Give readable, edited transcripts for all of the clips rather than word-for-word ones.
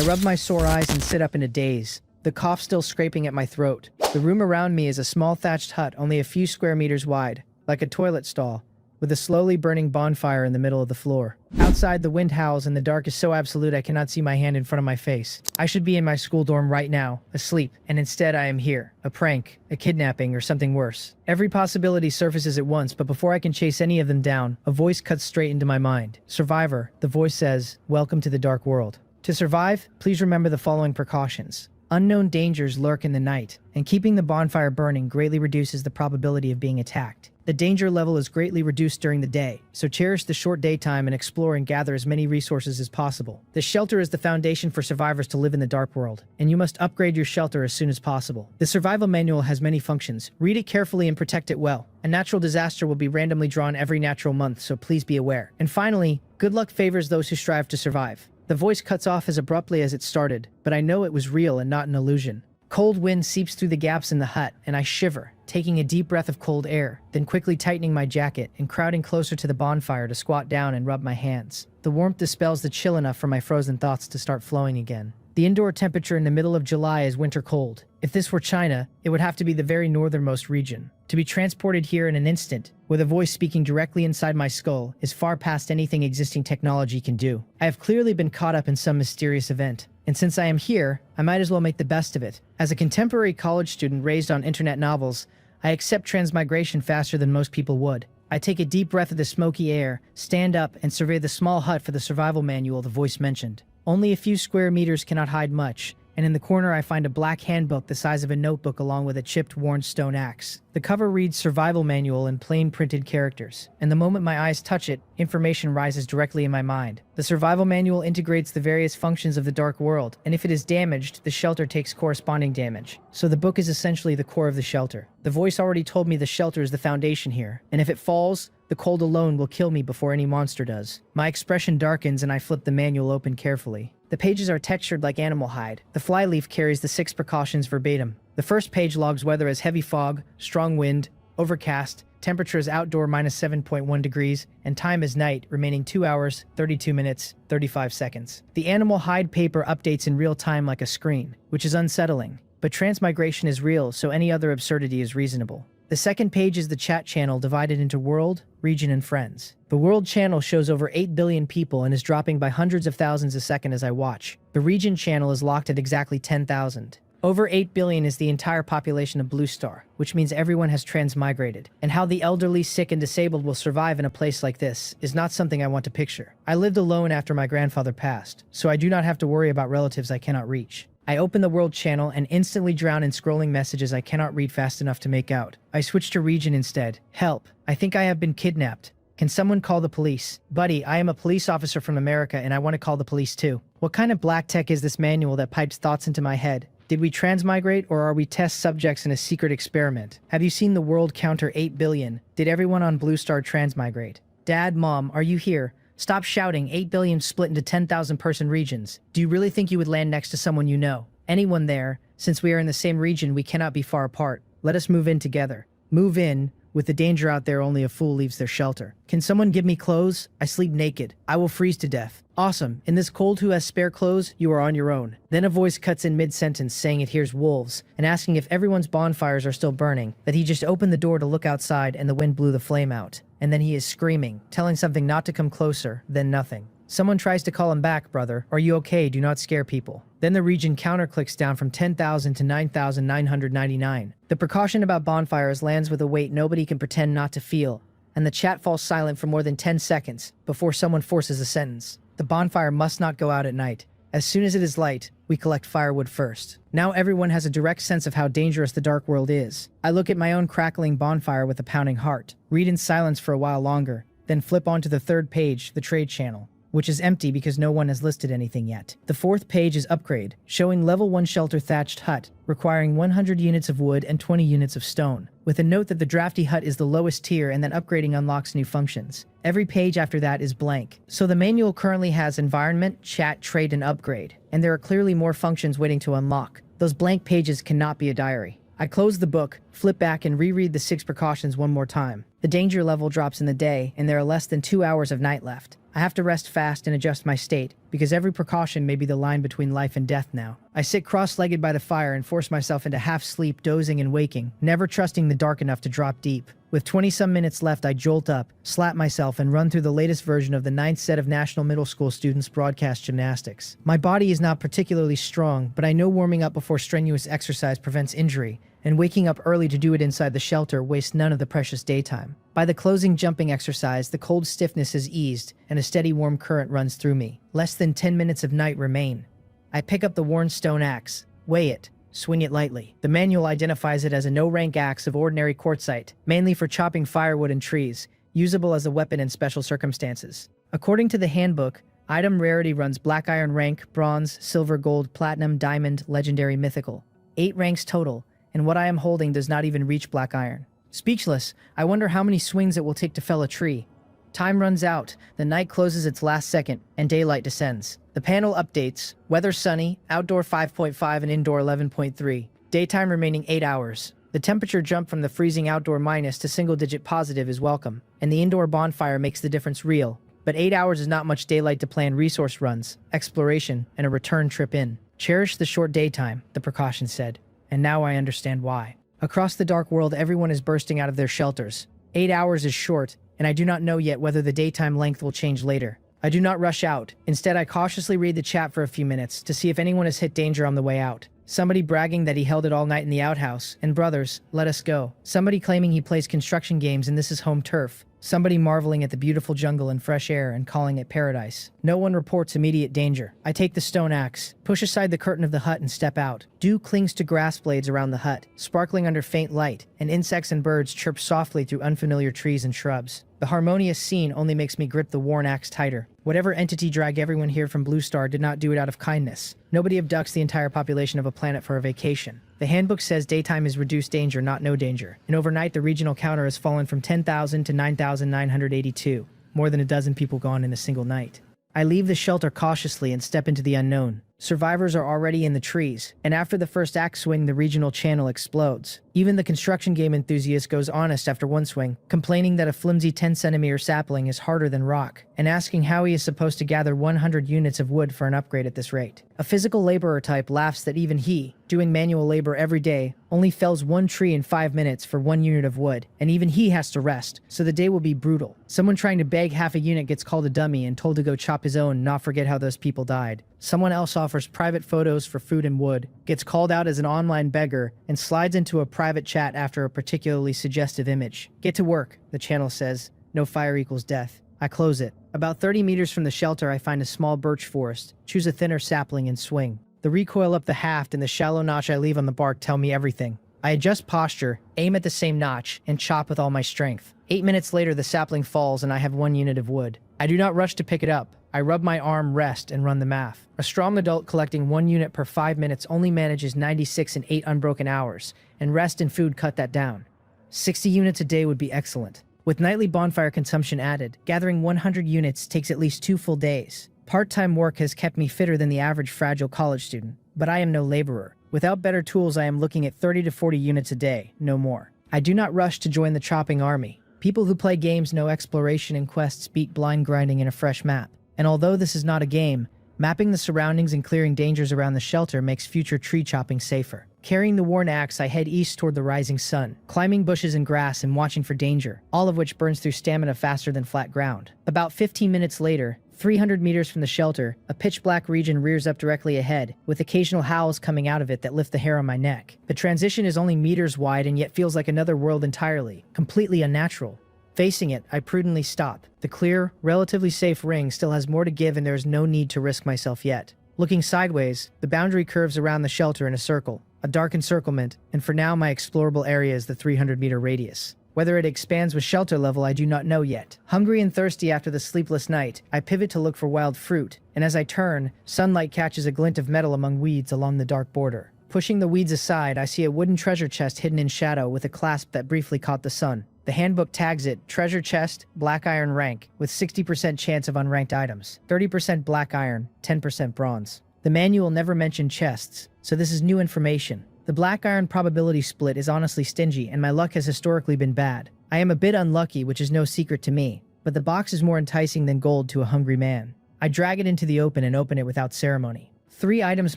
I rub my sore eyes and sit up in a daze, the cough still scraping at my throat. The room around me is a small thatched hut only a few square meters wide, like a toilet stall, with a slowly burning bonfire in the middle of the floor. Outside, the wind howls and the dark is so absolute I cannot see my hand in front of my face. I should be in my school dorm right now, asleep, and instead I am here. A prank, a kidnapping, or something worse. Every possibility surfaces at once, but before I can chase any of them down, a voice cuts straight into my mind. Survivor, the voice says, welcome to the dark world. To survive, please remember the following precautions. Unknown dangers lurk in the night, and keeping the bonfire burning greatly reduces the probability of being attacked. The danger level is greatly reduced during the day, so cherish the short daytime and explore and gather as many resources as possible. The shelter is the foundation for survivors to live in the dark world, and you must upgrade your shelter as soon as possible. The survival manual has many functions. Read it carefully and protect it well. A natural disaster will be randomly drawn every natural month, so please be aware. And finally, good luck favors those who strive to survive. The voice cuts off as abruptly as it started, but I know it was real and not an illusion. Cold wind seeps through the gaps in the hut, and I shiver, taking a deep breath of cold air, then quickly tightening my jacket and crowding closer to the bonfire to squat down and rub my hands. The warmth dispels the chill enough for my frozen thoughts to start flowing again. The indoor temperature in the middle of July is winter cold. If this were China, it would have to be the very northernmost region. To be transported here in an instant, with a voice speaking directly inside my skull, is far past anything existing technology can do. I have clearly been caught up in some mysterious event, and since I am here, I might as well make the best of it. As a contemporary college student raised on internet novels, I accept transmigration faster than most people would. I take a deep breath of the smoky air, stand up, and survey the small hut for the survival manual the voice mentioned. Only a few square meters cannot hide much, and in the corner I find a black handbook the size of a notebook along with a chipped, worn stone axe. The cover reads Survival Manual in plain printed characters, and the moment my eyes touch it, information rises directly in my mind. The Survival Manual integrates the various functions of the dark world, and if it is damaged, the shelter takes corresponding damage. So the book is essentially the core of the shelter. The voice already told me the shelter is the foundation here, and if it falls, the cold alone will kill me before any monster does. My expression darkens and I flip the manual open carefully. The pages are textured like animal hide. The flyleaf carries the 6 precautions verbatim. The first page logs weather as heavy fog, strong wind, overcast, temperature is outdoor -7.1 degrees, and time is night, remaining 2 hours, 32 minutes, 35 seconds. The animal hide paper updates in real time like a screen, which is unsettling. But transmigration is real, so any other absurdity is reasonable. The second page is the chat channel divided into world, region, and friends. The world channel shows over 8 billion people and is dropping by hundreds of thousands a second as I watch. The region channel is locked at exactly 10,000. Over 8 billion is the entire population of Blue Star, which means everyone has transmigrated. And how the elderly, sick, and disabled will survive in a place like this is not something I want to picture. I lived alone after my grandfather passed, so I do not have to worry about relatives I cannot reach. I open the world channel and instantly drown in scrolling messages I cannot read fast enough to make out. I switch to region instead. Help. I think I have been kidnapped. Can someone call the police? Buddy, I am a police officer from America and I want to call the police too. What kind of black tech is this manual that pipes thoughts into my head? Did we transmigrate or are we test subjects in a secret experiment? Have you seen the world counter 8 billion? Did everyone on Blue Star transmigrate? Dad, Mom, are you here? Stop shouting. 8 billion split into 10,000 person regions. Do you really think you would land next to someone you know? Anyone there? Since we are in the same region, we cannot be far apart. Let us move in together. Move in. With the danger out there, only a fool leaves their shelter. Can someone give me clothes? I sleep naked. I will freeze to death. Awesome. In this cold, who has spare clothes? You are on your own. Then a voice cuts in mid-sentence saying it hears wolves, and asking if everyone's bonfires are still burning, that he just opened the door to look outside and the wind blew the flame out. And then he is screaming, telling something not to come closer, then nothing. Someone tries to call him back, brother. Are you okay? Do not scare people. Then the region counter clicks down from 10,000 to 9,999. The precaution about bonfires lands with a weight nobody can pretend not to feel, and the chat falls silent for more than 10 seconds before someone forces a sentence. The bonfire must not go out at night. As soon as it is light, we collect firewood first. Now everyone has a direct sense of how dangerous the dark world is. I look at my own crackling bonfire with a pounding heart, read in silence for a while longer, then flip onto the third page, the trade channel, which is empty because no one has listed anything yet. The fourth page is upgrade, showing level 1 shelter thatched hut, requiring 100 units of wood and 20 units of stone, with a note that the drafty hut is the lowest tier and that upgrading unlocks new functions. Every page after that is blank. So the manual currently has environment, chat, trade, and upgrade, and there are clearly more functions waiting to unlock. Those blank pages cannot be a diary. I close the book, flip back, and reread the 6 precautions one more time. The danger level drops in the day, and there are less than 2 hours of night left. I have to rest fast and adjust my state, because every precaution may be the line between life and death now. I sit cross-legged by the fire and force myself into half-sleep, dozing and waking, never trusting the dark enough to drop deep. With 20-some minutes left, I jolt up, slap myself, and run through the latest version of the 9th set of National Middle School Students Broadcast Gymnastics. My body is not particularly strong, but I know warming up before strenuous exercise prevents injury, and waking up early to do it inside the shelter wastes none of the precious daytime. By the closing jumping exercise, the cold stiffness has eased, and a steady warm current runs through me. Less than 10 minutes of night remain. I pick up the worn stone axe, weigh it, swing it lightly. The manual identifies it as a no-rank axe of ordinary quartzite, mainly for chopping firewood and trees, usable as a weapon in special circumstances. According to the handbook, item rarity runs black iron rank, bronze, silver, gold, platinum, diamond, legendary, mythical. 8 ranks total, and what I am holding does not even reach black iron. Speechless, I wonder how many swings it will take to fell a tree. Time runs out, the night closes its last second, and daylight descends. The panel updates: weather sunny, outdoor 5.5 and indoor 11.3. Daytime remaining 8 hours. The temperature jump from the freezing outdoor minus to single-digit positive is welcome, and the indoor bonfire makes the difference real. But 8 hours is not much daylight to plan resource runs, exploration, and a return trip in. Cherish the short daytime, the precaution said, and now I understand why. Across the dark world, everyone is bursting out of their shelters. 8 hours is short, and I do not know yet whether the daytime length will change later. I do not rush out. Instead, I cautiously read the chat for a few minutes to see if anyone has hit danger on the way out. Somebody bragging that he held it all night in the outhouse, and brothers, let us go. Somebody claiming he plays construction games and this is home turf. Somebody marveling at the beautiful jungle and fresh air and calling it paradise. No one reports immediate danger. I take the stone axe, push aside the curtain of the hut and step out. Dew clings to grass blades around the hut, sparkling under faint light, and insects and birds chirp softly through unfamiliar trees and shrubs. The harmonious scene only makes me grip the worn axe tighter. Whatever entity dragged everyone here from Blue Star did not do it out of kindness. Nobody abducts the entire population of a planet for a vacation. The handbook says daytime is reduced danger, not no danger. And overnight, the regional counter has fallen from 10,000 to 9,982. More than a dozen people gone in a single night. I leave the shelter cautiously and step into the unknown. Survivors are already in the trees, and after the first axe swing, the regional channel explodes. Even the construction game enthusiast goes honest after one swing, complaining that a flimsy 10-centimeter sapling is harder than rock, and asking how he is supposed to gather 100 units of wood for an upgrade at this rate. A physical laborer type laughs that even he, doing manual labor every day, only fells 1 tree in 5 minutes for 1 unit of wood, and even he has to rest, so the day will be brutal. Someone trying to beg half a unit gets called a dummy and told to go chop his own and not forget how those people died. Someone else offers private photos for food and wood, gets called out as an online beggar, and slides into a private chat after a particularly suggestive image. Get to work, the channel says. No fire equals death. I close it. About 30 meters from the shelter, I find a small birch forest, choose a thinner sapling and swing. The recoil up the haft and the shallow notch I leave on the bark tell me everything. I adjust posture, aim at the same notch, and chop with all my strength. 8 minutes later, the sapling falls and I have 1 unit of wood. I do not rush to pick it up. I rub my arm, rest, and run the math. A strong adult collecting 1 unit per 5 minutes only manages 96 in 8 unbroken hours, and rest and food cut that down. 60 units a day would be excellent. With nightly bonfire consumption added, gathering 100 units takes at least 2 full days. Part-time work has kept me fitter than the average fragile college student, but I am no laborer. Without better tools, I am looking at 30 to 40 units a day, no more. I do not rush to join the chopping army. People who play games know exploration and quests beat blind grinding in a fresh map. And although this is not a game, mapping the surroundings and clearing dangers around the shelter makes future tree chopping safer. Carrying the worn axe, I head east toward the rising sun, climbing bushes and grass and watching for danger, all of which burns through stamina faster than flat ground. About 15 minutes later, 300 meters from the shelter, a pitch-black region rears up directly ahead, with occasional howls coming out of it that lift the hair on my neck. The transition is only meters wide and yet feels like another world entirely, completely unnatural. Facing it, I prudently stop. The clear, relatively safe ring still has more to give and there is no need to risk myself yet. Looking sideways, the boundary curves around the shelter in a circle, a dark encirclement, and for now my explorable area is the 300-meter radius. Whether it expands with shelter level, I do not know yet. Hungry and thirsty after the sleepless night, I pivot to look for wild fruit, and as I turn, sunlight catches a glint of metal among weeds along the dark border. Pushing the weeds aside, I see a wooden treasure chest hidden in shadow with a clasp that briefly caught the sun. The handbook tags it, treasure chest, black iron rank, with 60% chance of unranked items, 30% black iron, 10% bronze. The manual never mentioned chests, so this is new information. The black iron probability split is honestly stingy, and my luck has historically been bad. I am a bit unlucky, which is no secret to me. but the box is more enticing than gold to a hungry man. I drag it into the open and open it without ceremony. 3 items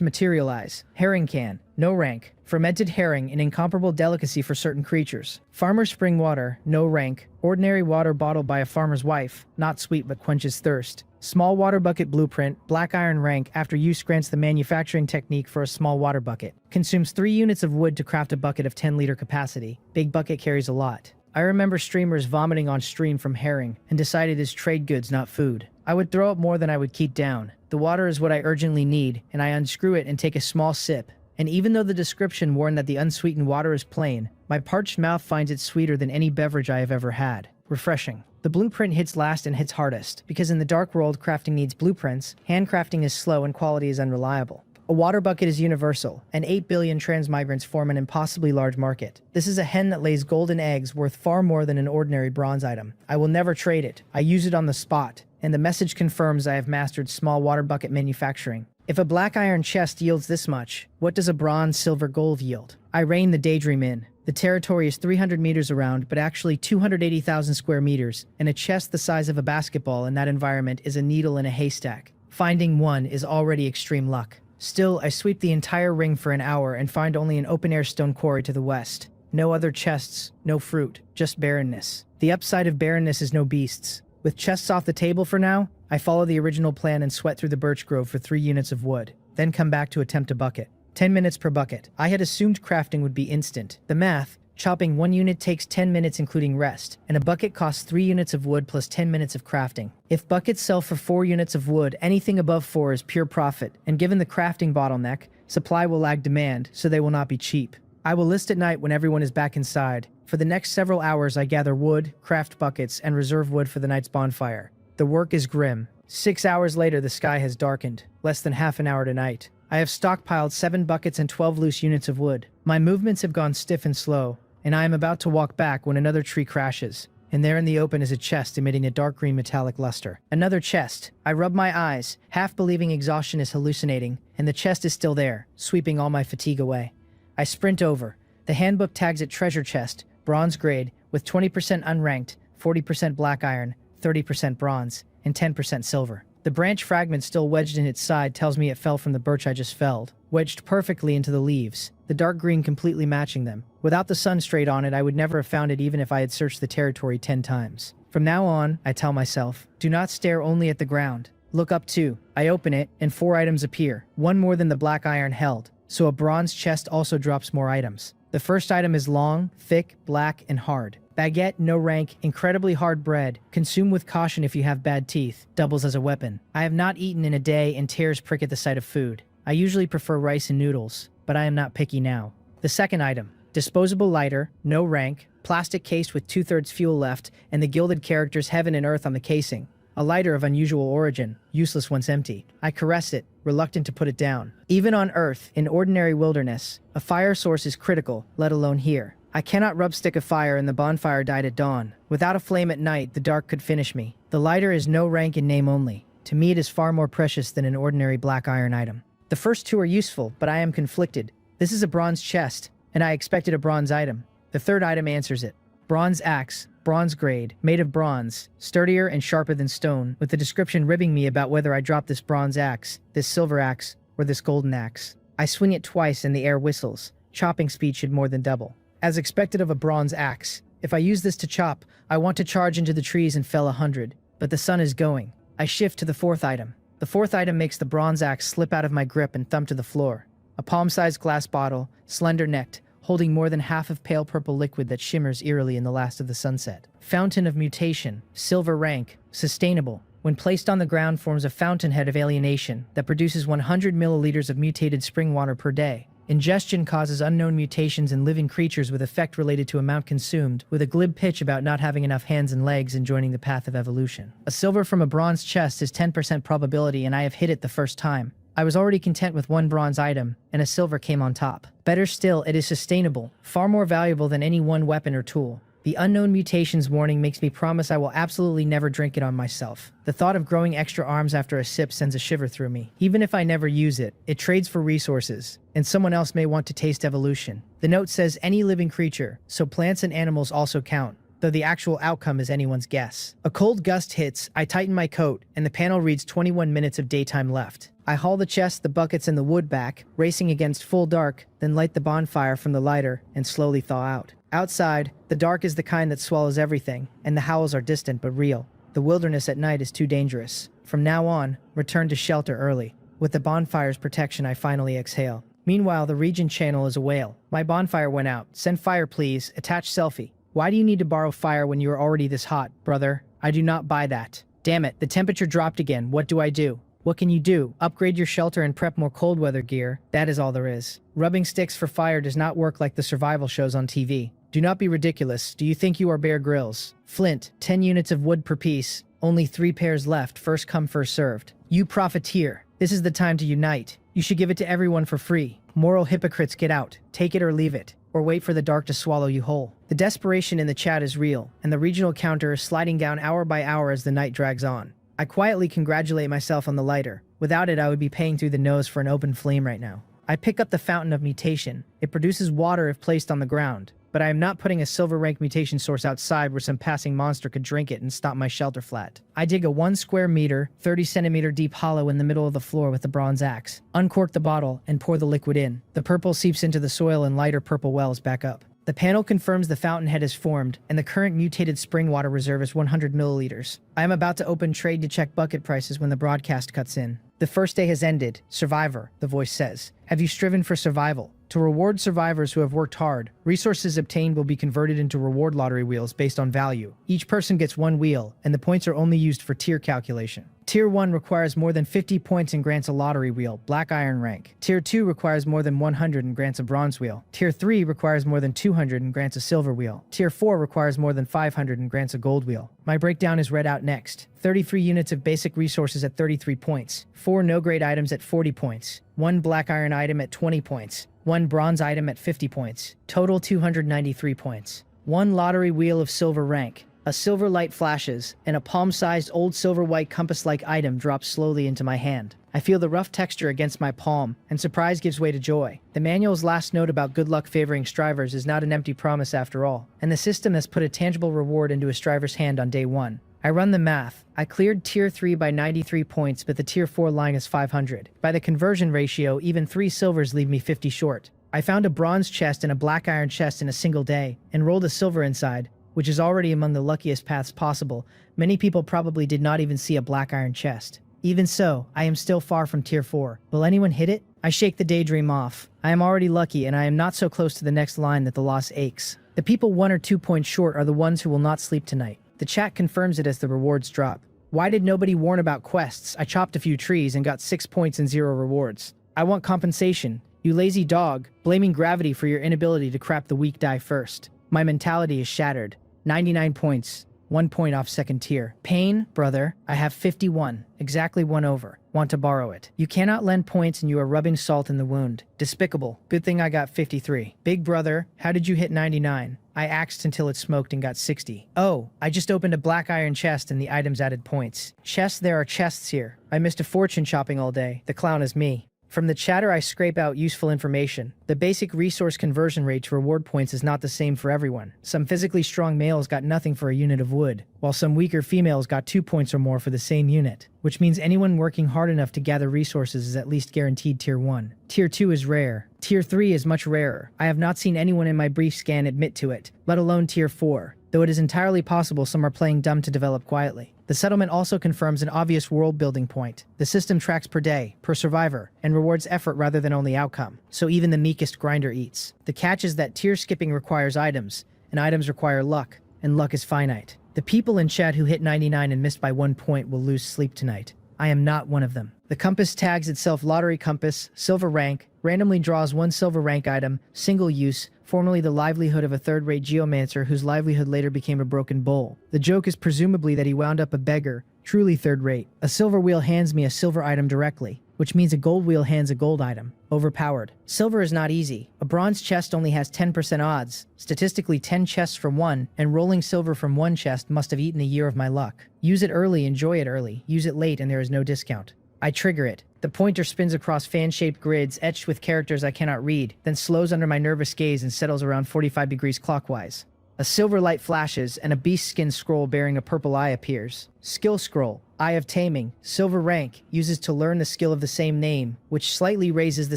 materialize. Herring can, no rank. Fermented herring, an incomparable delicacy for certain creatures. Farmer's spring water, no rank. Ordinary water bottled by a farmer's wife, not sweet but quenches thirst. Small water bucket blueprint, black iron rank, after use grants the manufacturing technique for a small water bucket. Consumes 3 units of wood to craft a bucket of 10-liter capacity. Big bucket carries a lot. I remember streamers vomiting on stream from herring and decided it's trade goods, not food. I would throw up more than I would keep down. The water is what I urgently need, and I unscrew it and take a small sip. And even though the description warned that the unsweetened water is plain, my parched mouth finds it sweeter than any beverage I have ever had. Refreshing. The blueprint hits last and hits hardest, because in the dark world crafting needs blueprints, handcrafting is slow and quality is unreliable. A water bucket is universal, and 8 billion transmigrants form an impossibly large market. This is a hen that lays golden eggs worth far more than an ordinary bronze item. I will never trade it. I use it on the spot, and the message confirms I have mastered small water bucket manufacturing. If a black iron chest yields this much, what does a bronze, silver, gold yield? I reign the daydream in. The territory is 300 meters around, but actually 280,000 square meters, and a chest the size of a basketball in that environment is a needle in a haystack. Finding one is already extreme luck. Still, I sweep the entire ring for an hour and find only an open-air stone quarry to the west. No other chests, no fruit, just barrenness. The upside of barrenness is no beasts. With chests off the table for now, I follow the original plan and sweat through the birch grove for 3 units of wood, then come back to attempt a bucket. 10 minutes per bucket. I had assumed crafting would be instant. The math, chopping 1 unit takes 10 minutes including rest, and a bucket costs 3 units of wood plus 10 minutes of crafting. If buckets sell for 4 units of wood, anything above 4 is pure profit, and given the crafting bottleneck, supply will lag demand, so they will not be cheap. I will list at night when everyone is back inside. For the next several hours I gather wood, craft buckets, and reserve wood for the night's bonfire. The work is grim. 6 hours later the sky has darkened, less than half an hour to night. I have stockpiled 7 buckets and 12 loose units of wood. My movements have gone stiff and slow, and I am about to walk back when another tree crashes, and there in the open is a chest emitting a dark green metallic luster. Another chest. I rub my eyes, half believing exhaustion is hallucinating, and the chest is still there, sweeping all my fatigue away. I sprint over. The handbook tags it treasure chest, bronze grade, with 20% unranked, 40% black iron, 30% bronze, and 10% silver. The branch fragment still wedged in its side tells me it fell from the birch I just felled, wedged perfectly into the leaves, the dark green completely matching them. Without the sun straight on it, I would never have found it even if I had searched the territory 10 times. From now on, I tell myself, do not stare only at the ground. Look up too. I open it, and 4 items appear, 1 more than the black iron held, so a bronze chest also drops more items. The first item is long, thick, black, and hard. Baguette, no rank, incredibly hard bread. Consume with caution if you have bad teeth. Doubles as a weapon. I have not eaten in a day and tears prick at the sight of food. I usually prefer rice and noodles, but I am not picky now. The second item. Disposable lighter, no rank, plastic case with 2/3 fuel left, and the gilded characters heaven and earth on the casing. A lighter of unusual origin, useless once empty. I caress it, reluctant to put it down. Even on Earth, in ordinary wilderness, a fire source is critical, let alone here. I cannot rub stick a fire and the bonfire died at dawn. Without a flame at night, the dark could finish me. The lighter is no rank in name only. To me it is far more precious than an ordinary black iron item. The first 2 are useful, but I am conflicted. This is a bronze chest, and I expected a bronze item. The third item answers it. Bronze axe, bronze grade, made of bronze, sturdier and sharper than stone, with the description ribbing me about whether I drop this bronze axe, this silver axe, or this golden axe. I swing it twice and the air whistles. Chopping speed should more than double. As expected of a bronze axe, if I use this to chop, I want to charge into the trees and fell 100, but the sun is going. I shift to the 4th item. The 4th item makes the bronze axe slip out of my grip and thump to the floor. A palm-sized glass bottle, slender-necked, holding more than half of pale purple liquid that shimmers eerily in the last of the sunset. Fountain of mutation, silver rank, sustainable. When placed on the ground forms a fountainhead of alienation that produces 100 milliliters of mutated spring water per day. Ingestion causes unknown mutations in living creatures with effect related to amount consumed, with a glib pitch about not having enough hands and legs and joining the path of evolution. A silver from a bronze chest is 10% probability and I have hit it the first time. I was already content with 1 bronze item, and a silver came on top. Better still, it is sustainable, far more valuable than any one weapon or tool. The unknown mutations warning makes me promise I will absolutely never drink it on myself. The thought of growing extra arms after a sip sends a shiver through me. Even if I never use it, it trades for resources, and someone else may want to taste evolution. The note says any living creature, so plants and animals also count. though the actual outcome is anyone's guess. A cold gust hits, I tighten my coat, and the panel reads 21 minutes of daytime left. I haul the chest, the buckets, and the wood back, racing against full dark, then light the bonfire from the lighter and slowly thaw out. Outside, the dark is the kind that swallows everything, and the howls are distant but real. The wilderness at night is too dangerous. From now on, return to shelter early. With the bonfire's protection, I finally exhale. Meanwhile, the region channel is a whale. My bonfire went out. Send fire, please. Attach selfie. Why do you need to borrow fire when you are already this hot, brother? I do not buy that. Damn it, the temperature dropped again. What do I do? What can you do? Upgrade your shelter and prep more cold weather gear. That is all there is. Rubbing sticks for fire does not work like the survival shows on TV. Do not be ridiculous. Do you think you are Bear Grylls? Flint, 10 units of wood per piece. Only 3 pairs left. First come, first served. You profiteer. This is the time to unite. You should give it to everyone for free. Moral hypocrites, get out. Take it or leave it. Or wait for the dark to swallow you whole. The desperation in the chat is real, and the regional counter is sliding down hour by hour as the night drags on. I quietly congratulate myself on the lighter. Without it, I would be paying through the nose for an open flame right now. I pick up the Fountain of Mutation. It produces water if placed on the ground, but I am not putting a silver rank mutation source outside where some passing monster could drink it and stomp my shelter flat. I dig a 1 square meter, 30 centimeter deep hollow in the middle of the floor with the bronze axe, uncork the bottle, and pour the liquid in. The purple seeps into the soil and lighter purple wells back up. The panel confirms the fountainhead is formed, and the current mutated spring water reserve is 100 milliliters. I am about to open trade to check bucket prices when the broadcast cuts in. The first day has ended. Survivor, the voice says. Have you striven for survival? To reward survivors who have worked hard, resources obtained will be converted into reward lottery wheels based on value. Each person gets 1 wheel, and the points are only used for tier calculation. Tier 1 requires more than 50 points and grants a lottery wheel, black iron rank. Tier 2 requires more than 100 and grants a bronze wheel. Tier 3 requires more than 200 and grants a silver wheel. Tier 4 requires more than 500 and grants a gold wheel. My breakdown is read out next. 33 units of basic resources at 33 points. 4 no-grade items at 40 points. 1 black iron item at 20 points. 1 bronze item at 50 points. Total 293 points. 1 lottery wheel of silver rank. A silver light flashes, and a palm-sized old silver-white compass-like item drops slowly into my hand. I feel the rough texture against my palm, and surprise gives way to joy. The manual's last note about good luck favoring strivers is not an empty promise after all, and the system has put a tangible reward into a striver's hand on day 1. I run the math. I cleared Tier 3 by 93 points, but the Tier 4 line is 500. By the conversion ratio, even 3 silvers leave me 50 short. I found a bronze chest and a black iron chest in a single day, and rolled a silver inside, which is already among the luckiest paths possible. Many people probably did not even see a black iron chest. Even so, I am still far from Tier 4. Will anyone hit it? I shake the daydream off. I am already lucky, and I am not so close to the next line that the loss aches. The people 1 or 2 points short are the ones who will not sleep tonight. The chat confirms it as the rewards drop. Why did nobody warn about quests? I chopped a few trees and got 6 points and 0 rewards. I want compensation. You lazy dog, blaming gravity for your inability to crap the weak die first. My mentality is shattered. 99 points, 1 point off second tier. Pain, brother, I have 51, exactly 1 over. Want to borrow it. You cannot lend points and you are rubbing salt in the wound. Despicable. Good thing I got 53. Big brother, how did you hit 99? I axed until it smoked and got 60. Oh, I just opened a black iron chest and the items added points. Chests, there are chests here. I missed a fortune shopping all day. The clown is me. From the chatter, I scrape out useful information. The basic resource conversion rate to reward points is not the same for everyone. Some physically strong males got nothing for a unit of wood, while some weaker females got 2 points or more for the same unit, which means anyone working hard enough to gather resources is at least guaranteed Tier 1. Tier 2 is rare. Tier 3 is much rarer. I have not seen anyone in my brief scan admit to it, let alone Tier 4, though it is entirely possible some are playing dumb to develop quietly. The settlement also confirms an obvious world-building point. The system tracks per day, per survivor, and rewards effort rather than only outcome, so even the meekest grinder eats. The catch is that tier skipping requires items, and items require luck, and luck is finite. The people in chat who hit 99 and missed by 1 point will lose sleep tonight. I am not one of them. The compass tags itself lottery compass, silver rank, randomly draws 1 silver rank item, single use, formerly the livelihood of a third-rate geomancer whose livelihood later became a broken bowl. The joke is presumably that he wound up a beggar, truly third-rate. A silver wheel hands me a silver item directly, which means a gold wheel hands a gold item. Overpowered. Silver is not easy. A bronze chest only has 10% odds. Statistically, 10 chests from 1, and rolling silver from 1 chest must have eaten a year of my luck. Use it early, enjoy it early. Use it late, and there is no discount. I trigger it. The pointer spins across fan-shaped grids etched with characters I cannot read, then slows under my nervous gaze and settles around 45 degrees clockwise. A silver light flashes, and a beast skin scroll bearing a purple eye appears. Skill scroll. Eye of Taming. Silver rank. Uses to learn the skill of the same name, which slightly raises the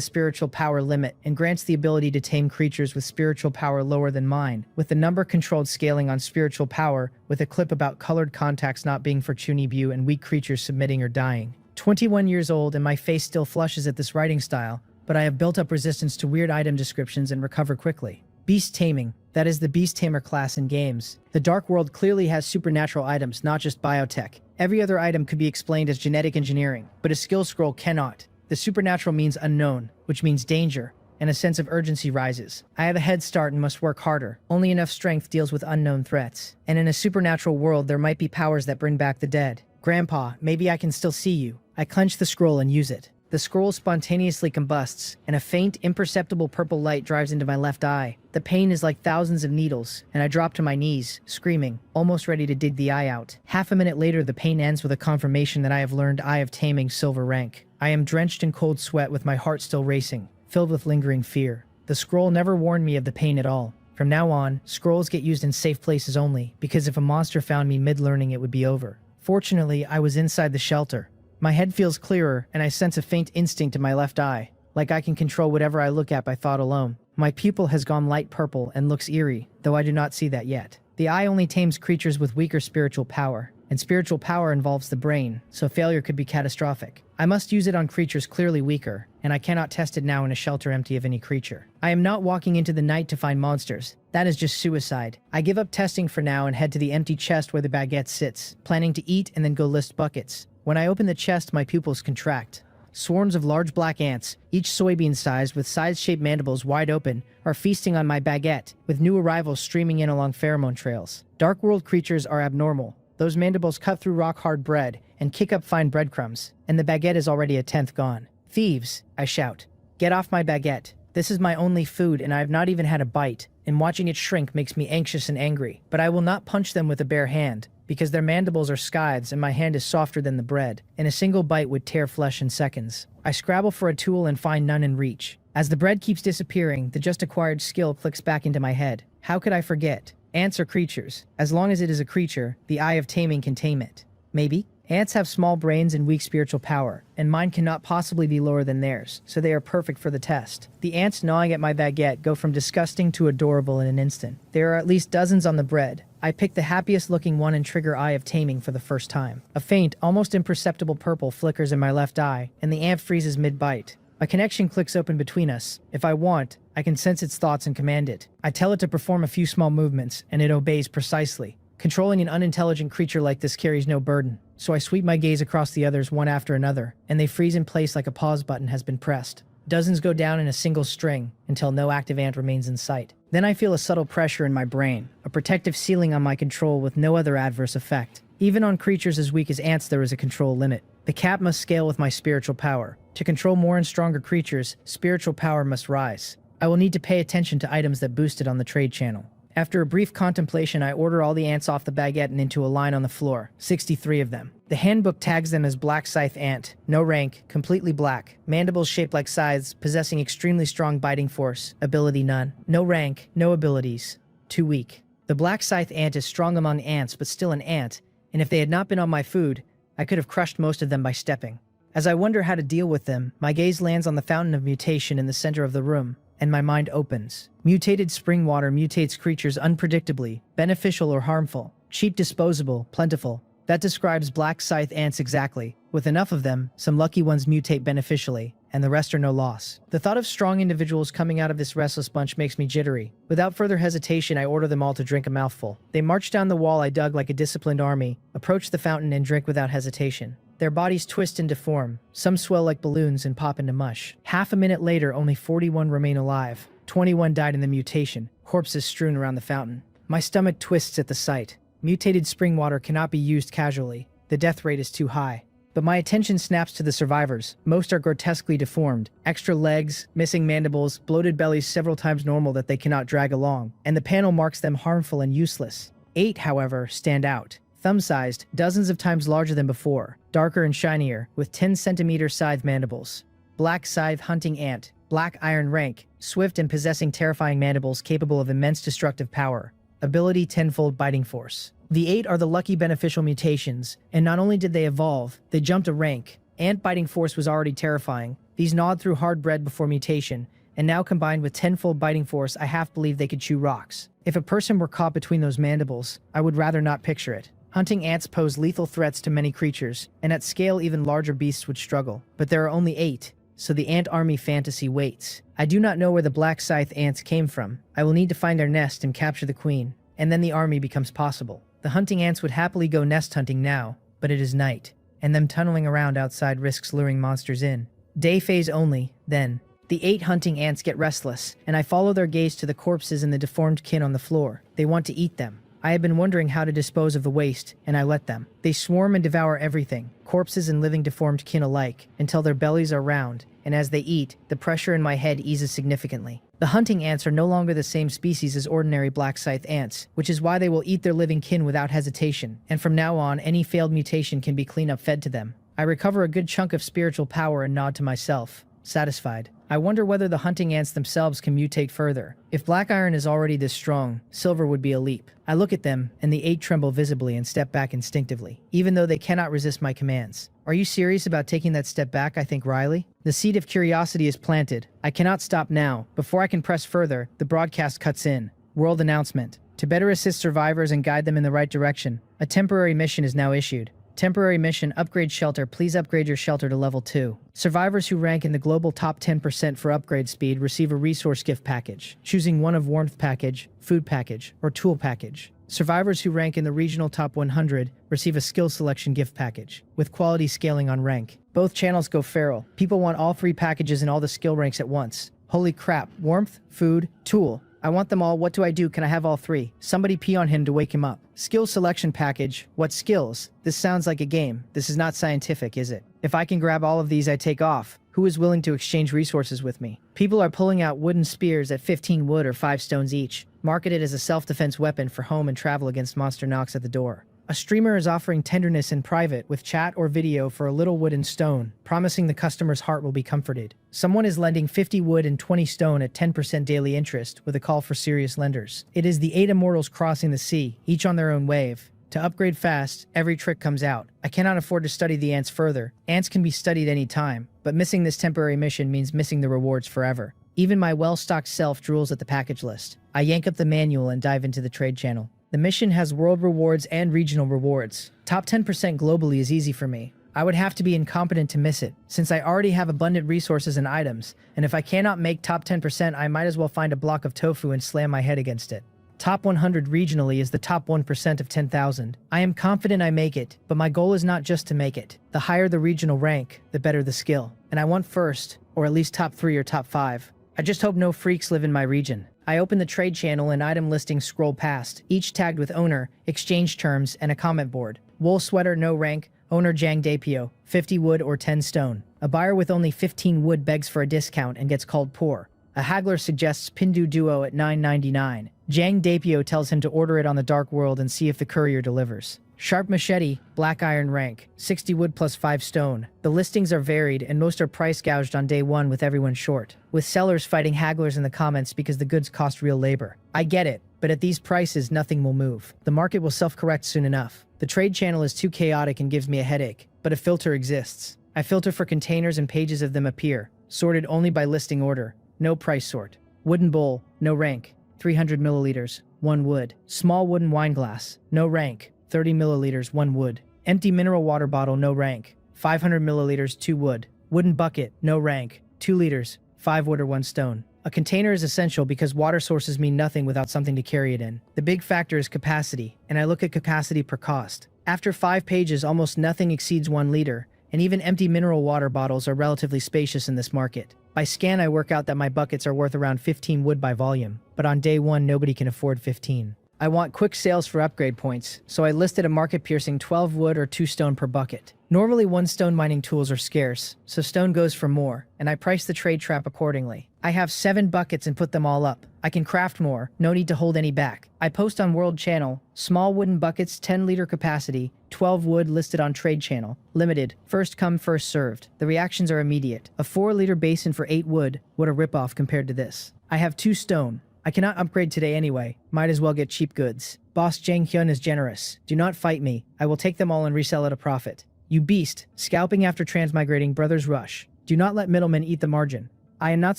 spiritual power limit and grants the ability to tame creatures with spiritual power lower than mine, with the number controlled scaling on spiritual power, with a clip about colored contacts not being for Chunibu and weak creatures submitting or dying. 21 years old, and my face still flushes at this writing style, but I have built up resistance to weird item descriptions and recover quickly. Beast Taming. That is the Beast Tamer class in games. The Dark World clearly has supernatural items, not just biotech. Every other item could be explained as genetic engineering, but a skill scroll cannot. The supernatural means unknown, which means danger, and a sense of urgency rises. I have a head start and must work harder. Only enough strength deals with unknown threats. And in a supernatural world, there might be powers that bring back the dead. Grandpa, maybe I can still see you. I clench the scroll and use it. The scroll spontaneously combusts, and a faint, imperceptible purple light drives into my left eye. The pain is like thousands of needles, and I drop to my knees, screaming, almost ready to dig the eye out. Half a minute later, the pain ends with a confirmation that I have learned Eye of Taming silver rank. I am drenched in cold sweat with my heart still racing, filled with lingering fear. The scroll never warned me of the pain at all. From now on, scrolls get used in safe places only, because if a monster found me mid-learning, it would be over. Fortunately, I was inside the shelter. My head feels clearer, and I sense a faint instinct in my left eye, like I can control whatever I look at by thought alone. My pupil has gone light purple and looks eerie, though I do not see that yet. The eye only tames creatures with weaker spiritual power, and spiritual power involves the brain, so failure could be catastrophic. I must use it on creatures clearly weaker, and I cannot test it now in a shelter empty of any creature. I am not walking into the night to find monsters. That is just suicide. I give up testing for now and head to the empty chest where the baguette sits, planning to eat and then go list buckets. When I open the chest, my pupils contract. Swarms of large black ants, each soybean-sized with size-shaped mandibles wide open, are feasting on my baguette, with new arrivals streaming in along pheromone trails. Dark world creatures are abnormal. Those mandibles cut through rock-hard bread and kick up fine breadcrumbs, and the baguette is already a tenth gone. Thieves, I shout. Get off my baguette. This is my only food, and I have not even had a bite, and watching it shrink makes me anxious and angry. But I will not punch them with a bare hand, because their mandibles are scythes and my hand is softer than the bread, and a single bite would tear flesh in seconds. I scrabble for a tool and find none in reach. As the bread keeps disappearing, the just acquired skill clicks back into my head. How could I forget? Ants are creatures. As long as it is a creature, the Eye of Taming can tame it. Maybe? Ants have small brains and weak spiritual power, and mine cannot possibly be lower than theirs, so they are perfect for the test. The ants gnawing at my baguette go from disgusting to adorable in an instant. There are at least dozens on the bread. I pick the happiest looking one and trigger Eye of Taming for the first time. A faint, almost imperceptible purple flickers in my left eye, and the ant freezes mid-bite. A connection clicks open between us. If I want, I can sense its thoughts and command it. I tell it to perform a few small movements, and it obeys precisely. Controlling an unintelligent creature like this carries no burden, so I sweep my gaze across the others one after another, and they freeze in place like a pause button has been pressed. Dozens go down in a single string, until no active ant remains in sight. Then I feel a subtle pressure in my brain, a protective ceiling on my control with no other adverse effect. Even on creatures as weak as ants there is a control limit. The cap must scale with my spiritual power. To control more and stronger creatures, spiritual power must rise. I will need to pay attention to items that boost it on the trade channel. After a brief contemplation, I order all the ants off the baguette and into a line on the floor, 63 of them. The handbook tags them as Black Scythe Ant, no rank, completely black, mandibles shaped like scythes, possessing extremely strong biting force, ability none. No rank, no abilities, too weak. The Black Scythe Ant is strong among ants, but still an ant, and if they had not been on my food, I could have crushed most of them by stepping. As I wonder how to deal with them, my gaze lands on the fountain of mutation in the center of the room, and my mind opens. Mutated spring water mutates creatures unpredictably, beneficial or harmful, cheap, disposable, plentiful. That describes Black Scythe ants exactly. With enough of them, some lucky ones mutate beneficially, and the rest are no loss. The thought of strong individuals coming out of this restless bunch makes me jittery. Without further hesitation, I order them all to drink a mouthful. They march down the wall I dug like a disciplined army, approach the fountain and drink without hesitation. Their bodies twist and deform. Some swell like balloons and pop into mush. Half a minute later, only 41 remain alive. 21 died in the mutation, corpses strewn around the fountain. My stomach twists at the sight. Mutated spring water cannot be used casually. The death rate is too high. But my attention snaps to the survivors. Most are grotesquely deformed. Extra legs, missing mandibles, bloated bellies several times normal that they cannot drag along. And the panel marks them harmful and useless. 8, however, stand out. Thumb-sized, dozens of times larger than before, darker and shinier, with 10-centimeter scythe mandibles. Black Scythe Hunting Ant, Black Iron Rank, swift and possessing terrifying mandibles capable of immense destructive power. Ability tenfold biting force. The 8 are the lucky beneficial mutations, and not only did they evolve, they jumped a rank. Ant biting force was already terrifying. These gnawed through hard bread before mutation, and now combined with tenfold biting force, I half believe they could chew rocks. If a person were caught between those mandibles, I would rather not picture it. Hunting ants pose lethal threats to many creatures, and at scale even larger beasts would struggle. But there are only 8, so the ant army fantasy waits. I do not know where the black scythe ants came from. I will need to find their nest and capture the queen, and then the army becomes possible. The hunting ants would happily go nest hunting now, but it is night, and them tunneling around outside risks luring monsters in. Day phase only, then. The 8 hunting ants get restless, and I follow their gaze to the corpses and the deformed kin on the floor. They want to eat them. I have been wondering how to dispose of the waste, and I let them. They swarm and devour everything, corpses and living deformed kin alike, until their bellies are round, and as they eat, the pressure in my head eases significantly. The hunting ants are no longer the same species as ordinary black scythe ants, which is why they will eat their living kin without hesitation, and from now on, any failed mutation can be clean-up fed to them. I recover a good chunk of spiritual power and nod to myself, satisfied. I wonder whether the hunting ants themselves can mutate further. If black iron is already this strong, silver would be a leap. I look at them, and the 8 tremble visibly and step back instinctively, even though they cannot resist my commands. Are you serious about taking that step back? I think wryly. The seed of curiosity is planted. I cannot stop now. Before I can press further, the broadcast cuts in. World announcement. To better assist survivors and guide them in the right direction, a temporary mission is now issued. Temporary mission, upgrade shelter. Please upgrade your shelter to level 2. Survivors who rank in the global top 10% for upgrade speed receive a resource gift package, choosing one of warmth package, food package, or tool package. Survivors who rank in the regional top 100 receive a skill selection gift package, with quality scaling on rank. Both channels go feral. People want all 3 packages and all the skill ranks at once. Holy crap, warmth, food, tool. I want them all. What do I do? Can I have all 3? Somebody pee on him to wake him up. Skill selection package. What skills? This sounds like a game. This is not scientific, is it? If I can grab all of these, I take off. Who is willing to exchange resources with me? People are pulling out wooden spears at 15 wood or 5 stones each, marketed as a self-defense weapon for home and travel against monster knocks at the door. A streamer is offering tenderness in private with chat or video for a little wood and stone, promising the customer's heart will be comforted. Someone is lending 50 wood and 20 stone at 10% daily interest with a call for serious lenders. It is the 8 immortals crossing the sea, each on their own wave. To upgrade fast, every trick comes out. I cannot afford to study the ants further. Ants can be studied any time, but missing this temporary mission means missing the rewards forever. Even my well-stocked self drools at the package list. I yank up the manual and dive into the trade channel. The mission has world rewards and regional rewards. Top 10% globally is easy for me. I would have to be incompetent to miss it, since I already have abundant resources and items, and if I cannot make top 10%, I might as well find a block of tofu and slam my head against it. Top 100 regionally is the top 1% of 10,000. I am confident I make it, but my goal is not just to make it. The higher the regional rank, the better the skill. And I want first, or at least top 3 or top 5. I just hope no freaks live in my region. I open the trade channel and item listings scroll past, each tagged with owner, exchange terms, and a comment board. Wool sweater, no rank, owner Jang Dapio, 50 wood or 10 stone. A buyer with only 15 wood begs for a discount and gets called poor. A haggler suggests Pindu Duo at $9.99. Jang Dapio tells him to order it on the dark world and see if the courier delivers. Sharp machete, black iron rank, 60 wood plus 5 stone. The listings are varied and most are price gouged on day 1 with everyone short, with sellers fighting hagglers in the comments because the goods cost real labor. I get it, but at these prices nothing will move. The market will self-correct soon enough. The trade channel is too chaotic and gives me a headache, but a filter exists. I filter for containers and pages of them appear, sorted only by listing order. No price sort. Wooden bowl, no rank, 300 milliliters, 1 wood. Small wooden wine glass, no rank, 30 milliliters, 1 wood. Empty mineral water bottle, no rank, 500 milliliters, 2 wood. Wooden bucket, no rank, 2 liters, 5 wood or 1 stone. A container is essential because water sources mean nothing without something to carry it in. The big factor is capacity, and I look at capacity per cost. After 5 pages, almost nothing exceeds 1 liter, and even empty mineral water bottles are relatively spacious in this market. By scan, I work out that my buckets are worth around 15 wood by volume, but on day 1, nobody can afford 15. I want quick sales for upgrade points, so I listed a market-piercing 12 wood or 2 stone per bucket. Normally 1 stone mining tools are scarce, so stone goes for more, and I price the trade trap accordingly. I have 7 buckets and put them all up. I can craft more, no need to hold any back. I post on World Channel, small wooden buckets, 10 liter capacity, 12 wood listed on Trade Channel, limited, first come first served. The reactions are immediate. A 4 liter basin for 8 wood, what a ripoff compared to this. I have 2 stone, I cannot upgrade today anyway. Might as well get cheap goods. Boss Jang Hyun is generous. Do not fight me. I will take them all and resell at a profit. You beast. Scalping after transmigrating brothers rush. Do not let middlemen eat the margin. I am not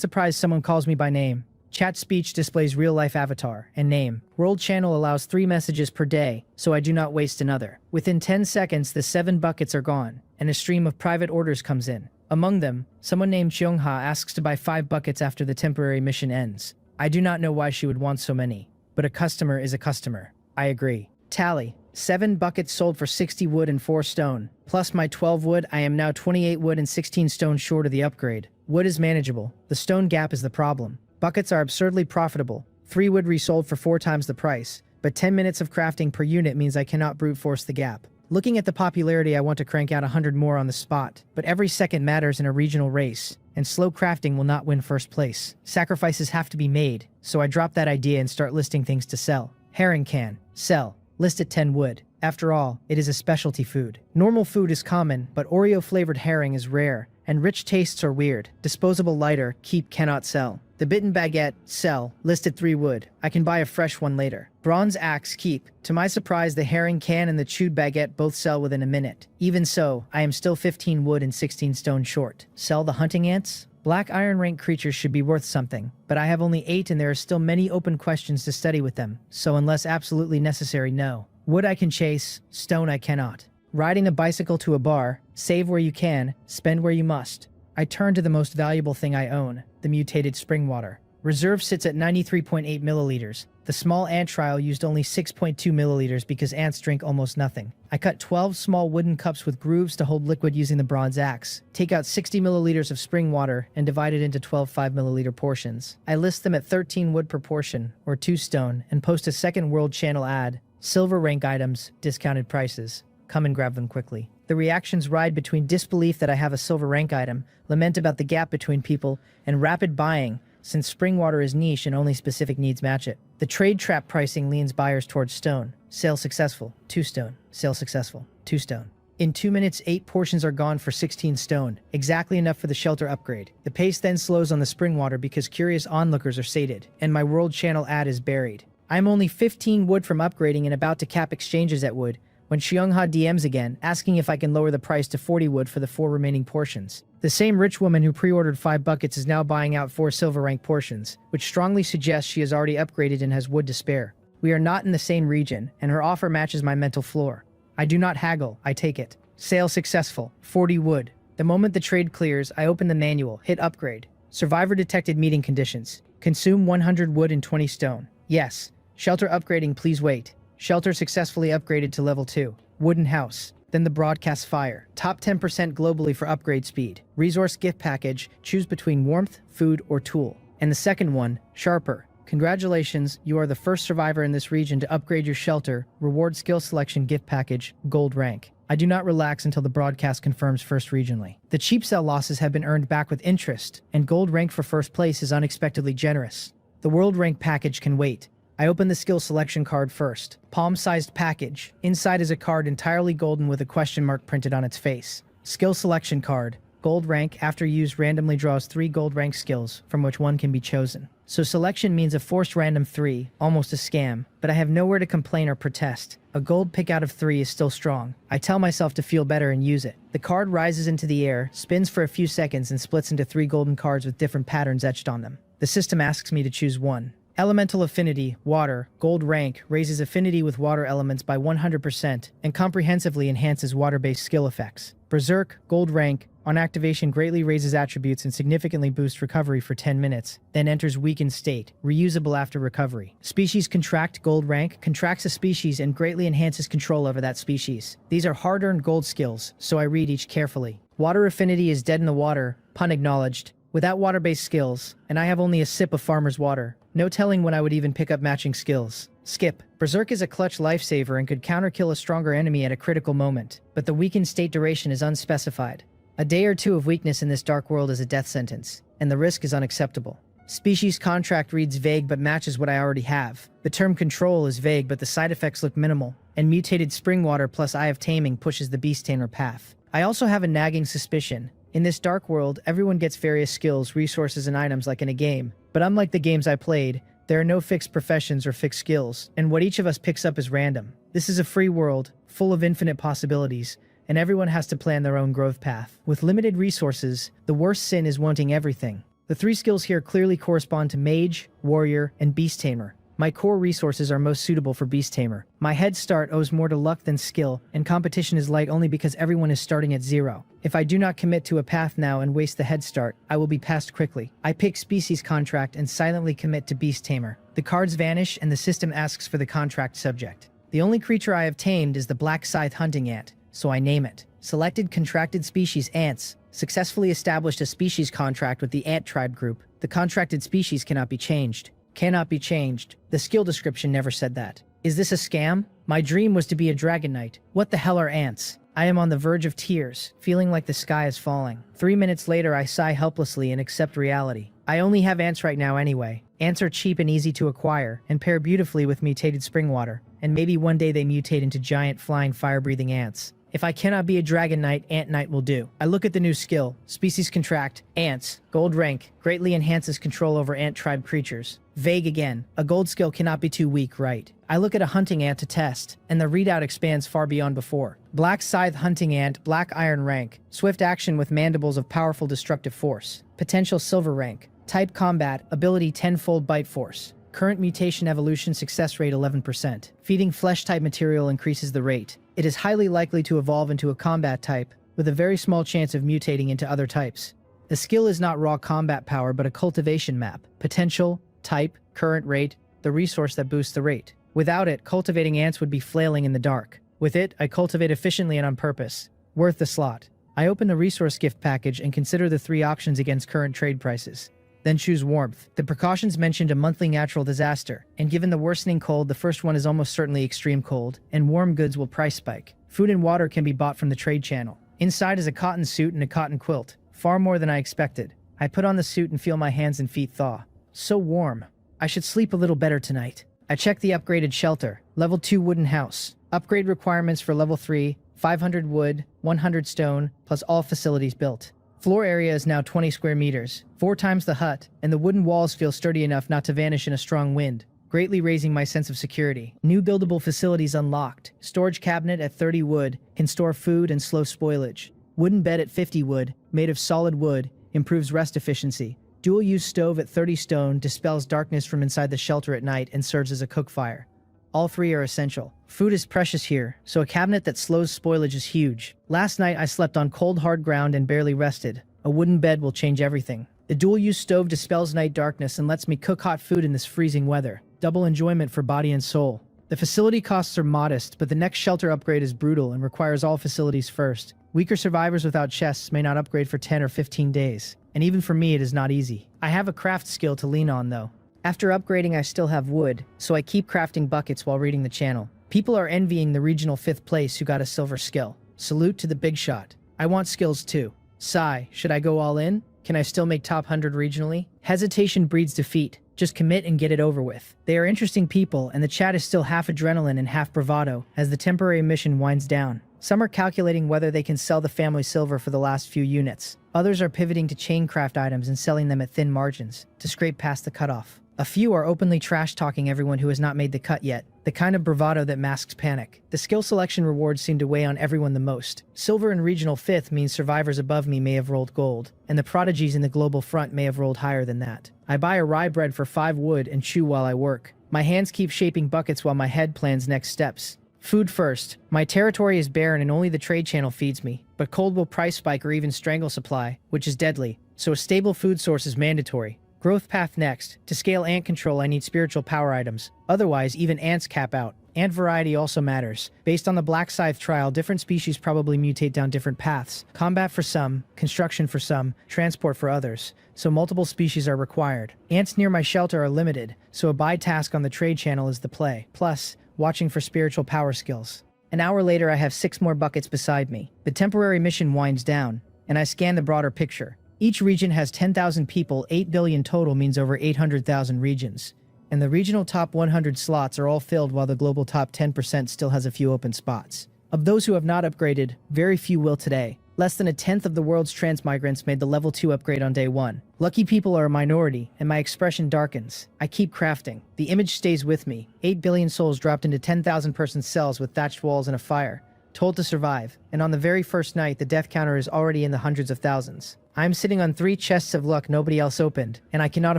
surprised someone calls me by name. Chat speech displays real-life avatar and name. World channel allows 3 messages per day, so I do not waste another. Within 10 seconds, the 7 buckets are gone, and a stream of private orders comes in. Among them, someone named Cheongha asks to buy 5 buckets after the temporary mission ends. I do not know why she would want so many, but a customer is a customer. I agree. Tally. 7 buckets sold for 60 wood and 4 stone. Plus my 12 wood, I am now 28 wood and 16 stone short of the upgrade. Wood is manageable. The stone gap is the problem. Buckets are absurdly profitable. 3 wood resold for 4 times the price, but 10 minutes of crafting per unit means I cannot brute force the gap. Looking at the popularity, I want to crank out 100 more on the spot, but every second matters in a regional race, and slow crafting will not win first place. Sacrifices have to be made, so I drop that idea and start listing things to sell. Herring can. Sell. List at 10 wood. After all, it is a specialty food. Normal food is common, but Oreo-flavored herring is rare, and rich tastes are weird. Disposable lighter, keep, cannot sell. The bitten baguette, sell, listed 3 wood. I can buy a fresh one later. Bronze axe, keep. To my surprise, the herring can and the chewed baguette both sell within a minute. Even so, I am still 15 wood and 16 stone short. Sell the hunting ants? Black iron rank creatures should be worth something, but I have only 8 and there are still many open questions to study with them, so unless absolutely necessary, no. Wood I can chase, stone I cannot. Riding a bicycle to a bar, save where you can, spend where you must. I turn to the most valuable thing I own, the mutated spring water. Reserve sits at 93.8 milliliters. The small ant trial used only 6.2 milliliters because ants drink almost nothing. I cut 12 small wooden cups with grooves to hold liquid using the bronze axe. Take out 60 milliliters of spring water and divide it into 12 5-milliliter portions. I list them at 13 wood per portion, or 2 stone, and post a second world channel ad. Silver rank items, discounted prices. Come and grab them quickly. The reactions ride between disbelief that I have a silver rank item, lament about the gap between people, and rapid buying, since spring water is niche and only specific needs match it. The trade trap pricing leans buyers towards stone. Sale successful, 2 stone. Sale successful, 2 stone. In 2 minutes, 8 portions are gone for 16 stone, exactly enough for the shelter upgrade. The pace then slows on the spring water because curious onlookers are sated, and my world channel ad is buried. I'm only 15 wood from upgrading and about to cap exchanges at wood, when Xiongha DMs again, asking if I can lower the price to 40 wood for the 4 remaining portions. The same rich woman who pre-ordered 5 buckets is now buying out 4 silver rank portions, which strongly suggests she has already upgraded and has wood to spare. We are not in the same region, and her offer matches my mental floor. I do not haggle, I take it. Sale successful, 40 wood. The moment the trade clears, I open the manual, hit upgrade. Survivor detected meeting conditions. Consume 100 wood and 20 stone. Yes. Shelter upgrading, please wait. Shelter successfully upgraded to level 2. Wooden house. Then the broadcast fire. Top 10% globally for upgrade speed. Resource gift package. Choose between warmth, food, or tool. And the second one, sharper. Congratulations, you are the first survivor in this region to upgrade your shelter. Reward skill selection gift package. Gold rank. I do not relax until the broadcast confirms first regionally. The cheap sell losses have been earned back with interest, and gold rank for first place is unexpectedly generous. The world rank package can wait. I open the skill selection card first. Palm-sized package. Inside is a card entirely golden with a question mark printed on its face. Skill selection card. Gold rank, after used, randomly draws 3 gold rank skills, from which one can be chosen. So selection means a forced random 3, almost a scam, but I have nowhere to complain or protest. A gold pick out of 3 is still strong. I tell myself to feel better and use it. The card rises into the air, spins for a few seconds, and splits into 3 golden cards with different patterns etched on them. The system asks me to choose one. Elemental affinity, water, gold rank, raises affinity with water elements by 100% and comprehensively enhances water-based skill effects. Berserk, gold rank, on activation greatly raises attributes and significantly boosts recovery for 10 minutes, then enters weakened state, reusable after recovery. Species contract, gold rank, contracts a species and greatly enhances control over that species. These are hard-earned gold skills, so I read each carefully. Water affinity is dead in the water, pun acknowledged. Without water-based skills, and I have only a sip of farmer's water. No telling when I would even pick up matching skills. Skip. Berserk is a clutch lifesaver and could counterkill a stronger enemy at a critical moment, but the weakened state duration is unspecified. A day or 2 of weakness in this dark world is a death sentence, and the risk is unacceptable. Species contract reads vague but matches what I already have. The term control is vague but the side effects look minimal, and mutated spring water plus Eye of Taming pushes the beast tamer path. I also have a nagging suspicion. In this dark world, everyone gets various skills, resources, and items like in a game, but unlike the games I played, There are no fixed professions or fixed skills, and what each of us picks up is random. This is a free world, full of infinite possibilities, and everyone has to plan their own growth path. With limited resources, the worst sin is wanting everything. The 3 skills here clearly correspond to Mage, Warrior, and Beast Tamer. My core resources are most suitable for Beast Tamer. My head start owes more to luck than skill, and competition is light only because everyone is starting at 0. If I do not commit to a path now and waste the head start, I will be passed quickly. I pick Species Contract and silently commit to Beast Tamer. The cards vanish and the system asks for the contract subject. The only creature I have tamed is the Black Scythe Hunting Ant, so I name it. Selected contracted species ants. Successfully established a species contract with the ant tribe group. The contracted species cannot be changed. Cannot be changed. The skill description never said that. Is this a scam? My dream was to be a dragon knight. What the hell are ants? I am on the verge of tears, feeling like the sky is falling. 3 minutes later, I sigh helplessly and accept reality. I only have ants right now anyway. Ants are cheap and easy to acquire, and pair beautifully with mutated spring water. And maybe one day they mutate into giant flying fire-breathing ants. If I cannot be a dragon knight, ant knight will do. I look at the new skill, Species Contract, Ants, Gold rank, greatly enhances control over ant tribe creatures. Vague again, a gold skill cannot be too weak, right? I look at a hunting ant to test, and the readout expands far beyond before. Black Scythe Hunting Ant, Black Iron rank, swift action with mandibles of powerful destructive force. Potential silver rank, type combat, ability 10-fold bite force. Current mutation evolution success rate 11%. Feeding flesh type material increases the rate. It is highly likely to evolve into a combat type, with a very small chance of mutating into other types. The skill is not raw combat power but a cultivation map. Potential, type, current rate, the resource that boosts the rate. Without it, cultivating ants would be flailing in the dark. With it, I cultivate efficiently and on purpose. Worth the slot. I open the resource gift package and consider the 3 auctions against current trade prices. Then choose warmth. The precautions mentioned a monthly natural disaster, and given the worsening cold, the first one is almost certainly extreme cold, and warm goods will price spike. Food and water can be bought from the trade channel. Inside is a cotton suit and a cotton quilt. Far more than I expected. I put on the suit and feel my hands and feet thaw. So warm. I should sleep a little better tonight. I check the upgraded shelter. Level 2 wooden house. Upgrade requirements for level 3, 500 wood, 100 stone, plus all facilities built. Floor area is now 20 square meters, 4 times the hut, and the wooden walls feel sturdy enough not to vanish in a strong wind, greatly raising my sense of security. New buildable facilities unlocked. Storage cabinet at 30 wood, can store food and slow spoilage. Wooden bed at 50 wood, made of solid wood, improves rest efficiency. Dual-use stove at 30 stone dispels darkness from inside the shelter at night and serves as a cook fire. All 3 are essential. Food is precious here, so a cabinet that slows spoilage is huge. Last night I slept on cold hard ground and barely rested. A wooden bed will change everything. The dual-use stove dispels night darkness and lets me cook hot food in this freezing weather. Double enjoyment for body and soul. The facility costs are modest, but the next shelter upgrade is brutal and requires all facilities first. Weaker survivors without chests may not upgrade for 10 or 15 days. And even for me it is not easy. I have a craft skill to lean on though. After upgrading I still have wood, so I keep crafting buckets while reading the channel. People are envying the regional 5th place who got a silver skill. Salute to the big shot. I want skills too. Sigh, should I go all in? Can I still make top 100 regionally? Hesitation breeds defeat. Just commit and get it over with. They are interesting people, and the chat is still half adrenaline and half bravado as the temporary mission winds down. Some are calculating whether they can sell the family silver for the last few units. Others are pivoting to chain craft items and selling them at thin margins to scrape past the cutoff. A few are openly trash-talking everyone who has not made the cut yet, the kind of bravado that masks panic. The skill selection rewards seem to weigh on everyone the most. Silver in regional 5th means survivors above me may have rolled gold, and the prodigies in the global front may have rolled higher than that. I buy a rye bread for 5 wood and chew while I work. My hands keep shaping buckets while my head plans next steps. Food first. My territory is barren and only the trade channel feeds me, but cold will price spike or even strangle supply, which is deadly, so a stable food source is mandatory. Growth path next. To scale ant control I need spiritual power items, otherwise even ants cap out. Ant variety also matters. Based on the Black Scythe trial, different species probably mutate down different paths. Combat for some, construction for some, transport for others, so multiple species are required. Ants near my shelter are limited, so a buy task on the trade channel is the play. Plus, watching for spiritual power skills. An hour later I have 6 more buckets beside me. The temporary mission winds down, and I scan the broader picture. Each region has 10,000 people, 8 billion total means over 800,000 regions. And the regional top 100 slots are all filled while the global top 10% still has a few open spots. Of those who have not upgraded, very few will today. Less than a tenth of the world's transmigrants made the level 2 upgrade on day 1. Lucky people are a minority, and my expression darkens. I keep crafting. The image stays with me. 8 billion souls dropped into 10,000 person cells with thatched walls and a fire, told to survive, and on the very first night the death counter is already in the hundreds of thousands. I'm sitting on 3 chests of luck nobody else opened, and I cannot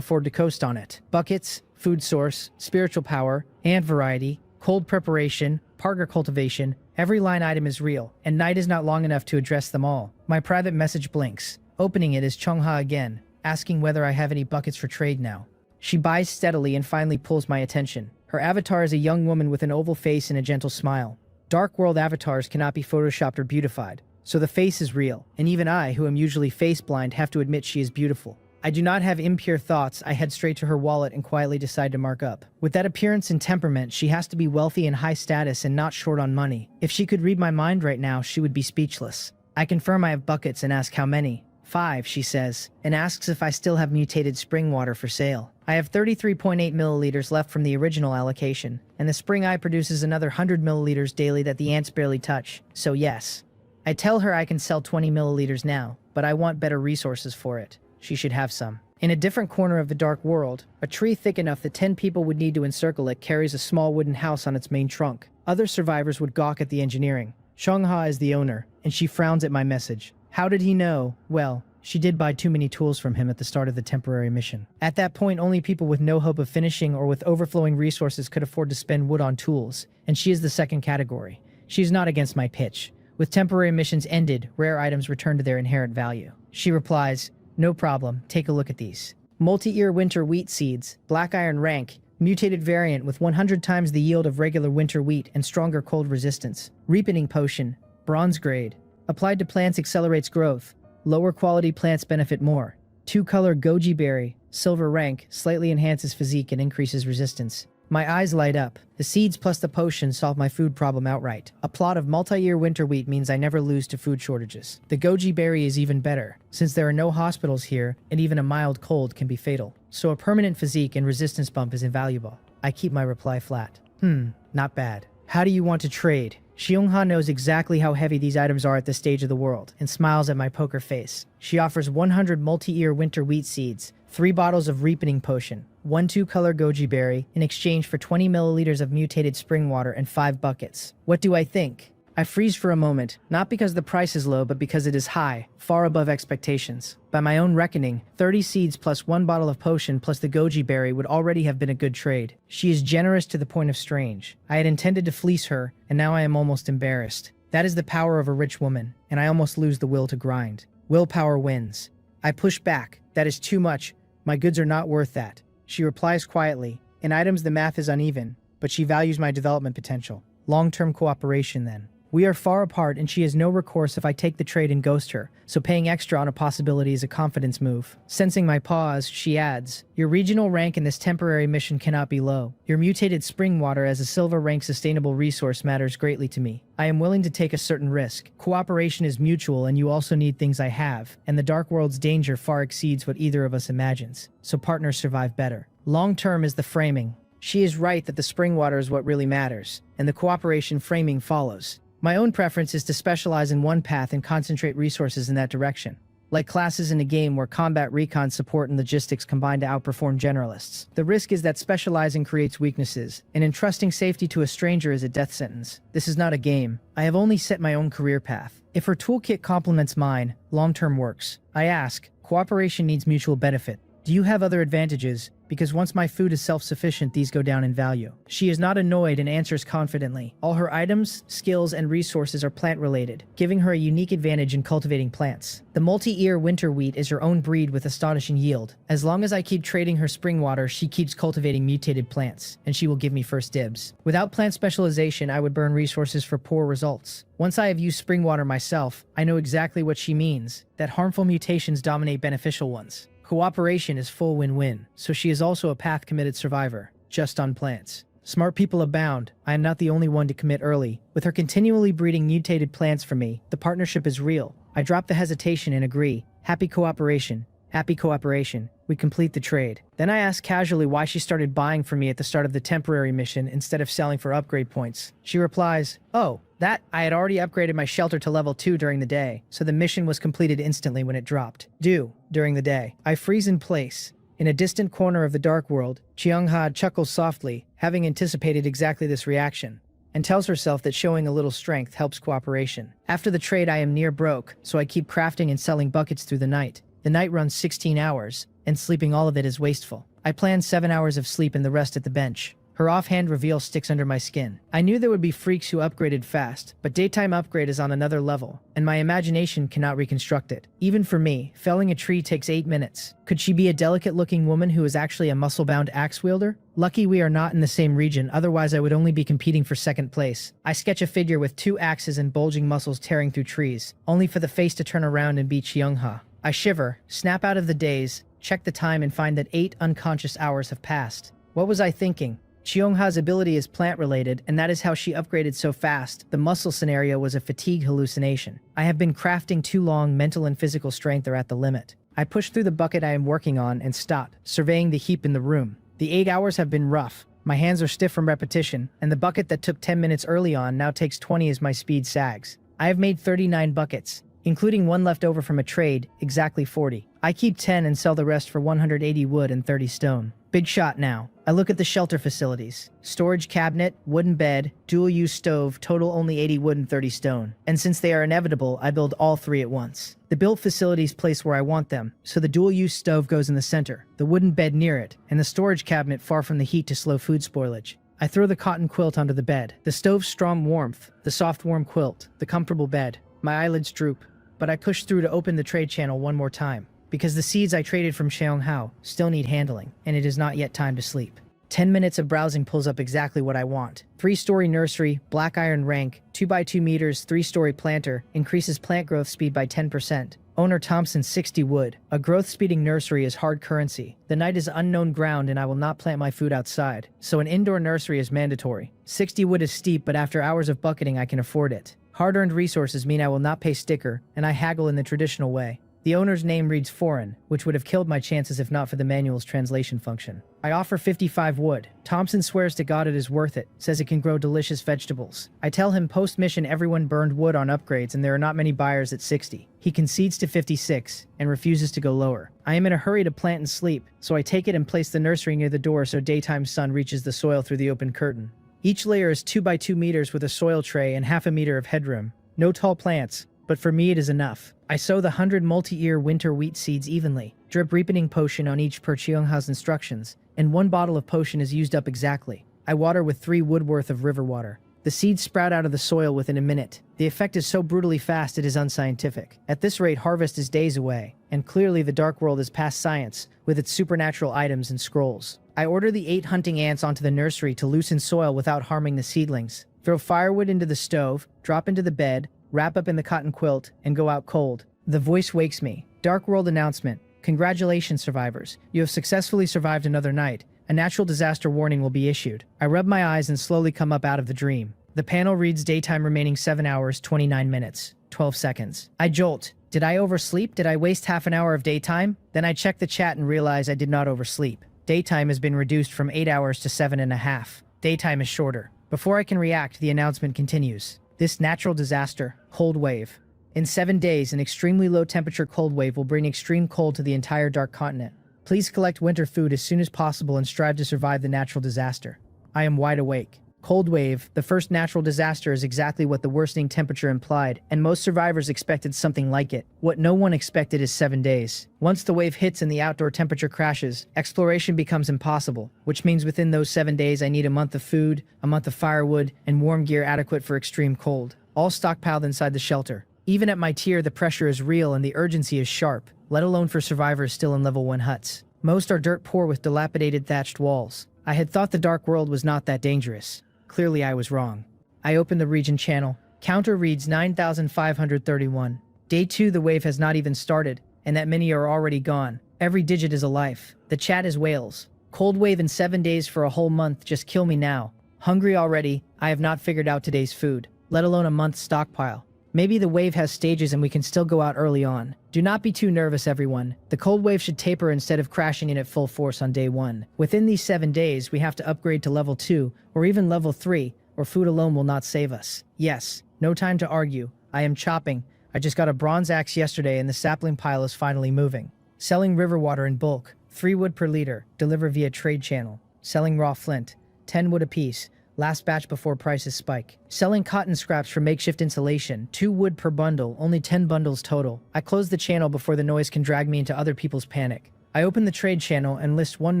afford to coast on it. Buckets, food source, spiritual power, and variety, cold preparation, partner cultivation, every line item is real, and night is not long enough to address them all. My private message blinks. Opening it is Chungha again, asking whether I have any buckets for trade now. She buys steadily and finally pulls my attention. Her avatar is a young woman with an oval face and a gentle smile. Dark world avatars cannot be photoshopped or beautified, so the face is real, and even I, who am usually face blind, have to admit she is beautiful. I do not have impure thoughts. I head straight to her wallet and quietly decide to mark up. With that appearance and temperament, she has to be wealthy and high status and not short on money. If she could read my mind right now, she would be speechless. I confirm I have buckets and ask how many. 5, she says, and asks if I still have mutated spring water for sale. I have 33.8 milliliters left from the original allocation, and the spring eye produces another 100 milliliters daily that the ants barely touch, so yes. I tell her I can sell 20 milliliters now, but I want better resources for it. She should have some. In a different corner of the dark world, a tree thick enough that 10 people would need to encircle it carries a small wooden house on its main trunk. Other survivors would gawk at the engineering. Chungha is the owner, and she frowns at my message. How did he know? Well, she did buy too many tools from him at the start of the temporary mission. At that point, only people with no hope of finishing or with overflowing resources could afford to spend wood on tools, and she is the second category. She is not against my pitch. With temporary missions ended, rare items return to their inherent value. She replies, no problem, take a look at these. Multi-ear winter wheat seeds, black iron rank, mutated variant with 100 times the yield of regular winter wheat and stronger cold resistance. Ripening potion, bronze grade. Applied to plants accelerates growth. Lower quality plants benefit more. 2-color goji berry, silver rank, slightly enhances physique and increases resistance. My eyes light up. The seeds plus the potion solve my food problem outright. A plot of multi-year winter wheat means I never lose to food shortages. The goji berry is even better, since there are no hospitals here and even a mild cold can be fatal. So a permanent physique and resistance bump is invaluable. I keep my reply flat. Not bad. How do you want to trade? Xiongha knows exactly how heavy these items are at this stage of the world, and smiles at my poker face. She offers 100 multi-ear winter wheat seeds, 3 bottles of ripening potion, 1 2-color goji berry, in exchange for 20 milliliters of mutated spring water and 5 buckets. What do I think? I freeze for a moment, not because the price is low, but because it is high, far above expectations. By my own reckoning, 30 seeds plus 1 bottle of potion plus the goji berry would already have been a good trade. She is generous to the point of strange. I had intended to fleece her, and now I am almost embarrassed. That is the power of a rich woman, and I almost lose the will to grind. Willpower wins. I push back. That is too much. My goods are not worth that. She replies quietly. In items the math is uneven, but she values my development potential. Long-term cooperation then. We are far apart and she has no recourse if I take the trade and ghost her, so paying extra on a possibility is a confidence move. Sensing my pause, she adds, your regional rank in this temporary mission cannot be low. Your mutated spring water as a silver rank sustainable resource matters greatly to me. I am willing to take a certain risk. Cooperation is mutual and you also need things I have, and the dark world's danger far exceeds what either of us imagines, so partners survive better. Long term is the framing. She is right that the spring water is what really matters, and the cooperation framing follows. My own preference is to specialize in one path and concentrate resources in that direction. Like classes in a game where combat recon support and logistics combine to outperform generalists. The risk is that specializing creates weaknesses, and entrusting safety to a stranger is a death sentence. This is not a game. I have only set my own career path. If her toolkit complements mine, long-term works. I ask, cooperation needs mutual benefit. Do you have other advantages? Because once my food is self-sufficient, these go down in value. She is not annoyed and answers confidently. All her items, skills, and resources are plant-related, giving her a unique advantage in cultivating plants. The multi-ear winter wheat is her own breed with astonishing yield. As long as I keep trading her spring water, she keeps cultivating mutated plants, and she will give me first dibs. Without plant specialization, I would burn resources for poor results. Once I have used spring water myself, I know exactly what she means, that harmful mutations dominate beneficial ones. Cooperation is full win-win, so she is also a path-committed survivor, just on plants. Smart people abound. I am not the only one to commit early. With her continually breeding mutated plants for me, the partnership is real. I drop the hesitation and agree. Happy cooperation. Happy cooperation. We complete the trade. Then I ask casually why she started buying from me at the start of the temporary mission instead of selling for upgrade points. She replies, "Oh, I had already upgraded my shelter to level 2 during the day, so the mission was completed instantly when it dropped. During the day. I freeze in place. In a distant corner of the dark world, Cheongha chuckles softly, having anticipated exactly this reaction, and tells herself that showing a little strength helps cooperation. After the trade, I am near broke, so I keep crafting and selling buckets through the night. The night runs 16 hours, and sleeping all of it is wasteful. I plan 7 hours of sleep and the rest at the bench. Her offhand reveal sticks under my skin. I knew there would be freaks who upgraded fast, but daytime upgrade is on another level, and my imagination cannot reconstruct it. Even for me, felling a tree takes 8 minutes. Could she be a delicate-looking woman who is actually a muscle-bound axe wielder? Lucky we are not in the same region, otherwise I would only be competing for second place. I sketch a figure with 2 axes and bulging muscles tearing through trees, only for the face to turn around and be Cheongha. I shiver, snap out of the daze, check the time and find that 8 unconscious hours have passed. What was I thinking? Cheongha's ability is plant-related, and that is how she upgraded so fast. The muscle scenario was a fatigue hallucination. I have been crafting too long, mental and physical strength are at the limit. I push through the bucket I am working on and stop, surveying the heap in the room. The 8 hours have been rough. My hands are stiff from repetition, and the bucket that took 10 minutes early on now takes 20 as my speed sags. I have made 39 buckets, including one left over from a trade, exactly 40. I keep 10 and sell the rest for 180 wood and 30 stone. Big shot now. I look at the shelter facilities. Storage cabinet, wooden bed, dual-use stove, total only 80 wood and 30 stone. And since they are inevitable, I build all 3 at once. The built facilities place where I want them, so the dual-use stove goes in the center, the wooden bed near it, and the storage cabinet far from the heat to slow food spoilage. I throw the cotton quilt onto the bed. The stove's strong warmth, the soft warm quilt, the comfortable bed. My eyelids droop, but I push through to open the trade channel one more time, because the seeds I traded from Cheonghao still need handling, and it is not yet time to sleep. 10 minutes of browsing pulls up exactly what I want. 3-story nursery, black iron rank, 2x2 meters, 3-story planter, increases plant growth speed by 10%. Owner Thompson 60 wood. A growth-speeding nursery is hard currency. The night is unknown ground and I will not plant my food outside, so an indoor nursery is mandatory. 60 wood is steep, but after hours of bucketing I can afford it. Hard-earned resources mean I will not pay sticker, and I haggle in the traditional way. The owner's name reads foreign, which would have killed my chances if not for the manual's translation function. I offer 55 wood. Thompson swears to God it is worth it, says it can grow delicious vegetables. I tell him post-mission everyone burned wood on upgrades and there are not many buyers at 60. He concedes to 56 and refuses to go lower. I am in a hurry to plant and sleep, so I take it and place the nursery near the door so daytime sun reaches the soil through the open curtain. Each layer is 2x2 meters with a soil tray and half a meter of headroom. No tall plants, but for me it is enough. I sow the 100 multi-ear winter wheat seeds evenly, drip ripening potion on each per Cheongha's instructions, and 1 bottle of potion is used up exactly. I water with 3 wood worth of river water. The seeds sprout out of the soil within a minute. The effect is so brutally fast it is unscientific. At this rate, harvest is days away, and clearly the dark world is past science, with its supernatural items and scrolls. I order the 8 hunting ants onto the nursery to loosen soil without harming the seedlings, throw firewood into the stove, drop into the bed, wrap up in the cotton quilt, and go out cold. The voice wakes me. Dark world announcement. Congratulations, survivors. You have successfully survived another night. A natural disaster warning will be issued. I rub my eyes and slowly come up out of the dream. The panel reads daytime remaining 7 hours, 29 minutes, 12 seconds. I jolt. Did I oversleep? Did I waste half an hour of daytime? Then I check the chat and realize I did not oversleep. Daytime has been reduced from 8 hours to 7.5. Daytime is shorter. Before I can react, the announcement continues. This natural disaster, cold wave. In 7 days, an extremely low temperature cold wave will bring extreme cold to the entire dark continent. Please collect winter food as soon as possible and strive to survive the natural disaster. I am wide awake. Cold wave, the first natural disaster, is exactly what the worsening temperature implied, and most survivors expected something like it. What no one expected is 7 days. Once the wave hits and the outdoor temperature crashes, exploration becomes impossible, which means within those 7 days I need a month of food, a month of firewood, and warm gear adequate for extreme cold. All stockpiled inside the shelter. Even at my tier, the pressure is real and the urgency is sharp, let alone for survivors still in level 1 huts. Most are dirt poor with dilapidated thatched walls. I had thought the dark world was not that dangerous. Clearly I was wrong. I open the region channel. Counter reads 9,531. Day 2, the wave has not even started, and that many are already gone. Every digit is a life. The chat is whales. Cold wave in 7 days for a whole month, just kill me now. Hungry already, I have not figured out today's food, let alone a month's stockpile. Maybe the wave has stages and we can still go out early on. Do not be too nervous, everyone. The cold wave should taper instead of crashing in at full force on day 1. Within these 7 days, we have to upgrade to level 2 or even level 3, or food alone will not save us. Yes, No time to argue. I am chopping. I just got a bronze axe yesterday and the sapling pile is finally moving. Selling river water in bulk. 3 wood per liter. Deliver via trade channel. Selling raw flint. 10 wood apiece. Last batch before prices spike. Selling cotton scraps for makeshift insulation. 2 wood per bundle. Only 10 bundles total. I close the channel before the noise can drag me into other people's panic. I open the trade channel and list 1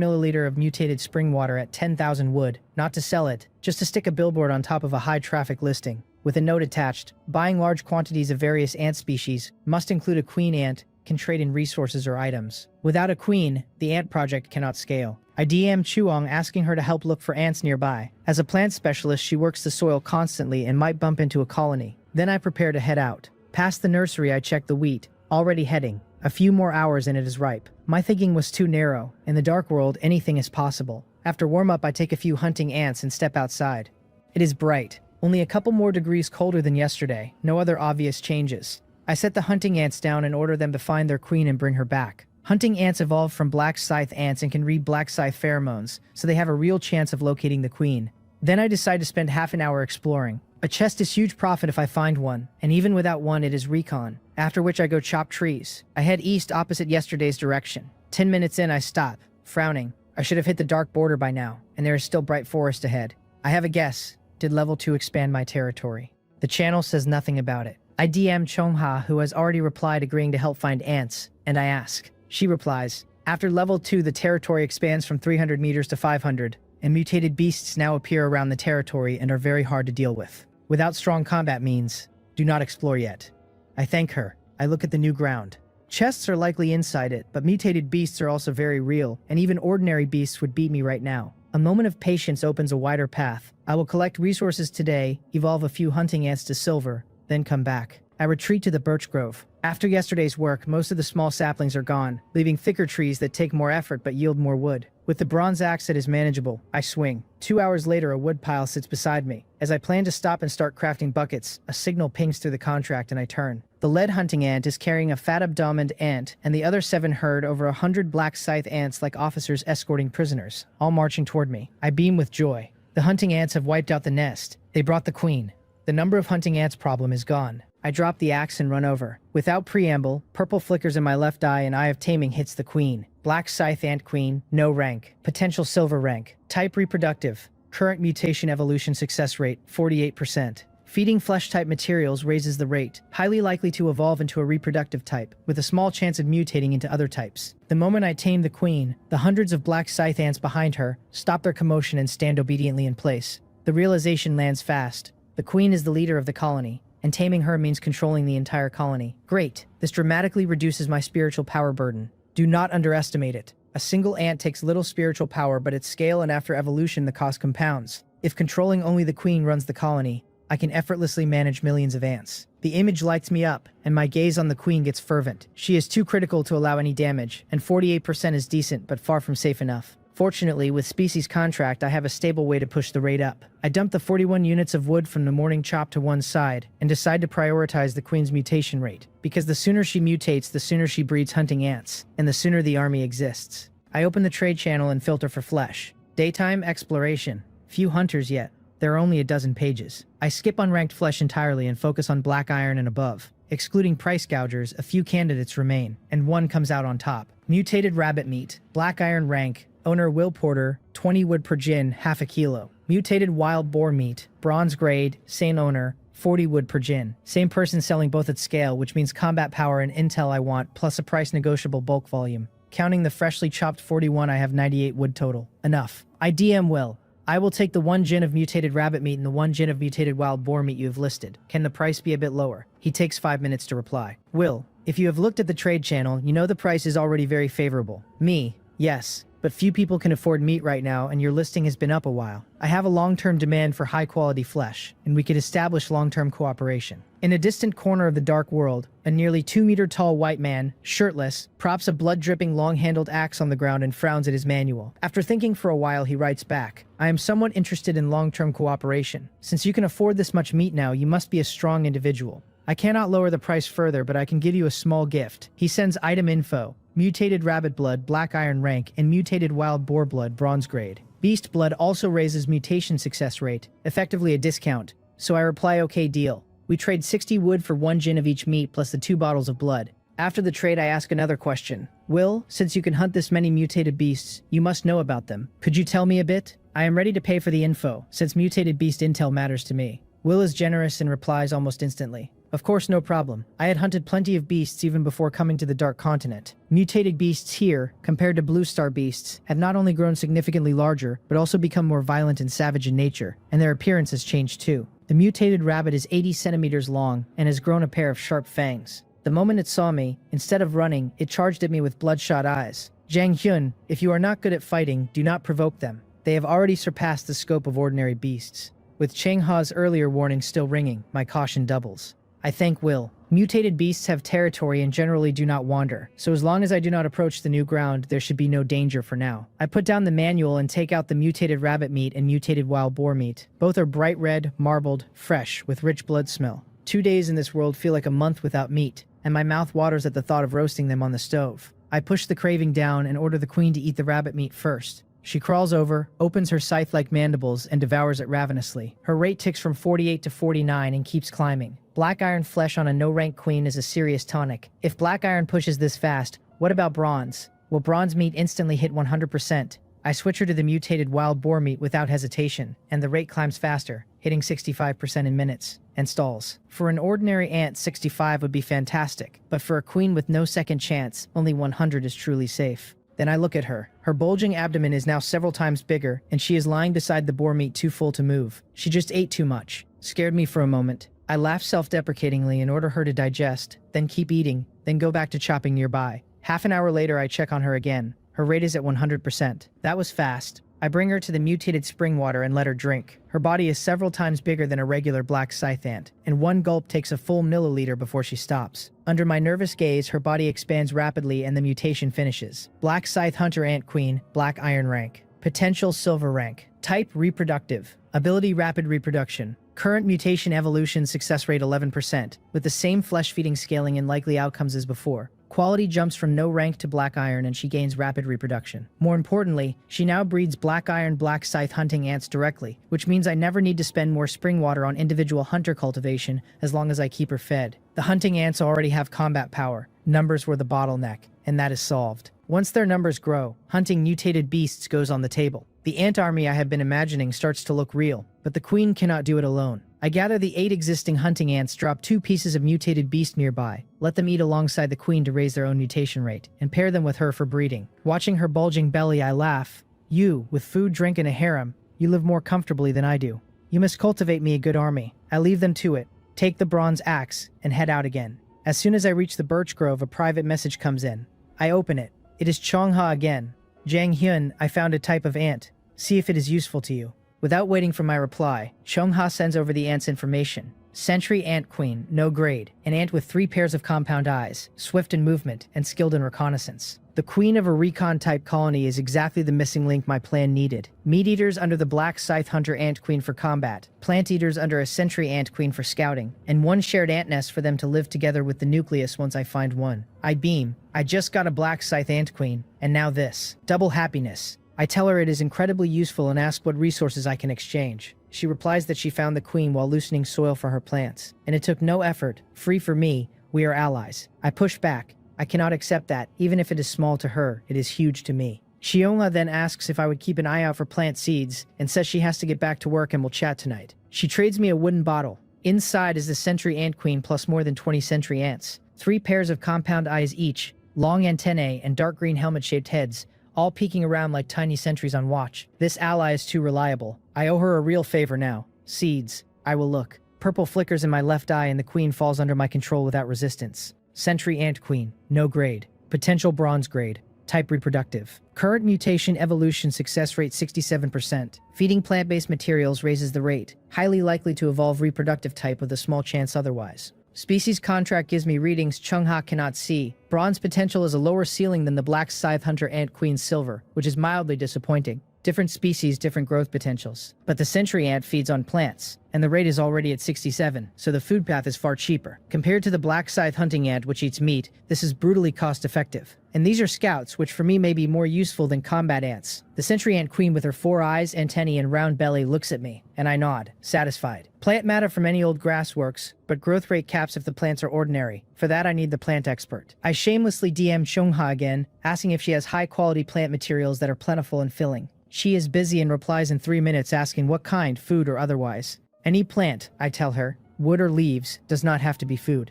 milliliter of mutated spring water at 10,000 wood. Not to sell it, just to stick a billboard on top of a high traffic listing. With a note attached, buying large quantities of various ant species, must include a queen ant, can trade in resources or items. Without a queen, the ant project cannot scale. I DM Chuong asking her to help look for ants nearby. As a plant specialist, she works the soil constantly and might bump into a colony. Then I prepare to head out. Past the nursery, I check the wheat. Already heading. A few more hours and it is ripe. My thinking was too narrow. In the dark world, anything is possible. After warm-up, I take a few hunting ants and step outside. It is bright. Only a couple more degrees colder than yesterday. No other obvious changes. I set the hunting ants down and order them to find their queen and bring her back. Hunting ants evolved from black scythe ants and can read black scythe pheromones, so they have a real chance of locating the queen. Then I decide to spend half an hour exploring. A chest is huge profit if I find one, and even without one it is recon, after which I go chop trees. I head east opposite yesterday's direction. 10 minutes in I stop, frowning. I should have hit the dark border by now, and there is still bright forest ahead. I have a guess. Did level 2 expand my territory? The channel says nothing about it. I DM Chongha, who has already replied agreeing to help find ants, and I ask. She replies, after level 2 the territory expands from 300 meters to 500, and mutated beasts now appear around the territory and are very hard to deal with. Without strong combat means, do not explore yet. I thank her. I look at the new ground. Chests are likely inside it, but mutated beasts are also very real, and even ordinary beasts would beat me right now. A moment of patience opens a wider path. I will collect resources today, evolve a few hunting ants to silver, then come back. I retreat to the birch grove. After yesterday's work, most of the small saplings are gone, leaving thicker trees that take more effort but yield more wood. With the bronze axe that is manageable, I swing. 2 hours later, a wood pile sits beside me. As I plan to stop and start crafting buckets, a signal pings through the contract and I turn. The lead hunting ant is carrying a fat-abdomined ant, and the other 7 herd over 100 black scythe ants like officers escorting prisoners, all marching toward me. I beam with joy. The hunting ants have wiped out the nest. They brought the queen. The number of hunting ants problem is gone. I drop the axe and run over. Without preamble, purple flickers in my left eye and Eye of Taming hits the queen. Black scythe ant queen, no rank. Potential silver rank. Type reproductive. Current mutation evolution success rate, 48%. Feeding flesh-type materials raises the rate, highly likely to evolve into a reproductive type, with a small chance of mutating into other types. The moment I tame the queen, the hundreds of black scythe ants behind her stop their commotion and stand obediently in place. The realization lands fast. The queen is the leader of the colony, and taming her means controlling the entire colony. Great. This dramatically reduces my spiritual power burden. Do not underestimate it. A single ant takes little spiritual power, but at scale and after evolution the cost compounds. If controlling only the queen runs the colony, I can effortlessly manage millions of ants. The image lights me up, and my gaze on the queen gets fervent. She is too critical to allow any damage, and 48% is decent but far from safe enough. Fortunately, with species contract, I have a stable way to push the rate up. I dump the 41 units of wood from the morning chop to one side, and decide to prioritize the queen's mutation rate, because the sooner she mutates, the sooner she breeds hunting ants, and the sooner the army exists. I open the trade channel and filter for flesh. Daytime exploration. Few hunters yet. There are only a dozen pages. I skip unranked flesh entirely and focus on black iron and above. Excluding price gougers, a few candidates remain, and one comes out on top. Mutated rabbit meat, black iron rank, owner Will Porter, 20 wood per gin, half a kilo. Mutated wild boar meat, bronze grade, same owner, 40 wood per gin. Same person selling both at scale, which means combat power and intel I want, plus a price negotiable bulk volume. Counting the freshly chopped 41, I have 98 wood total. Enough. I DM Will. I will take the 1 gin of mutated rabbit meat and the 1 gin of mutated wild boar meat you have listed. Can the price be a bit lower? He takes 5 minutes to reply. Will, if you have looked at the trade channel, you know the price is already very favorable. Me, yes. But few people can afford meat right now, and your listing has been up a while. I have a long-term demand for high-quality flesh, and we could establish long-term cooperation. In a distant corner of the dark world, a nearly 2-meter-tall white man, shirtless, props a blood-dripping long-handled axe on the ground and frowns at his manual. After thinking for a while, he writes back, I am somewhat interested in long-term cooperation. Since you can afford this much meat now, you must be a strong individual. I cannot lower the price further, but I can give you a small gift. He sends item info. Mutated rabbit blood, black iron rank, and mutated wild boar blood, bronze grade. Beast blood also raises mutation success rate, effectively a discount, so I reply okay deal. We trade 60 wood for 1 gin of each meat plus the 2 bottles of blood. After the trade, I ask another question. Will, since you can hunt this many mutated beasts, you must know about them. Could you tell me a bit? I am ready to pay for the info, since mutated beast intel matters to me. Will is generous and replies almost instantly. Of course, no problem. I had hunted plenty of beasts even before coming to the Dark Continent. Mutated beasts here, compared to Blue Star beasts, have not only grown significantly larger, but also become more violent and savage in nature, and their appearance has changed too. The mutated rabbit is 80 centimeters long and has grown a pair of sharp fangs. The moment it saw me, instead of running, it charged at me with bloodshot eyes. Zhang Hyun, if you are not good at fighting, do not provoke them. They have already surpassed the scope of ordinary beasts. With Cheng Ha's earlier warning still ringing, my caution doubles. I thank Will. Mutated beasts have territory and generally do not wander, so as long as I do not approach the new ground, there should be no danger for now. I put down the manual and take out the mutated rabbit meat and mutated wild boar meat. Both are bright red, marbled, fresh, with rich blood smell. 2 days in this world feel like a month without meat, and my mouth waters at the thought of roasting them on the stove. I push the craving down and order the queen to eat the rabbit meat first. She crawls over, opens her scythe-like mandibles, and devours it ravenously. Her rate ticks from 48 to 49 and keeps climbing. Black iron flesh on a no-rank queen is a serious tonic. If black iron pushes this fast, what about bronze? Will bronze meat instantly hit 100%? I switch her to the mutated wild boar meat without hesitation, and the rate climbs faster, hitting 65% in minutes, and stalls. For an ordinary ant, 65 would be fantastic, but for a queen with no second chance, only 100 is truly safe. Then I look at her. Her bulging abdomen is now several times bigger, and she is lying beside the boar meat too full to move. She just ate too much. Scared me for a moment. I laugh self-deprecatingly and order her to digest, then keep eating, then go back to chopping nearby. Half an hour later, I check on her again. Her rate is at 100%. That was fast. I bring her to the mutated spring water and let her drink. Her body is several times bigger than a regular black scythe ant, and one gulp takes a full milliliter before she stops. Under my nervous gaze, her body expands rapidly and the mutation finishes. Black scythe hunter ant queen, black iron rank. Potential silver rank. Type reproductive. Ability rapid reproduction. Current mutation evolution success rate 11%, with the same flesh-feeding scaling and likely outcomes as before. Quality jumps from no rank to black iron and she gains rapid reproduction. More importantly, she now breeds black iron black scythe hunting ants directly, which means I never need to spend more spring water on individual hunter cultivation as long as I keep her fed. The hunting ants already have combat power. Numbers were the bottleneck, and that is solved. Once their numbers grow, hunting mutated beasts goes on the table. The ant army I have been imagining starts to look real, but the queen cannot do it alone. I gather the 8 existing hunting ants, drop 2 pieces of mutated beast nearby, let them eat alongside the queen to raise their own mutation rate, and pair them with her for breeding. Watching her bulging belly, I laugh. You, with food, drink, and a harem, you live more comfortably than I do. You must cultivate me a good army. I leave them to it, take the bronze axe, and head out again. As soon as I reach the birch grove, a private message comes in. I open it. It is Chongha again. Zhang Hyun, I found a type of ant. See if it is useful to you. Without waiting for my reply, Chongha sends over the ant's information. Sentry ant queen, no grade. An ant with 3 pairs of compound eyes, swift in movement, and skilled in reconnaissance. The queen of a recon-type colony is exactly the missing link my plan needed. Meat-eaters under the black scythe hunter ant queen for combat, plant-eaters under a sentry ant queen for scouting, and one shared ant nest for them to live together with the nucleus once I find one. I beam. I just got a black scythe ant queen, and now this. Double happiness. I tell her it is incredibly useful and ask what resources I can exchange. She replies that she found the queen while loosening soil for her plants, and it took no effort. Free for me, we are allies. I push back. I cannot accept that. Even if it is small to her, it is huge to me. Xiongla then asks if I would keep an eye out for plant seeds, and says she has to get back to work and will chat tonight. She trades me a wooden bottle. Inside is the sentry ant queen plus more than 20 sentry ants. 3 pairs of compound eyes each, long antennae, and dark green helmet-shaped heads, all peeking around like tiny sentries on watch. This ally is too reliable. I owe her a real favor now. Seeds. I will look. Purple flickers in my left eye and the queen falls under my control without resistance. Sentry ant queen. No grade. Potential bronze grade. Type reproductive. Current mutation evolution success rate 67%. Feeding plant-based materials raises the rate. Highly likely to evolve reproductive type with a small chance otherwise. Species contract gives me readings Chungha cannot see, Bronze potential is a lower ceiling than the black scythe hunter ant queen silver, which is mildly disappointing. Different species, different growth potentials. But the century ant feeds on plants, and the rate is already at 67, so the food path is far cheaper. Compared to the black scythe hunting ant, which eats meat, this is brutally cost-effective. And these are scouts, which for me may be more useful than combat ants. The century ant queen with her 4 eyes, antennae, and round belly looks at me, and I nod, satisfied. Plant matter from any old grass works, but growth rate caps if the plants are ordinary. For that I need the plant expert. I shamelessly DM Chungha again, asking if she has high-quality plant materials that are plentiful and filling. She is busy and replies in 3 minutes asking what kind, food or otherwise. Any plant, I tell her, wood or leaves, does not have to be food.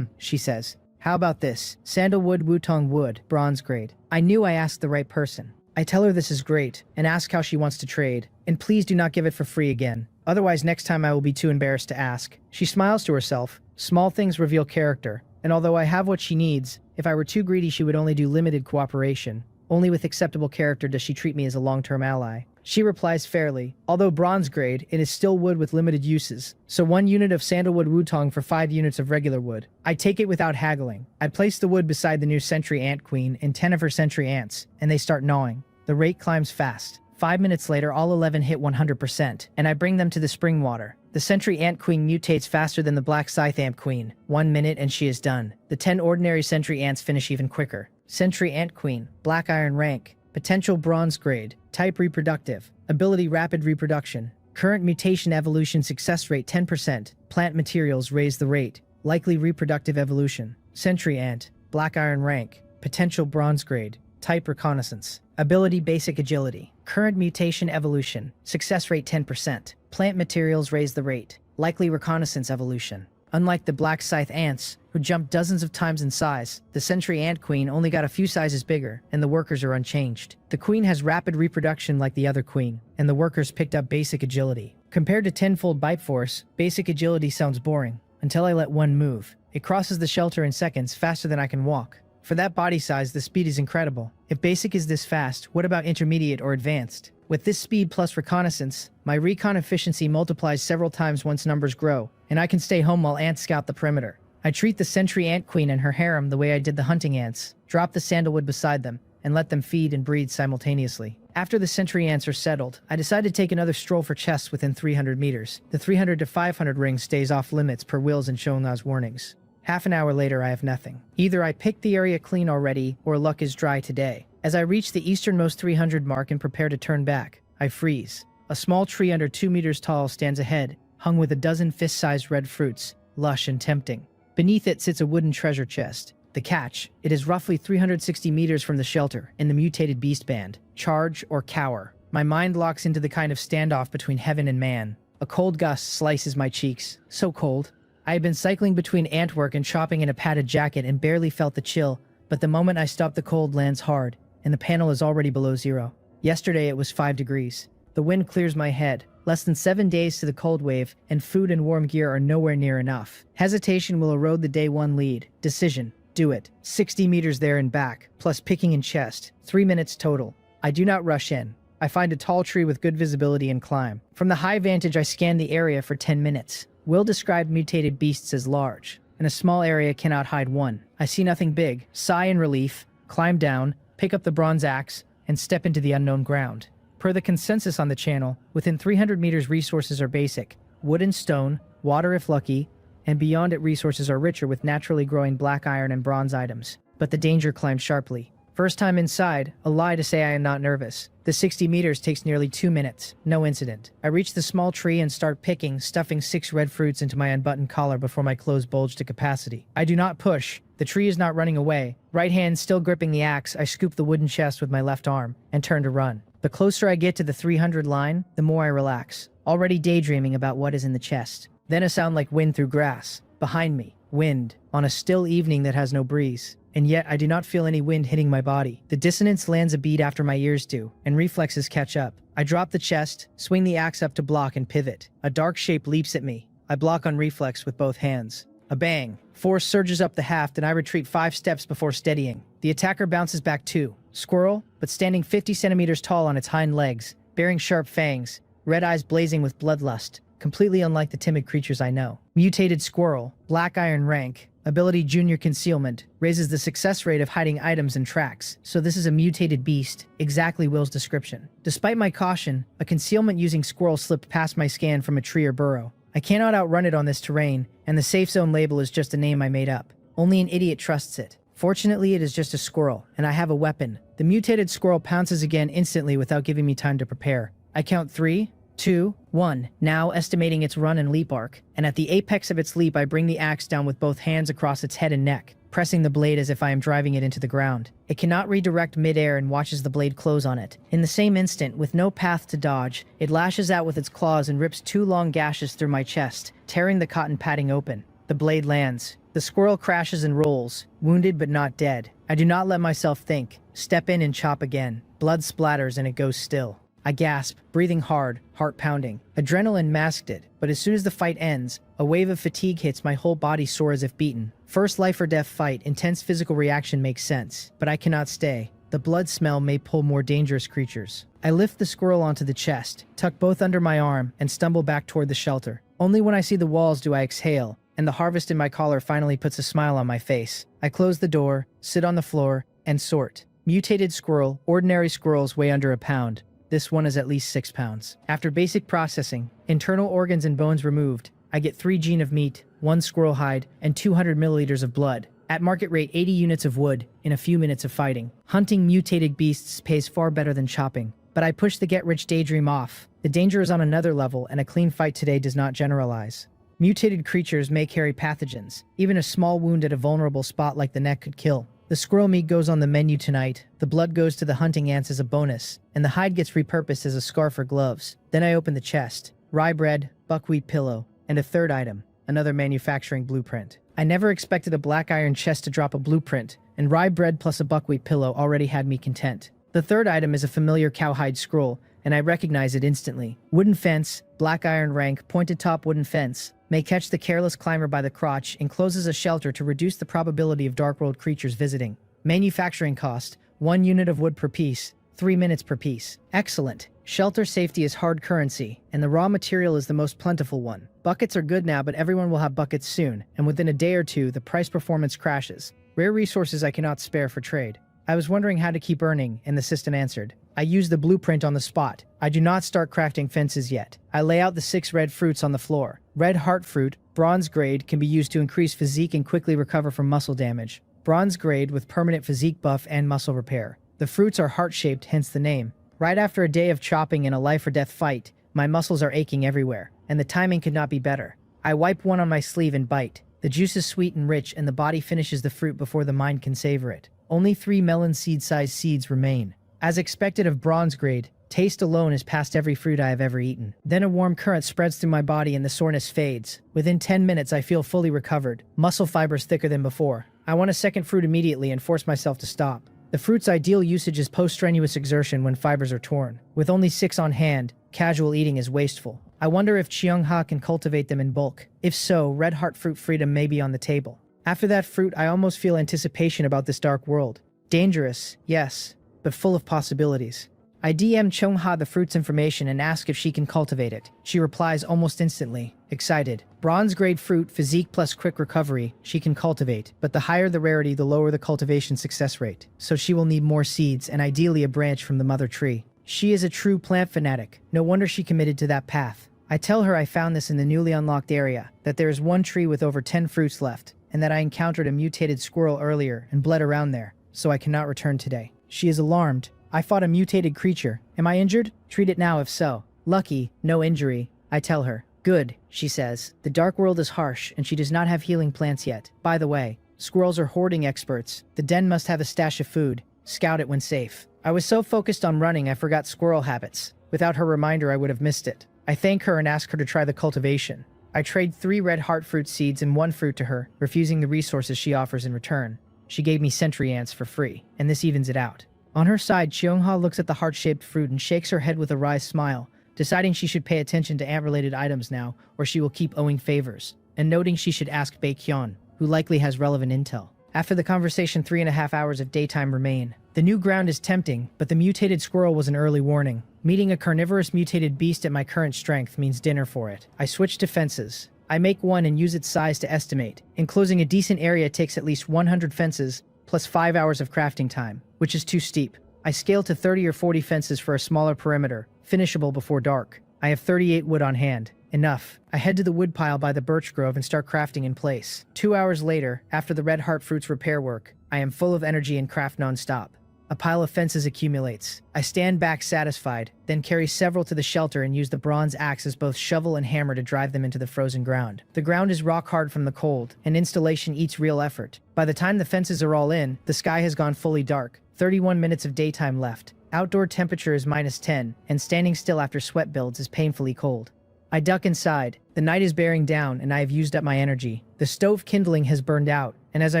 She says. How about this? Sandalwood, wutong wood, bronze grade. I knew I asked the right person. I tell her this is great, and ask how she wants to trade. And please do not give it for free again. Otherwise next time I will be too embarrassed to ask. She smiles to herself. Small things reveal character. And although I have what she needs, if I were too greedy she would only do limited cooperation. Only with acceptable character does she treat me as a long-term ally. She replies fairly. Although bronze grade, it is still wood with limited uses. So 1 unit of sandalwood wutong for 5 units of regular wood. I take it without haggling. I place the wood beside the new century ant queen and 10 of her century ants, and they start gnawing. The rate climbs fast. 5 minutes later, all 11 hit 100%, and I bring them to the spring water. The century ant queen mutates faster than the black scythe ant queen. 1 minute and she is done. The 10 ordinary century ants finish even quicker. Century ant queen, black iron rank, potential bronze grade, type reproductive, ability rapid reproduction, current mutation evolution success rate 10%, plant materials raise the rate, likely reproductive evolution, century ant, black iron rank, potential bronze grade, type reconnaissance, ability basic agility, current mutation evolution, success rate 10%, plant materials raise the rate, likely reconnaissance evolution. Unlike the black scythe ants, who jump dozens of times in size, the century ant queen only got a few sizes bigger, and the workers are unchanged. The queen has rapid reproduction like the other queen, and the workers picked up basic agility. Compared to tenfold bite force, basic agility sounds boring, until I let one move. It crosses the shelter in seconds, faster than I can walk. For that body size, the speed is incredible. If basic is this fast, what about intermediate or advanced? With this speed plus reconnaissance, my recon efficiency multiplies several times once numbers grow, and I can stay home while ants scout the perimeter. I treat the century ant queen and her harem the way I did the hunting ants, drop the sandalwood beside them, and let them feed and breed simultaneously. After the century ants are settled, I decide to take another stroll for chests within 300 meters. The 300 to 500 ring stays off limits per Will's and Shonga's warnings. Half an hour later I have nothing. Either I picked the area clean already, or luck is dry today. As I reach the easternmost 300 mark and prepare to turn back, I freeze. A small tree under 2 meters tall stands ahead, hung with a dozen fist-sized red fruits, lush and tempting. Beneath it sits a wooden treasure chest. The catch, it is roughly 360 meters from the shelter, in the mutated beast band. Charge or cower. My mind locks into the kind of standoff between heaven and man. A cold gust slices my cheeks. So cold. I had been cycling between antwork and shopping in a padded jacket and barely felt the chill, but the moment I stop the cold lands hard, and the panel is already below 0. Yesterday it was 5 degrees. The wind clears my head. Less than 7 days to the cold wave, and food and warm gear are nowhere near enough. Hesitation will erode the day 1 lead. Decision. Do it. 60 meters there and back, plus picking and chest. 3 minutes total. I do not rush in. I find a tall tree with good visibility and climb. From the high vantage I scan the area for 10 minutes. Will described mutated beasts as large, and a small area cannot hide one. I see nothing big. Sigh in relief, climb down, pick up the bronze axe, and step into the unknown ground. Per the consensus on the channel, within 300 meters resources are basic, wood and stone, water if lucky, and beyond it resources are richer with naturally growing black iron and bronze items. But the danger climbs sharply. First time inside, a lie to say I am not nervous. The 60 meters takes nearly 2 minutes. No incident. I reach the small tree and start picking, stuffing 6 red fruits into my unbuttoned collar before my clothes bulge to capacity. I do not push. The tree is not running away. Right hand still gripping the axe, I scoop the wooden chest with my left arm and turn to run. The closer I get to the 300 line, the more I relax, already daydreaming about what is in the chest. Then a sound like wind through grass. Behind me, wind, on a still evening that has no breeze. And yet I do not feel any wind hitting my body. The dissonance lands a beat after my ears do, and reflexes catch up. I drop the chest, swing the axe up to block and pivot. A dark shape leaps at me. I block on reflex with both hands. A bang. Force surges up the haft and I retreat 5 steps before steadying. The attacker bounces back 2. Squirrel, but standing 50 centimeters tall on its hind legs, bearing sharp fangs, red eyes blazing with bloodlust, completely unlike the timid creatures I know. Mutated squirrel, black iron rank, Ability Junior Concealment raises the success rate of hiding items and tracks, so this is a mutated beast, exactly Will's description. Despite my caution, a concealment using squirrel slipped past my scan from a tree or burrow. I cannot outrun it on this terrain, and the safe zone label is just a name I made up. Only an idiot trusts it. Fortunately, it is just a squirrel, and I have a weapon. The mutated squirrel pounces again instantly without giving me time to prepare. I count 3, 2, 1, now estimating its run and leap arc, and at the apex of its leap I bring the axe down with both hands across its head and neck, pressing the blade as if I am driving it into the ground. It cannot redirect mid-air and watches the blade close on it. In the same instant, with no path to dodge, it lashes out with its claws and rips 2 long gashes through my chest, tearing the cotton padding open. The blade lands. The squirrel crashes and rolls, wounded but not dead. I do not let myself think. Step in and chop again. Blood splatters and it goes still. I gasp, breathing hard, heart pounding. Adrenaline masked it, but as soon as the fight ends, a wave of fatigue hits my whole body sore as if beaten. First life or death fight, intense physical reaction makes sense, but I cannot stay. The blood smell may pull more dangerous creatures. I lift the squirrel onto the chest, tuck both under my arm, and stumble back toward the shelter. Only when I see the walls do I exhale, and the harvest in my collar finally puts a smile on my face. I close the door, sit on the floor, and sort. Mutated squirrel, ordinary squirrels weigh under a pound. This one is at least 6 pounds. After basic processing, internal organs and bones removed, I get 3 gene of meat, 1 squirrel hide, and 200 milliliters of blood. At market rate 80 units of wood, in a few minutes of fighting. Hunting mutated beasts pays far better than chopping. But I push the get-rich daydream off. The danger is on another level, and a clean fight today does not generalize. Mutated creatures may carry pathogens. Even a small wound at a vulnerable spot like the neck could kill. The squirrel meat goes on the menu tonight, the blood goes to the hunting ants as a bonus, and the hide gets repurposed as a scarf or gloves. Then I open the chest. Rye bread, buckwheat pillow, and a third item, another manufacturing blueprint. I never expected a black iron chest to drop a blueprint, and rye bread plus a buckwheat pillow already had me content. The third item is a familiar cowhide scroll, and I recognize it instantly. Wooden fence, black iron rank, pointed top wooden fence, may catch the careless climber by the crotch, encloses a shelter to reduce the probability of dark world creatures visiting. Manufacturing cost, 1 unit of wood per piece, 3 minutes per piece. Excellent. Shelter safety is hard currency, and the raw material is the most plentiful one. Buckets are good now, but everyone will have buckets soon, and within a day or two, the price performance crashes. Rare resources I cannot spare for trade. I was wondering how to keep earning, and the system answered. I use the blueprint on the spot. I do not start crafting fences yet. I lay out the 6 red fruits on the floor. Red heart fruit, bronze grade, can be used to increase physique and quickly recover from muscle damage. Bronze grade with permanent physique buff and muscle repair. The fruits are heart-shaped, hence the name. Right after a day of chopping in a life or death fight, my muscles are aching everywhere, and the timing could not be better. I wipe one on my sleeve and bite. The juice is sweet and rich, and the body finishes the fruit before the mind can savor it. Only 3 melon seed-sized seeds remain. As expected of bronze grade, taste alone is past every fruit I have ever eaten. Then a warm current spreads through my body and the soreness fades. Within 10 minutes I feel fully recovered, muscle fibers thicker than before. I want a second fruit immediately and force myself to stop. The fruit's ideal usage is post-strenuous exertion when fibers are torn. With only 6 on hand, casual eating is wasteful. I wonder if Cheongha can cultivate them in bulk. If so, red heart fruit freedom may be on the table. After that fruit, I almost feel anticipation about this dark world. Dangerous, yes, but full of possibilities. I DM Cheongha the fruit's information and ask if she can cultivate it. She replies almost instantly, excited. Bronze grade fruit, physique plus quick recovery, she can cultivate, but the higher the rarity, the lower the cultivation success rate. So she will need more seeds and ideally a branch from the mother tree. She is a true plant fanatic. No wonder she committed to that path. I tell her I found this in the newly unlocked area, that there is one tree with over 10 fruits left, and that I encountered a mutated squirrel earlier and bled around there, so I cannot return today. She is alarmed. I fought a mutated creature. Am I injured? Treat it now if so. Lucky, no injury, I tell her. Good, she says. The dark world is harsh, and she does not have healing plants yet. By the way, squirrels are hoarding experts. The den must have a stash of food. Scout it when safe. I was so focused on running I forgot squirrel habits. Without her reminder I would have missed it. I thank her and ask her to try the cultivation. I trade 3 red heart fruit seeds and 1 fruit to her, refusing the resources she offers in return. She gave me sentry ants for free, and this evens it out. On her side, Cheongha looks at the heart-shaped fruit and shakes her head with a wry smile, deciding she should pay attention to ant-related items now, or she will keep owing favors, and noting she should ask Baekhyun, who likely has relevant intel. After the conversation, 3.5 hours of daytime remain. The new ground is tempting, but the mutated squirrel was an early warning. Meeting a carnivorous mutated beast at my current strength means dinner for it. I switch to fences. I make one and use its size to estimate. Enclosing a decent area takes at least 100 fences, plus 5 hours of crafting time, which is too steep. I scale to 30 or 40 fences for a smaller perimeter, finishable before dark. I have 38 wood on hand. Enough. I head to the wood pile by the birch grove and start crafting in place. 2 hours later, after the red heart fruit's repair work, I am full of energy and craft non-stop. A pile of fences accumulates. I stand back satisfied, then carry several to the shelter and use the bronze axe as both shovel and hammer to drive them into the frozen ground. The ground is rock hard from the cold, and installation eats real effort. By the time the fences are all in, the sky has gone fully dark. 31 minutes of daytime left. Outdoor temperature is -10, and standing still after sweat builds is painfully cold. I duck inside. The night is bearing down, and I have used up my energy. The stove kindling has burned out, and as I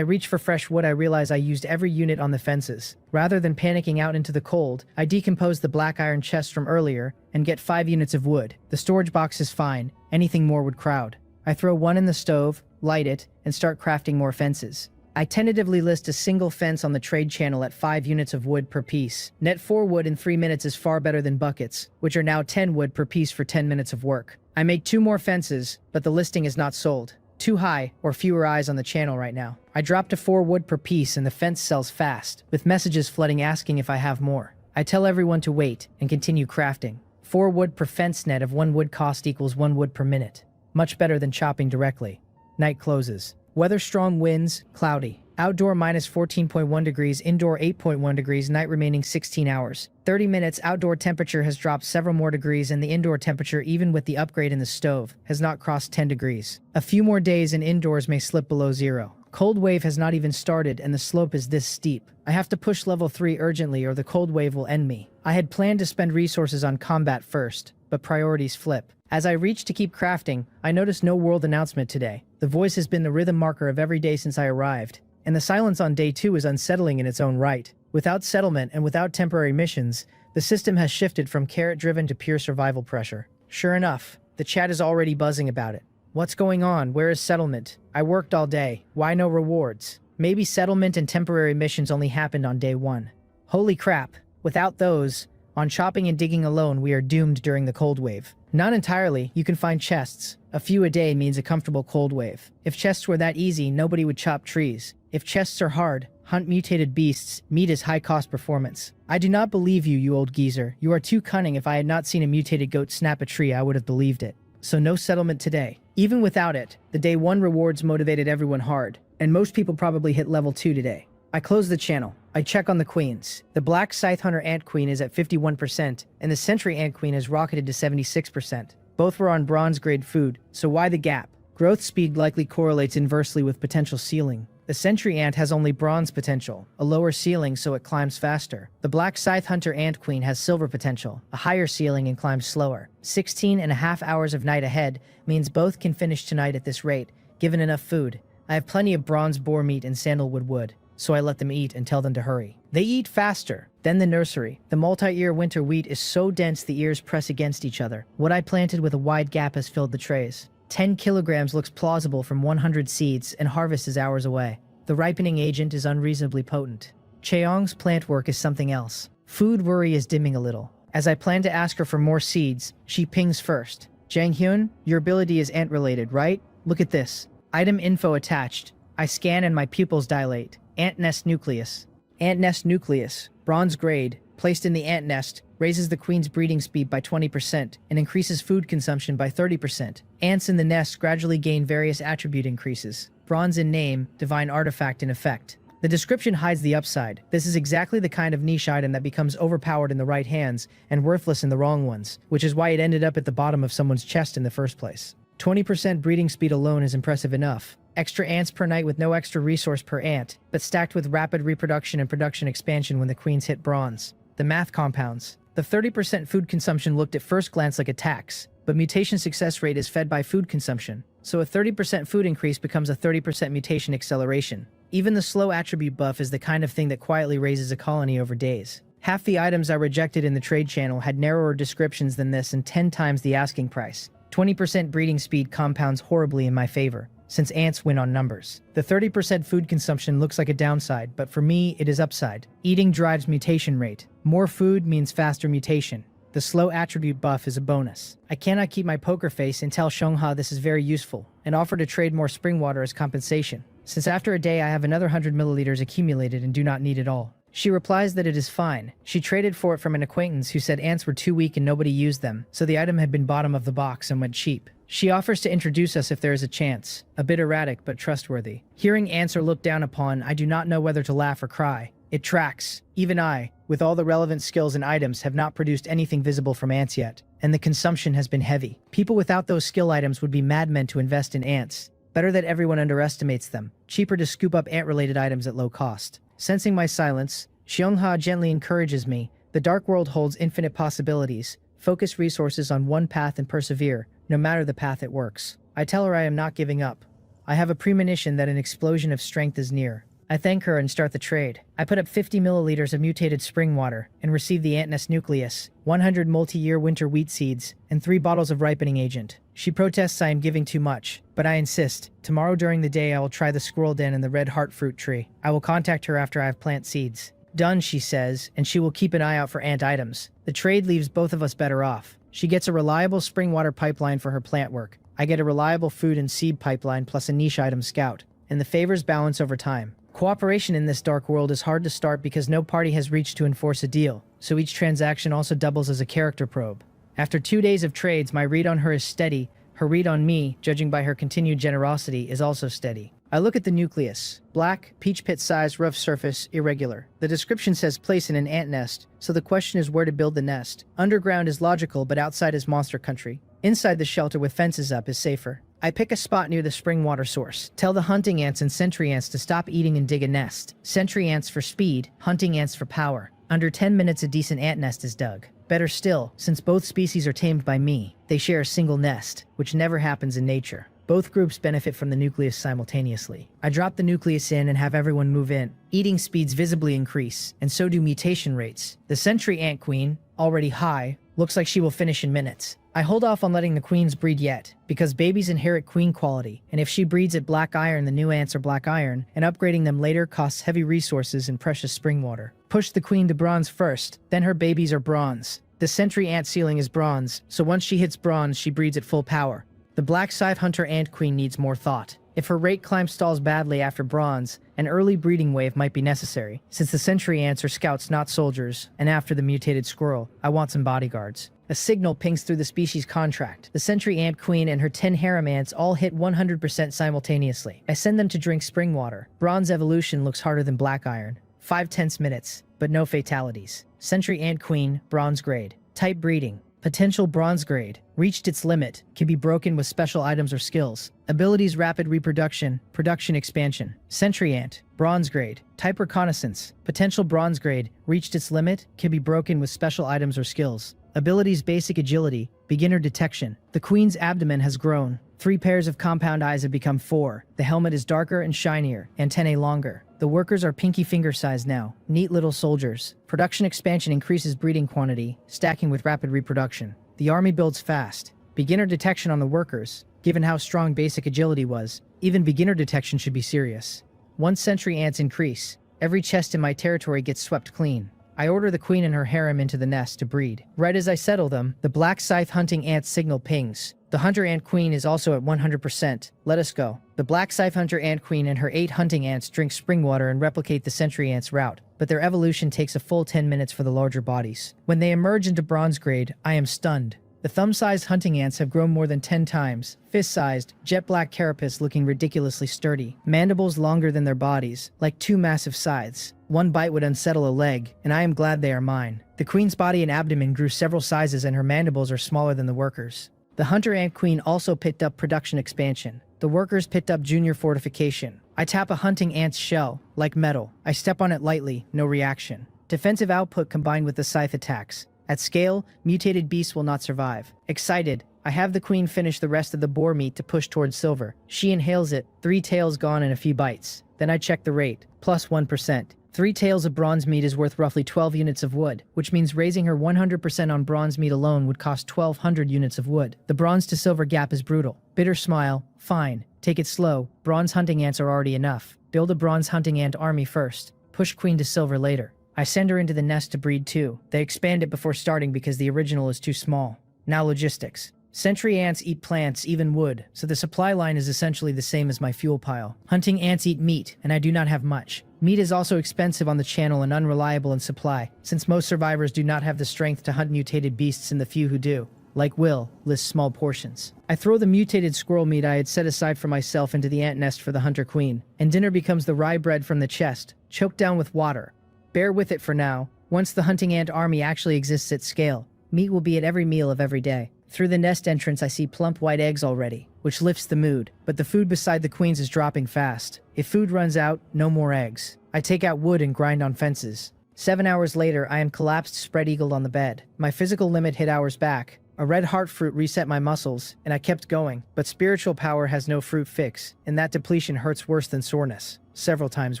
reach for fresh wood I realize I used every unit on the fences. Rather than panicking out into the cold, I decompose the black iron chest from earlier and get 5 units of wood. The storage box is fine. Anything more would crowd. I throw one in the stove, light it, and start crafting more fences. I tentatively list a single fence on the trade channel at 5 units of wood per piece. Net 4 wood in 3 minutes is far better than buckets, which are now 10 wood per piece for 10 minutes of work. I make 2 more fences, but the listing is not sold. Too high, or fewer eyes on the channel right now. I drop to 4 wood per piece and the fence sells fast, with messages flooding asking if I have more. I tell everyone to wait and continue crafting. 4 wood per fence net of 1 wood cost equals 1 wood per minute. Much better than chopping directly. Night closes. Weather strong winds, cloudy. Outdoor -14.1 degrees, indoor 8.1 degrees, night remaining 16 hours. 30 minutes, outdoor temperature has dropped several more degrees and the indoor temperature, even with the upgrade in the stove, has not crossed 10 degrees. A few more days and indoors may slip below 0. Cold wave has not even started and the slope is this steep. I have to push level 3 urgently or the cold wave will end me. I had planned to spend resources on combat first, but priorities flip. As I reach to keep crafting, I notice no world announcement today. The voice has been the rhythm marker of every day since I arrived, and the silence on day 2 is unsettling in its own right. Without settlement and without temporary missions, the system has shifted from carrot-driven to pure survival pressure. Sure enough, the chat is already buzzing about it. What's going on? Where is settlement? I worked all day. Why no rewards? Maybe settlement and temporary missions only happened on day 1. Holy crap. Without those, on chopping and digging alone, we are doomed during the cold wave. Not entirely. You can find chests. A few a day means a comfortable cold wave. If chests were that easy, nobody would chop trees. If chests are hard, hunt mutated beasts. Meat is high-cost performance. I do not believe you, you old geezer. You are too cunning. If I had not seen a mutated goat snap a tree, I would have believed it. So no settlement today. Even without it, the day 1 rewards motivated everyone hard, and most people probably hit level 2 today. I close the channel. I check on the queens. The Black Scythe Hunter Ant Queen is at 51%, and the Sentry Ant Queen has rocketed to 76%. Both were on bronze-grade food, so why the gap? Growth speed likely correlates inversely with potential ceiling. The Sentry Ant has only bronze potential, a lower ceiling so it climbs faster. The Black Scythe Hunter Ant Queen has silver potential, a higher ceiling and climbs slower. 16.5 hours of night ahead means both can finish tonight at this rate, given enough food. I have plenty of bronze boar meat and sandalwood wood, so I let them eat and tell them to hurry. They eat faster. Then the nursery. The multi-ear winter wheat is so dense the ears press against each other. What I planted with a wide gap has filled the trays. 10 kilograms looks plausible from 100 seeds, and harvest is hours away. The ripening agent is unreasonably potent. Cheong's plant work is something else. Food worry is dimming a little. As I plan to ask her for more seeds, she pings first. Jang-hyun, your ability is ant-related, right? Look at this. Item info attached. I scan and my pupils dilate. Ant nest nucleus. Ant nest nucleus. Bronze grade. Placed in the ant nest, raises the queen's breeding speed by 20% and increases food consumption by 30%. Ants in the nest gradually gain various attribute increases. Bronze in name, divine artifact in effect. The description hides the upside. This is exactly the kind of niche item that becomes overpowered in the right hands and worthless in the wrong ones, which is why it ended up at the bottom of someone's chest in the first place. 20% breeding speed alone is impressive enough. Extra ants per night with no extra resource per ant, but stacked with rapid reproduction and production expansion when the queens hit bronze. The math compounds. The 30% food consumption looked at first glance like a tax, but mutation success rate is fed by food consumption, so a 30% food increase becomes a 30% mutation acceleration. Even the slow attribute buff is the kind of thing that quietly raises a colony over days. Half the items I rejected in the trade channel had narrower descriptions than this and 10 times the asking price. 20% breeding speed compounds horribly in my favor, since ants win on numbers. The 30% food consumption looks like a downside, but for me, it is upside. Eating drives mutation rate. More food means faster mutation. The slow attribute buff is a bonus. I cannot keep my poker face and tell Shongha this is very useful, and offer to trade more spring water as compensation, since after a day I have another 100 milliliters accumulated and do not need it all. She replies that it is fine. She traded for it from an acquaintance who said ants were too weak and nobody used them, so the item had been bottom of the box and went cheap. She offers to introduce us if there is a chance. A bit erratic, but trustworthy. Hearing ants are looked down upon, I do not know whether to laugh or cry. It tracks. Even I, with all the relevant skills and items, have not produced anything visible from ants yet, and the consumption has been heavy. People without those skill items would be madmen to invest in ants. Better that everyone underestimates them. Cheaper to scoop up ant-related items at low cost. Sensing my silence, Xiongha gently encourages me. The dark world holds infinite possibilities. Focus resources on one path and persevere, no matter the path it works. I tell her I am not giving up. I have a premonition that an explosion of strength is near. I thank her and start the trade. I put up 50 milliliters of mutated spring water and receive the ant nest nucleus, 100 multi-year winter wheat seeds, and 3 bottles of ripening agent. She protests I am giving too much, but I insist. Tomorrow during the day I will try the squirrel den and the red heart fruit tree. I will contact her after I have plant seeds. Done, she says, and she will keep an eye out for ant items. The trade leaves both of us better off. She gets a reliable spring water pipeline for her plant work. I get a reliable food and seed pipeline plus a niche item scout, and the favors balance over time. Cooperation in this dark world is hard to start because no party has reached to enforce a deal, so each transaction also doubles as a character probe. After 2 days of trades, my read on her is steady. Her read on me, judging by her continued generosity, is also steady. I look at the nucleus. Black, peach pit-sized, rough surface, irregular. The description says place in an ant nest, so the question is where to build the nest. Underground is logical, but outside is monster country. Inside the shelter with fences up is safer. I pick a spot near the spring water source. Tell the hunting ants and sentry ants to stop eating and dig a nest. Sentry ants for speed, hunting ants for power. Under 10 minutes a decent ant nest is dug. Better still, since both species are tamed by me, they share a single nest, which never happens in nature. Both groups benefit from the nucleus simultaneously. I drop the nucleus in and have everyone move in. Eating speeds visibly increase, and so do mutation rates. The sentry ant queen, already high, looks like she will finish in minutes. I hold off on letting the queens breed yet, because babies inherit queen quality, and if she breeds at black iron the new ants are black iron, and upgrading them later costs heavy resources and precious spring water. Push the queen to bronze first, then her babies are bronze. The sentry ant ceiling is bronze, so once she hits bronze she breeds at full power. The black scythe hunter ant queen needs more thought. If her rate climb stalls badly after bronze, an early breeding wave might be necessary, since the sentry ants are scouts not soldiers, and after the mutated squirrel, I want some bodyguards. A signal pings through the species contract. The sentry ant queen and her 10 harem ants all hit 100% simultaneously. I send them to drink spring water. Bronze evolution looks harder than black iron. 5 tense minutes, but no fatalities. Sentry ant queen, bronze grade. Type breeding. Potential bronze grade. Reached its limit. Can be broken with special items or skills. Abilities rapid reproduction. Production expansion. Sentry ant. Bronze grade. Type reconnaissance. Potential bronze grade. Reached its limit. Can be broken with special items or skills. Abilities basic agility. Beginner detection. The queen's abdomen has grown. 3 pairs of compound eyes have become 4. The helmet is darker and shinier. Antennae longer. The workers are pinky finger size now. Neat little soldiers. Production expansion increases breeding quantity, stacking with rapid reproduction. The army builds fast. Beginner detection on the workers. Given how strong basic agility was, even beginner detection should be serious. 1 sentry ants increase. Every chest in my territory gets swept clean. I order the queen and her harem into the nest to breed. Right as I settle them, the black scythe hunting ant signal pings. The hunter ant queen is also at 100%. Let us go. The black scythe hunter ant queen and her 8 hunting ants drink spring water and replicate the sentry ant's route, but their evolution takes a full 10 minutes for the larger bodies. When they emerge into bronze grade, I am stunned. The thumb-sized hunting ants have grown more than 10 times, fist-sized, jet black carapace looking ridiculously sturdy, mandibles longer than their bodies, like 2 massive scythes. 1 bite would unsettle a leg, and I am glad they are mine. The queen's body and abdomen grew several sizes and her mandibles are smaller than the workers. The hunter ant queen also picked up production expansion. The workers picked up junior fortification. I tap a hunting ant's shell, like metal. I step on it lightly, no reaction. Defensive output combined with the scythe attacks. At scale, mutated beasts will not survive. Excited, I have the queen finish the rest of the boar meat to push towards silver. She inhales it, 3 tails gone in a few bites. Then I check the rate, plus 1%. 3 tails of bronze meat is worth roughly 12 units of wood, which means raising her 100% on bronze meat alone would cost 1,200 units of wood. The bronze to silver gap is brutal. Bitter smile, fine. Take it slow, bronze hunting ants are already enough. Build a bronze hunting ant army first. Push queen to silver later. I send her into the nest to breed too. They expand it before starting because the original is too small. Now logistics. Sentry ants eat plants, even wood, so the supply line is essentially the same as my fuel pile. Hunting ants eat meat, and I do not have much. Meat is also expensive on the channel and unreliable in supply, since most survivors do not have the strength to hunt mutated beasts and the few who do, like Will, list small portions. I throw the mutated squirrel meat I had set aside for myself into the ant nest for the hunter queen, and dinner becomes the rye bread from the chest, choked down with water. Bear with it for now. Once the hunting ant army actually exists at scale, meat will be at every meal of every day. Through the nest entrance I see plump white eggs already, which lifts the mood, but the food beside the queens is dropping fast. If food runs out, no more eggs. I take out wood and grind on fences. 7 hours later, I am collapsed spread-eagled on the bed. My physical limit hit hours back. A red heart fruit reset my muscles, and I kept going, but spiritual power has no fruit fix, and that depletion hurts worse than soreness. Several times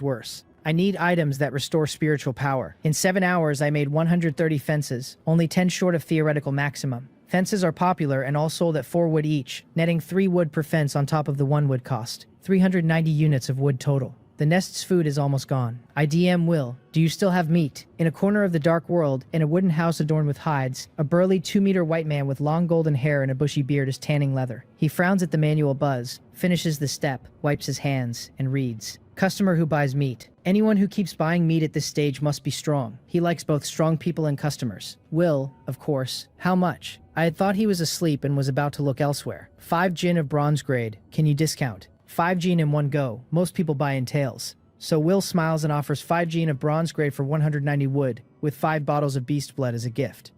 worse. I need items that restore spiritual power. In 7 hours, I made 130 fences, only 10 short of theoretical maximum. Fences are popular and all sold at 4 wood each, netting 3 wood per fence on top of the 1 wood cost. 390 units of wood total. The nest's food is almost gone. I DM Will. Do you still have meat? In a corner of the dark world, in a wooden house adorned with hides, a burly 2-meter white man with long golden hair and a bushy beard is tanning leather. He frowns at the manual buzz, finishes the step, wipes his hands, and reads. Customer who buys meat. Anyone who keeps buying meat at this stage must be strong. He likes both strong people and customers. Will, of course. How much? I had thought he was asleep and was about to look elsewhere. 5 gin of bronze grade. Can you discount? 5 gin in one go. Most people buy in tails. So Will smiles and offers 5 gin of bronze grade for 190 wood, with 5 bottles of beast blood as a gift.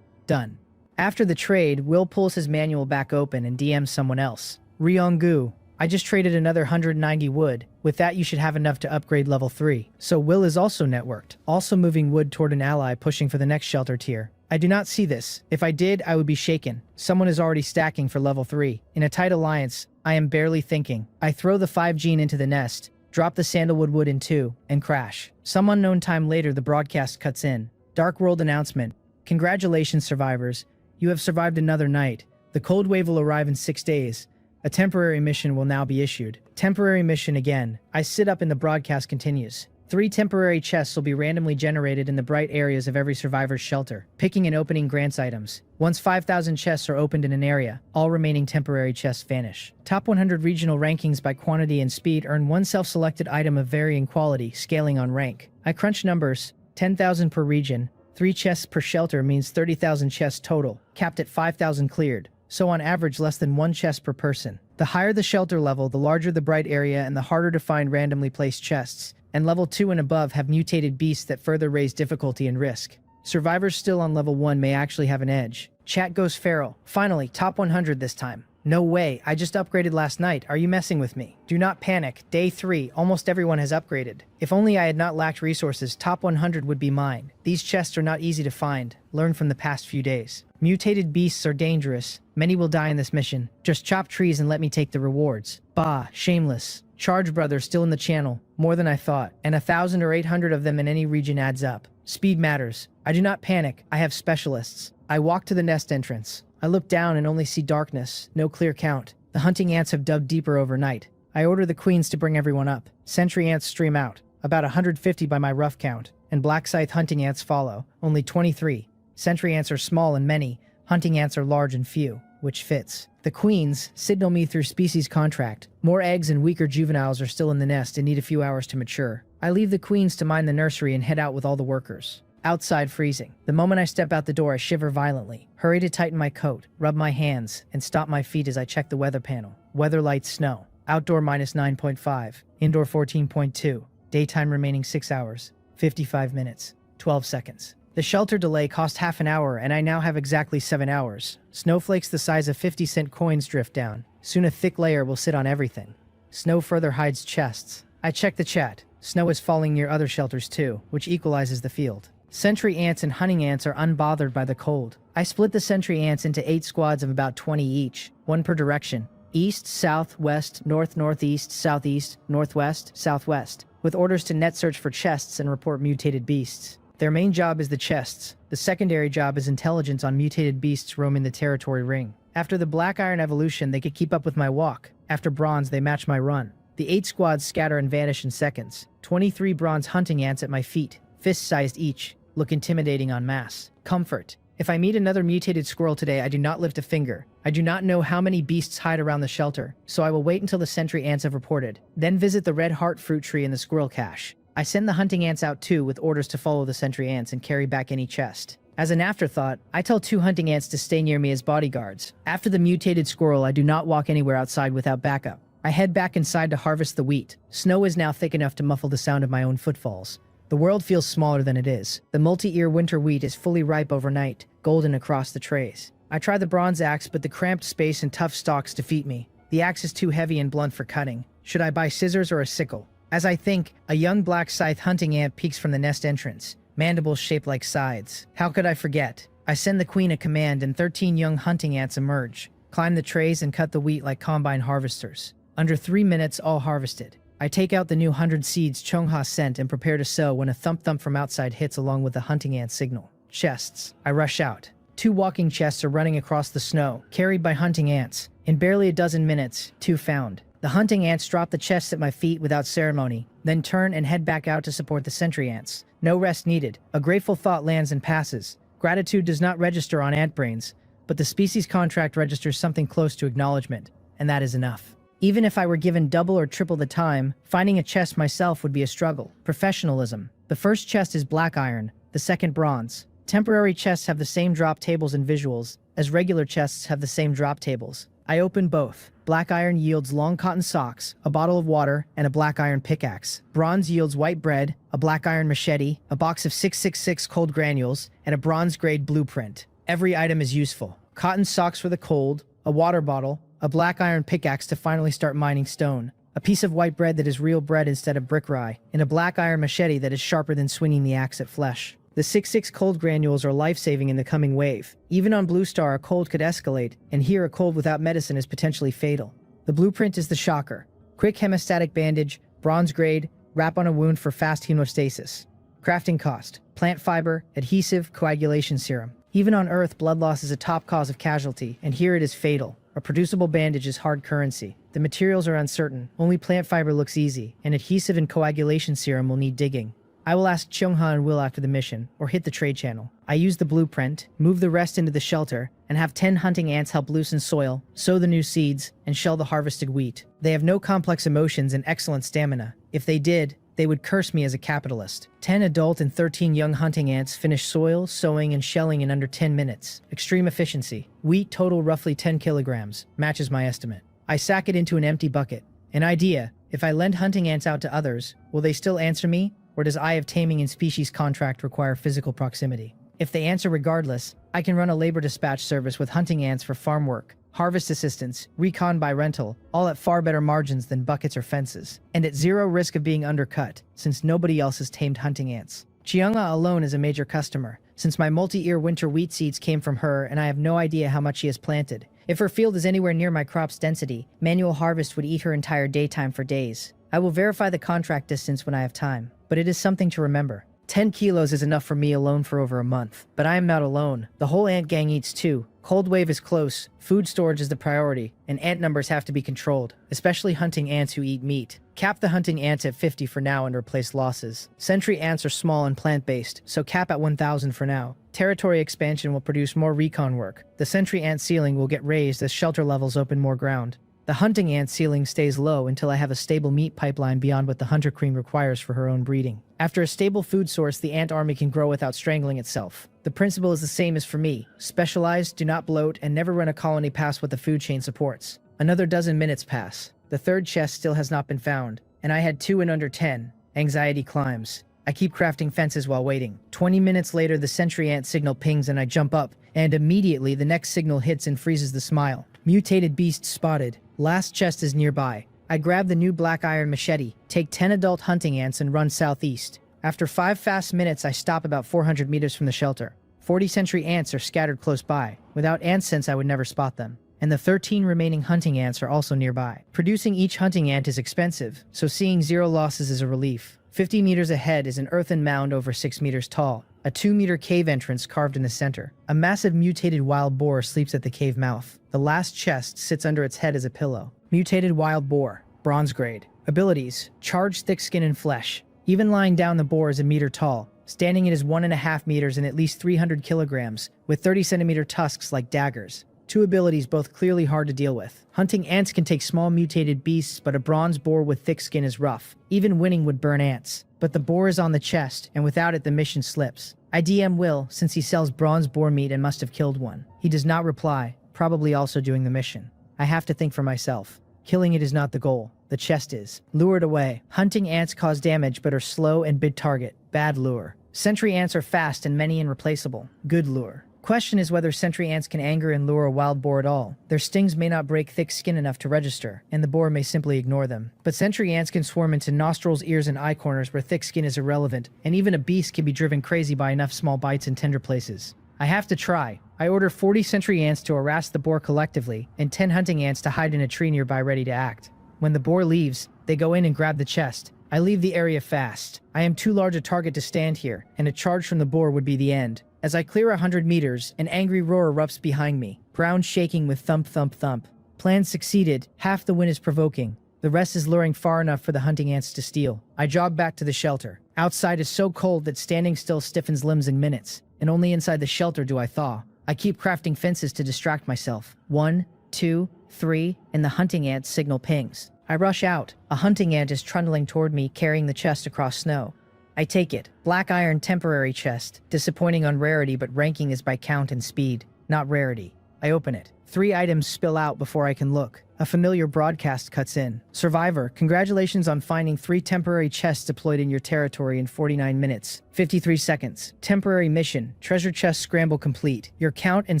Done. After the trade, Will pulls his manual back open and DMs someone else. Ryonggu. I just traded another 190 wood. With that you should have enough to upgrade level 3. So Will is also networked, also moving wood toward an ally pushing for the next shelter tier. I do not see this. If I did, I would be shaken. Someone is already stacking for level 3. In a tight alliance, I am barely thinking. I throw the 5 gene into the nest, drop the sandalwood wood in 2, and crash. Some unknown time later the broadcast cuts in. Dark World announcement. Congratulations survivors. You have survived another night. The cold wave will arrive in 6 days. A temporary mission will now be issued. Temporary mission again. I sit up and the broadcast continues. 3 temporary chests will be randomly generated in the bright areas of every survivor's shelter. Picking and opening grants items. Once 5,000 chests are opened in an area, all remaining temporary chests vanish. Top 100 regional rankings by quantity and speed earn 1 self-selected item of varying quality, scaling on rank. I crunch numbers. 10,000 per region. 3 chests per shelter means 30,000 chests total, capped at 5,000 cleared. So on average less than 1 chest per person. The higher the shelter level, the larger the bright area and the harder to find randomly placed chests. And level 2 and above have mutated beasts that further raise difficulty and risk. Survivors still on level 1 may actually have an edge. Chat goes feral. Finally, top 100 this time. No way, I just upgraded last night. Are you messing with me? Do not panic. Day 3, almost everyone has upgraded. If only I had not lacked resources, top 100 would be mine. These chests are not easy to find. Learn from the past few days. Mutated beasts are dangerous. Many will die in this mission. Just chop trees and let me take the rewards. Bah, shameless. Charge brother still in the channel. More than I thought. And 1,000 or 800 of them in any region adds up. Speed matters. I do not panic. I have specialists. I walk to the nest entrance. I look down and only see darkness. No clear count. The hunting ants have dug deeper overnight. I order the queens to bring everyone up. Sentry ants stream out. About 150 by my rough count. And black scythe hunting ants follow. Only 23. Sentry ants are small and many. Hunting ants are large and few. Which fits. The queens signal me through species contract. More eggs and weaker juveniles are still in the nest and need a few hours to mature. I leave the queens to mind the nursery and head out with all the workers. Outside freezing. The moment I step out the door, I shiver violently. Hurry to tighten my coat, rub my hands, and stop my feet as I check the weather panel. Weather light snow. Outdoor minus 9.5. Indoor 14.2. Daytime remaining 6 hours. 55 minutes. 12 seconds. The shelter delay cost half an hour, and I now have exactly 7 hours. Snowflakes the size of 50-cent coins drift down. Soon a thick layer will sit on everything. Snow further hides chests. I check the chat. Snow is falling near other shelters too, which equalizes the field. Sentry ants and hunting ants are unbothered by the cold. I split the sentry ants into 8 squads of about 20 each, 1 per direction. East, south, west, north, northeast, southeast, northwest, southwest, with orders to net search for chests and report mutated beasts. Their main job is the chests. The secondary job is intelligence on mutated beasts roaming the territory ring. After the black iron evolution, they could keep up with my walk. After bronze, they match my run. The 8 squads scatter and vanish in seconds. 23 bronze hunting ants at my feet. fist-sized each, look intimidating en masse. Comfort. If I meet another mutated squirrel today, I do not lift a finger. I do not know how many beasts hide around the shelter, so I will wait until the sentry ants have reported. Then visit the red heart fruit tree in the squirrel cache. I send the hunting ants out too with orders to follow the sentry ants and carry back any chest. As an afterthought, I tell 2 hunting ants to stay near me as bodyguards. After the mutated squirrel, I do not walk anywhere outside without backup. I head back inside to harvest the wheat. Snow is now thick enough to muffle the sound of my own footfalls. The world feels smaller than it is. The multi-ear winter wheat is fully ripe overnight, golden across the trays. I try the bronze axe, but the cramped space and tough stalks defeat me. The axe is too heavy and blunt for cutting. Should I buy scissors or a sickle? As I think, a young black scythe hunting ant peeks from the nest entrance, mandibles shaped like scythes. How could I forget? I send the queen a command and 13 young hunting ants emerge, climb the trays and cut the wheat like combine harvesters. Under 3 minutes, all harvested. I take out the new 100 seeds Chongha sent and prepare to sow when a thump-thump from outside hits along with the hunting ant signal. Chests. I rush out. 2 walking chests are running across the snow, carried by hunting ants. In barely a dozen minutes, 2 found. The hunting ants drop the chests at my feet without ceremony, then turn and head back out to support the sentry ants. No rest needed. A grateful thought lands and passes. Gratitude does not register on ant brains, but the species contract registers something close to acknowledgement, and that is enough. Even if I were given double or triple the time, finding a chest myself would be a struggle. Professionalism. The first chest is black iron, the second bronze. Temporary chests have the same drop tables and visuals, as regular chests have the same drop tables. I open both. Black iron yields long cotton socks, a bottle of water, and a black iron pickaxe. Bronze yields white bread, a black iron machete, a box of 666 cold granules, and a bronze-grade blueprint. Every item is useful. Cotton socks for the cold, a water bottle, a black iron pickaxe to finally start mining stone, a piece of white bread that is real bread instead of brick rye, and a black iron machete that is sharper than swinging the axe at flesh. The 6-6 cold granules are life-saving in the coming wave. Even on Blue Star, a cold could escalate, and here a cold without medicine is potentially fatal. The blueprint is the shocker. Quick hemostatic bandage, bronze grade, wrap on a wound for fast hemostasis. Crafting cost: plant fiber, adhesive, coagulation serum. Even on Earth, blood loss is a top cause of casualty, and here it is fatal. A producible bandage is hard currency. The materials are uncertain, only plant fiber looks easy, and adhesive and coagulation serum will need digging. I will ask Chongha and Will after the mission, or hit the trade channel. I use the blueprint, move the rest into the shelter, and have 10 hunting ants help loosen soil, sow the new seeds, and shell the harvested wheat. They have no complex emotions and excellent stamina. If they did, they would curse me as a capitalist. 10 adult and 13 young hunting ants finish soil, sowing, and shelling in under 10 minutes. Extreme efficiency. Wheat total roughly 10 kilograms. Matches my estimate. I sack it into an empty bucket. An idea: if I lend hunting ants out to others, will they still answer me? Or does Eye of Taming and Species contract require physical proximity? If they answer regardless, I can run a labor dispatch service with hunting ants for farm work, harvest assistance, recon by rental, all at far better margins than buckets or fences, and at zero risk of being undercut, since nobody else has tamed hunting ants. Chianga alone is a major customer, since my multi-ear winter wheat seeds came from her and I have no idea how much she has planted. If her field is anywhere near my crop's density, manual harvest would eat her entire daytime for days. I will verify the contract distance when I have time, but it is something to remember. 10 kilos is enough for me alone for over a month. But I am not alone. The whole ant gang eats too. Cold wave is close, food storage is the priority, and ant numbers have to be controlled, especially hunting ants who eat meat. Cap the hunting ants at 50 for now and replace losses. Sentry ants are small and plant-based, so cap at 1,000 for now. Territory expansion will produce more recon work. The sentry ant ceiling will get raised as shelter levels open more ground. The hunting ant ceiling stays low until I have a stable meat pipeline beyond what the hunter queen requires for her own breeding. After a stable food source, the ant army can grow without strangling itself. The principle is the same as for me. Specialize, do not bloat, and never run a colony past what the food chain supports. Another dozen minutes pass. The third chest still has not been found, and I had 2 in under 10. Anxiety climbs. I keep crafting fences while waiting. 20 minutes later, the sentry ant signal pings and I jump up, and immediately the next signal hits and freezes the smile. Mutated beast spotted. Last chest is nearby. I grab the new black iron machete, take 10 adult hunting ants and run southeast. After 5 fast minutes, I stop about 400 meters from the shelter. 40 sentry ants are scattered close by. Without ant sense, I would never spot them. And the 13 remaining hunting ants are also nearby. Producing each hunting ant is expensive, so seeing 0 losses is a relief. 50 meters ahead is an earthen mound over 6 meters tall, a 2-meter cave entrance carved in the center. A massive mutated wild boar sleeps at the cave mouth. The last chest sits under its head as a pillow. Mutated wild boar, bronze grade. Abilities: charged thick skin and flesh. Even lying down, the boar is a meter tall, Standing it is 1.5 meters and at least 300 kilograms, with 30-centimeter tusks like daggers. Two abilities both clearly hard to deal with. Hunting ants can take small mutated beasts, but a bronze boar with thick skin is rough. Even winning would burn ants. But the boar is on the chest, and without it the mission slips. I DM Will, since he sells bronze boar meat and must have killed one. He does not reply, probably also doing the mission. I have to think for myself. Killing it is not the goal. The chest is. Lure it away. Hunting ants cause damage but are slow and bid target. Bad lure. Sentry ants are fast and many and replaceable. Good lure. Question is whether sentry ants can anger and lure a wild boar at all. Their stings may not break thick skin enough to register, and the boar may simply ignore them. But sentry ants can swarm into nostrils, ears, and eye corners where thick skin is irrelevant, and even a beast can be driven crazy by enough small bites in tender places. I have to try. I order 40 sentry ants to harass the boar collectively, and 10 hunting ants to hide in a tree nearby ready to act. When the boar leaves, they go in and grab the chest. I leave the area fast. I am too large a target to stand here, and a charge from the boar would be the end. As I clear 100 meters, an angry roar erupts behind me, ground shaking with thump thump thump. Plan succeeded, half the win is provoking. The rest is luring far enough for the hunting ants to steal. I jog back to the shelter. Outside is so cold that standing still stiffens limbs in minutes, and only inside the shelter do I thaw. I keep crafting fences to distract myself. 1, 2, 3, and the hunting ant signal pings. I rush out. A hunting ant is trundling toward me, carrying the chest across snow. I take it. Black iron temporary chest. Disappointing on rarity, but ranking is by count and speed, not rarity. I open it. 3 items spill out before I can look. A familiar broadcast cuts in. Survivor, congratulations on finding 3 temporary chests deployed in your territory in 49 minutes. 53 seconds. Temporary mission. Treasure chest scramble complete. Your count and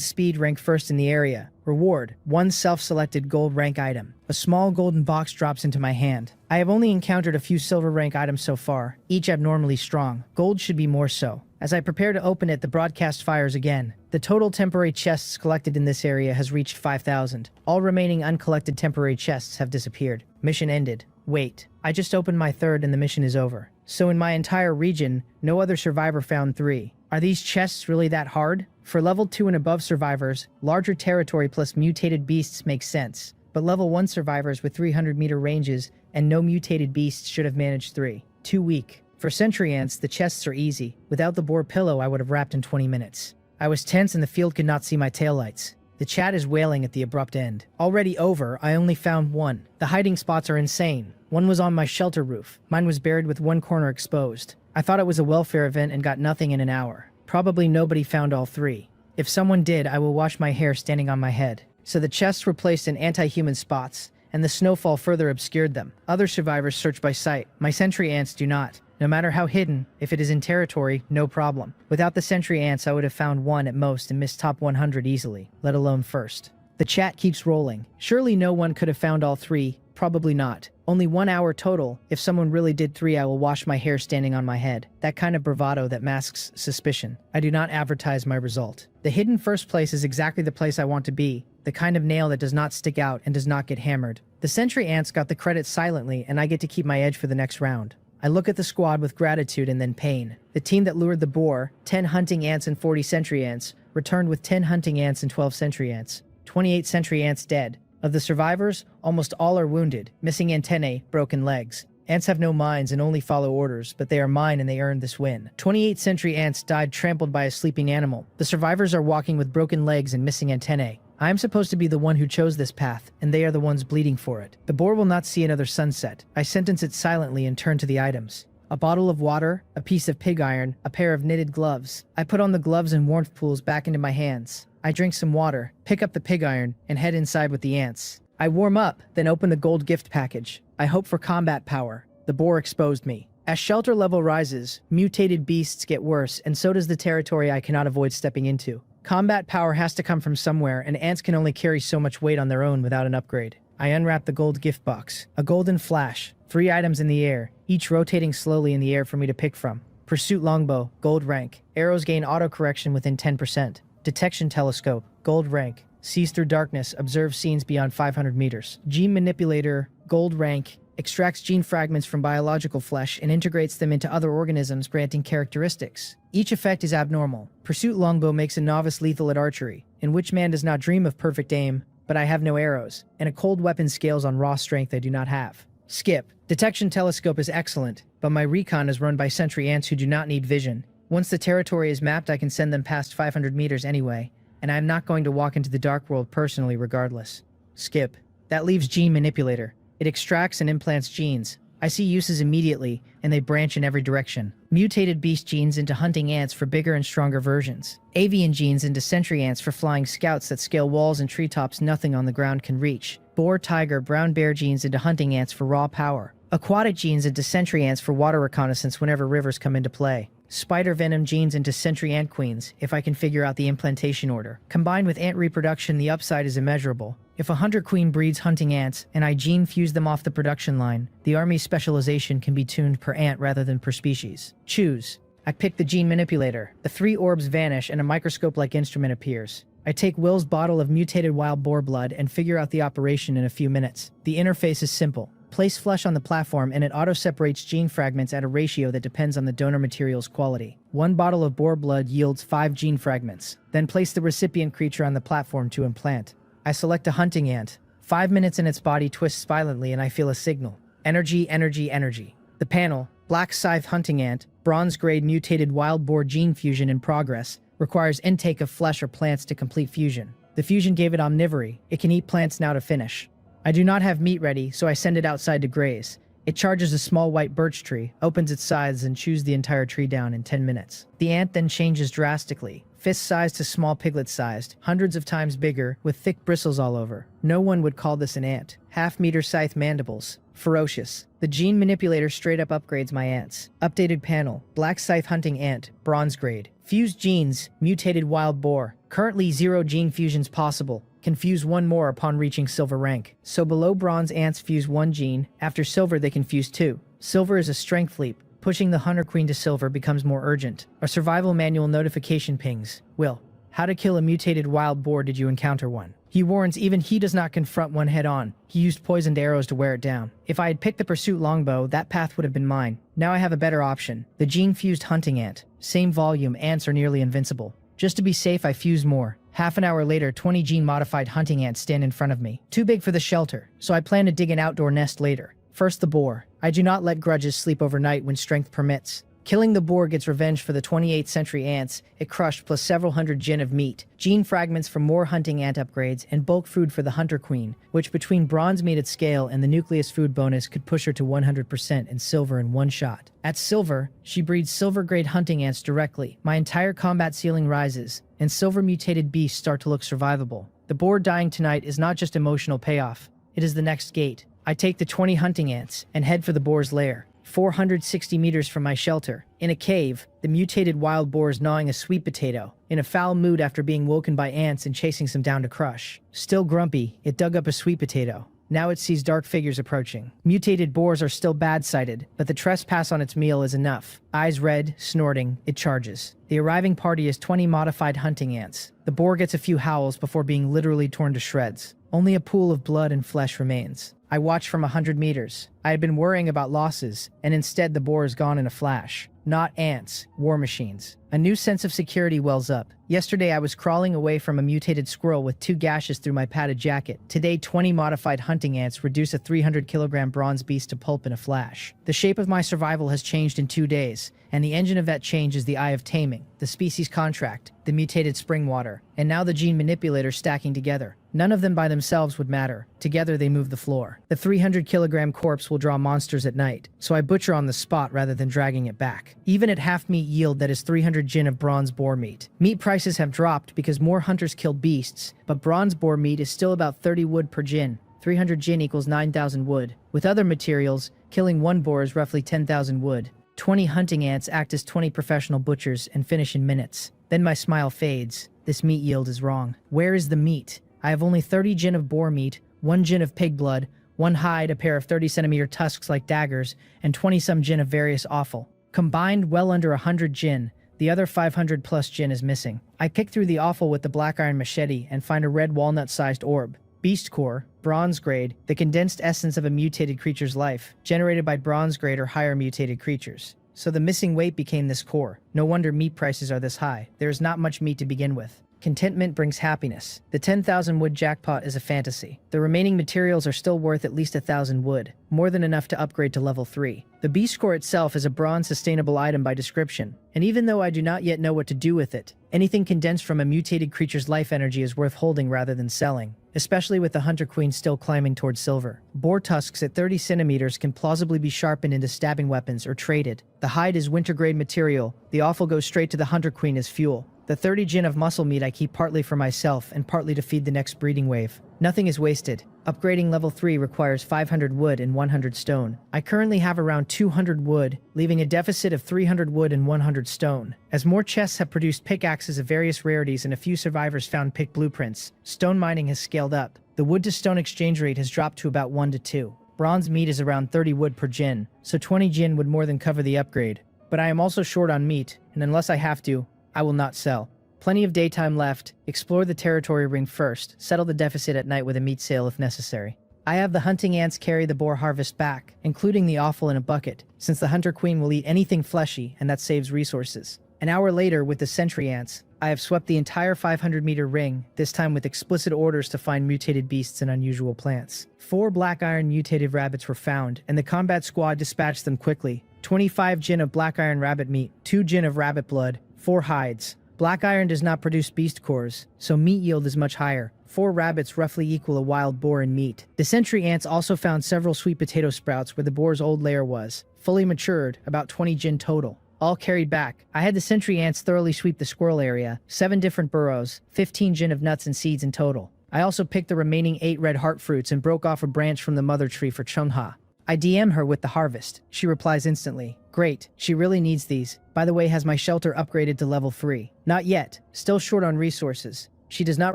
speed rank first in the area. Reward. 1 self-selected gold rank item. A small golden box drops into my hand. I have only encountered a few silver rank items so far, each abnormally strong. Gold should be more so. As I prepare to open it, the broadcast fires again. The total temporary chests collected in this area has reached 5,000. All remaining uncollected temporary chests have disappeared. Mission ended. Wait, I just opened my 3rd and the mission is over. So in my entire region, no other survivor found 3. Are these chests really that hard? For level 2 and above survivors, larger territory plus mutated beasts makes sense. But level 1 survivors with 300-meter ranges and no mutated beasts should have managed 3. Too weak. For sentry ants, the chests are easy. Without the boar pillow, I would have wrapped in 20 minutes. I was tense and the field could not see my taillights. The chat is wailing at the abrupt end. Already over, I only found 1. The hiding spots are insane. One was on my shelter roof. Mine was buried with 1 corner exposed. I thought it was a welfare event and got nothing in an hour. Probably nobody found all 3. If someone did, I will wash my hair standing on my head. So the chests were placed in anti-human spots, and the snowfall further obscured them. Other survivors search by sight. My sentry ants do not. No matter how hidden, if it is in territory, no problem. Without the sentry ants, I would have found 1 at most and missed top 100 easily, let alone first. The chat keeps rolling. Surely no one could have found all 3. Probably not. Only 1 hour total. If someone really did 3, I will wash my hair standing on my head. That kind of bravado that masks suspicion. I do not advertise my result. The hidden first place is exactly the place I want to be. The kind of nail that does not stick out and does not get hammered. The sentry ants got the credit silently, and I get to keep my edge for the next round. I look at the squad with gratitude and then pain. The team that lured the boar, 10 hunting ants and 40 sentry ants, returned with 10 hunting ants and 12 sentry ants. 28 sentry ants dead. Of the survivors, almost all are wounded, missing antennae, broken legs. Ants have no minds and only follow orders, but they are mine and they earned this win. 28 sentry ants died trampled by a sleeping animal. The survivors are walking with broken legs and missing antennae. I am supposed to be the one who chose this path, and they are the ones bleeding for it. The boar will not see another sunset. I sentence it silently and turn to the items. A bottle of water, a piece of pig iron, a pair of knitted gloves. I put on the gloves and warmth pools back into my hands. I drink some water, pick up the pig iron, and head inside with the ants. I warm up, then open the gold gift package. I hope for combat power. The boar exposed me. As shelter level rises, mutated beasts get worse, and so does the territory I cannot avoid stepping into. Combat power has to come from somewhere, and ants can only carry so much weight on their own without an upgrade. I unwrap the gold gift box. A golden flash. 3 items in the air, each rotating slowly in the air for me to pick from. Pursuit longbow, gold rank. Arrows gain auto-correction within 10%. Detection telescope, gold rank. Sees through darkness, observes scenes beyond 500 meters. Gene manipulator, gold rank. Extracts gene fragments from biological flesh and integrates them into other organisms, granting characteristics. Each effect is abnormal. Pursuit longbow makes a novice lethal at archery, in which man does not dream of perfect aim, but I have no arrows, and a cold weapon scales on raw strength I do not have. Skip. Detection telescope is excellent, but my recon is run by sentry ants who do not need vision, Once the territory is mapped, I can send them past 500 meters anyway, and I'm not going to walk into the dark world personally regardless. Skip. That leaves Gene Manipulator. It extracts and implants genes. I see uses immediately, and they branch in every direction. Mutated beast genes into hunting ants for bigger and stronger versions. Avian genes into sentry ants for flying scouts that scale walls and treetops nothing on the ground can reach. Boar, tiger, brown bear genes into hunting ants for raw power. Aquatic genes into sentry ants for water reconnaissance whenever rivers come into play. Spider venom genes into sentry ant queens, if I can figure out the implantation order. Combined with ant reproduction, the upside is immeasurable. If a hunter queen breeds hunting ants, and I gene fuse them off the production line, the army's specialization can be tuned per ant rather than per species. Choose. I pick the Gene Manipulator. The 3 orbs vanish and a microscope-like instrument appears. I take Will's bottle of mutated wild boar blood and figure out the operation in a few minutes. The interface is simple. Place flesh on the platform and it auto-separates gene fragments at a ratio that depends on the donor material's quality. 1 bottle of boar blood yields 5 gene fragments. Then place the recipient creature on the platform to implant. I select a hunting ant. 5 minutes and its body twists violently and I feel a signal. Energy, energy, energy. The panel, Black Scythe Hunting Ant, Bronze-grade mutated wild boar gene fusion in progress, requires intake of flesh or plants to complete fusion. The fusion gave it omnivory. It can eat plants now to finish. I do not have meat ready, so I send it outside to graze. It charges a small white birch tree, opens its sides, and chews the entire tree down in 10 minutes. The ant then changes drastically. Fist-sized to small piglet-sized, hundreds of times bigger, with thick bristles all over. No one would call this an ant. Half-meter scythe mandibles. Ferocious. The Gene Manipulator straight up upgrades my ants. Updated panel. Black Scythe Hunting Ant. Bronze grade. Fused genes. Mutated wild boar. Currently 0 gene fusions possible. Can fuse 1 more upon reaching silver rank. So below bronze ants fuse 1 gene. After silver they can fuse 2. Silver is a strength leap. Pushing the Hunter Queen to silver becomes more urgent. A survival manual notification pings. Will. How to kill a mutated wild boar, did you encounter one? He warns even he does not confront one head on. He used poisoned arrows to wear it down. If I had picked the pursuit longbow, that path would have been mine. Now I have a better option. The gene-fused hunting ant. Same volume, ants are nearly invincible. Just to be safe, I fuse more. Half an hour later, 20 gene-modified hunting ants stand in front of me. Too big for the shelter, so I plan to dig an outdoor nest later. First the boar. I do not let grudges sleep overnight when strength permits. Killing the boar gets revenge for the 28th century ants it crushed plus several hundred gin of meat, gene fragments for more hunting ant upgrades, and bulk food for the hunter queen, which between bronze meat at scale and the nucleus food bonus could push her to 100% in silver in one shot. At silver, she breeds silver-grade hunting ants directly. My entire combat ceiling rises, and silver mutated beasts start to look survivable. The boar dying tonight is not just emotional payoff, it is the next gate. I take the 20 hunting ants and head for the boar's lair. 460 meters from my shelter. In a cave, the mutated wild boar is gnawing a sweet potato, in a foul mood after being woken by ants and chasing some down to crush. Still grumpy, it dug up a sweet potato. Now it sees dark figures approaching. Mutated boars are still bad-sighted, but the trespass on its meal is enough. Eyes red, snorting, it charges. The arriving party is 20 modified hunting ants. The boar gets a few howls before being literally torn to shreds. Only a pool of blood and flesh remains. I watch from 100 meters. I had been worrying about losses, and instead the boar is gone in a flash. Not ants, war machines. A new sense of security wells up. Yesterday I was crawling away from a mutated squirrel with 2 gashes through my padded jacket. Today 20 modified hunting ants reduce a 300-kilogram bronze beast to pulp in a flash. The shape of my survival has changed in 2 days, and the engine of that change is the Eye of Taming, the species contract, the mutated spring water, and now the gene manipulator stacking together. None of them by themselves would matter. Together they move the floor. The 300-kilogram corpse will draw monsters at night, so I butcher on the spot rather than dragging it back. Even at half meat yield, that is 300 gin of bronze boar meat. Meat prices have dropped because more hunters kill beasts, but bronze boar meat is still about 30 wood per gin. 300 gin equals 9,000 wood. With other materials, killing 1 boar is roughly 10,000 wood. 20 hunting ants act as 20 professional butchers and finish in minutes. Then my smile fades. This meat yield is wrong. Where is the meat? I have only 30 gin of boar meat, 1 gin of pig blood, 1 hide, a pair of 30-centimeter tusks like daggers, and 20-some gin of various offal. Combined, well under 100 gin. The other 500-plus gin is missing. I pick through the offal with the black iron machete and find a red walnut-sized orb. Beast core, bronze grade, the condensed essence of a mutated creature's life, generated by bronze grade or higher mutated creatures. So the missing weight became this core. No wonder meat prices are this high. There is not much meat to begin with. Contentment brings happiness. The 10,000 wood jackpot is a fantasy. The remaining materials are still worth at least 1,000 wood, more than enough to upgrade to level 3. The beast core itself is a bronze sustainable item by description, and even though I do not yet know what to do with it, anything condensed from a mutated creature's life energy is worth holding rather than selling, especially with the Hunter Queen still climbing towards silver. Boar tusks at 30 centimeters can plausibly be sharpened into stabbing weapons or traded. The hide is winter-grade material. The offal goes straight to the Hunter Queen as fuel. The 30 gin of muscle meat I keep partly for myself and partly to feed the next breeding wave. Nothing is wasted. Upgrading level 3 requires 500 wood and 100 stone. I currently have around 200 wood, leaving a deficit of 300 wood and 100 stone. As more chests have produced pickaxes of various rarities and a few survivors found pick blueprints, stone mining has scaled up. The wood to stone exchange rate has dropped to about 1 to 2. Bronze meat is around 30 wood per gin, so 20 gin would more than cover the upgrade. But I am also short on meat, and unless I have to, I will not sell. Plenty of daytime left. Explore the territory ring first, settle the deficit at night with a meat sale if necessary. I have the hunting ants carry the boar harvest back, including the offal in a bucket, since the Hunter Queen will eat anything fleshy and that saves resources. An hour later, with the sentry ants, I have swept the entire 500-meter ring, this time with explicit orders to find mutated beasts and unusual plants. 4 black iron mutated rabbits were found, and the combat squad dispatched them quickly. 25 gin of black iron rabbit meat, 2 gin of rabbit blood, 4 hides. Black iron does not produce beast cores, so meat yield is much higher. 4 rabbits roughly equal a wild boar in meat. The sentry ants also found several sweet potato sprouts where the boar's old lair was, fully matured, about 20 gin total. All carried back. I had the sentry ants thoroughly sweep the squirrel area, 7 different burrows, 15 gin of nuts and seeds in total. I also picked the remaining 8 red heart fruits and broke off a branch from the mother tree for Chungha. I DM her with the harvest. She replies instantly. Great, she really needs these. By the way, has my shelter upgraded to level 3? Not yet, still short on resources. She does not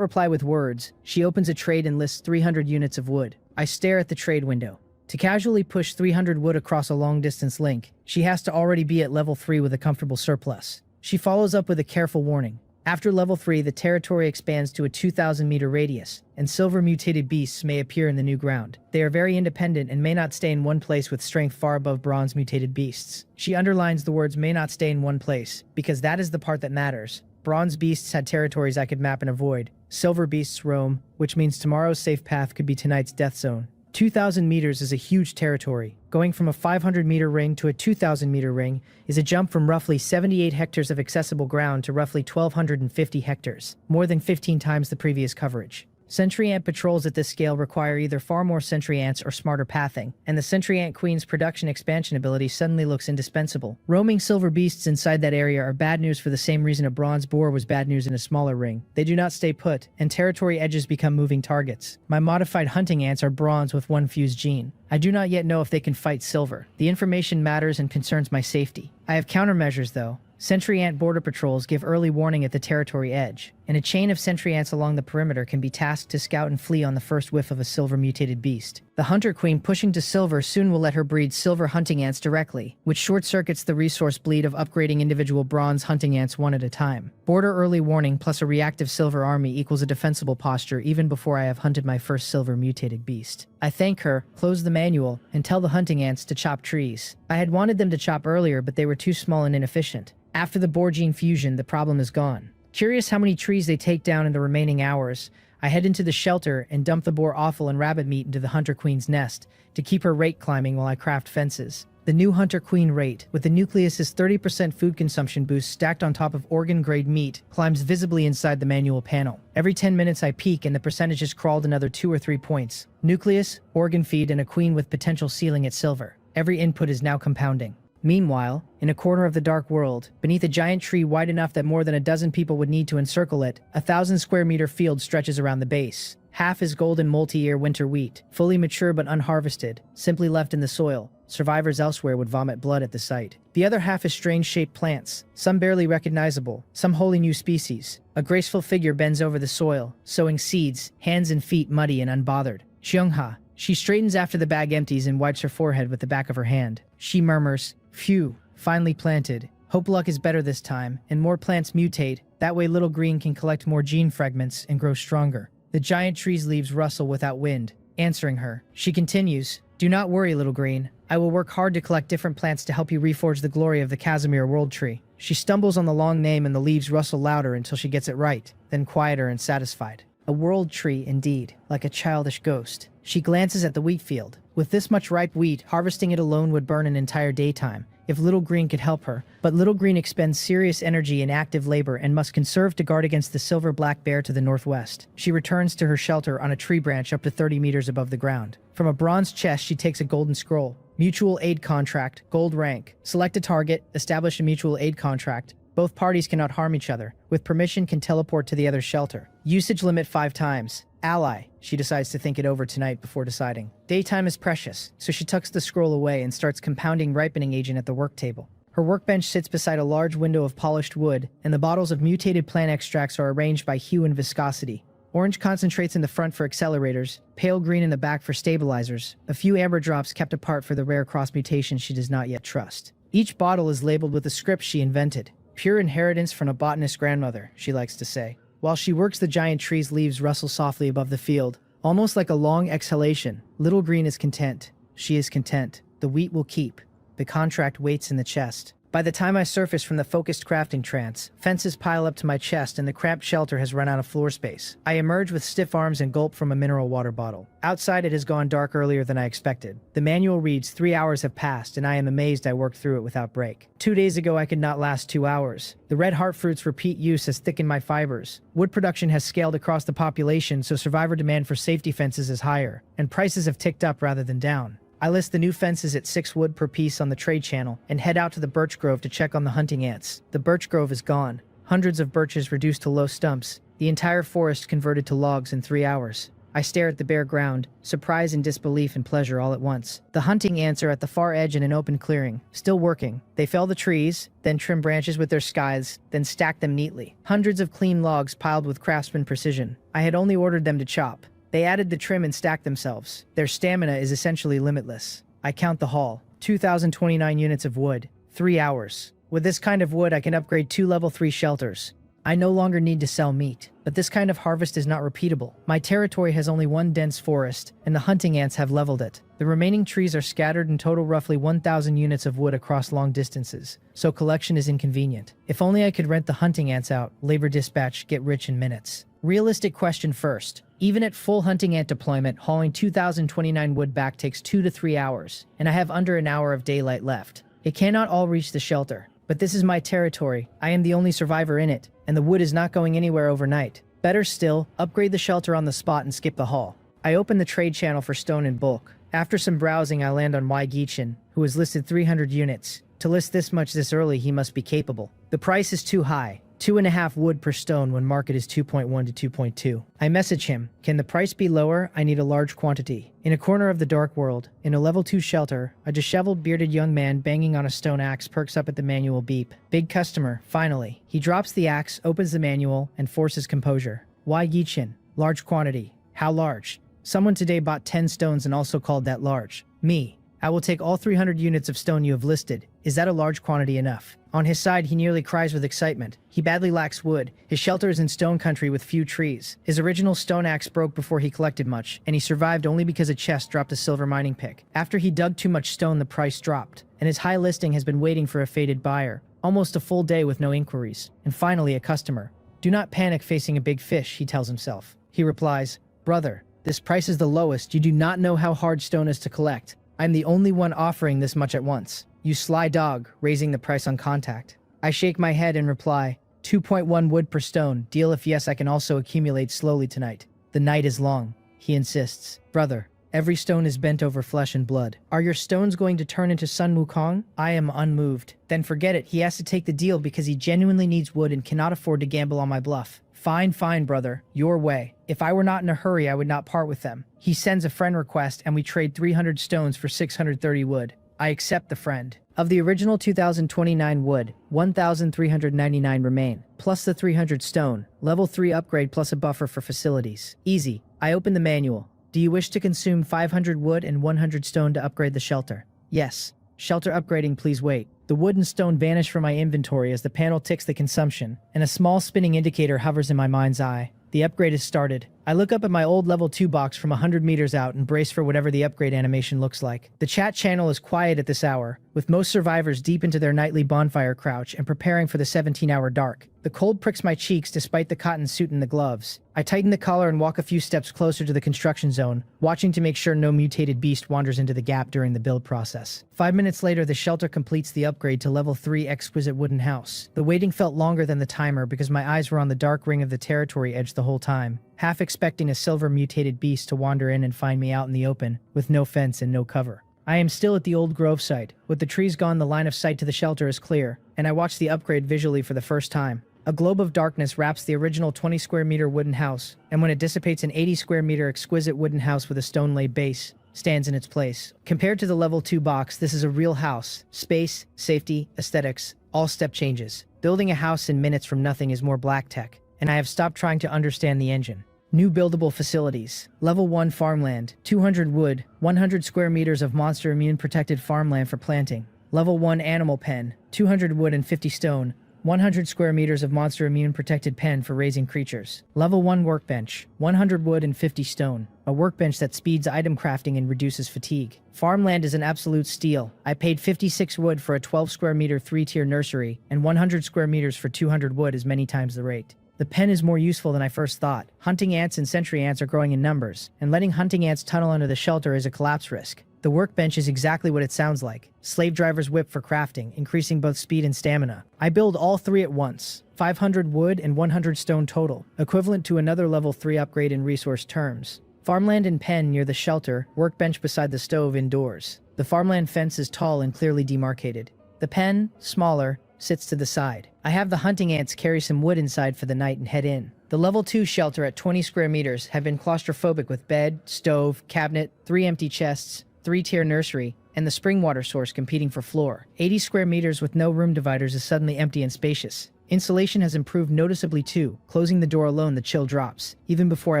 reply with words. She opens a trade and lists 300 units of wood. I stare at the trade window. To casually push 300 wood across a long-distance link, she has to already be at level 3 with a comfortable surplus. She follows up with a careful warning. After level 3, the territory expands to a 2,000-meter radius, and silver mutated beasts may appear in the new ground. They are very independent and may not stay in one place with strength far above bronze mutated beasts. She underlines the words may not stay in one place, because that is the part that matters. Bronze beasts had territories I could map and avoid. Silver beasts roam, which means tomorrow's safe path could be tonight's death zone. 2,000 meters is a huge territory. Going from a 500-meter ring to a 2,000-meter ring is a jump from roughly 78 hectares of accessible ground to roughly 1,250 hectares, more than 15 times the previous coverage. Sentry ant patrols at this scale require either far more sentry ants or smarter pathing, and the sentry ant queen's production expansion ability suddenly looks indispensable. Roaming silver beasts inside that area are bad news for the same reason a bronze boar was bad news in a smaller ring. They do not stay put, and territory edges become moving targets. My modified hunting ants are bronze with 1 fused gene. I do not yet know if they can fight silver. The information matters and concerns my safety. I have countermeasures though. Sentry ant border patrols give early warning at the territory edge, and a chain of sentry ants along the perimeter can be tasked to scout and flee on the first whiff of a silver mutated beast. The Hunter Queen pushing to silver soon will let her breed silver hunting ants directly, which short-circuits the resource bleed of upgrading individual bronze hunting ants one at a time. Border early warning plus a reactive silver army equals a defensible posture even before I have hunted my first silver mutated beast. I thank her, close the manual, and tell the hunting ants to chop trees. I had wanted them to chop earlier, but they were too small and inefficient. After the boar gene fusion, the problem is gone. Curious how many trees they take down in the remaining hours, I head into the shelter and dump the boar offal and rabbit meat into the Hunter Queen's nest to keep her rate climbing while I craft fences. The new Hunter Queen rate, with the nucleus's 30% food consumption boost stacked on top of organ-grade meat, climbs visibly inside the manual panel. Every 10 minutes I peek and the percentages crawled another 2 or 3 points. Nucleus, organ feed, and a queen with potential ceiling at silver. Every input is now compounding. Meanwhile, in a corner of the dark world, beneath a giant tree wide enough that more than a dozen people would need to encircle it, a 1,000-square-meter field stretches around the base. Half is golden multi-year winter wheat, fully mature but unharvested, simply left in the soil. Survivors elsewhere would vomit blood at the sight. The other half is strange-shaped plants, some barely recognizable, some wholly new species. A graceful figure bends over the soil, sowing seeds, hands and feet muddy and unbothered. Xiongha. She straightens after the bag empties and wipes her forehead with the back of her hand. She murmurs, "Phew, finally planted. Hope luck is better this time, and more plants mutate. That way Little Green can collect more gene fragments and grow stronger." The giant tree's leaves rustle without wind, answering her. She continues, "Do not worry, Little Green. I will work hard to collect different plants to help you reforge the glory of the Casimir World Tree. She stumbles on the long name and the leaves rustle louder until she gets it right, then quieter and satisfied. A world tree, indeed, like a childish ghost. She glances at the wheat field. With this much ripe wheat, harvesting it alone would burn an entire daytime, if Little Green could help her. But Little Green expends serious energy in active labor and must conserve to guard against the silver black bear to the northwest. She returns to her shelter on a tree branch up to 30 meters above the ground. From a bronze chest, she takes a golden scroll. Mutual aid contract, gold rank. Select a target, establish a mutual aid contract. Both parties cannot harm each other. With permission, can teleport to the other's shelter. Usage limit 5 times. Ally. She decides to think it over tonight before deciding. Daytime is precious, so she tucks the scroll away and starts compounding ripening agent at the work table. Her workbench sits beside a large window of polished wood, and the bottles of mutated plant extracts are arranged by hue and viscosity. Orange concentrates in the front for accelerators, pale green in the back for stabilizers, a few amber drops kept apart for the rare cross mutations she does not yet trust. Each bottle is labeled with the script she invented. Pure inheritance from a botanist grandmother, she likes to say. While she works, the giant tree's leaves rustle softly above the field, almost like a long exhalation. Little Green is content. She is content. The wheat will keep. The contract waits in the chest. By the time I surface from the focused crafting trance, fences pile up to my chest and the cramped shelter has run out of floor space. I emerge with stiff arms and gulp from a mineral water bottle. Outside it has gone dark earlier than I expected. The manual reads 3 hours have passed and I am amazed I worked through it without break. 2 days ago I could not last 2 hours. The red heart fruit's repeat use has thickened my fibers. Wood production has scaled across the population, so survivor demand for safety fences is higher, and prices have ticked up rather than down. I list the new fences at 6 wood per piece on the trade channel and head out to the birch grove to check on the hunting ants. The birch grove is gone. Hundreds of birches reduced to low stumps. The entire forest converted to logs in 3 hours. I stare at the bare ground, surprise and disbelief and pleasure all at once. The hunting ants are at the far edge in an open clearing, still working. They fell the trees, then trim branches with their scythes, then stack them neatly. Hundreds of clean logs piled with craftsman precision. I had only ordered them to chop. They added the trim and stacked themselves. Their stamina is essentially limitless. I count the haul. 2,029 units of wood. 3 hours. With this kind of wood, I can upgrade 2 level 3 shelters. I no longer need to sell meat, but this kind of harvest is not repeatable. My territory has only one dense forest, and the hunting ants have leveled it. The remaining trees are scattered and total roughly 1,000 units of wood across long distances, so collection is inconvenient. If only I could rent the hunting ants out, labor dispatch, get rich in minutes. Realistic question first. Even at full hunting ant deployment, hauling 2,029 wood back takes 2 to 3 hours, and I have under an hour of daylight left. It cannot all reach the shelter, but this is my territory. I am the only survivor in it, and the wood is not going anywhere overnight. Better still, upgrade the shelter on the spot and skip the haul. I open the trade channel for stone in bulk. After some browsing, I land on Gichin, who has listed 300 units. To list this much this early, he must be capable. The price is too high. 2.5 wood per stone when market is 2.1 to 2.2. I message him, can the price be lower? I need a large quantity. In a corner of the dark world, in a level 2 shelter, a disheveled bearded young man banging on a stone axe perks up at the manual beep. Big customer, finally. He drops the axe, opens the manual, and forces composure. Gichin, large quantity. How large? Someone today bought 10 stones and also called that large. Me. I will take all 300 units of stone you have listed. Is that a large quantity enough? On his side, he nearly cries with excitement. He badly lacks wood. His shelter is in stone country with few trees. His original stone axe broke before he collected much, and he survived only because a chest dropped a silver mining pick. After he dug too much stone, the price dropped, and his high listing has been waiting for a fated buyer. Almost a full day with no inquiries. And finally, a customer. Do not panic facing a big fish, he tells himself. He replies, brother, this price is the lowest. You do not know how hard stone is to collect. I'm the only one offering this much at once. You sly dog, raising the price on contact. I shake my head and reply, 2.1 wood per stone. Deal if yes, I can also accumulate slowly tonight. The night is long. He insists. Brother, every stone is bent over flesh and blood. Are your stones going to turn into Sun Wukong? I am unmoved. Then forget it. He has to take the deal because he genuinely needs wood and cannot afford to gamble on my bluff. Fine, fine, brother. Your way. If I were not in a hurry, I would not part with them. He sends a friend request and we trade 300 stones for 630 wood. I accept the friend. Of the original 2,029 wood, 1,399 remain, plus the 300 stone, level 3 upgrade plus a buffer for facilities. Easy. I open the manual. Do you wish to consume 500 wood and 100 stone to upgrade the shelter? Yes. Shelter upgrading, please wait. The wood and stone vanish from my inventory as the panel ticks the consumption, and a small spinning indicator hovers in my mind's eye. The upgrade is started. I look up at my old level 2 box from 100 meters out and brace for whatever the upgrade animation looks like. The chat channel is quiet at this hour, with most survivors deep into their nightly bonfire crouch and preparing for the 17-hour dark. The cold pricks my cheeks despite the cotton suit and the gloves. I tighten the collar and walk a few steps closer to the construction zone, watching to make sure no mutated beast wanders into the gap during the build process. 5 minutes later, the shelter completes the upgrade to level 3 exquisite wooden house. The waiting felt longer than the timer because my eyes were on the dark ring of the territory edge the whole time, half expecting a silver mutated beast to wander in and find me out in the open, with no fence and no cover. I am still at the old grove site. With the trees gone, the line of sight to the shelter is clear, and I watch the upgrade visually for the first time. A globe of darkness wraps the original 20 square meter wooden house, and when it dissipates, an 80 square meter exquisite wooden house with a stone-laid base stands in its place. Compared to the level 2 box, this is a real house. Space, safety, aesthetics, all step changes. Building a house in minutes from nothing is more black tech, and I have stopped trying to understand the engine. New buildable facilities. Level 1 farmland, 200 wood, 100 square meters of monster immune protected farmland for planting. Level 1 animal pen, 200 wood and 50 stone, 100 square meters of monster immune protected pen for raising creatures. Level 1 workbench, 100 wood and 50 stone, a workbench that speeds item crafting and reduces fatigue. Farmland is an absolute steal. I paid 56 wood for a 12 square meter 3-tier nursery, and 100 square meters for 200 wood is many times the rate. The pen is more useful than I first thought. Hunting ants and sentry ants are growing in numbers, and letting hunting ants tunnel under the shelter is a collapse risk. The workbench is exactly what it sounds like. Slave driver's whip for crafting, increasing both speed and stamina. I build all 3 at once. 500 wood and 100 stone total, equivalent to another level 3 upgrade in resource terms. Farmland and pen near the shelter, workbench beside the stove indoors. The farmland fence is tall and clearly demarcated. The pen, smaller, sits to the side. I have the hunting ants carry some wood inside for the night and head in. The level 2 shelter at 20 square meters have been claustrophobic with bed, stove, cabinet, 3 empty chests, 3-tier nursery, and the spring water source competing for floor. 80 square meters with no room dividers is suddenly empty and spacious. Insulation has improved noticeably too. Closing the door alone, the chill drops, even before I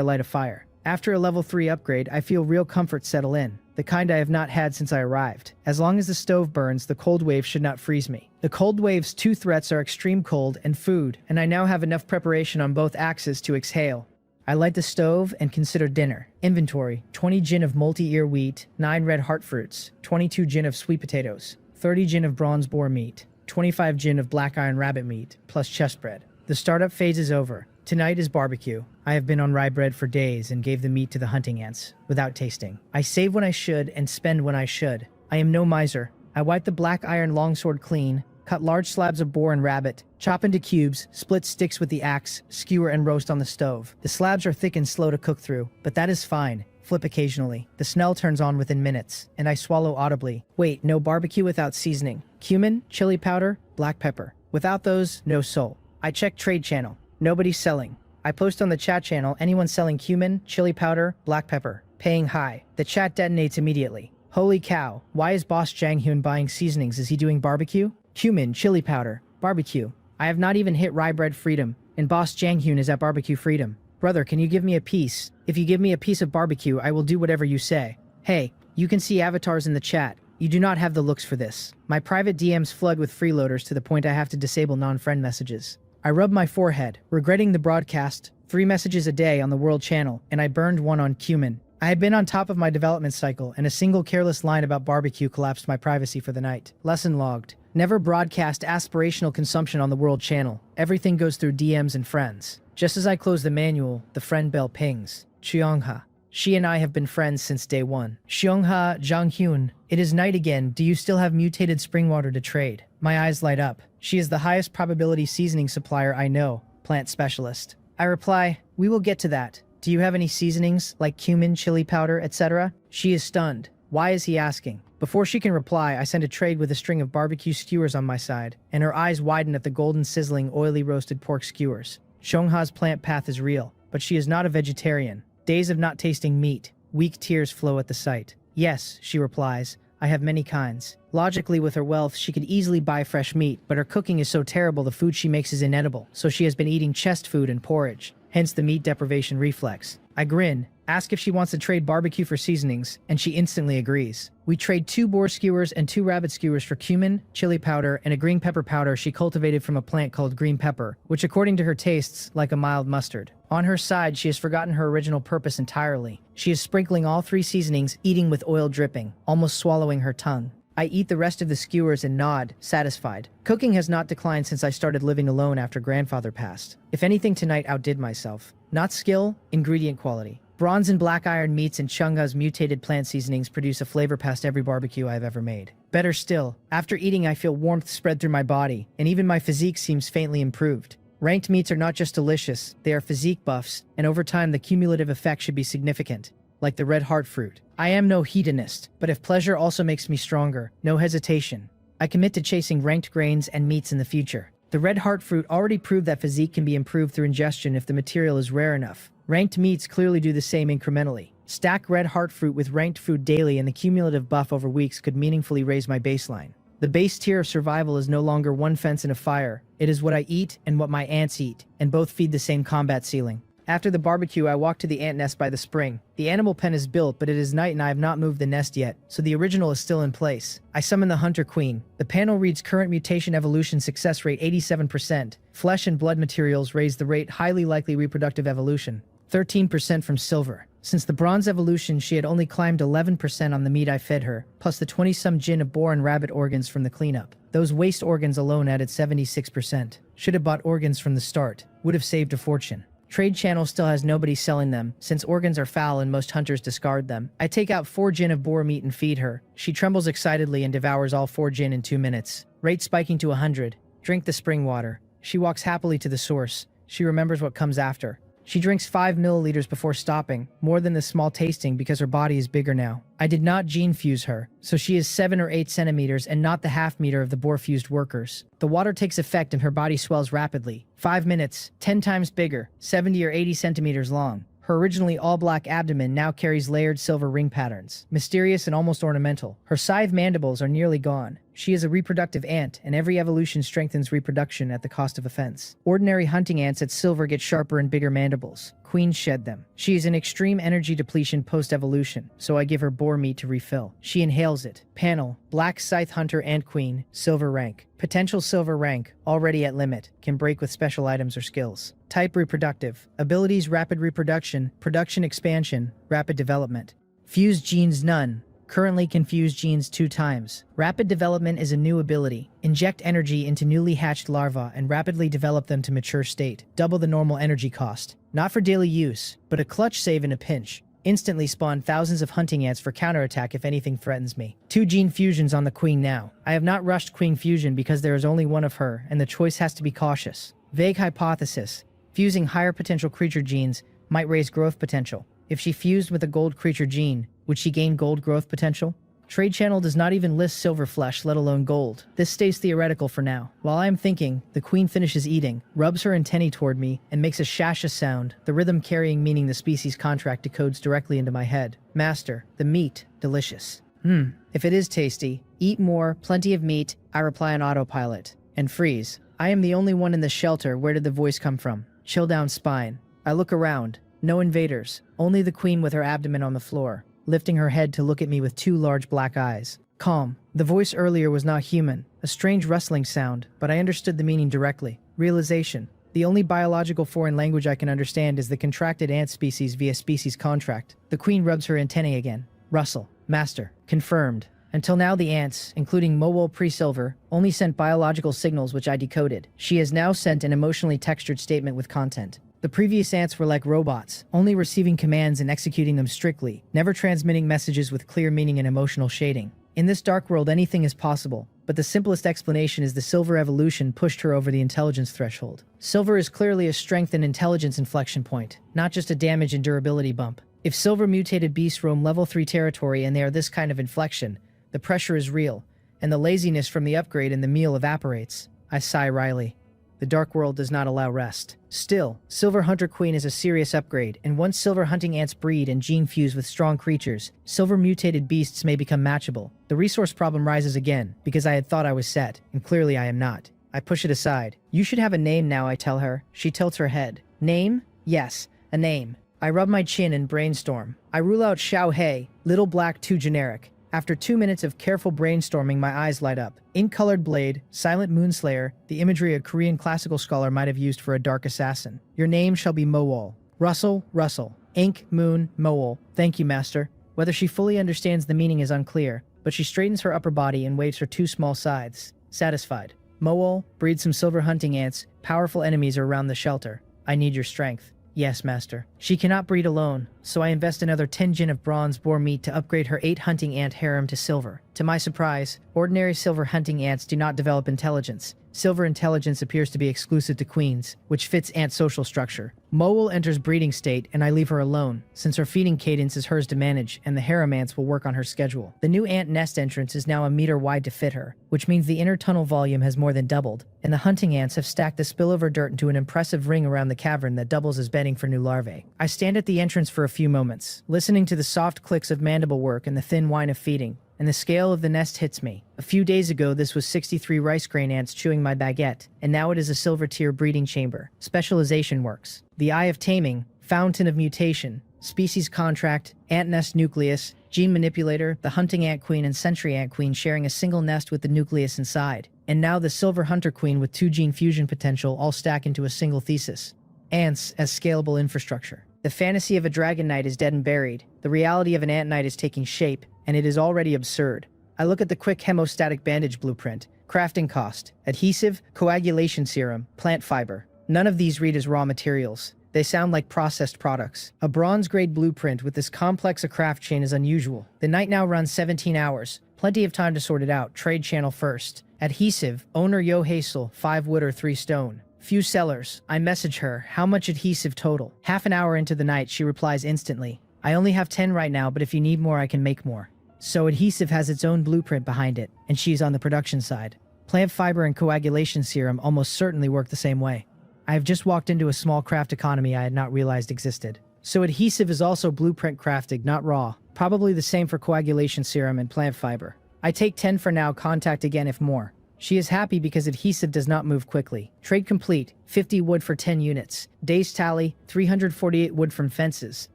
light a fire. After a level 3 upgrade, I feel real comfort settle in, the kind I have not had since I arrived. As long as the stove burns, the cold wave should not freeze me. The cold wave's 2 threats are extreme cold and food, and I now have enough preparation on both axes to exhale. I light the stove and consider dinner. Inventory: 20 gin of multi-ear wheat, 9 red heart fruits, 22 gin of sweet potatoes, 30 gin of bronze boar meat, 25 gin of black iron rabbit meat, plus chest bread. The startup phase is over. Tonight is barbecue. I have been on rye bread for days and gave the meat to the hunting ants, without tasting. I save when I should and spend when I should. I am no miser. I wipe the black iron longsword clean, cut large slabs of boar and rabbit, chop into cubes, split sticks with the axe, skewer and roast on the stove. The slabs are thick and slow to cook through, but that is fine. Flip occasionally. The smell turns on within minutes, and I swallow audibly. Wait, no barbecue without seasoning. Cumin, chili powder, black pepper. Without those, no soul. I check trade channel. Nobody's selling. I post on the chat channel, anyone selling cumin, chili powder, black pepper. Paying high. The chat detonates immediately. Holy cow, why is Boss Jang Hyun buying seasonings? Is he doing barbecue? Cumin, chili powder, barbecue. I have not even hit rye bread freedom, and Boss Jang Hyun is at barbecue freedom. Brother, can you give me a piece? If you give me a piece of barbecue, I will do whatever you say. Hey, you can see avatars in the chat. You do not have the looks for this. My private DMs flood with freeloaders to the point I have to disable non-friend messages. I rub my forehead, regretting the broadcast, 3 messages a day on the world channel, and I burned one on cumin. I had been on top of my development cycle, and a single careless line about barbecue collapsed my privacy for the night. Lesson logged. Never broadcast aspirational consumption on the world channel. Everything goes through DMs and friends. Just as I close the manual, the friend bell pings. Cheongha. She and I have been friends since day 1. Cheongha Janghyun. It is night again. Do you still have mutated spring water to trade? My eyes light up. She is the highest probability seasoning supplier I know. Plant specialist. I reply, we will get to that. Do you have any seasonings, like cumin, chili powder, etc.? She is stunned. Why is he asking? Before she can reply, I send a trade with a string of barbecue skewers on my side, and her eyes widen at the golden sizzling, oily roasted pork skewers. Cheongha's plant path is real, but she is not a vegetarian. Days of not tasting meat. Weak tears flow at the sight. Yes, she replies, I have many kinds. Logically, with her wealth, she could easily buy fresh meat, but her cooking is so terrible the food she makes is inedible, so she has been eating chest food and porridge, hence the meat deprivation reflex. I grin, ask if she wants to trade barbecue for seasonings, and she instantly agrees. We trade 2 boar skewers and 2 rabbit skewers for cumin, chili powder, and a green pepper powder she cultivated from a plant called green pepper, which according to her tastes like a mild mustard. On her side, she has forgotten her original purpose entirely. She is sprinkling all 3 seasonings, eating with oil dripping, almost swallowing her tongue. I eat the rest of the skewers and nod, satisfied. Cooking has not declined since I started living alone after grandfather passed. If anything, tonight outdid myself. Not skill, ingredient quality. Bronze and black iron meats and Chunga's mutated plant seasonings produce a flavor past every barbecue I've ever made. Better still, after eating I feel warmth spread through my body, and even my physique seems faintly improved. Ranked meats are not just delicious, they are physique buffs, and over time the cumulative effect should be significant. Like the red heart fruit. I am no hedonist, but if pleasure also makes me stronger, no hesitation. I commit to chasing ranked grains and meats in the future. The red heart fruit already proved that physique can be improved through ingestion if the material is rare enough. Ranked meats clearly do the same incrementally. Stack red heart fruit with ranked food daily and the cumulative buff over weeks could meaningfully raise my baseline. The base tier of survival is no longer one fence and a fire. It is what I eat and what my ants eat, and both feed the same combat ceiling. After the barbecue, I walk to the ant nest by the spring. The animal pen is built, but it is night and I have not moved the nest yet, so the original is still in place. I summon the hunter queen. The panel reads current mutation evolution success rate 87%. Flesh and blood materials raise the rate highly likely reproductive evolution. 13% from silver. Since the bronze evolution, she had only climbed 11% on the meat I fed her, plus the 20-some gin of boar and rabbit organs from the cleanup. Those waste organs alone added 76%. Should have bought organs from the start. Would have saved a fortune. Trade channel still has nobody selling them, since organs are foul and most hunters discard them. I take out 4 gin of boar meat and feed her. She trembles excitedly and devours all 4 gin in 2 minutes. Rate spiking to 100. Drink the spring water. She walks happily to the source. She remembers what comes after. She drinks 5 milliliters before stopping, more than the small tasting because her body is bigger now. I did not gene fuse her, so she is 7 or 8 centimeters and not the half meter of the boar fused workers. The water takes effect and her body swells rapidly. 5 minutes, 10 times bigger, 70 or 80 centimeters long. Her originally all-black abdomen now carries layered silver ring patterns, mysterious and almost ornamental. Her scythe mandibles are nearly gone. She is a reproductive ant, and every evolution strengthens reproduction at the cost of offense. Ordinary hunting ants at silver get sharper and bigger mandibles. Queens shed them. She is in extreme energy depletion post-evolution, so I give her boar meat to refill. She inhales it. Panel, black scythe hunter ant queen, silver rank. Potential silver rank, already at limit, can break with special items or skills. Type reproductive. Abilities rapid reproduction, production expansion, rapid development. Fused genes none. Currently confused genes 2 times. Rapid development is a new ability. Inject energy into newly hatched larvae and rapidly develop them to mature state. Double the normal energy cost. Not for daily use, but a clutch save in a pinch. Instantly spawn thousands of hunting ants for counterattack if anything threatens me. 2 gene fusions on the queen now. I have not rushed queen fusion because there is only one of her, and the choice has to be cautious. Vague hypothesis. Fusing higher potential creature genes might raise growth potential. If she fused with a gold creature gene, would she gain gold growth potential? Trade channel does not even list silver flesh, let alone gold. This stays theoretical for now. While I am thinking, the queen finishes eating, rubs her antennae toward me, and makes a shasha sound, the rhythm carrying meaning the species contract decodes directly into my head. Master, the meat, delicious. If it is tasty, eat more, plenty of meat, I reply on autopilot. And freeze. I am the only one in the shelter, where did the voice come from? Chill down spine. I look around. No invaders, only the queen with her abdomen on the floor, lifting her head to look at me with 2 large black eyes. Calm. The voice earlier was not human, a strange rustling sound, but I understood the meaning directly. Realization. The only biological foreign language I can understand is the contracted ant species via species contract. The queen rubs her antennae again. Rustle. Master. Confirmed. Until now the ants, including Mowol pre-silver, only sent biological signals which I decoded. She has now sent an emotionally textured statement with content. The previous ants were like robots, only receiving commands and executing them strictly, never transmitting messages with clear meaning and emotional shading. In this dark world anything is possible, but the simplest explanation is the silver evolution pushed her over the intelligence threshold. Silver is clearly a strength and intelligence inflection point, not just a damage and durability bump. If silver mutated beasts roam level 3 territory and they are this kind of inflection, the pressure is real, and the laziness from the upgrade and the meal evaporates. I sigh wryly. The dark world does not allow rest. Still, Silver Hunter Queen is a serious upgrade, and once silver hunting ants breed and gene fuse with strong creatures, silver mutated beasts may become matchable. The resource problem rises again, because I had thought I was set, and clearly I am not. I push it aside. You should have a name now, I tell her. She tilts her head. Name? Yes, a name. I rub my chin and brainstorm. I rule out Xiao Hei, Little Black too generic. After 2 minutes of careful brainstorming, my eyes light up. Ink-colored blade, silent moonslayer, the imagery a Korean classical scholar might have used for a dark assassin. Your name shall be Mowol. Russell, Russell. Ink, moon, mole. Thank you, master. Whether she fully understands the meaning is unclear, but she straightens her upper body and waves her two small sides. Satisfied. Mole, breed some silver hunting ants. Powerful enemies are around the shelter. I need your strength. Yes, master. She cannot breed alone, so I invest another 10 jin of bronze boar meat to upgrade her 8 hunting ant harem to silver. To my surprise, ordinary silver hunting ants do not develop intelligence. Silver intelligence appears to be exclusive to queens, which fits ant social structure. Mole enters breeding state, and I leave her alone, since her feeding cadence is hers to manage, and the harem ants will work on her schedule. The new ant nest entrance is now a meter wide to fit her, which means the inner tunnel volume has more than doubled, and the hunting ants have stacked the spillover dirt into an impressive ring around the cavern that doubles as bedding for new larvae. I stand at the entrance for a few moments, listening to the soft clicks of mandible work and the thin whine of feeding, and the scale of the nest hits me. A few days ago, this was 63 rice grain ants chewing my baguette, and now it is a silver tier breeding chamber. Specialization works. The Eye of Taming, Fountain of Mutation, Species Contract, Ant Nest Nucleus, Gene Manipulator, the Hunting Ant Queen and Sentry Ant Queen sharing a single nest with the nucleus inside. And now the Silver Hunter Queen with 2 gene fusion potential all stack into a single thesis. Ants as scalable infrastructure. The fantasy of a dragon knight is dead and buried. The reality of an ant knight is taking shape, and it is already absurd. I look at the quick hemostatic bandage blueprint. Crafting cost. Adhesive, coagulation serum, plant fiber. None of these read as raw materials. They sound like processed products. A bronze-grade blueprint with this complex a craft chain is unusual. The night now runs 17 hours. Plenty of time to sort it out. Trade channel first. Adhesive, owner Yo Hazel, 5 wood or 3 stone. Few sellers. I message her, how much adhesive total? Half an hour into the night, she replies instantly. I only have 10 right now, but if you need more, I can make more. So adhesive has its own blueprint behind it, and she's on the production side. Plant fiber and coagulation serum almost certainly work the same way. I have just walked into a small craft economy I had not realized existed. So adhesive is also blueprint crafted, not raw. Probably the same for coagulation serum and plant fiber. I take 10 for now, contact again if more. She is happy because adhesive does not move quickly. Trade complete, 50 wood for 10 units. Days tally, 348 wood from fences,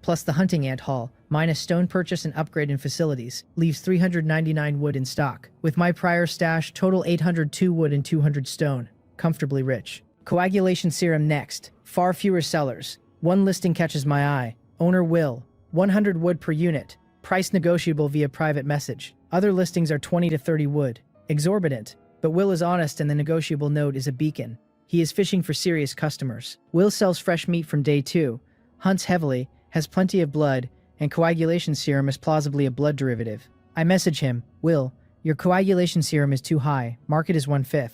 plus the hunting ant haul, minus stone purchase and upgrade in facilities, leaves 399 wood in stock. With my prior stash, total 802 wood and 200 stone. Comfortably rich. Coagulation serum next. Far fewer sellers. One listing catches my eye. Owner Will. 100 wood per unit. Price negotiable via private message. Other listings are 20 to 30 wood. Exorbitant. But Will is honest and the negotiable note is a beacon. He is fishing for serious customers. Will sells fresh meat from day 2, hunts heavily, has plenty of blood, and coagulation serum is plausibly a blood derivative. I message him, Will, your coagulation serum is too high, market is 1/5.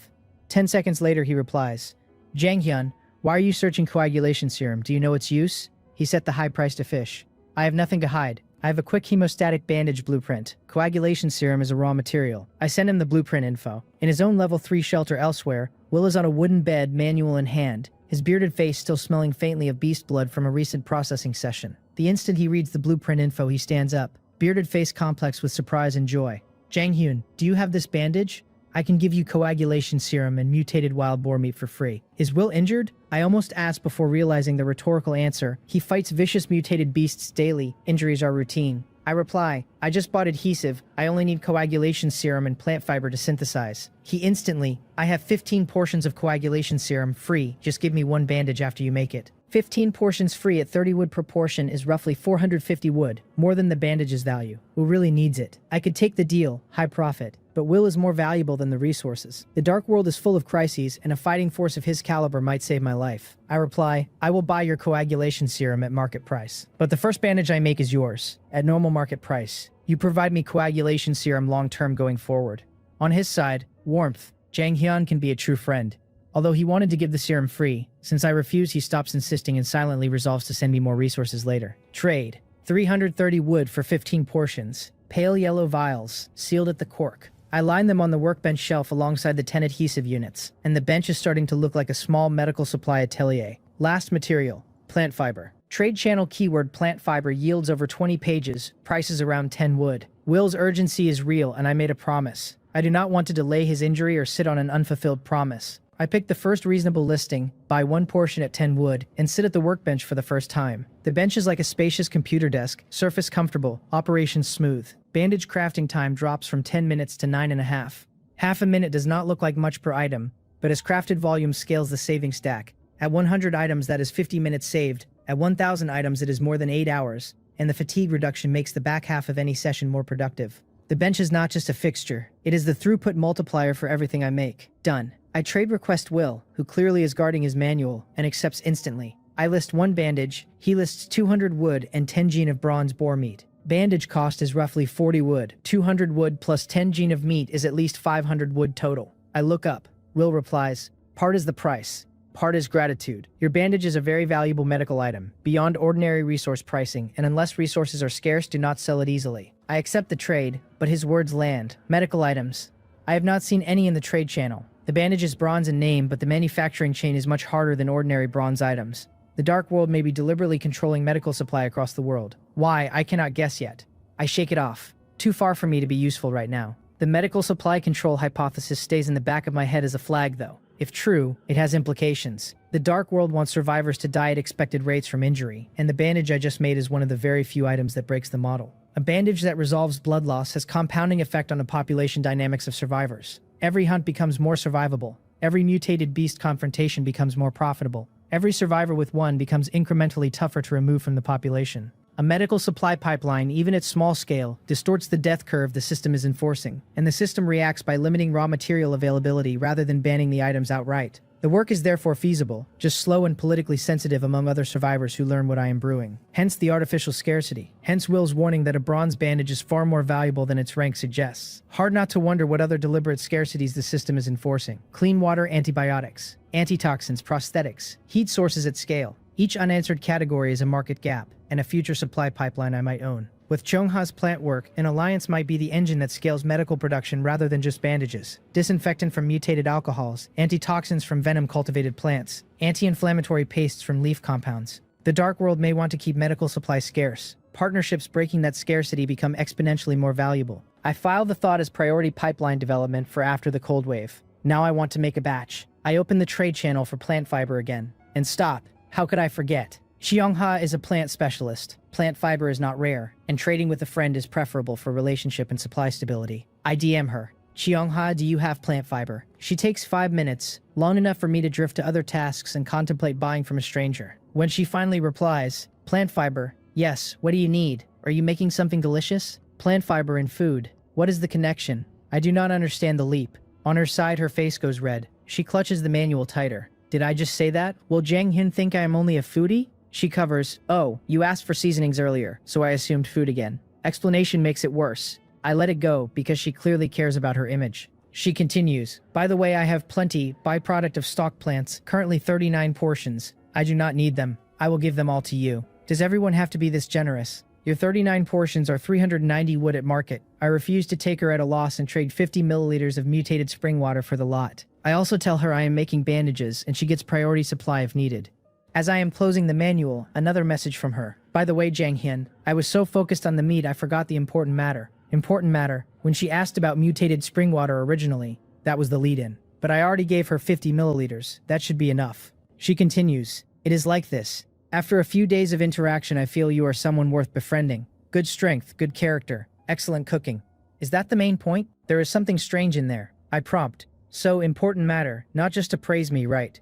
10 seconds later he replies, Janghyun, why are you searching coagulation serum? Do you know its use? He set the high price to fish. I have nothing to hide. I have a quick hemostatic bandage blueprint. Coagulation serum is a raw material. I send him the blueprint info. In his own level 3 shelter elsewhere, Will is on a wooden bed, manual in hand, his bearded face still smelling faintly of beast blood from a recent processing session. The instant he reads the blueprint info, he stands up, bearded face complex with surprise and joy. Janghyun, do you have this bandage? I can give you coagulation serum and mutated wild boar meat for free. Is Will injured? I almost ask before realizing the rhetorical answer. He fights vicious mutated beasts daily. Injuries are routine. I reply, I just bought adhesive. I only need coagulation serum and plant fiber to synthesize. He instantly, I have 15 portions of coagulation serum free. Just give me 1 bandage after you make it. 15 portions free at 30 wood per portion is roughly 450 wood, more than the bandage's value. Will really needs it. I could take the deal, high profit, but Will is more valuable than the resources. The dark world is full of crises, and a fighting force of his caliber might save my life. I reply, I will buy your coagulation serum at market price. But the first bandage I make is yours, at normal market price. You provide me coagulation serum long-term going forward. On his side, warmth. Janghyun can be a true friend. Although he wanted to give the serum free, since I refuse, he stops insisting and silently resolves to send me more resources later. Trade. 330 wood for 15 portions. Pale yellow vials, sealed at the cork. I line them on the workbench shelf alongside the 10 adhesive units, and the bench is starting to look like a small medical supply atelier. Last material. Plant fiber. Trade channel keyword plant fiber yields over 20 pages, prices around 10 wood. Will's urgency is real, and I made a promise. I do not want to delay his injury or sit on an unfulfilled promise. I picked the first reasonable listing, buy 1 portion at 10 wood, and sit at the workbench for the first time. The bench is like a spacious computer desk, surface comfortable, operation smooth. Bandage crafting time drops from 10 minutes to 9.5. Half a minute does not look like much per item, but as crafted volume scales the saving stack. At 100 items that is 50 minutes saved, At 1,000 items it is more than 8 hours, and the fatigue reduction makes the back half of any session more productive. The bench is not just a fixture, it is the throughput multiplier for everything I make. Done. I trade request Will, who clearly is guarding his manual, and accepts instantly. I list 1 bandage, he lists 200 wood and 10 gene of bronze boar meat. Bandage cost is roughly 40 wood. 200 wood plus 10 gene of meat is at least 500 wood total. I look up. Will replies, part is the price. Part is gratitude. Your bandage is a very valuable medical item, beyond ordinary resource pricing, and unless resources are scarce, do not sell it easily. I accept the trade, but his words land. Medical items. I have not seen any in the trade channel. The bandage is bronze in name, but the manufacturing chain is much harder than ordinary bronze items. The Dark World may be deliberately controlling medical supply across the world. Why, I cannot guess yet. I shake it off. Too far for me to be useful right now. The medical supply control hypothesis stays in the back of my head as a flag, though. If true, it has implications. The Dark World wants survivors to die at expected rates from injury, and the bandage I just made is one of the very few items that breaks the model. A bandage that resolves blood loss has compounding effect on the population dynamics of survivors. Every hunt becomes more survivable. Every mutated beast confrontation becomes more profitable. Every survivor with one becomes incrementally tougher to remove from the population. A medical supply pipeline, even at small scale, distorts the death curve the system is enforcing, and the system reacts by limiting raw material availability rather than banning the items outright. The work is therefore feasible, just slow and politically sensitive among other survivors who learn what I am brewing. Hence the artificial scarcity. Hence Will's warning that a bronze bandage is far more valuable than its rank suggests. Hard not to wonder what other deliberate scarcities the system is enforcing. Clean water, antibiotics, antitoxins, prosthetics, heat sources at scale. Each unanswered category is a market gap, and a future supply pipeline I might own. With Chongha's plant work, an alliance might be the engine that scales medical production rather than just bandages. Disinfectant from mutated alcohols, antitoxins from venom-cultivated plants, anti-inflammatory pastes from leaf compounds. The Dark World may want to keep medical supplies scarce. Partnerships breaking that scarcity become exponentially more valuable. I file the thought as priority pipeline development for after the cold wave. Now I want to make a batch. I open the trade channel for plant fiber again. And stop. How could I forget? Xiongha is a plant specialist. Plant fiber is not rare, and trading with a friend is preferable for relationship and supply stability. I DM her. Xiongha, do you have plant fiber? She takes 5 minutes, long enough for me to drift to other tasks and contemplate buying from a stranger. When she finally replies, plant fiber, yes, what do you need? Are you making something delicious? Plant fiber and food. What is the connection? I do not understand the leap. On her side, her face goes red. She clutches the manual tighter. Did I just say that? Will Jiang Hin think I am only a foodie? She covers, oh, you asked for seasonings earlier, so I assumed food again. Explanation makes it worse. I let it go because she clearly cares about her image. She continues, by the way, I have plenty, byproduct of stock plants, currently 39 portions. I do not need them. I will give them all to you. Does everyone have to be this generous? Your 39 portions are 390 wood at market. I refuse to take her at a loss and trade 50 milliliters of mutated spring water for the lot. I also tell her I am making bandages and she gets priority supply if needed. As I am closing the manual, another message from her. By the way, Jiang Hin, I was so focused on the meat I forgot the important matter. Important matter, when she asked about mutated spring water originally, that was the lead-in. But I already gave her 50 milliliters, that should be enough. She continues, it is like this. After a few days of interaction I feel you are someone worth befriending. Good strength, good character, excellent cooking. Is that the main point? There is something strange in there. I prompt. So, important matter, not just to praise me, right?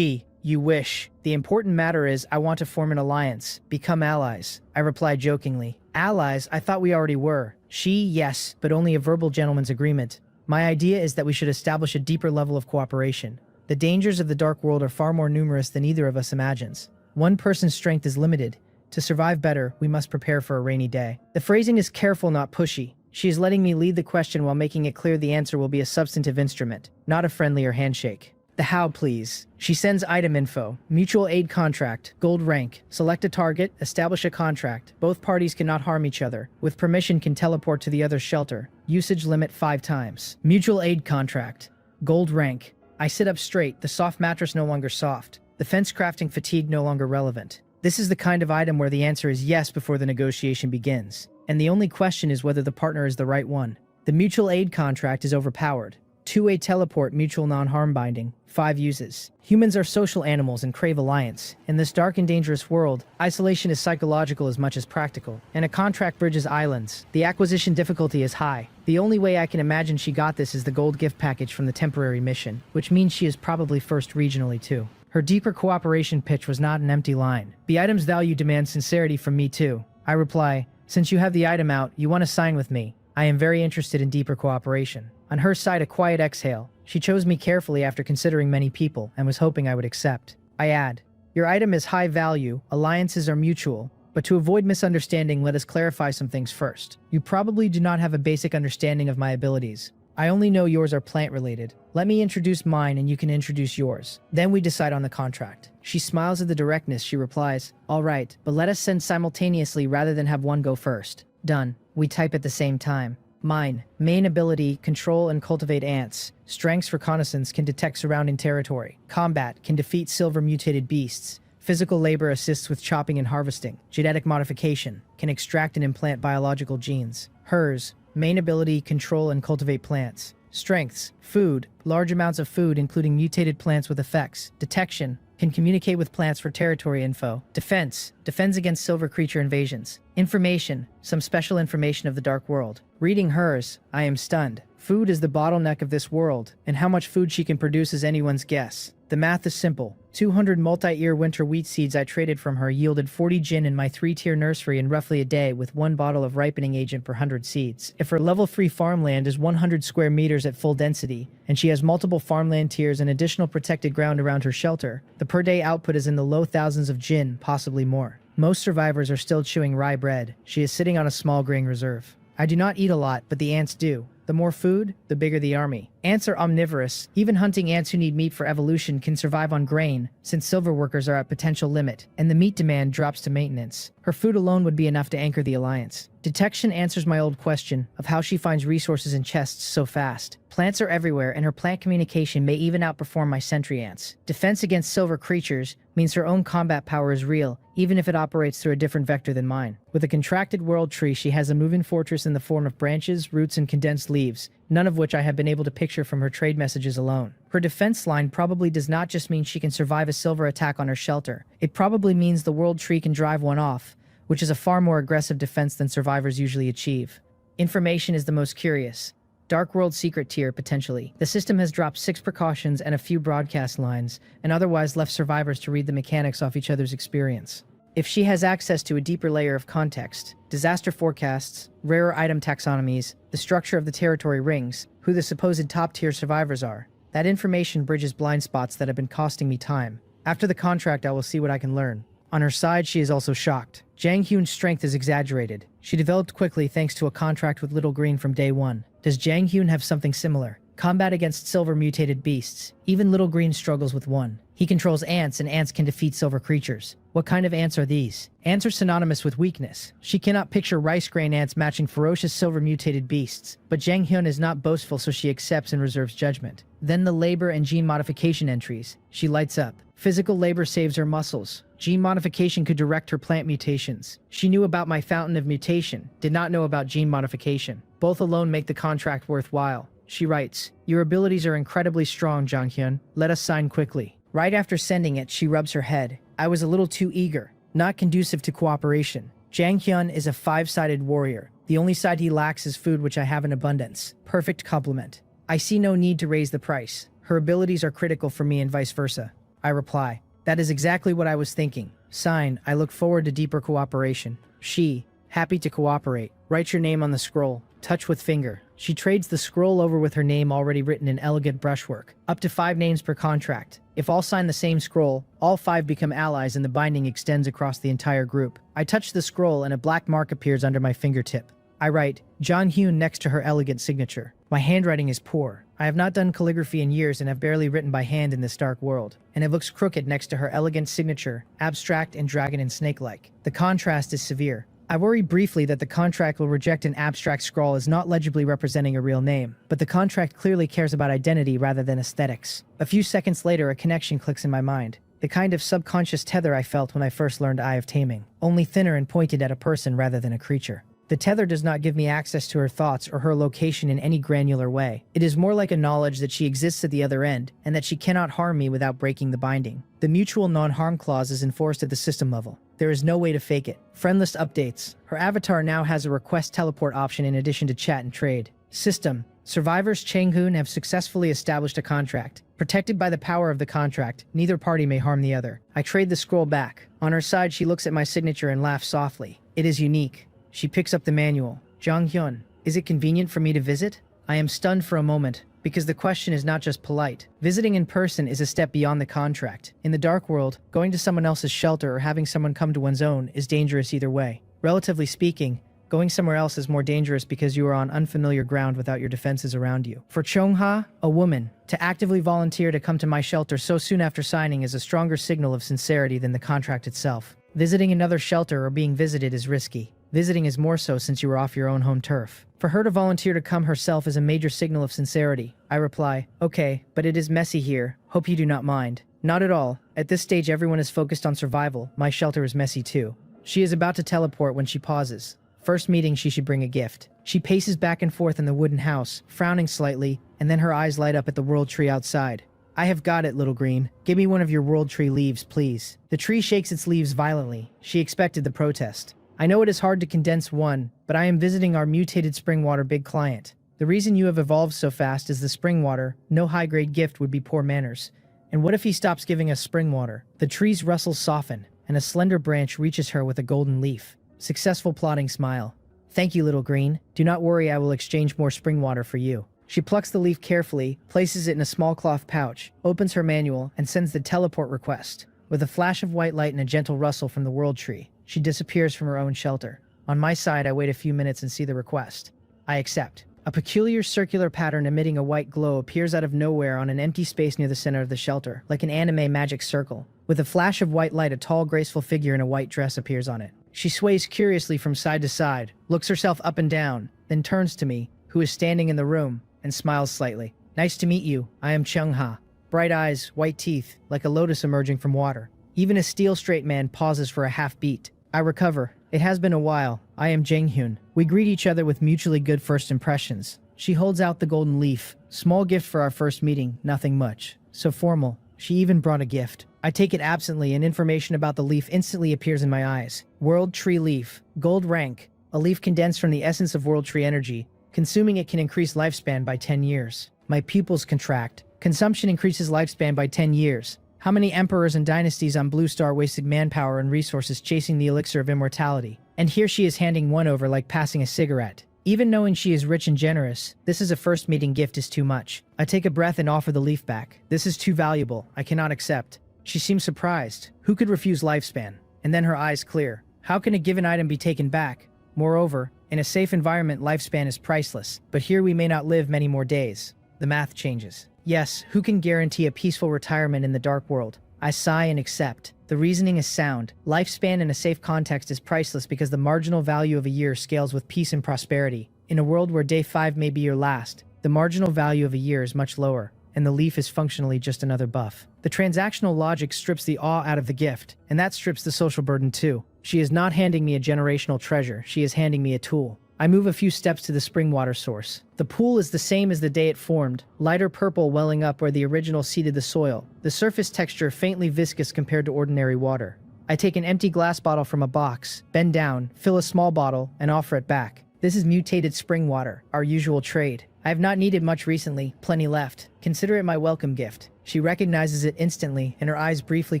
You wish. The important matter is I want to form an alliance, become allies. I reply jokingly. Allies? I thought we already were. Yes, but only a verbal gentleman's agreement. My idea is that we should establish a deeper level of cooperation. The dangers of the Dark World are far more numerous than either of us imagines. One person's strength is limited. To survive better, we must prepare for a rainy day. The phrasing is careful, not pushy. She is letting me lead the question while making it clear the answer will be a substantive instrument, not a friendlier handshake. The how, please. She sends item info, mutual aid contract, gold rank, select a target, establish a contract. Both parties cannot harm each other. With permission can teleport to the other's shelter. Usage limit 5 times. Mutual aid contract. Gold rank. I sit up straight, the soft mattress no longer soft. The fence crafting fatigue no longer relevant. This is the kind of item where the answer is yes before the negotiation begins. And the only question is whether the partner is the right one. The mutual aid contract is overpowered. 2-way teleport, mutual non-harm binding, 5 uses. Humans are social animals and crave alliance. In this dark and dangerous world, isolation is psychological as much as practical, and a contract bridges islands. The acquisition difficulty is high. The only way I can imagine she got this is the gold gift package from the temporary mission, which means she is probably first regionally too. Her deeper cooperation pitch was not an empty line. The item's value demands sincerity from me too. I reply, since you have the item out, you want to sign with me. I am very interested in deeper cooperation. On her side, a quiet exhale. She chose me carefully after considering many people and was hoping I would accept. I add, your item is high value, alliances are mutual, but to avoid misunderstanding, let us clarify some things first. You probably do not have a basic understanding of my abilities. I only know yours are plant-related. Let me introduce mine and you can introduce yours. Then we decide on the contract. She smiles at the directness. She replies, all right, but let us send simultaneously rather than have one go first. Done. We type at the same time. Mine. Main ability, control and cultivate ants. Strengths reconnaissance, can detect surrounding territory. Combat, can defeat silver mutated beasts. Physical labor assists with chopping and harvesting. Genetic modification, can extract and implant biological genes. Hers. Main ability, control and cultivate plants. Strengths, food, large amounts of food including mutated plants with effects. Detection, can communicate with plants for territory info. Defense, defends against silver creature invasions. Information, some special information of the dark world. Reading hers, I am stunned. Food is the bottleneck of this world, and how much food she can produce is anyone's guess. The math is simple. 200 multi-ear winter wheat seeds I traded from her yielded 40 gin in my 3-tier nursery in roughly a day with 1 bottle of ripening agent per 100 seeds. If her level-3 farmland is 100 square meters at full density, and she has multiple farmland tiers and additional protected ground around her shelter, the per-day output is in the low thousands of gin, possibly more. Most survivors are still chewing rye bread. She is sitting on a small grain reserve. I do not eat a lot, but the ants do. The more food, the bigger the army. Ants are omnivorous. Even hunting ants who need meat for evolution can survive on grain, since silver workers are at potential limit, and the meat demand drops to maintenance. Her food alone would be enough to anchor the alliance. Detection answers my old question of how she finds resources in chests so fast. Plants are everywhere, and her plant communication may even outperform my sentry ants. Defense against silver creatures means her own combat power is real, even if it operates through a different vector than mine. With a contracted world tree, she has a moving fortress in the form of branches, roots, and condensed leaves, none of which I have been able to picture from her trade messages alone. Her defense line probably does not just mean she can survive a silver attack on her shelter. It probably means the world tree can drive one off, which is a far more aggressive defense than survivors usually achieve. Information is the most curious. Dark World Secret Tier, potentially. The system has dropped 6 precautions and a few broadcast lines, and otherwise left survivors to read the mechanics off each other's experience. If she has access to a deeper layer of context, disaster forecasts, rarer item taxonomies, the structure of the territory rings, who the supposed top-tier survivors are, that information bridges blind spots that have been costing me time. After the contract, I will see what I can learn. On her side, she is also shocked. Jang Hyun's strength is exaggerated. She developed quickly thanks to a contract with Little Green from day one. Does Jang Hyun have something similar? Combat against silver mutated beasts. Even Little Green struggles with one. He controls ants, and ants can defeat silver creatures. What kind of ants are these? Ants are synonymous with weakness. She cannot picture rice grain ants matching ferocious silver mutated beasts. But Jang Hyun is not boastful, so she accepts and reserves judgment. Then the labor and gene modification entries. She lights up. Physical labor saves her muscles. Gene modification could direct her plant mutations. She knew about my fountain of mutation, did not know about gene modification. Both alone make the contract worthwhile. She writes, your abilities are incredibly strong, Jang Hyun. Let us sign quickly. Right after sending it, she rubs her head. I was a little too eager, not conducive to cooperation. Jang Hyun is a 5-sided warrior. The only side he lacks is food, which I have in abundance. Perfect complement. I see no need to raise the price. Her abilities are critical for me and vice versa. I reply, that is exactly what I was thinking. Sign, I look forward to deeper cooperation. She, happy to cooperate. Write your name on the scroll. Touch with finger. She trades the scroll over with her name already written in elegant brushwork. Up to 5 names per contract. If all sign the same scroll, all 5 become allies and the binding extends across the entire group. I touch the scroll and a black mark appears under my fingertip. I write, Jang Hyun next to her elegant signature. My handwriting is poor. I have not done calligraphy in years and have barely written by hand in this dark world, and it looks crooked next to her elegant signature, abstract and dragon and snake-like. The contrast is severe. I worry briefly that the contract will reject an abstract scrawl as not legibly representing a real name, but the contract clearly cares about identity rather than aesthetics. A few seconds later, a connection clicks in my mind. The kind of subconscious tether I felt when I first learned Eye of Taming, only thinner and pointed at a person rather than a creature. The tether does not give me access to her thoughts or her location in any granular way. It is more like a knowledge that she exists at the other end, and that she cannot harm me without breaking the binding. The mutual non-harm clause is enforced at the system level. There is no way to fake it. Friend list updates. Her avatar now has a request teleport option in addition to chat and trade. System. Survivors Changhoon have successfully established a contract. Protected by the power of the contract, neither party may harm the other. I trade the scroll back. On her side, she looks at my signature and laughs softly. It is unique. She picks up the manual. Janghyun, is it convenient for me to visit? I am stunned for a moment, because the question is not just polite. Visiting in person is a step beyond the contract. In the dark world, going to someone else's shelter or having someone come to one's own is dangerous either way. Relatively speaking, going somewhere else is more dangerous because you are on unfamiliar ground without your defenses around you. For Chongha, a woman, to actively volunteer to come to my shelter so soon after signing is a stronger signal of sincerity than the contract itself. Visiting another shelter or being visited is risky. Visiting is more so since you are off your own home turf. For her to volunteer to come herself is a major signal of sincerity. I reply, okay, but it is messy here. Hope you do not mind. Not at all. At this stage everyone is focused on survival. My shelter is messy too. She is about to teleport when she pauses. First meeting, she should bring a gift. She paces back and forth in the wooden house, frowning slightly, and then her eyes light up at the world tree outside. I have got it, little green. Give me one of your world tree leaves, please. The tree shakes its leaves violently. She expected the protest. I know it is hard to condense one, but I am visiting our mutated spring water big client. The reason you have evolved so fast is the spring water. No high-grade gift would be poor manners. And what if he stops giving us spring water? The tree's rustles soften, and a slender branch reaches her with a golden leaf. Successful plotting smile. Thank you, little green. Do not worry, I will exchange more spring water for you. She plucks the leaf carefully, places it in a small cloth pouch, opens her manual, and sends the teleport request. With a flash of white light and a gentle rustle from the world tree, she disappears from her own shelter. On my side, I wait a few minutes and see the request. I accept. A peculiar circular pattern emitting a white glow appears out of nowhere on an empty space near the center of the shelter, like an anime magic circle. With a flash of white light, a tall, graceful figure in a white dress appears on it. She sways curiously from side to side, looks herself up and down, then turns to me, who is standing in the room, and smiles slightly. Nice to meet you. I am Chungha. Bright eyes, white teeth, like a lotus emerging from water. Even a steel-straight man pauses for a half-beat. I recover. It has been a while. I am Janghyun. We greet each other with mutually good first impressions. She holds out the golden leaf. Small gift for our first meeting, nothing much. So formal. She even brought a gift. I take it absently and information about the leaf instantly appears in my eyes. World Tree Leaf. Gold rank. A leaf condensed from the essence of World Tree energy. Consuming it can increase lifespan by 10 years. My pupils contract. Consumption increases lifespan by 10 years. How many emperors and dynasties on Blue Star wasted manpower and resources chasing the elixir of immortality? And here she is handing one over like passing a cigarette. Even knowing she is rich and generous, this is a first meeting gift is too much. I take a breath and offer the leaf back. This is too valuable. I cannot accept. She seems surprised. Who could refuse lifespan? And then her eyes clear. How can a given item be taken back? Moreover, in a safe environment, lifespan is priceless. But here we may not live many more days. The math changes. Yes, who can guarantee a peaceful retirement in the dark world? I sigh and accept. The reasoning is sound. Lifespan in a safe context is priceless because the marginal value of a year scales with peace and prosperity. In a world where day 5 may be your last, the marginal value of a year is much lower, and the leaf is functionally just another buff. The transactional logic strips the awe out of the gift, and that strips the social burden too. She is not handing me a generational treasure, she is handing me a tool. I move a few steps to the spring water source. The pool is the same as the day it formed, lighter purple welling up where the original seeded the soil, the surface texture faintly viscous compared to ordinary water. I take an empty glass bottle from a box, bend down, fill a small bottle, and offer it back. This is mutated spring water, our usual trade. I have not needed much recently, plenty left. Consider it my welcome gift. She recognizes it instantly, and her eyes briefly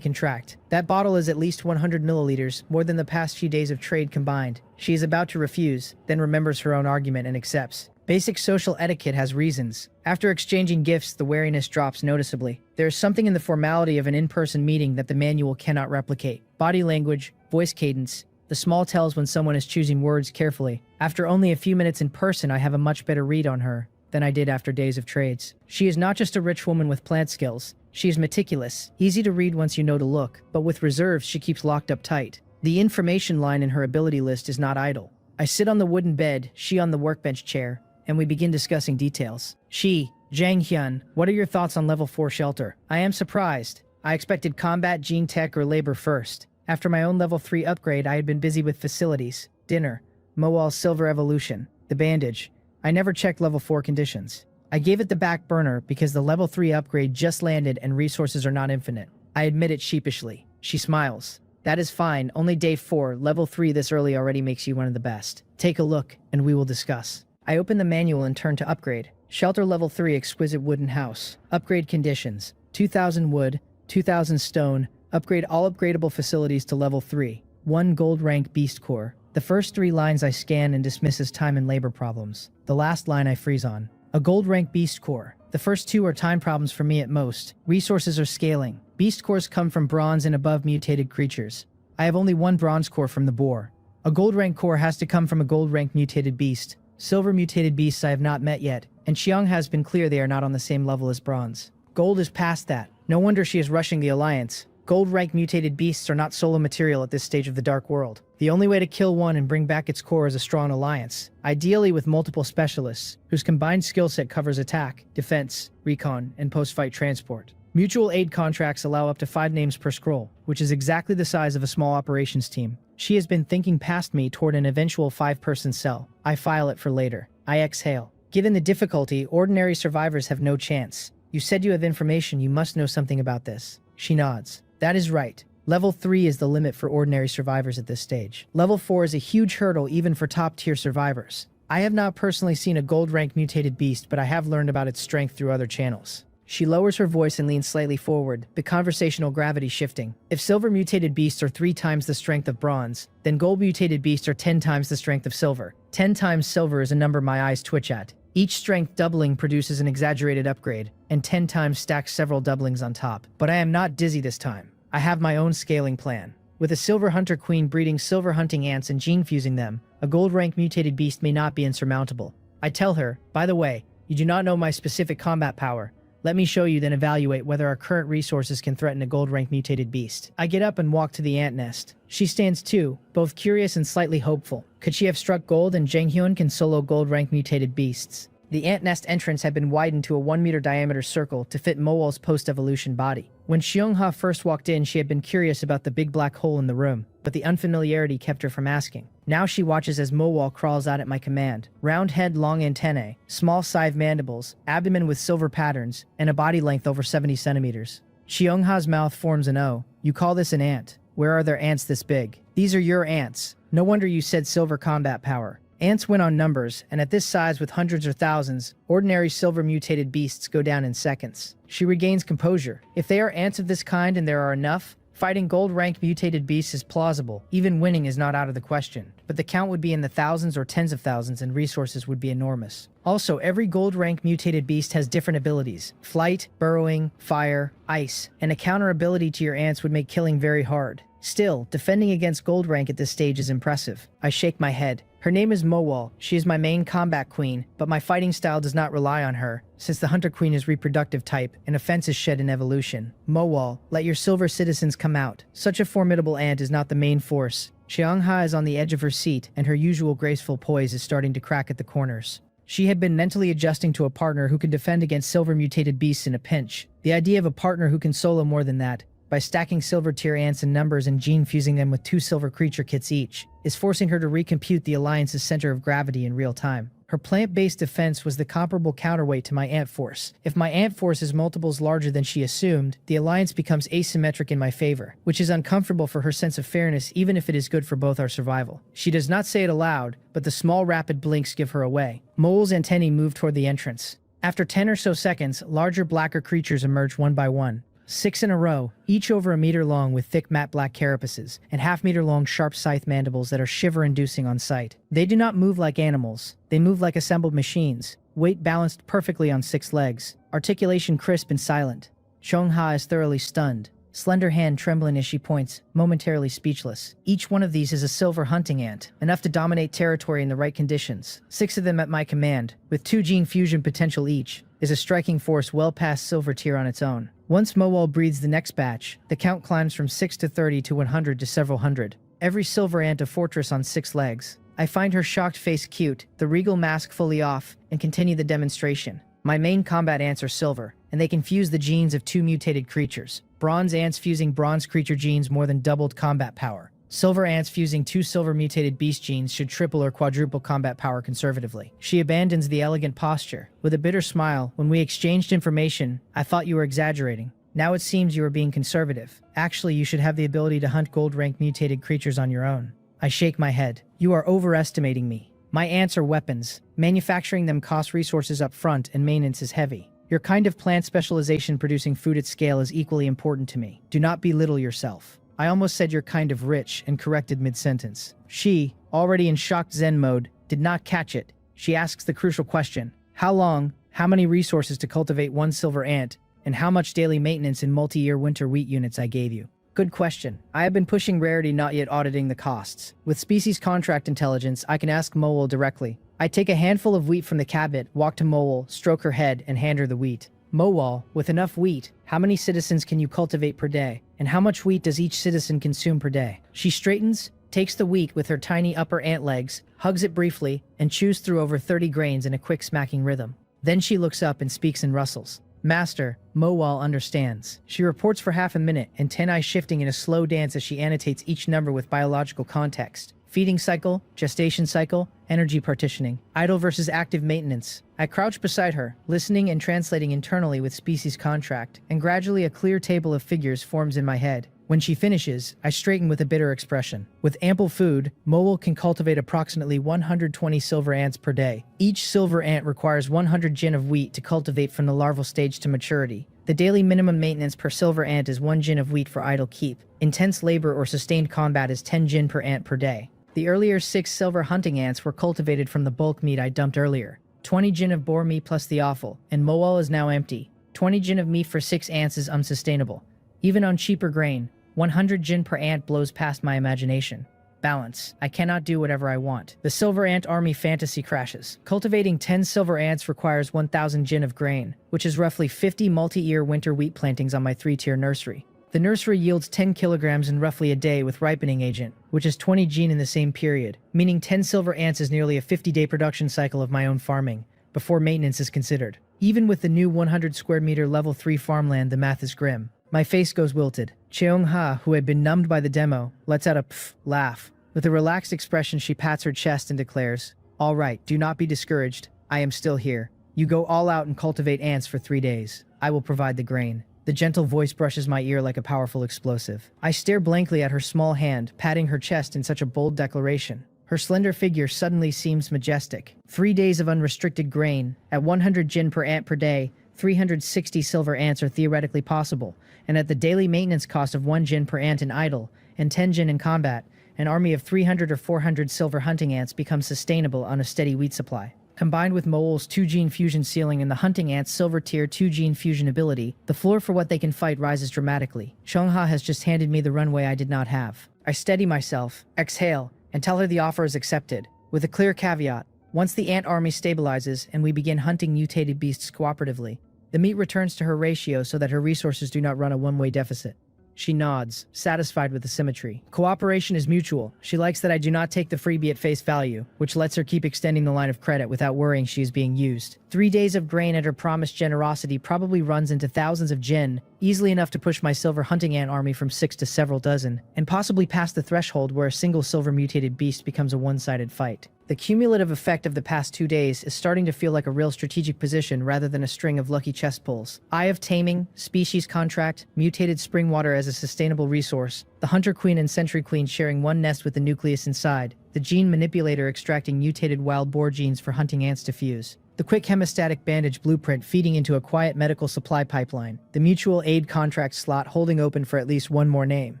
contract. That bottle is at least 100 milliliters, more than the past few days of trade combined. She is about to refuse, then remembers her own argument and accepts. Basic social etiquette has reasons. After exchanging gifts, the wariness drops noticeably. There is something in the formality of an in-person meeting that the manual cannot replicate. Body language, voice cadence, the small tells when someone is choosing words carefully. After only a few minutes in person, I have a much better read on her than I did after days of trades. She is not just a rich woman with plant skills. She is meticulous, easy to read once you know to look, but with reserves she keeps locked up tight. The information line in her ability list is not idle. I sit on the wooden bed, she on the workbench chair, and we begin discussing details. She, Jang Hyun, what are your thoughts on level 4 shelter? I am surprised. I expected combat, gene tech, or labor first. After my own level 3 upgrade, I had been busy with facilities, dinner, Moal's silver evolution, the bandage. I never checked level 4 conditions. I gave it the back burner because the level 3 upgrade just landed and resources are not infinite. I admit it sheepishly. She smiles. That is fine, only day 4, level 3 this early already makes you one of the best. Take a look, and we will discuss. I open the manual and turn to upgrade. Shelter level 3 exquisite wooden house. Upgrade conditions. 2000 wood, 2000 stone. Upgrade all upgradable facilities to level 3. 1 gold rank beast core. The first 3 lines I scan and dismiss as time and labor problems. The last line I freeze on. A gold rank beast core. The first 2 are time problems for me at most. Resources are scaling. Beast cores come from bronze and above mutated creatures. I have only 1 bronze core from the boar. A gold rank core has to come from a gold rank mutated beast. Silver mutated beasts I have not met yet, and Xiang has been clear they are not on the same level as bronze. Gold is past that. No wonder she is rushing the alliance. Gold rank mutated beasts are not solo material at this stage of the Dark World. The only way to kill one and bring back its core is a strong alliance, ideally with multiple specialists, whose combined skill set covers attack, defense, recon, and post-fight transport. Mutual aid contracts allow up to 5 names per scroll, which is exactly the size of a small operations team. She has been thinking past me toward an eventual 5-person cell. I file it for later. I exhale. Given the difficulty, ordinary survivors have no chance. You said you have information, you must know something about this. She nods. That is right. Level 3 is the limit for ordinary survivors at this stage. Level 4 is a huge hurdle even for top-tier survivors. I have not personally seen a gold rank mutated beast, but I have learned about its strength through other channels. She lowers her voice and leans slightly forward, the conversational gravity shifting. If silver mutated beasts are 3 times the strength of bronze, then gold mutated beasts are 10 times the strength of silver. 10 times silver is a number my eyes twitch at. Each strength doubling produces an exaggerated upgrade, and 10 times stacks several doublings on top. But I am not dizzy this time. I have my own scaling plan. With a silver hunter queen breeding silver hunting ants and gene fusing them, a gold rank mutated beast may not be insurmountable. I tell her, by the way, you do not know my specific combat power. Let me show you, then evaluate whether our current resources can threaten a gold rank mutated beast. I get up and walk to the ant nest. She stands too, both curious and slightly hopeful. Could she have struck gold and Zheng Hyun can solo gold rank mutated beasts? The ant nest entrance had been widened to a 1-meter diameter circle to fit Mowal's post-evolution body. When Xiongha first walked in, she had been curious about the big black hole in the room, but the unfamiliarity kept her from asking. Now she watches as Mowal crawls out at my command. Round head, long antennae, small scythe mandibles, abdomen with silver patterns, and a body length over 70 centimeters. Xiongha's mouth forms an O. You call this an ant? Where are there ants this big? These are your ants. No wonder you said silver combat power. Ants win on numbers, and at this size with hundreds or thousands, ordinary silver mutated beasts go down in seconds. She regains composure. If they are ants of this kind and there are enough, fighting gold rank mutated beasts is plausible. Even winning is not out of the question. But the count would be in the thousands or tens of thousands and resources would be enormous. Also, every gold rank mutated beast has different abilities. Flight, burrowing, fire, ice, and a counter ability to your ants would make killing very hard. Still, defending against gold rank at this stage is impressive. I shake my head. Her name is Mowal. She is my main combat queen, but my fighting style does not rely on her, since the hunter queen is reproductive type and offense is shed in evolution. Mowal, let your silver citizens come out. Such a formidable ant is not the main force. Xiangha is on the edge of her seat, and her usual graceful poise is starting to crack at the corners. She had been mentally adjusting to a partner who can defend against silver mutated beasts in a pinch. The idea of a partner who can solo more than that, by stacking silver tier ants in numbers and gene fusing them with 2 silver creature kits each, is forcing her to recompute the alliance's center of gravity in real time. Her plant-based defense was the comparable counterweight to my ant force. If my ant force is multiples larger than she assumed, the alliance becomes asymmetric in my favor, which is uncomfortable for her sense of fairness even if it is good for both our survival. She does not say it aloud, but the small rapid blinks give her away. Mole's antennae move toward the entrance. After 10 or so seconds, larger blacker creatures emerge one by one. 6 in a row, each over a meter long with thick matte black carapaces, and half-meter long sharp scythe mandibles that are shiver-inducing on sight. They do not move like animals. They move like assembled machines, weight balanced perfectly on 6 legs, articulation crisp and silent. Xiongha is thoroughly stunned, slender hand trembling as she points, momentarily speechless. Each one of these is a silver hunting ant, enough to dominate territory in the right conditions. 6 of them at my command, with 2 gene fusion potential each, is a striking force well past silver tier on its own. Once Mowal breeds the next batch, the count climbs from 6 to 30 to 100 to several hundred. Every silver ant a fortress on 6 legs. I find her shocked face cute, the regal mask fully off, and continue the demonstration. My main combat ants are silver, and they can fuse the genes of 2 mutated creatures. Bronze ants fusing bronze creature genes more than doubled combat power. Silver ants fusing 2 silver mutated beast genes should triple or quadruple combat power conservatively. She abandons the elegant posture. With a bitter smile, when we exchanged information, I thought you were exaggerating. Now it seems you are being conservative. Actually, you should have the ability to hunt gold rank mutated creatures on your own. I shake my head. You are overestimating me. My ants are weapons. Manufacturing them costs resources up front and maintenance is heavy. Your kind of plant specialization producing food at scale is equally important to me. Do not belittle yourself. I almost said you're kind of rich and corrected mid-sentence. She, already in shocked Zen mode, did not catch it. She asks the crucial question. How long, how many resources to cultivate one silver ant, and how much daily maintenance in multi-year winter wheat units I gave you? Good question. I have been pushing rarity, not yet auditing the costs. With species contract intelligence, I can ask Mowel directly. I take a handful of wheat from the cabinet, walk to Mowel, stroke her head, and hand her the wheat. Mowal, with enough wheat, how many citizens can you cultivate per day? And how much wheat does each citizen consume per day? She straightens, takes the wheat with her tiny upper ant legs, hugs it briefly, and chews through over 30 grains in a quick smacking rhythm. Then she looks up and speaks in rustles. Master, Mowal understands. She reports for half a minute, and 10 eyes shifting in a slow dance as she annotates each number with biological context. Feeding cycle, gestation cycle, energy partitioning, idle versus active maintenance. I crouch beside her, listening and translating internally with species contract, and gradually a clear table of figures forms in my head. When she finishes, I straighten with a bitter expression. With ample food, Mowal can cultivate approximately 120 silver ants per day. Each silver ant requires 100 jin of wheat to cultivate from the larval stage to maturity. The daily minimum maintenance per silver ant is 1 jin of wheat for idle keep. Intense labor or sustained combat is 10 jin per ant per day. The earlier 6 silver hunting ants were cultivated from the bulk meat I dumped earlier. 20 jin of boar meat plus the offal, and Mowal is now empty. 20 jin of meat for 6 ants is unsustainable. Even on cheaper grain, 100 jin per ant blows past my imagination. Balance. I cannot do whatever I want. The silver ant army fantasy crashes. Cultivating 10 silver ants requires 1,000 jin of grain, which is roughly 50 multi-year winter wheat plantings on my 3-tier nursery. The nursery yields 10 kilograms in roughly a day with ripening agent, which is 20 jin in the same period, meaning 10 silver ants is nearly a 50-day production cycle of my own farming, before maintenance is considered. Even with the new 100 square meter level 3 farmland, the math is grim. My face goes wilted. Cheong-ha, who had been numbed by the demo, lets out a pff laugh. With a relaxed expression, she pats her chest and declares, "All right, do not be discouraged. I am still here. You go all out and cultivate ants for 3 days. I will provide the grain." The gentle voice brushes my ear like a powerful explosive. I stare blankly at her small hand, patting her chest in such a bold declaration. Her slender figure suddenly seems majestic. 3 days of unrestricted grain, at 100 jin per ant per day, 360 silver ants are theoretically possible, and at the daily maintenance cost of 1 jin per ant in idle, and 10 jin in combat, an army of 300 or 400 silver hunting ants becomes sustainable on a steady wheat supply. Combined with Mowal's 2-gene fusion ceiling and the hunting ant's silver tier 2-gene fusion ability, the floor for what they can fight rises dramatically. Cheong-ha has just handed me the runway I did not have. I steady myself, exhale, and tell her the offer is accepted, with a clear caveat. Once the ant army stabilizes and we begin hunting mutated beasts cooperatively, the meat returns to her ratio so that her resources do not run a one-way deficit. She nods, satisfied with the symmetry. Cooperation is mutual. She likes that I do not take the freebie at face value, which lets her keep extending the line of credit without worrying she is being used. 3 days of grain at her promised generosity probably runs into thousands of jin, easily enough to push my silver hunting ant army from 6 to several dozen, and possibly past the threshold where a single silver mutated beast becomes a one-sided fight. The cumulative effect of the past 2 days is starting to feel like a real strategic position rather than a string of lucky chess pulls. Eye of Taming, Species Contract, Mutated Spring Water as a sustainable resource, the Hunter Queen and Sentry Queen sharing one nest with the nucleus inside, the Gene Manipulator extracting mutated wild boar genes for hunting ants to fuse, the Quick Hemostatic Bandage Blueprint feeding into a quiet medical supply pipeline, the Mutual Aid Contract slot holding open for at least one more name.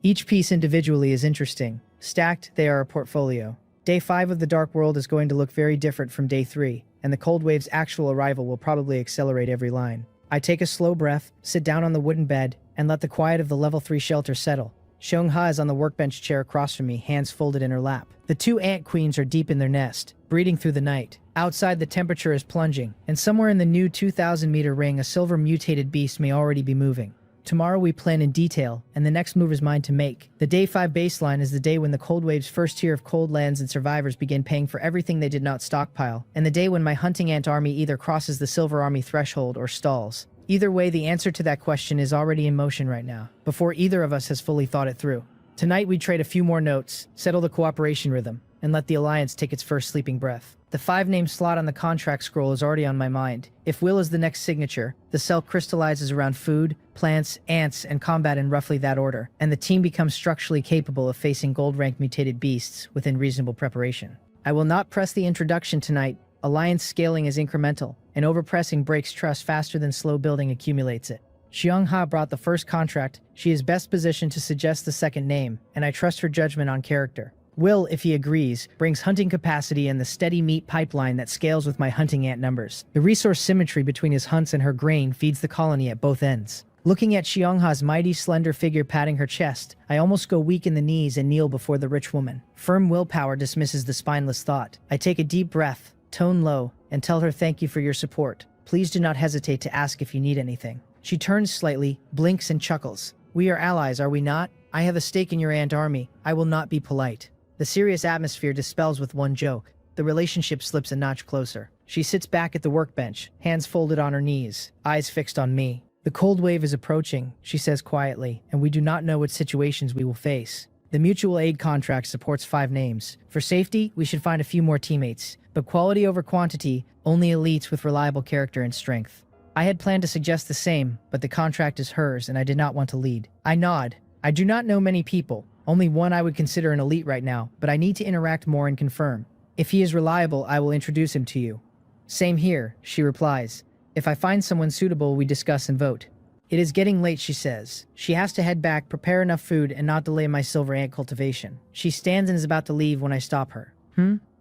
Each piece individually is interesting. Stacked, they are a portfolio. Day 5 of the Dark World is going to look very different from Day 3, and the Cold Wave's actual arrival will probably accelerate every line. I take a slow breath, sit down on the wooden bed, and let the quiet of the level 3 shelter settle. Cheong-ha is on the workbench chair across from me, hands folded in her lap. The 2 ant queens are deep in their nest, breeding through the night. Outside, the temperature is plunging, and somewhere in the new 2,000-meter ring, a silver mutated beast may already be moving. Tomorrow we plan in detail, and the next move is mine to make. The Day 5 baseline is the day when the Cold Wave's first tier of cold lands and survivors begin paying for everything they did not stockpile, and the day when my hunting ant army either crosses the Silver Army threshold or stalls. Either way, the answer to that question is already in motion right now, before either of us has fully thought it through. Tonight we trade a few more notes, settle the cooperation rhythm, and let the Alliance take its first sleeping breath. The 5-name slot on the contract scroll is already on my mind. If will is the next signature, the cell crystallizes around food, plants, ants, and combat in roughly that order, and the team becomes structurally capable of facing gold-ranked mutated beasts within reasonable preparation. I will not press the introduction tonight. Alliance scaling is incremental, and overpressing breaks trust faster than slow building accumulates it. Xiongha brought the first contract. She is best positioned to suggest the second name, and I trust her judgment on character. Will, if he agrees, brings hunting capacity and the steady meat pipeline that scales with my hunting ant numbers. The resource symmetry between his hunts and her grain feeds the colony at both ends. Looking at Xiongha's mighty slender figure patting her chest, I almost go weak in the knees and kneel before the rich woman. Firm willpower dismisses the spineless thought. I take a deep breath, tone low, and tell her thank you for your support. Please do not hesitate to ask if you need anything. She turns slightly, blinks and chuckles. We are allies, are we not? I have a stake in your ant army. I will not be polite. The serious atmosphere dispels with one joke. The relationship slips a notch closer. She sits back at the workbench, hands folded on her knees, eyes fixed on me. The cold wave is approaching, she says quietly, and we do not know what situations we will face. The mutual aid contract supports 5 names. For safety, we should find a few more teammates, but quality over quantity, only elites with reliable character and strength. I had planned to suggest the same, but the contract is hers and I did not want to lead. I nod. I do not know many people, only one I would consider an elite right now, but I need to interact more and confirm. If he is reliable, I will introduce him to you. Same here, she replies. If I find someone suitable, we discuss and vote. It is getting late, she says. She has to head back, prepare enough food, and not delay my silver ant cultivation. She stands and is about to leave when I stop her.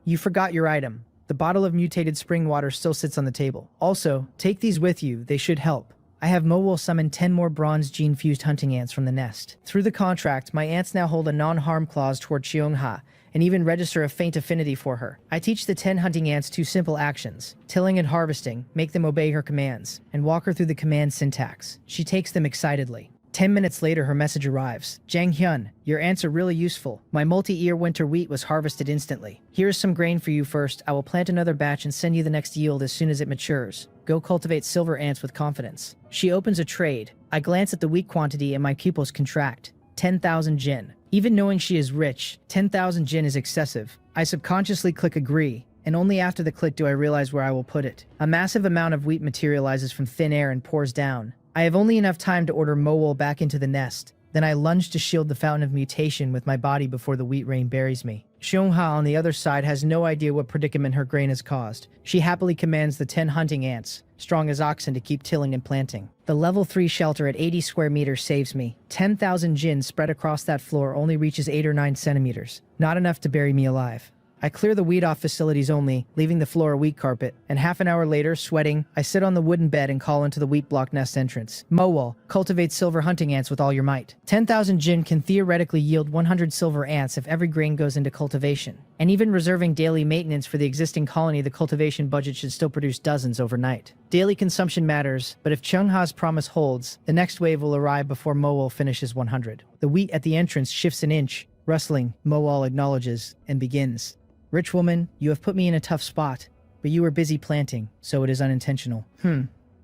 You forgot your item. The bottle of mutated spring water still sits on the table. Also, take these with you, they should help. I have Mo summon 10 more bronze gene-fused hunting ants from the nest. Through the contract, my ants now hold a non-harm clause toward Xiongha, and even register a faint affinity for her. I teach the 10 hunting ants 2 simple actions: tilling and harvesting, make them obey her commands, and walk her through the command syntax. She takes them excitedly. 10 minutes later, her message arrives. Jang Hyun, your ants are really useful. My multi-ear winter wheat was harvested instantly. Here's some grain for you first. I will plant another batch and send you the next yield as soon as it matures. Go cultivate silver ants with confidence. She opens a trade. I glance at the wheat quantity and my pupils contract. 10,000 jin. Even knowing she is rich, 10,000 jin is excessive. I subconsciously click agree, and only after the click do I realize where I will put it. A massive amount of wheat materializes from thin air and pours down. I have only enough time to order Mowol back into the nest. Then I lunge to shield the fountain of mutation with my body before the wheat rain buries me. Xiongha on the other side has no idea what predicament her grain has caused. She happily commands the 10 hunting ants, strong as oxen, to keep tilling and planting. The level 3 shelter at 80 square meters saves me. 10,000 jin spread across that floor only reaches 8 or 9 centimeters. Not enough to bury me alive. I clear the wheat off facilities only, leaving the floor a wheat carpet, and half an hour later, sweating, I sit on the wooden bed and call into the wheat block nest entrance. Mowol, cultivate silver hunting ants with all your might. 10,000 jin can theoretically yield 100 silver ants if every grain goes into cultivation. And even reserving daily maintenance for the existing colony, the cultivation budget should still produce dozens overnight. Daily consumption matters, but if Xiongha's promise holds, the next wave will arrive before Mowol finishes 100. The wheat at the entrance shifts an inch. Rustling, Mowol acknowledges and begins. Rich woman, you have put me in a tough spot, but you were busy planting, so it is unintentional.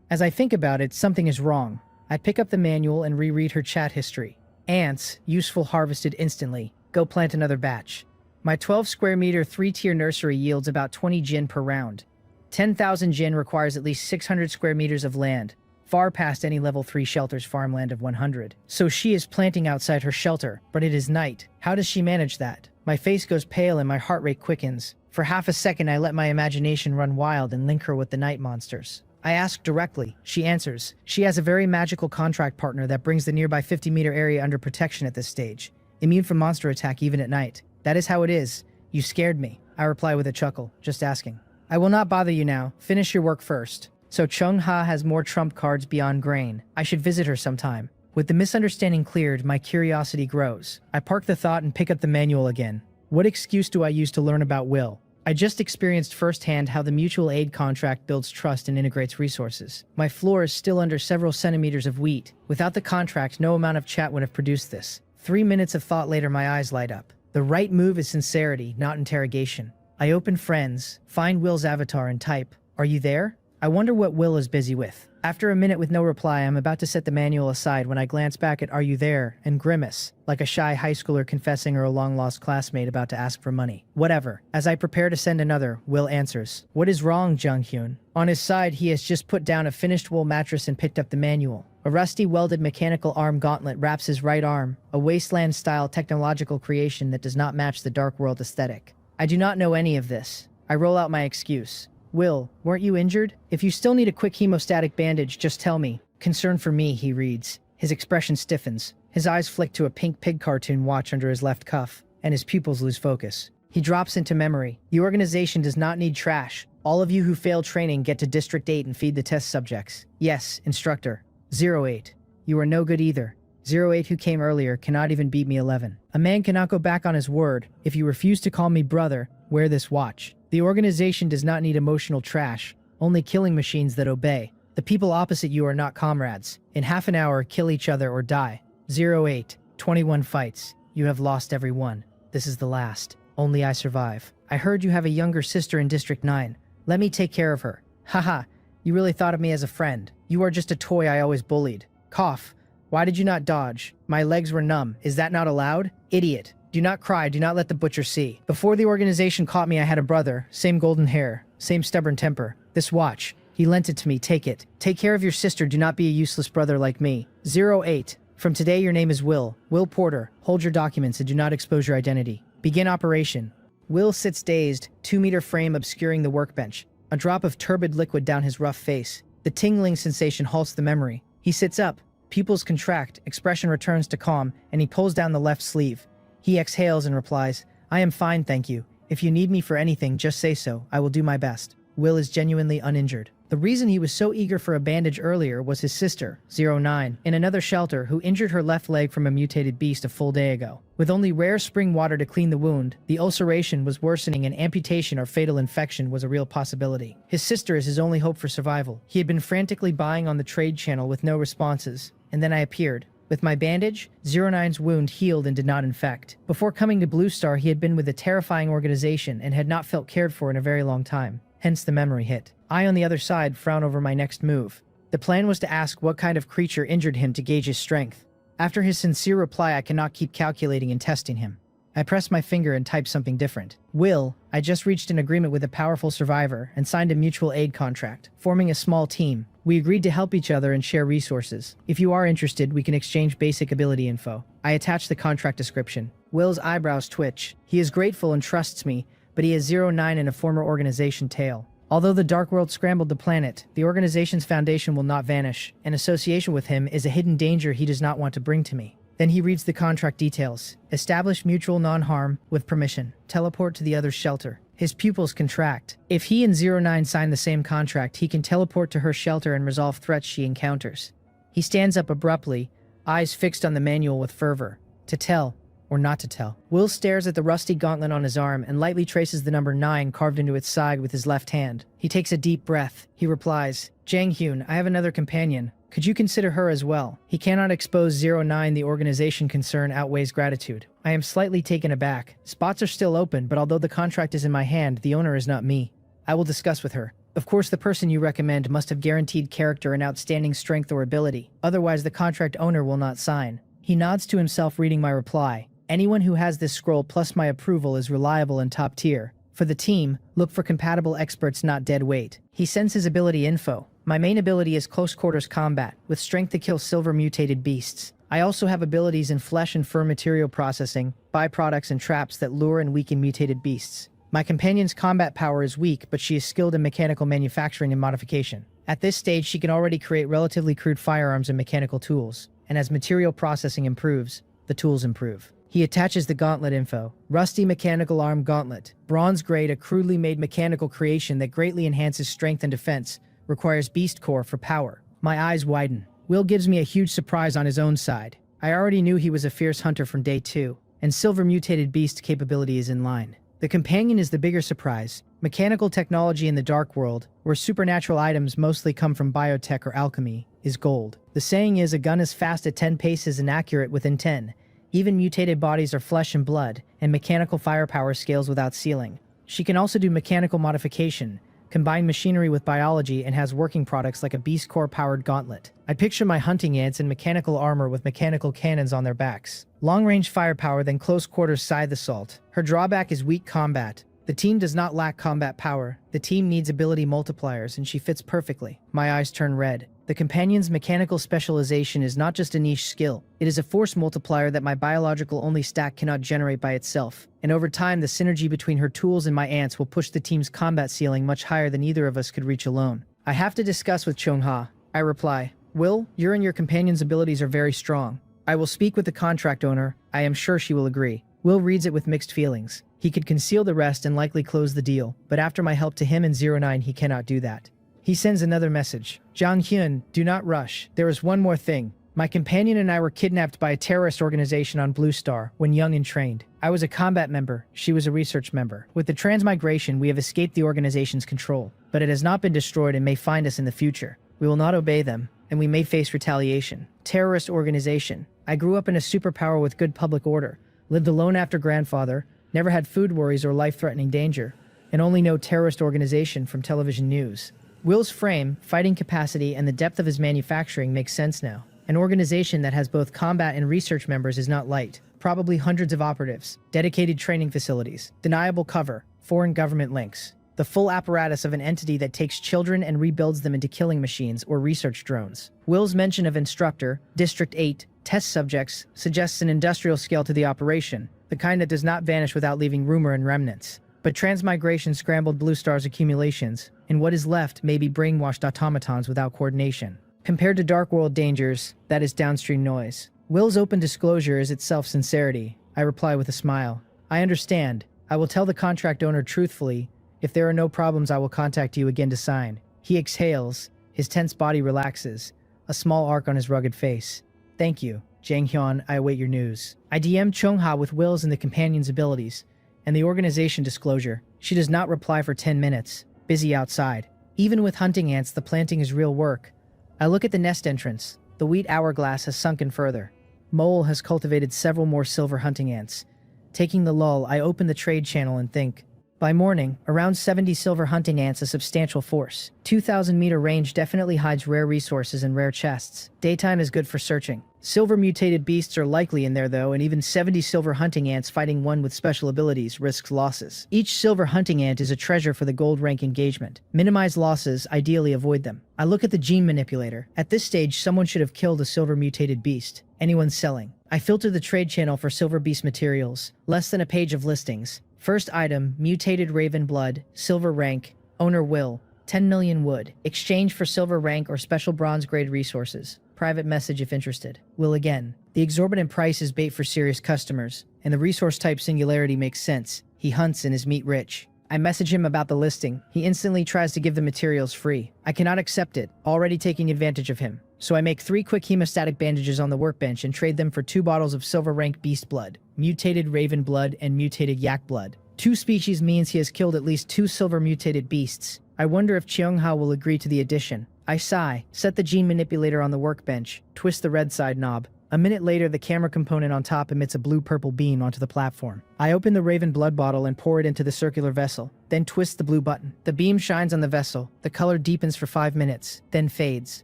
As I think about it, something is wrong. I pick up the manual and reread her chat history. Ants, useful, harvested instantly. Go plant another batch. My 12 square meter 3-tier nursery yields about 20 jin per round. 10,000 jin requires at least 600 square meters of land, far past any level 3 shelter's farmland of 100. So she is planting outside her shelter, but it is night. How does she manage that? My face goes pale and my heart rate quickens. For half a second, I let my imagination run wild and link her with the night monsters. I ask directly. She answers. She has a very magical contract partner that brings the nearby 50-meter area under protection at this stage. Immune from monster attack even at night. That is how it is. You scared me. I reply with a chuckle, just asking. I will not bother you now. Finish your work first. So Xiongha has more trump cards beyond grain. I should visit her sometime. With the misunderstanding cleared, my curiosity grows. I park the thought and pick up the manual again. What excuse do I use to learn about Will? I just experienced firsthand how the mutual aid contract builds trust and integrates resources. My floor is still under several centimeters of wheat. Without the contract, no amount of chat would have produced this. 3 minutes of thought later, my eyes light up. The right move is sincerity, not interrogation. I open Friends, find Will's avatar and type, "Are you there?" I wonder what Will is busy with. After a minute with no reply, I'm about to set the manual aside when I glance back at "Are you there?" and grimace, like a shy high schooler confessing or a long-lost classmate about to ask for money. Whatever. As I prepare to send another, Will answers. What is wrong, Jung Hyun? On his side, he has just put down a finished wool mattress and picked up the manual. A rusty welded mechanical arm gauntlet wraps his right arm, a wasteland-style technological creation that does not match the dark world aesthetic. I do not know any of this. I roll out my excuse. Will, weren't you injured? If you still need a quick hemostatic bandage, just tell me. Concern for me, he reads. His expression stiffens. His eyes flick to a pink pig cartoon watch under his left cuff, and his pupils lose focus. He drops into memory. The organization does not need trash. All of you who fail training get to District 8 and feed the test subjects. Yes, instructor. 08. You are no good either. 08 who came earlier cannot even beat me 11. A man cannot go back on his word. If you refuse to call me brother, wear this watch. The organization does not need emotional trash, only killing machines that obey. The people opposite you are not comrades. In half an hour, kill each other or die. 08. 21 fights. You have lost every one. This is the last. Only I survive. I heard you have a younger sister in District 9. Let me take care of her. Haha, you really thought of me as a friend. You are just a toy I always bullied. Cough. Why did you not dodge? My legs were numb. Is that not allowed? Idiot. Do not cry. Do not let the butcher see. Before the organization caught me, I had a brother. Same golden hair. Same stubborn temper. This watch. He lent it to me. Take it. Take care of your sister. Do not be a useless brother like me. 08. From today, your name is Will. Will Porter. Hold your documents and do not expose your identity. Begin operation. Will sits dazed, 2-meter frame obscuring the workbench. A drop of turbid liquid down his rough face. The tingling sensation halts the memory. He sits up. Pupils contract, expression returns to calm, and he pulls down the left sleeve. He exhales and replies, I am fine, thank you. If you need me for anything, just say so. I will do my best. Will is genuinely uninjured. The reason he was so eager for a bandage earlier was his sister, 09, in another shelter who injured her left leg from a mutated beast a full day ago. With only rare spring water to clean the wound, the ulceration was worsening and amputation or fatal infection was a real possibility. His sister is his only hope for survival. He had been frantically buying on the trade channel with no responses, and then I appeared. With my bandage, 09's wound healed and did not infect. Before coming to Blue Star, he had been with a terrifying organization and had not felt cared for in a very long time. Hence the memory hit. I, on the other side, frown over my next move. The plan was to ask what kind of creature injured him to gauge his strength. After his sincere reply, I cannot keep calculating and testing him. I press my finger and type something different. Will, I just reached an agreement with a powerful survivor and signed a mutual aid contract, forming a small team. We agreed to help each other and share resources. If you are interested, we can exchange basic ability info. I attach the contract description. Will's eyebrows twitch. He is grateful and trusts me, but he has 09 in a former organization tail. Although the Dark World scrambled the planet, the organization's foundation will not vanish. An association with him is a hidden danger he does not want to bring to me. Then he reads the contract details. Establish mutual non-harm with permission. Teleport to the other's shelter. His pupils contract. If he and 09 sign the same contract, he can teleport to her shelter and resolve threats she encounters. He stands up abruptly, eyes fixed on the manual with fervor. To tell, or not to tell. Will stares at the rusty gauntlet on his arm and lightly traces the number 9 carved into its side with his left hand. He takes a deep breath. He replies, Jang Hyun, I have another companion. Could you consider her as well? He cannot expose 09. The organization concern outweighs gratitude. I am slightly taken aback. Spots are still open, but although the contract is in my hand, the owner is not me. I will discuss with her. Of course, the person you recommend must have guaranteed character and outstanding strength or ability. Otherwise, the contract owner will not sign. He nods to himself, reading my reply. Anyone who has this scroll plus my approval is reliable and top tier. For the team, look for compatible experts, not dead weight. He sends his ability info. My main ability is close quarters combat, with strength to kill silver mutated beasts. I also have abilities in flesh and fur material processing, byproducts and traps that lure and weaken mutated beasts. My companion's combat power is weak, but she is skilled in mechanical manufacturing and modification. At this stage, she can already create relatively crude firearms and mechanical tools, and as material processing improves, the tools improve. He attaches the gauntlet info. Rusty mechanical arm gauntlet. Bronze grade, a crudely made mechanical creation that greatly enhances strength and defense. Requires beast core for power. My eyes widen. Will gives me a huge surprise on his own side. I already knew he was a fierce hunter from day 2, and silver mutated beast capability is in line. The companion is the bigger surprise. Mechanical technology in the Dark World, where supernatural items mostly come from biotech or alchemy, is gold. The saying is, a gun is fast at 10 paces and accurate within 10. Even mutated bodies are flesh and blood, and mechanical firepower scales without ceiling. She can also do mechanical modification, combine machinery with biology, and has working products like a beast core-powered gauntlet. I picture my hunting ants in mechanical armor with mechanical cannons on their backs. Long-range firepower, then close-quarters scythe assault. Her drawback is weak combat, The team does not lack combat power. The team needs ability multipliers, and she fits perfectly. My eyes turn red. The companion's mechanical specialization is not just a niche skill. It is a force multiplier that my biological-only stack cannot generate by itself. And over time, the synergy between her tools and my ants will push the team's combat ceiling much higher than either of us could reach alone. I have to discuss with Chungha. I reply, Will, your and your companion's abilities are very strong. I will speak with the contract owner. I am sure she will agree. Will reads it with mixed feelings. He could conceal the rest and likely close the deal, but after my help to him in 09, he cannot do that. He sends another message. Zhang Hyun, do not rush. There is one more thing. My companion and I were kidnapped by a terrorist organization on Blue Star when young and trained. I was a combat member, she was a research member. With the transmigration, we have escaped the organization's control, but it has not been destroyed and may find us in the future. We will not obey them, and we may face retaliation. Terrorist organization. I grew up in a superpower with good public order, lived alone after grandfather, never had food worries or life-threatening danger, and only know terrorist organization from television news. Will's frame, fighting capacity, and the depth of his manufacturing makes sense now. An organization that has both combat and research members is not light. Probably hundreds of operatives, dedicated training facilities, deniable cover, foreign government links. The full apparatus of an entity that takes children and rebuilds them into killing machines or research drones. Will's mention of instructor, District 8, test subjects suggests an industrial scale to the operation, the kind that does not vanish without leaving rumor and remnants. But transmigration scrambled Blue Star's accumulations, and what is left may be brainwashed automatons without coordination. Compared to Dark World dangers, that is downstream noise. Will's open disclosure is itself sincerity. I reply with a smile. I understand. I will tell the contract owner truthfully. If there are no problems, I will contact you again to sign. He exhales. His tense body relaxes. A small arc on his rugged face. Thank you, Jang Hyun. I await your news. I DM Chungha with Will's and the companion's abilities, and the organization disclosure. She does not reply for 10 minutes. Busy outside. Even with hunting ants, the planting is real work. I look at the nest entrance. The wheat hourglass has sunken further. Mole has cultivated several more silver hunting ants. Taking the lull, I open the trade channel and think. By morning, around 70 silver hunting ants, a substantial force. 2,000-meter range definitely hides rare resources and rare chests. Daytime is good for searching. Silver mutated beasts are likely in there though, and even 70 silver hunting ants fighting one with special abilities risks losses. Each silver hunting ant is a treasure for the gold rank engagement. Minimize losses, ideally avoid them. I look at the gene manipulator. At this stage, someone should have killed a silver mutated beast. Anyone selling. I filter the trade channel for silver beast materials. Less than a page of listings. First item, mutated raven blood, silver rank, owner Will, 10 million wood. Exchange for silver rank or special bronze grade resources. Private message if interested. Will again. The exorbitant price is bait for serious customers, and the resource type singularity makes sense. He hunts and is meat rich. I message him about the listing. He instantly tries to give the materials free. I cannot accept it, already taking advantage of him. So I make 3 quick hemostatic bandages on the workbench and trade them for 2 bottles of silver rank beast blood, mutated raven blood, and mutated yak blood. 2 species means he has killed at least 2 silver mutated beasts. I wonder if Cheonghwa will agree to the addition. I sigh, set the gene manipulator on the workbench, twist the red side knob. A minute later, the camera component on top emits a blue-purple beam onto the platform. I open the raven blood bottle and pour it into the circular vessel, then twist the blue button. The beam shines on the vessel. The color deepens for 5 minutes, then fades.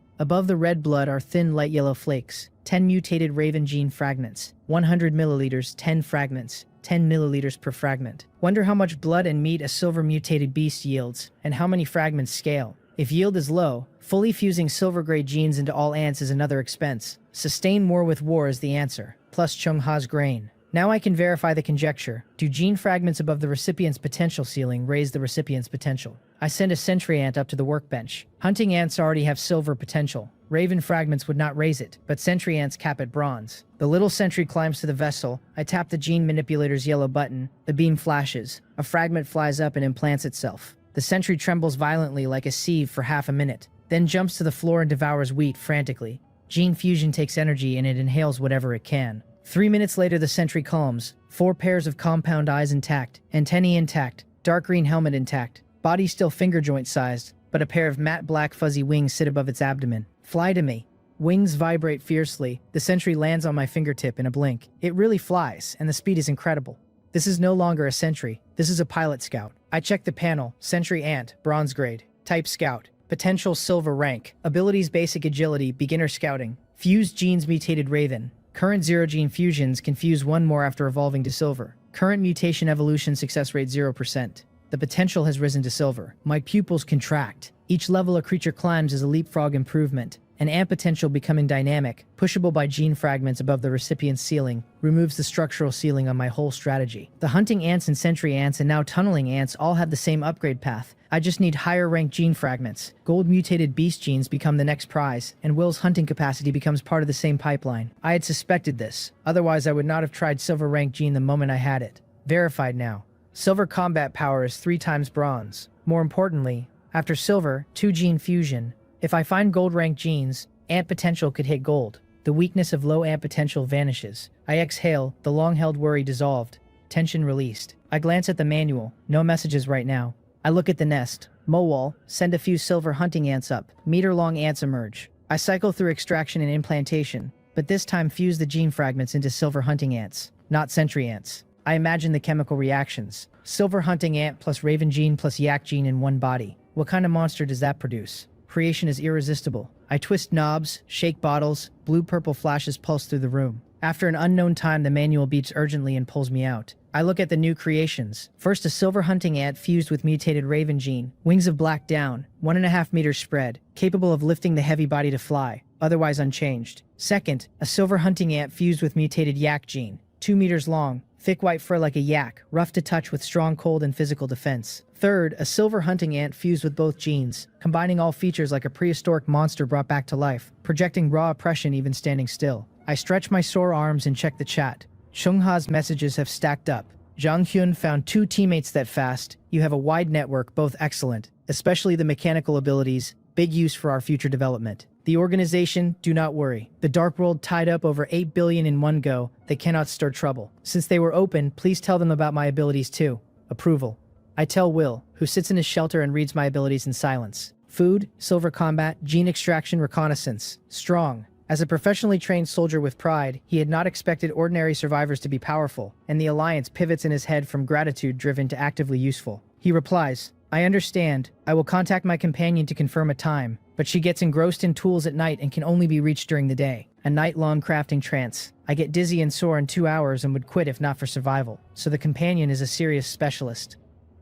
Above the red blood are thin light yellow flakes. 10 mutated raven gene fragments. 100 milliliters, 10 fragments. 10 milliliters per fragment. Wonder how much blood and meat a silver mutated beast yields, and how many fragments scale. If yield is low, fully fusing silver-grade genes into all ants is another expense. Sustain war with war is the answer, plus Chungha's grain. Now I can verify the conjecture. Do gene fragments above the recipient's potential ceiling raise the recipient's potential? I send a sentry ant up to the workbench. Hunting ants already have silver potential. Raven fragments would not raise it, but sentry ants cap at bronze. The little sentry climbs to the vessel. I tap the gene manipulator's yellow button. The beam flashes. A fragment flies up and implants itself. The sentry trembles violently like a sieve for half a minute, then jumps to the floor and devours wheat frantically. Gene fusion takes energy and it inhales whatever it can. 3 minutes later, the sentry calms. 4 pairs of compound eyes intact, antennae intact, dark green helmet intact, body still finger joint sized, but a pair of matte black fuzzy wings sit above its abdomen. Fly to me. Wings vibrate fiercely. The sentry lands on my fingertip in a blink. It really flies, and the speed is incredible. This is no longer a sentry. This is a pilot scout. I check the panel. Sentry ant, bronze grade. Type scout. Potential silver rank. Abilities basic agility, beginner scouting. Fused genes mutated raven. Current 0 gene fusions can fuse 1 more after evolving to silver. Current mutation evolution success rate 0%. The potential has risen to silver. My pupils contract. Each level a creature climbs is a leapfrog improvement. An ant potential becoming dynamic, pushable by gene fragments above the recipient's ceiling, removes the structural ceiling on my whole strategy. The hunting ants and sentry ants and now tunneling ants all have the same upgrade path. I just need higher ranked gene fragments. Gold mutated beast genes become the next prize, and Will's hunting capacity becomes part of the same pipeline. I had suspected this, otherwise I would not have tried silver ranked gene the moment I had it. Verified now. Silver combat power is 3 times bronze. More importantly, after silver, 2 gene fusion. If I find gold-ranked genes, ant potential could hit gold. The weakness of low ant potential vanishes. I exhale, the long-held worry dissolved. Tension released. I glance at the manual. No messages right now. I look at the nest. Mowall, send a few silver hunting ants up. Meter-long ants emerge. I cycle through extraction and implantation, but this time fuse the gene fragments into silver hunting ants, not sentry ants. I imagine the chemical reactions. Silver hunting ant plus raven gene plus yak gene in one body. What kind of monster does that produce? Creation is irresistible. I twist knobs, shake bottles, blue-purple flashes pulse through the room. After an unknown time, the manual beeps urgently and pulls me out. I look at the new creations. First, a silver hunting ant fused with mutated raven gene. Wings of black down, 1.5 meters spread, capable of lifting the heavy body to fly, otherwise unchanged. Second, a silver hunting ant fused with mutated yak gene. 2 meters long, thick white fur like a yak, rough to touch with strong cold and physical defense. Third, a silver hunting ant fused with both genes, combining all features like a prehistoric monster brought back to life, projecting raw oppression even standing still. I stretch my sore arms and check the chat. Chungha's messages have stacked up. Zhang Hyun found 2 teammates that fast. You have a wide network, both excellent, especially the mechanical abilities, big use for our future development. The organization, do not worry. The Dark World tied up over 8 billion in one go. They cannot stir trouble. Since they were open, please tell them about my abilities too. Approval. I tell Will, who sits in his shelter and reads my abilities in silence. Food, silver combat, gene extraction, reconnaissance. Strong. As a professionally trained soldier with pride, he had not expected ordinary survivors to be powerful, and the alliance pivots in his head from gratitude driven to actively useful. He replies, I understand. I will contact my companion to confirm a time, but she gets engrossed in tools at night and can only be reached during the day. A night-long crafting trance. I get dizzy and sore in 2 hours and would quit if not for survival, so the companion is a serious specialist.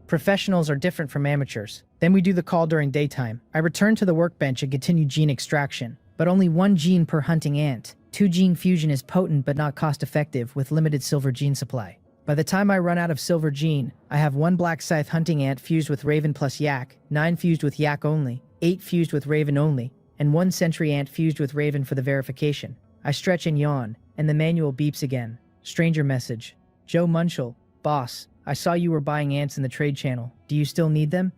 Professionals are different from amateurs. Then we do the call during daytime. I return to the workbench and continue gene extraction, but only 1 gene per hunting ant. 2 gene fusion is potent but not cost-effective with limited silver gene supply. By the time I run out of silver gene, I have 1 black scythe hunting ant fused with raven plus yak, 9 fused with yak only, 8 fused with raven only, and 1 sentry ant fused with raven for the verification. I stretch and yawn, and the manual beeps again. Stranger message. Joe Munchel, boss. I saw you were buying ants in the trade channel. Do you still need them?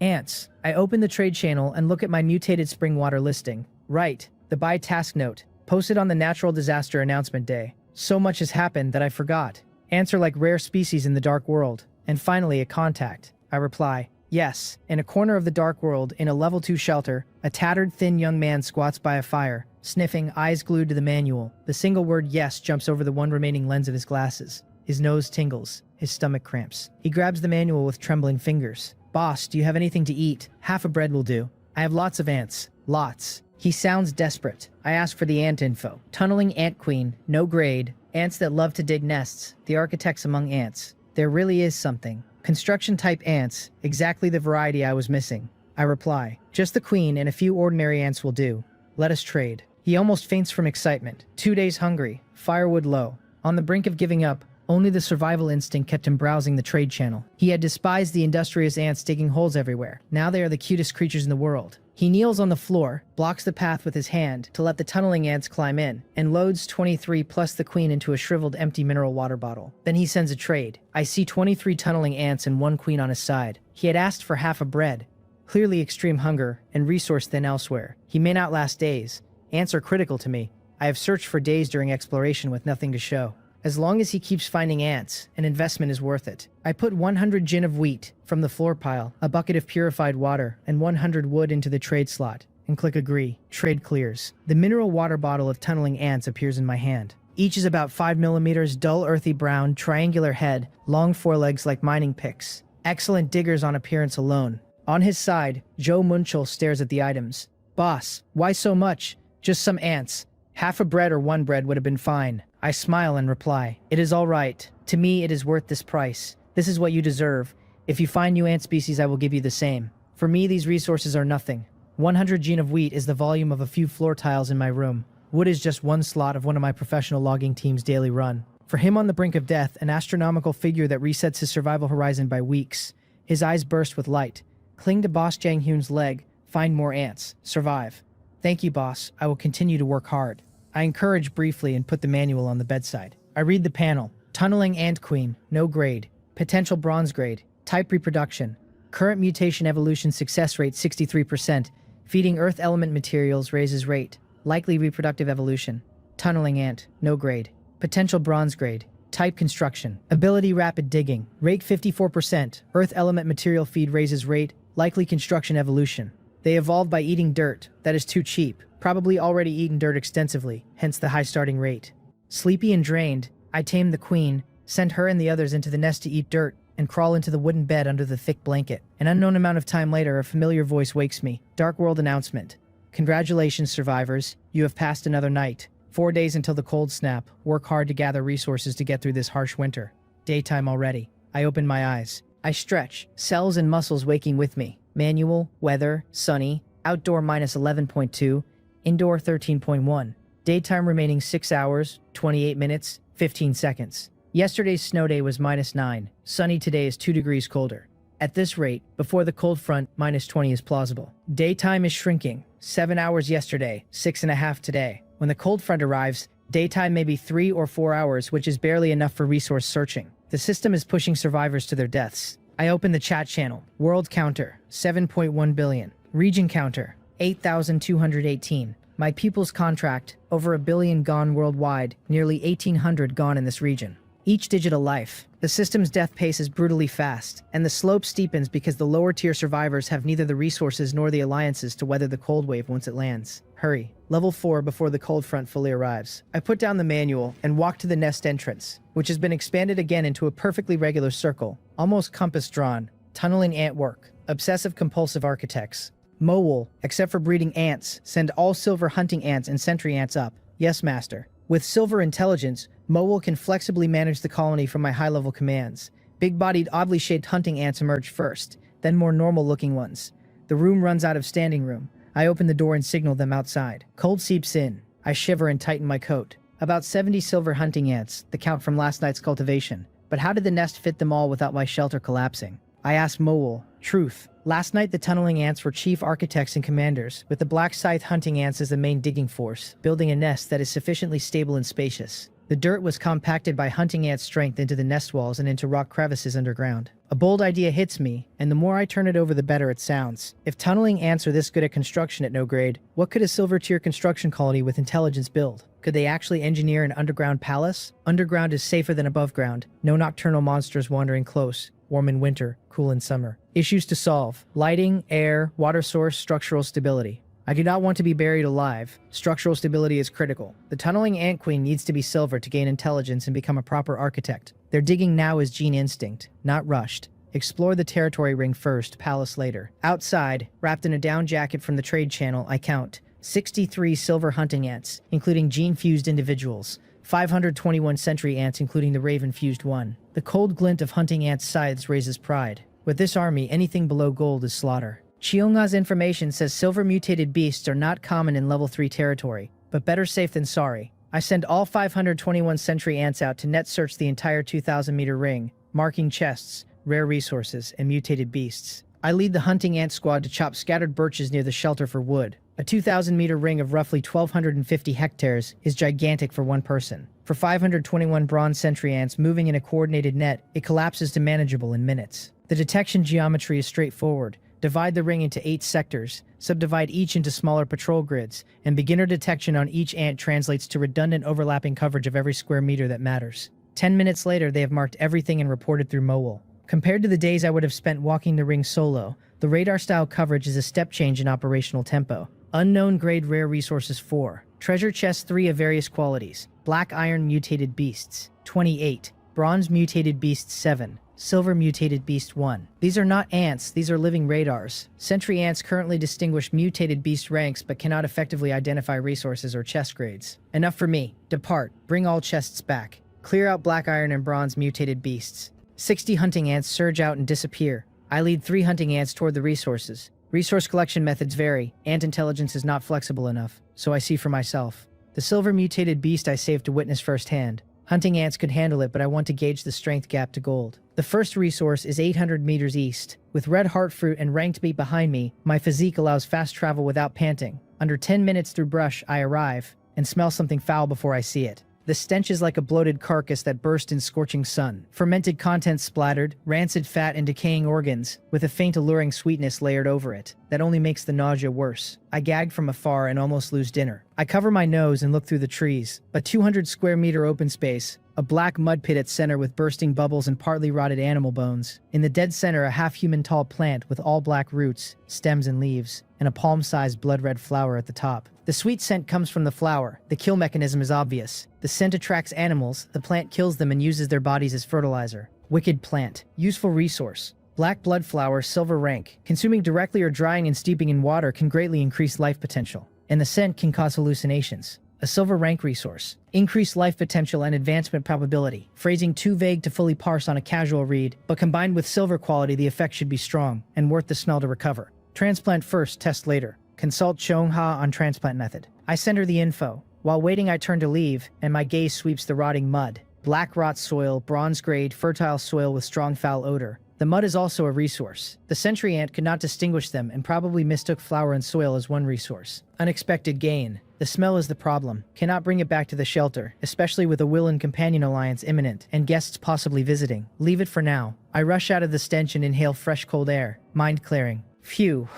Ants. I open the trade channel and look at my mutated spring water listing. Right, the buy task note, posted on the natural disaster announcement day. So much has happened that I forgot. Ants are like rare species in the dark world. And finally, a contact. I reply, yes. In a corner of the dark world, in a level 2 shelter, a tattered, thin young man squats by a fire, sniffing, eyes glued to the manual. The single word yes jumps over the 1 remaining lens of his glasses. His nose tingles. His stomach cramps. He grabs the manual with trembling fingers. Boss, do you have anything to eat? Half a bread will do. I have lots of ants. Lots. He sounds desperate. I ask for the ant info. Tunneling ant queen. No grade. Ants that love to dig nests. The architects among ants. There really is something. Construction type ants. Exactly the variety I was missing. I reply. Just the queen and a few ordinary ants will do. Let us trade. He almost faints from excitement. 2 days hungry. Firewood low. On the brink of giving up, only the survival instinct kept him browsing the trade channel. He had despised the industrious ants digging holes everywhere. Now they are the cutest creatures in the world. He kneels on the floor, blocks the path with his hand to let the tunneling ants climb in, and loads 23 plus the queen into a shriveled empty mineral water bottle. Then he sends a trade. I see 23 tunneling ants and 1 queen on his side. He had asked for half a bread. Clearly extreme hunger and resource thin elsewhere. He may not last days. Ants are critical to me. I have searched for days during exploration with nothing to show. As long as he keeps finding ants, an investment is worth it. I put 100 gin of wheat from the floor pile, a bucket of purified water, and 100 wood into the trade slot, and click agree. Trade clears. The mineral water bottle of tunneling ants appears in my hand. Each is about 5 millimeters, dull earthy brown, triangular head, long forelegs like mining picks. Excellent diggers on appearance alone. On his side, Joe Munchel stares at the items. Boss, why so much? Just some ants. Half a bread or 1 bread would have been fine. I smile and reply, it is all right. To me, it is worth this price. This is what you deserve. If you find new ant species, I will give you the same. For me, these resources are nothing. 100 gene of wheat is the volume of a few floor tiles in my room. Wood is just one slot of one of my professional logging team's daily run. For him on the brink of death, an astronomical figure that resets his survival horizon by weeks. His eyes burst with light. Cling to Boss Jang Hyun's leg. Find more ants. Survive. Thank you, boss. I will continue to work hard. I encourage briefly and put the manual on the bedside. I read the panel. Tunneling ant queen. No grade. Potential bronze grade. Type reproduction. Current mutation evolution success rate 63%. Feeding earth element materials raises rate. Likely reproductive evolution. Tunneling ant. No grade. Potential bronze grade. Type construction. Ability rapid digging. Rate 54%. Earth element material feed raises rate. Likely construction evolution. They evolved by eating dirt. That is too cheap. Probably already eaten dirt extensively, hence the high starting rate. Sleepy and drained, I tame the queen, send her and the others into the nest to eat dirt, and crawl into the wooden bed under the thick blanket. An unknown amount of time later, a familiar voice wakes me. Dark World announcement. Congratulations, survivors. You have passed another night. 4 days until the cold snap. Work hard to gather resources to get through this harsh winter. Daytime already. I open my eyes. I stretch, cells and muscles waking with me. Manual, weather, sunny, outdoor -11.2, indoor 13.1. Daytime remaining 6 hours, 28 minutes, 15 seconds. Yesterday's snow day was -9. Sunny today is 2 degrees colder. At this rate, before the cold front, -20 is plausible. Daytime is shrinking. 7 hours yesterday, 6.5 today. When the cold front arrives, daytime may be 3 or 4 hours, which is barely enough for resource searching. The system is pushing survivors to their deaths. I open the chat channel. World counter, 7.1 billion. Region counter, 8,218. My pupils contract, over 1 billion gone worldwide, nearly 1,800 gone in this region. Each digital life. The system's death pace is brutally fast, and the slope steepens because the lower tier survivors have neither the resources nor the alliances to weather the cold wave once it lands. Hurry. Level 4 before the cold front fully arrives. I put down the manual and walk to the nest entrance, which has been expanded again into a perfectly regular circle, almost compass drawn. Tunneling ant work. Obsessive compulsive architects. Mowol, except for breeding ants, send all silver hunting ants and sentry ants up. Yes, master. With silver intelligence, Mowol can flexibly manage the colony from my high-level commands. Big-bodied, oddly shaped hunting ants emerge first, then more normal-looking ones. The room runs out of standing room. I open the door and signal them outside. Cold seeps in. I shiver and tighten my coat. About 70 silver hunting ants, the count from last night's cultivation. But how did the nest fit them all without my shelter collapsing? I asked Mowol. Truth. Last night the tunneling ants were chief architects and commanders, with the black scythe hunting ants as the main digging force, building a nest that is sufficiently stable and spacious. The dirt was compacted by hunting ants' strength into the nest walls and into rock crevices underground. A bold idea hits me, and the more I turn it over the better it sounds. If tunneling ants are this good at construction at no grade, what could a silver tier construction colony with intelligence build? Could they actually engineer an underground palace? Underground is safer than above ground. No nocturnal monsters wandering close. Warm in winter, cool in summer. Issues to solve. Lighting, air, water source, structural stability. I do not want to be buried alive. Structural stability is critical. The tunneling ant queen needs to be silver to gain intelligence and become a proper architect. Their digging now is gene instinct, not rushed. Explore the territory ring first, palace later. Outside, wrapped in a down jacket from the trade channel, I count 63 silver hunting ants, including gene-fused individuals. 521 sentry ants, including the raven-fused one. The cold glint of hunting ants' scythes raises pride. With this army, anything below gold is slaughter. Cheonga's information says silver mutated beasts are not common in level 3 territory, but better safe than sorry. I send all 521 sentry ants out to net search the entire 2,000-meter ring, marking chests, rare resources, and mutated beasts. I lead the hunting ant squad to chop scattered birches near the shelter for wood. A 2,000-meter ring of roughly 1,250 hectares is gigantic for one person. For 521 bronze sentry ants moving in a coordinated net, it collapses to manageable in minutes. The detection geometry is straightforward. Divide the ring into 8 sectors, subdivide each into smaller patrol grids, and beginner detection on each ant translates to redundant overlapping coverage of every square meter that matters. 10 minutes later, they have marked everything and reported through Mowol. Compared to the days I would have spent walking the ring solo, the radar-style coverage is a step change in operational tempo. Unknown grade rare resources 4. Treasure chests 3 of various qualities. Black iron mutated beasts, 28. Bronze mutated beasts 7. Silver mutated beast 1. These are not ants, these are living radars. Sentry ants currently distinguish mutated beast ranks but cannot effectively identify resources or chest grades. Enough for me. Depart. Bring all chests back. Clear out black iron and bronze mutated beasts. 60 hunting ants surge out and disappear. I lead 3 hunting ants toward the resources. Resource collection methods vary. Ant intelligence is not flexible enough, so I see for myself. The silver mutated beast I saved to witness firsthand. Hunting ants could handle it, but I want to gauge the strength gap to gold. The first resource is 800 meters east. With red heart fruit and ranked meat behind me, my physique allows fast travel without panting. Under 10 minutes through brush, I arrive, and smell something foul before I see it. The stench is like a bloated carcass that burst in scorching sun. Fermented contents splattered, rancid fat and decaying organs, with a faint alluring sweetness layered over it, that only makes the nausea worse. I gag from afar and almost lose dinner. I cover my nose and look through the trees. A 200 square meter open space, a black mud pit at center with bursting bubbles and partly rotted animal bones. In the dead center, a half-human tall plant with all black roots, stems and leaves, and a palm-sized blood-red flower at the top. The sweet scent comes from the flower. The kill mechanism is obvious. The scent attracts animals, the plant kills them and uses their bodies as fertilizer. Wicked plant. Useful resource. Black blood flower, silver rank. Consuming directly or drying and steeping in water can greatly increase life potential. And the scent can cause hallucinations. A silver rank resource. Increased life potential and advancement probability. Phrasing too vague to fully parse on a casual read, but combined with silver quality the effect should be strong, and worth the smell to recover. Transplant first, test later. Consult Chongha on transplant method. I send her the info. While waiting I turn to leave, and my gaze sweeps the rotting mud. Black rot soil, bronze grade, fertile soil with strong foul odor. The mud is also a resource. The sentry ant could not distinguish them and probably mistook flour and soil as one resource. Unexpected gain. The smell is the problem. Cannot bring it back to the shelter, especially with a will and companion alliance imminent, and guests possibly visiting. Leave it for now. I rush out of the stench and inhale fresh cold air. Mind clearing. Phew.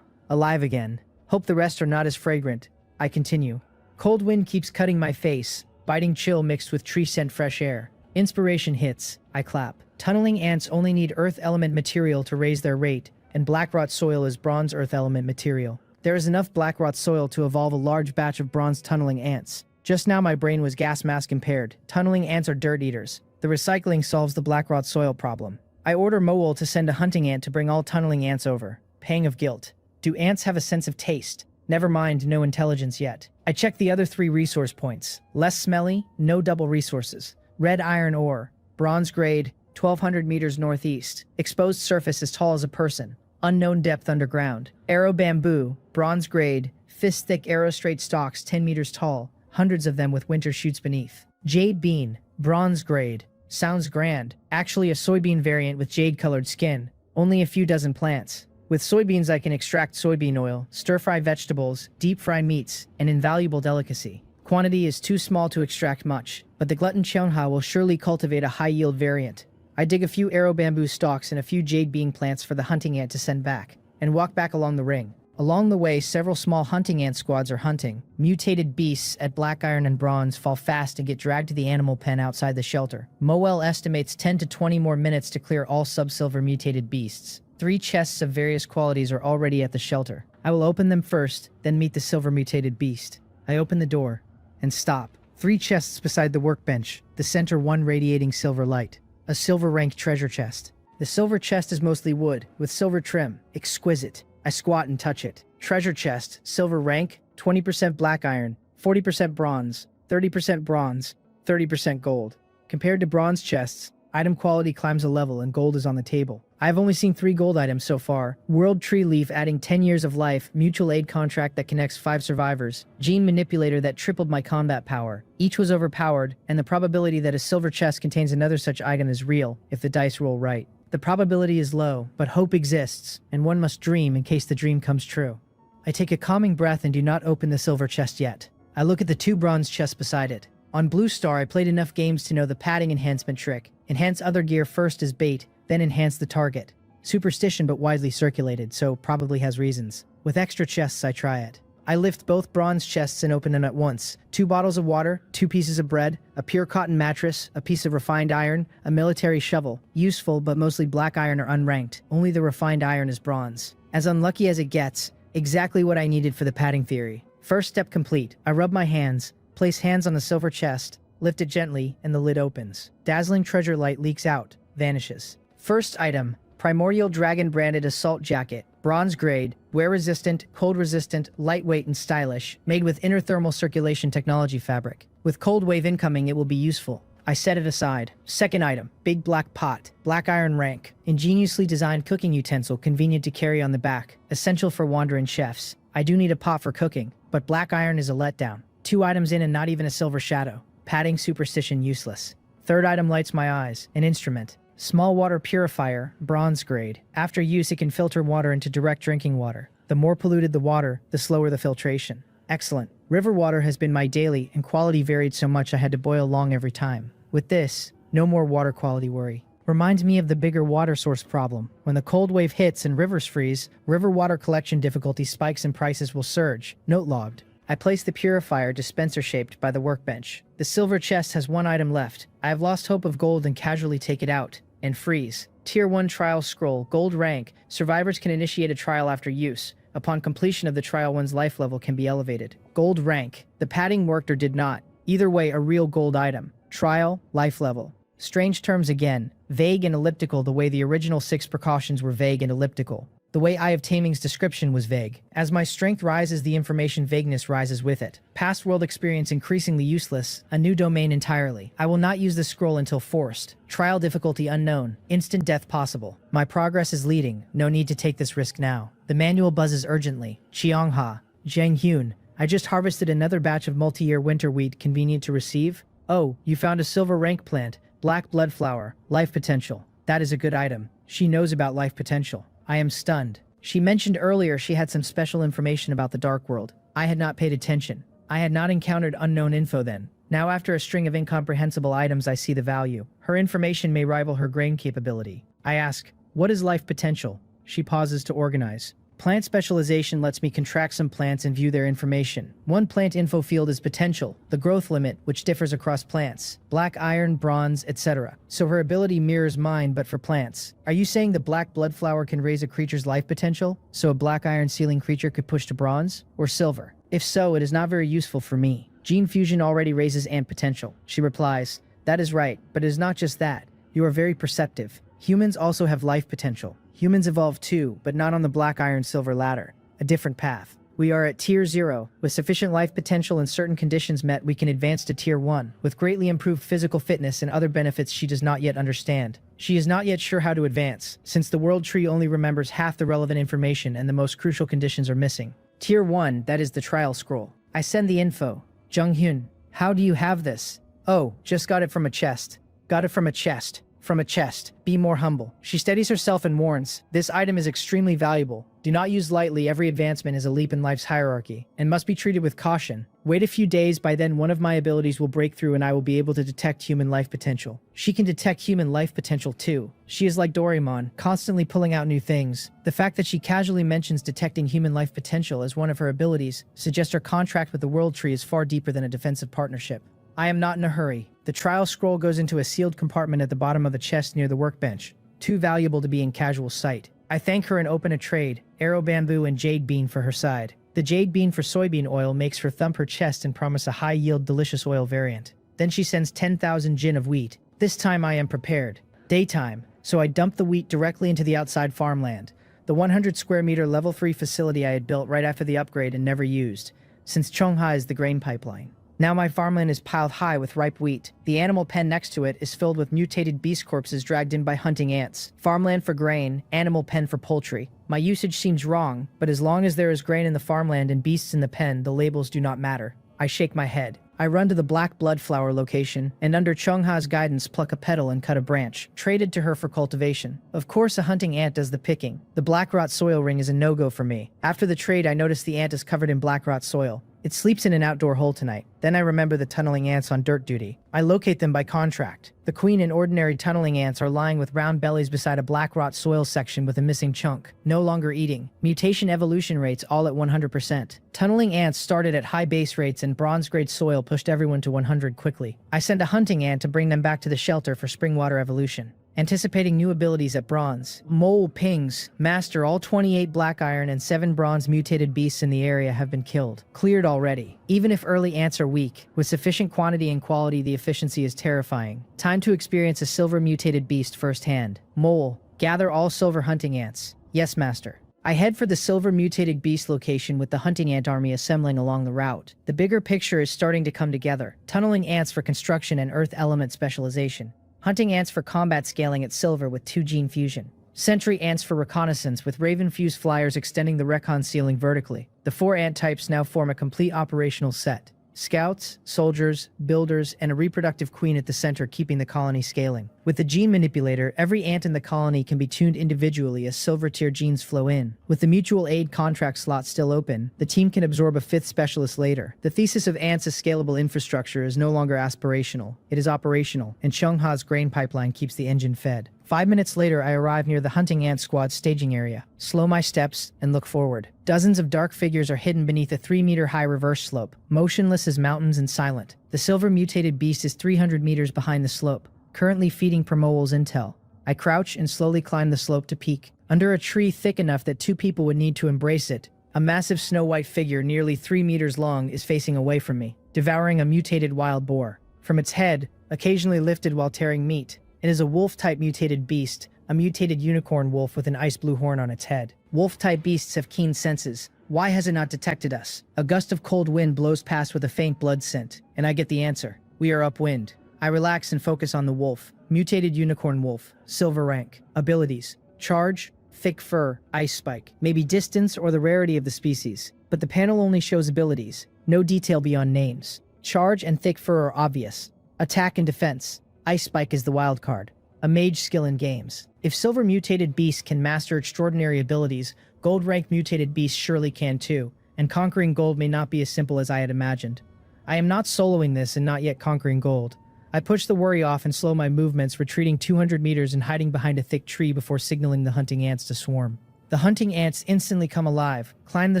Alive again. Hope the rest are not as fragrant. I continue. Cold wind keeps cutting my face, biting chill mixed with tree scent fresh air. Inspiration hits. I clap. Tunneling ants only need earth element material to raise their rate, and black rot soil is bronze earth element material. There is enough black rot soil to evolve a large batch of bronze tunneling ants. Just now my brain was gas mask impaired. Tunneling ants are dirt eaters. The recycling solves the black rot soil problem. I order Mowol to send a hunting ant to bring all tunneling ants over. Pang of guilt. Do ants have a sense of taste? Never mind, no intelligence yet. I check the other 3 resource points. Less smelly, no double resources. Red iron ore, bronze grade, 1200 meters northeast. Exposed surface as tall as a person. Unknown depth underground. Arrow bamboo, bronze grade, fist-thick arrow straight stalks 10 meters tall, hundreds of them with winter shoots beneath. Jade bean, bronze grade. Sounds grand. Actually a soybean variant with jade-colored skin. Only a few dozen plants. With soybeans I can extract soybean oil, stir-fry vegetables, deep-fry meats, an invaluable delicacy. Quantity is too small to extract much, but the glutton Cheonha will surely cultivate a high-yield variant. I dig a few arrow bamboo stalks and a few jade bean plants for the hunting ant to send back, and walk back along the ring. Along the way, several small hunting ant squads are hunting. Mutated beasts at black iron and bronze fall fast and get dragged to the animal pen outside the shelter. Moel estimates 10 to 20 more minutes to clear all sub-silver mutated beasts. 3 chests of various qualities are already at the shelter. I will open them first, then meet the silver mutated beast. I open the door and stop. 3 chests beside the workbench, the center one radiating silver light. A silver rank treasure chest. The silver chest is mostly wood, with silver trim. Exquisite. I squat and touch it. Treasure chest, silver rank, 20% black iron, 40% bronze, 30% bronze, 30% gold. Compared to bronze chests, item quality climbs a level and gold is on the table. I have only seen 3 gold items so far. World Tree Leaf adding 10 years of life, mutual aid contract that connects 5 survivors, gene manipulator that tripled my combat power. Each was overpowered, and the probability that a silver chest contains another such item is real, if the dice roll right. The probability is low, but hope exists, and one must dream in case the dream comes true. I take a calming breath and do not open the silver chest yet. I look at the 2 bronze chests beside it. On Blue Star, I played enough games to know the padding enhancement trick. Enhance other gear first as bait, then enhance the target. Superstition but widely circulated, so probably has reasons. With extra chests, I try it. I lift both bronze chests and open them at once. 2 bottles of water, 2 pieces of bread, a pure cotton mattress, a piece of refined iron, a military shovel. Useful, but mostly black iron or unranked. Only the refined iron is bronze. As unlucky as it gets, exactly what I needed for the padding theory. First step complete. I rub my hands, place hands on the silver chest, lift it gently, and the lid opens. Dazzling treasure light leaks out, vanishes. First item, Primordial Dragon branded assault jacket, bronze grade, wear resistant, cold resistant, lightweight and stylish, made with inner thermal circulation technology fabric. With cold wave incoming it will be useful. I set it aside. Second item, big black pot, black iron rank. Ingeniously designed cooking utensil convenient to carry on the back, essential for wandering chefs. I do need a pot for cooking, but black iron is a letdown. 2 items in and not even a silver shadow. Padding superstition useless. Third item lights my eyes, an instrument. Small water purifier, bronze grade. After use it can filter water into direct drinking water. The more polluted the water, the slower the filtration. Excellent. River water has been my daily, and quality varied so much I had to boil long every time. With this, no more water quality worry. Reminds me of the bigger water source problem. When the cold wave hits and rivers freeze, river water collection difficulty spikes and prices will surge. Note logged. I place the purifier dispenser-shaped by the workbench. The silver chest has 1 item left. I have lost hope of gold and casually take it out. And freeze. Tier 1 trial scroll, gold rank. Survivors can initiate a trial after use. Upon completion of the trial, one's life level can be elevated. Gold rank. The padding worked or did not. Either way, a real gold item. Trial, life level. Strange terms again. Vague and elliptical the way the original 6 precautions were vague and elliptical. The way Eye of Taming's description was vague. As my strength rises, the information vagueness rises with it. Past world experience increasingly useless. A new domain entirely. I will not use this scroll until forced. Trial difficulty unknown. Instant death possible. My progress is leading. No need to take this risk now. The manual buzzes urgently. Cheongha. Zhenghyun. I just harvested another batch of multi-year winter wheat convenient to receive. Oh, you found a silver rank plant. Black blood flower. Life potential. That is a good item. She knows about life potential. I am stunned. She mentioned earlier she had some special information about the Dark World. I had not paid attention. I had not encountered unknown info then. Now after a string of incomprehensible items I see the value. Her information may rival her grain capability. I ask, what is life potential? She pauses to organize. Plant specialization lets me contract some plants and view their information. One plant info field is potential, the growth limit, which differs across plants. Black iron, bronze, etc. So her ability mirrors mine, but for plants. Are you saying the black blood flower can raise a creature's life potential? So a black iron ceiling creature could push to bronze? Or silver? If so, it is not very useful for me. Gene fusion already raises ant potential. She replies, that is right, but it is not just that. You are very perceptive. Humans also have life potential. Humans evolve too, but not on the black iron silver ladder. A different path. We are at tier 0. With sufficient life potential and certain conditions met, we can advance to tier 1, with greatly improved physical fitness and other benefits she does not yet understand. She is not yet sure how to advance, since the world tree only remembers half the relevant information and the most crucial conditions are missing. Tier 1, that is the trial scroll. I send the info. Junghyun, how do you have this? Oh, just got it from a chest. Got it from a chest. From a chest. Be more humble. She steadies herself and warns, this item is extremely valuable. Do not use lightly, every advancement is a leap in life's hierarchy, and must be treated with caution. Wait a few days, by then one of my abilities will break through and I will be able to detect human life potential. She can detect human life potential too. She is like Doraemon, constantly pulling out new things. The fact that she casually mentions detecting human life potential as one of her abilities suggests her contract with the World Tree is far deeper than a defensive partnership. I am not in a hurry. The trial scroll goes into a sealed compartment at the bottom of the chest near the workbench. Too valuable to be in casual sight. I thank her and open a trade, arrow bamboo and jade bean for her side. The jade bean for soybean oil makes her thump her chest and promise a high-yield delicious oil variant. Then she sends 10,000 jin of wheat. This time I am prepared. Daytime, so I dump the wheat directly into the outside farmland. The 100 square meter level 3 facility I had built right after the upgrade and never used, since Cheongha is the grain pipeline. Now my farmland is piled high with ripe wheat. The animal pen next to it is filled with mutated beast corpses dragged in by hunting ants. Farmland for grain, animal pen for poultry. My usage seems wrong, but as long as there is grain in the farmland and beasts in the pen, the labels do not matter. I shake my head. I run to the black blood flower location, and under Cheongha's guidance pluck a petal and cut a branch, traded to her for cultivation. Of course a hunting ant does the picking. The black rot soil ring is a no-go for me. After the trade I notice the ant is covered in black rot soil. It sleeps in an outdoor hole tonight. Then I remember the tunneling ants on dirt duty. I locate them by contract. The queen and ordinary tunneling ants are lying with round bellies beside a black rot soil section with a missing chunk. No longer eating. Mutation evolution rates all at 100%. Tunneling ants started at high base rates and bronze grade soil pushed everyone to 100 quickly. I send a hunting ant to bring them back to the shelter for spring water evolution. Anticipating new abilities at bronze. Mole pings. Master, all 28 black iron and 7 bronze mutated beasts in the area have been killed. Cleared already. Even if early ants are weak, with sufficient quantity and quality the efficiency is terrifying. Time to experience a silver mutated beast firsthand. Mole. Gather all silver hunting ants. Yes, master. I head for the silver mutated beast location with the hunting ant army assembling along the route. The bigger picture is starting to come together. Tunneling ants for construction and earth element specialization. Hunting ants for combat scaling at silver with 2 gene fusion. Sentry ants for reconnaissance with raven-fused flyers extending the recon ceiling vertically. The 4 ant types now form a complete operational set. Scouts, soldiers, builders, and a reproductive queen at the center keeping the colony scaling. With the gene manipulator, every ant in the colony can be tuned individually as silver tier genes flow in. With the mutual aid contract slot still open, the team can absorb a 5th specialist later. The thesis of ants as scalable infrastructure is no longer aspirational, it is operational, and Chungha's grain pipeline keeps the engine fed. 5 minutes later, I arrive near the hunting ant squad's staging area. Slow my steps and look forward. Dozens of dark figures are hidden beneath a 3-meter-high reverse slope, motionless as mountains and silent. The silver mutated beast is 300 meters behind the slope, currently feeding Promowal's intel. I crouch and slowly climb the slope to peek. Under a tree thick enough that 2 people would need to embrace it, a massive snow-white figure nearly 3 meters long is facing away from me, devouring a mutated wild boar. From its head, occasionally lifted while tearing meat, it is a wolf-type mutated beast, a mutated unicorn wolf with an ice blue horn on its head. Wolf-type beasts have keen senses. Why has it not detected us? A gust of cold wind blows past with a faint blood scent, and I get the answer. We are upwind. I relax and focus on the wolf. Mutated unicorn wolf, silver rank. Abilities: charge, thick fur, ice spike. Maybe distance or the rarity of the species. But the panel only shows abilities, no detail beyond names. Charge and thick fur are obvious. Attack and defense. Ice Spike is the wild card, a mage skill in games. If silver mutated beasts can master extraordinary abilities, gold rank mutated beasts surely can too, and conquering gold may not be as simple as I had imagined. I am not soloing this and not yet conquering gold. I push the worry off and slow my movements, retreating 200 meters and hiding behind a thick tree before signaling the hunting ants to swarm. The hunting ants instantly come alive, climb the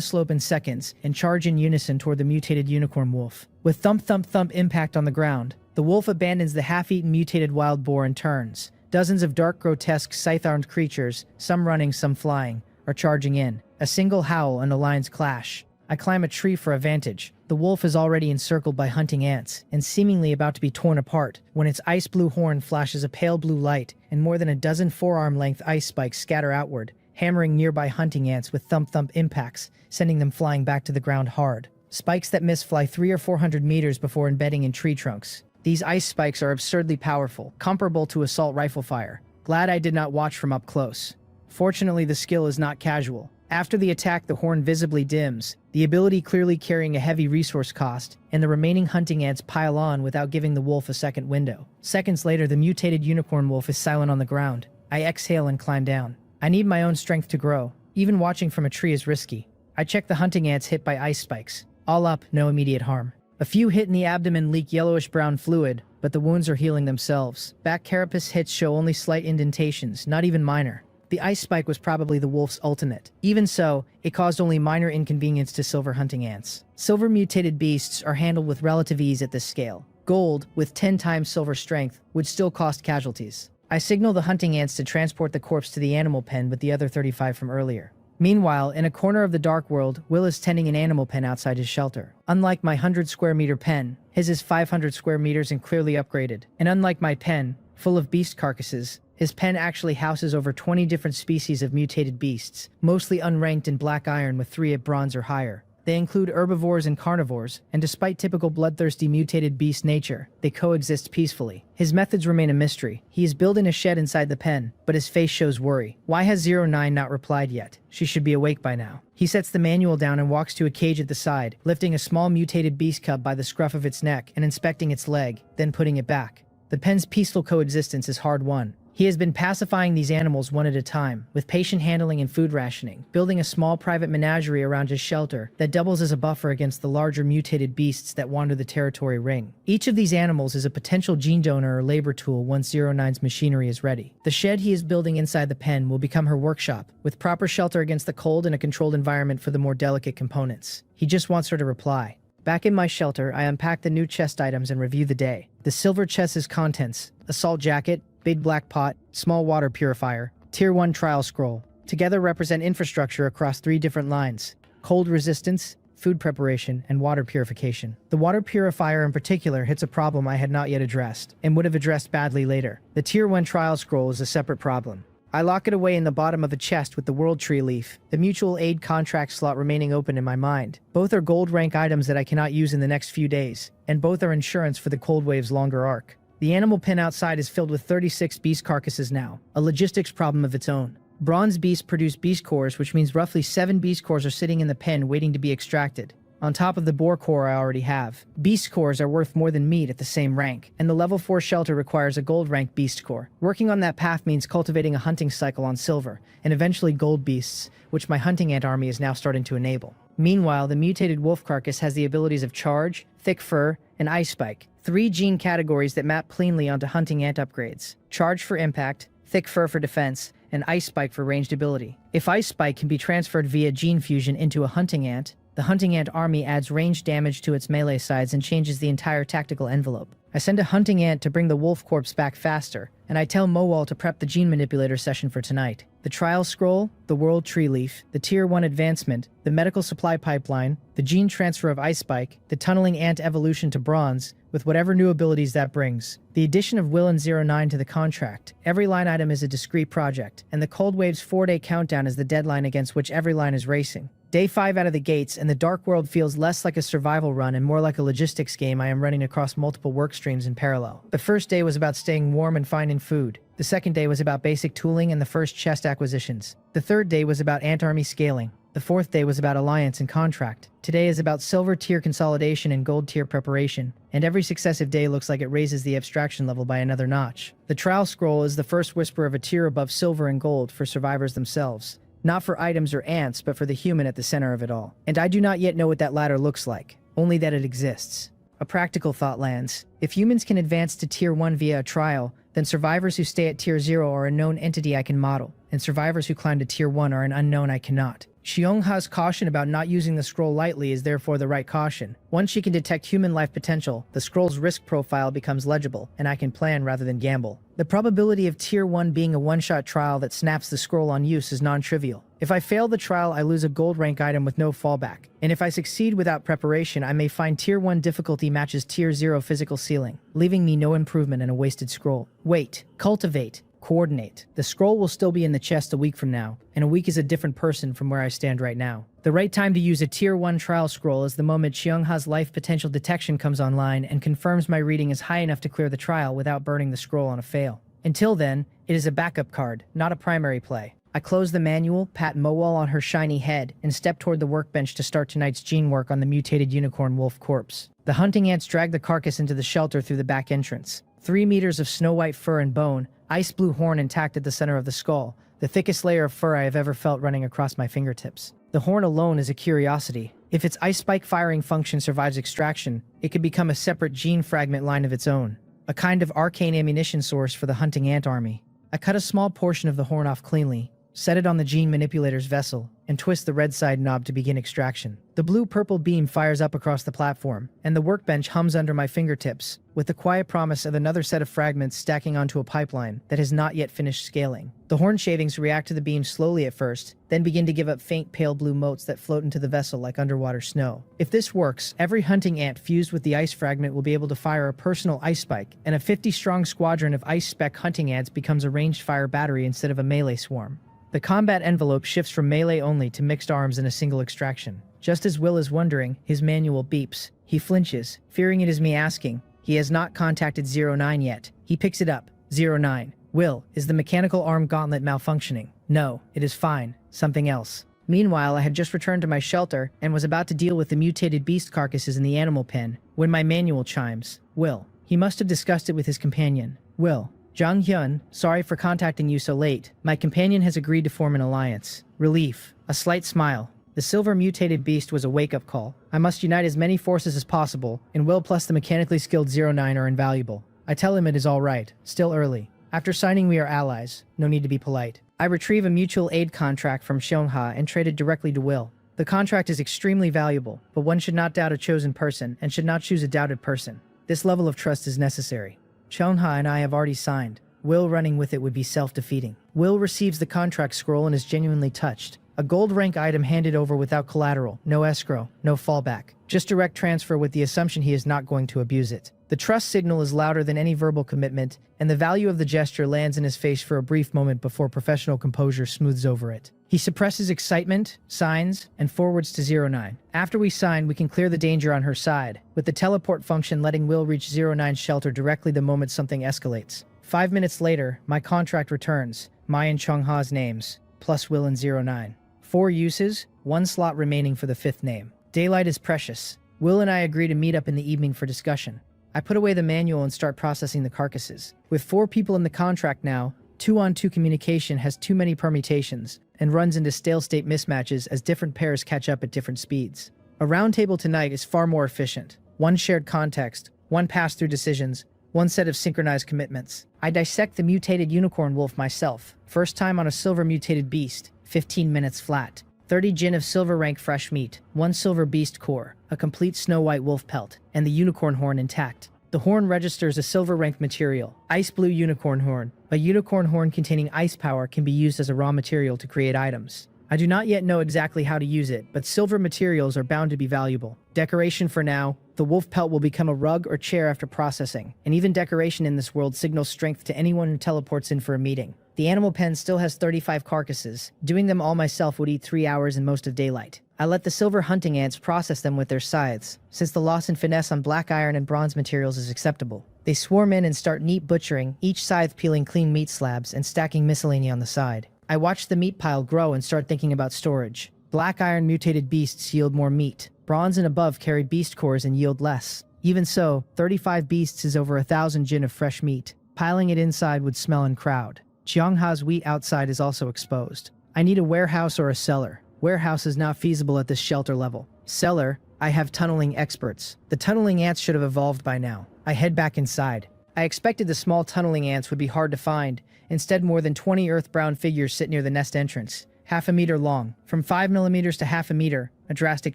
slope in seconds, and charge in unison toward the mutated unicorn wolf. With thump thump thump impact on the ground, the wolf abandons the half-eaten mutated wild boar and turns. Dozens of dark, grotesque, scythe-armed creatures, some running, some flying, are charging in. A single howl and the lines clash. I climb a tree for a vantage. The wolf is already encircled by hunting ants, and seemingly about to be torn apart, when its ice blue horn flashes a pale blue light, and more than a dozen forearm-length ice spikes scatter outward, hammering nearby hunting ants with thump-thump impacts, sending them flying back to the ground hard. Spikes that miss fly 300 or 400 meters before embedding in tree trunks. These ice spikes are absurdly powerful, comparable to assault rifle fire. Glad I did not watch from up close. Fortunately, the skill is not casual. After the attack, the horn visibly dims, the ability clearly carrying a heavy resource cost, and the remaining hunting ants pile on without giving the wolf a second window. Seconds later, the mutated unicorn wolf is silent on the ground. I exhale and climb down. I need my own strength to grow. Even watching from a tree is risky. I check the hunting ants hit by ice spikes. All up, no immediate harm. A few hit in the abdomen leak yellowish-brown fluid, but the wounds are healing themselves. Back carapace hits show only slight indentations, not even minor. The ice spike was probably the wolf's ultimate. Even so, it caused only minor inconvenience to silver hunting ants. Silver mutated beasts are handled with relative ease at this scale. Gold, with 10 times silver strength, would still cost casualties. I signal the hunting ants to transport the corpse to the animal pen with the other 35 from earlier. Meanwhile, in a corner of the dark world, Will is tending an animal pen outside his shelter. Unlike my 100-square-meter pen, his is 500 square meters and clearly upgraded. And unlike my pen, full of beast carcasses, his pen actually houses over 20 different species of mutated beasts, mostly unranked in black iron with 3 at bronze or higher. They include herbivores and carnivores, and despite typical bloodthirsty mutated beast nature, they coexist peacefully. His methods remain a mystery. He is building a shed inside the pen, but his face shows worry. Why has 09 not replied yet? She should be awake by now. He sets the manual down and walks to a cage at the side, lifting a small mutated beast cub by the scruff of its neck and inspecting its leg, then putting it back. The pen's peaceful coexistence is hard-won. He has been pacifying these animals one at a time, with patient handling and food rationing, building a small private menagerie around his shelter that doubles as a buffer against the larger mutated beasts that wander the territory ring. Each of these animals is a potential gene donor or labor tool once 09's machinery is ready. The shed he is building inside the pen will become her workshop, with proper shelter against the cold and a controlled environment for the more delicate components. He just wants her to reply. Back in my shelter, I unpack the new chest items and review the day. The silver chest's contents: assault jacket, big black pot, small water purifier, Tier 1 trial scroll. Together represent infrastructure across 3 different lines: cold resistance, food preparation, and water purification. The water purifier in particular hits a problem I had not yet addressed, and would have addressed badly later. The Tier 1 trial scroll is a separate problem. I lock it away in the bottom of a chest with the world tree leaf, the mutual aid contract slot remaining open in my mind. Both are gold rank items that I cannot use in the next few days, and both are insurance for the Cold Wave's longer arc. The animal pen outside is filled with 36 beast carcasses now, a logistics problem of its own. Bronze beasts produce beast cores, which means roughly 7 beast cores are sitting in the pen waiting to be extracted, on top of the boar core I already have. Beast cores are worth more than meat at the same rank, and the level 4 shelter requires a gold rank beast core. Working on that path means cultivating a hunting cycle on silver, and eventually gold beasts, which my hunting ant army is now starting to enable. Meanwhile, the mutated wolf carcass has the abilities of Charge, Thick Fur, and Ice Spike, 3 gene categories that map cleanly onto hunting ant upgrades. Charge for impact, Thick Fur for defense, and Ice Spike for ranged ability. If Ice Spike can be transferred via gene fusion into a hunting ant, the hunting ant army adds ranged damage to its melee sides and changes the entire tactical envelope. I send a hunting ant to bring the wolf corpse back faster, and I tell Mowal to prep the gene manipulator session for tonight. The trial scroll, the world tree leaf, the tier 1 advancement, the medical supply pipeline, the gene transfer of Ice Spike, the tunneling ant evolution to bronze, with whatever new abilities that brings. The addition of Will and 09 to the contract. Every line item is a discrete project, and the Cold Wave's 4-day countdown is the deadline against which every line is racing. Day 5 out of the gates, and the Dark World feels less like a survival run and more like a logistics game I am running across multiple work streams in parallel. The first day was about staying warm and finding food. The second day was about basic tooling and the first chest acquisitions. The third day was about ant army scaling. The fourth day was about alliance and contract. Today is about silver tier consolidation and gold tier preparation, and every successive day looks like it raises the abstraction level by another notch. The trial scroll is the first whisper of a tier above silver and gold for survivors themselves. Not for items or ants, but for the human at the center of it all. And I do not yet know what that ladder looks like, only that it exists. A practical thought lands. If humans can advance to tier 1 via a trial, then survivors who stay at tier 0 are a known entity I can model, and survivors who climb to tier 1 are an unknown I cannot. Xiongha's caution about not using the scroll lightly is therefore the right caution. Once she can detect human life potential, the scroll's risk profile becomes legible, and I can plan rather than gamble. The probability of tier 1 being a one-shot trial that snaps the scroll on use is non-trivial. If I fail the trial, I lose a gold rank item with no fallback, and if I succeed without preparation, I may find tier 1 difficulty matches tier 0 physical ceiling, leaving me no improvement and a wasted scroll. Wait, cultivate. Coordinate. The scroll will still be in the chest a week from now, and a week is a different person from where I stand right now. The right time to use a tier 1 trial scroll is the moment Xiongha's life potential detection comes online and confirms my reading is high enough to clear the trial without burning the scroll on a fail. Until then, it is a backup card, not a primary play. I close the manual, pat Mowal on her shiny head, and step toward the workbench to start tonight's gene work on the mutated unicorn wolf corpse. The hunting ants drag the carcass into the shelter through the back entrance. 3 meters of snow-white fur and bone, ice blue horn intact at the center of the skull, the thickest layer of fur I have ever felt running across my fingertips. The horn alone is a curiosity. If its ice spike firing function survives extraction, it could become a separate gene fragment line of its own, a kind of arcane ammunition source for the hunting ant army. I cut a small portion of the horn off cleanly, set it on the gene manipulator's vessel, and twist the red side knob to begin extraction. The blue-purple beam fires up across the platform, and the workbench hums under my fingertips, with the quiet promise of another set of fragments stacking onto a pipeline that has not yet finished scaling. The horn shavings react to the beam slowly at first, then begin to give up faint pale blue motes that float into the vessel like underwater snow. If this works, every hunting ant fused with the ice fragment will be able to fire a personal ice spike, and a 50-strong squadron of ice spec hunting ants becomes a ranged fire battery instead of a melee swarm. The combat envelope shifts from melee only to mixed arms in a single extraction. Just as Will is wondering, his manual beeps. He flinches, fearing it is me asking. He has not contacted 09 yet. He picks it up. 09. Will, is the mechanical arm gauntlet malfunctioning? No, it is fine. Something else. Meanwhile, I had just returned to my shelter and was about to deal with the mutated beast carcasses in the animal pen, when my manual chimes. Will. He must have discussed it with his companion. Will. Zhang Hyun, sorry for contacting you so late. My companion has agreed to form an alliance. Relief. A slight smile. The silver mutated beast was a wake-up call. I must unite as many forces as possible, and Will plus the mechanically skilled 09 are invaluable. I tell him it is all right. Still early. After signing, we are allies. No need to be polite. I retrieve a mutual aid contract from Xiongha and trade it directly to Will. The contract is extremely valuable, but one should not doubt a chosen person and should not choose a doubted person. This level of trust is necessary. Xiongha and I have already signed. Will running with it would be self-defeating. Will receives the contract scroll and is genuinely touched. A gold rank item handed over without collateral, no escrow, no fallback. Just direct transfer with the assumption he is not going to abuse it. The trust signal is louder than any verbal commitment, and the value of the gesture lands in his face for a brief moment before professional composure smooths over it. He suppresses excitement, signs, and forwards to 09. After we sign, we can clear the danger on her side, with the teleport function letting Will reach 09's shelter directly the moment something escalates. 5 minutes later, my contract returns, my and Chongha's names, plus Will and 09. 4 uses, 1 slot remaining for the 5th name. Daylight is precious. Will and I agree to meet up in the evening for discussion. I put away the manual and start processing the carcasses. With 4 people in the contract now, 2-on-2 communication has too many permutations and runs into stale state mismatches as different pairs catch up at different speeds. A roundtable tonight is far more efficient. 1 shared context, 1 pass-through decisions, 1 set of synchronized commitments. I dissect the mutated unicorn wolf myself. First time on a silver mutated beast, 15 minutes flat. 30 gin of silver rank fresh meat, 1 silver beast core, a complete snow white wolf pelt, and the unicorn horn intact. The horn registers a silver rank material, ice blue unicorn horn. A unicorn horn containing ice power can be used as a raw material to create items. I do not yet know exactly how to use it, but silver materials are bound to be valuable. Decoration for now, the wolf pelt will become a rug or chair after processing, and even decoration in this world signals strength to anyone who teleports in for a meeting. The animal pen still has 35 carcasses. Doing them all myself would eat 3 hours and most of daylight. I let the silver hunting ants process them with their scythes, since the loss in finesse on black iron and bronze materials is acceptable. They swarm in and start neat butchering, each scythe peeling clean meat slabs and stacking miscellany on the side. I watch the meat pile grow and start thinking about storage. Black iron mutated beasts yield more meat. Bronze and above carry beast cores and yield less. Even so, 35 beasts is over 1,000 gin of fresh meat. Piling it inside would smell and crowd. Jiangha's wheat outside is also exposed. I need a warehouse or a cellar. Warehouse is not feasible at this shelter level. Cellar, I have tunneling experts. The tunneling ants should have evolved by now. I head back inside. I expected the small tunneling ants would be hard to find. Instead, more than 20 earth-brown figures sit near the nest entrance. Half a meter long. From 5 millimeters to half a meter. A drastic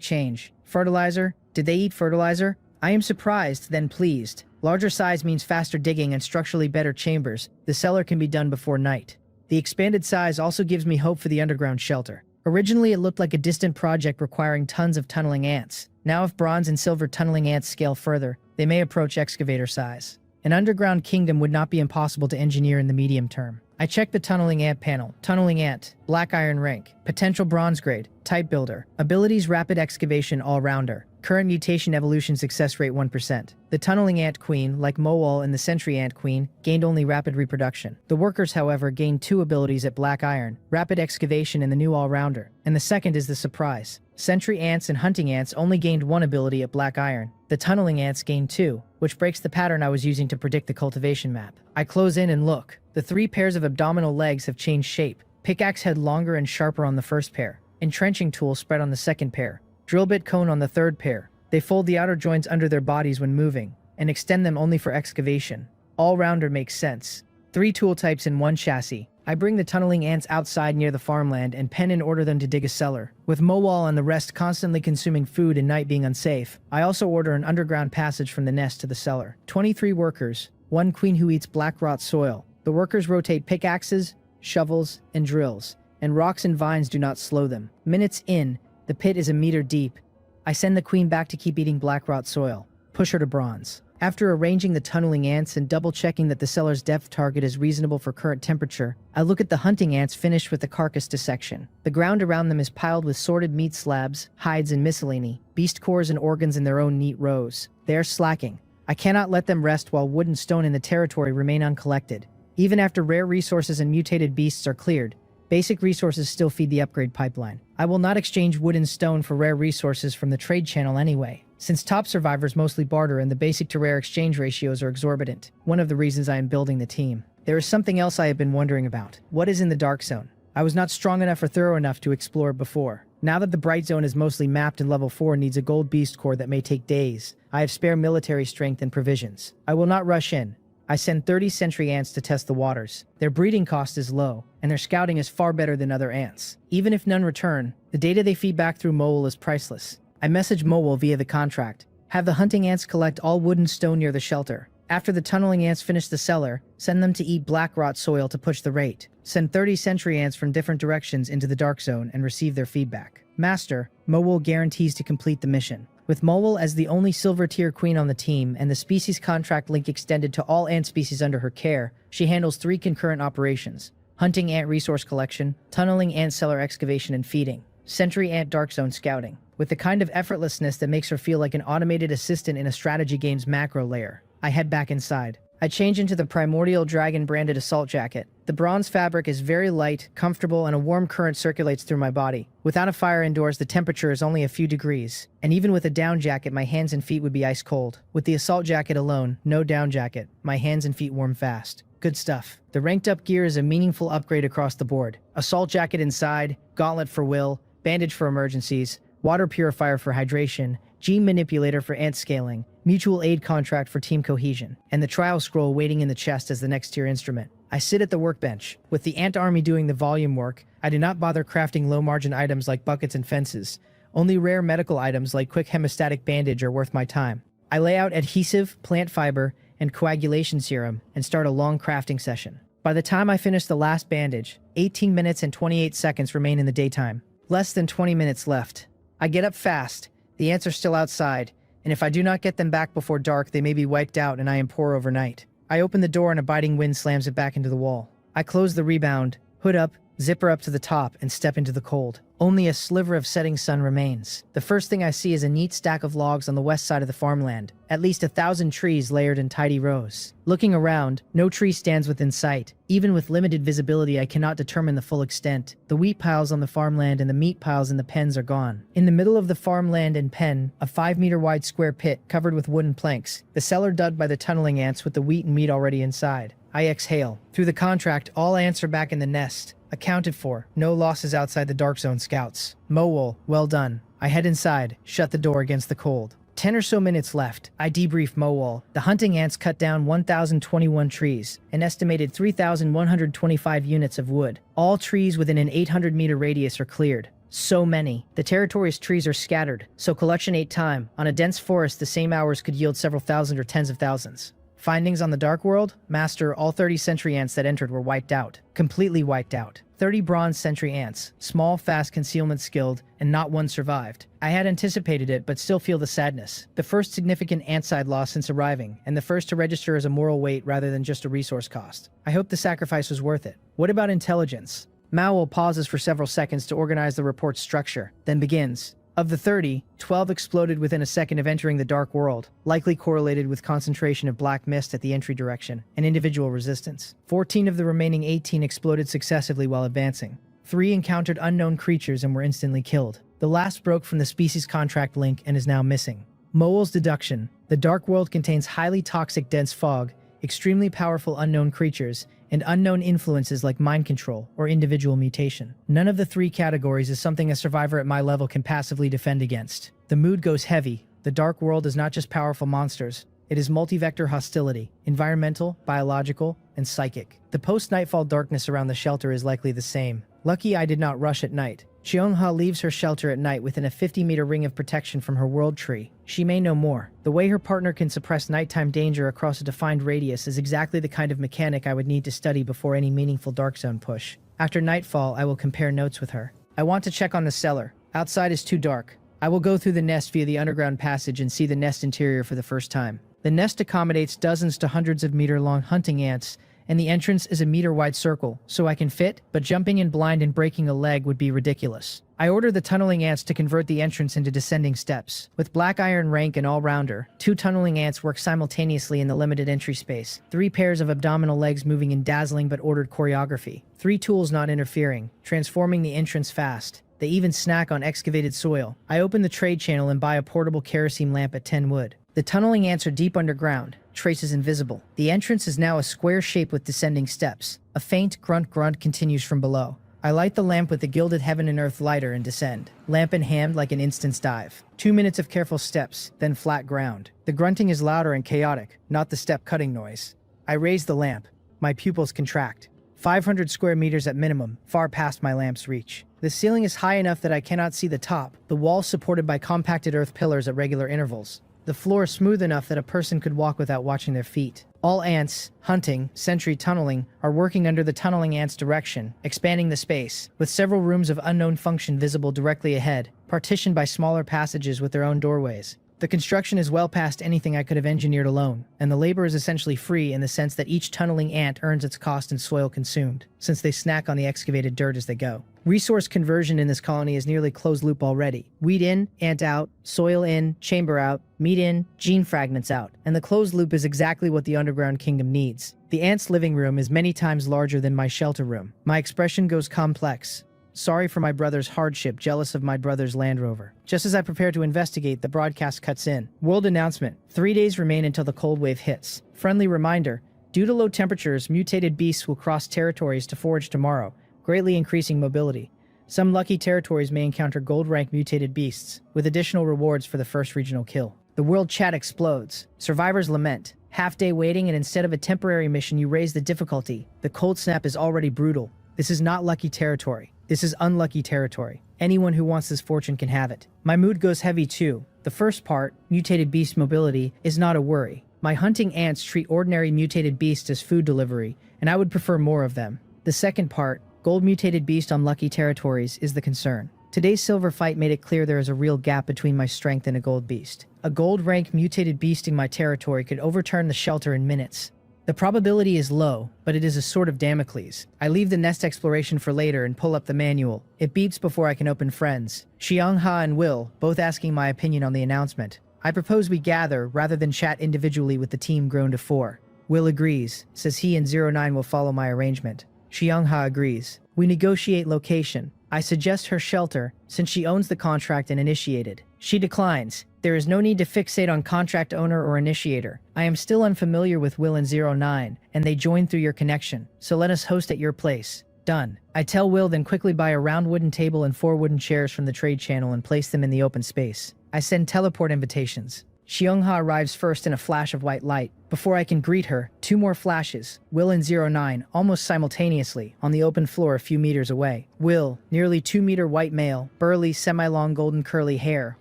change. Fertilizer? Did they eat fertilizer? I am surprised, then pleased. Larger size means faster digging and structurally better chambers. The cellar can be done before night. The expanded size also gives me hope for the underground shelter. Originally, it looked like a distant project requiring tons of tunneling ants. Now, if bronze and silver tunneling ants scale further, they may approach excavator size. An underground kingdom would not be impossible to engineer in the medium term. I check the tunneling ant panel. Tunneling ant, black iron rank, potential bronze grade, type builder, abilities rapid excavation all-rounder, current mutation evolution success rate 1%. The tunneling ant queen, like Mowal and the sentry ant queen, gained only rapid reproduction. The workers, however, gained 2 abilities at black iron, rapid excavation and the new all-rounder, and the second is the surprise. Sentry ants and hunting ants only gained 1 ability at black iron. The tunneling ants gained 2, which breaks the pattern I was using to predict the cultivation map. I close in and look. The 3 pairs of abdominal legs have changed shape. Pickaxe head longer and sharper on the first pair. Entrenching tool spread on the second pair. Drill bit cone on the third pair. They fold the outer joints under their bodies when moving, and extend them only for excavation. All-rounder makes sense. 3 tool types in 1 chassis. I bring the tunneling ants outside near the farmland and pen and order them to dig a cellar. With Mowal and the rest constantly consuming food and night being unsafe, I also order an underground passage from the nest to the cellar. 23 workers, 1 queen who eats black rot soil. The workers rotate pickaxes, shovels, and drills, and rocks and vines do not slow them. Minutes in, the pit is a meter deep. I send the queen back to keep eating black rot soil. Push her to bronze. After arranging the tunneling ants and double-checking that the cellar's depth target is reasonable for current temperature, I look at the hunting ants finished with the carcass dissection. The ground around them is piled with sorted meat slabs, hides and miscellany, beast cores and organs in their own neat rows. They are slacking. I cannot let them rest while wood and stone in the territory remain uncollected. Even after rare resources and mutated beasts are cleared, basic resources still feed the upgrade pipeline. I will not exchange wood and stone for rare resources from the trade channel anyway, since top survivors mostly barter and the basic to rare exchange ratios are exorbitant. One of the reasons I am building the team. There is something else I have been wondering about. What is in the dark zone? I was not strong enough or thorough enough to explore it before. Now that the bright zone is mostly mapped and level 4 needs a gold beast core that may take days, I have spare military strength and provisions. I will not rush in. I send 30 sentry ants to test the waters. Their breeding cost is low, and their scouting is far better than other ants. Even if none return, the data they feed back through Mowal is priceless. I message Mowal via the contract. Have the hunting ants collect all wood and stone near the shelter. After the tunneling ants finish the cellar, send them to eat black rot soil to push the rate. Send 30 sentry ants from different directions into the dark zone and receive their feedback. Master, Mowol guarantees to complete the mission. With Mowol as the only silver tier queen on the team and the species contract link extended to all ant species under her care, she handles 3 concurrent operations: hunting ant resource collection, tunneling ant cellar excavation and feeding, sentry ant dark zone scouting, with the kind of effortlessness that makes her feel like an automated assistant in a strategy game's macro layer. I head back inside. I change into the Primordial Dragon branded assault jacket. The bronze fabric is very light, comfortable, and a warm current circulates through my body. Without a fire indoors, the temperature is only a few degrees, and even with a down jacket, my hands and feet would be ice cold. With the assault jacket alone, no down jacket, my hands and feet warm fast. Good stuff. The ranked up gear is a meaningful upgrade across the board. Assault jacket inside, gauntlet for will, bandage for emergencies, water purifier for hydration, gene manipulator for ant scaling, mutual aid contract for team cohesion, and the trial scroll waiting in the chest as the next tier instrument. I sit at the workbench. With the ant army doing the volume work, I do not bother crafting low-margin items like buckets and fences. Only rare medical items like quick hemostatic bandage are worth my time. I lay out adhesive, plant fiber, and coagulation serum and start a long crafting session. By the time I finish the last bandage, 18 minutes and 28 seconds remain in the daytime. Less than 20 minutes left. I get up fast. The ants are still outside, and if I do not get them back before dark, they may be wiped out and I am poor overnight. I open the door and a biting wind slams it back into the wall. I close the rebound, hood up, zipper up to the top, and step into the cold. Only a sliver of setting sun remains. The first thing I see is a neat stack of logs on the west side of the farmland. At least 1,000 trees layered in tidy rows. Looking around, no tree stands within sight. Even with limited visibility, I cannot determine the full extent. The wheat piles on the farmland and the meat piles in the pens are gone. In the middle of the farmland and pen, a 5-meter wide square pit covered with wooden planks. The cellar dug by the tunneling ants with the wheat and meat already inside. I exhale. Through the contract, all ants are back in the nest. Accounted for. No losses outside the Dark Zone scouts. Mowol, well done. I head inside, shut the door against the cold. 10 or so minutes left. I debrief Mowol. The hunting ants cut down 1,021 trees, an estimated 3,125 units of wood. All trees within an 800-meter radius are cleared. So many. The territory's trees are scattered, so collection ate time. On a dense forest, the same hours could yield several thousand or tens of thousands. Findings on the Dark World? Master, all 30 sentry ants that entered were wiped out. Completely wiped out. 30 bronze sentry ants, small, fast, concealment skilled, and not one survived. I had anticipated it, but still feel the sadness. The first significant ant side loss since arriving, and the first to register as a moral weight rather than just a resource cost. I hope the sacrifice was worth it. What about intelligence? Mowol pauses for several seconds to organize the report's structure, then begins. Of the 30, 12 exploded within a second of entering the Dark World, likely correlated with concentration of black mist at the entry direction and individual resistance. 14 of the remaining 18 exploded successively while advancing. 3 encountered unknown creatures and were instantly killed. The last broke from the species contract link and is now missing. Mowol's deduction: the Dark World contains highly toxic dense fog, extremely powerful unknown creatures, and unknown influences like mind control or individual mutation. None of the 3 categories is something a survivor at my level can passively defend against. The mood goes heavy. The Dark World is not just powerful monsters. It is multi-vector hostility, environmental, biological, and psychic. The post-nightfall darkness around the shelter is likely the same. Lucky I did not rush at night. Cheongha leaves her shelter at night within a 50-meter ring of protection from her world tree. She may know more. The way her partner can suppress nighttime danger across a defined radius is exactly the kind of mechanic I would need to study before any meaningful Dark Zone push. After nightfall, I will compare notes with her. I want to check on the cellar. Outside is too dark. I will go through the nest via the underground passage and see the nest interior for the first time. The nest accommodates dozens to hundreds of meter-long hunting ants, and the entrance is a meter-wide circle, so I can fit, but jumping in blind and breaking a leg would be ridiculous. I order the tunneling ants to convert the entrance into descending steps. With Black Iron rank and all-rounder, 2 tunneling ants work simultaneously in the limited entry space. 3 pairs of abdominal legs moving in dazzling but ordered choreography. 3 tools not interfering, transforming the entrance fast. They even snack on excavated soil. I open the trade channel and buy a portable kerosene lamp at 10 wood. The tunneling ants are deep underground, traces invisible. The entrance is now a square shape with descending steps. A faint grunt continues from below. I light the lamp with the gilded heaven and earth lighter and descend. Lamp in hand like an instant's dive. 2 minutes of careful steps, then flat ground. The grunting is louder and chaotic, not the step cutting noise. I raise the lamp. My pupils contract. 500 square meters at minimum, far past my lamp's reach. The ceiling is high enough that I cannot see the top, the walls supported by compacted earth pillars at regular intervals. The floor is smooth enough that a person could walk without watching their feet. All ants, hunting, sentry tunneling, are working under the tunneling ants' direction, expanding the space, with several rooms of unknown function visible directly ahead, partitioned by smaller passages with their own doorways. The construction is well past anything I could have engineered alone, and the labor is essentially free in the sense that each tunneling ant earns its cost in soil consumed, since they snack on the excavated dirt as they go. Resource conversion in this colony is nearly closed loop already. Weed in, ant out, soil in, chamber out, meat in, gene fragments out, and the closed loop is exactly what the underground kingdom needs. The ants' living room is many times larger than my shelter room. My expression goes complex. Sorry for my brother's hardship, jealous of my brother's Land Rover. Just as I prepare to investigate, the broadcast cuts in. World announcement. 3 days remain until the cold wave hits. Friendly reminder. Due to low temperatures, mutated beasts will cross territories to forage tomorrow, greatly increasing mobility. Some lucky territories may encounter gold-rank mutated beasts, with additional rewards for the first regional kill. The world chat explodes. Survivors lament. Half-day waiting, and instead of a temporary mission, you raise the difficulty. The cold snap is already brutal. This is not lucky territory. This is unlucky territory. Anyone who wants this fortune can have it. My mood goes heavy too. The first part, mutated beast mobility, is not a worry. My hunting ants treat ordinary mutated beasts as food delivery, and I would prefer more of them. The second part, gold mutated beast on lucky territories, is the concern. Today's silver fight made it clear there is a real gap between my strength and a gold beast. A gold rank mutated beast in my territory could overturn the shelter in minutes. The probability is low, but it is a sword of Damocles. I leave the nest exploration for later and pull up the manual. It beeps before I can open friends. Xiangha and Will, both asking my opinion on the announcement. I propose we gather, rather than chat individually with the team grown to 4. Will agrees, says he and 09 will follow my arrangement. Xiangha agrees. We negotiate location. I suggest her shelter, since she owns the contract and initiated. She declines. There is no need to fixate on contract owner or initiator. I am still unfamiliar with Will and 09, and they join through your connection, so let us host at your place. Done. I tell Will, then quickly buy a round wooden table and 4 wooden chairs from the trade channel and place them in the open space. I send teleport invitations. Xiongha arrives first in a flash of white light. Before I can greet her, 2 more flashes. Will and 09, almost simultaneously, on the open floor a few meters away. Will, nearly 2-meter white male, burly, semi-long golden curly hair,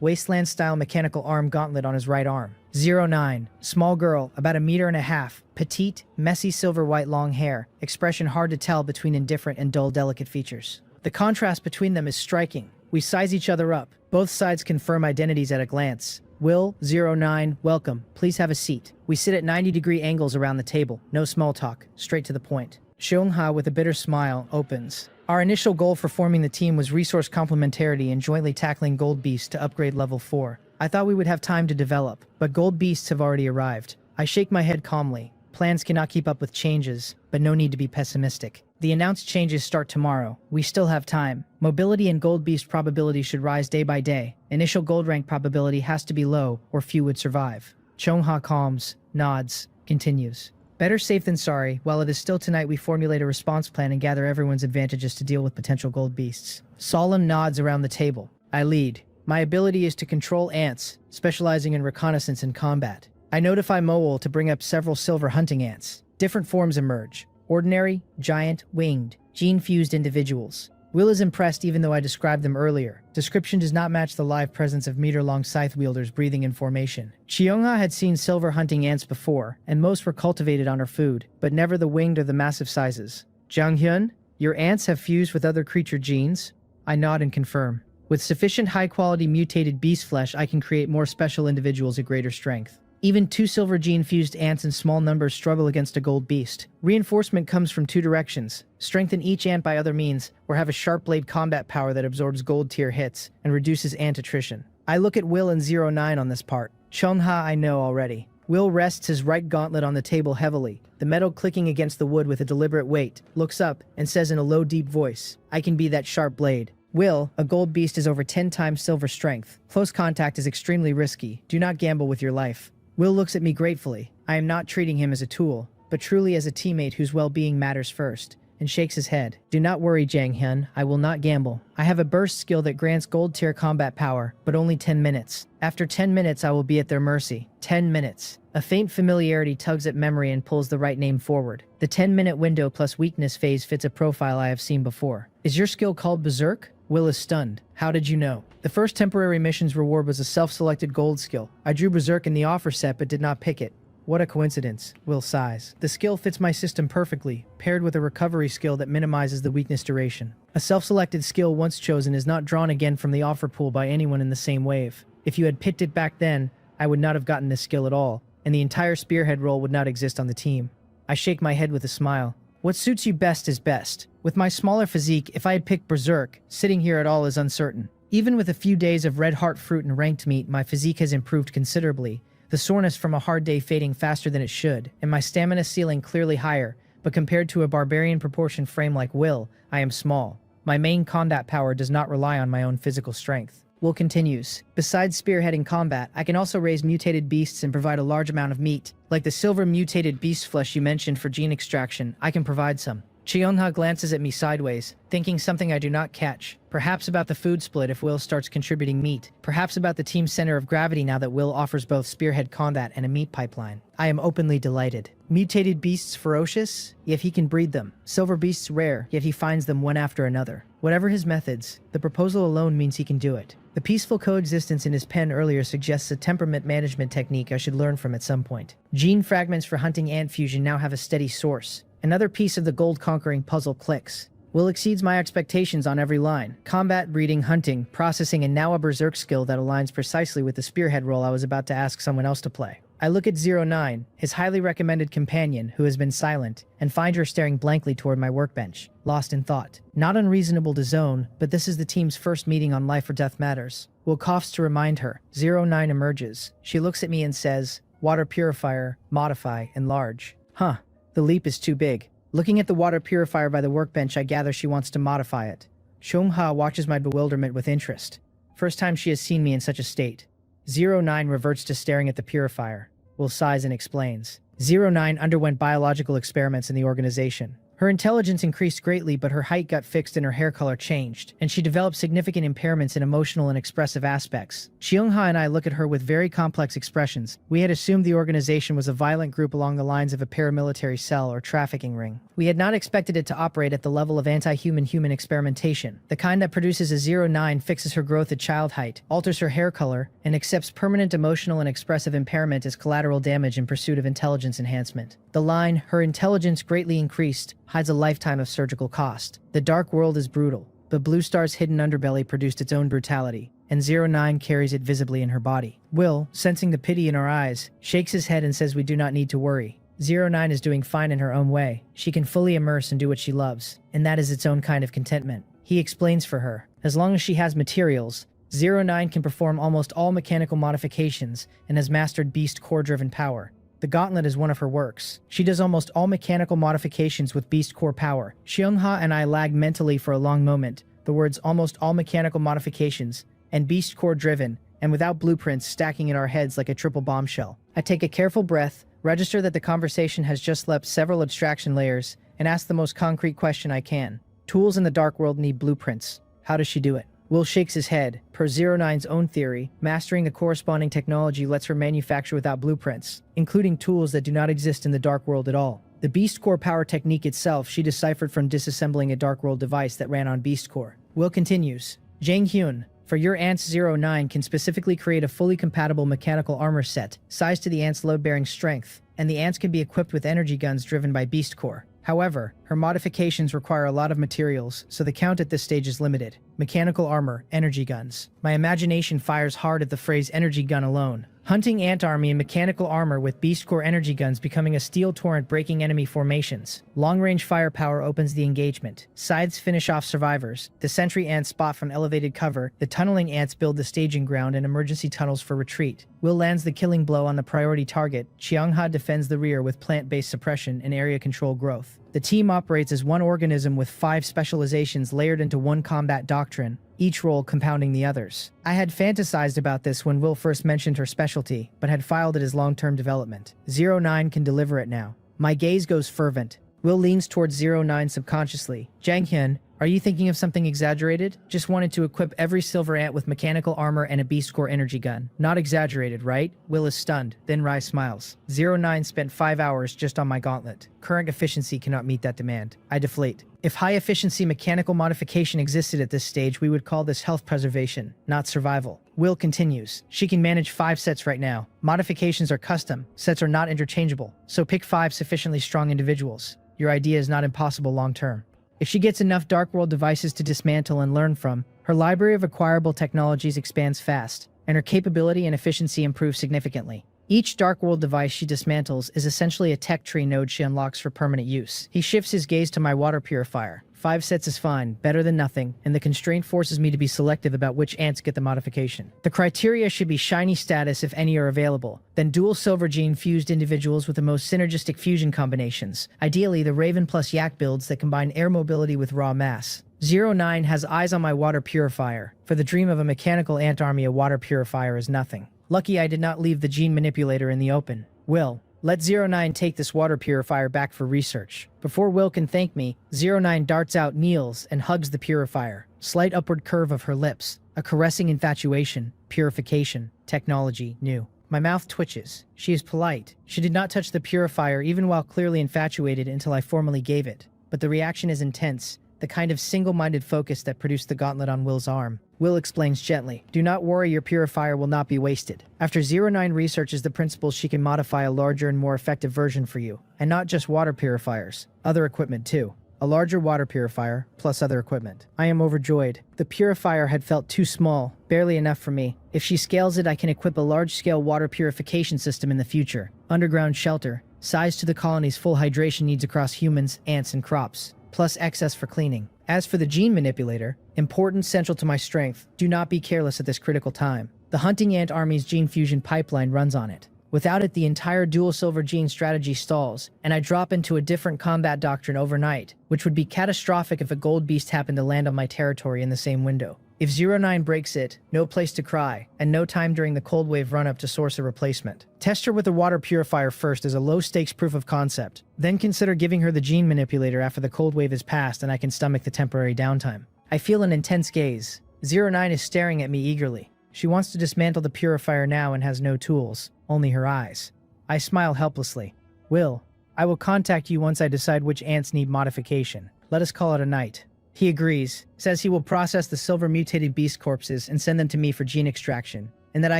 wasteland-style mechanical arm gauntlet on his right arm. 09, small girl, about 1.5 meters, petite, messy silver white long hair, expression hard to tell between indifferent and dull delicate features. The contrast between them is striking. We size each other up. Both sides confirm identities at a glance. Will, 09, welcome. Please have a seat. We sit at 90-degree angles around the table. No small talk. Straight to the point. Xiongha, with a bitter smile, opens. Our initial goal for forming the team was resource complementarity and jointly tackling gold beasts to upgrade level 4. I thought we would have time to develop, but gold beasts have already arrived. I shake my head calmly. Plans cannot keep up with changes, but no need to be pessimistic. The announced changes start tomorrow. We still have time. Mobility and gold beast probability should rise day by day. Initial gold rank probability has to be low, or few would survive. Chongha calms, nods, continues. Better safe than sorry. While it is still tonight, we formulate a response plan and gather everyone's advantages to deal with potential gold beasts. Solemn nods around the table. I lead. My ability is to control ants, specializing in reconnaissance and combat. I notify Moel to bring up several silver hunting ants. Different forms emerge. Ordinary, giant, winged, gene-fused individuals. Will is impressed even though I described them earlier. Description does not match the live presence of meter-long scythe wielders breathing in formation. Xiongha had seen silver hunting ants before, and most were cultivated on her food, but never the winged or the massive sizes. Jianghyun, your ants have fused with other creature genes? I nod and confirm. With sufficient high-quality mutated beast flesh, I can create more special individuals at greater strength. Even 2 silver gene-fused ants in small numbers struggle against a gold beast. Reinforcement comes from 2 directions. Strengthen each ant by other means, or have a sharp blade combat power that absorbs gold tier hits and reduces ant attrition. I look at Will and 09 on this part. Chongha I know already. Will rests his right gauntlet on the table heavily, the metal clicking against the wood with a deliberate weight, looks up, and says in a low, deep voice, I can be that sharp blade. Will, a gold beast is over 10 times silver strength. Close contact is extremely risky. Do not gamble with your life. Will looks at me gratefully. I am not treating him as a tool, but truly as a teammate whose well-being matters first, and shakes his head. Do not worry, Jianghyun, I will not gamble. I have a burst skill that grants gold tier combat power, but only 10 minutes. After 10 minutes I will be at their mercy. 10 minutes. A faint familiarity tugs at memory and pulls the right name forward. The 10-minute window plus weakness phase fits a profile I have seen before. Is your skill called Berserk? Will is stunned. How did you know? The first temporary mission's reward was a self-selected gold skill. I drew Berserk in the offer set but did not pick it. What a coincidence. Will sighs. The skill fits my system perfectly, paired with a recovery skill that minimizes the weakness duration. A self-selected skill once chosen is not drawn again from the offer pool by anyone in the same wave. If you had picked it back then, I would not have gotten this skill at all, and the entire spearhead role would not exist on the team. I shake my head with a smile. What suits you best is best. With my smaller physique, if I had picked Berserk, sitting here at all is uncertain. Even with a few days of red heart fruit and ranked meat, my physique has improved considerably, the soreness from a hard day fading faster than it should, and my stamina ceiling clearly higher, but compared to a barbarian proportion frame like Will, I am small. My main combat power does not rely on my own physical strength. Will continues. Besides spearheading combat, I can also raise mutated beasts and provide a large amount of meat. Like the silver mutated beast flesh you mentioned for gene extraction, I can provide some. Cheonha glances at me sideways, thinking something I do not catch. Perhaps about the food split if Will starts contributing meat. Perhaps about the team's center of gravity now that Will offers both spearhead combat and a meat pipeline. I am openly delighted. Mutated beasts ferocious, yet he can breed them. Silver beasts rare, yet he finds them one after another. Whatever his methods, the proposal alone means he can do it. The peaceful coexistence in his pen earlier suggests a temperament management technique I should learn from at some point. Gene fragments for hunting ant fusion now have a steady source. Another piece of the gold-conquering puzzle clicks. Will exceeds my expectations on every line. Combat, breeding, hunting, processing, and now a berserk skill that aligns precisely with the spearhead role I was about to ask someone else to play. I look at 09, his highly recommended companion, who has been silent, and find her staring blankly toward my workbench, lost in thought. Not unreasonable to zone, but this is the team's first meeting on life or death matters. Will coughs to remind her. 09 emerges. She looks at me and says, water purifier, modify, enlarge. Huh. The leap is too big. Looking at the water purifier by the workbench, I gather she wants to modify it. Shongha watches my bewilderment with interest. First time she has seen me in such a state. 09 reverts to staring at the purifier. Will sighs and explains. 09 underwent biological experiments in the organization. Her intelligence increased greatly, but her height got fixed and her hair color changed, and she developed significant impairments in emotional and expressive aspects. Cheongha and I look at her with very complex expressions. We had assumed the organization was a violent group along the lines of a paramilitary cell or trafficking ring. We had not expected it to operate at the level of anti-human human experimentation, the kind that produces a 09 fixes her growth at child height, alters her hair color, and accepts permanent emotional and expressive impairment as collateral damage in pursuit of intelligence enhancement. The line, her intelligence greatly increased, hides a lifetime of surgical cost. The dark world is brutal, but Blue Star's hidden underbelly produced its own brutality, and 09 carries it visibly in her body. Will, sensing the pity in our eyes, shakes his head and says we do not need to worry. 09 is doing fine in her own way. She can fully immerse and do what she loves, and that is its own kind of contentment. He explains for her. As long as she has materials, 09 can perform almost all mechanical modifications and has mastered beast core-driven power. The gauntlet is one of her works. She does almost all mechanical modifications with beast core power. Xiongha and I lagged mentally for a long moment. The words almost all mechanical modifications and beast core driven and without blueprints stacking in our heads like a triple bombshell. I take a careful breath, register that the conversation has just leapt several abstraction layers, and ask the most concrete question I can. Tools in the dark world need blueprints. How does she do it? Will shakes his head. Per 09's own theory, mastering the corresponding technology lets her manufacture without blueprints, including tools that do not exist in the dark world at all. The beast core power technique itself she deciphered from disassembling a dark world device that ran on beast core. Will continues. Jang Hyun, for your ants 09 can specifically create a fully compatible mechanical armor set, sized to the ant's load-bearing strength, and the ants can be equipped with energy guns driven by beast core. However, her modifications require a lot of materials, so the count at this stage is limited. Mechanical armor, energy guns. My imagination fires hard at the phrase energy gun alone. Hunting ant army in mechanical armor with beast core energy guns becoming a steel torrent breaking enemy formations. Long-range firepower opens the engagement. Scythes finish off survivors. The sentry ants spot from elevated cover. The tunneling ants build the staging ground and emergency tunnels for retreat. Will lands the killing blow on the priority target. Chiangha defends the rear with plant-based suppression and area control growth. The team operates as one organism with 5 specializations layered into one combat doctrine, each role compounding the others. I had fantasized about this when Will first mentioned her specialty, but had filed it as long-term development. 09 can deliver it now. My gaze goes fervent. Will leans towards 09 subconsciously. Jang Hyun, Are you thinking of something exaggerated? Just wanted to equip every silver ant with mechanical armor and a beast core energy gun. Not exaggerated, right? Will is stunned, then Rai smiles. 09 spent 5 hours just on my gauntlet. Current efficiency cannot meet that demand. I deflate. If high-efficiency mechanical modification existed at this stage, we would call this health preservation, not survival. Will continues. She can manage 5 sets right now. Modifications are custom. Sets are not interchangeable. So pick 5 sufficiently strong individuals. Your idea is not impossible long-term. If she gets enough Dark World devices to dismantle and learn from, her library of acquirable technologies expands fast, and her capability and efficiency improve significantly. Each Dark World device she dismantles is essentially a tech tree node she unlocks for permanent use. He shifts his gaze to my water purifier. 5 sets is fine, better than nothing, and the constraint forces me to be selective about which ants get the modification. The criteria should be shiny status if any are available, then dual silver gene fused individuals with the most synergistic fusion combinations, ideally the Raven plus Yak builds that combine air mobility with raw mass. 09 has eyes on my water purifier. For the dream of a mechanical ant army, a water purifier is nothing. Lucky I did not leave the gene manipulator in the open. Will, let 09 take this water purifier back for research. Before Will can thank me, 09 darts out, kneels, and hugs the purifier. Slight upward curve of her lips. A caressing infatuation. Purification. Technology. New. My mouth twitches. She is polite. She did not touch the purifier even while clearly infatuated until I formally gave it. But the reaction is intense. The kind of single-minded focus that produced the gauntlet on Will's arm. Will explains gently, do not worry, your purifier will not be wasted. After 09 researches the principles, she can modify a larger and more effective version for you. And not just water purifiers, other equipment too. A larger water purifier, plus other equipment. I am overjoyed. The purifier had felt too small, barely enough for me. If she scales it, I can equip a large-scale water purification system in the future. Underground shelter, size to the colony's full hydration needs across humans, ants, and crops. Plus excess for cleaning. As for the gene manipulator, important, central to my strength, do not be careless at this critical time. The hunting ant army's gene fusion pipeline runs on it. Without it, the entire dual silver gene strategy stalls, and I drop into a different combat doctrine overnight, which would be catastrophic if a gold beast happened to land on my territory in the same window. If 09 breaks it, no place to cry, and no time during the cold wave run-up to source a replacement. Test her with a water purifier first as a low-stakes proof of concept. Then consider giving her the gene manipulator after the cold wave is passed and I can stomach the temporary downtime. I feel an intense gaze. 09 is staring at me eagerly. She wants to dismantle the purifier now and has no tools, only her eyes. I smile helplessly. Will, I will contact you once I decide which ants need modification. Let us call it a night. He agrees, says he will process the silver mutated beast corpses and send them to me for gene extraction, and that I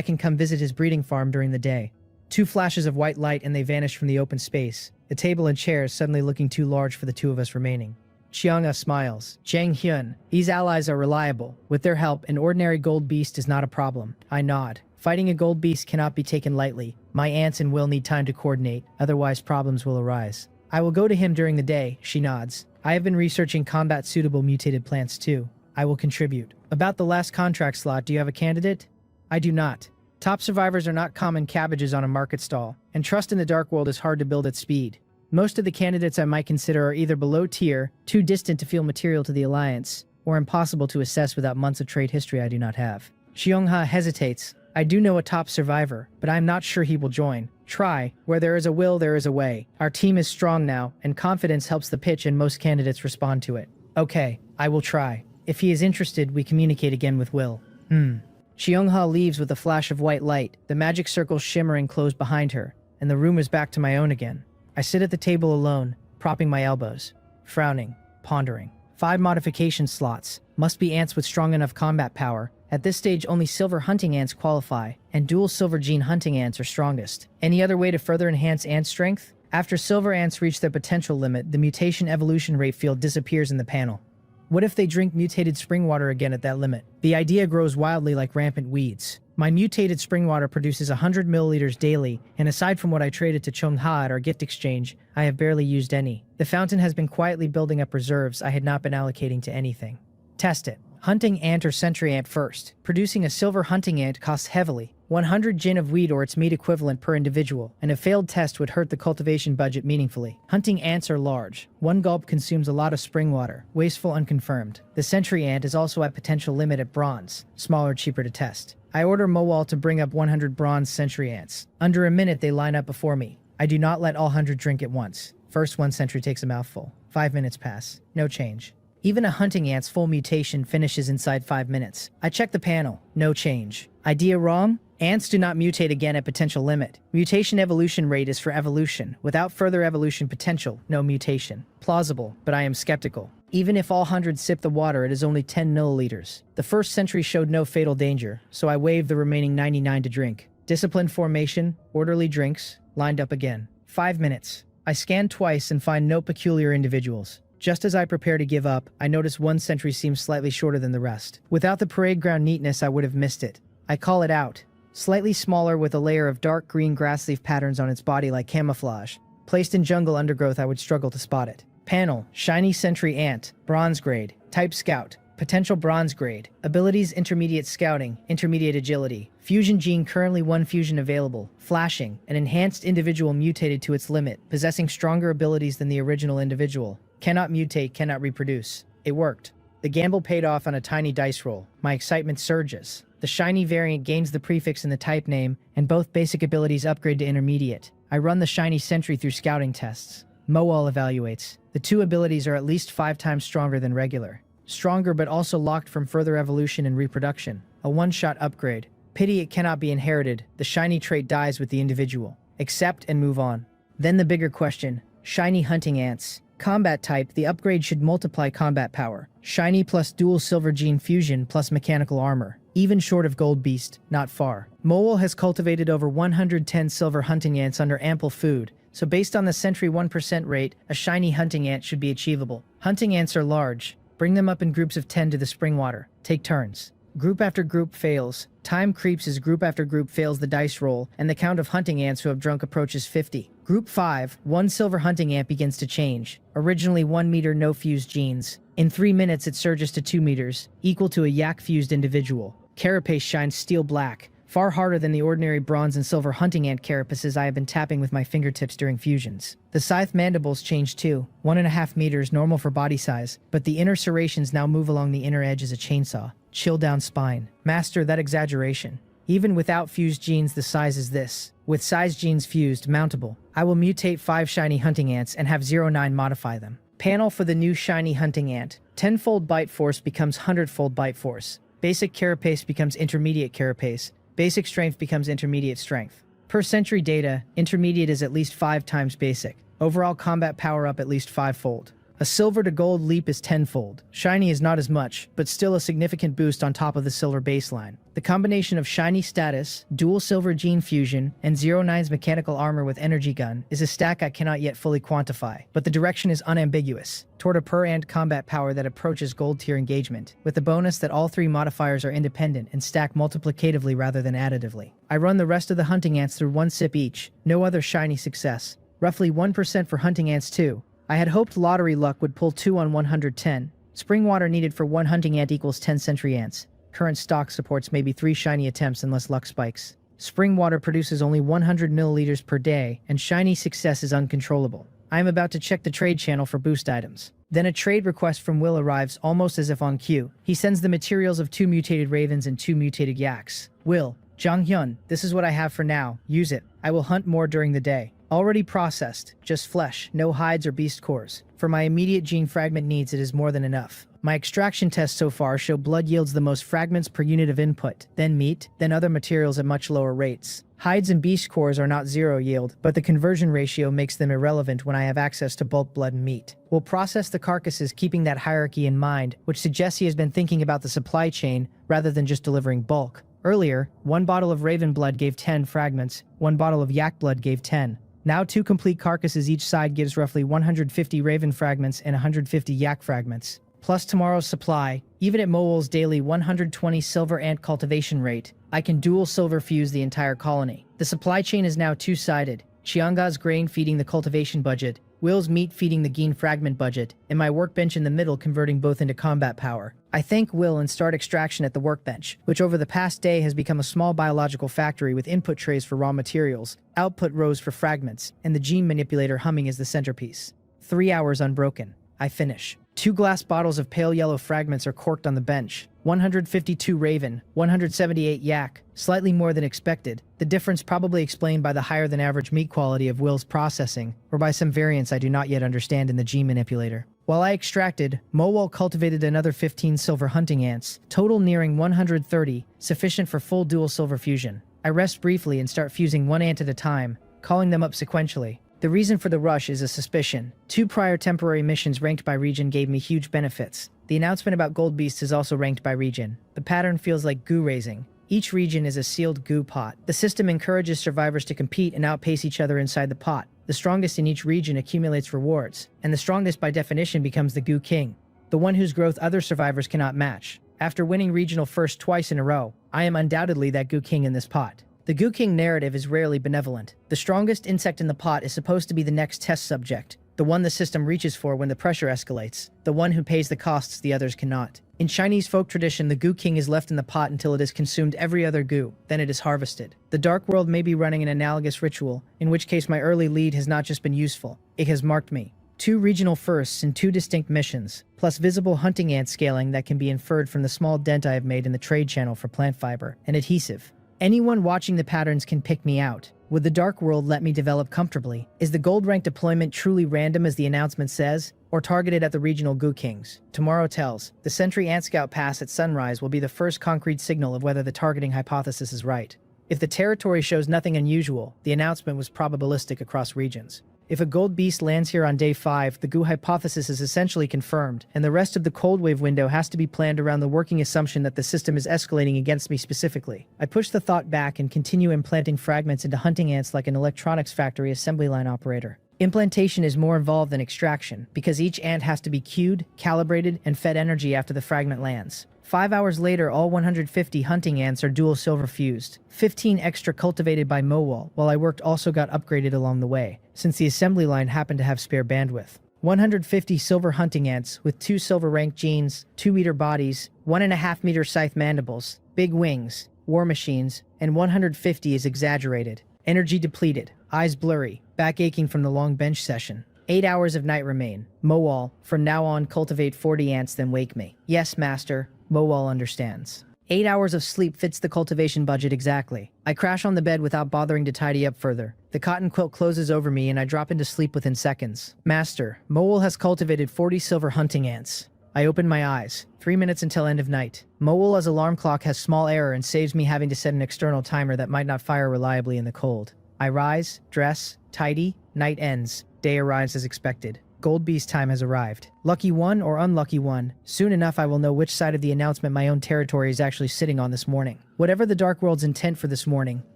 can come visit his breeding farm during the day. 2 flashes of white light and they vanish from the open space, the table and chairs suddenly looking too large for the 2 of us remaining. Chianga smiles. Jang Hyun, these allies are reliable. With their help, an ordinary gold beast is not a problem. I nod. Fighting a gold beast cannot be taken lightly. My ants and Will need time to coordinate, otherwise problems will arise. I will go to him during the day, she nods. I have been researching combat-suitable mutated plants too. I will contribute. About the last contract slot, do you have a candidate? I do not. Top survivors are not common cabbages on a market stall, and trust in the Dark World is hard to build at speed. Most of the candidates I might consider are either below tier, too distant to feel material to the Alliance, or impossible to assess without months of trade history I do not have. Xiongha hesitates. I do know a top survivor, but I am not sure he will join. Try. Where there is a will, there is a way. Our team is strong now, and confidence helps the pitch and most candidates respond to it. Okay, I will try. If he is interested, we communicate again with Will. Xiongha leaves with a flash of white light, the magic circles shimmering close behind her, and the room is back to my own again. I sit at the table alone, propping my elbows, frowning, pondering. 5 modification slots. Must be ants with strong enough combat power. At this stage, only silver hunting ants qualify, and dual silver gene hunting ants are strongest. Any other way to further enhance ant strength? After silver ants reach their potential limit, the mutation evolution rate field disappears in the panel. What if they drink mutated spring water again at that limit? The idea grows wildly like rampant weeds. My mutated spring water produces 100 milliliters daily, and aside from what I traded to Chongha at our gift exchange, I have barely used any. The fountain has been quietly building up reserves I had not been allocating to anything. Test it. Hunting ant or sentry ant first. Producing a silver hunting ant costs heavily. 100 jin of wheat or its meat equivalent per individual, and a failed test would hurt the cultivation budget meaningfully. Hunting ants are large. 1 gulp consumes a lot of spring water. Wasteful unconfirmed. The sentry ant is also at potential limit at bronze. Smaller, cheaper to test. I order Mowal to bring up 100 bronze sentry ants. Under a minute they line up before me. I do not let all 100 drink at once. First one sentry takes a mouthful. 5 minutes pass. No change. Even a hunting ant's full mutation finishes inside 5 minutes. I check the panel. No change. Idea wrong? Ants do not mutate again at potential limit. Mutation evolution rate is for evolution. Without further evolution potential, no mutation. Plausible, but I am skeptical. Even if all 100 sip the water, it is only 10 milliliters. The first sentry showed no fatal danger, so I waved the remaining 99 to drink. Disciplined formation, orderly drinks, lined up again. 5 minutes. I scan twice and find no peculiar individuals. Just as I prepare to give up, I notice one sentry seems slightly shorter than the rest. Without the parade ground neatness, I would have missed it. I call it out. Slightly smaller with a layer of dark green grass leaf patterns on its body like camouflage. Placed in jungle undergrowth, I would struggle to spot it. Panel, shiny sentry ant, bronze grade, type scout, potential bronze grade, abilities intermediate scouting, intermediate agility, fusion gene currently 1 fusion available, flashing, an enhanced individual mutated to its limit, possessing stronger abilities than the original individual, cannot mutate, cannot reproduce. It worked. The gamble paid off on a tiny dice roll. My excitement surges. The shiny variant gains the prefix in the type name, and both basic abilities upgrade to intermediate. I run the shiny sentry through scouting tests. Moal evaluates. The 2 abilities are at least 5 times stronger than regular. Stronger but also locked from further evolution and reproduction. A one-shot upgrade. Pity it cannot be inherited. The shiny trait dies with the individual. Accept and move on. Then the bigger question. Shiny hunting ants. Combat type, the upgrade should multiply combat power. Shiny plus dual silver gene fusion plus mechanical armor. Even short of gold beast, not far. Moal has cultivated over 110 silver hunting ants under ample food, so based on the sentry 1% rate, a shiny hunting ant should be achievable. Hunting ants are large. Bring them up in groups of 10 to the spring water. Take turns. Group after group fails. Time creeps as group after group fails the dice roll, and the count of hunting ants who have drunk approaches 50. Group 5, 1 silver hunting ant begins to change. Originally 1 meter no fused genes. In 3 minutes it surges to 2 meters, equal to a yak fused individual. Carapace shines steel black, far harder than the ordinary bronze and silver hunting ant carapaces I have been tapping with my fingertips during fusions. The scythe mandibles change too, 1.5 meters normal for body size, but the inner serrations now move along the inner edge as a chainsaw. Chill down spine. Master that exaggeration. Even without fused genes the size is this. With size genes fused, mountable. I will mutate 5 shiny hunting ants and have 09 modify them. Panel for the new shiny hunting ant. 10-fold bite force becomes 100-fold bite force. Basic carapace becomes intermediate carapace. Basic strength becomes intermediate strength. Per century data, intermediate is at least 5 times basic. Overall combat power up at least 5-fold. A silver to gold leap is 10-fold. Shiny is not as much, but still a significant boost on top of the silver baseline. The combination of shiny status, dual silver gene fusion, and 09's mechanical armor with energy gun is a stack I cannot yet fully quantify, but the direction is unambiguous, toward a per-ant combat power that approaches gold tier engagement, with the bonus that all 3 modifiers are independent and stack multiplicatively rather than additively. I run the rest of the hunting ants through 1 sip each, no other shiny success. Roughly 1% for hunting ants too. I had hoped lottery luck would pull 2 on 110. Spring water needed for 1 hunting ant equals 10 sentry ants. Current stock supports maybe 3 shiny attempts unless luck spikes. Spring water produces only 100 milliliters per day, and shiny success is uncontrollable. I am about to check the trade channel for boost items. Then a trade request from Will arrives almost as if on cue. He sends the materials of 2 mutated ravens and 2 mutated yaks. Will, Jang-hyun, this is what I have for now. Use it. I will hunt more during the day. Already processed, just flesh, no hides or beast cores. For my immediate gene fragment needs, it is more than enough. My extraction tests so far show blood yields the most fragments per unit of input, then meat, then other materials at much lower rates. Hides and beast cores are not 0 yield, but the conversion ratio makes them irrelevant when I have access to bulk blood and meat. We'll process the carcasses keeping that hierarchy in mind, which suggests he has been thinking about the supply chain rather than just delivering bulk. Earlier, 1 bottle of raven blood gave 10 fragments, 1 bottle of yak blood gave 10. Now 2 complete carcasses each side gives roughly 150 raven fragments and 150 yak fragments. Plus tomorrow's supply, even at Moal's daily 120 silver ant cultivation rate, I can dual silver fuse the entire colony. The supply chain is now 2-sided. Chianga's grain feeding the cultivation budget, Will's meat feeding the gene fragment budget, and my workbench in the middle converting both into combat power. I thank Will and start extraction at the workbench, which over the past day has become a small biological factory with input trays for raw materials, output rows for fragments, and the gene manipulator humming as the centerpiece. 3 hours unbroken. I finish. 2 glass bottles of pale yellow fragments are corked on the bench. 152 raven, 178 yak, slightly more than expected, the difference probably explained by the higher than average meat quality of Will's processing, or by some variance I do not yet understand in the gene manipulator. While I extracted, Mowal cultivated another 15 silver hunting ants, total nearing 130, sufficient for full dual silver fusion. I rest briefly and start fusing one ant at a time, calling them up sequentially. The reason for the rush is a suspicion. 2 prior temporary missions ranked by region gave me huge benefits. The announcement about Gold Beasts is also ranked by region. The pattern feels like goo raising. Each region is a sealed goo pot. The system encourages survivors to compete and outpace each other inside the pot. The strongest in each region accumulates rewards, and the strongest by definition becomes the goo king, the one whose growth other survivors cannot match. After winning regional first twice in a row, I am undoubtedly that goo king in this pot. The goo king narrative is rarely benevolent. The strongest insect in the pot is supposed to be the next test subject, the one the system reaches for when the pressure escalates, the one who pays the costs the others cannot. In Chinese folk tradition, the goo king is left in the pot until it has consumed every other goo, then it is harvested. The Dark World may be running an analogous ritual, in which case my early lead has not just been useful, it has marked me. 2 regional firsts in 2 distinct missions, plus visible hunting ant scaling that can be inferred from the small dent I have made in the trade channel for plant fiber and adhesive. Anyone watching the patterns can pick me out. Would the Dark World let me develop comfortably? Is the gold rank deployment truly random as the announcement says, or targeted at the regional goo kings? Tomorrow tells. The Sentry Ant Scout Pass at sunrise will be the first concrete signal of whether the targeting hypothesis is right. If the territory shows nothing unusual, the announcement was probabilistic across regions. If a gold beast lands here on day 5, the goo hypothesis is essentially confirmed, and the rest of the cold wave window has to be planned around the working assumption that the system is escalating against me specifically. I push the thought back and continue implanting fragments into hunting ants like an electronics factory assembly line operator. Implantation is more involved than extraction, because each ant has to be cued, calibrated, and fed energy after the fragment lands. 5 hours later, all 150 hunting ants are dual silver fused. 15 extra cultivated by Mowal, while I worked also got upgraded along the way, since the assembly line happened to have spare bandwidth. 150 silver hunting ants with 2 silver rank genes, 2-meter bodies, 1.5-meter scythe mandibles, big wings, war machines, and 150 is exaggerated. Energy depleted, eyes blurry, back aching from the long bench session. 8 hours of night remain. Mowal, from now on cultivate 40 ants then wake me. Yes, master. Mowal understands. 8 hours of sleep fits the cultivation budget exactly. I crash on the bed without bothering to tidy up further. The cotton quilt closes over me and I drop into sleep within seconds. Master, Mowal has cultivated 40 silver hunting ants. I open my eyes. 3 minutes until end of night. Mowal's alarm clock has small error and saves me having to set an external timer that might not fire reliably in the cold. I rise, dress, tidy, night ends. Day arrives as expected. Gold Beast time has arrived. Lucky one or unlucky one, soon enough I will know which side of the announcement my own territory is actually sitting on this morning. Whatever the Dark World's intent for this morning,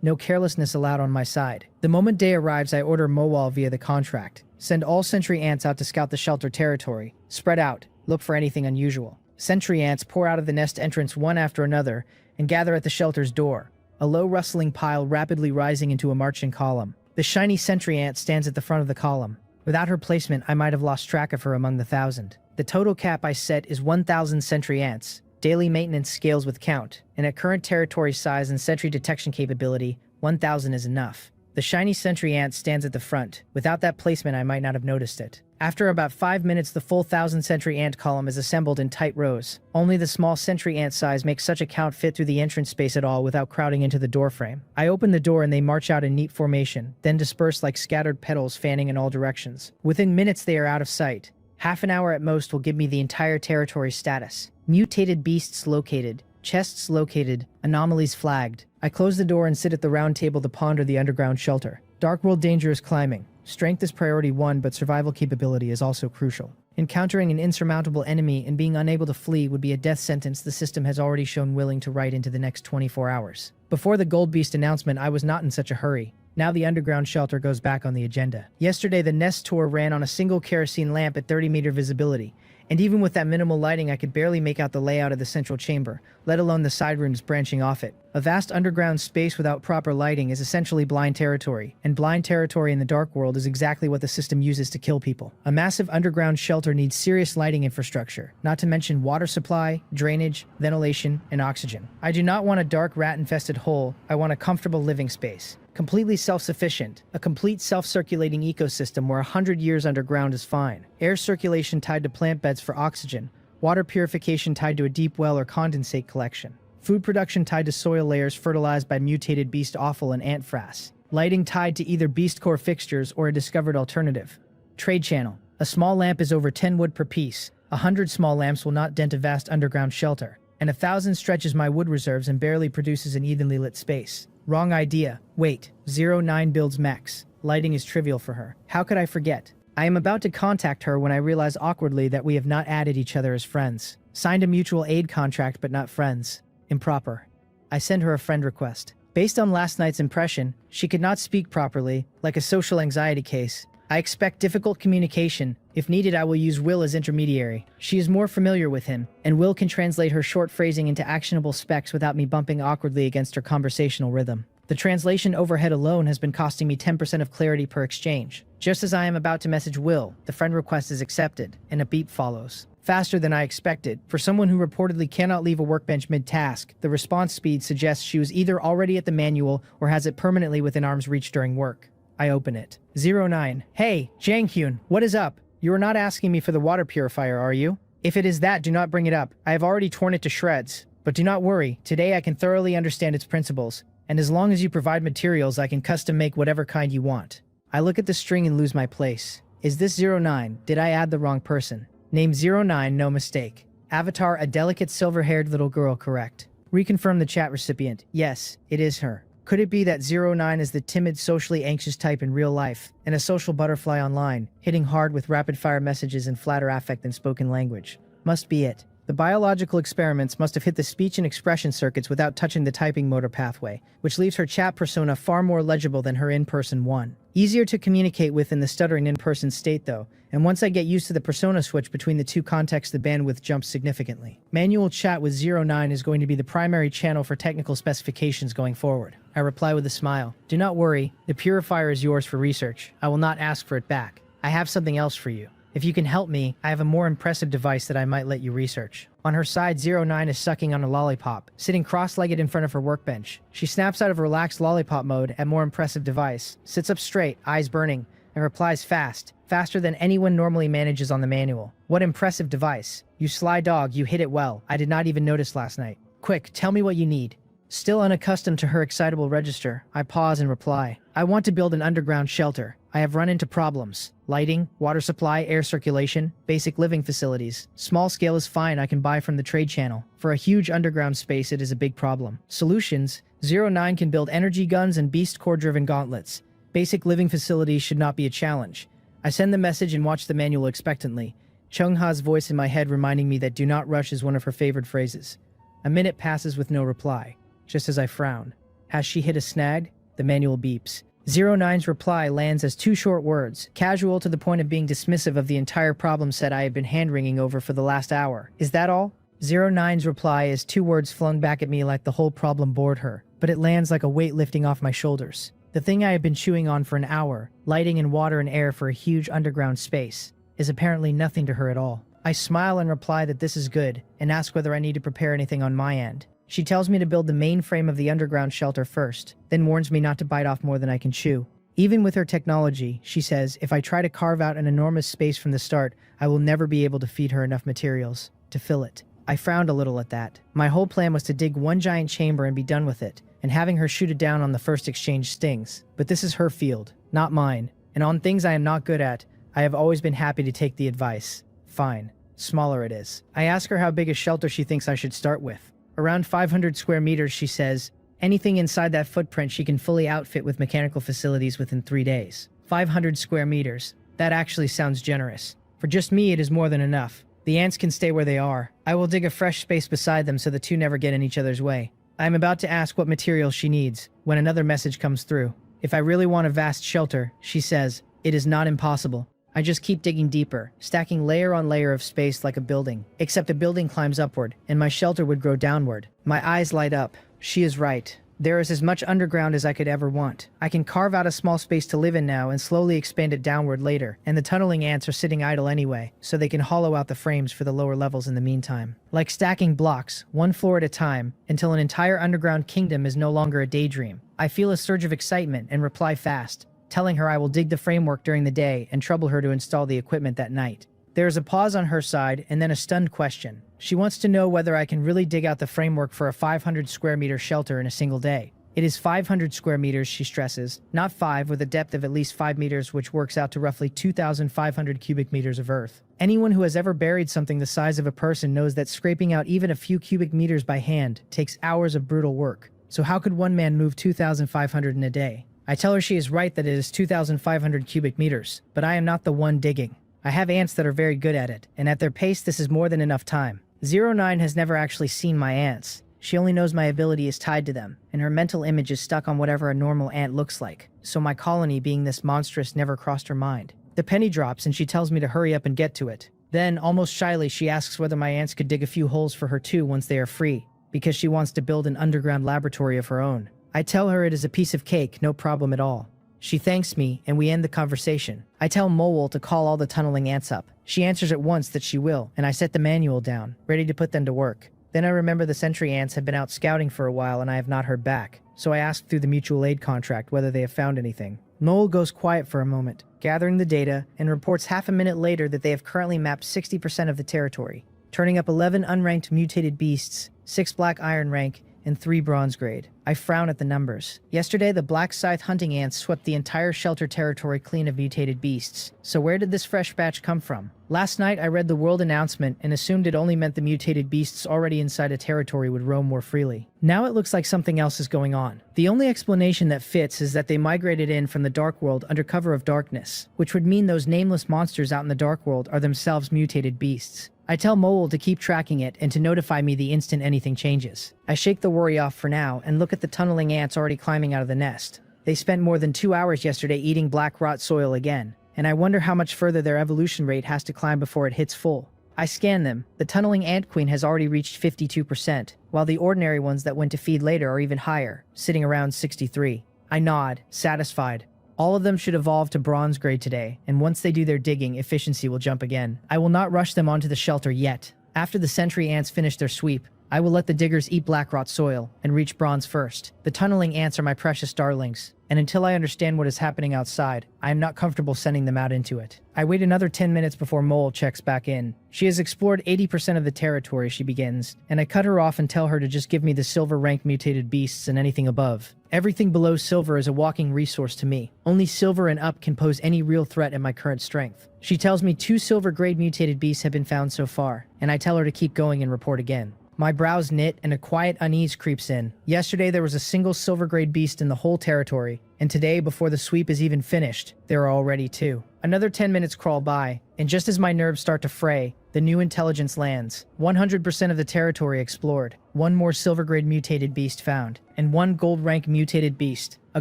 no carelessness allowed on my side. The moment day arrives, I order Mowal via the contract. Send all sentry ants out to scout the shelter territory. Spread out. Look for anything unusual. Sentry ants pour out of the nest entrance one after another and gather at the shelter's door, a low rustling pile rapidly rising into a marching column. The shiny sentry ant stands at the front of the column. Without her placement, I might have lost track of her among the 1,000. The total cap I set is 1,000 sentry ants. Daily maintenance scales with count, and at current territory size and sentry detection capability, 1,000 is enough. The shiny sentry ant stands at the front. Without that placement, I might not have noticed it. After about 5 minutes, the full 1,000 sentry ant column is assembled in tight rows. Only the small sentry ant size makes such a count fit through the entrance space at all without crowding into the doorframe. I open the door and they march out in neat formation, then disperse like scattered petals fanning in all directions. Within minutes, they are out of sight. Half an hour at most will give me the entire territory status. Mutated beasts located. Chests located. Anomalies flagged. I close the door and sit at the round table to ponder the underground shelter. Dark World danger is climbing. Strength is priority 1, but survival capability is also crucial. Encountering an insurmountable enemy and being unable to flee would be a death sentence the system has already shown willing to write into the next 24 hours. Before the Gold Beast announcement, I was not in such a hurry. Now the underground shelter goes back on the agenda. Yesterday, the Nest tour ran on a single kerosene lamp at 30-meter visibility, and even with that minimal lighting, I could barely make out the layout of the central chamber, let alone the side rooms branching off it. A vast underground space without proper lighting is essentially blind territory, and blind territory in the Dark World is exactly what the system uses to kill people. A massive underground shelter needs serious lighting infrastructure, not to mention water supply, drainage, ventilation, and oxygen. I do not want a dark rat-infested hole, I want a comfortable living space. Completely self-sufficient, a complete self-circulating ecosystem where 100 years underground is fine. Air circulation tied to plant beds for oxygen, water purification tied to a deep well or condensate collection, food production tied to soil layers fertilized by mutated beast offal and ant frass, lighting tied to either beast core fixtures or a discovered alternative. Trade channel. A small lamp is over 10 wood per piece. 100 small lamps will not dent a vast underground shelter. And 1,000 stretches my wood reserves and barely produces an evenly lit space. Wrong idea. Wait. 09 builds mechs. Lighting is trivial for her. How could I forget? I am about to contact her when I realize awkwardly that we have not added each other as friends. Signed a mutual aid contract but not friends. Improper. I send her a friend request. Based on last night's impression, she could not speak properly, like a social anxiety case. I expect difficult communication. If needed, I will use Will as intermediary. She is more familiar with him, and Will can translate her short phrasing into actionable specs without me bumping awkwardly against her conversational rhythm. The translation overhead alone has been costing me 10% of clarity per exchange. Just as I am about to message Will, the friend request is accepted, and a beep follows. Faster than I expected. For someone who reportedly cannot leave a workbench mid-task, the response speed suggests she was either already at the manual or has it permanently within arm's reach during work. I open it. 09. Hey, Janghyun, what is up? You are not asking me for the water purifier, are you? If it is that, do not bring it up. I have already torn it to shreds. But do not worry, today I can thoroughly understand its principles, and as long as you provide materials, I can custom make whatever kind you want. I look at the string and lose my place. Is this 09? Did I add the wrong person? Name 09, no mistake. Avatar, a delicate silver-haired little girl, correct. Reconfirm the chat recipient. Yes, it is her. Could it be that 09 is the timid, socially anxious type in real life, and a social butterfly online, hitting hard with rapid-fire messages and flatter affect than spoken language? Must be it. The biological experiments must have hit the speech and expression circuits without touching the typing motor pathway, which leaves her chat persona far more legible than her in-person one. Easier to communicate with in the stuttering in-person state though, and once I get used to the persona switch between the two contexts, the bandwidth jumps significantly. Manual chat with 09 is going to be the primary channel for technical specifications going forward. I reply with a smile. Do not worry, the purifier is yours for research. I will not ask for it back. I have something else for you. If you can help me, I have a more impressive device that I might let you research. On her side, 09 is sucking on a lollipop, sitting cross-legged in front of her workbench. She snaps out of relaxed lollipop mode at more impressive device, sits up straight, eyes burning, and replies fast, faster than anyone normally manages on the manual. What impressive device. You sly dog, you hit it well. I did not even notice last night. Quick, tell me what you need. Still unaccustomed to her excitable register, I pause and reply. I want to build an underground shelter. I have run into problems. Lighting, water supply, air circulation, basic living facilities. Small scale is fine, I can buy from the trade channel. For a huge underground space, it is a big problem. Solutions: 09 can build energy guns and beast core-driven gauntlets. Basic living facilities should not be a challenge. I send the message and watch the manual expectantly. Chung-ha's voice in my head reminding me that do not rush is one of her favored phrases. A minute passes with no reply. Just as I frown. Has she hit a snag? The manual beeps. 09's reply lands as 2 short words, casual to the point of being dismissive of the entire problem set I had been hand-wringing over for the last hour. Is that all? 09's reply is 2 words flung back at me like the whole problem bored her, but it lands like a weight lifting off my shoulders. The thing I have been chewing on for an hour, lighting and water and air for a huge underground space, is apparently nothing to her at all. I smile and reply that this is good, and ask whether I need to prepare anything on my end. She tells me to build the main frame of the underground shelter first, then warns me not to bite off more than I can chew. Even with her technology, she says, if I try to carve out an enormous space from the start, I will never be able to feed her enough materials to fill it. I frowned a little at that. My whole plan was to dig one giant chamber and be done with it, and having her shoot it down on the first exchange stings. But this is her field, not mine, and on things I am not good at, I have always been happy to take the advice. Fine. Smaller it is. I ask her how big a shelter she thinks I should start with. Around 500 square meters, she says. Anything inside that footprint she can fully outfit with mechanical facilities within 3 days. 500 square meters. That actually sounds generous. For just me, it is more than enough. The ants can stay where they are. I will dig a fresh space beside them so the two never get in each other's way. I am about to ask what materials she needs, when another message comes through. If I really want a vast shelter, she says, it is not impossible. I just keep digging deeper, stacking layer on layer of space like a building. Except a building climbs upward, and my shelter would grow downward. My eyes light up. She is right. There is as much underground as I could ever want. I can carve out a small space to live in now and slowly expand it downward later, and the tunneling ants are sitting idle anyway, so they can hollow out the frames for the lower levels in the meantime. Like stacking blocks, one floor at a time, until an entire underground kingdom is no longer a daydream. I feel a surge of excitement and reply fast, telling her I will dig the framework during the day and trouble her to install the equipment that night. There is a pause on her side and then a stunned question. She wants to know whether I can really dig out the framework for a 500 square meter shelter in a single day. It is 500 square meters, she stresses, not 5, with a depth of at least 5 meters, which works out to roughly 2,500 cubic meters of earth. Anyone who has ever buried something the size of a person knows that scraping out even a few cubic meters by hand takes hours of brutal work. So how could one man move 2,500 in a day? I tell her she is right that it is 2,500 cubic meters, but I am not the one digging. I have ants that are very good at it, and at their pace this is more than enough time. 09 has never actually seen my ants. She only knows my ability is tied to them, and her mental image is stuck on whatever a normal ant looks like, so my colony being this monstrous never crossed her mind. The penny drops and she tells me to hurry up and get to it. Then, almost shyly, she asks whether my ants could dig a few holes for her too once they are free, because she wants to build an underground laboratory of her own. I tell her it is a piece of cake, no problem at all. She thanks me, and we end the conversation. I tell Mole to call all the tunneling ants up. She answers at once that she will, and I set the manual down, ready to put them to work. Then I remember the sentry ants have been out scouting for a while and I have not heard back, so I ask through the mutual aid contract whether they have found anything. Mole goes quiet for a moment, gathering the data, and reports half a minute later that they have currently mapped 60% of the territory, turning up 11 unranked mutated beasts, 6 black iron rank, and 3 bronze grade. I frown at the numbers. Yesterday, the black scythe hunting ants swept the entire shelter territory clean of mutated beasts. So where did this fresh batch come from? Last night, I read the world announcement and assumed it only meant the mutated beasts already inside a territory would roam more freely. Now it looks like something else is going on. The only explanation that fits is that they migrated in from the dark world under cover of darkness, which would mean those nameless monsters out in the dark world are themselves mutated beasts. I tell Mole to keep tracking it and to notify me the instant anything changes. I shake the worry off for now and look at the tunneling ants already climbing out of the nest. They spent more than 2 hours yesterday eating black rot soil again, and I wonder how much further their evolution rate has to climb before it hits full. I scan them. The tunneling ant queen has already reached 52%, while the ordinary ones that went to feed later are even higher, sitting around 63. I nod, satisfied. All of them should evolve to bronze grade today, and once they do their digging, efficiency will jump again. I will not rush them onto the shelter yet. After the sentry ants finish their sweep, I will let the diggers eat black rot soil and reach bronze first. The tunneling ants are my precious darlings, and until I understand what is happening outside, I am not comfortable sending them out into it. I wait another 10 minutes before Mole checks back in. She has explored 80% of the territory, she begins, and I cut her off and tell her to just give me the silver rank mutated beasts and anything above. Everything below silver is a walking resource to me. Only silver and up can pose any real threat at my current strength. She tells me 2 silver grade mutated beasts have been found so far, and I tell her to keep going and report again. My brows knit and a quiet unease creeps in. Yesterday there was a single silver grade beast in the whole territory, and today, before the sweep is even finished, there are already 2. Another 10 minutes crawl by, and just as my nerves start to fray, the new intelligence lands. 100% of the territory explored, 1 more silver grade mutated beast found, and 1 gold rank mutated beast. A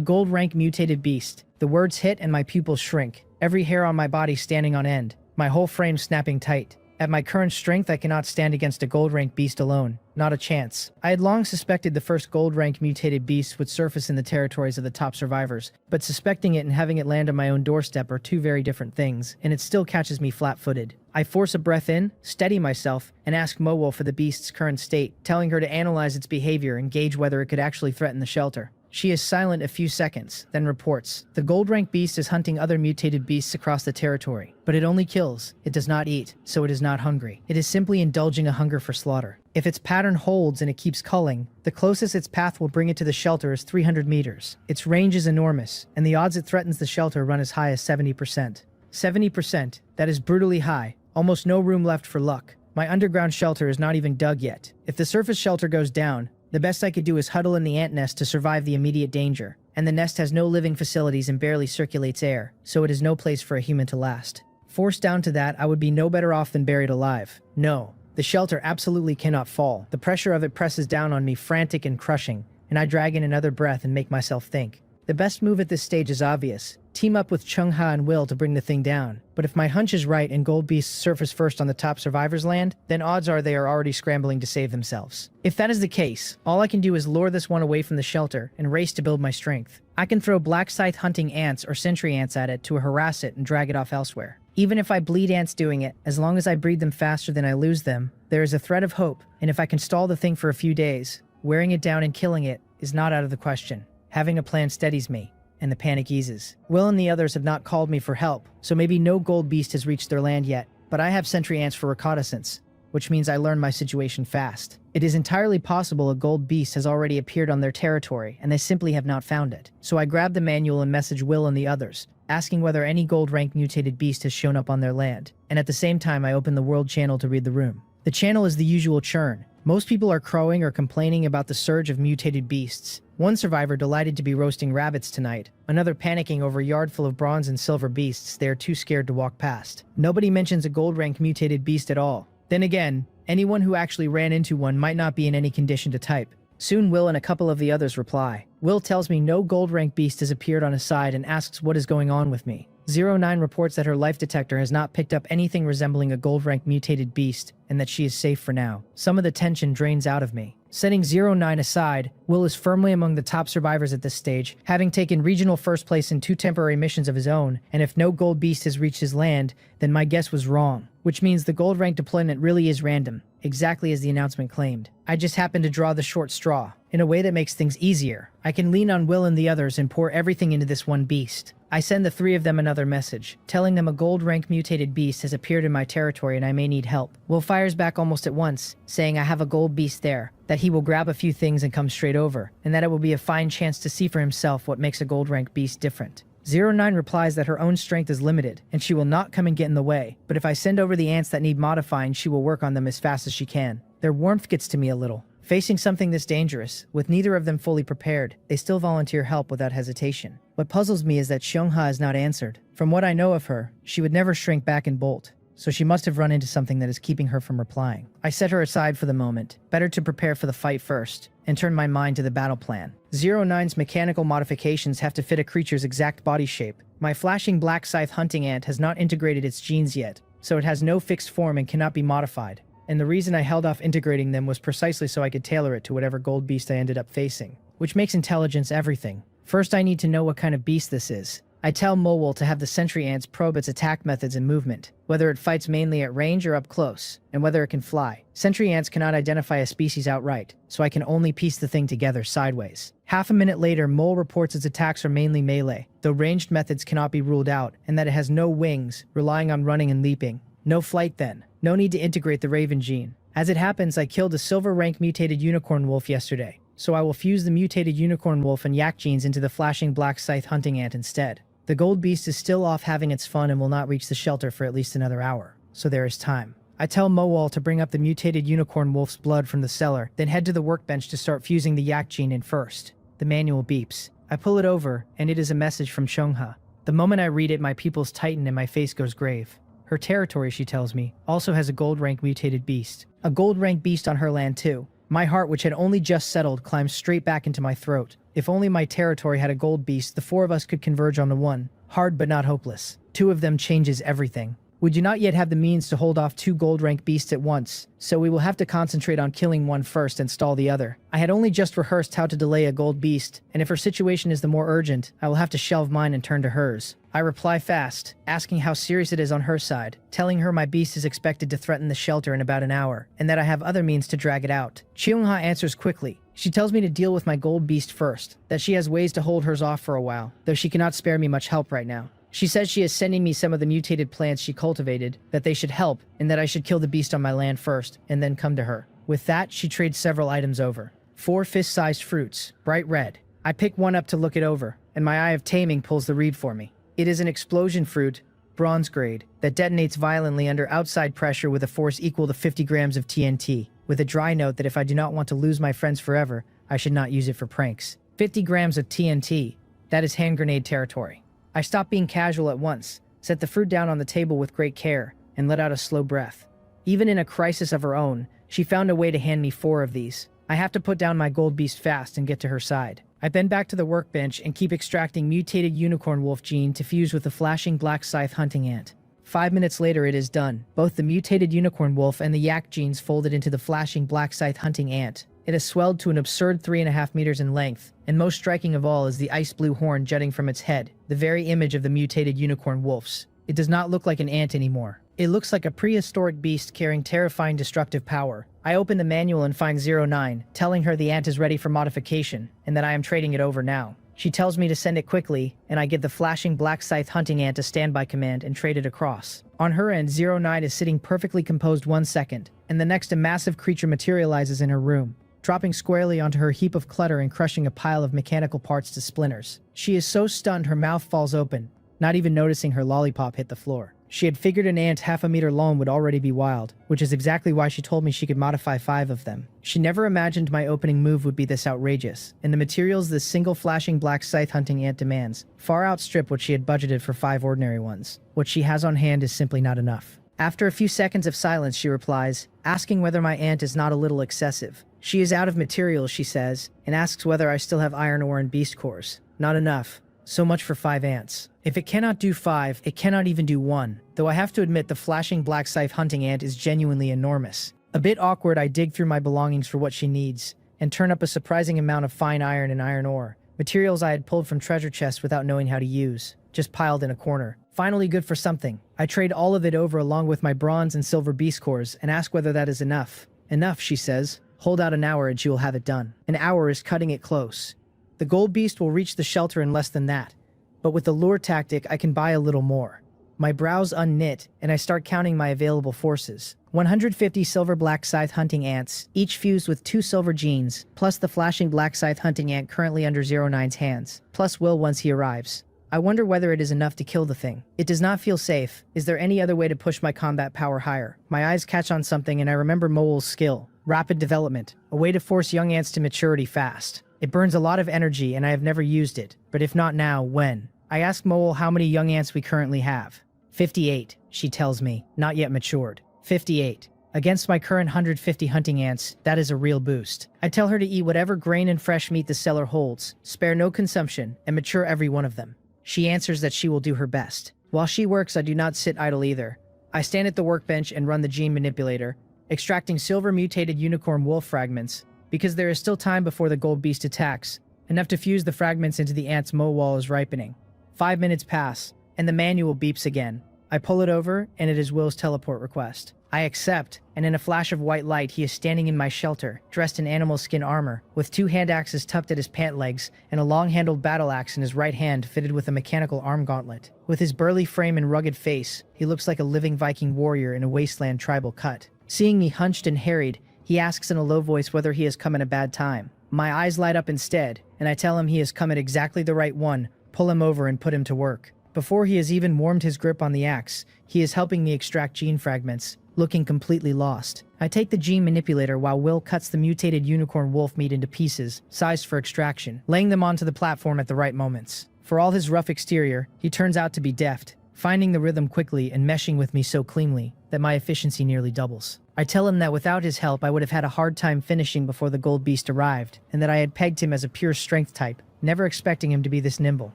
gold rank mutated beast. The words hit and my pupils shrink, every hair on my body standing on end, my whole frame snapping tight. At my current strength, I cannot stand against a gold rank beast alone. Not a chance. I had long suspected the first gold rank mutated beast would surface in the territories of the top survivors, but suspecting it and having it land on my own doorstep are 2 very different things, and it still catches me flat-footed. I force a breath in, steady myself, and ask Mowol for the beast's current state, telling her to analyze its behavior and gauge whether it could actually threaten the shelter. She is silent a few seconds, then reports. The gold rank beast is hunting other mutated beasts across the territory, but it only kills. It does not eat, so it is not hungry. It is simply indulging a hunger for slaughter. If its pattern holds and it keeps culling, the closest its path will bring it to the shelter is 300 meters. Its range is enormous, and the odds it threatens the shelter run as high as 70%. 70%, that is brutally high. Almost no room left for luck. My underground shelter is not even dug yet. If the surface shelter goes down, the best I could do is huddle in the ant nest to survive the immediate danger, and the nest has no living facilities and barely circulates air, so it is no place for a human to last. Forced down to that, I would be no better off than buried alive. No, the shelter absolutely cannot fall. The pressure of it presses down on me, frantic and crushing, and I drag in another breath and make myself think. The best move at this stage is obvious. Team up with Chung-Ha and Will to bring the thing down. But if my hunch is right and gold beasts surface first on the top survivors land, then odds are they are already scrambling to save themselves. If that is the case, all I can do is lure this one away from the shelter and race to build my strength. I can throw black scythe hunting ants or sentry ants at it to harass it and drag it off elsewhere. Even if I bleed ants doing it, as long as I breed them faster than I lose them, there is a thread of hope, and if I can stall the thing for a few days, wearing it down and killing it is not out of the question. Having a plan steadies me, and the panic eases. Will and the others have not called me for help, so maybe no gold beast has reached their land yet, but I have sentry ants for reconnaissance. which means I learn my situation fast. It is entirely possible a gold beast has already appeared on their territory and they simply have not found it. So I grab the manual and message Will and the others, asking whether any gold rank mutated beast has shown up on their land, and at the same time I open the world channel to read the room. The channel is the usual churn. Most people are crowing or complaining about the surge of mutated beasts. One survivor delighted to be roasting rabbits tonight, another panicking over a yard full of bronze and silver beasts they are too scared to walk past. Nobody mentions a gold rank mutated beast at all. Then again, anyone who actually ran into one might not be in any condition to type. Soon Will and a couple of the others reply. Will tells me no gold rank beast has appeared on his side and asks what is going on with me. 09 reports that her life detector has not picked up anything resembling a gold rank mutated beast and that she is safe for now. Some of the tension drains out of me. Setting 09 aside, Will is firmly among the top survivors at this stage, having taken regional first place in 2 temporary missions of his own, and if no gold beast has reached his land, then my guess was wrong. Which means the gold rank deployment really is random, exactly as the announcement claimed. I just happened to draw the short straw. In a way that makes things easier, I can lean on Will and the others and pour everything into this one beast. I send the 3 of them another message, telling them a gold rank mutated beast has appeared in my territory and I may need help. Will fires back almost at once, saying I have a gold beast there, that he will grab a few things and come straight over, and that it will be a fine chance to see for himself what makes a gold rank beast different. 09 replies that her own strength is limited, and she will not come and get in the way, but if I send over the ants that need modifying, she will work on them as fast as she can. Their warmth gets to me a little. Facing something this dangerous, with neither of them fully prepared, they still volunteer help without hesitation. What puzzles me is that Xiongha has not answered. From what I know of her, she would never shrink back and bolt, so she must have run into something that is keeping her from replying. I set her aside for the moment, better to prepare for the fight first, and turn my mind to the battle plan. 09's mechanical modifications have to fit a creature's exact body shape. My flashing black scythe hunting ant has not integrated its genes yet, so it has no fixed form and cannot be modified. And the reason I held off integrating them was precisely so I could tailor it to whatever gold beast I ended up facing. Which makes intelligence everything. First I need to know what kind of beast this is. I tell Mowol to have the sentry ants probe its attack methods and movement, whether it fights mainly at range or up close, and whether it can fly. Sentry ants cannot identify a species outright, so I can only piece the thing together sideways. Half a minute later, Mole reports its attacks are mainly melee, though ranged methods cannot be ruled out, and that it has no wings, relying on running and leaping. No flight then. No need to integrate the Raven gene. As it happens, I killed a silver rank mutated unicorn wolf yesterday, so I will fuse the mutated unicorn wolf and yak genes into the flashing black scythe hunting ant instead. The gold beast is still off having its fun and will not reach the shelter for at least another hour, so there is time. I tell Mowol to bring up the mutated unicorn wolf's blood from the cellar, then head to the workbench to start fusing the yak gene in first. The manual beeps. I pull it over, and it is a message from Xiongha. The moment I read it, my pupils tighten and my face goes grave. Her territory, she tells me, also has a gold rank mutated beast. A gold rank beast on her land too. My heart, which had only just settled, climbs straight back into my throat. If only my territory had a gold beast, the 4 of us could converge on the one. Hard but not hopeless. 2 of them changes everything. We do not yet have the means to hold off 2 gold rank beasts at once, so we will have to concentrate on killing one first and stall the other. I had only just rehearsed how to delay a gold beast, and if her situation is the more urgent, I will have to shelve mine and turn to hers. I reply fast, asking how serious it is on her side, telling her my beast is expected to threaten the shelter in about an hour, and that I have other means to drag it out. Xiongha answers quickly. She tells me to deal with my gold beast first, that she has ways to hold hers off for a while, though she cannot spare me much help right now. She says she is sending me some of the mutated plants she cultivated, that they should help, and that I should kill the beast on my land first, and then come to her. With that, she trades several items over. 4 fist-sized fruits, bright red. I pick one up to look it over, and my eye of taming pulls the read for me. It is an explosion fruit, bronze grade, that detonates violently under outside pressure with a force equal to 50 grams of TNT, with a dry note that if I do not want to lose my friends forever, I should not use it for pranks. 50 grams of TNT, that is hand grenade territory. I stop being casual at once, set the fruit down on the table with great care, and let out a slow breath. Even in a crisis of her own, she found a way to hand me 4 of these. I have to put down my gold beast fast and get to her side. I bend back to the workbench and keep extracting mutated unicorn wolf gene to fuse with the flashing black scythe hunting ant. 5 minutes later it is done. Both the mutated unicorn wolf and the yak genes folded into the flashing black scythe hunting ant. It has swelled to an absurd 3.5 meters in length, and most striking of all is the ice blue horn jutting from its head, the very image of the mutated unicorn wolves. It does not look like an ant anymore. It looks like a prehistoric beast carrying terrifying destructive power. I open the manual and find 09, telling her the ant is ready for modification, and that I am trading it over now. She tells me to send it quickly, and I give the flashing black scythe hunting ant a standby command and trade it across. On her end, 09 is sitting perfectly composed 1 second, and the next a massive creature materializes in her room, dropping squarely onto her heap of clutter and crushing a pile of mechanical parts to splinters. She is so stunned her mouth falls open, not even noticing her lollipop hit the floor. She had figured an ant half a meter long would already be wild, which is exactly why she told me she could modify 5 of them. She never imagined my opening move would be this outrageous, and the materials this single flashing black scythe hunting ant demands far outstrip what she had budgeted for 5 ordinary ones. What she has on hand is simply not enough. After a few seconds of silence, she replies, asking whether my ant is not a little excessive. She is out of materials, she says, and asks whether I still have iron ore and beast cores. Not enough. So much for 5 ants. If it cannot do 5, it cannot even do 1, though I have to admit the flashing black scythe hunting ant is genuinely enormous. A bit awkward, I dig through my belongings for what she needs, and turn up a surprising amount of fine iron and iron ore, materials I had pulled from treasure chests without knowing how to use, just piled in a corner. Finally good for something. I trade all of it over along with my bronze and silver beast cores and ask whether that is enough. Enough, she says. Hold out an hour and she will have it done. An hour is cutting it close. The gold beast will reach the shelter in less than that, but with the lure tactic I can buy a little more. My brows unknit, and I start counting my available forces. 150 silver black scythe hunting ants, each fused with 2 silver genes, plus the flashing black scythe hunting ant currently under 09's hands, plus Will once he arrives. I wonder whether it is enough to kill the thing. It does not feel safe. Is there any other way to push my combat power higher? My eyes catch on something and I remember Moel's skill. Rapid development, a way to force young ants to maturity fast. It burns a lot of energy and I have never used it, but if not now, when? I ask Moel how many young ants we currently have. 58, she tells me, not yet matured. 58. Against my current 150 hunting ants, that is a real boost. I tell her to eat whatever grain and fresh meat the cellar holds, spare no consumption, and mature every one of them. She answers that she will do her best. While she works, I do not sit idle either. I stand at the workbench and run the gene manipulator, extracting silver mutated unicorn wolf fragments, because there is still time before the gold beast attacks, enough to fuse the fragments into the ant's moe wall is ripening. 5 minutes pass, and the manual beeps again. I pull it over, and it is Will's teleport request. I accept, and in a flash of white light he is standing in my shelter, dressed in animal skin armor, with 2 hand axes tucked at his pant legs, and a long-handled battle axe in his right hand fitted with a mechanical arm gauntlet. With his burly frame and rugged face, he looks like a living Viking warrior in a wasteland tribal cut. Seeing me hunched and harried, he asks in a low voice whether he has come at a bad time. My eyes light up instead, and I tell him he has come at exactly the right one, pull him over and put him to work. Before he has even warmed his grip on the axe, he is helping me extract gene fragments, looking completely lost. I take the gene manipulator while Will cuts the mutated unicorn wolf meat into pieces, sized for extraction, laying them onto the platform at the right moments. For all his rough exterior, he turns out to be deft, finding the rhythm quickly and meshing with me so cleanly that my efficiency nearly doubles. I tell him that without his help I would have had a hard time finishing before the gold beast arrived, and that I had pegged him as a pure strength type, never expecting him to be this nimble.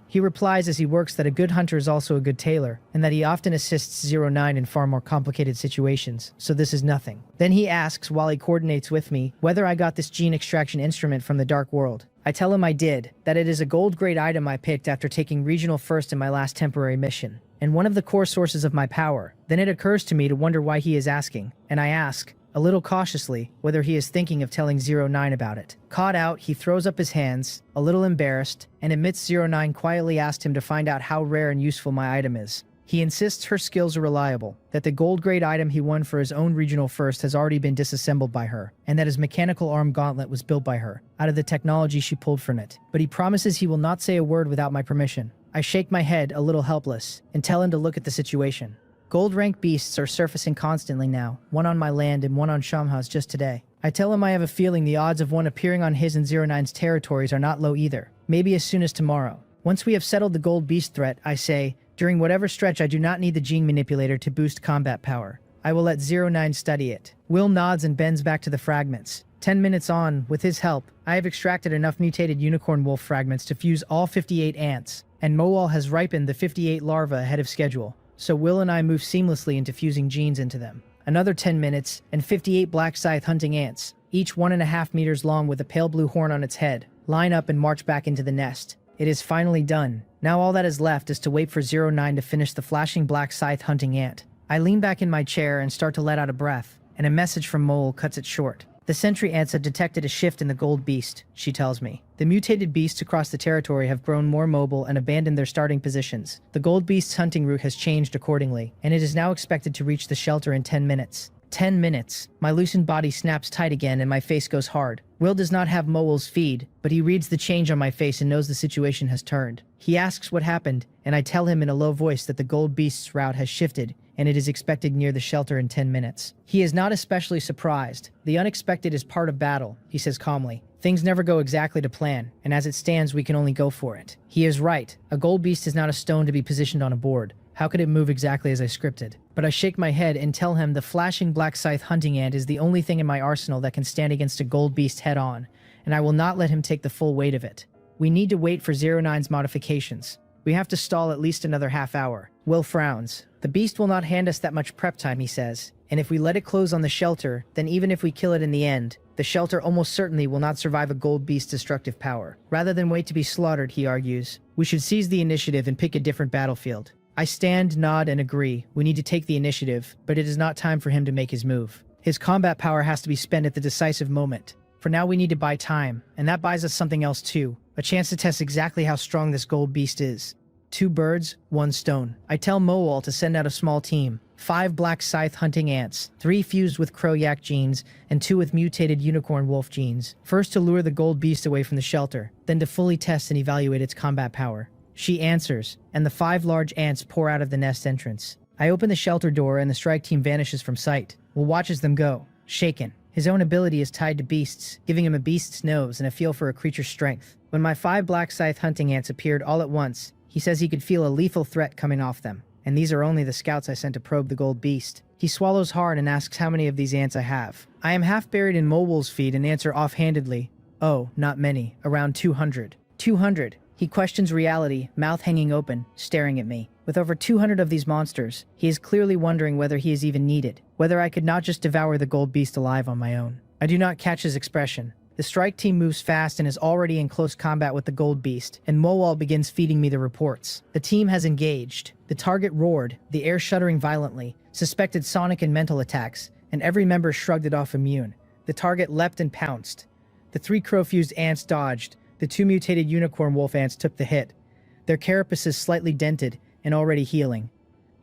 He replies as he works that a good hunter is also a good tailor, and that he often assists 09 in far more complicated situations, so this is nothing. Then he asks, while he coordinates with me, whether I got this gene extraction instrument from the Dark World. I tell him I did, that it is a gold-grade item I picked after taking regional first in my last temporary mission, and one of the core sources of my power. Then it occurs to me to wonder why he is asking, and I ask, a little cautiously, whether he is thinking of telling 09 about it. Caught out, he throws up his hands, a little embarrassed, and admits 09 quietly asked him to find out how rare and useful my item is. He insists her skills are reliable, that the gold-grade item he won for his own regional first has already been disassembled by her, and that his mechanical arm gauntlet was built by her, out of the technology she pulled from it. But he promises he will not say a word without my permission. I shake my head, a little helpless, and tell him to look at the situation. Gold-rank beasts are surfacing constantly now, one on my land and one on Shamha's just today. I tell him I have a feeling the odds of one appearing on his and 09's territories are not low either, maybe as soon as tomorrow. Once we have settled the gold beast threat, I say, during whatever stretch I do not need the gene manipulator to boost combat power. I will let 09 study it. Will nods and bends back to the fragments. 10 minutes on, with his help, I have extracted enough mutated unicorn wolf fragments to fuse all 58 ants, and Moal has ripened the 58 larvae ahead of schedule. So Will and I move seamlessly into fusing genes into them. Another 10 minutes, and 58 black scythe hunting ants, each 1.5 meters long with a pale blue horn on its head, line up and march back into the nest. It is finally done. Now all that is left is to wait for 09 to finish the flashing black scythe hunting ant. I lean back in my chair and start to let out a breath, and a message from Mole cuts it short. The sentry ants have detected a shift in the gold beast, she tells me. The mutated beasts across the territory have grown more mobile and abandoned their starting positions. The gold beast's hunting route has changed accordingly, and it is now expected to reach the shelter in 10 minutes. 10 minutes. My loosened body snaps tight again and my face goes hard. Will does not have Moel's feed, but he reads the change on my face and knows the situation has turned. He asks what happened, and I tell him in a low voice that the gold beast's route has shifted, and it is expected near the shelter in 10 minutes. He is not especially surprised. The unexpected is part of battle, he says calmly. Things never go exactly to plan, and as it stands, we can only go for it. He is right. A gold beast is not a stone to be positioned on a board. How could it move exactly as I scripted? But I shake my head and tell him the flashing black scythe hunting ant is the only thing in my arsenal that can stand against a gold beast head-on, and I will not let him take the full weight of it. We need to wait for 09's modifications. We have to stall at least another half hour. Will frowns. The beast will not hand us that much prep time, he says, and if we let it close on the shelter, then even if we kill it in the end, the shelter almost certainly will not survive a gold beast's destructive power. Rather than wait to be slaughtered, he argues, we should seize the initiative and pick a different battlefield. I stand, nod, and agree. We need to take the initiative, but it is not time for him to make his move. His combat power has to be spent at the decisive moment. For now, we need to buy time, and that buys us something else too. A chance to test exactly how strong this gold beast is. 2 birds, 1 stone. I tell Moel to send out a small team. 5 black scythe hunting ants, 3 fused with crow yak genes, and 2 with mutated unicorn wolf genes. First to lure the gold beast away from the shelter, then to fully test and evaluate its combat power. She answers, and the 5 large ants pour out of the nest entrance. I open the shelter door and the strike team vanishes from sight. Will watches them go, shaken. His own ability is tied to beasts, giving him a beast's nose and a feel for a creature's strength. When my 5 black scythe hunting ants appeared all at once, he says he could feel a lethal threat coming off them. And these are only the scouts I sent to probe the gold beast. He swallows hard and asks how many of these ants I have. I am half buried in Moel's feed and answer offhandedly, oh, not many, around 200. 200. He questions reality, mouth hanging open, staring at me. With over 200 of these monsters, he is clearly wondering whether he is even needed, whether I could not just devour the gold beast alive on my own. I do not catch his expression. The strike team moves fast and is already in close combat with the gold beast, and Moel begins feeding me the reports. The team has engaged. The target roared, the air shuddering violently, suspected sonic and mental attacks, and every member shrugged it off immune. The target leapt and pounced. The 3 crow-fused ants dodged. The 2 mutated unicorn wolf ants took the hit, their carapaces slightly dented and already healing.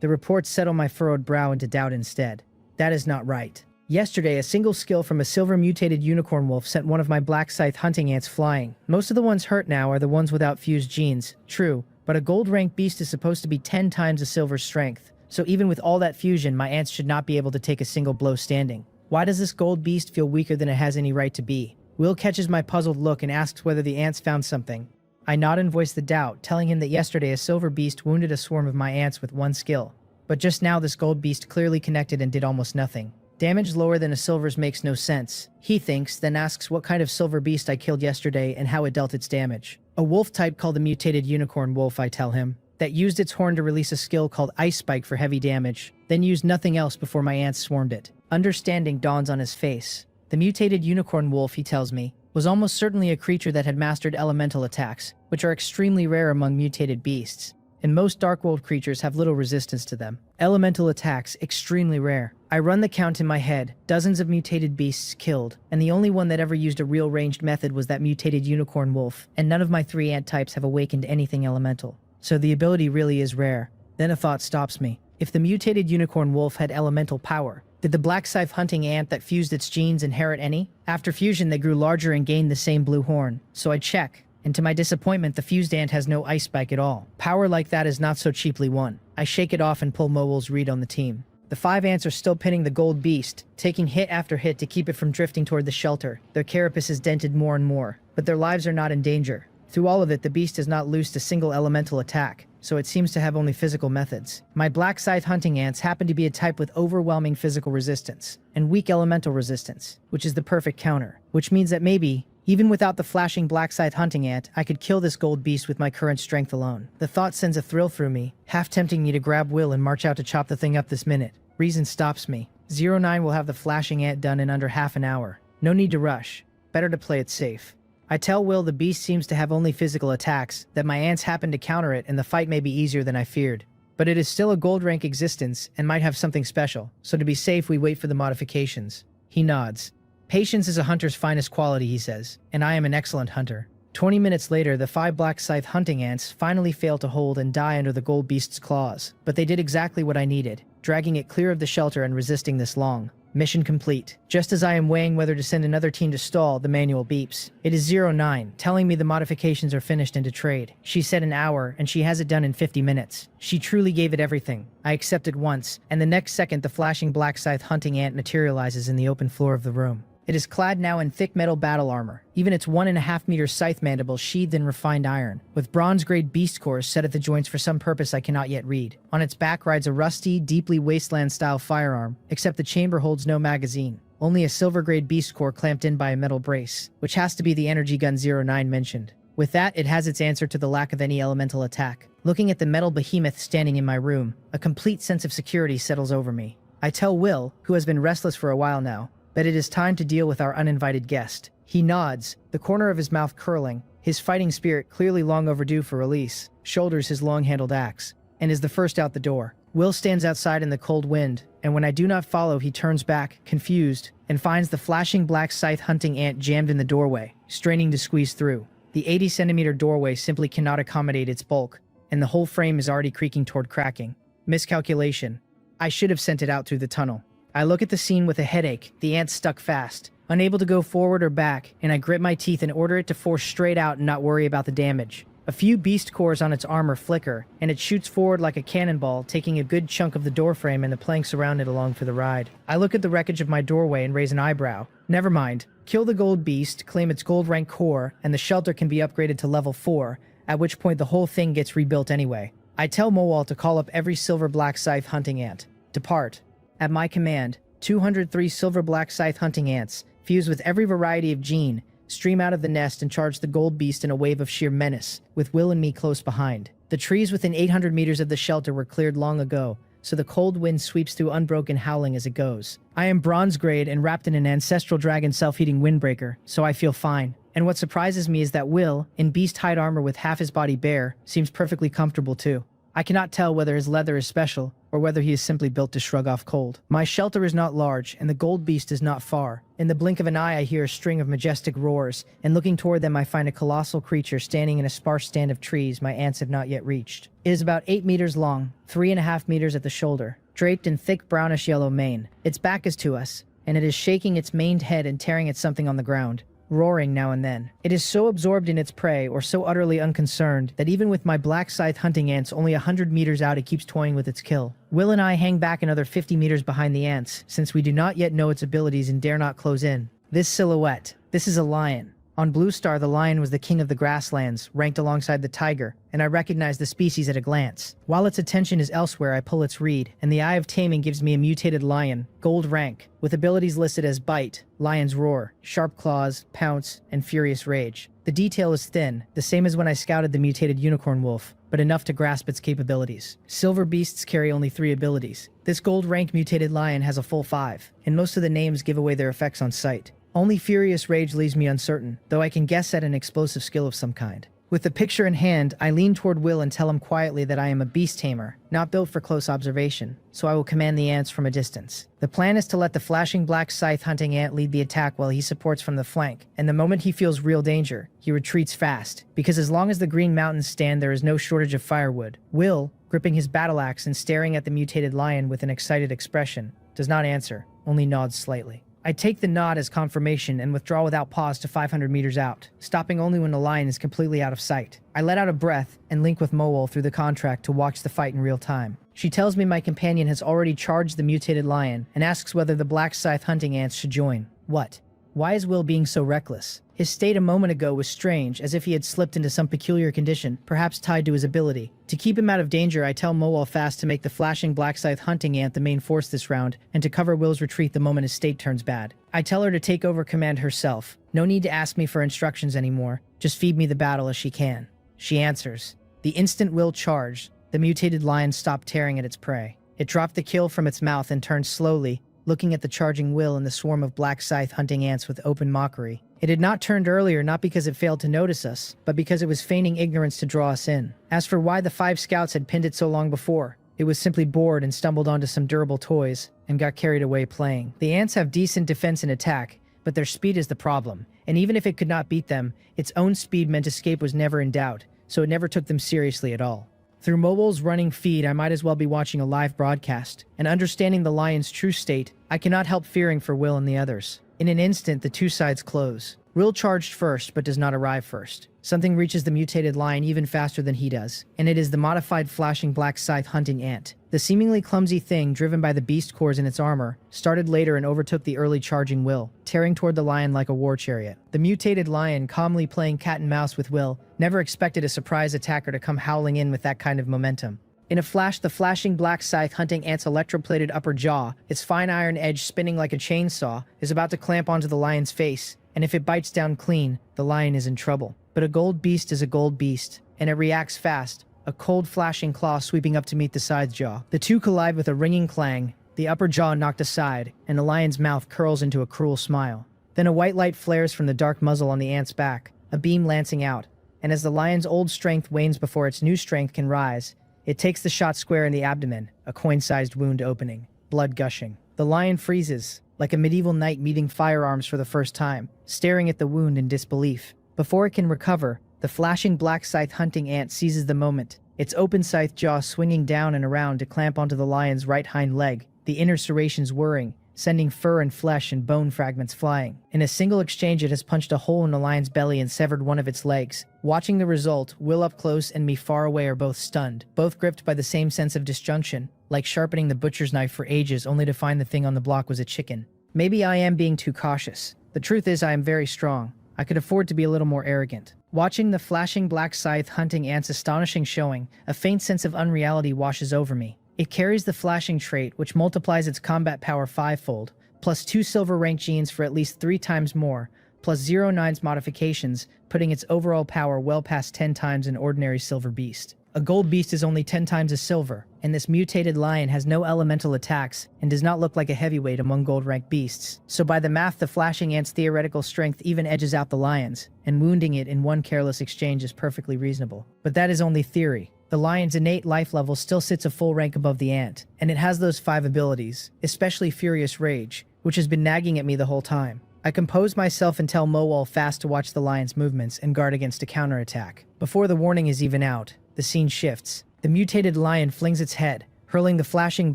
The reports settle my furrowed brow into doubt instead. That is not right. Yesterday, a single skill from a silver mutated unicorn wolf sent one of my black scythe hunting ants flying. Most of the ones hurt now are the ones without fused genes, true, but a gold rank beast is supposed to be 10 times a silver's strength, so even with all that fusion, my ants should not be able to take a single blow standing. Why does this gold beast feel weaker than it has any right to be? Will catches my puzzled look and asks whether the ants found something. I nod and voice the doubt, telling him that yesterday a silver beast wounded a swarm of my ants with 1 skill. But just now this gold beast clearly connected and did almost nothing. Damage lower than a silver's makes no sense, he thinks, then asks what kind of silver beast I killed yesterday and how it dealt its damage. A wolf type called the mutated unicorn wolf, I tell him, that used its horn to release a skill called Ice Spike for heavy damage, then used nothing else before my ants swarmed it. Understanding dawns on his face. The mutated unicorn wolf, he tells me, was almost certainly a creature that had mastered elemental attacks, which are extremely rare among mutated beasts, and most Dark World creatures have little resistance to them. Elemental attacks, extremely rare. I run the count in my head, dozens of mutated beasts killed, and the only one that ever used a real ranged method was that mutated unicorn wolf, and none of my 3 ant types have awakened anything elemental. So the ability really is rare. Then a thought stops me. If the mutated unicorn wolf had elemental power, did the black scythe hunting ant that fused its genes inherit any? After fusion, they grew larger and gained the same blue horn. So I check, and to my disappointment, the fused ant has no ice spike at all. Power like that is not so cheaply won. I shake it off and pull Moel's read on the team. The 5 ants are still pinning the gold beast, taking hit after hit to keep it from drifting toward the shelter. Their carapace is dented more and more, but their lives are not in danger. Through all of it, the beast has not loosed a single elemental attack, so it seems to have only physical methods. My black scythe hunting ants happen to be a type with overwhelming physical resistance, and weak elemental resistance, which is the perfect counter. Which means that maybe, even without the flashing black scythe hunting ant, I could kill this gold beast with my current strength alone. The thought sends a thrill through me, half tempting me to grab Will and march out to chop the thing up this minute. Reason stops me. 09 will have the flashing ant done in under half an hour. No need to rush. Better to play it safe. I tell Will the beast seems to have only physical attacks, that my ants happen to counter it and the fight may be easier than I feared. But it is still a gold rank existence and might have something special, so to be safe we wait for the modifications. He nods. Patience is a hunter's finest quality, he says, and I am an excellent hunter. 20 minutes later, the 5 black scythe hunting ants finally fail to hold and die under the gold beast's claws. But they did exactly what I needed, dragging it clear of the shelter and resisting this long. Mission complete. Just as I am weighing whether to send another team to stall, the manual beeps. It is 09, telling me the modifications are finished and to trade. She said an hour, and she has it done in 50 minutes. She truly gave it everything. I accepted once, and the next second the flashing black scythe hunting ant materializes in the open floor of the room. It is clad now in thick metal battle armor, even its 1.5-meter scythe mandible sheathed in refined iron, with bronze-grade beast cores set at the joints for some purpose I cannot yet read. On its back rides a rusty, deeply wasteland-style firearm, except the chamber holds no magazine, only a silver-grade beast core clamped in by a metal brace, which has to be the energy gun 09 mentioned. With that, it has its answer to the lack of any elemental attack. Looking at the metal behemoth standing in my room, a complete sense of security settles over me. I tell Will, who has been restless for a while now, that it is time to deal with our uninvited guest. He nods, the corner of his mouth curling, his fighting spirit clearly long overdue for release, shoulders his long-handled axe, and is the first out the door. Will stands outside in the cold wind, and when I do not follow, he turns back, confused, and finds the flashing black scythe hunting ant jammed in the doorway, straining to squeeze through. The 80-centimeter doorway simply cannot accommodate its bulk, and the whole frame is already creaking toward cracking. Miscalculation. I should have sent it out through the tunnel. I look at the scene with a headache, the ant stuck fast, unable to go forward or back, and I grit my teeth and order it to force straight out and not worry about the damage. A few beast cores on its armor flicker, and it shoots forward like a cannonball, taking a good chunk of the doorframe and the planks around it along for the ride. I look at the wreckage of my doorway and raise an eyebrow. Never mind. Kill the gold beast, claim its gold rank core, and the shelter can be upgraded to level 4, at which point the whole thing gets rebuilt anyway. I tell Mowal to call up every silver black scythe hunting ant. Depart. At my command, 203 silver black scythe hunting ants, fused with every variety of gene, stream out of the nest and charge the gold beast in a wave of sheer menace, with Will and me close behind. The trees within 800 meters of the shelter were cleared long ago, so the cold wind sweeps through unbroken howling as it goes. I am bronze grade and wrapped in an ancestral dragon self-heating windbreaker, so I feel fine. And what surprises me is that Will, in beast hide armor with half his body bare, seems perfectly comfortable too. I cannot tell whether his leather is special, or whether he is simply built to shrug off cold. My shelter is not large, and the gold beast is not far. In the blink of an eye I hear a string of majestic roars, and looking toward them I find a colossal creature standing in a sparse stand of trees my ants have not yet reached. It is about 8 meters long, 3.5 meters at the shoulder, draped in thick brownish-yellow mane. Its back is to us, and it is shaking its maned head and tearing at something on the ground, roaring now and then. It is so absorbed in its prey, or so utterly unconcerned, that even with my black scythe hunting ants only 100 meters out it keeps toying with its kill. Will and I hang back another 50 meters behind the ants, since we do not yet know its abilities and dare not close in. This silhouette. This is a lion. On Blue Star, the lion was the king of the grasslands, ranked alongside the tiger, and I recognize the species at a glance. While its attention is elsewhere, I pull its reed, and the Eye of Taming gives me a mutated lion, gold rank, with abilities listed as Bite, Lion's Roar, Sharp Claws, Pounce, and Furious Rage. The detail is thin, the same as when I scouted the mutated unicorn wolf, but enough to grasp its capabilities. Silver beasts carry only 3 abilities. This gold rank mutated lion has a full 5, and most of the names give away their effects on sight. Only Furious Rage leaves me uncertain, though I can guess at an explosive skill of some kind. With the picture in hand, I lean toward Will and tell him quietly that I am a beast tamer, not built for close observation, so I will command the ants from a distance. The plan is to let the flashing black scythe hunting ant lead the attack while he supports from the flank, and the moment he feels real danger, he retreats fast, because as long as the Green Mountains stand there is no shortage of firewood. Will, gripping his battle axe and staring at the mutated lion with an excited expression, does not answer, only nods slightly. I take the nod as confirmation and withdraw without pause to 500 meters out, stopping only when the lion is completely out of sight. I let out a breath and link with Mowal through the contract to watch the fight in real time. She tells me my companion has already charged the mutated lion and asks whether the black scythe hunting ants should join. What? Why is Will being so reckless? His state a moment ago was strange, as if he had slipped into some peculiar condition, perhaps tied to his ability. To keep him out of danger, I tell Mowal fast to make the flashing black scythe hunting ant the main force this round, and to cover Will's retreat the moment his state turns bad. I tell her to take over command herself. No need to ask me for instructions anymore. Just feed me the battle as she can. She answers. The instant Will charged, the mutated lion stopped tearing at its prey. It dropped the kill from its mouth and turned slowly, looking at the charging Will and the swarm of black scythe hunting ants with open mockery. It had not turned earlier, not because it failed to notice us, but because it was feigning ignorance to draw us in. As for why the 5 scouts had pinned it so long before, it was simply bored and stumbled onto some durable toys, and got carried away playing. The ants have decent defense and attack, but their speed is the problem, and even if it could not beat them, its own speed meant escape was never in doubt, so it never took them seriously at all. Through mobile's running feed, I might as well be watching a live broadcast, and understanding the lion's true state, I cannot help fearing for Will and the others. In an instant, the two sides close. Will charged first, but does not arrive first. Something reaches the mutated lion even faster than he does, and it is the modified flashing black scythe hunting ant. The seemingly clumsy thing, driven by the beast cores in its armor, started later and overtook the early charging Will, tearing toward the lion like a war chariot. The mutated lion, calmly playing cat and mouse with Will, never expected a surprise attacker to come howling in with that kind of momentum. In a flash, the flashing black scythe hunting ant's electroplated upper jaw, its fine iron edge spinning like a chainsaw, is about to clamp onto the lion's face, and if it bites down clean, the lion is in trouble. But a gold beast is a gold beast, and it reacts fast, a cold flashing claw sweeping up to meet the side jaw. The two collide with a ringing clang, the upper jaw knocked aside, and the lion's mouth curls into a cruel smile. Then a white light flares from the dark muzzle on the ant's back, a beam lancing out, and as the lion's old strength wanes before its new strength can rise, it takes the shot square in the abdomen, a coin-sized wound opening, blood gushing. The lion freezes, like a medieval knight meeting firearms for the first time, staring at the wound in disbelief. Before it can recover, the flashing black scythe hunting ant seizes the moment, its open scythe jaw swinging down and around to clamp onto the lion's right hind leg, the inner serrations whirring, sending fur and flesh and bone fragments flying. In a single exchange, it has punched a hole in the lion's belly and severed one of its legs. Watching the result, Will up close and me far away are both stunned, both gripped by the same sense of disjunction, like sharpening the butcher's knife for ages only to find the thing on the block was a chicken. Maybe I am being too cautious. The truth is I am very strong. I could afford to be a little more arrogant. Watching the flashing black scythe hunting ant's astonishing showing, a faint sense of unreality washes over me. It carries the flashing trait, which multiplies its combat power fivefold, plus 2 silver rank genes for at least 3 times more, plus 09's modifications, putting its overall power well past 10 times an ordinary silver beast. A gold beast is only 10 times a silver, and this mutated lion has no elemental attacks and does not look like a heavyweight among gold-ranked beasts. So by the math, the flashing ant's theoretical strength even edges out the lion's, and wounding it in one careless exchange is perfectly reasonable. But that is only theory. The lion's innate life level still sits a full rank above the ant, and it has those 5 abilities, especially Furious Rage, which has been nagging at me the whole time. I compose myself and tell Mowal fast to watch the lion's movements and guard against a counterattack. Before the warning is even out, the scene shifts. The mutated lion flings its head, hurling the flashing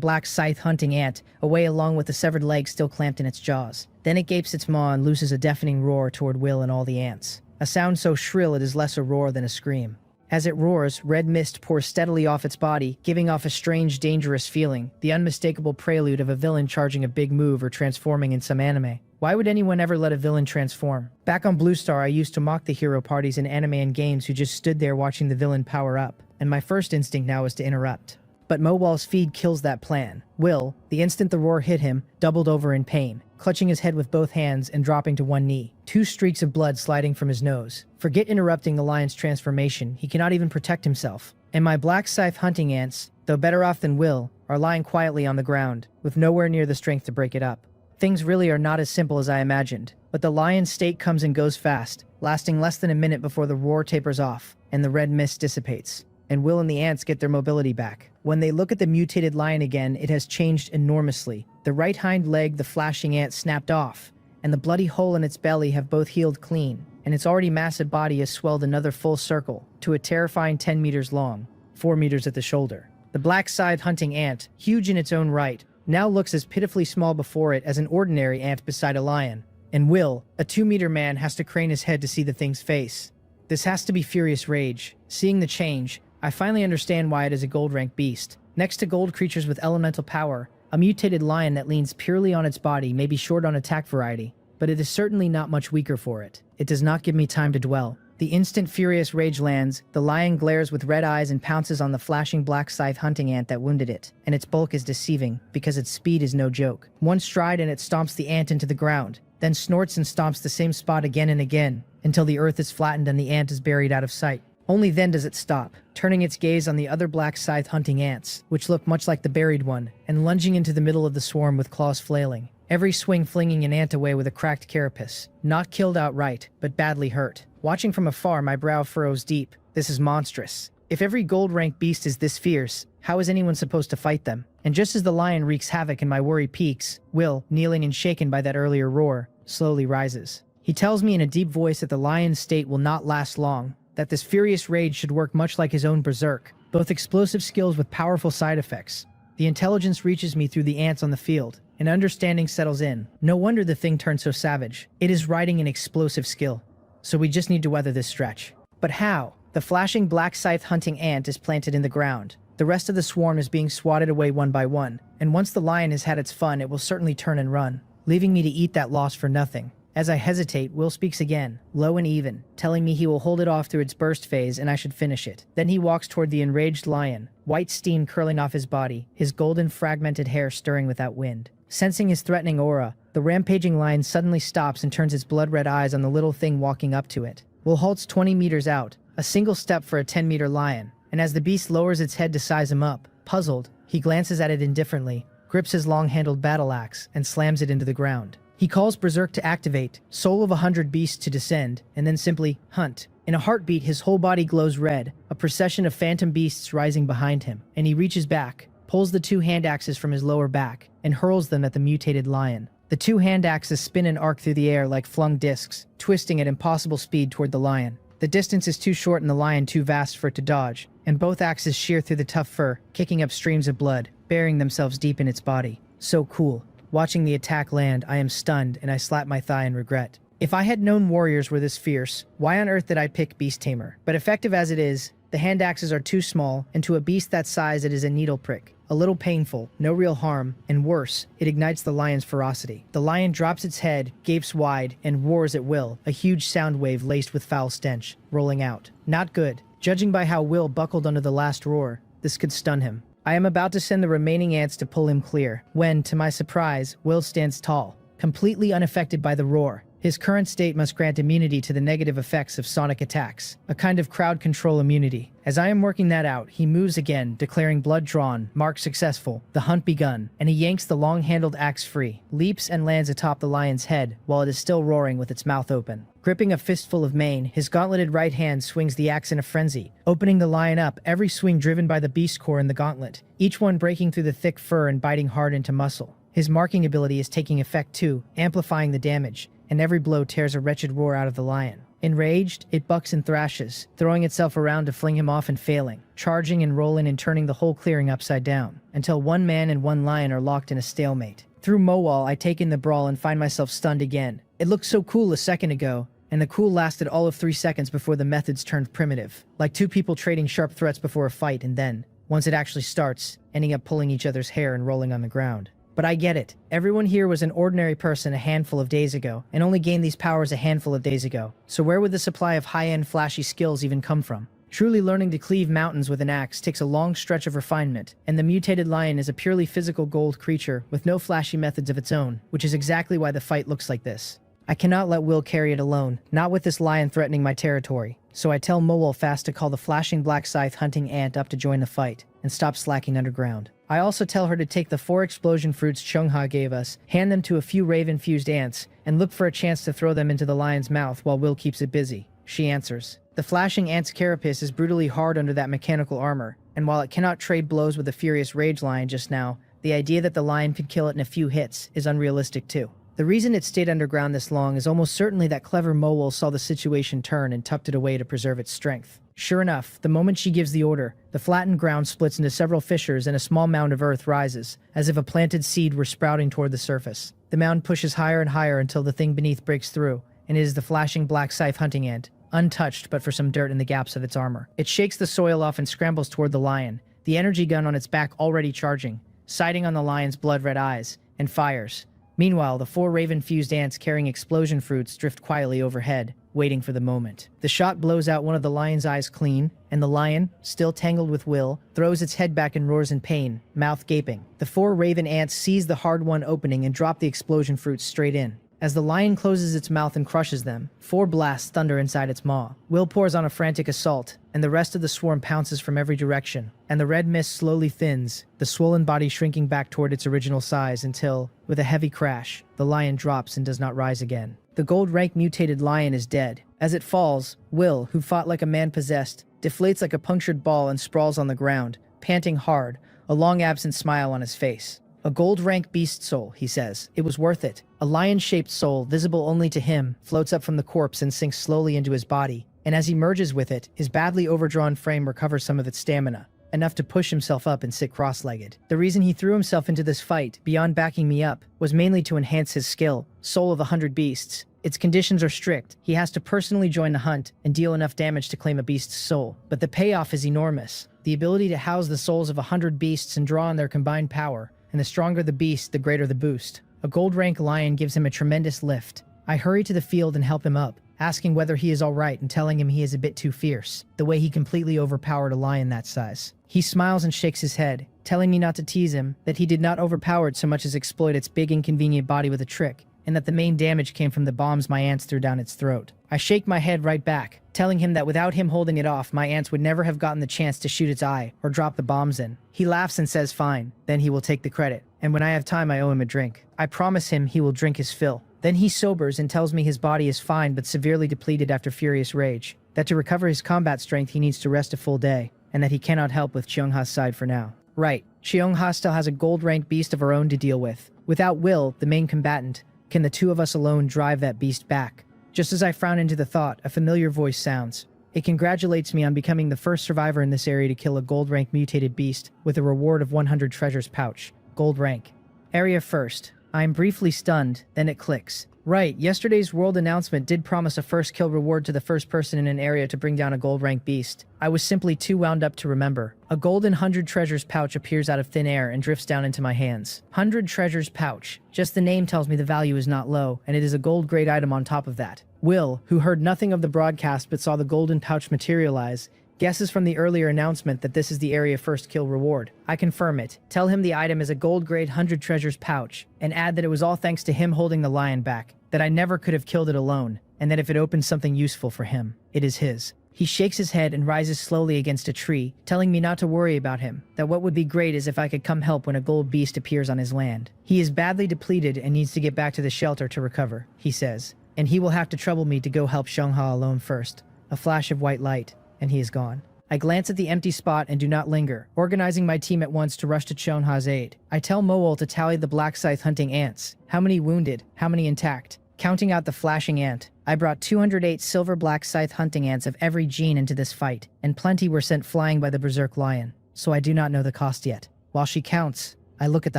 black scythe hunting ant away along with the severed leg still clamped in its jaws. Then it gapes its maw and looses a deafening roar toward Will and all the ants. A sound so shrill it is less a roar than a scream. As it roars, red mist pours steadily off its body, giving off a strange, dangerous feeling, the unmistakable prelude of a villain charging a big move or transforming in some anime. Why would anyone ever let a villain transform? Back on Blue Star, I used to mock the hero parties in anime and games who just stood there watching the villain power up, and my first instinct now is to interrupt. But Mowal's feed kills that plan. Will, the instant the roar hit him, doubled over in pain, clutching his head with both hands and dropping to one knee, 2 streaks of blood sliding from his nose. Forget interrupting the lion's transformation, he cannot even protect himself. And my black scythe hunting ants, though better off than Will, are lying quietly on the ground, with nowhere near the strength to break it up. Things really are not as simple as I imagined, but the lion's state comes and goes fast, lasting less than a minute before the roar tapers off, and the red mist dissipates, and Will and the ants get their mobility back. When they look at the mutated lion again, it has changed enormously. The right hind leg the flashing ant snapped off, and the bloody hole in its belly have both healed clean, and its already massive body has swelled another full circle, to a terrifying 10 meters long, 4 meters at the shoulder. The black scythe hunting ant, huge in its own right, now looks as pitifully small before it as an ordinary ant beside a lion, and Will, a 2-meter man, has to crane his head to see the thing's face. This has to be Furious Rage. Seeing the change, I finally understand why it is a gold-rank beast. Next to gold creatures with elemental power, a mutated lion that leans purely on its body may be short on attack variety, but it is certainly not much weaker for it. It does not give me time to dwell. The instant Furious Rage lands, the lion glares with red eyes and pounces on the flashing black scythe hunting ant that wounded it, and its bulk is deceiving, because its speed is no joke. One stride and it stomps the ant into the ground, then snorts and stomps the same spot again and again, until the earth is flattened and the ant is buried out of sight. Only then does it stop, turning its gaze on the other black scythe hunting ants, which look much like the buried one, and lunging into the middle of the swarm with claws flailing. Every swing flinging an ant away with a cracked carapace. Not killed outright, but badly hurt. Watching from afar, my brow furrows deep. This is monstrous. If every gold-rank beast is this fierce, how is anyone supposed to fight them? And just as the lion wreaks havoc and my worry peaks, Will, kneeling and shaken by that earlier roar, slowly rises. He tells me in a deep voice that the lion's state will not last long, that this furious rage should work much like his own berserk, both explosive skills with powerful side effects. The intelligence reaches me through the ants on the field, and understanding settles in. No wonder the thing turned so savage. It is riding an explosive skill. So we just need to weather this stretch. But how? The flashing black scythe hunting ant is planted in the ground. The rest of the swarm is being swatted away one by one, and once the lion has had its fun, it will certainly turn and run, leaving me to eat that loss for nothing. As I hesitate, Will speaks again, low and even, telling me he will hold it off through its burst phase and I should finish it. Then he walks toward the enraged lion, white steam curling off his body, his golden fragmented hair stirring with that wind. Sensing his threatening aura, the rampaging lion suddenly stops and turns its blood-red eyes on the little thing walking up to it. Will halts 20 meters out, a single step for a 10-meter lion, and as the beast lowers its head to size him up, puzzled, he glances at it indifferently, grips his long-handled battle axe, and slams it into the ground. He calls Berserk to activate, Soul of 100 Beasts to descend, and then simply hunt. In a heartbeat, his whole body glows red, a procession of phantom beasts rising behind him, and he reaches back, pulls the two hand axes from his lower back, and hurls them at the mutated lion. The two hand axes spin and arc through the air like flung discs, twisting at impossible speed toward the lion. The distance is too short and the lion too vast for it to dodge, and both axes shear through the tough fur, kicking up streams of blood, burying themselves deep in its body. So cool. Watching the attack land, I am stunned and I slap my thigh in regret. If I had known warriors were this fierce, why on earth did I pick Beast Tamer? But effective as it is, the hand axes are too small, and to a beast that size it is a needle prick. A little painful, no real harm, and worse, it ignites the lion's ferocity. The lion drops its head, gapes wide, and roars at Will, a huge sound wave laced with foul stench, rolling out. Not good. Judging by how Will buckled under the last roar, this could stun him. I am about to send the remaining ants to pull him clear, when, to my surprise, Will stands tall, completely unaffected by the roar. His current state must grant immunity to the negative effects of sonic attacks, a kind of crowd control immunity. As I am working that out, he moves again, declaring blood drawn, mark successful, the hunt begun, and he yanks the long-handled axe free, leaps and lands atop the lion's head while it is still roaring with its mouth open. Gripping a fistful of mane, his gauntleted right hand swings the axe in a frenzy, opening the lion up, every swing driven by the beast core in the gauntlet, each one breaking through the thick fur and biting hard into muscle. His marking ability is taking effect too, amplifying the damage, and every blow tears a wretched roar out of the lion. Enraged, it bucks and thrashes, throwing itself around to fling him off and failing, charging and rolling and turning the whole clearing upside down, until one man and one lion are locked in a stalemate. Through Mowal, I take in the brawl and find myself stunned again. It looked so cool a second ago, and the cool lasted all of 3 seconds before the methods turned primitive, like two people trading sharp threats before a fight and then, once it actually starts, ending up pulling each other's hair and rolling on the ground. But I get it. Everyone here was an ordinary person a handful of days ago, and only gained these powers a handful of days ago. So where would the supply of high-end flashy skills even come from? Truly learning to cleave mountains with an axe takes a long stretch of refinement, and the mutated lion is a purely physical gold creature with no flashy methods of its own, which is exactly why the fight looks like this. I cannot let Will carry it alone, not with this lion threatening my territory, so I tell Mowal fast to call the flashing black scythe hunting ant up to join the fight, and stop slacking underground. I also tell her to take the 4 explosion fruits Chungha gave us, hand them to a few raven-fused ants, and look for a chance to throw them into the lion's mouth while Will keeps it busy. She answers. The flashing ant's carapace is brutally hard under that mechanical armor, and while it cannot trade blows with the furious rage lion just now, the idea that the lion could kill it in a few hits is unrealistic too. The reason it stayed underground this long is almost certainly that clever Mowal saw the situation turn and tucked it away to preserve its strength. Sure enough, the moment she gives the order, the flattened ground splits into several fissures and a small mound of earth rises, as if a planted seed were sprouting toward the surface. The mound pushes higher and higher until the thing beneath breaks through, and it is the flashing black scythe hunting ant, untouched but for some dirt in the gaps of its armor. It shakes the soil off and scrambles toward the lion, the energy gun on its back already charging, sighting on the lion's blood-red eyes, and fires. Meanwhile, the 4 raven-fused ants carrying explosion fruits drift quietly overhead, waiting for the moment. The shot blows out one of the lion's eyes clean, and the lion, still tangled with Will, throws its head back and roars in pain, mouth gaping. The 4 raven ants seize the hard-won opening and drop the explosion fruits straight in. As the lion closes its mouth and crushes them, 4 blasts thunder inside its maw. Will pours on a frantic assault, and the rest of the swarm pounces from every direction, and the red mist slowly thins, the swollen body shrinking back toward its original size until, with a heavy crash, the lion drops and does not rise again. The gold-rank mutated lion is dead. As it falls, Will, who fought like a man possessed, deflates like a punctured ball and sprawls on the ground, panting hard, a long-absent smile on his face. A gold-rank beast soul, he says. It was worth it. A lion-shaped soul, visible only to him, floats up from the corpse and sinks slowly into his body, and as he merges with it, his badly overdrawn frame recovers some of its stamina, enough to push himself up and sit cross-legged. The reason he threw himself into this fight, beyond backing me up, was mainly to enhance his skill, Soul of 100 Beasts. Its conditions are strict. He has to personally join the hunt and deal enough damage to claim a beast's soul. But the payoff is enormous. The ability to house the souls of 100 beasts and draw on their combined power, and the stronger the beast, the greater the boost. A gold-rank lion gives him a tremendous lift. I hurry to the field and help him up, asking whether he is alright and telling him he is a bit too fierce, the way he completely overpowered a lion that size. He smiles and shakes his head, telling me not to tease him, that he did not overpower it so much as exploit its big inconvenient body with a trick, and that the main damage came from the bombs my ants threw down its throat. I shake my head right back, telling him that without him holding it off, my ants would never have gotten the chance to shoot its eye or drop the bombs in. He laughs and says fine, then he will take the credit, and when I have time I owe him a drink. I promise him he will drink his fill. Then he sobers and tells me his body is fine but severely depleted after furious rage, that to recover his combat strength he needs to rest a full day, and that he cannot help with Cheongha's side for now. Right, Cheongha still has a gold-ranked beast of her own to deal with. Without Will, the main combatant, can the two of us alone drive that beast back? Just as I frown into the thought, a familiar voice sounds. It congratulates me on becoming the first survivor in this area to kill a gold-rank mutated beast with a reward of 100 treasures pouch. Gold rank. Area first. I am briefly stunned, then it clicks. Right, yesterday's world announcement did promise a first kill reward to the first person in an area to bring down a gold rank beast. I was simply too wound up to remember. A golden 100 treasures pouch appears out of thin air and drifts down into my hands. 100 treasures pouch. Just the name tells me the value is not low, and it is a gold grade item on top of that. Will, who heard nothing of the broadcast but saw the golden pouch materialize, guesses from the earlier announcement that this is the area first kill reward. I confirm it, tell him the item is a gold grade 100 treasures pouch, and add that it was all thanks to him holding the lion back, that I never could have killed it alone, and that if it opens something useful for him, it is his. He shakes his head and rises slowly against a tree, telling me not to worry about him, that what would be great is if I could come help when a gold beast appears on his land. He is badly depleted and needs to get back to the shelter to recover, he says, and he will have to trouble me to go help Cheongha alone first. A flash of white light, and he is gone. I glance at the empty spot and do not linger, organizing my team at once to rush to Cheongha's aid. I tell Moel to tally the black scythe hunting ants. How many wounded? How many intact? Counting out the flashing ant, I brought 208 silver black scythe hunting ants of every gene into this fight, and plenty were sent flying by the berserk lion, so I do not know the cost yet. While she counts, I look at the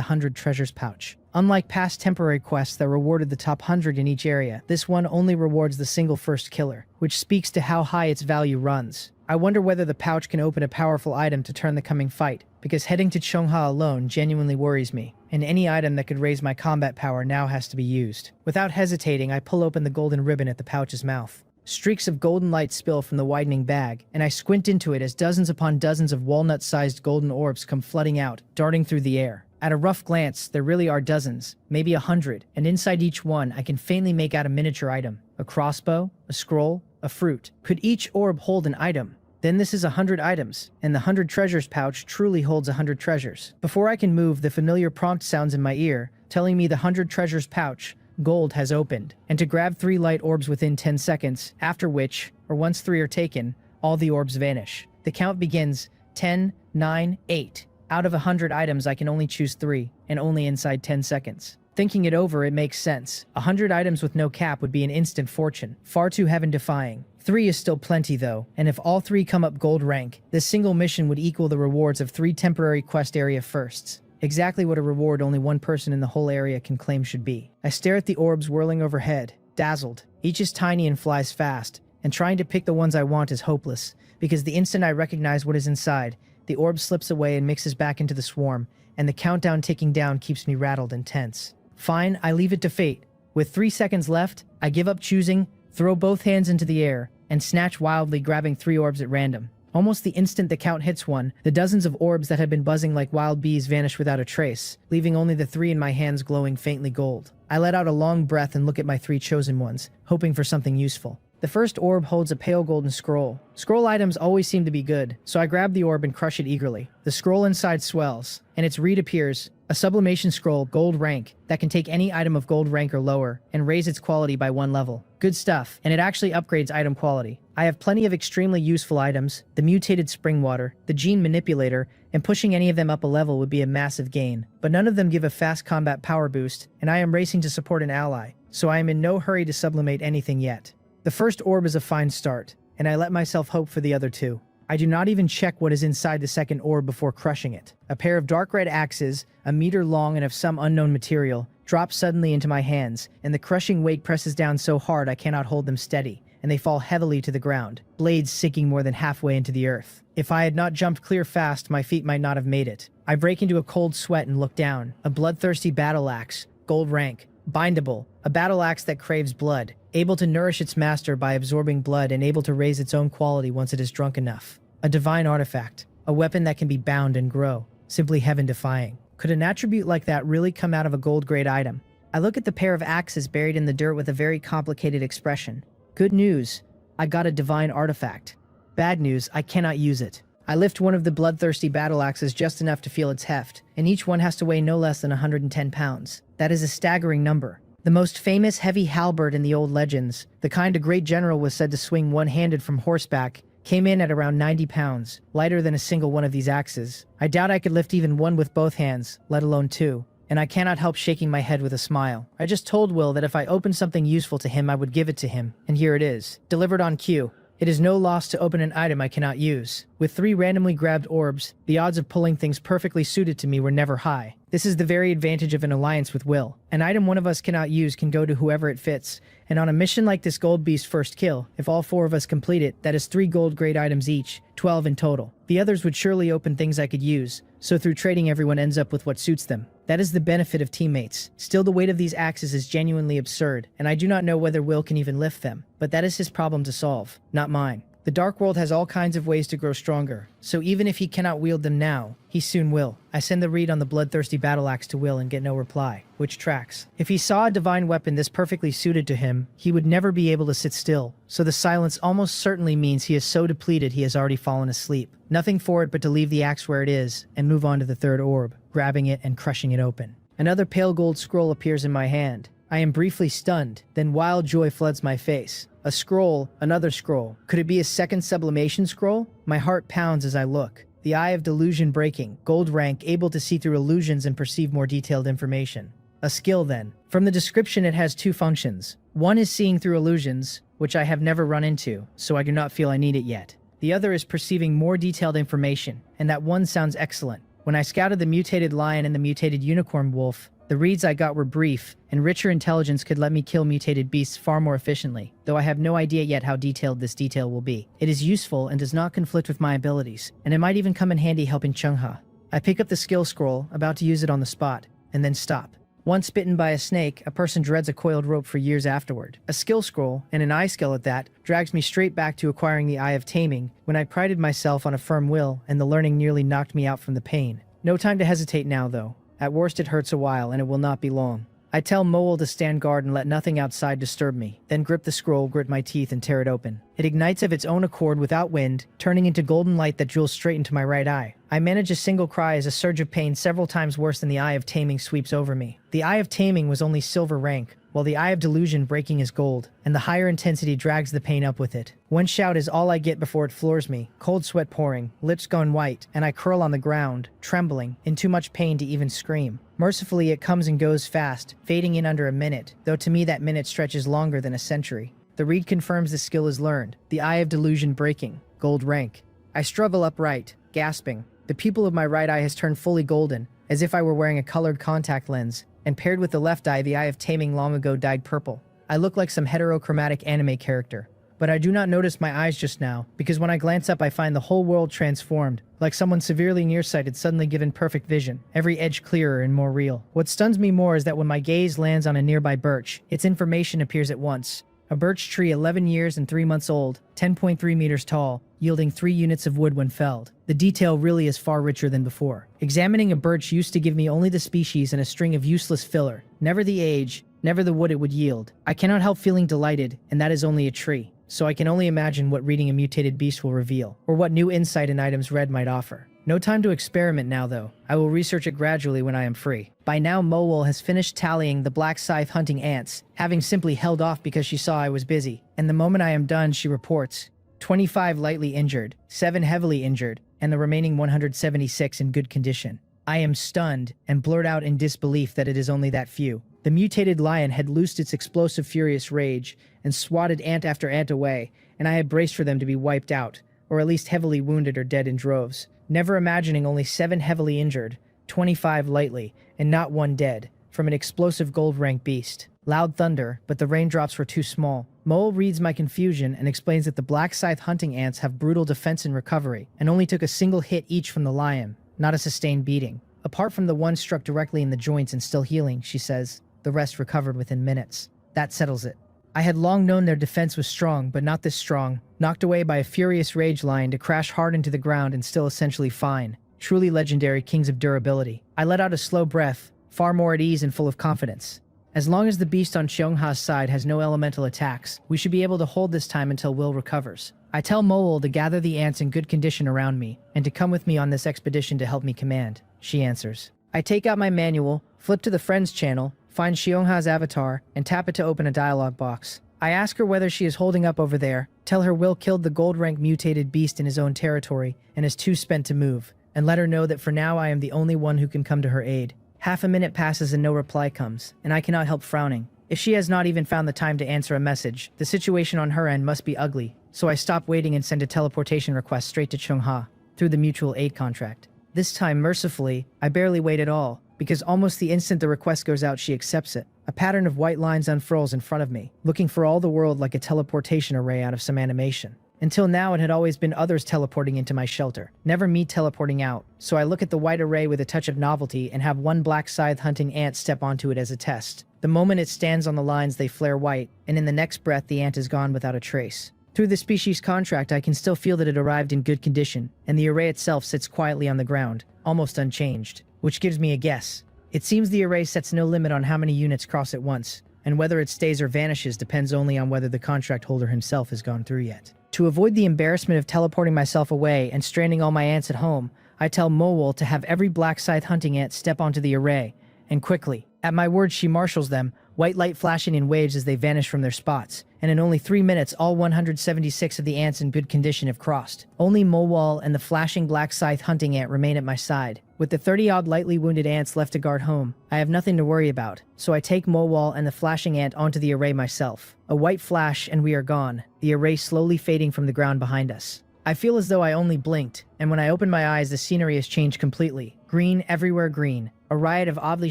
100 treasures pouch. Unlike past temporary quests that rewarded the top 100 in each area, this one only rewards the single first killer, which speaks to how high its value runs. I wonder whether the pouch can open a powerful item to turn the coming fight, because heading to Cheongha alone genuinely worries me, and any item that could raise my combat power now has to be used. Without hesitating, I pull open the golden ribbon at the pouch's mouth. Streaks of golden light spill from the widening bag, and I squint into it as dozens upon dozens of walnut-sized golden orbs come flooding out, darting through the air. At a rough glance, there really are dozens, maybe 100, and inside each one I can faintly make out a miniature item. A crossbow, a scroll, a fruit. Could each orb hold an item? Then this is 100 items, and the 100 treasures pouch truly holds 100 treasures. Before I can move, the familiar prompt sounds in my ear, telling me the 100 treasures pouch, gold, has opened, and to grab 3 light orbs within 10 seconds, after which, or once 3 are taken, all the orbs vanish. The count begins 10, 9, 8. Out of 100 items, I can only choose 3, and only inside 10 seconds. Thinking it over, it makes sense. 100 items with no cap would be an instant fortune, far too heaven-defying. 3 is still plenty though, and if all 3 come up gold rank, this single mission would equal the rewards of 3 temporary quest area firsts. Exactly what a reward only one person in the whole area can claim should be. I stare at the orbs whirling overhead, dazzled. Each is tiny and flies fast, and trying to pick the ones I want is hopeless, because the instant I recognize what is inside, the orb slips away and mixes back into the swarm, and the countdown ticking down keeps me rattled and tense. Fine, I leave it to fate. With 3 seconds left, I give up choosing, throw both hands into the air, and snatch wildly, grabbing 3 orbs at random. Almost the instant the count hits 1, the dozens of orbs that had been buzzing like wild bees vanish without a trace, leaving only the 3 in my hands glowing faintly gold. I let out a long breath and look at my 3 chosen ones, hoping for something useful. The first orb holds a pale golden scroll. Scroll items always seem to be good, so I grab the orb and crush it eagerly. The scroll inside swells, and its read appears, a sublimation scroll, gold rank, that can take any item of gold rank or lower and raise its quality by 1 level. Good stuff, and it actually upgrades item quality. I have plenty of extremely useful items, the mutated spring water, the gene manipulator, and pushing any of them up a level would be a massive gain. But none of them give a fast combat power boost, and I am racing to support an ally, so I am in no hurry to sublimate anything yet. The first orb is a fine start, and I let myself hope for the other two. I do not even check what is inside the second orb before crushing it. A pair of dark red axes, a meter long and of some unknown material, drop suddenly into my hands, and the crushing weight presses down so hard I cannot hold them steady, and they fall heavily to the ground, blades sinking more than halfway into the earth. If I had not jumped clear fast, my feet might not have made it. I break into a cold sweat and look down. A bloodthirsty battle axe, gold rank, bindable, a battle axe that craves blood, able to nourish its master by absorbing blood and able to raise its own quality once it is drunk enough. A divine artifact, a weapon that can be bound and grow, simply heaven-defying. Could an attribute like that really come out of a gold-grade item? I look at the pair of axes buried in the dirt with a very complicated expression. Good news, I got a divine artifact. Bad news, I cannot use it. I lift one of the bloodthirsty battle axes just enough to feel its heft, and each one has to weigh no less than 110 pounds. That is a staggering number. The most famous heavy halberd in the old legends, the kind a great general was said to swing one-handed from horseback, came in at around 90 pounds, lighter than a single one of these axes. I doubt I could lift even one with both hands, let alone two, and I cannot help shaking my head with a smile. I just told Will that if I opened something useful to him I would give it to him, and here it is, delivered on cue. It is no loss to open an item I cannot use. With 3 randomly grabbed orbs, the odds of pulling things perfectly suited to me were never high. This is the very advantage of an alliance with Will. An item one of us cannot use can go to whoever it fits, and on a mission like this Gold Beast first kill, if all 4 of us complete it, that is 3 gold grade items each, 12 in total. The others would surely open things I could use, so through trading everyone ends up with what suits them. That is the benefit of teammates. Still, the weight of these axes is genuinely absurd, and I do not know whether Will can even lift them, but that is his problem to solve, not mine. The Dark World has all kinds of ways to grow stronger, so even if he cannot wield them now, he soon will. I send the read on the bloodthirsty battle axe to Will and get no reply, which tracks. If he saw a divine weapon this perfectly suited to him, he would never be able to sit still, so the silence almost certainly means he is so depleted he has already fallen asleep. Nothing for it but to leave the axe where it is and move on to the third orb, grabbing it and crushing it open. Another pale gold scroll appears in my hand. I am briefly stunned, then wild joy floods my face. A scroll, another scroll. Could it be a second sublimation scroll? My heart pounds as I look. The eye of delusion breaking, gold rank, able to see through illusions and perceive more detailed information. A skill then. From the description it has 2 functions. One is seeing through illusions, which I have never run into, so I do not feel I need it yet. The other is perceiving more detailed information, and that one sounds excellent. When I scouted the mutated lion and the mutated unicorn wolf, the reads I got were brief, and richer intelligence could let me kill mutated beasts far more efficiently, though I have no idea yet how detailed this detail will be. It is useful and does not conflict with my abilities, and it might even come in handy helping Chungha. I pick up the skill scroll, about to use it on the spot, and then stop. Once bitten by a snake, a person dreads a coiled rope for years afterward. A skill scroll, and an eye skill at that, drags me straight back to acquiring the Eye of Taming, when I prided myself on a firm will, and the learning nearly knocked me out from the pain. No time to hesitate now, though. At worst it hurts a while, and it will not be long. I tell Moel to stand guard and let nothing outside disturb me, then grip the scroll, grit my teeth, and tear it open. It ignites of its own accord without wind, turning into golden light that jewels straight into my right eye. I manage a single cry as a surge of pain several times worse than the Eye of Taming sweeps over me. The Eye of Taming was only silver rank, while the Eye of Delusion breaking is gold, and the higher intensity drags the pain up with it. One shout is all I get before it floors me, cold sweat pouring, lips gone white, and I curl on the ground, trembling, in too much pain to even scream. Mercifully it comes and goes fast, fading in under a minute, though to me that minute stretches longer than a century. The read confirms the skill is learned, the Eye of Delusion breaking, gold rank. I struggle upright, gasping. The pupil of my right eye has turned fully golden, as if I were wearing a colored contact lens, and paired with the left eye, the Eye of Taming long ago dyed purple. I look like some heterochromatic anime character. But I do not notice my eyes just now, because when I glance up I find the whole world transformed, like someone severely nearsighted suddenly given perfect vision, every edge clearer and more real. What stuns me more is that when my gaze lands on a nearby birch, its information appears at once. A birch tree 11 years and 3 months old, 10.3 meters tall, yielding 3 units of wood when felled. The detail really is far richer than before. Examining a birch used to give me only the species and a string of useless filler, never the age, never the wood it would yield. I cannot help feeling delighted, and that is only a tree. so I can only imagine what reading a mutated beast will reveal, or what new insight an item's read might offer. No time to experiment now though. I will research it gradually when I am free. By now Mowol has finished tallying the black scythe hunting ants, having simply held off because she saw I was busy, and the moment I am done she reports 25 lightly injured, 7 heavily injured, and the remaining 176 in good condition. I am stunned and blurt out in disbelief that it is only that few. The mutated lion had loosed its explosive furious rage and swatted ant after ant away, and I had braced for them to be wiped out, or at least heavily wounded or dead in droves, never imagining only 7 heavily injured, 25 lightly, and not 1 dead, from an explosive gold-rank beast. Loud thunder, but the raindrops were too small. Mole reads my confusion and explains that the black scythe hunting ants have brutal defense and recovery, and only took a single hit each from the lion, not a sustained beating. Apart from the one struck directly in the joints and still healing, she says, the rest recovered within minutes. That settles it. I had long known their defense was strong, but not this strong, knocked away by a furious rage lion to crash hard into the ground and still essentially fine. Truly legendary kings of durability. I let out a slow breath, far more at ease and full of confidence. As long as the beast on Cheongha's side has no elemental attacks, we should be able to hold this time until Will recovers. I tell Mowol to gather the ants in good condition around me, and to come with me on this expedition to help me command. She answers. I take out my manual, flip to the Friends channel, find Cheongha's avatar, and tap it to open a dialogue box. I ask her whether she is holding up over there, tell her Will killed the gold-rank mutated beast in his own territory, and is too spent to move, and let her know that for now I am the only one who can come to her aid. Half a minute passes and no reply comes, and I cannot help frowning. If she has not even found the time to answer a message, the situation on her end must be ugly, so I stop waiting and send a teleportation request straight to Cheongha, through the mutual aid contract. This time, mercifully, I barely wait at all, because almost the instant the request goes out she accepts it. A pattern of white lines unfurls in front of me, looking for all the world like a teleportation array out of some animation. Until now it had always been others teleporting into my shelter, never me teleporting out, so I look at the white array with a touch of novelty and have one black scythe hunting ant step onto it as a test. The moment it stands on the lines they flare white, and in the next breath the ant is gone without a trace. Through the species contract I can still feel that it arrived in good condition, and the array itself sits quietly on the ground, almost unchanged, which gives me a guess. It seems the array sets no limit on how many units cross at once, and whether it stays or vanishes depends only on whether the contract holder himself has gone through yet. To avoid the embarrassment of teleporting myself away and stranding all my ants at home, I tell Mowol to have every black scythe hunting ant step onto the array, and quickly. At my word she marshals them, white light flashing in waves as they vanish from their spots, and in only 3 minutes all 176 of the ants in good condition have crossed. Only Mowol and the flashing black scythe hunting ant remain at my side. With the 30-odd lightly wounded ants left to guard home, I have nothing to worry about, so I take Mowol and the flashing ant onto the array myself. A white flash and we are gone, the array slowly fading from the ground behind us. I feel as though I only blinked, and when I open my eyes the scenery has changed completely. Green everywhere green. A riot of oddly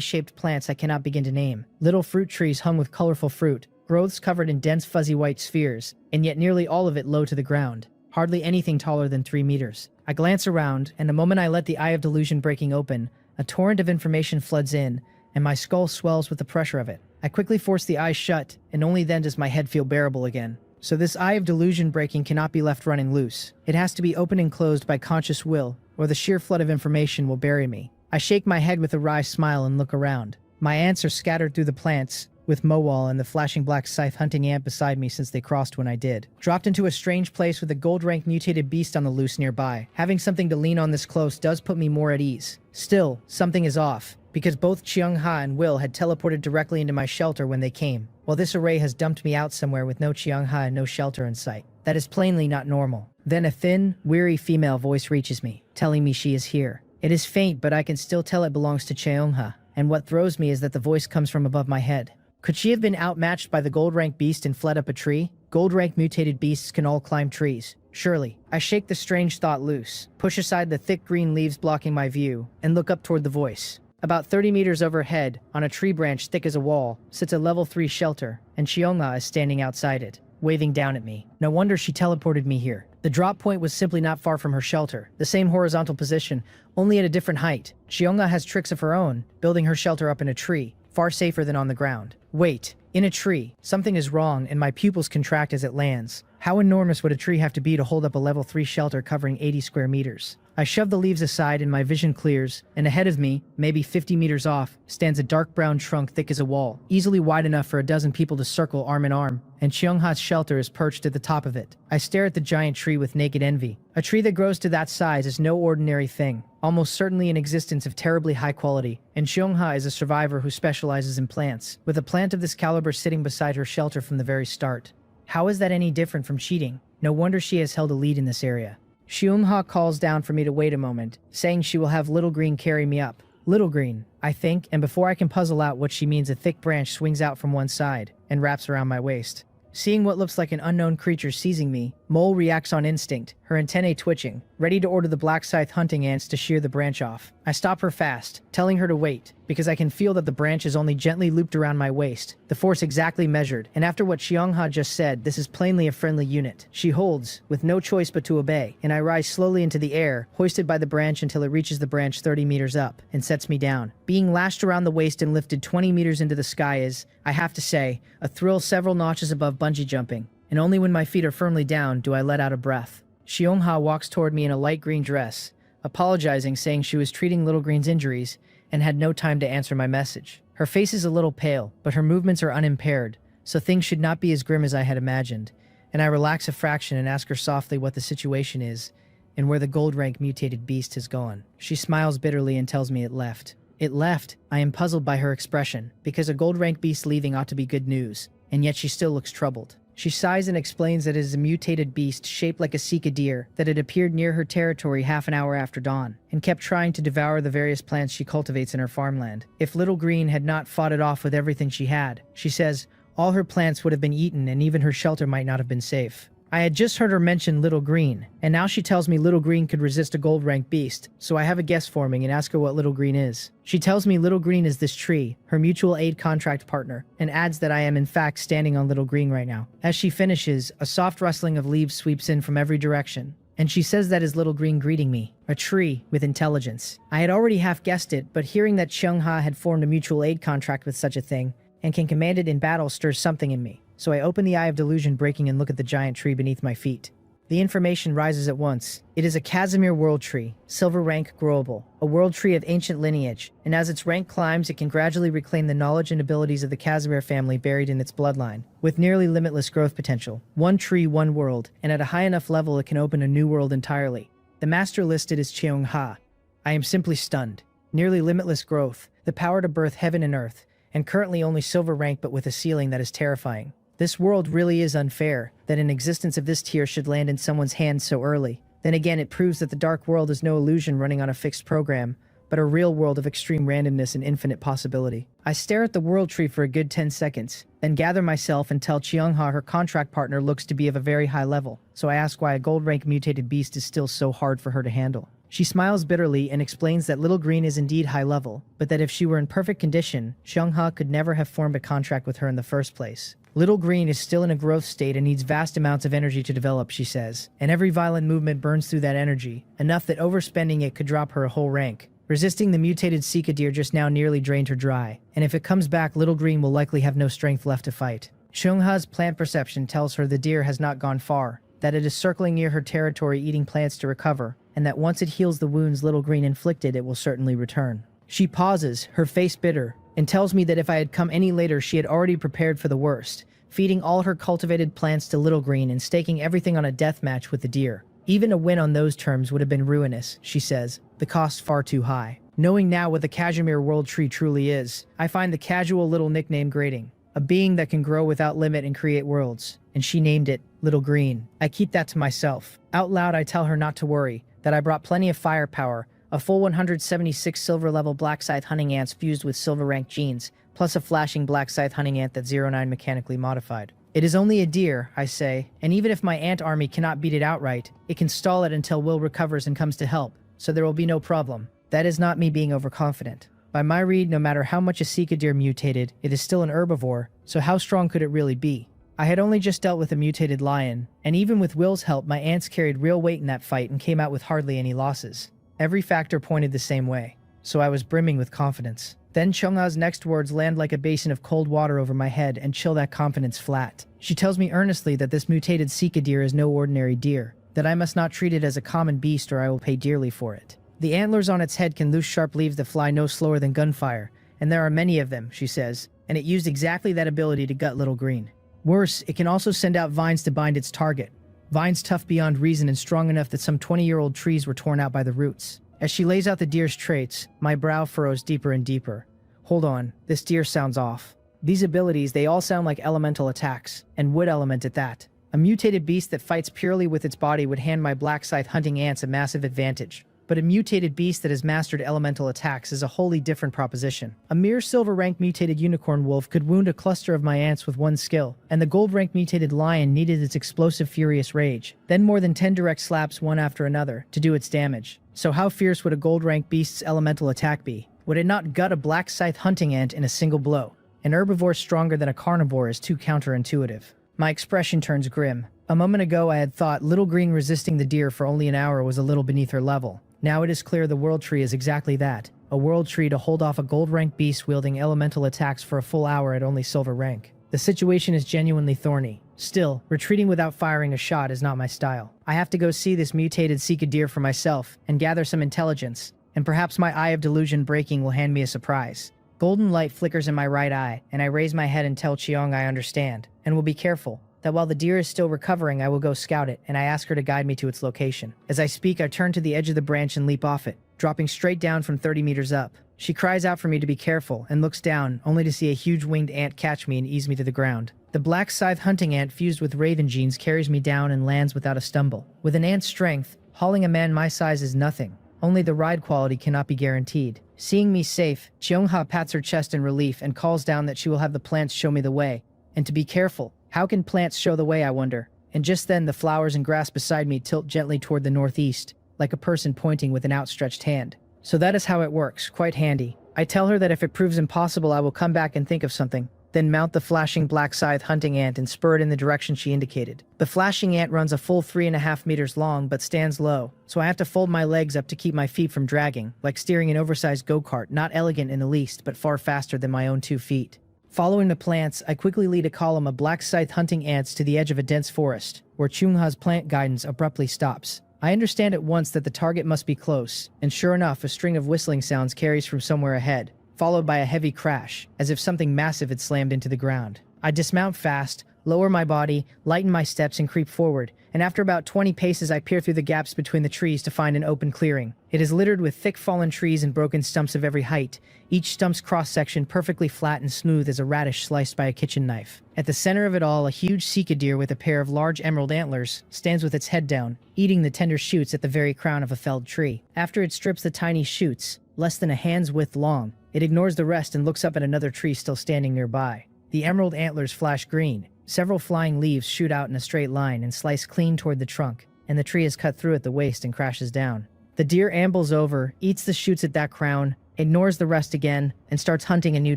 shaped plants I cannot begin to name. Little fruit trees hung with colorful fruit, growths covered in dense fuzzy white spheres, and yet nearly all of it low to the ground. Hardly anything taller than 3 meters. I glance around, and the moment I let the eye of delusion breaking open, a torrent of information floods in, and my skull swells with the pressure of it. I quickly force the eyes shut, and only then does my head feel bearable again. So this eye of delusion breaking cannot be left running loose. It has to be opened and closed by conscious will, or the sheer flood of information will bury me. I shake my head with a wry smile and look around. My ants are scattered through the plants, with Mowol and the flashing black scythe hunting ant beside me since they crossed when I did. Dropped into a strange place with a gold-rank mutated beast on the loose nearby. Having something to lean on this close does put me more at ease. Still, something is off, because both Cheongha and Will had teleported directly into my shelter when they came, while this array has dumped me out somewhere with no Cheongha and no shelter in sight. That is plainly not normal. Then a thin, weary female voice reaches me, telling me she is here. It is faint, but I can still tell it belongs to Cheongha, and what throws me is that the voice comes from above my head. Could she have been outmatched by the gold-rank beast and fled up a tree? Gold-rank mutated beasts can all climb trees. Surely. I shake the strange thought loose, push aside the thick green leaves blocking my view, and look up toward the voice. About 30 meters overhead, on a tree branch thick as a wall, sits a level 3 shelter, and Cheongha is standing outside it, waving down at me. No wonder she teleported me here. The drop point was simply not far from her shelter, the same horizontal position, only at a different height. Cheongha has tricks of her own, building her shelter up in a tree, far safer than on the ground. Wait, in a tree. Something is wrong, and my pupils contract as it lands. How enormous would a tree have to be to hold up a level 3 shelter covering 80 square meters? I shove the leaves aside and my vision clears, and ahead of me, maybe 50 meters off, stands a dark brown trunk thick as a wall, easily wide enough for a dozen people to circle arm in arm, and Cheongha's shelter is perched at the top of it. I stare at the giant tree with naked envy. A tree that grows to that size is no ordinary thing, almost certainly an existence of terribly high quality, and Cheongha is a survivor who specializes in plants, with a plant of this caliber sitting beside her shelter from the very start. How is that any different from cheating? No wonder she has held a lead in this area. Cheongha calls down for me to wait a moment, saying she will have Little Green carry me up. Little Green, I think, and before I can puzzle out what she means, a thick branch swings out from one side and wraps around my waist. Seeing what looks like an unknown creature seizing me, Mole reacts on instinct, her antennae twitching, ready to order the black scythe hunting ants to shear the branch off. I stop her fast, telling her to wait, because I can feel that the branch is only gently looped around my waist, the force exactly measured, and after what Cheongha just said, this is plainly a friendly unit. She holds, with no choice but to obey, and I rise slowly into the air, hoisted by the branch until it reaches the branch 30 meters up, and sets me down. Being lashed around the waist and lifted 20 meters into the sky is, I have to say, a thrill several notches above bungee jumping, and only when my feet are firmly down do I let out a breath. Cheongha walks toward me in a light green dress, apologizing, saying she was treating Little Green's injuries and had no time to answer my message. Her face is a little pale, but her movements are unimpaired, so things should not be as grim as I had imagined, and I relax a fraction and ask her softly what the situation is and where the gold rank mutated beast has gone. She smiles bitterly and tells me it left. It left? I am puzzled by her expression, because a gold rank beast leaving ought to be good news, and yet she still looks troubled. She sighs and explains that it is a mutated beast shaped like a Sika deer that had appeared near her territory half an hour after dawn, and kept trying to devour the various plants she cultivates in her farmland. If Little Green had not fought it off with everything she had, she says, all her plants would have been eaten and even her shelter might not have been safe. I had just heard her mention Little Green, and now she tells me Little Green could resist a gold rank beast, so I have a guess forming and ask her what Little Green is. She tells me Little Green is this tree, her mutual aid contract partner, and adds that I am in fact standing on Little Green right now. As she finishes, a soft rustling of leaves sweeps in from every direction, and she says that is Little Green greeting me, a tree with intelligence. I had already half guessed it, but hearing that Cheongha had formed a mutual aid contract with such a thing, and can command it in battle stirs something in me. So I open the eye of delusion breaking and look at the giant tree beneath my feet. The information rises at once. It is a Casimir world tree, silver rank growable, a world tree of ancient lineage, and as its rank climbs it can gradually reclaim the knowledge and abilities of the Casimir family buried in its bloodline, with nearly limitless growth potential. One tree, one world, and at a high enough level it can open a new world entirely. The master listed is Cheongha. I am simply stunned. Nearly limitless growth, the power to birth heaven and earth, and currently only silver rank but with a ceiling that is terrifying. This world really is unfair, that an existence of this tier should land in someone's hands so early. Then again, it proves that the dark world is no illusion running on a fixed program, but a real world of extreme randomness and infinite possibility. I stare at the world tree for a good 10 seconds, then gather myself and tell Cheongha her contract partner looks to be of a very high level, so I ask why a gold rank mutated beast is still so hard for her to handle. She smiles bitterly and explains that Little Green is indeed high level, but that if she were in perfect condition, Cheongha could never have formed a contract with her in the first place. Little Green is still in a growth state and needs vast amounts of energy to develop, she says, and every violent movement burns through that energy, enough that overspending it could drop her a whole rank. Resisting the mutated Sika deer just now nearly drained her dry, and if it comes back, Little Green will likely have no strength left to fight. Cheongha's plant perception tells her the deer has not gone far, that it is circling near her territory eating plants to recover, and that once it heals the wounds Little Green inflicted, it will certainly return. She pauses, her face bitter, and tells me that if I had come any later she had already prepared for the worst, feeding all her cultivated plants to Little Green and staking everything on a death match with the deer. Even a win on those terms would have been ruinous, she says, the cost far too high. Knowing now what the Casimir world tree truly is, I find the casual little nickname grating. A being that can grow without limit and create worlds. And she named it Little Green. I keep that to myself. Out loud I tell her not to worry, that I brought plenty of firepower, a full 176 silver level black scythe hunting ants fused with silver rank genes, plus a flashing black scythe hunting ant that's 09 mechanically modified. It is only a deer, I say, and even if my ant army cannot beat it outright, it can stall it until Will recovers and comes to help, so there will be no problem. That is not me being overconfident. By my read, no matter how much a Sika deer mutated, it is still an herbivore, so how strong could it really be? I had only just dealt with a mutated lion, and even with Will's help my ants carried real weight in that fight and came out with hardly any losses. Every factor pointed the same way, so I was brimming with confidence. Then Cheongha's next words land like a basin of cold water over my head and chill that confidence flat. She tells me earnestly that this mutated Sika deer is no ordinary deer, that I must not treat it as a common beast or I will pay dearly for it. The antlers on its head can loose sharp leaves that fly no slower than gunfire, and there are many of them, she says, and it used exactly that ability to gut Little Green. Worse, it can also send out vines to bind its target. Vines tough beyond reason and strong enough that some 20-year-old trees were torn out by the roots. As she lays out the deer's traits, my brow furrows deeper and deeper. Hold on, this deer sounds off. These abilities, they all sound like elemental attacks, and wood element at that. A mutated beast that fights purely with its body would hand my black scythe hunting ants a massive advantage. But a mutated beast that has mastered elemental attacks is a wholly different proposition. A mere silver-rank mutated unicorn wolf could wound a cluster of my ants with one skill, and the gold-rank mutated lion needed its explosive furious rage, then more than 10 direct slaps one after another, to do its damage. So how fierce would a gold-rank beast's elemental attack be? Would it not gut a black scythe hunting ant in a single blow? An herbivore stronger than a carnivore is too counterintuitive. My expression turns grim. A moment ago I had thought Little Green resisting the deer for only an hour was a little beneath her level. Now it is clear the World Tree is exactly that, a World Tree to hold off a gold-rank beast wielding elemental attacks for a full hour at only silver rank. The situation is genuinely thorny. Still, retreating without firing a shot is not my style. I have to go see this mutated Sika deer for myself and gather some intelligence, and perhaps my eye of delusion breaking will hand me a surprise. Golden light flickers in my right eye, and I raise my head and tell Cheong I understand, and will be careful, that while the deer is still recovering I will go scout it, and I ask her to guide me to its location. As I speak, I turn to the edge of the branch and leap off it, dropping straight down from 30 meters up. She cries out for me to be careful, and looks down, only to see a huge winged ant catch me and ease me to the ground. The black scythe hunting ant fused with raven genes carries me down and lands without a stumble. With an ant's strength, hauling a man my size is nothing. Only the ride quality cannot be guaranteed. Seeing me safe, Cheongha pats her chest in relief and calls down that she will have the plants show me the way, and to be careful. How can plants show the way, I wonder? And just then the flowers and grass beside me tilt gently toward the northeast, like a person pointing with an outstretched hand. So that is how it works, quite handy. I tell her that if it proves impossible I will come back and think of something, then mount the flashing black scythe hunting ant and spur it in the direction she indicated. The flashing ant runs a full 3.5 meters long but stands low, so I have to fold my legs up to keep my feet from dragging, like steering an oversized go-kart, not elegant in the least but far faster than my own 2 feet. Following the plants, I quickly lead a column of black scythe hunting ants to the edge of a dense forest, where Chungha's plant guidance abruptly stops. I understand at once that the target must be close, and sure enough, a string of whistling sounds carries from somewhere ahead, followed by a heavy crash, as if something massive had slammed into the ground. I dismount fast, lower my body, lighten my steps and creep forward, and after about 20 paces I peer through the gaps between the trees to find an open clearing. It is littered with thick fallen trees and broken stumps of every height, each stump's cross-section perfectly flat and smooth as a radish sliced by a kitchen knife. At the center of it all, a huge Sika deer with a pair of large emerald antlers stands with its head down, eating the tender shoots at the very crown of a felled tree. After it strips the tiny shoots, less than a hand's width long, it ignores the rest and looks up at another tree still standing nearby. The emerald antlers flash green. Several flying leaves shoot out in a straight line and slice clean toward the trunk, and the tree is cut through at the waist and crashes down. The deer ambles over, eats the shoots at that crown, ignores the rest again, and starts hunting a new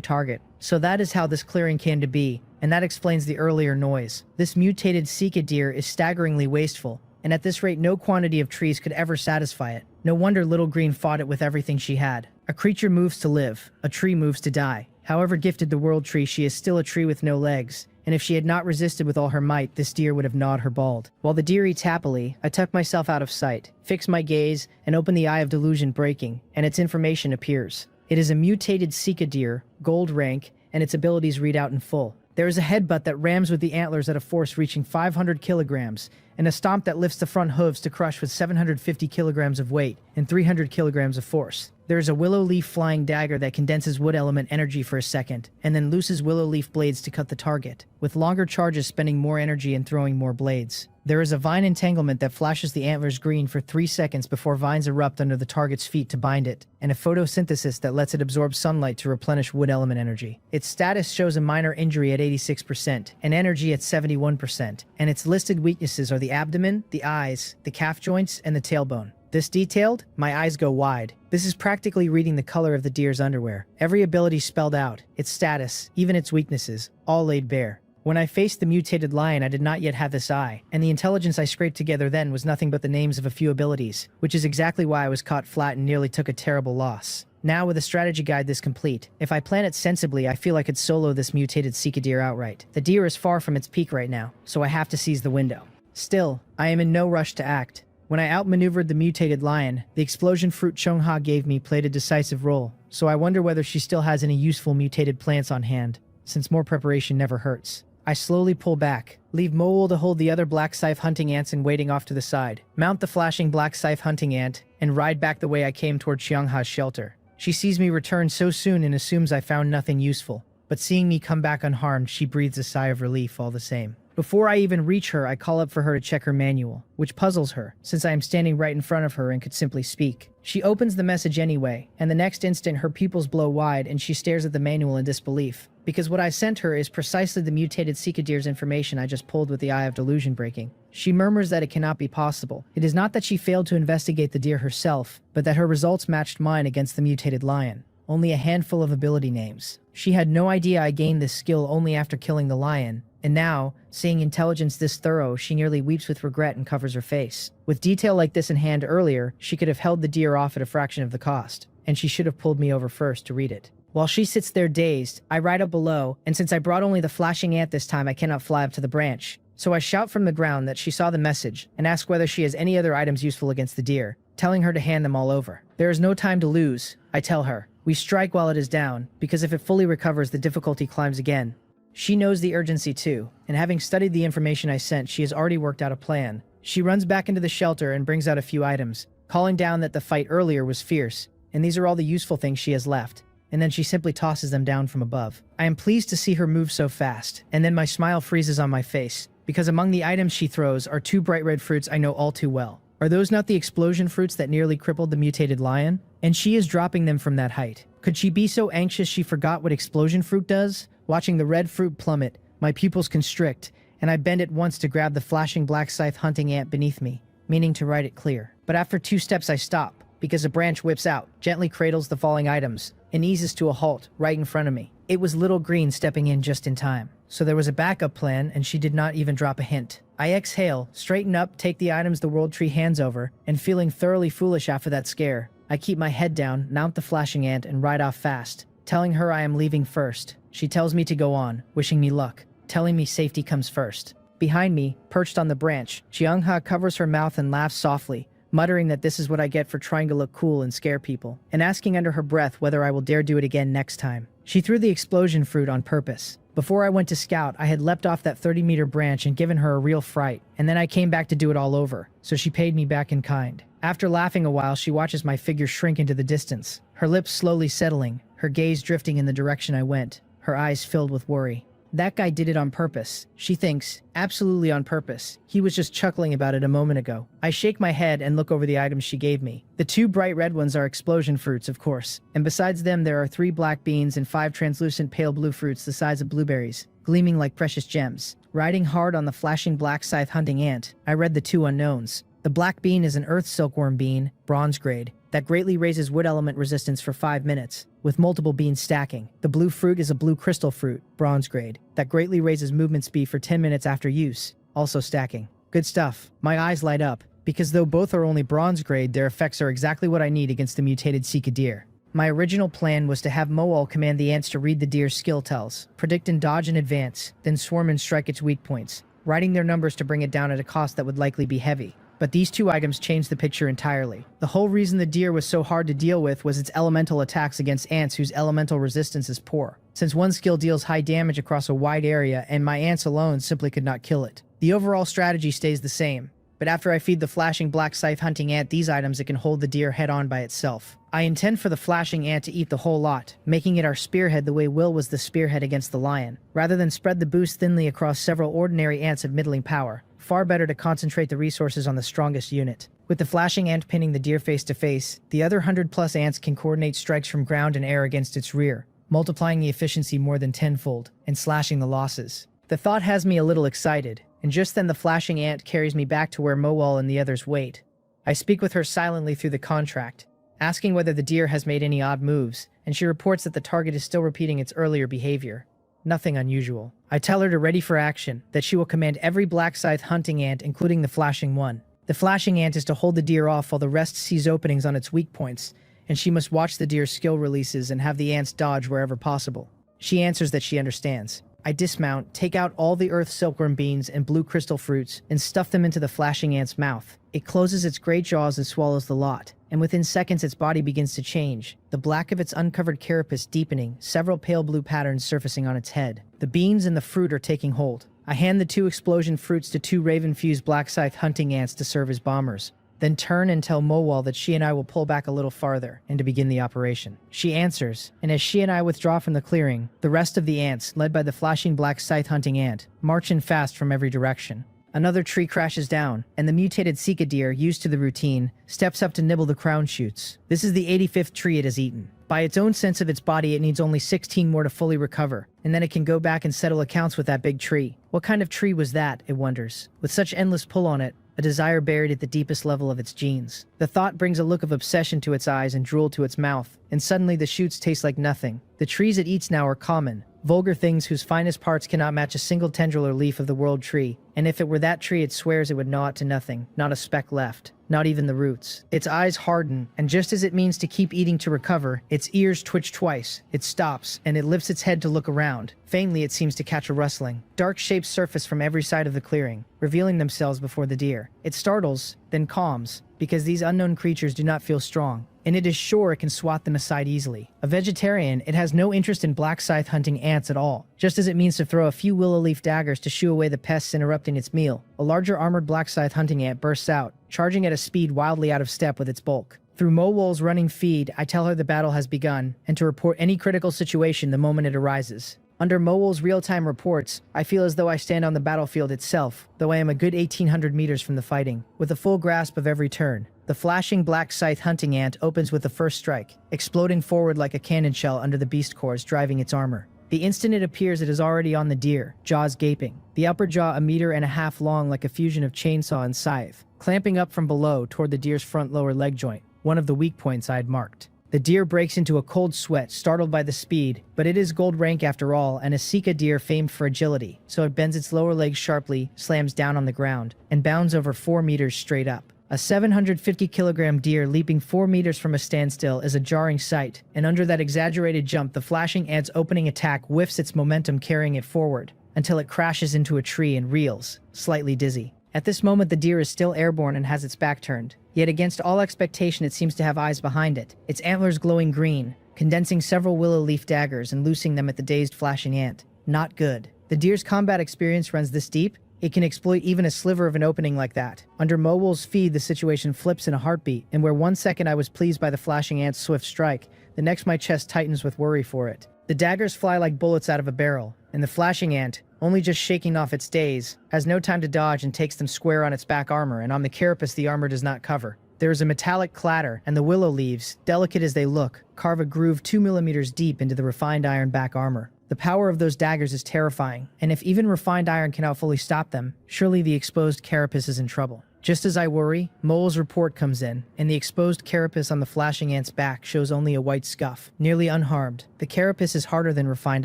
target. So that is how this clearing came to be, and that explains the earlier noise. This mutated Sika deer is staggeringly wasteful, and at this rate no quantity of trees could ever satisfy it. No wonder Little Green fought it with everything she had. A creature moves to live, a tree moves to die. However gifted the world tree, she is still a tree with no legs, and if she had not resisted with all her might, this deer would have gnawed her bald. While the deer eats happily, I tuck myself out of sight, fix my gaze, and open the eye of delusion breaking, and its information appears. It is a mutated Sika deer, gold rank, and its abilities read out in full. There is a headbutt that rams with the antlers at a force reaching 500 kilograms, and a stomp that lifts the front hooves to crush with 750 kilograms of weight and 300 kilograms of force. There is a willow leaf flying dagger that condenses wood element energy for a second, and then looses willow leaf blades to cut the target, with longer charges spending more energy and throwing more blades. There is a vine entanglement that flashes the antlers green for 3 seconds before vines erupt under the target's feet to bind it, and a photosynthesis that lets it absorb sunlight to replenish wood element energy. Its status shows a minor injury at 86%, and energy at 71%, and its listed weaknesses are the abdomen, the eyes, the calf joints, and the tailbone. This detailed, my eyes go wide. This is practically reading the color of the deer's underwear. Every ability spelled out, its status, even its weaknesses, all laid bare. When I faced the mutated lion, I did not yet have this eye, and the intelligence I scraped together then was nothing but the names of a few abilities, which is exactly why I was caught flat and nearly took a terrible loss. Now, with a strategy guide this complete, if I plan it sensibly, I feel I could solo this mutated Sika deer outright. The deer is far from its peak right now, so I have to seize the window. Still, I am in no rush to act. When I outmaneuvered the mutated lion, the explosion fruit Chonghua gave me played a decisive role, so I wonder whether she still has any useful mutated plants on hand, since more preparation never hurts. I slowly pull back, leave Moel to hold the other black scythe hunting ants and waiting off to the side, mount the flashing black scythe hunting ant, and ride back the way I came toward Xiangha's shelter. She sees me return so soon and assumes I found nothing useful, but seeing me come back unharmed, she breathes a sigh of relief all the same. Before I even reach her, I call up for her to check her manual, which puzzles her, since I am standing right in front of her and could simply speak. She opens the message anyway, and the next instant her pupils blow wide and she stares at the manual in disbelief, because what I sent her is precisely the mutated Seekadeer's information I just pulled with the Eye of Delusion breaking. She murmurs that it cannot be possible. It is not that she failed to investigate the deer herself, but that her results matched mine against the mutated lion. Only a handful of ability names. She had no idea I gained this skill only after killing the lion, and now, seeing intelligence this thorough, she nearly weeps with regret and covers her face. With detail like this in hand earlier, she could have held the deer off at a fraction of the cost, and she should have pulled me over first to read it. While she sits there dazed, I ride up below, and since I brought only the flashing ant this time, I cannot fly up to the branch. So I shout from the ground that she saw the message, and ask whether she has any other items useful against the deer, telling her to hand them all over. There is no time to lose, I tell her. We strike while it is down, because if it fully recovers, the difficulty climbs again. She knows the urgency too, and having studied the information I sent, she has already worked out a plan. She runs back into the shelter and brings out a few items, calling down that the fight earlier was fierce, and these are all the useful things she has left, and then she simply tosses them down from above. I am pleased to see her move so fast, and then my smile freezes on my face, because among the items she throws are two bright red fruits I know all too well. Are those not the explosion fruits that nearly crippled the mutated lion? And she is dropping them from that height. Could she be so anxious she forgot what explosion fruit does? Watching the red fruit plummet, my pupils constrict, and I bend at once to grab the flashing black scythe hunting ant beneath me, meaning to ride it clear. But after 2 steps I stop, because a branch whips out, gently cradles the falling items, and eases to a halt right in front of me. It was Little Green stepping in just in time. So there was a backup plan, and she did not even drop a hint. I exhale, straighten up, take the items the World Tree hands over, and feeling thoroughly foolish after that scare, I keep my head down, mount the flashing ant, and ride off fast, telling her I am leaving first. She tells me to go on, wishing me luck, telling me safety comes first. Behind me, perched on the branch, Xiangha covers her mouth and laughs softly, muttering that this is what I get for trying to look cool and scare people, and asking under her breath whether I will dare do it again next time. She threw the explosion fruit on purpose. Before I went to scout, I had leapt off that 30-meter branch and given her a real fright, and then I came back to do it all over, so she paid me back in kind. After laughing a while, she watches my figure shrink into the distance, her lips slowly settling, her gaze drifting in the direction I went, her eyes filled with worry. That guy did it on purpose, she thinks, absolutely on purpose. He was just chuckling about it a moment ago. I shake my head and look over the items she gave me. The 2 bright red ones are explosion fruits, of course, and besides them there are 3 black beans and 5 translucent pale blue fruits the size of blueberries, gleaming like precious gems. Riding hard on the flashing black scythe hunting ant, I read the 2 unknowns. The black bean is an earth silkworm bean, bronze grade, that greatly raises wood element resistance for 5 minutes, with multiple beans stacking. The blue fruit is a blue crystal fruit, bronze grade, that greatly raises movement speed for 10 minutes after use, also stacking. Good stuff. My eyes light up, because though both are only bronze grade, their effects are exactly what I need against the mutated Seekadeer. My original plan was to have Moal command the ants to read the deer's skill tells, predict and dodge in advance, then swarm and strike its weak points, writing their numbers to bring it down at a cost that would likely be heavy. But these 2 items changed the picture entirely. The whole reason the deer was so hard to deal with was its elemental attacks against ants whose elemental resistance is poor, since one skill deals high damage across a wide area and my ants alone simply could not kill it. The overall strategy stays the same, but after I feed the flashing black scythe hunting ant these items, it can hold the deer head on by itself. I intend for the flashing ant to eat the whole lot, making it our spearhead the way Will was the spearhead against the lion, rather than spread the boost thinly across several ordinary ants of middling power. Far better to concentrate the resources on the strongest unit. With the flashing ant pinning the deer face to face, the other 100+ ants can coordinate strikes from ground and air against its rear, multiplying the efficiency more than tenfold, and slashing the losses. The thought has me a little excited, and just then the flashing ant carries me back to where Moal and the others wait. I speak with her silently through the contract, asking whether the deer has made any odd moves, and she reports that the target is still repeating its earlier behavior. Nothing unusual. I tell her to ready for action, that she will command every black scythe hunting ant, including the flashing one. The flashing ant is to hold the deer off while the rest sees openings on its weak points, and she must watch the deer's skill releases and have the ants dodge wherever possible. She answers that she understands. I dismount, take out all the earth silkworm beans and blue crystal fruits, and stuff them into the flashing ant's mouth. It closes its great jaws and swallows the lot, and within seconds its body begins to change, the black of its uncovered carapace deepening, several pale blue patterns surfacing on its head. The beans and the fruit are taking hold. I hand the 2 explosion fruits to 2 raven-fused black scythe hunting ants to serve as bombers, then turn and tell Mowal that she and I will pull back a little farther and to begin the operation. She answers, and as she and I withdraw from the clearing, the rest of the ants, led by the flashing black scythe hunting ant, march in fast from every direction. Another tree crashes down, and the mutated Sika deer, used to the routine, steps up to nibble the crown shoots. This is the 85th tree it has eaten. By its own sense of its body, it needs only 16 more to fully recover, and then it can go back and settle accounts with that big tree. What kind of tree was that, it wonders, with such endless pull on it, a desire buried at the deepest level of its genes. The thought brings a look of obsession to its eyes and drool to its mouth, and suddenly the shoots taste like nothing. The trees it eats now are common, vulgar things whose finest parts cannot match a single tendril or leaf of the world tree, and if it were that tree it swears it would gnaw it to nothing, not a speck left. Not even the roots. Its eyes harden, and just as it means to keep eating to recover, its ears twitch twice. It stops, and it lifts its head to look around. Faintly it seems to catch a rustling. Dark shapes surface from every side of the clearing, revealing themselves before the deer. It startles, then calms, because these unknown creatures do not feel strong, and it is sure it can swat them aside easily. A vegetarian, it has no interest in black scythe hunting ants at all, just as it means to throw a few willow leaf daggers to shoo away the pests interrupting its meal. A larger armored black scythe hunting ant bursts out, charging at a speed wildly out of step with its bulk. Through Mowal's running feed, I tell her the battle has begun, and to report any critical situation the moment it arises. Under Mowal's real-time reports, I feel as though I stand on the battlefield itself, though I am a good 1,800 meters from the fighting, with a full grasp of every turn. The flashing black scythe hunting ant opens with the first strike, exploding forward like a cannon shell under the beast cores driving its armor. The instant it appears, it is already on the deer, jaws gaping, the upper jaw 1.5 meters long like a fusion of chainsaw and scythe, clamping up from below toward the deer's front lower leg joint, one of the weak points I had marked. The deer breaks into a cold sweat, startled by the speed, but it is gold rank after all, and a Sika deer famed for agility, so it bends its lower legs sharply, slams down on the ground, and bounds over 4 meters straight up. A 750-kilogram deer leaping 4 meters from a standstill is a jarring sight, and under that exaggerated jump, the flashing ant's opening attack whiffs its momentum, carrying it forward, until it crashes into a tree and reels, slightly dizzy. At this moment, the deer is still airborne and has its back turned. Yet against all expectation, it seems to have eyes behind it, its antlers glowing green, condensing several willow leaf daggers and loosing them at the dazed flashing ant. Not good. The deer's combat experience runs this deep, it can exploit even a sliver of an opening like that. Under Mowal's feed, the situation flips in a heartbeat, and where 1 second I was pleased by the flashing ant's swift strike, the next my chest tightens with worry for it. The daggers fly like bullets out of a barrel, and the flashing ant, only just shaking off its daze, has no time to dodge and takes them square on its back armor, and on the carapace the armor does not cover. There is a metallic clatter, and the willow leaves, delicate as they look, carve a groove 2 millimeters deep into the refined iron back armor. The power of those daggers is terrifying, and if even refined iron cannot fully stop them, surely the exposed carapace is in trouble. Just as I worry, Mole's report comes in, and the exposed carapace on the flashing ant's back shows only a white scuff, nearly unharmed. The carapace is harder than refined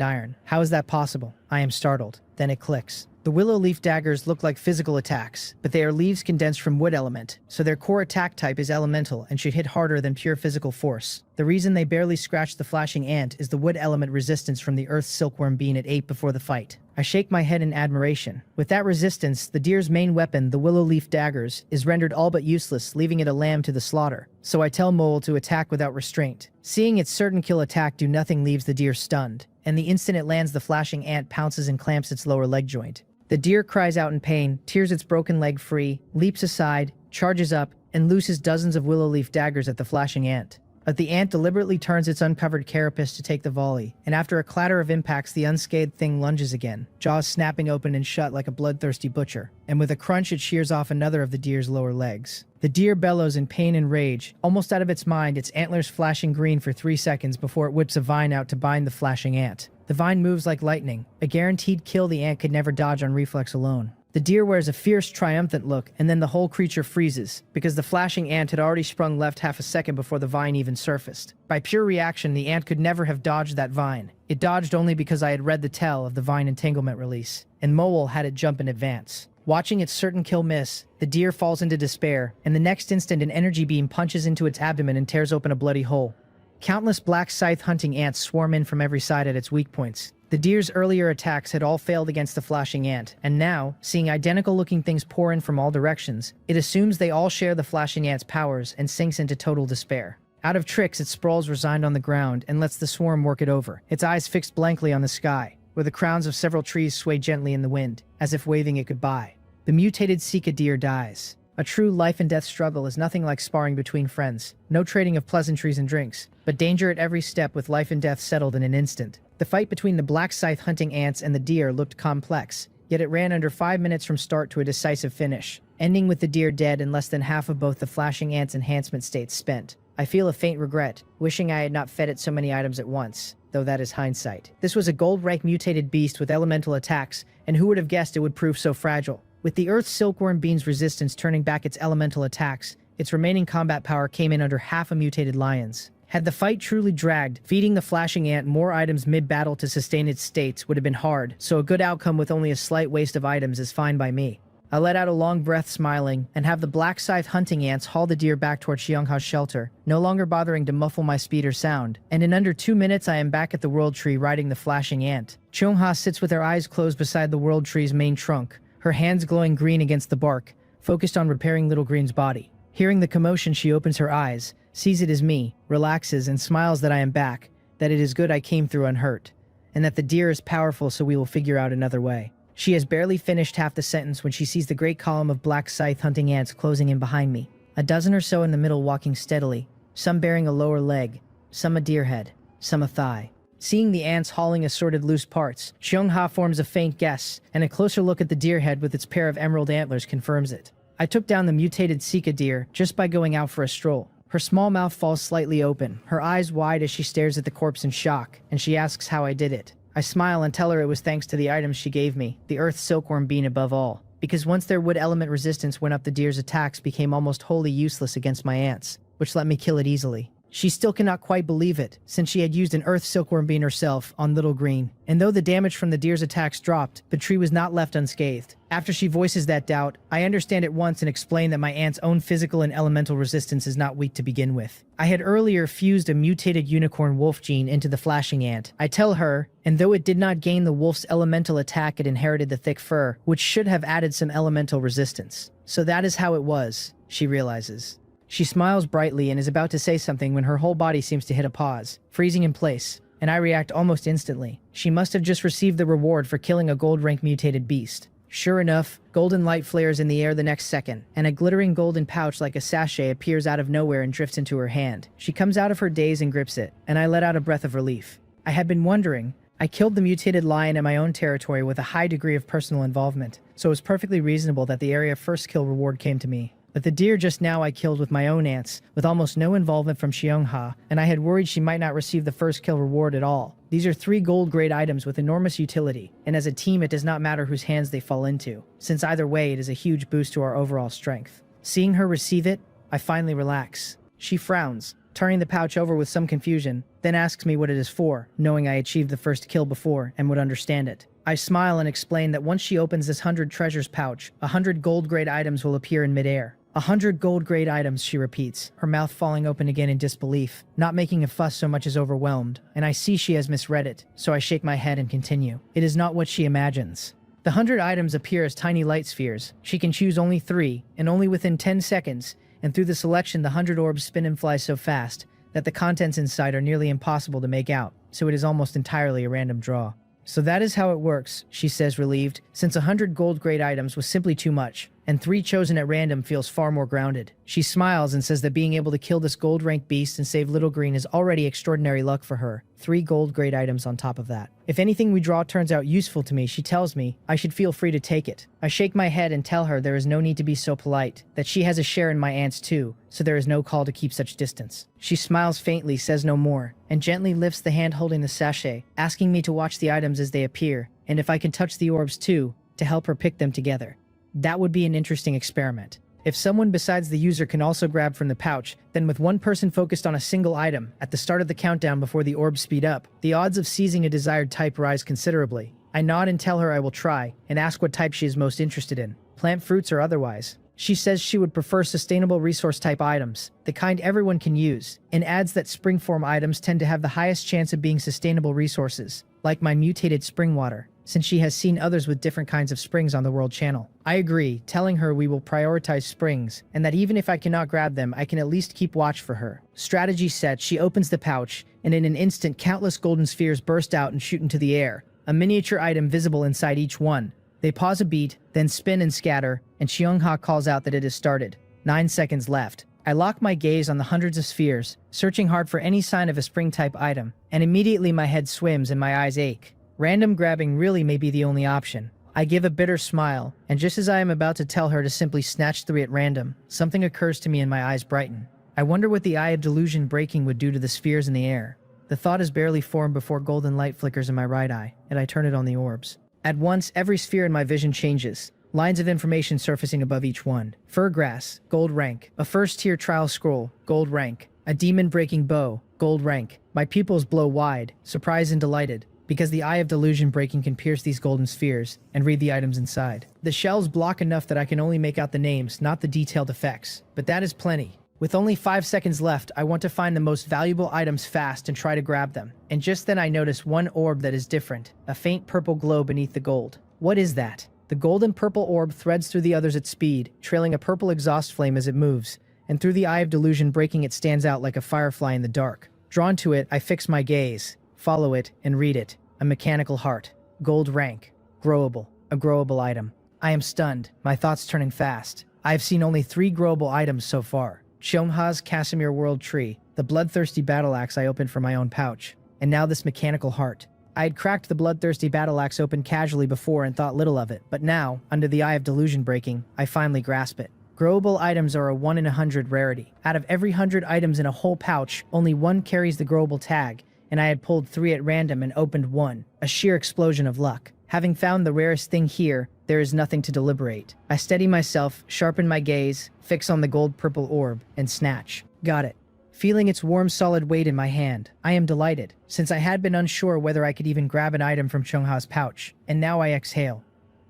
iron. How is that possible? I am startled. Then it clicks. The willow leaf daggers look like physical attacks, but they are leaves condensed from wood element, so their core attack type is elemental and should hit harder than pure physical force. The reason they barely scratch the flashing ant is the wood element resistance from the earth's silkworm bean it ate before the fight. I shake my head in admiration. With that resistance, the deer's main weapon, the willow leaf daggers, is rendered all but useless, leaving it a lamb to the slaughter. So I tell Mole to attack without restraint. Seeing its certain kill attack do nothing leaves the deer stunned, and the instant it lands, the flashing ant pounces and clamps its lower leg joint. The deer cries out in pain, tears its broken leg free, leaps aside, charges up, and looses dozens of willow leaf daggers at the flashing ant. But the ant deliberately turns its uncovered carapace to take the volley, and after a clatter of impacts, the unscathed thing lunges again, jaws snapping open and shut like a bloodthirsty butcher, and with a crunch it shears off another of the deer's lower legs. The deer bellows in pain and rage, almost out of its mind, its antlers flashing green for 3 seconds before it whips a vine out to bind the flashing ant. The vine moves like lightning, a guaranteed kill the ant could never dodge on reflex alone. The deer wears a fierce, triumphant look, and then the whole creature freezes, because the flashing ant had already sprung left half a second before the vine even surfaced. By pure reaction, the ant could never have dodged that vine. It dodged only because I had read the tell of the vine entanglement release, and Mole had it jump in advance. Watching its certain kill miss, the deer falls into despair, and the next instant an energy beam punches into its abdomen and tears open a bloody hole. Countless black scythe hunting ants swarm in from every side at its weak points, The deer's earlier attacks had all failed against the flashing ant, and now, seeing identical-looking things pour in from all directions, it assumes they all share the flashing ant's powers and sinks into total despair. Out of tricks, it sprawls resigned on the ground and lets the swarm work it over, its eyes fixed blankly on the sky, where the crowns of several trees sway gently in the wind, as if waving it goodbye. The mutated Sika deer dies. A true life-and-death struggle is nothing like sparring between friends. No trading of pleasantries and drinks, but danger at every step with life and death settled in an instant. The fight between the black scythe hunting ants and the deer looked complex, yet it ran under 5 minutes from start to a decisive finish, ending with the deer dead and less than half of both the flashing ant's enhancement states spent. I feel a faint regret, wishing I had not fed it so many items at once, though that is hindsight. This was a gold-rank mutated beast with elemental attacks, and who would have guessed it would prove so fragile? With the Earth's silkworm bean's resistance turning back its elemental attacks, its remaining combat power came in under half a mutated lion's. Had the fight truly dragged, feeding the flashing ant more items mid-battle to sustain its states would have been hard, so a good outcome with only a slight waste of items is fine by me. I let out a long breath smiling, and have the black scythe hunting ants haul the deer back toward Xiongha's shelter, no longer bothering to muffle my speed or sound, and in under 2 minutes I am back at the world tree riding the flashing ant. Xiongha sits with her eyes closed beside the world tree's main trunk, her hands glowing green against the bark, focused on repairing Little Green's body. Hearing the commotion, she opens her eyes, sees it as me, relaxes, and smiles that I am back, that it is good I came through unhurt, and that the deer is powerful so we will figure out another way. She has barely finished half the sentence when she sees the great column of black scythe hunting ants closing in behind me, a dozen or so in the middle walking steadily, some bearing a lower leg, some a deer head, some a thigh. Seeing the ants hauling assorted loose parts, Xiongha forms a faint guess, and a closer look at the deer head with its pair of emerald antlers confirms it. I took down the mutated Sika deer just by going out for a stroll. Her small mouth falls slightly open, her eyes wide as she stares at the corpse in shock, and she asks how I did it. I smile and tell her it was thanks to the items she gave me, the earth silkworm bean above all, because once their wood element resistance went up, the deer's attacks became almost wholly useless against my ants, which let me kill it easily. She still cannot quite believe it, since she had used an earth silkworm bean herself on Little Green, and though the damage from the deer's attacks dropped, the tree was not left unscathed. After she voices that doubt, I understand at once and explain that my aunt's own physical and elemental resistance is not weak to begin with. I had earlier fused a mutated unicorn wolf gene into the flashing ant. I tell her, and though it did not gain the wolf's elemental attack, it inherited the thick fur, which should have added some elemental resistance. So that is how it was, she realizes. She smiles brightly and is about to say something when her whole body seems to hit a pause, freezing in place, and I react almost instantly. She must have just received the reward for killing a gold-rank mutated beast. Sure enough, golden light flares in the air the next second, and a glittering golden pouch like a sachet appears out of nowhere and drifts into her hand. She comes out of her daze and grips it, and I let out a breath of relief. I had been wondering. I killed the mutated lion in my own territory with a high degree of personal involvement, so it was perfectly reasonable that the area first kill reward came to me. But the deer just now I killed with my own ants, with almost no involvement from Xiongha, and I had worried she might not receive the first kill reward at all. These are 3 gold-grade items with enormous utility, and as a team it does not matter whose hands they fall into, since either way it is a huge boost to our overall strength. Seeing her receive it, I finally relax. She frowns, turning the pouch over with some confusion, then asks me what it is for, knowing I achieved the first kill before and would understand it. I smile and explain that once she opens this 100 treasures pouch, 100 gold-grade items will appear in midair. 100 gold-grade items, she repeats, her mouth falling open again in disbelief, not making a fuss so much as overwhelmed, and I see she has misread it, so I shake my head and continue. It is not what she imagines. The 100 items appear as tiny light spheres. She can choose only 3, and only within 10 seconds, and through the selection the 100 orbs spin and fly so fast that the contents inside are nearly impossible to make out, so it is almost entirely a random draw. So that is how it works, she says relieved, since 100 gold-grade items was simply too much, and 3 chosen at random feels far more grounded. She smiles and says that being able to kill this gold-ranked beast and save Little Green is already extraordinary luck for her. 3 gold-grade items on top of that. If anything we draw turns out useful to me, she tells me, I should feel free to take it. I shake my head and tell her there is no need to be so polite, that she has a share in my ants too, so there is no call to keep such distance. She smiles faintly, says no more, and gently lifts the hand holding the sachet, asking me to watch the items as they appear, and if I can touch the orbs too, to help her pick them together. That would be an interesting experiment. If someone besides the user can also grab from the pouch, then with one person focused on a single item, at the start of the countdown before the orbs speed up, the odds of seizing a desired type rise considerably. I nod and tell her I will try, and ask what type she is most interested in, plant fruits or otherwise. She says she would prefer sustainable resource type items, the kind everyone can use, and adds that springform items tend to have the highest chance of being sustainable resources, like my mutated spring water, since she has seen others with different kinds of springs on the World Channel. I agree, telling her we will prioritize springs, and that even if I cannot grab them, I can at least keep watch for her. Strategy set, she opens the pouch, and in an instant countless golden spheres burst out and shoot into the air, a miniature item visible inside each one. They pause a beat, then spin and scatter, and Cheongha calls out that it has started. 9 seconds left. I lock my gaze on the hundreds of spheres, searching hard for any sign of a spring-type item, and immediately my head swims and my eyes ache. Random grabbing really may be the only option. I give a bitter smile, and just as I am about to tell her to simply snatch 3 at random, something occurs to me and my eyes brighten. I wonder what the Eye of Delusion breaking would do to the spheres in the air. The thought is barely formed before golden light flickers in my right eye, and I turn it on the orbs. At once, every sphere in my vision changes, lines of information surfacing above each one. Fur grass, gold rank. A first-tier trial scroll, gold rank. A demon-breaking bow, gold rank. My pupils blow wide, surprised and delighted, because the Eye of Delusion breaking can pierce these golden spheres and read the items inside. The shells block enough that I can only make out the names, not the detailed effects. But that is plenty. With only 5 seconds left, I want to find the most valuable items fast and try to grab them. And just then I notice one orb that is different, a faint purple glow beneath the gold. What is that? The golden purple orb threads through the others at speed, trailing a purple exhaust flame as it moves, and through the Eye of Delusion breaking it stands out like a firefly in the dark. Drawn to it, I fix my gaze, follow it, and read it. A mechanical heart. Gold rank. Growable. A growable item. I am stunned, my thoughts turning fast. I have seen only 3 growable items so far. Cheongha's Casimir World Tree, the bloodthirsty battle axe I opened from my own pouch, and now this mechanical heart. I had cracked the bloodthirsty battle axe open casually before and thought little of it, but now, under the Eye of Delusion breaking, I finally grasp it. Growable items are a 1 in 100 rarity. Out of every 100 items in a whole pouch, only 1 carries the growable tag, and I had pulled 3 at random and opened 1. A sheer explosion of luck. Having found the rarest thing here, there is nothing to deliberate. I steady myself, sharpen my gaze, fix on the gold-purple orb, and snatch. Got it. Feeling its warm solid weight in my hand, I am delighted, since I had been unsure whether I could even grab an item from Cheongha's pouch, and now I exhale.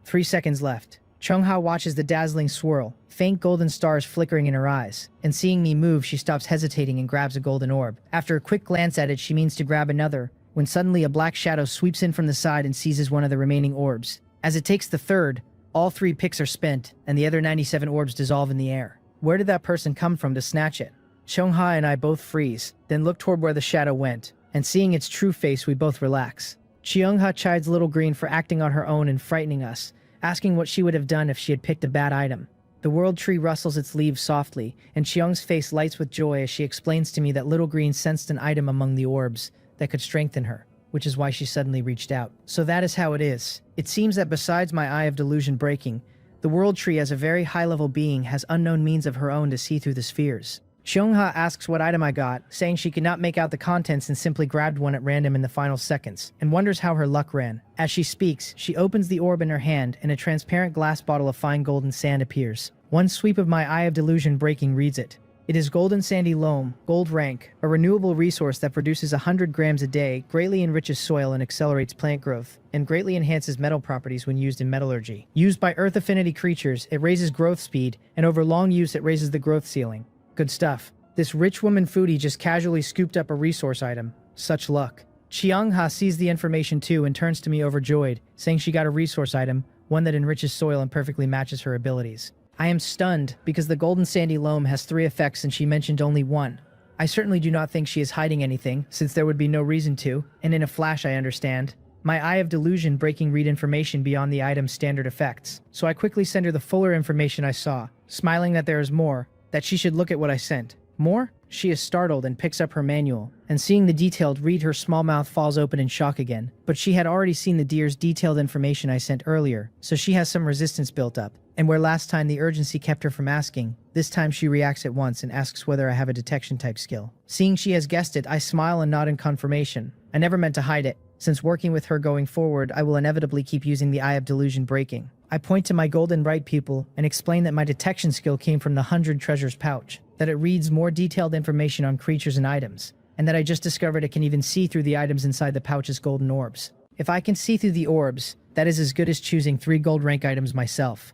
3 seconds left. Cheongha watches the dazzling swirl, faint golden stars flickering in her eyes, and seeing me move, she stops hesitating and grabs a golden orb. After a quick glance at it, she means to grab another, when suddenly a black shadow sweeps in from the side and seizes one of the remaining orbs. As it takes the third, all 3 picks are spent, and the other 97 orbs dissolve in the air. Where did that person come from to snatch it? Cheongha and I both freeze, then look toward where the shadow went, and seeing its true face, we both relax. Cheongha chides Little Green for acting on her own and frightening us, asking what she would have done if she had picked a bad item. The world tree rustles its leaves softly, and Cheong's face lights with joy as she explains to me that Little Green sensed an item among the orbs that could strengthen her, which is why she suddenly reached out. So that is how it is. It seems that besides my Eye of Delusion breaking, the world tree as a very high-level being has unknown means of her own to see through the spheres. Cheongha asks what item I got, saying she could not make out the contents and simply grabbed one at random in the final seconds, and wonders how her luck ran. As she speaks, she opens the orb in her hand, and a transparent glass bottle of fine golden sand appears. One sweep of my Eye of Delusion breaking reads it. It is golden sandy loam, gold rank, a renewable resource that produces 100 grams a day, greatly enriches soil and accelerates plant growth, and greatly enhances metal properties when used in metallurgy. Used by earth affinity creatures, it raises growth speed, and over long use it raises the growth ceiling. Good stuff. This rich woman foodie just casually scooped up a resource item. Such luck. Cheongha sees the information too and turns to me overjoyed, saying she got a resource item, one that enriches soil and perfectly matches her abilities. I am stunned because the golden sandy loam has 3 effects and she mentioned only 1. I certainly do not think she is hiding anything, since there would be no reason to, and in a flash I understand. My Eye of Delusion breaking read information beyond the item's standard effects, so I quickly send her the fuller information I saw, smiling that there is more, that she should look at what I sent. More? She is startled and picks up her manual, and seeing the detailed read, her small mouth falls open in shock again. But she had already seen the deer's detailed information I sent earlier, so she has some resistance built up. And where last time the urgency kept her from asking, this time she reacts at once and asks whether I have a detection type skill. Seeing she has guessed it, I smile and nod in confirmation. I never meant to hide it. Since working with her going forward, I will inevitably keep using the Eye of Delusion breaking. I point to my golden right pupil and explain that my detection skill came from the 100 treasures pouch, that it reads more detailed information on creatures and items, and that I just discovered it can even see through the items inside the pouch's golden orbs. If I can see through the orbs, that is as good as choosing 3 gold rank items myself.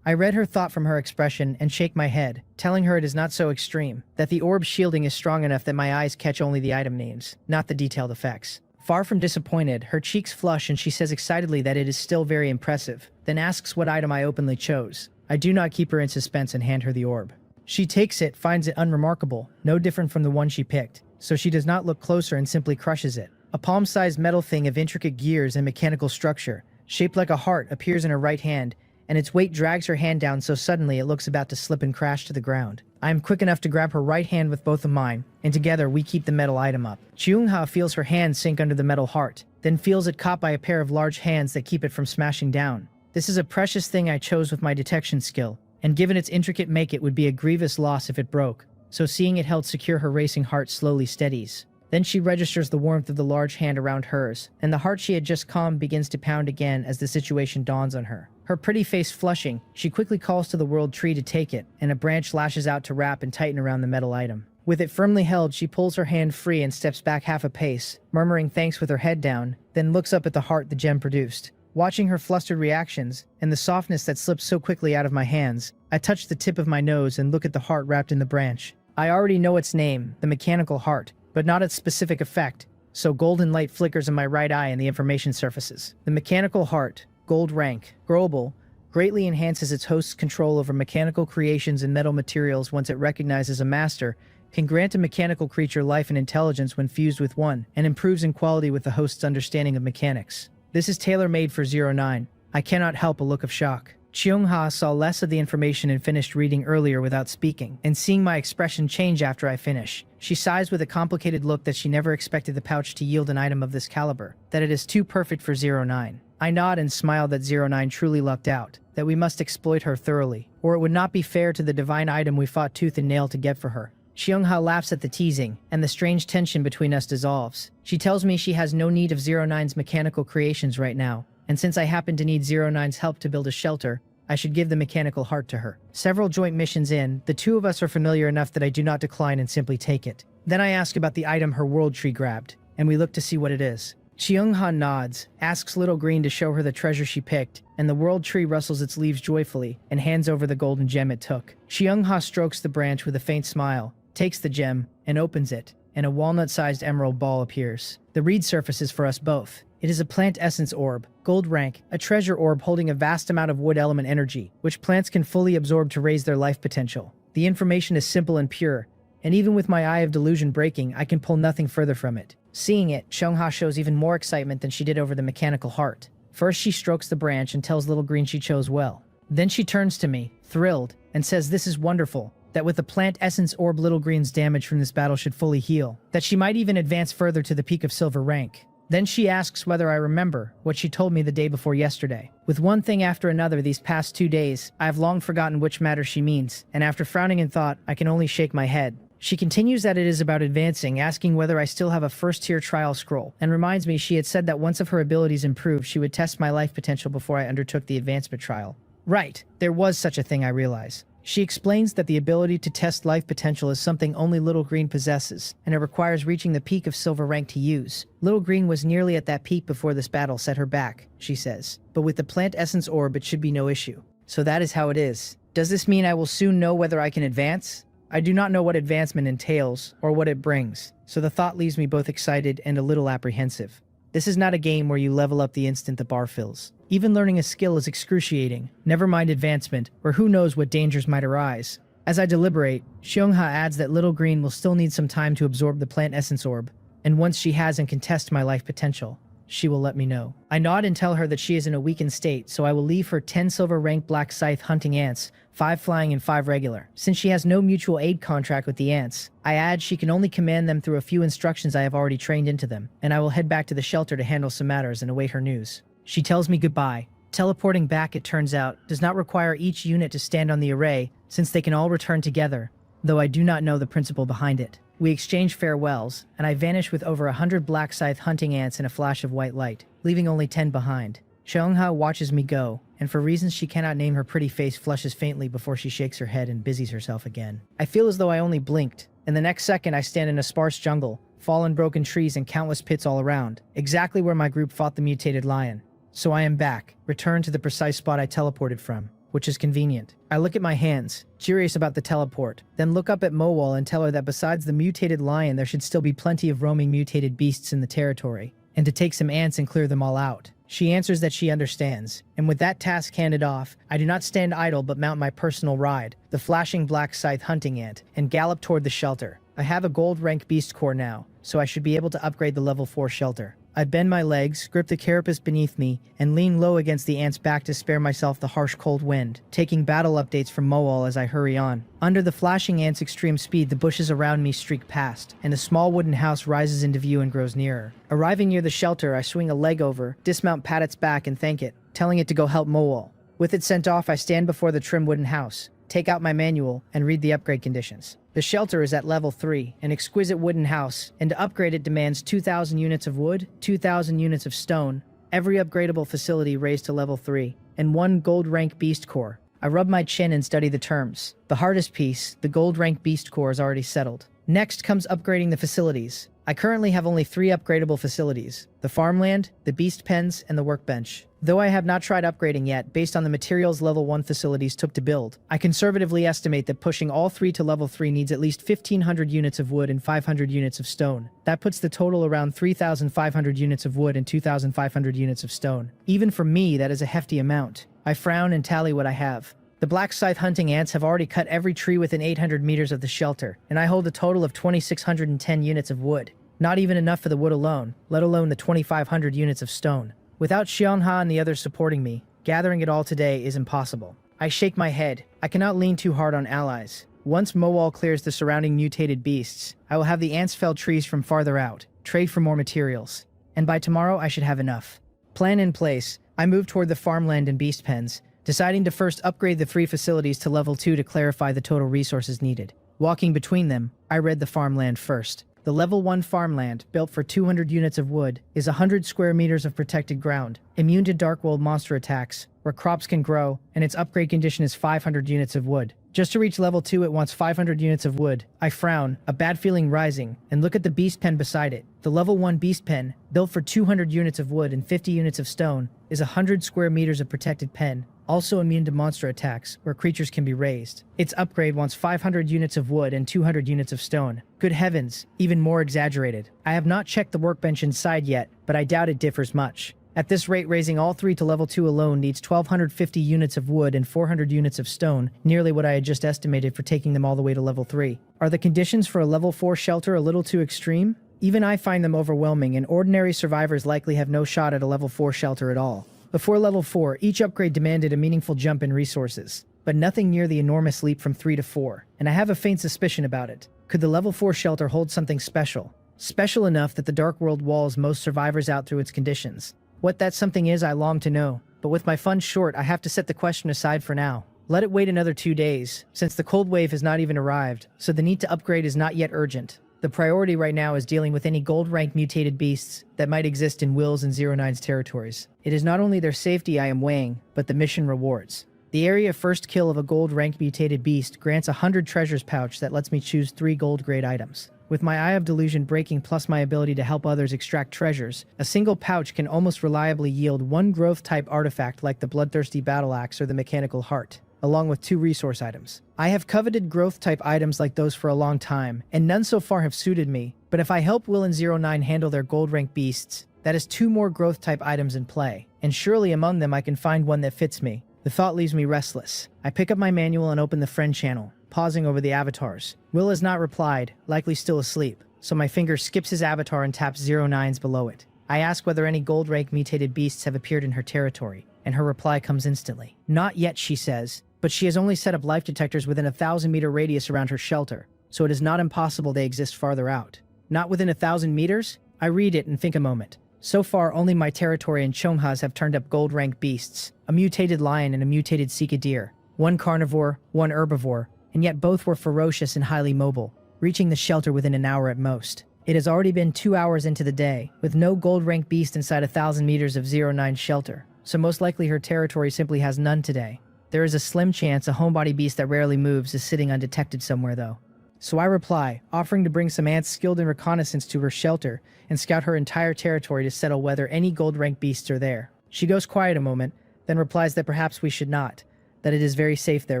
I read her thought from her expression and shake my head, telling her it is not so extreme, that the orb's shielding is strong enough that my eyes catch only the item names, not the detailed effects. Far from disappointed, her cheeks flush and she says excitedly that it is still very impressive, then asks what item I openly chose. I do not keep her in suspense and hand her the orb. She takes it, finds it unremarkable, no different from the one she picked, so she does not look closer and simply crushes it. A palm-sized metal thing of intricate gears and mechanical structure, shaped like a heart, appears in her right hand, and its weight drags her hand down so suddenly it looks about to slip and crash to the ground. I am quick enough to grab her right hand with both of mine, and together we keep the metal item up. Cheung-ha feels her hand sink under the metal heart, then feels it caught by a pair of large hands that keep it from smashing down. This is a precious thing I chose with my detection skill, and given its intricate make it would be a grievous loss if it broke, so seeing it held secure her racing heart slowly steadies. Then she registers the warmth of the large hand around hers, and the heart she had just calmed begins to pound again as the situation dawns on her. Her pretty face flushing, she quickly calls to the world tree to take it, and a branch lashes out to wrap and tighten around the metal item. With it firmly held, she pulls her hand free and steps back half a pace, murmuring thanks with her head down, then looks up at the heart the gem produced. Watching her flustered reactions, and the softness that slips so quickly out of my hands, I touch the tip of my nose and look at the heart wrapped in the branch. I already know its name, the mechanical heart, but not its specific effect, so golden light flickers in my right eye and the information surfaces. The mechanical heart, gold rank, growable, greatly enhances its host's control over mechanical creations and metal materials once it recognizes a master, can grant a mechanical creature life and intelligence when fused with one, and improves in quality with the host's understanding of mechanics. This is tailor-made for 09. I cannot help a look of shock. Cheung-ha saw less of the information and finished reading earlier without speaking, and seeing my expression change after I finish, she sighs with a complicated look that she never expected the pouch to yield an item of this caliber, that it is too perfect for 09. I nod and smile that 09 truly lucked out, that we must exploit her thoroughly, or it would not be fair to the divine item we fought tooth and nail to get for her. Cheung-ha laughs at the teasing, and the strange tension between us dissolves. She tells me she has no need of 09's mechanical creations right now, and since I happen to need 09's help to build a shelter, I should give the mechanical heart to her. Several joint missions in, the two of us are familiar enough that I do not decline and simply take it. Then I ask about the item her world tree grabbed, and we look to see what it is. Cheung-ha nods, asks Little Green to show her the treasure she picked, and the world tree rustles its leaves joyfully and hands over the golden gem it took. Cheung-ha strokes the branch with a faint smile, takes the gem, and opens it, and a walnut-sized emerald ball appears. The read surfaces for us both. It is a plant essence orb, gold rank, a treasure orb holding a vast amount of wood element energy, which plants can fully absorb to raise their life potential. The information is simple and pure, and even with my eye of delusion breaking, I can pull nothing further from it. Seeing it, Cheung-ha shows even more excitement than she did over the mechanical heart. First she strokes the branch and tells Little Green she chose well. Then she turns to me, thrilled, and says this is wonderful, that with the plant essence orb Little Green's damage from this battle should fully heal, that she might even advance further to the peak of silver rank. Then she asks whether I remember what she told me the day before yesterday. With one thing after another these past 2 days, I have long forgotten which matter she means, and after frowning in thought, I can only shake my head. She continues that it is about advancing, asking whether I still have a first-tier trial scroll, and reminds me she had said that once of her abilities improved, she would test my life potential before I undertook the advancement trial. Right, there was such a thing, I realize. She explains that the ability to test life potential is something only Little Green possesses, and it requires reaching the peak of silver rank to use. Little Green was nearly at that peak before this battle set her back, she says. But with the plant essence orb it should be no issue. So that is how it is. Does this mean I will soon know whether I can advance? I do not know what advancement entails, or what it brings, so the thought leaves me both excited and a little apprehensive. This is not a game where you level up the instant the bar fills. Even learning a skill is excruciating, never mind advancement, or who knows what dangers might arise. As I deliberate, Cheung-ha adds that Little Green will still need some time to absorb the plant essence orb, and once she has and can test my life potential, she will let me know. I nod and tell her that she is in a weakened state, so I will leave her 10 silver rank black scythe hunting ants, 5 flying and 5 regular. Since she has no mutual aid contract with the ants, I add she can only command them through a few instructions I have already trained into them, and I will head back to the shelter to handle some matters and await her news. She tells me goodbye. Teleporting back, it turns out, does not require each unit to stand on the array, since they can all return together, though I do not know the principle behind it. We exchange farewells, and I vanish with over 100 black scythe hunting ants in a flash of white light, leaving only 10 behind. Cheung-ha watches me go, and for reasons she cannot name her pretty face flushes faintly before she shakes her head and busies herself again. I feel as though I only blinked, and the next second I stand in a sparse jungle, fallen broken trees and countless pits all around, exactly where my group fought the mutated lion. So I am back, returned to the precise spot I teleported from. which is convenient. I look at my hands, curious about the teleport, then look up at Mowal and tell her that besides the mutated lion there should still be plenty of roaming mutated beasts in the territory, and to take some ants and clear them all out. She answers that she understands, and with that task handed off, I do not stand idle but mount my personal ride, the flashing black scythe hunting ant, and gallop toward the shelter. I have a gold rank beast core now, so I should be able to upgrade the level 4 shelter. I bend my legs, grip the carapace beneath me, and lean low against the ant's back to spare myself the harsh cold wind, taking battle updates from Mowal as I hurry on. Under the flashing ant's extreme speed, the bushes around me streak past, and a small wooden house rises into view and grows nearer. Arriving near the shelter, I swing a leg over, dismount, pat its back, and thank it, telling it to go help Mowal. With it sent off, I stand before the trim wooden house, take out my manual, and read the upgrade conditions. The shelter is at level 3, an exquisite wooden house, and to upgrade it demands 2,000 units of wood, 2,000 units of stone, every upgradable facility raised to level 3, and 1 gold rank beast core. I rub my chin and study the terms. The hardest piece, the gold rank beast core, is already settled. Next comes upgrading the facilities. I currently have only 3 upgradable facilities: the farmland, the beast pens, and the workbench. Though I have not tried upgrading yet, based on the materials level 1 facilities took to build, I conservatively estimate that pushing all 3 to level 3 needs at least 1,500 units of wood and 500 units of stone. That puts the total around 3,500 units of wood and 2,500 units of stone. Even for me, that is a hefty amount. I frown and tally what I have. The black scythe hunting ants have already cut every tree within 800 meters of the shelter, and I hold a total of 2,610 units of wood. Not even enough for the wood alone, let alone the 2,500 units of stone. Without Xianha and the others supporting me, gathering it all today is impossible. I shake my head. I cannot lean too hard on allies. Once Mowal clears the surrounding mutated beasts, I will have the ants fell trees from farther out, trade for more materials. And by tomorrow I should have enough. Plan in place, I move toward the farmland and beast pens, deciding to first upgrade the 3 facilities to level 2 to clarify the total resources needed. Walking between them, I read the farmland first. The level 1 farmland, built for 200 units of wood, is 100 square meters of protected ground, immune to Dark World monster attacks, where crops can grow, and its upgrade condition is 500 units of wood. Just to reach level 2 it wants 500 units of wood. I frown, a bad feeling rising, and look at the beast pen beside it. The level 1 beast pen, built for 200 units of wood and 50 units of stone, is 100 square meters of protected pen, also immune to monster attacks, where creatures can be raised. Its upgrade wants 500 units of wood and 200 units of stone. Good heavens, even more exaggerated. I have not checked the workbench inside yet, but I doubt it differs much. At this rate, raising all 3 to level 2 alone needs 1,250 units of wood and 400 units of stone, nearly what I had just estimated for taking them all the way to level 3. Are the conditions for a level 4 shelter a little too extreme? Even I find them overwhelming, and ordinary survivors likely have no shot at a level 4 shelter at all. Before level 4, each upgrade demanded a meaningful jump in resources, but nothing near the enormous leap from 3 to 4, and I have a faint suspicion about it. Could the level 4 shelter hold something special? Special enough that the Dark World walls most survivors out through its conditions. What that something is, I long to know, but with my funds short, I have to set the question aside for now. Let it wait another 2 days, since the cold wave has not even arrived, so the need to upgrade is not yet urgent. The priority right now is dealing with any gold rank mutated beasts that might exist in Will's and 09's territories. It is not only their safety I am weighing, but the mission rewards. The area first kill of a gold rank mutated beast grants 100 treasures pouch that lets me choose 3 gold grade items. With my Eye of Delusion breaking plus my ability to help others extract treasures, a single pouch can almost reliably yield 1 growth type artifact like the Bloodthirsty Battle Axe or the Mechanical Heart, along with 2 resource items. I have coveted growth type items like those for a long time, and none so far have suited me, but if I help Will and 09 handle their gold rank beasts, that is 2 more growth type items in play, and surely among them I can find one that fits me. The thought leaves me restless. I pick up my manual and open the friend channel, pausing over the avatars. Will has not replied, likely still asleep, so my finger skips his avatar and taps 09's below it. I ask whether any gold rank mutated beasts have appeared in her territory, and her reply comes instantly. Not yet, she says, but she has only set up life detectors within a 1,000-meter radius around her shelter, so it is not impossible they exist farther out. Not within 1,000 meters? I read it and think a moment. So far, only my territory and Chonghas have turned up gold rank beasts, a mutated lion and a mutated Sika deer, 1 carnivore, 1 herbivore, and yet both were ferocious and highly mobile, reaching the shelter within an hour at most. It has already been 2 hours into the day, with no gold rank beast inside 1,000 meters of 09's shelter, so most likely her territory simply has none today. There is a slim chance a homebody beast that rarely moves is sitting undetected somewhere though. So I reply, offering to bring some ants skilled in reconnaissance to her shelter and scout her entire territory to settle whether any gold rank beasts are there. She goes quiet a moment, then replies that perhaps we should not, that it is very safe there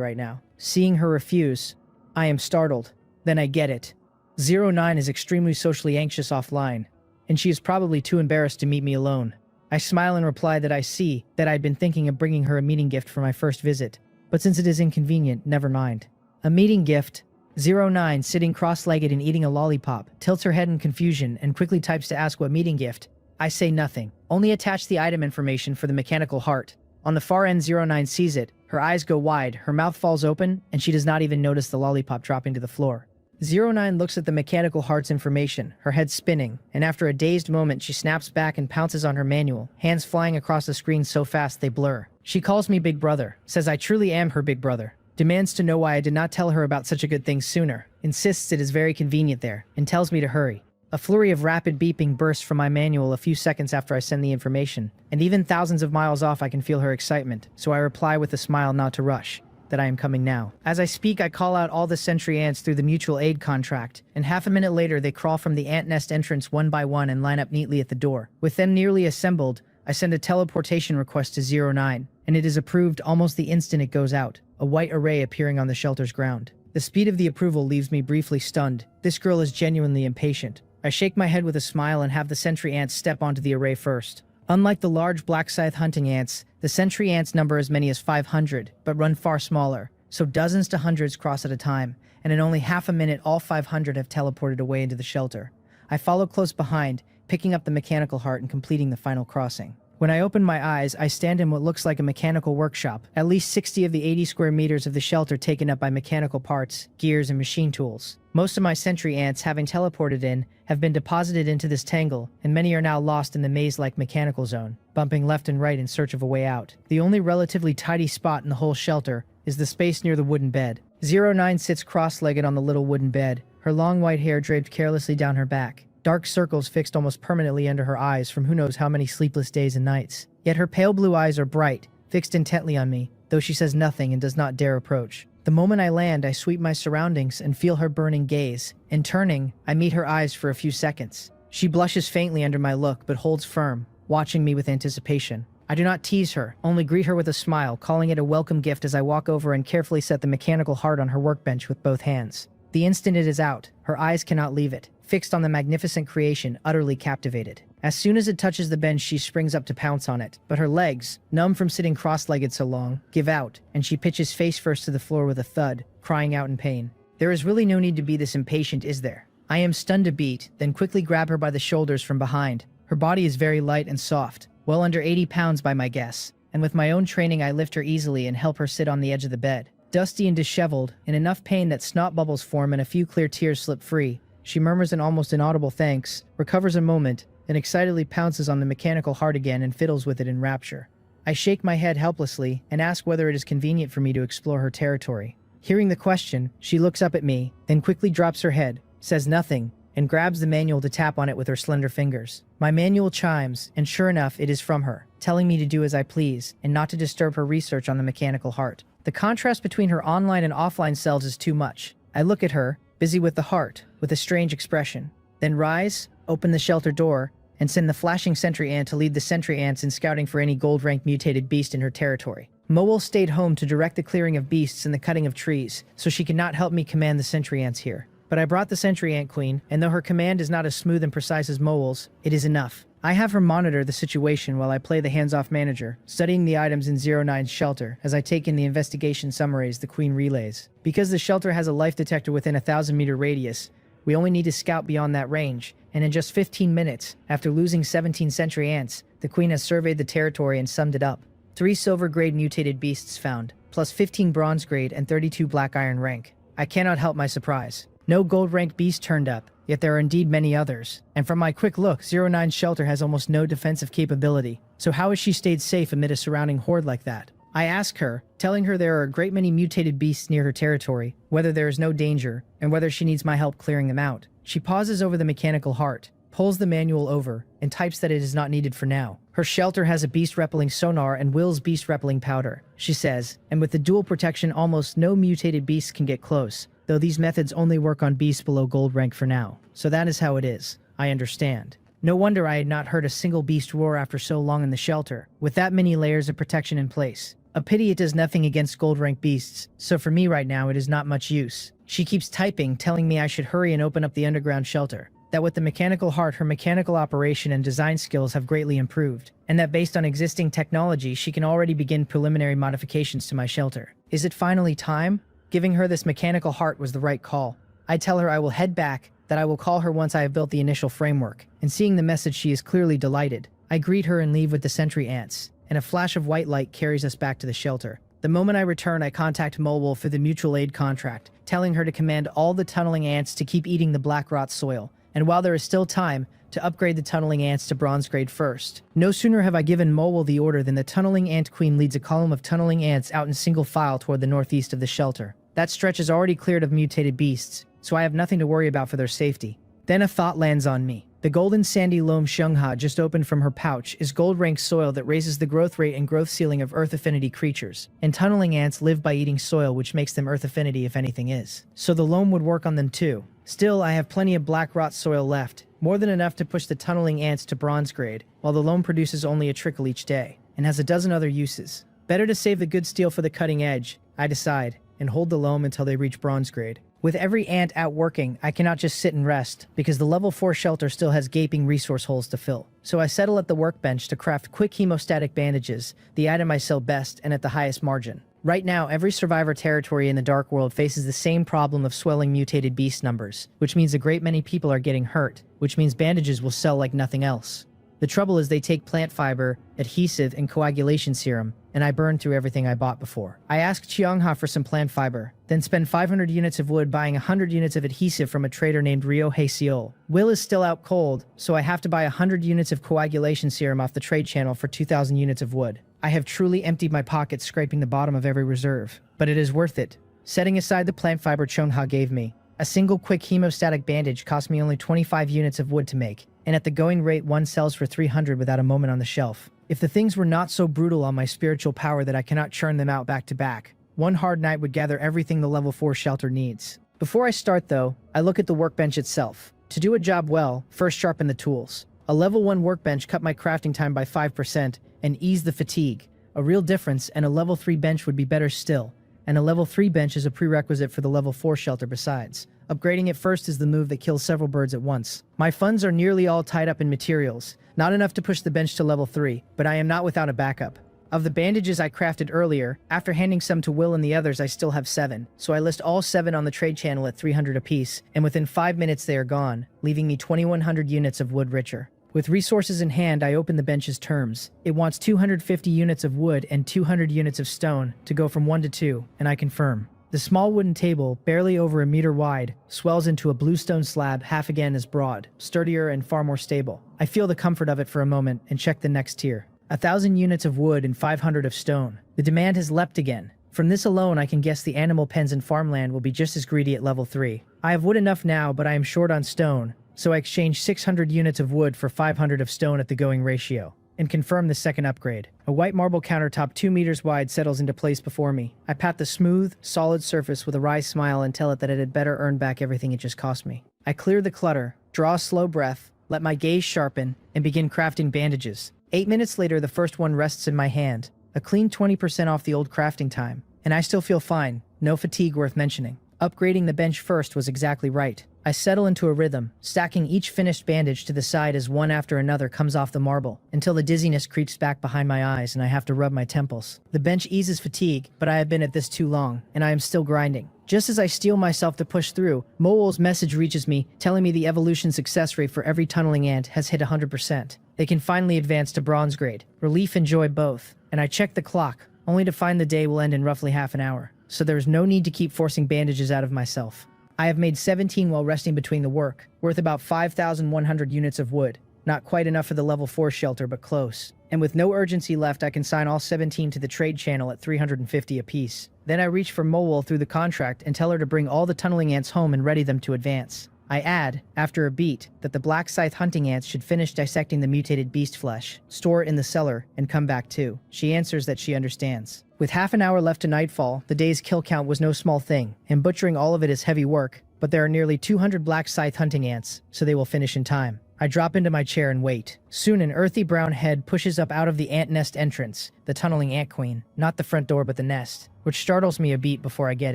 right now. Seeing her refuse, I am startled. Then I get it. 09 is extremely socially anxious offline, and she is probably too embarrassed to meet me alone. I smile and reply that I see that I'd been thinking of bringing her a meeting gift for my first visit, but since it is inconvenient, never mind. A meeting gift. 09, sitting cross-legged and eating a lollipop, tilts her head in confusion and quickly types to ask what meeting gift. I say nothing, only attach the item information for the mechanical heart. On the far end, 09 sees it, her eyes go wide, her mouth falls open, and she does not even notice the lollipop dropping to the floor. 09 looks at the mechanical heart's information, her head spinning, and after a dazed moment she snaps back and pounces on her manual, hands flying across the screen so fast they blur. She calls me big brother, says I truly am her big brother. Demands to know why I did not tell her about such a good thing sooner, insists it is very convenient there, and tells me to hurry. A flurry of rapid beeping bursts from my manual a few seconds after I send the information, and even thousands of miles off I can feel her excitement, so I reply with a smile not to rush, that I am coming now. As I speak, I call out all the sentry ants through the mutual aid contract, and half a minute later they crawl from the ant nest entrance one by one and line up neatly at the door. With them nearly assembled, I send a teleportation request to 09, and it is approved almost the instant it goes out, a white array appearing on the shelter's ground. The speed of the approval leaves me briefly stunned. This girl is genuinely impatient. I shake my head with a smile and have the sentry ants step onto the array first. Unlike the large black scythe hunting ants, the sentry ants number as many as 500, but run far smaller, so dozens to hundreds cross at a time, and in only half a minute all 500 have teleported away into the shelter. I follow close behind, picking up the mechanical heart and completing the final crossing. When I open my eyes, I stand in what looks like a mechanical workshop, at least 60 of the 80 square meters of the shelter taken up by mechanical parts, gears, and machine tools. Most of my sentry ants, having teleported in, have been deposited into this tangle, and many are now lost in the maze-like mechanical zone, bumping left and right in search of a way out. The only relatively tidy spot in the whole shelter is the space near the wooden bed. 09 sits cross-legged on the little wooden bed, her long white hair draped carelessly down her back. Dark circles fixed almost permanently under her eyes from who knows how many sleepless days and nights. Yet her pale blue eyes are bright, fixed intently on me, though she says nothing and does not dare approach. The moment I land, I sweep my surroundings and feel her burning gaze, and turning, I meet her eyes for a few seconds. She blushes faintly under my look, but holds firm, watching me with anticipation. I do not tease her, only greet her with a smile, calling it a welcome gift as I walk over and carefully set the mechanical heart on her workbench with both hands. The instant it is out, her eyes cannot leave it, fixed on the magnificent creation, utterly captivated. As soon as it touches the bench, she springs up to pounce on it, but her legs, numb from sitting cross-legged so long, give out, and she pitches face first to the floor with a thud, crying out in pain. There is really no need to be this impatient, is there? I am stunned a beat, then quickly grab her by the shoulders from behind. Her body is very light and soft, well under 80 pounds by my guess, and with my own training I lift her easily and help her sit on the edge of the bed. Dusty and disheveled, in enough pain that snot bubbles form and a few clear tears slip free, she murmurs an almost inaudible thanks, recovers a moment, then excitedly pounces on the mechanical heart again and fiddles with it in rapture. I shake my head helplessly and ask whether it is convenient for me to explore her territory. Hearing the question, she looks up at me, then quickly drops her head, says nothing, and grabs the manual to tap on it with her slender fingers. My manual chimes, and sure enough, it is from her, telling me to do as I please, and not to disturb her research on the mechanical heart. The contrast between her online and offline selves is too much. I look at her, busy with the heart, with a strange expression, then rise, open the shelter door, and send the flashing sentry ant to lead the sentry ants in scouting for any gold-rank mutated beast in her territory. Mowel stayed home to direct the clearing of beasts and the cutting of trees, so she could not help me command the sentry ants here. But I brought the sentry ant queen, and though her command is not as smooth and precise as Mowel's, it is enough. I have her monitor the situation while I play the hands-off manager, studying the items in 09's shelter as I take in the investigation summaries the queen relays. Because the shelter has a life detector within a 1,000-meter radius, we only need to scout beyond that range, and in just 15 minutes, after losing 17 sentry ants, the queen has surveyed the territory and summed it up. 3 silver-grade mutated beasts found, plus 15 bronze-grade and 32 black iron rank. I cannot help my surprise. No gold-ranked beast turned up, yet there are indeed many others. And from my quick look, 09's shelter has almost no defensive capability. So how has she stayed safe amid a surrounding horde like that? I ask her, telling her there are a great many mutated beasts near her territory, whether there is no danger, and whether she needs my help clearing them out. She pauses over the mechanical heart, pulls the manual over, and types that it is not needed for now. Her shelter has a beast-repelling sonar and Will's beast-repelling powder, she says, and with the dual protection almost no mutated beasts can get close, though these methods only work on beasts below gold rank for now. So that is how it is. I understand. No wonder I had not heard a single beast roar after so long in the shelter, with that many layers of protection in place. A pity it does nothing against gold rank beasts, so for me right now it is not much use. She keeps typing, telling me I should hurry and open up the underground shelter. That with the mechanical heart her mechanical operation and design skills have greatly improved, and that based on existing technology she can already begin preliminary modifications to my shelter. Is it finally time? Giving her this mechanical heart was the right call. I tell her I will head back, that I will call her once I have built the initial framework, and seeing the message she is clearly delighted. I greet her and leave with the sentry ants, and a flash of white light carries us back to the shelter. The moment I return, I contact Mobile for the mutual aid contract, telling her to command all the tunneling ants to keep eating the black rot soil, and while there is still time, to upgrade the tunneling ants to bronze grade first. No sooner have I given Mobile the order than the tunneling ant queen leads a column of tunneling ants out in single file toward the northeast of the shelter. That stretch is already cleared of mutated beasts, so I have nothing to worry about for their safety. Then a thought lands on me. The golden sandy loam Shungha just opened from her pouch is gold-ranked soil that raises the growth rate and growth ceiling of Earth affinity creatures, and tunneling ants live by eating soil, which makes them Earth affinity if anything is. So the loam would work on them too. Still, I have plenty of black rot soil left, more than enough to push the tunneling ants to bronze grade, while the loam produces only a trickle each day, and has a dozen other uses. Better to save the good steel for the cutting edge, I decide, and hold the loam until they reach bronze grade. With every ant out working, I cannot just sit and rest, because the level 4 shelter still has gaping resource holes to fill. So I settle at the workbench to craft quick hemostatic bandages, the item I sell best and at the highest margin. Right now, every survivor territory in the Dark World faces the same problem of swelling mutated beast numbers, which means a great many people are getting hurt, which means bandages will sell like nothing else. The trouble is they take plant fiber, adhesive, and coagulation serum, and I burn through everything I bought before. I ask Chiangha for some plant fiber, then spend 500 units of wood buying 100 units of adhesive from a trader named Rio Seol. Will is still out cold, so I have to buy 100 units of coagulation serum off the trade channel for 2,000 units of wood. I have truly emptied my pockets, scraping the bottom of every reserve, but it is worth it. Setting aside the plant fiber Chongha gave me, a single quick hemostatic bandage cost me only 25 units of wood to make, and at the going rate one sells for 300 without a moment on the shelf. If the things were not so brutal on my spiritual power that I cannot churn them out back to back, one hard night would gather everything the level 4 shelter needs. Before I start though, I look at the workbench itself. To do a job well, first sharpen the tools. A level 1 workbench cut my crafting time by 5% and eased the fatigue. A real difference, and a level 3 bench would be better still. And a level 3 bench is a prerequisite for the level 4 shelter besides. Upgrading it first is the move that kills several birds at once. My funds are nearly all tied up in materials. Not enough to push the bench to level 3, but I am not without a backup. Of the bandages I crafted earlier, after handing some to Will and the others I still have 7, so I list all 7 on the trade channel at 300 apiece, and within 5 minutes they are gone, leaving me 2100 units of wood richer. With resources in hand, I open the bench's terms. It wants 250 units of wood and 200 units of stone to go from 1 to 2, and I confirm. The small wooden table, barely over a meter wide, swells into a bluestone slab half again as broad, sturdier and far more stable. I feel the comfort of it for a moment and check the next tier. 1,000 units of wood and 500 of stone. The demand has leapt again. From this alone, I can guess the animal pens and farmland will be just as greedy at level 3. I have wood enough now, but I am short on stone, so I exchange 600 units of wood for 500 of stone at the going ratio, and confirm the second upgrade. A white marble countertop 2 meters wide settles into place before me. I pat the smooth, solid surface with a wry smile and tell it that it had better earn back everything it just cost me. I clear the clutter, draw a slow breath, let my gaze sharpen, and begin crafting bandages. 8 minutes later, the first one rests in my hand, a clean 20% off the old crafting time, and I still feel fine, no fatigue worth mentioning. Upgrading the bench first was exactly right. I settle into a rhythm, stacking each finished bandage to the side as one after another comes off the marble, until the dizziness creeps back behind my eyes and I have to rub my temples. The bench eases fatigue, but I have been at this too long, and I am still grinding. Just as I steel myself to push through, Mool's message reaches me, telling me the evolution success rate for every tunneling ant has hit 100%. They can finally advance to bronze grade. Relief and joy both. And I check the clock, only to find the day will end in roughly half an hour. So there is no need to keep forcing bandages out of myself. I have made 17 while resting between the work, worth about 5,100 units of wood. Not quite enough for the level 4 shelter, but close. And with no urgency left, I can sign all 17 to the trade channel at 350 apiece. Then I reach for Mowol through the contract and tell her to bring all the tunneling ants home and ready them to advance. I add, after a beat, that the black scythe hunting ants should finish dissecting the mutated beast flesh, store it in the cellar, and come back too. She answers that she understands. With half an hour left to nightfall, the day's kill count was no small thing, and butchering all of it is heavy work, but there are nearly 200 black scythe hunting ants, so they will finish in time. I drop into my chair and wait. Soon an earthy brown head pushes up out of the ant nest entrance, the tunneling ant queen, not the front door but the nest, which startles me a beat before I get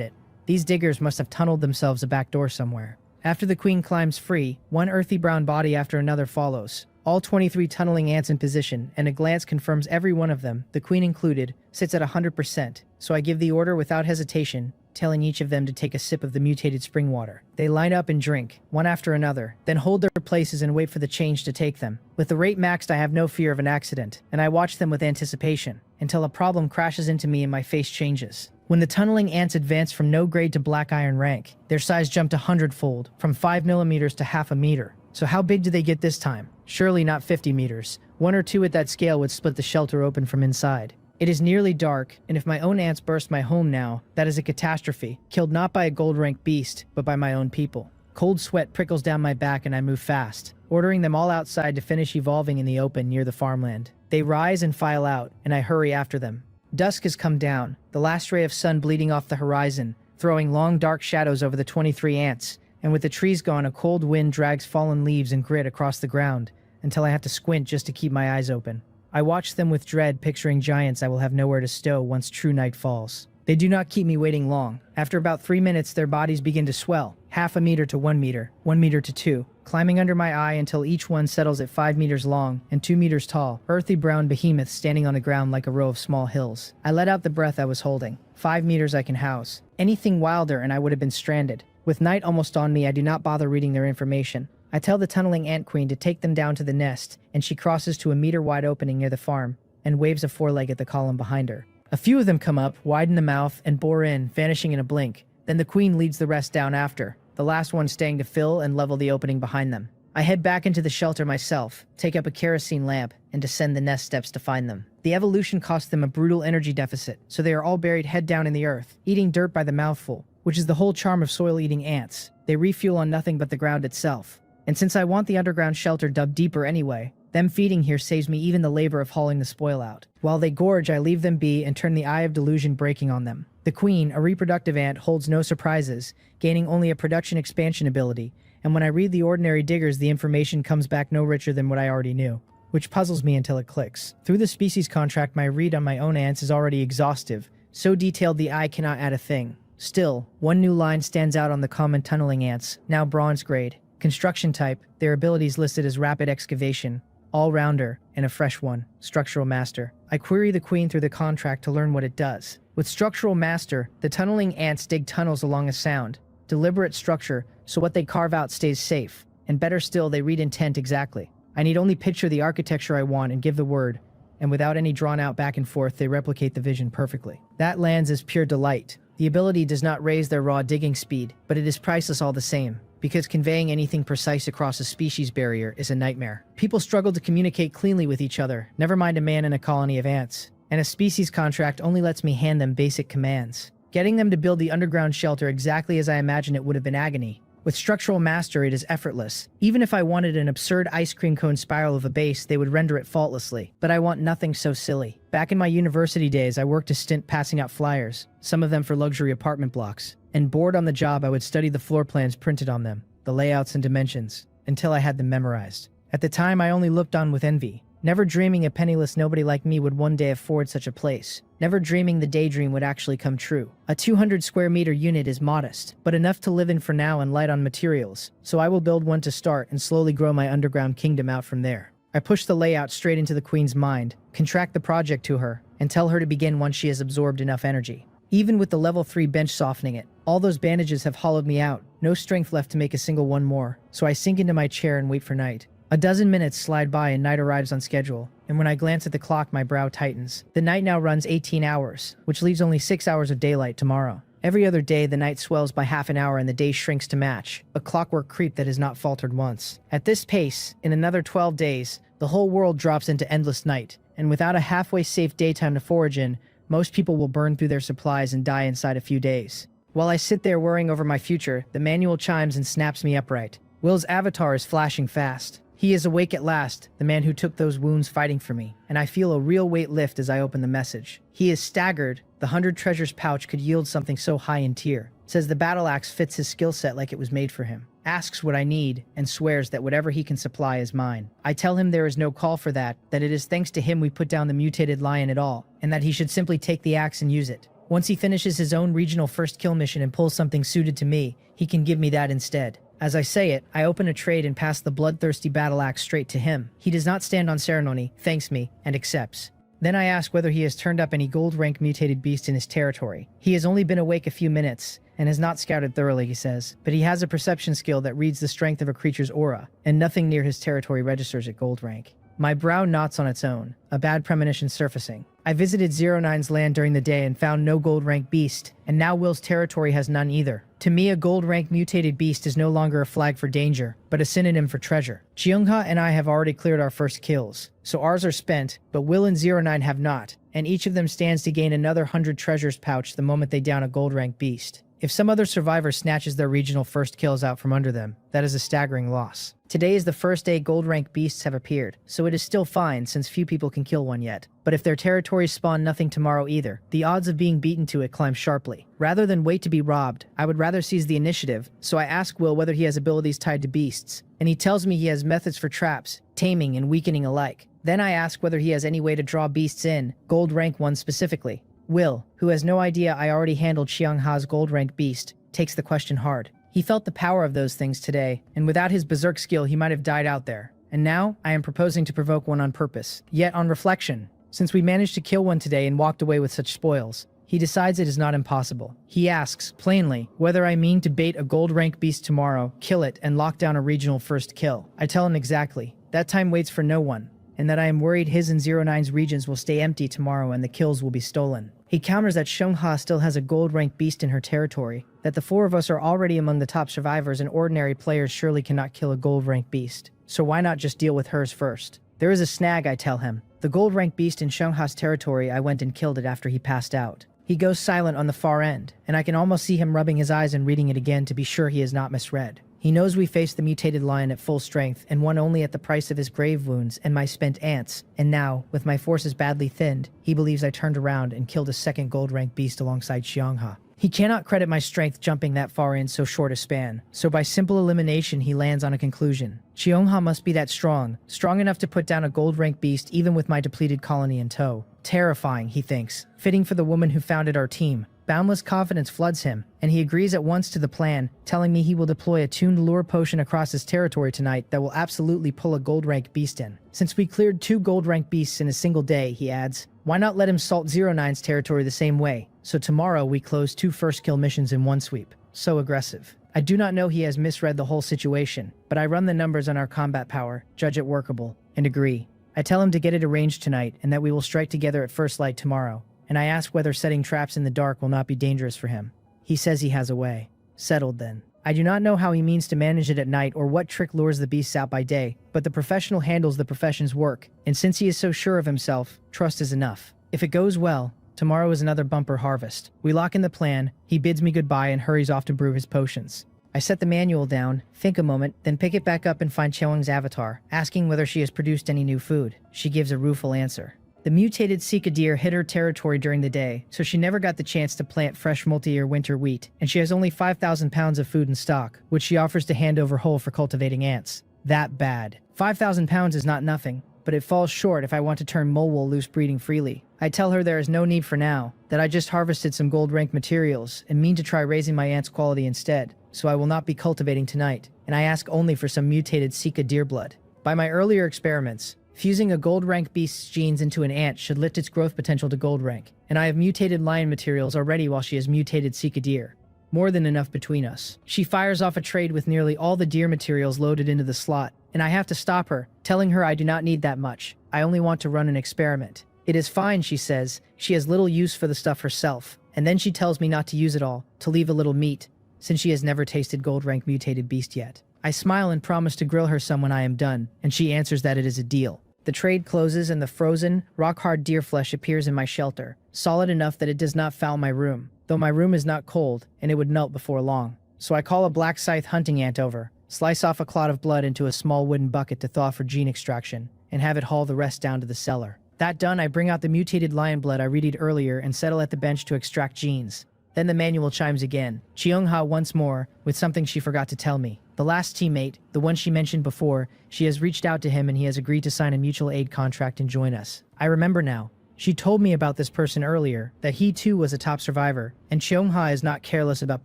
it. These diggers must have tunneled themselves a back door somewhere. After the queen climbs free, one earthy brown body after another follows. All 23 tunneling ants in position, and a glance confirms every one of them, the queen included, sits at 100%, so I give the order without hesitation, telling each of them to take a sip of the mutated spring water. They line up and drink, one after another, then hold their places and wait for the change to take them. With the rate maxed, I have no fear of an accident, and I watch them with anticipation, until a problem crashes into me and my face changes. When the tunneling ants advance from no grade to black iron rank, their size jumped 100-fold, from 5 millimeters to half a meter. So how big do they get this time? Surely not 50 meters. 1 or 2 at that scale would split the shelter open from inside. It is nearly dark, and if my own ants burst my home now, that is a catastrophe, killed not by a gold-rank beast, but by my own people. Cold sweat prickles down my back and I move fast, ordering them all outside to finish evolving in the open near the farmland. They rise and file out, and I hurry after them. Dusk has come down, the last ray of sun bleeding off the horizon, throwing long dark shadows over the 23 ants, and with the trees gone, a cold wind drags fallen leaves and grit across the ground, until I have to squint just to keep my eyes open. I watch them with dread, picturing giants I will have nowhere to stow once true night falls. They do not keep me waiting long. After about 3 minutes, their bodies begin to swell, half a meter to 1 meter, 1 meter to 2, climbing under my eye until each one settles at 5 meters long and 2 meters tall, earthy brown behemoths standing on the ground like a row of small hills. I let out the breath I was holding. 5 meters I can house. Anything wilder and I would have been stranded. With night almost on me, I do not bother reading their information. I tell the tunneling ant queen to take them down to the nest, and she crosses to a meter-wide opening near the farm, and waves a foreleg at the column behind her. A few of them come up, widen the mouth, and bore in, vanishing in a blink. Then the queen leads the rest down after, the last one staying to fill and level the opening behind them. I head back into the shelter myself, take up a kerosene lamp, and descend the nest steps to find them. The evolution cost them a brutal energy deficit, so they are all buried head down in the earth, eating dirt by the mouthful, which is the whole charm of soil-eating ants. They refuel on nothing but the ground itself. And since I want the underground shelter dug deeper anyway, them feeding here saves me even the labor of hauling the spoil out. While they gorge, I leave them be and turn the eye of delusion breaking on them. The queen, a reproductive ant, holds no surprises, gaining only a production expansion ability, and when I read the ordinary diggers, the information comes back no richer than what I already knew, which puzzles me until it clicks. Through the species contract, my read on my own ants is already exhaustive, so detailed the eye cannot add a thing. Still, one new line stands out on the common tunneling ants, now bronze grade. Construction type, their abilities listed as rapid excavation, all-rounder, and a fresh one, structural master. I query the queen through the contract to learn what it does. With structural master, the tunneling ants dig tunnels along a sound, deliberate structure, so what they carve out stays safe. And better still, they read intent exactly. I need only picture the architecture I want and give the word, and without any drawn-out back and forth, they replicate the vision perfectly. That lands is pure delight. The ability does not raise their raw digging speed, but it is priceless all the same, because conveying anything precise across a species barrier is a nightmare. People struggle to communicate cleanly with each other, never mind a man in a colony of ants, and a species contract only lets me hand them basic commands. Getting them to build the underground shelter exactly as I imagine it would have been agony. With structural master, it is effortless. Even if I wanted an absurd ice cream cone spiral of a base, they would render it faultlessly. But I want nothing so silly. Back in my university days, I worked a stint passing out flyers, some of them for luxury apartment blocks. And bored on the job, I would study the floor plans printed on them, the layouts and dimensions, until I had them memorized. At the time, I only looked on with envy, never dreaming a penniless nobody like me would one day afford such a place. Never dreaming the daydream would actually come true. A 200 square meter unit is modest, but enough to live in for now and light on materials, so I will build one to start and slowly grow my underground kingdom out from there. I push the layout straight into the queen's mind, contract the project to her, and tell her to begin once she has absorbed enough energy. Even with the level 3 bench softening it, all those bandages have hollowed me out, no strength left to make a single one more, so I sink into my chair and wait for night. A dozen minutes slide by and night arrives on schedule, and when I glance at the clock, my brow tightens. The night now runs 18 hours, which leaves only 6 hours of daylight tomorrow. Every other day, the night swells by half an hour and the day shrinks to match, a clockwork creep that has not faltered once. At this pace, in another 12 days, the whole world drops into endless night, and without a halfway safe daytime to forage in, most people will burn through their supplies and die inside a few days. While I sit there worrying over my future, the manual chimes and snaps me upright. Will's avatar is flashing fast. He is awake at last, the man who took those wounds fighting for me, and I feel a real weight lift as I open the message. He is staggered. The 100 treasures pouch could yield something so high in tier. Says the battle axe fits his skill set like it was made for him. asks what I need, and swears that whatever he can supply is mine. I tell him there is no call for that it is thanks to him we put down the mutated lion at all, and that he should simply take the axe and use it. Once he finishes his own regional first kill mission and pulls something suited to me, he can give me that instead. As I say it, I open a trade and pass the bloodthirsty battle axe straight to him. He does not stand on ceremony, thanks me, and accepts. Then I ask whether he has turned up any gold rank mutated beast in his territory. He has only been awake a few minutes, and has not scouted thoroughly, he says, but he has a perception skill that reads the strength of a creature's aura, and nothing near his territory registers at gold rank. My brow knots on its own, a bad premonition surfacing. I visited 09's land during the day and found no gold rank beast, and now Will's territory has none either. To me, a gold rank mutated beast is no longer a flag for danger, but a synonym for treasure. Cheongha and I have already cleared our first kills, so ours are spent, but Will and 09 have not, and each of them stands to gain another 100 treasures pouch the moment they down a gold rank beast. If some other survivor snatches their regional first kills out from under them, that is a staggering loss. Today is the first day gold rank beasts have appeared, so it is still fine since few people can kill one yet. But if their territories spawn nothing tomorrow either, the odds of being beaten to it climb sharply. Rather than wait to be robbed, I would rather seize the initiative, so I ask Will whether he has abilities tied to beasts, and he tells me he has methods for traps, taming and weakening alike. Then I ask whether he has any way to draw beasts in, gold rank ones specifically. Will, who has no idea I already handled Xiangha's gold rank beast, takes the question hard. He felt the power of those things today, and without his berserk skill he might have died out there. And now, I am proposing to provoke one on purpose. Yet on reflection, since we managed to kill one today and walked away with such spoils, he decides it is not impossible. He asks, plainly, whether I mean to bait a gold rank beast tomorrow, kill it, and lock down a regional first kill. I tell him exactly. That time waits for no one, and that I am worried his and 09's regions will stay empty tomorrow and the kills will be stolen. He counters that Xiongha still has a gold rank beast in her territory, that the four of us are already among the top survivors and ordinary players surely cannot kill a gold rank beast, so why not just deal with hers first? There is a snag, I tell him. The gold rank beast in Xiongha's territory, I went and killed it after he passed out. He goes silent on the far end, and I can almost see him rubbing his eyes and reading it again to be sure he is not misread. He knows we faced the mutated lion at full strength and won only at the price of his grave wounds and my spent ants, and now, with my forces badly thinned, he believes I turned around and killed a second gold rank beast alongside Xiongha. He cannot credit my strength jumping that far in so short a span, so by simple elimination he lands on a conclusion. Xiongha must be that strong enough to put down a gold rank beast even with my depleted colony in tow. Terrifying, he thinks, fitting for the woman who founded our team. Boundless confidence floods him, and he agrees at once to the plan, telling me he will deploy a tuned lure potion across his territory tonight that will absolutely pull a gold rank beast in. Since we cleared 2 gold rank beasts in a single day, he adds, why not let him salt 09's territory the same way? So tomorrow we close 2 first kill missions in one sweep. So aggressive. I do not know he has misread the whole situation, but I run the numbers on our combat power, judge it workable, and agree. I tell him to get it arranged tonight and that we will strike together at first light tomorrow. And I ask whether setting traps in the dark will not be dangerous for him. He says he has a way. Settled then. I do not know how he means to manage it at night or what trick lures the beasts out by day, but the professional handles the profession's work, and since he is so sure of himself, trust is enough. If it goes well, tomorrow is another bumper harvest. We lock in the plan, he bids me goodbye and hurries off to brew his potions. I set the manual down, think a moment, then pick it back up and find Cheong's avatar, asking whether she has produced any new food. She gives a rueful answer. The mutated Sika deer hit her territory during the day, so she never got the chance to plant fresh multi-year winter wheat, and she has only 5,000 pounds of food in stock, which she offers to hand over whole for cultivating ants. That bad. 5,000 pounds is not nothing, but it falls short if I want to turn mole wool loose breeding freely. I tell her there is no need for now, that I just harvested some gold rank materials and mean to try raising my ants' quality instead, so I will not be cultivating tonight, and I ask only for some mutated Sika deer blood. By my earlier experiments, fusing a gold rank beast's genes into an ant should lift its growth potential to gold rank, and I have mutated lion materials already while she has mutated Sika deer. More than enough between us. She fires off a trade with nearly all the deer materials loaded into the slot, and I have to stop her, telling her I do not need that much. I only want to run an experiment. It is fine, she says. She has little use for the stuff herself, and then she tells me not to use it all, to leave a little meat, since she has never tasted gold rank mutated beast yet. I smile and promise to grill her some when I am done, and she answers that it is a deal. The trade closes and the frozen, rock-hard deer flesh appears in my shelter, solid enough that it does not foul my room, though my room is not cold, and it would melt before long. So I call a black scythe hunting ant over, slice off a clot of blood into a small wooden bucket to thaw for gene extraction, and have it haul the rest down to the cellar. That done, I bring out the mutated lion blood I readied earlier and settle at the bench to extract genes. Then the manual chimes again. Cheongha once more, with something she forgot to tell me. The last teammate, the one she mentioned before, she has reached out to him and he has agreed to sign a mutual aid contract and join us. I remember now. She told me about this person earlier, that he too was a top survivor, and Cheongha is not careless about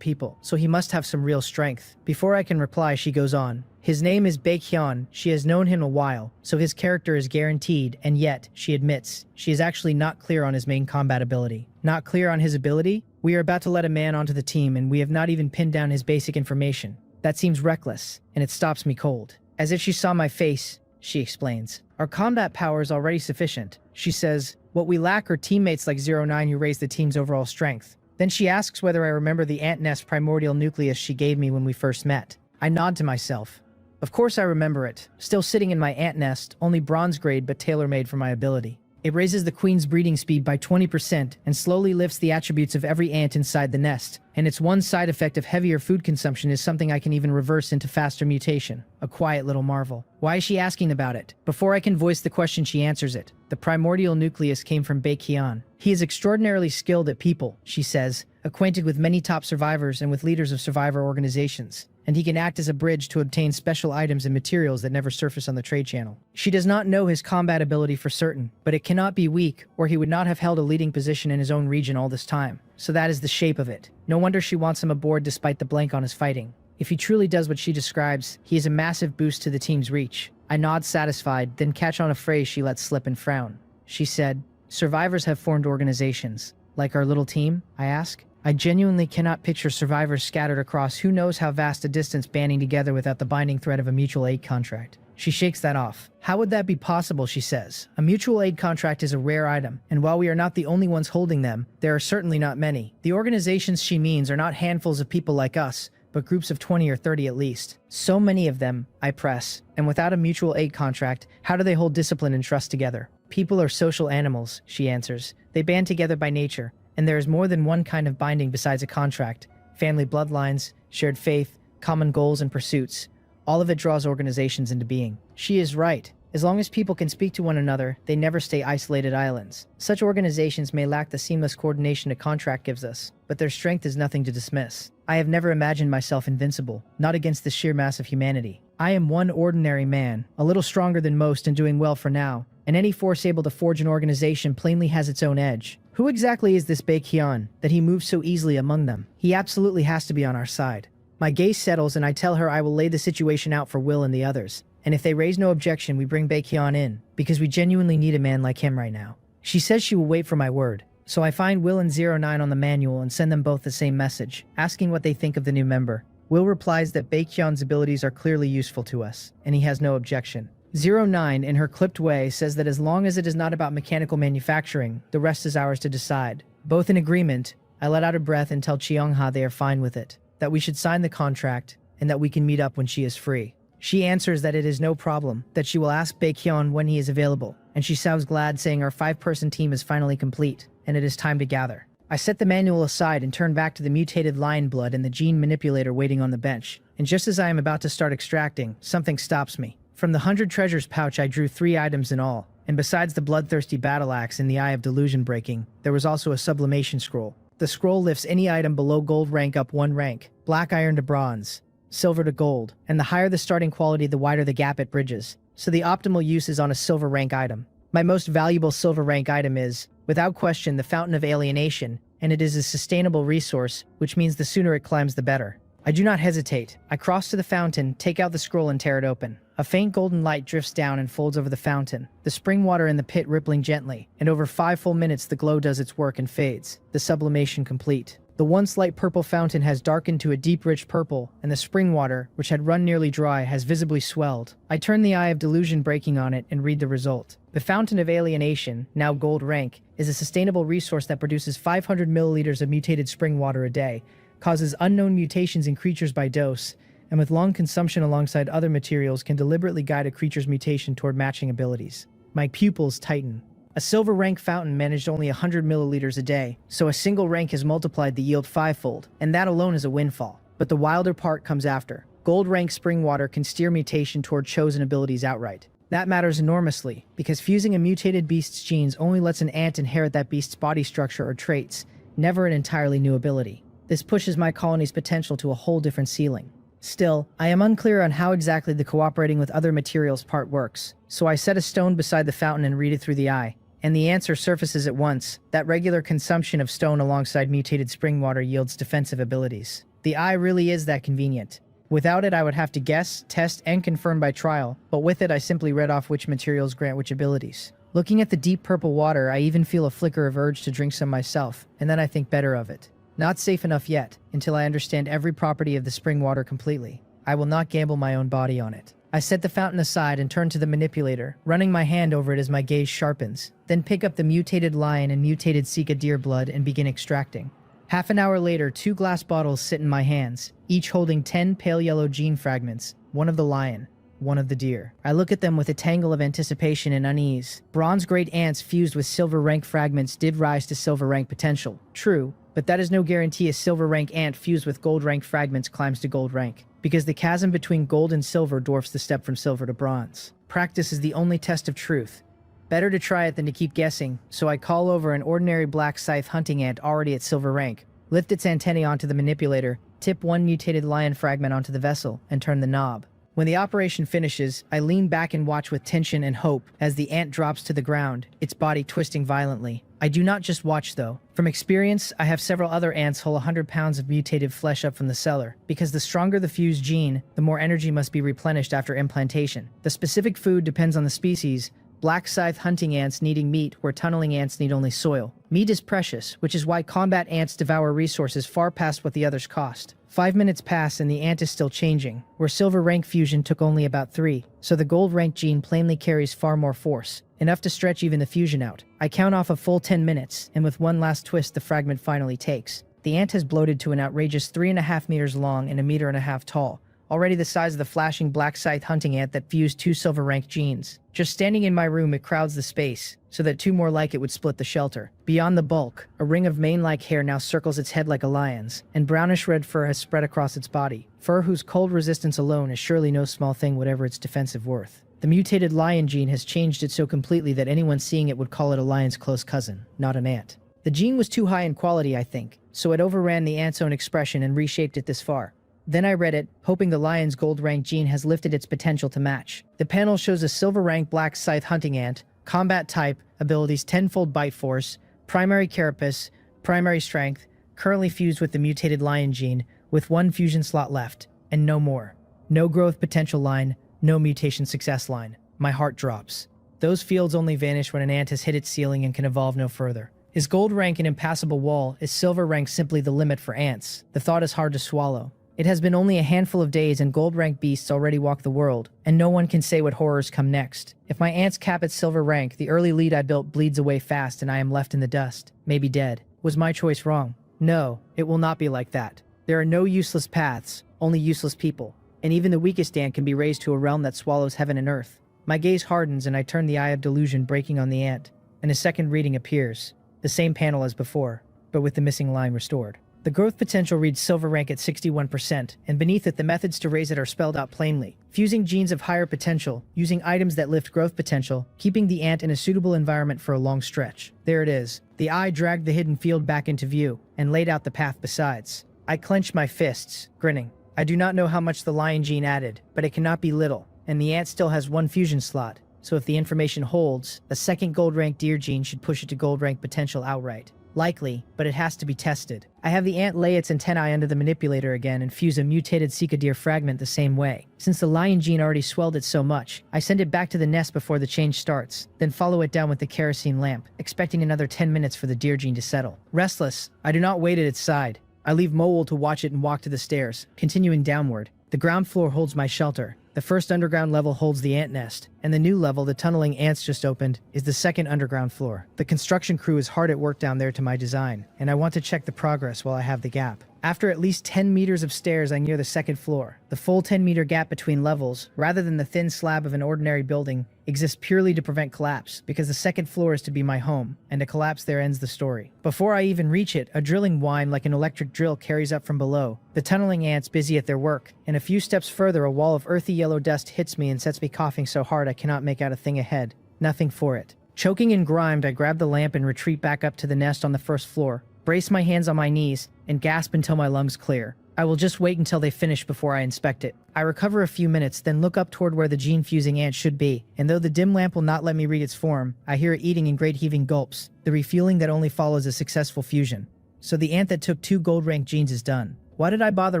people, so he must have some real strength. Before I can reply, she goes on. His name is Baekhyun. She has known him a while, so his character is guaranteed, and yet, she admits, she is actually not clear on his main combat ability. Not clear on his ability? We are about to let a man onto the team and we have not even pinned down his basic information. That seems reckless, and it stops me cold. As if she saw my face, she explains. Our combat power is already sufficient. She says, what we lack are teammates like 09 who raise the team's overall strength. Then she asks whether I remember the ant nest primordial nucleus she gave me when we first met. I nod to myself. Of course I remember it. Still sitting in my ant nest, only bronze grade but tailor-made for my ability. It raises the queen's breeding speed by 20% and slowly lifts the attributes of every ant inside the nest. And its one side effect of heavier food consumption is something I can even reverse into faster mutation. A quiet little marvel. Why is she asking about it? Before I can voice the question, she answers it. The primordial nucleus came from Baekhyun. He is extraordinarily skilled at people, she says, acquainted with many top survivors and with leaders of survivor organizations. And he can act as a bridge to obtain special items and materials that never surface on the trade channel. She does not know his combat ability for certain, but it cannot be weak, or he would not have held a leading position in his own region all this time. So that is the shape of it. No wonder she wants him aboard despite the blank on his fighting. If he truly does what she describes, he is a massive boost to the team's reach. I nod satisfied, then catch on a phrase she lets slip and frown. She said, survivors have formed organizations. Like our little team? I ask. I genuinely cannot picture survivors scattered across who knows how vast a distance banding together without the binding thread of a mutual aid contract. She shakes that off. How would that be possible, she says. A mutual aid contract is a rare item, and while we are not the only ones holding them, there are certainly not many. The organizations she means are not handfuls of people like us, but groups of 20 or 30 at least. So many of them, I press. And without a mutual aid contract, how do they hold discipline and trust together? People are social animals, she answers. They band together by nature. And there is more than one kind of binding besides a contract. Family bloodlines, shared faith, common goals and pursuits. All of it draws organizations into being. She is right. As long as people can speak to one another, they never stay isolated islands. Such organizations may lack the seamless coordination a contract gives us, but their strength is nothing to dismiss. I have never imagined myself invincible, not against the sheer mass of humanity. I am one ordinary man, a little stronger than most and doing well for now, and any force able to forge an organization plainly has its own edge. Who exactly is this Baekhyun, that he moves so easily among them? He absolutely has to be on our side. My gaze settles and I tell her I will lay the situation out for Will and the others. And if they raise no objection, we bring Baekhyun in, because we genuinely need a man like him right now. She says she will wait for my word. So I find Will and 09 on the manual and send them both the same message, asking what they think of the new member. Will replies that Baekhyun's abilities are clearly useful to us, and he has no objection. 09, in her clipped way, says that as long as it is not about mechanical manufacturing, the rest is ours to decide. Both in agreement, I let out a breath and tell Cheongha they are fine with it, that we should sign the contract, and that we can meet up when she is free. She answers that it is no problem, that she will ask Baekhyun when he is available, and she sounds glad saying our 5-person team is finally complete, and it is time to gather. I set the manual aside and turn back to the mutated lion blood and the gene manipulator waiting on the bench, and just as I am about to start extracting, something stops me. From the 100 treasures pouch I drew 3 items in all, and besides the bloodthirsty battle axe and the eye of delusion breaking, there was also a sublimation scroll. The scroll lifts any item below gold rank up 1 rank, black iron to bronze, silver to gold, and the higher the starting quality the wider the gap it bridges, so the optimal use is on a silver rank item. My most valuable silver rank item is, without question, the Fountain of Alienation, and it is a sustainable resource, which means the sooner it climbs the better. I do not hesitate. I cross to the fountain, take out the scroll and tear it open. A faint golden light drifts down and folds over the fountain, the spring water in the pit rippling gently, and over 5 full minutes the glow does its work and fades, the sublimation complete. The once light purple fountain has darkened to a deep rich purple, and the spring water, which had run nearly dry, has visibly swelled. I turn the eye of delusion breaking on it and read the result. The Fountain of Alienation, now gold rank, is a sustainable resource that produces 500 milliliters of mutated spring water a day, causes unknown mutations in creatures by dose, and with long consumption alongside other materials can deliberately guide a creature's mutation toward matching abilities. My pupils tighten. A silver rank fountain managed only 100 milliliters a day, so a single rank has multiplied the yield 5-fold, and that alone is a windfall. But the wilder part comes after. Gold rank spring water can steer mutation toward chosen abilities outright. That matters enormously, because fusing a mutated beast's genes only lets an ant inherit that beast's body structure or traits, never an entirely new ability. This pushes my colony's potential to a whole different ceiling. Still, I am unclear on how exactly the cooperating with other materials part works, so I set a stone beside the fountain and read it through the eye. And the answer surfaces at once, that regular consumption of stone alongside mutated spring water yields defensive abilities. The eye really is that convenient. Without it, I would have to guess, test, and confirm by trial, but with it I simply read off which materials grant which abilities. Looking at the deep purple water, I even feel a flicker of urge to drink some myself, and then I think better of it. Not safe enough yet, until I understand every property of the spring water completely. I will not gamble my own body on it. I set the fountain aside and turn to the manipulator, running my hand over it as my gaze sharpens, then pick up the mutated lion and mutated Sika deer blood and begin extracting. Half an hour later, 2 glass bottles sit in my hands, each holding 10 pale yellow gene fragments, one of the lion, one of the deer. I look at them with a tangle of anticipation and unease. Bronze grade ants fused with silver rank fragments did rise to silver rank potential. True, but that is no guarantee a silver rank ant fused with gold rank fragments climbs to gold rank, because the chasm between gold and silver dwarfs the step from silver to bronze. Practice is the only test of truth. Better to try it than to keep guessing, so I call over an ordinary black scythe hunting ant already at silver rank, lift its antennae onto the manipulator, tip 1 mutated lion fragment onto the vessel, and turn the knob. When the operation finishes, I lean back and watch with tension and hope as the ant drops to the ground, its body twisting violently. I do not just watch though. From experience, I have several other ants haul 100 pounds of mutated flesh up from the cellar, because the stronger the fused gene, the more energy must be replenished after implantation. The specific food depends on the species, black scythe hunting ants needing meat where tunneling ants need only soil. Meat is precious, which is why combat ants devour resources far past what the others cost. 5 minutes pass and the ant is still changing, where silver rank fusion took only about 3, so the gold rank gene plainly carries far more force, enough to stretch even the fusion out. I count off a full 10 minutes, and with one last twist the fragment finally takes. The ant has bloated to an outrageous 3.5 meters long and 1.5 meters tall, already the size of the flashing black scythe hunting ant that fused 2 silver rank genes. Just standing in my room it crowds the space, so that 2 more like it would split the shelter. Beyond the bulk, a ring of mane-like hair now circles its head like a lion's, and brownish-red fur has spread across its body, fur whose cold resistance alone is surely no small thing whatever its defensive worth. The mutated lion gene has changed it so completely that anyone seeing it would call it a lion's close cousin, not an ant. The gene was too high in quality, I think, so it overran the ant's own expression and reshaped it this far. Then I read it, hoping the lion's gold rank gene has lifted its potential to match. The panel shows a silver rank black scythe hunting ant, combat type, abilities 10-fold bite force, primary carapace, primary strength, currently fused with the mutated lion gene, with 1 fusion slot left, and no more. No growth potential line, no mutation success line. My heart drops. Those fields only vanish when an ant has hit its ceiling and can evolve no further. Is gold rank an impassable wall? Is silver rank simply the limit for ants? The thought is hard to swallow. It has been only a handful of days and gold rank beasts already walk the world, and no one can say what horrors come next. If my ants cap at silver rank, the early lead I built bleeds away fast and I am left in the dust, maybe dead. Was my choice wrong? No, it will not be like that. There are no useless paths, only useless people, and even the weakest ant can be raised to a realm that swallows heaven and earth. My gaze hardens and I turn the eye of delusion breaking on the ant, and a second reading appears, the same panel as before, but with the missing line restored. The growth potential reads silver rank at 61%, and beneath it the methods to raise it are spelled out plainly. Fusing genes of higher potential, using items that lift growth potential, keeping the ant in a suitable environment for a long stretch. There it is. The eye dragged the hidden field back into view, and laid out the path besides. I clenched my fists, grinning. I do not know how much the lion gene added, but it cannot be little, and the ant still has 1 fusion slot, so if the information holds, a second gold rank deer gene should push it to gold rank potential outright. Likely, but it has to be tested. I have the ant lay its antennae under the manipulator again and fuse a mutated Sika deer fragment the same way. Since the lion gene already swelled it so much, I send it back to the nest before the change starts, then follow it down with the kerosene lamp, expecting another 10 minutes for the deer gene to settle. Restless, I do not wait at its side. I leave Mole to watch it and walk to the stairs, continuing downward. The ground floor holds my shelter. The first underground level holds the ant nest, and the new level the tunneling ants just opened is the second underground floor. The construction crew is hard at work down there to my design, and I want to check the progress while I have the gap. After at least 10 meters of stairs, I near the second floor. The full 10-meter gap between levels, rather than the thin slab of an ordinary building, exists purely to prevent collapse, because the second floor is to be my home, and a collapse there ends the story. Before I even reach it, a drilling whine like an electric drill carries up from below, the tunneling ants busy at their work, and a few steps further a wall of earthy yellow dust hits me and sets me coughing so hard I cannot make out a thing ahead. Nothing for it. Choking and grimed, I grab the lamp and retreat back up to the nest on the first floor, brace my hands on my knees, and gasp until my lungs clear. I will just wait until they finish before I inspect it. I recover a few minutes, then look up toward where the gene-fusing ant should be, and though the dim lamp will not let me read its form, I hear it eating in great heaving gulps, the refueling that only follows a successful fusion. So the ant that took 2 gold rank genes is done. Why did I bother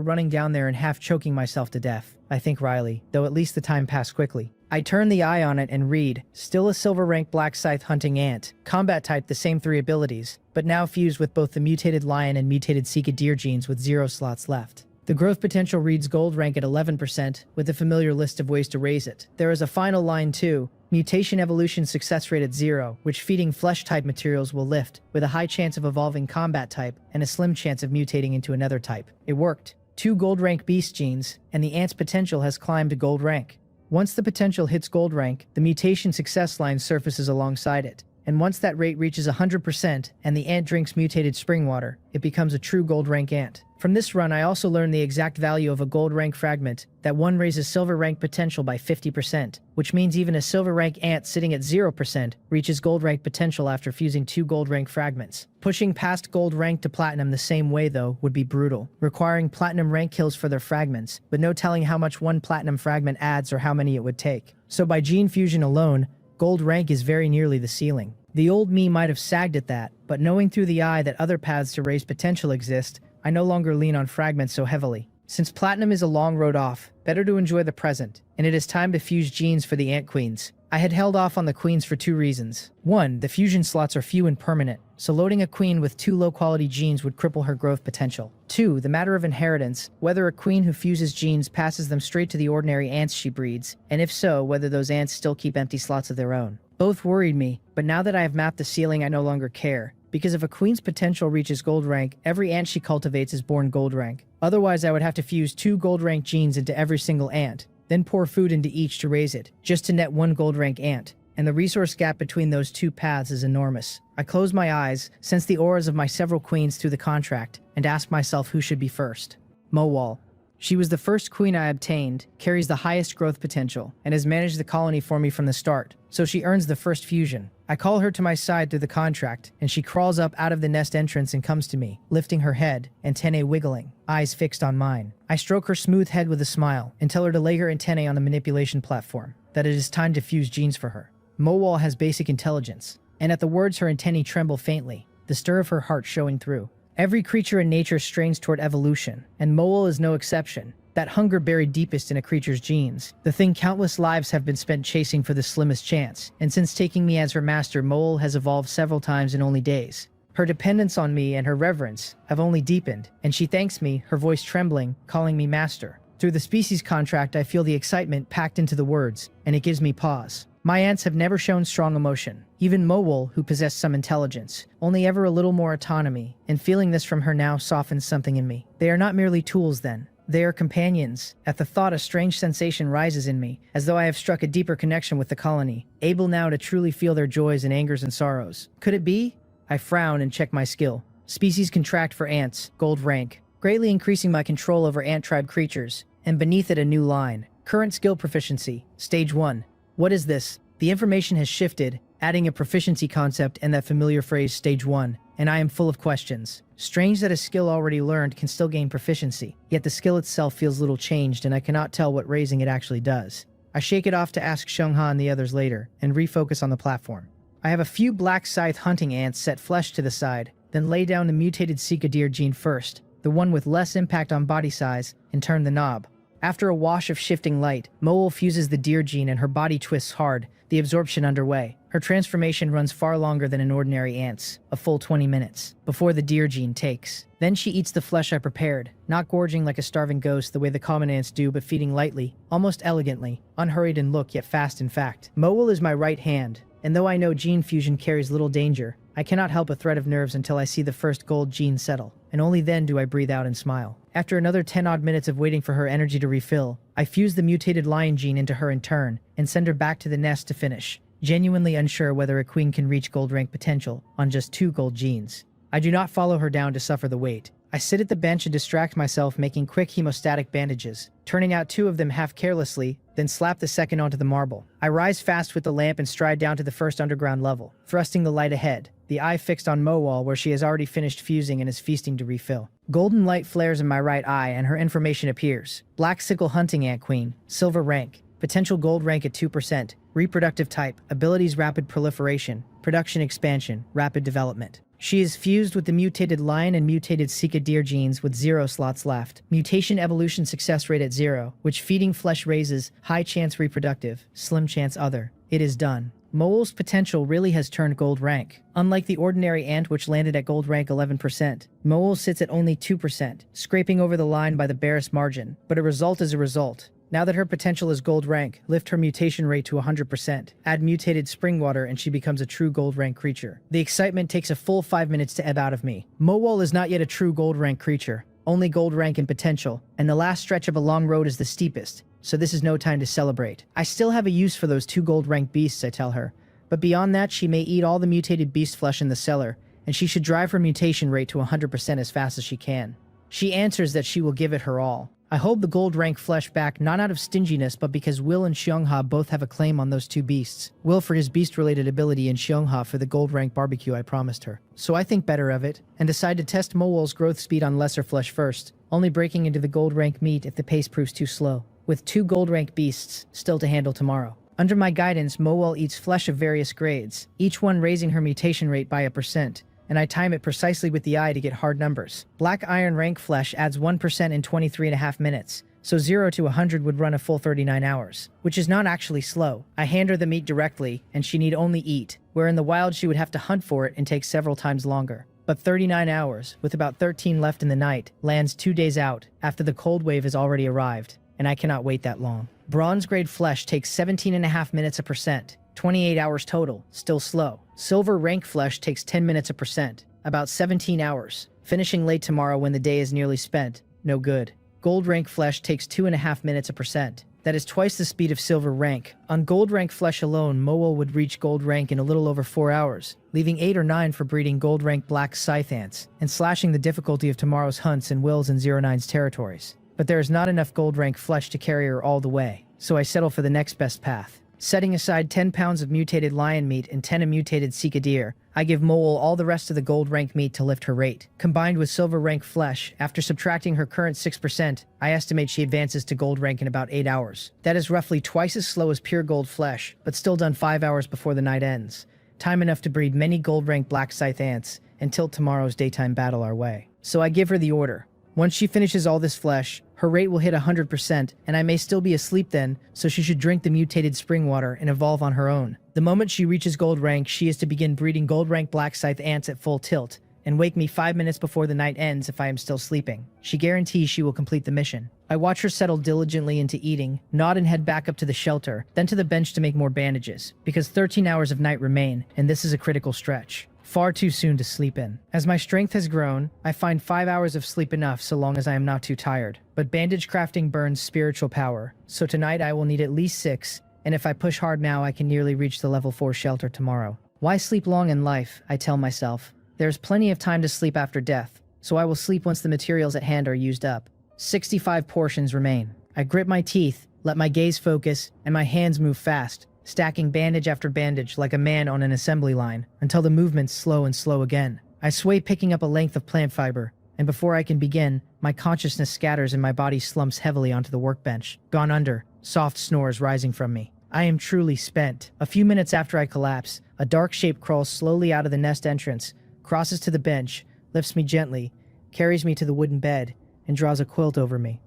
running down there and half choking myself to death? I think wryly, though at least the time passed quickly. I turn the eye on it and read, still a silver rank black scythe hunting ant, combat type the same 3 abilities, but now fused with both the mutated lion and mutated Sika deer genes with 0 slots left. The growth potential reads gold rank at 11%, with a familiar list of ways to raise it. There is a final line too, mutation evolution success rate at 0, which feeding flesh type materials will lift, with a high chance of evolving combat type and a slim chance of mutating into another type. It worked. 2 gold rank beast genes, and the ant's potential has climbed to gold rank. Once the potential hits gold rank, the mutation success line surfaces alongside it. And once that rate reaches 100% and the ant drinks mutated spring water, it becomes a true gold rank ant. From this run, I also learned the exact value of a gold rank fragment, that one raises silver rank potential by 50%, which means even a silver rank ant sitting at 0% reaches gold rank potential after fusing 2 gold rank fragments. Pushing past gold rank to platinum the same way though would be brutal, requiring platinum rank kills for their fragments, but no telling how much one platinum fragment adds or how many it would take. So by gene fusion alone, gold rank is very nearly the ceiling. The old me might have sagged at that, but knowing through the eye that other paths to raise potential exist, I no longer lean on fragments so heavily. Since platinum is a long road off, better to enjoy the present, and it is time to fuse genes for the ant queens. I had held off on the queens for 2 reasons. 1, the fusion slots are few and permanent, so loading a queen with 2 low-quality genes would cripple her growth potential. 2, the matter of inheritance, whether a queen who fuses genes passes them straight to the ordinary ants she breeds, and if so, whether those ants still keep empty slots of their own. Both worried me, but now that I have mapped the ceiling I no longer care, because if a queen's potential reaches gold rank, every ant she cultivates is born gold rank. Otherwise I would have to fuse 2 gold rank genes into every single ant, then pour food into each to raise it, just to net 1 gold rank ant, and the resource gap between those 2 paths is enormous. I close my eyes, sense the auras of my several queens through the contract, and ask myself who should be first. Mowal. She was the first queen I obtained, carries the highest growth potential, and has managed the colony for me from the start, so she earns the first fusion. I call her to my side through the contract, and she crawls up out of the nest entrance and comes to me, lifting her head, antennae wiggling, eyes fixed on mine. I stroke her smooth head with a smile, and tell her to lay her antennae on the manipulation platform, that it is time to fuse genes for her. Mowal has basic intelligence, and at the words her antennae tremble faintly, the stir of her heart showing through. Every creature in nature strains toward evolution, and Mowal is no exception. That hunger buried deepest in a creature's genes, the thing countless lives have been spent chasing for the slimmest chance, and since taking me as her master, Mowal has evolved several times in only days. Her dependence on me and her reverence have only deepened, and she thanks me, her voice trembling, calling me master. Through the species contract I feel the excitement packed into the words, and it gives me pause. My ants have never shown strong emotion. Even Mowal, who possessed some intelligence, only ever a little more autonomy, and feeling this from her now softens something in me. They are not merely tools then. They are companions. At the thought, a strange sensation rises in me, as though I have struck a deeper connection with the colony, able now to truly feel their joys and angers and sorrows. Could it be? I frown and check my skill. Species contract for ants, gold rank, greatly increasing my control over ant tribe creatures, and beneath it a new line. Current skill proficiency, stage 1. What is this? The information has shifted, adding a proficiency concept and that familiar phrase stage 1, and I am full of questions. Strange that a skill already learned can still gain proficiency, yet the skill itself feels little changed and I cannot tell what raising it actually does. I shake it off to ask Xiongha and the others later, and refocus on the platform. I have a few black scythe hunting ants set flesh to the side, then lay down the mutated Sika deer gene first, the one with less impact on body size, and turn the knob. After a wash of shifting light, Mowal fuses the deer gene and her body twists hard, the absorption underway. Her transformation runs far longer than an ordinary ant's, a full 20 minutes, before the deer gene takes. Then she eats the flesh I prepared, not gorging like a starving ghost the way the common ants do, but feeding lightly, almost elegantly, unhurried in look yet fast in fact. Mowal is my right hand, and though I know gene fusion carries little danger, I cannot help a thread of nerves until I see the first gold gene settle, and only then do I breathe out and smile. After another 10-odd minutes of waiting for her energy to refill, I fuse the mutated lion gene into her in turn, and send her back to the nest to finish, genuinely unsure whether a queen can reach gold rank potential on just 2 gold genes. I do not follow her down to suffer the wait. I sit at the bench and distract myself making quick hemostatic bandages, turning out 2 of them half carelessly, then slap the second onto the marble. I rise fast with the lamp and stride down to the first underground level, thrusting the light ahead, the eye fixed on Mowal where she has already finished fusing and is feasting to refill. Golden light flares in my right eye and her information appears. Black sickle hunting ant queen, silver rank, potential gold rank at 2%, reproductive type, abilities rapid proliferation, production expansion, rapid development. She is fused with the mutated lion and mutated Sika deer genes with 0 slots left. Mutation evolution success rate at 0, which feeding flesh raises, high chance reproductive, slim chance other. It is done. Mowal's potential really has turned gold rank. Unlike the ordinary ant which landed at gold rank 11%, Mowal sits at only 2%, scraping over the line by the barest margin, but a result is a result. Now that her potential is gold rank, lift her mutation rate to 100%, add mutated spring water and she becomes a true gold rank creature. The excitement takes a full 5 minutes to ebb out of me. Mowal is not yet a true gold rank creature, only gold rank in potential, and the last stretch of a long road is the steepest, so this is no time to celebrate. I still have a use for those 2 gold rank beasts, I tell her, but beyond that she may eat all the mutated beast flesh in the cellar, and she should drive her mutation rate to 100% as fast as she can. She answers that she will give it her all. I hold the gold rank flesh back not out of stinginess but because Will and Xiongha both have a claim on those 2 beasts. Will for his beast-related ability and Xiongha for the gold rank barbecue I promised her. So I think better of it, and decide to test Mowal's growth speed on lesser flesh first, only breaking into the gold rank meat if the pace proves too slow, with 2 gold rank beasts still to handle tomorrow. Under my guidance, Mowal eats flesh of various grades, each one raising her mutation rate by 1%. And I time it precisely with the eye to get hard numbers. Black iron rank flesh adds 1% in 23.5 minutes, so 0 to 100 would run a full 39 hours, which is not actually slow. I hand her the meat directly, and she need only eat, where in the wild she would have to hunt for it and take several times longer. But 39 hours, with about 13 left in the night, lands 2 days out, after the cold wave has already arrived, and I cannot wait that long. Bronze grade flesh takes 17.5 minutes a percent, 28 hours total, still slow. Silver rank flesh takes 10 minutes a percent, about 17 hours, finishing late tomorrow when the day is nearly spent, no good. Gold rank flesh takes 2.5 minutes a percent. That is twice the speed of silver rank. On gold rank flesh alone, Mowal would reach gold rank in a little over 4 hours, leaving 8 or 9 for breeding gold rank black scythe ants, and slashing the difficulty of tomorrow's hunts in Will's and 09's territories. But there is not enough gold rank flesh to carry her all the way, so I settle for the next best path. Setting aside 10 pounds of mutated lion meat and 10 of mutated Sika deer, I give Mowal all the rest of the gold rank meat to lift her rate. Combined with silver rank flesh, after subtracting her current 6%, I estimate she advances to gold rank in about 8 hours. That is roughly twice as slow as pure gold flesh, but still done 5 hours before the night ends. Time enough to breed many gold rank black scythe ants and tilt tomorrow's daytime battle our way. So I give her the order. Once she finishes all this flesh, her rate will hit 100%, and I may still be asleep then, so she should drink the mutated spring water and evolve on her own. The moment she reaches gold rank, she is to begin breeding gold rank black scythe ants at full tilt, and wake me 5 minutes before the night ends if I am still sleeping. She guarantees she will complete the mission. I watch her settle diligently into eating, nod and head back up to the shelter, then to the bench to make more bandages, because 13 hours of night remain, and this is a critical stretch. Far too soon to sleep in. As my strength has grown, I find 5 hours of sleep enough so long as I am not too tired. But bandage crafting burns spiritual power, so tonight I will need at least 6, and if I push hard now I can nearly reach the level 4 shelter tomorrow. Why sleep long in life, I tell myself. There is plenty of time to sleep after death, so I will sleep once the materials at hand are used up. 65 portions remain. I grip my teeth, let my gaze focus, and my hands move fast, stacking bandage after bandage like a man on an assembly line, until the movements slow and slow again. I sway picking up a length of plant fiber, and before I can begin, my consciousness scatters and my body slumps heavily onto the workbench. Gone under, soft snores rising from me. I am truly spent. A few minutes after I collapse, a dark shape crawls slowly out of the nest entrance, crosses to the bench, lifts me gently, carries me to the wooden bed, and draws a quilt over me.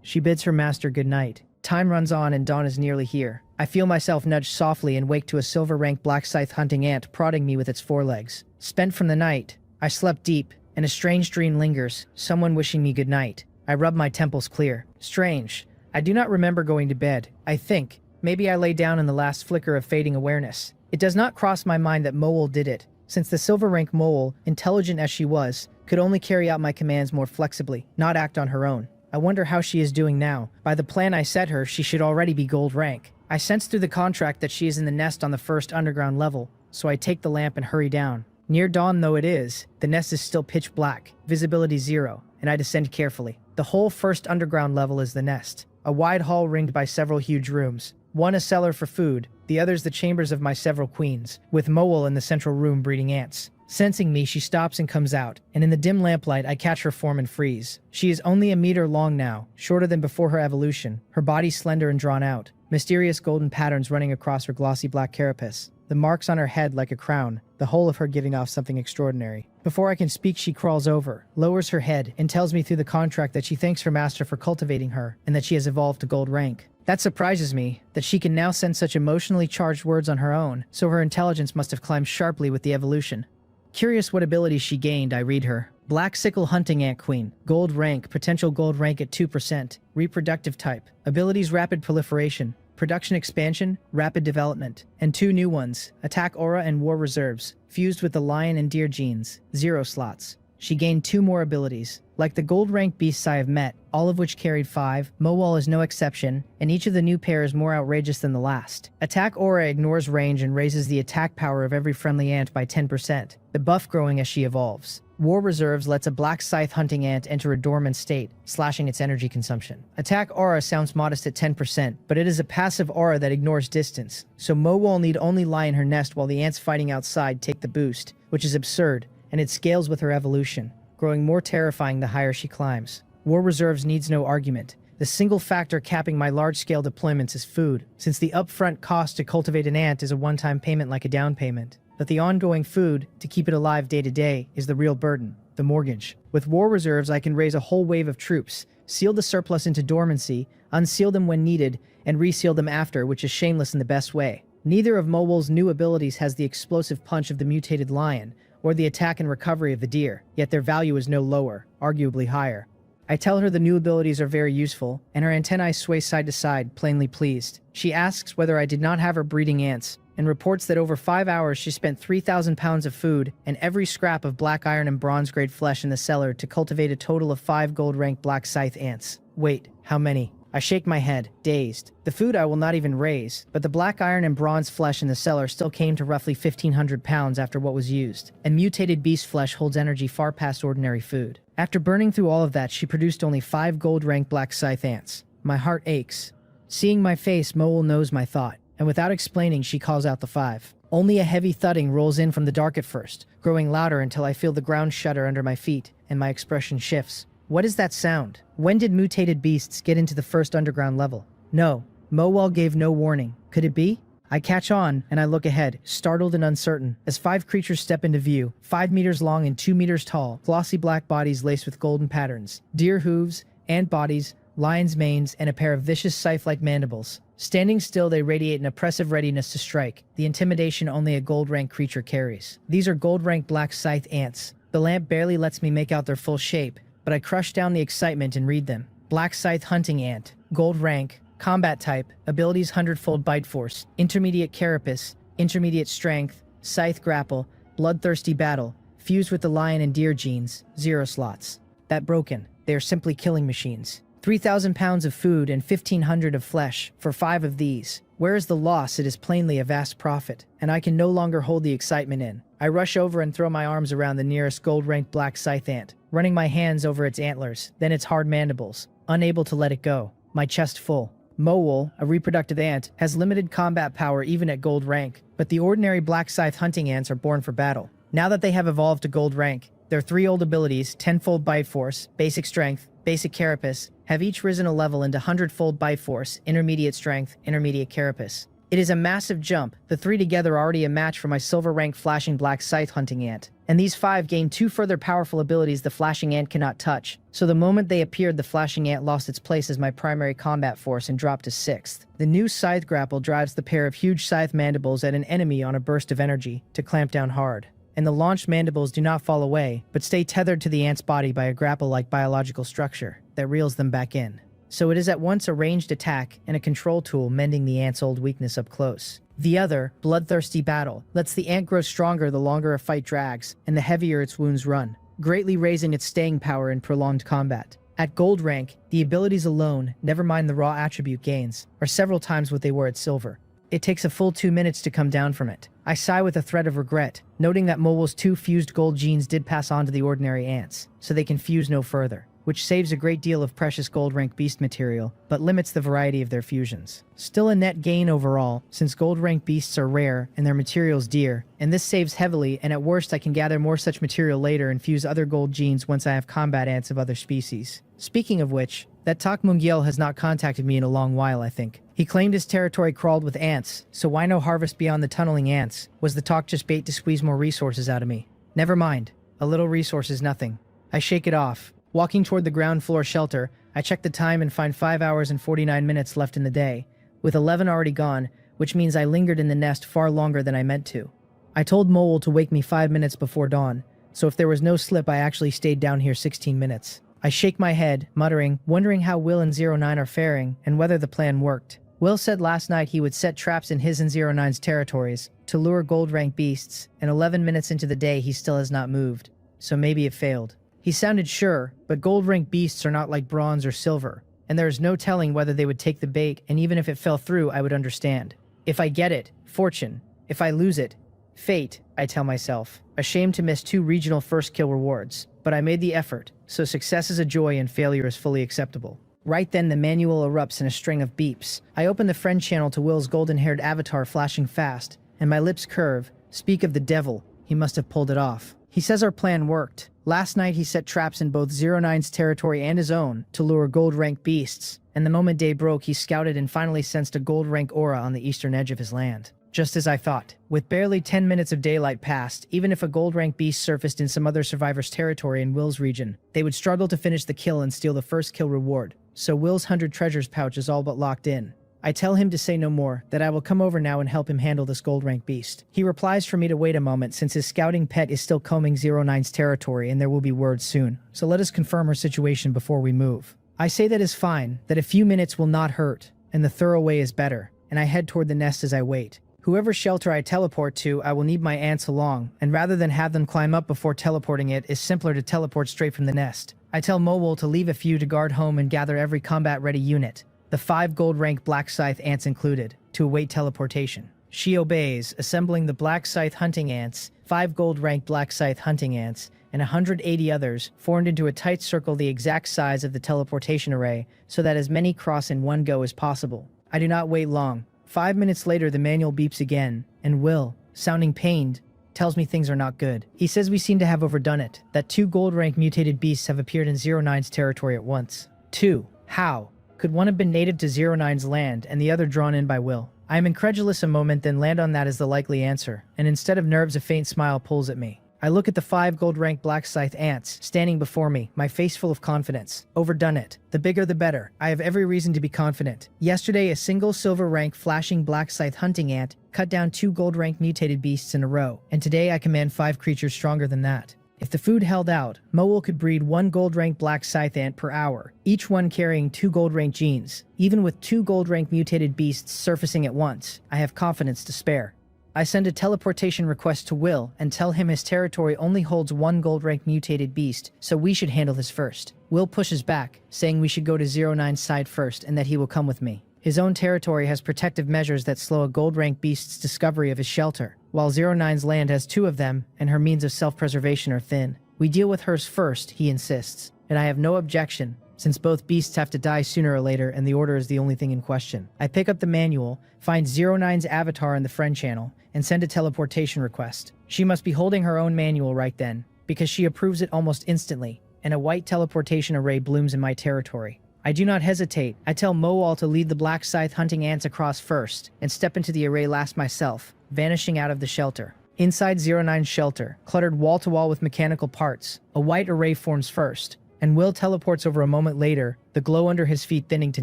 She bids her master good night. Time runs on and dawn is nearly here. I feel myself nudge softly and wake to a silver rank black scythe hunting ant prodding me with its forelegs. Spent from the night, I slept deep, and a strange dream lingers, someone wishing me good night. I rub my temples clear. Strange. I do not remember going to bed. I think. Maybe I lay down in the last flicker of fading awareness. It does not cross my mind that Mowal did it, since the silver rank Mowal, intelligent as she was, could only carry out my commands more flexibly, not act on her own. I wonder how she is doing now. By the plan I set her, she should already be gold rank. I sense through the contract that she is in the nest on the first underground level, so I take the lamp and hurry down. Near dawn though it is, the nest is still pitch black, visibility 0, and I descend carefully. The whole first underground level is the nest, a wide hall ringed by several huge rooms. One a cellar for food, the others the chambers of my several queens, with Mowol in the central room breeding ants. Sensing me, she stops and comes out, and in the dim lamplight I catch her form and freeze. She is only a meter long now, shorter than before her evolution, her body slender and drawn out, mysterious golden patterns running across her glossy black carapace, the marks on her head like a crown, the whole of her giving off something extraordinary. Before I can speak, she crawls over, lowers her head, and tells me through the contract that she thanks her master for cultivating her, and that she has evolved to gold rank. That surprises me, that she can now send such emotionally charged words on her own, so her intelligence must have climbed sharply with the evolution. Curious what abilities she gained, I read her. Black Sickle Hunting Ant Queen. Gold rank, potential gold rank at 2%. Reproductive type. Abilities rapid proliferation. Production expansion, rapid development. And 2 new ones, Attack Aura and War Reserves, fused with the Lion and Deer genes, 0 slots. She gained 2 more abilities. Like the gold rank beasts I have met, all of which carried 5, Mowol is no exception, and each of the new pair is more outrageous than the last. Attack Aura ignores range and raises the attack power of every friendly ant by 10%, the buff growing as she evolves. War Reserves lets a black scythe hunting ant enter a dormant state, slashing its energy consumption. Attack Aura sounds modest at 10%, but it is a passive aura that ignores distance, so Mowol need only lie in her nest while the ants fighting outside take the boost, which is absurd, and it scales with her evolution, growing more terrifying the higher she climbs. War Reserves needs no argument. The single factor capping my large-scale deployments is food, since the upfront cost to cultivate an ant is a one-time payment like a down payment. But the ongoing food, to keep it alive day to day, is the real burden, the mortgage. With War Reserves, I can raise a whole wave of troops, seal the surplus into dormancy, unseal them when needed, and reseal them after, which is shameless in the best way. Neither of Mowol's new abilities has the explosive punch of the mutated lion, or the attack and recovery of the deer, yet their value is no lower, arguably higher. I tell her the new abilities are very useful, and her antennae sway side to side, plainly pleased. She asks whether I did not have her breeding ants, and reports that over 5 hours she spent 3,000 pounds of food and every scrap of black iron and bronze-grade flesh in the cellar to cultivate a total of 5 gold-rank black scythe ants. Wait, how many? I shake my head, dazed. The food I will not even raise, but the black iron and bronze flesh in the cellar still came to roughly 1,500 pounds after what was used, and mutated beast flesh holds energy far past ordinary food. After burning through all of that, she produced only 5 gold-rank black scythe ants. My heart aches. Seeing my face, Mowol knows my thought, and without explaining, she calls out the 5. Only a heavy thudding rolls in from the dark at first, growing louder until I feel the ground shudder under my feet, and my expression shifts. What is that sound? When did mutated beasts get into the first underground level? No, Mowol gave no warning. Could it be? I catch on, and I look ahead, startled and uncertain, as 5 creatures step into view, 5 meters long and 2 meters tall, glossy black bodies laced with golden patterns, deer hooves, ant bodies, lion's manes, and a pair of vicious scythe-like mandibles. Standing still, they radiate an oppressive readiness to strike, the intimidation only a gold-rank creature carries. These are gold-rank black scythe ants. The lamp barely lets me make out their full shape, but I crush down the excitement and read them. Black Scythe Hunting Ant, Gold Rank, Combat Type, Abilities 100-fold Bite Force, Intermediate Carapace, Intermediate Strength, Scythe Grapple, Bloodthirsty Battle, fused with the Lion and Deer genes, 0 slots. That broken. They are simply killing machines. 3,000 pounds of food and 1,500 of flesh for 5 of these. Where is the loss? It is plainly a vast profit, and I can no longer hold the excitement in. I rush over and throw my arms around the nearest gold-ranked black scythe ant, running my hands over its antlers, then its hard mandibles, unable to let it go, my chest full. Mowol, a reproductive ant, has limited combat power even at gold rank, but the ordinary black scythe hunting ants are born for battle. Now that they have evolved to gold rank, their 3 old abilities, 10-fold Bite Force, Basic Strength, Basic Carapace, have each risen a level into 100-fold Bite Force, Intermediate Strength, Intermediate Carapace. It is a massive jump, the 3 together are already a match for my silver-ranked flashing black scythe hunting ant. And these 5 gain 2 further powerful abilities the flashing ant cannot touch, so the moment they appeared the flashing ant lost its place as my primary combat force and dropped to 6th. The new scythe grapple drives the pair of huge scythe mandibles at an enemy on a burst of energy, to clamp down hard. And the launched mandibles do not fall away, but stay tethered to the ant's body by a grapple-like biological structure that reels them back in. So it is at once a ranged attack and a control tool mending the ant's old weakness up close. The other, Bloodthirsty Battle, lets the ant grow stronger the longer a fight drags, and the heavier its wounds run, greatly raising its staying power in prolonged combat. At gold rank, the abilities alone, never mind the raw attribute gains, are several times what they were at silver. It takes a full 2 minutes to come down from it. I sigh with a thread of regret, noting that Mole's 2 fused gold genes did pass on to the ordinary ants, so they can fuse no further, which saves a great deal of precious gold rank beast material, but limits the variety of their fusions. Still a net gain overall, since gold rank beasts are rare and their materials dear, and this saves heavily, and at worst I can gather more such material later and fuse other gold genes once I have combat ants of other species. Speaking of which, that Tak Mungiel has not contacted me in a long while, I think. He claimed his territory crawled with ants, so why no harvest beyond the tunneling ants? Was the talk just bait to squeeze more resources out of me? Never mind. A little resource is nothing. I shake it off. Walking toward the ground floor shelter, I check the time and find 5 hours and 49 minutes left in the day, with 11 already gone, which means I lingered in the nest far longer than I meant to. I told Mole to wake me 5 minutes before dawn, so if there was no slip I actually stayed down here 16 minutes. I shake my head, muttering, wondering how Will and 09 are faring, and whether the plan worked. Will said last night he would set traps in his and 09's territories to lure gold rank beasts, and 11 minutes into the day he still has not moved, so maybe it failed. He sounded sure, but gold rank beasts are not like bronze or silver, and there is no telling whether they would take the bait, and even if it fell through I would understand. If I get it, fortune. If I lose it, fate, I tell myself, ashamed to miss 2 regional first kill rewards. But I made the effort, so success is a joy and failure is fully acceptable. Right then the manual erupts in a string of beeps. I open the friend channel to Will's golden-haired avatar flashing fast, and my lips curve. Speak of the devil, he must have pulled it off. He says our plan worked. Last night he set traps in both 09's territory and his own to lure gold rank beasts, and the moment day broke he scouted and finally sensed a gold rank aura on the eastern edge of his land. Just as I thought. With barely 10 minutes of daylight passed, even if a gold rank beast surfaced in some other survivor's territory in Will's region, they would struggle to finish the kill and steal the first kill reward, so Will's 100 treasures pouch is all but locked in. I tell him to say no more, that I will come over now and help him handle this gold rank beast. He replies for me to wait a moment since his scouting pet is still combing 09's territory and there will be word soon, so let us confirm our situation before we move. I say that is fine, that a few minutes will not hurt, and the thorough way is better, and I head toward the nest as I wait. Whoever shelter I teleport to, I will need my ants along, and rather than have them climb up before teleporting it is simpler to teleport straight from the nest. I tell Mole to leave a few to guard home and gather every combat-ready unit, the 5 gold rank Black Scythe ants included, to await teleportation. She obeys, assembling the Black Scythe hunting ants, 5 gold rank Black Scythe hunting ants, and 180 others, formed into a tight circle the exact size of the teleportation array, so that as many cross in one go as possible. I do not wait long. 5 minutes later the manual beeps again, and Will, sounding pained, tells me things are not good. He says we seem to have overdone it, that 2 gold rank mutated beasts have appeared in 09's territory at once. 2. How? Could one have been native to 09's land and the other drawn in by Will? I am incredulous a moment, then land on that as the likely answer, and instead of nerves a faint smile pulls at me. I look at the 5 gold rank Black Scythe ants standing before me, my face full of confidence. Overdone it. The bigger the better. I have every reason to be confident. Yesterday a single silver rank flashing Black Scythe hunting ant cut down 2 gold rank mutated beasts in a row, and today I command 5 creatures stronger than that. If the food held out, Mole could breed 1 gold rank Black Scythe ant per hour, each one carrying 2 gold rank genes. Even with 2 gold rank mutated beasts surfacing at once, I have confidence to spare. I send a teleportation request to Will and tell him his territory only holds 1 gold rank mutated beast, so we should handle this first. Will pushes back, saying we should go to 09's side first and that he will come with me. His own territory has protective measures that slow a gold rank beast's discovery of his shelter, while 09's land has 2 of them and her means of self-preservation are thin. We deal with hers first, he insists, and I have no objection, since both beasts have to die sooner or later and the order is the only thing in question. I pick up the manual, find 09's avatar in the friend channel, and send a teleportation request. She must be holding her own manual right then, because she approves it almost instantly, and a white teleportation array blooms in my territory. I do not hesitate. I tell Moal to lead the Black Scythe hunting ants across first, and step into the array last myself, vanishing out of the shelter. Inside 09's shelter, cluttered wall-to-wall with mechanical parts, a white array forms first, and Will teleports over a moment later, the glow under his feet thinning to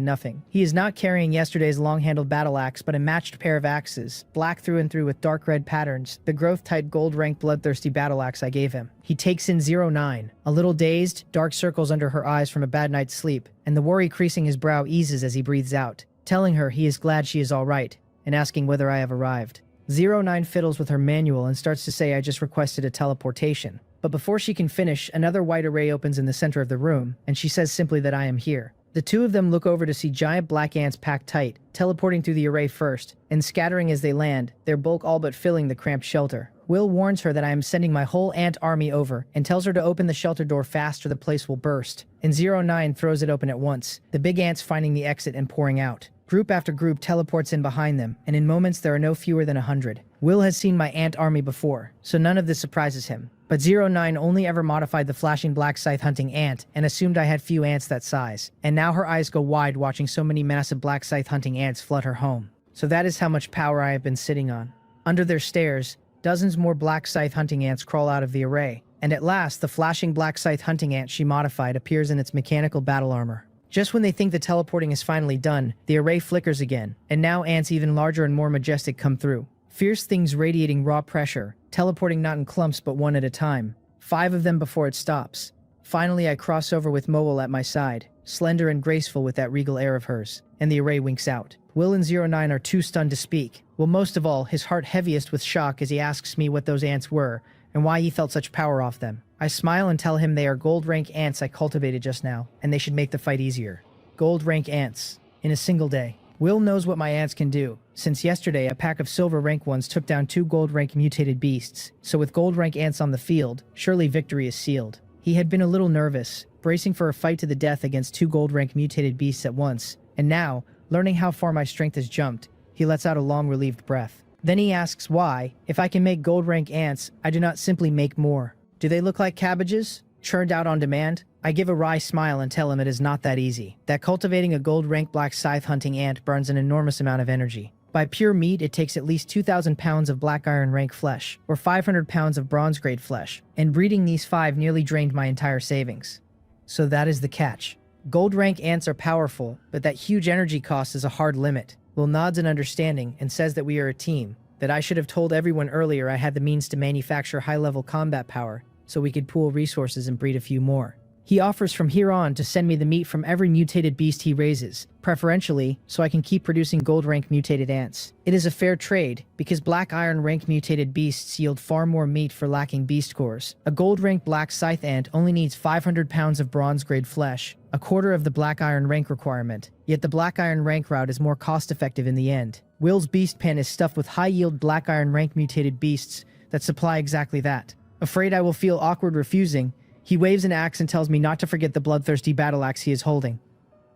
nothing. He is not carrying yesterday's long-handled battle axe, but a matched pair of axes, black through and through with dark red patterns, the growth-type gold-rank bloodthirsty battle axe I gave him. He takes in 09, a little dazed, dark circles under her eyes from a bad night's sleep, and the worry creasing his brow eases as he breathes out, telling her he is glad she is all right, and asking whether I have arrived. 09 fiddles with her manual and starts to say I just requested a teleportation. But before she can finish, another white array opens in the center of the room, and she says simply that I am here. The two of them look over to see giant black ants packed tight, teleporting through the array first, and scattering as they land, their bulk all but filling the cramped shelter. Will warns her that I am sending my whole ant army over, and tells her to open the shelter door fast or the place will burst. And 09 throws it open at once, the big ants finding the exit and pouring out. Group after group teleports in behind them, and in moments there are no fewer than 100. Will has seen my ant army before, so none of this surprises him. But 09 only ever modified the flashing black scythe hunting ant and assumed I had few ants that size. And now her eyes go wide watching so many massive black scythe hunting ants flood her home. So that is how much power I have been sitting on. Under their stares, dozens more black scythe hunting ants crawl out of the array. And at last, the flashing black scythe hunting ant she modified appears in its mechanical battle armor. Just when they think the teleporting is finally done, the array flickers again, and now ants even larger and more majestic come through. Fierce things radiating raw pressure, teleporting not in clumps but one at a time. 5 of them before it stops. Finally I cross over with Mowell at my side, slender and graceful with that regal air of hers, and the array winks out. Will and 09 are too stunned to speak. Will most of all, his heart heaviest with shock as he asks me what those ants were, and why he felt such power off them. I smile and tell him they are gold rank ants I cultivated just now, and they should make the fight easier. Gold rank ants. In a single day. Will knows what my ants can do, since yesterday a pack of silver rank ones took down 2 gold rank mutated beasts, so with gold rank ants on the field, surely victory is sealed. He had been a little nervous, bracing for a fight to the death against 2 gold rank mutated beasts at once, and now, learning how far my strength has jumped, he lets out a long relieved breath. Then he asks why, if I can make gold rank ants, I do not simply make more. Do they look like cabbages? Churned out on demand? I give a wry smile and tell him it is not that easy. That cultivating a gold rank black scythe hunting ant burns an enormous amount of energy. By pure meat, it takes at least 2,000 pounds of black iron rank flesh, or 500 pounds of bronze grade flesh, and breeding these 5 nearly drained my entire savings. So that is the catch. Gold rank ants are powerful, but that huge energy cost is a hard limit. Will nods in understanding and says that we are a team, that I should have told everyone earlier I had the means to manufacture high-level combat power, so we could pool resources and breed a few more. He offers from here on to send me the meat from every mutated beast he raises, preferentially so I can keep producing gold rank mutated ants. It is a fair trade, because black iron rank mutated beasts yield far more meat for lacking beast cores. A gold rank black scythe ant only needs 500 pounds of bronze grade flesh, a quarter of the black iron rank requirement, yet the black iron rank route is more cost effective in the end. Will's beast pen is stuffed with high yield black iron rank mutated beasts that supply exactly that. Afraid I will feel awkward refusing, he waves an axe and tells me not to forget the bloodthirsty battle axe he is holding,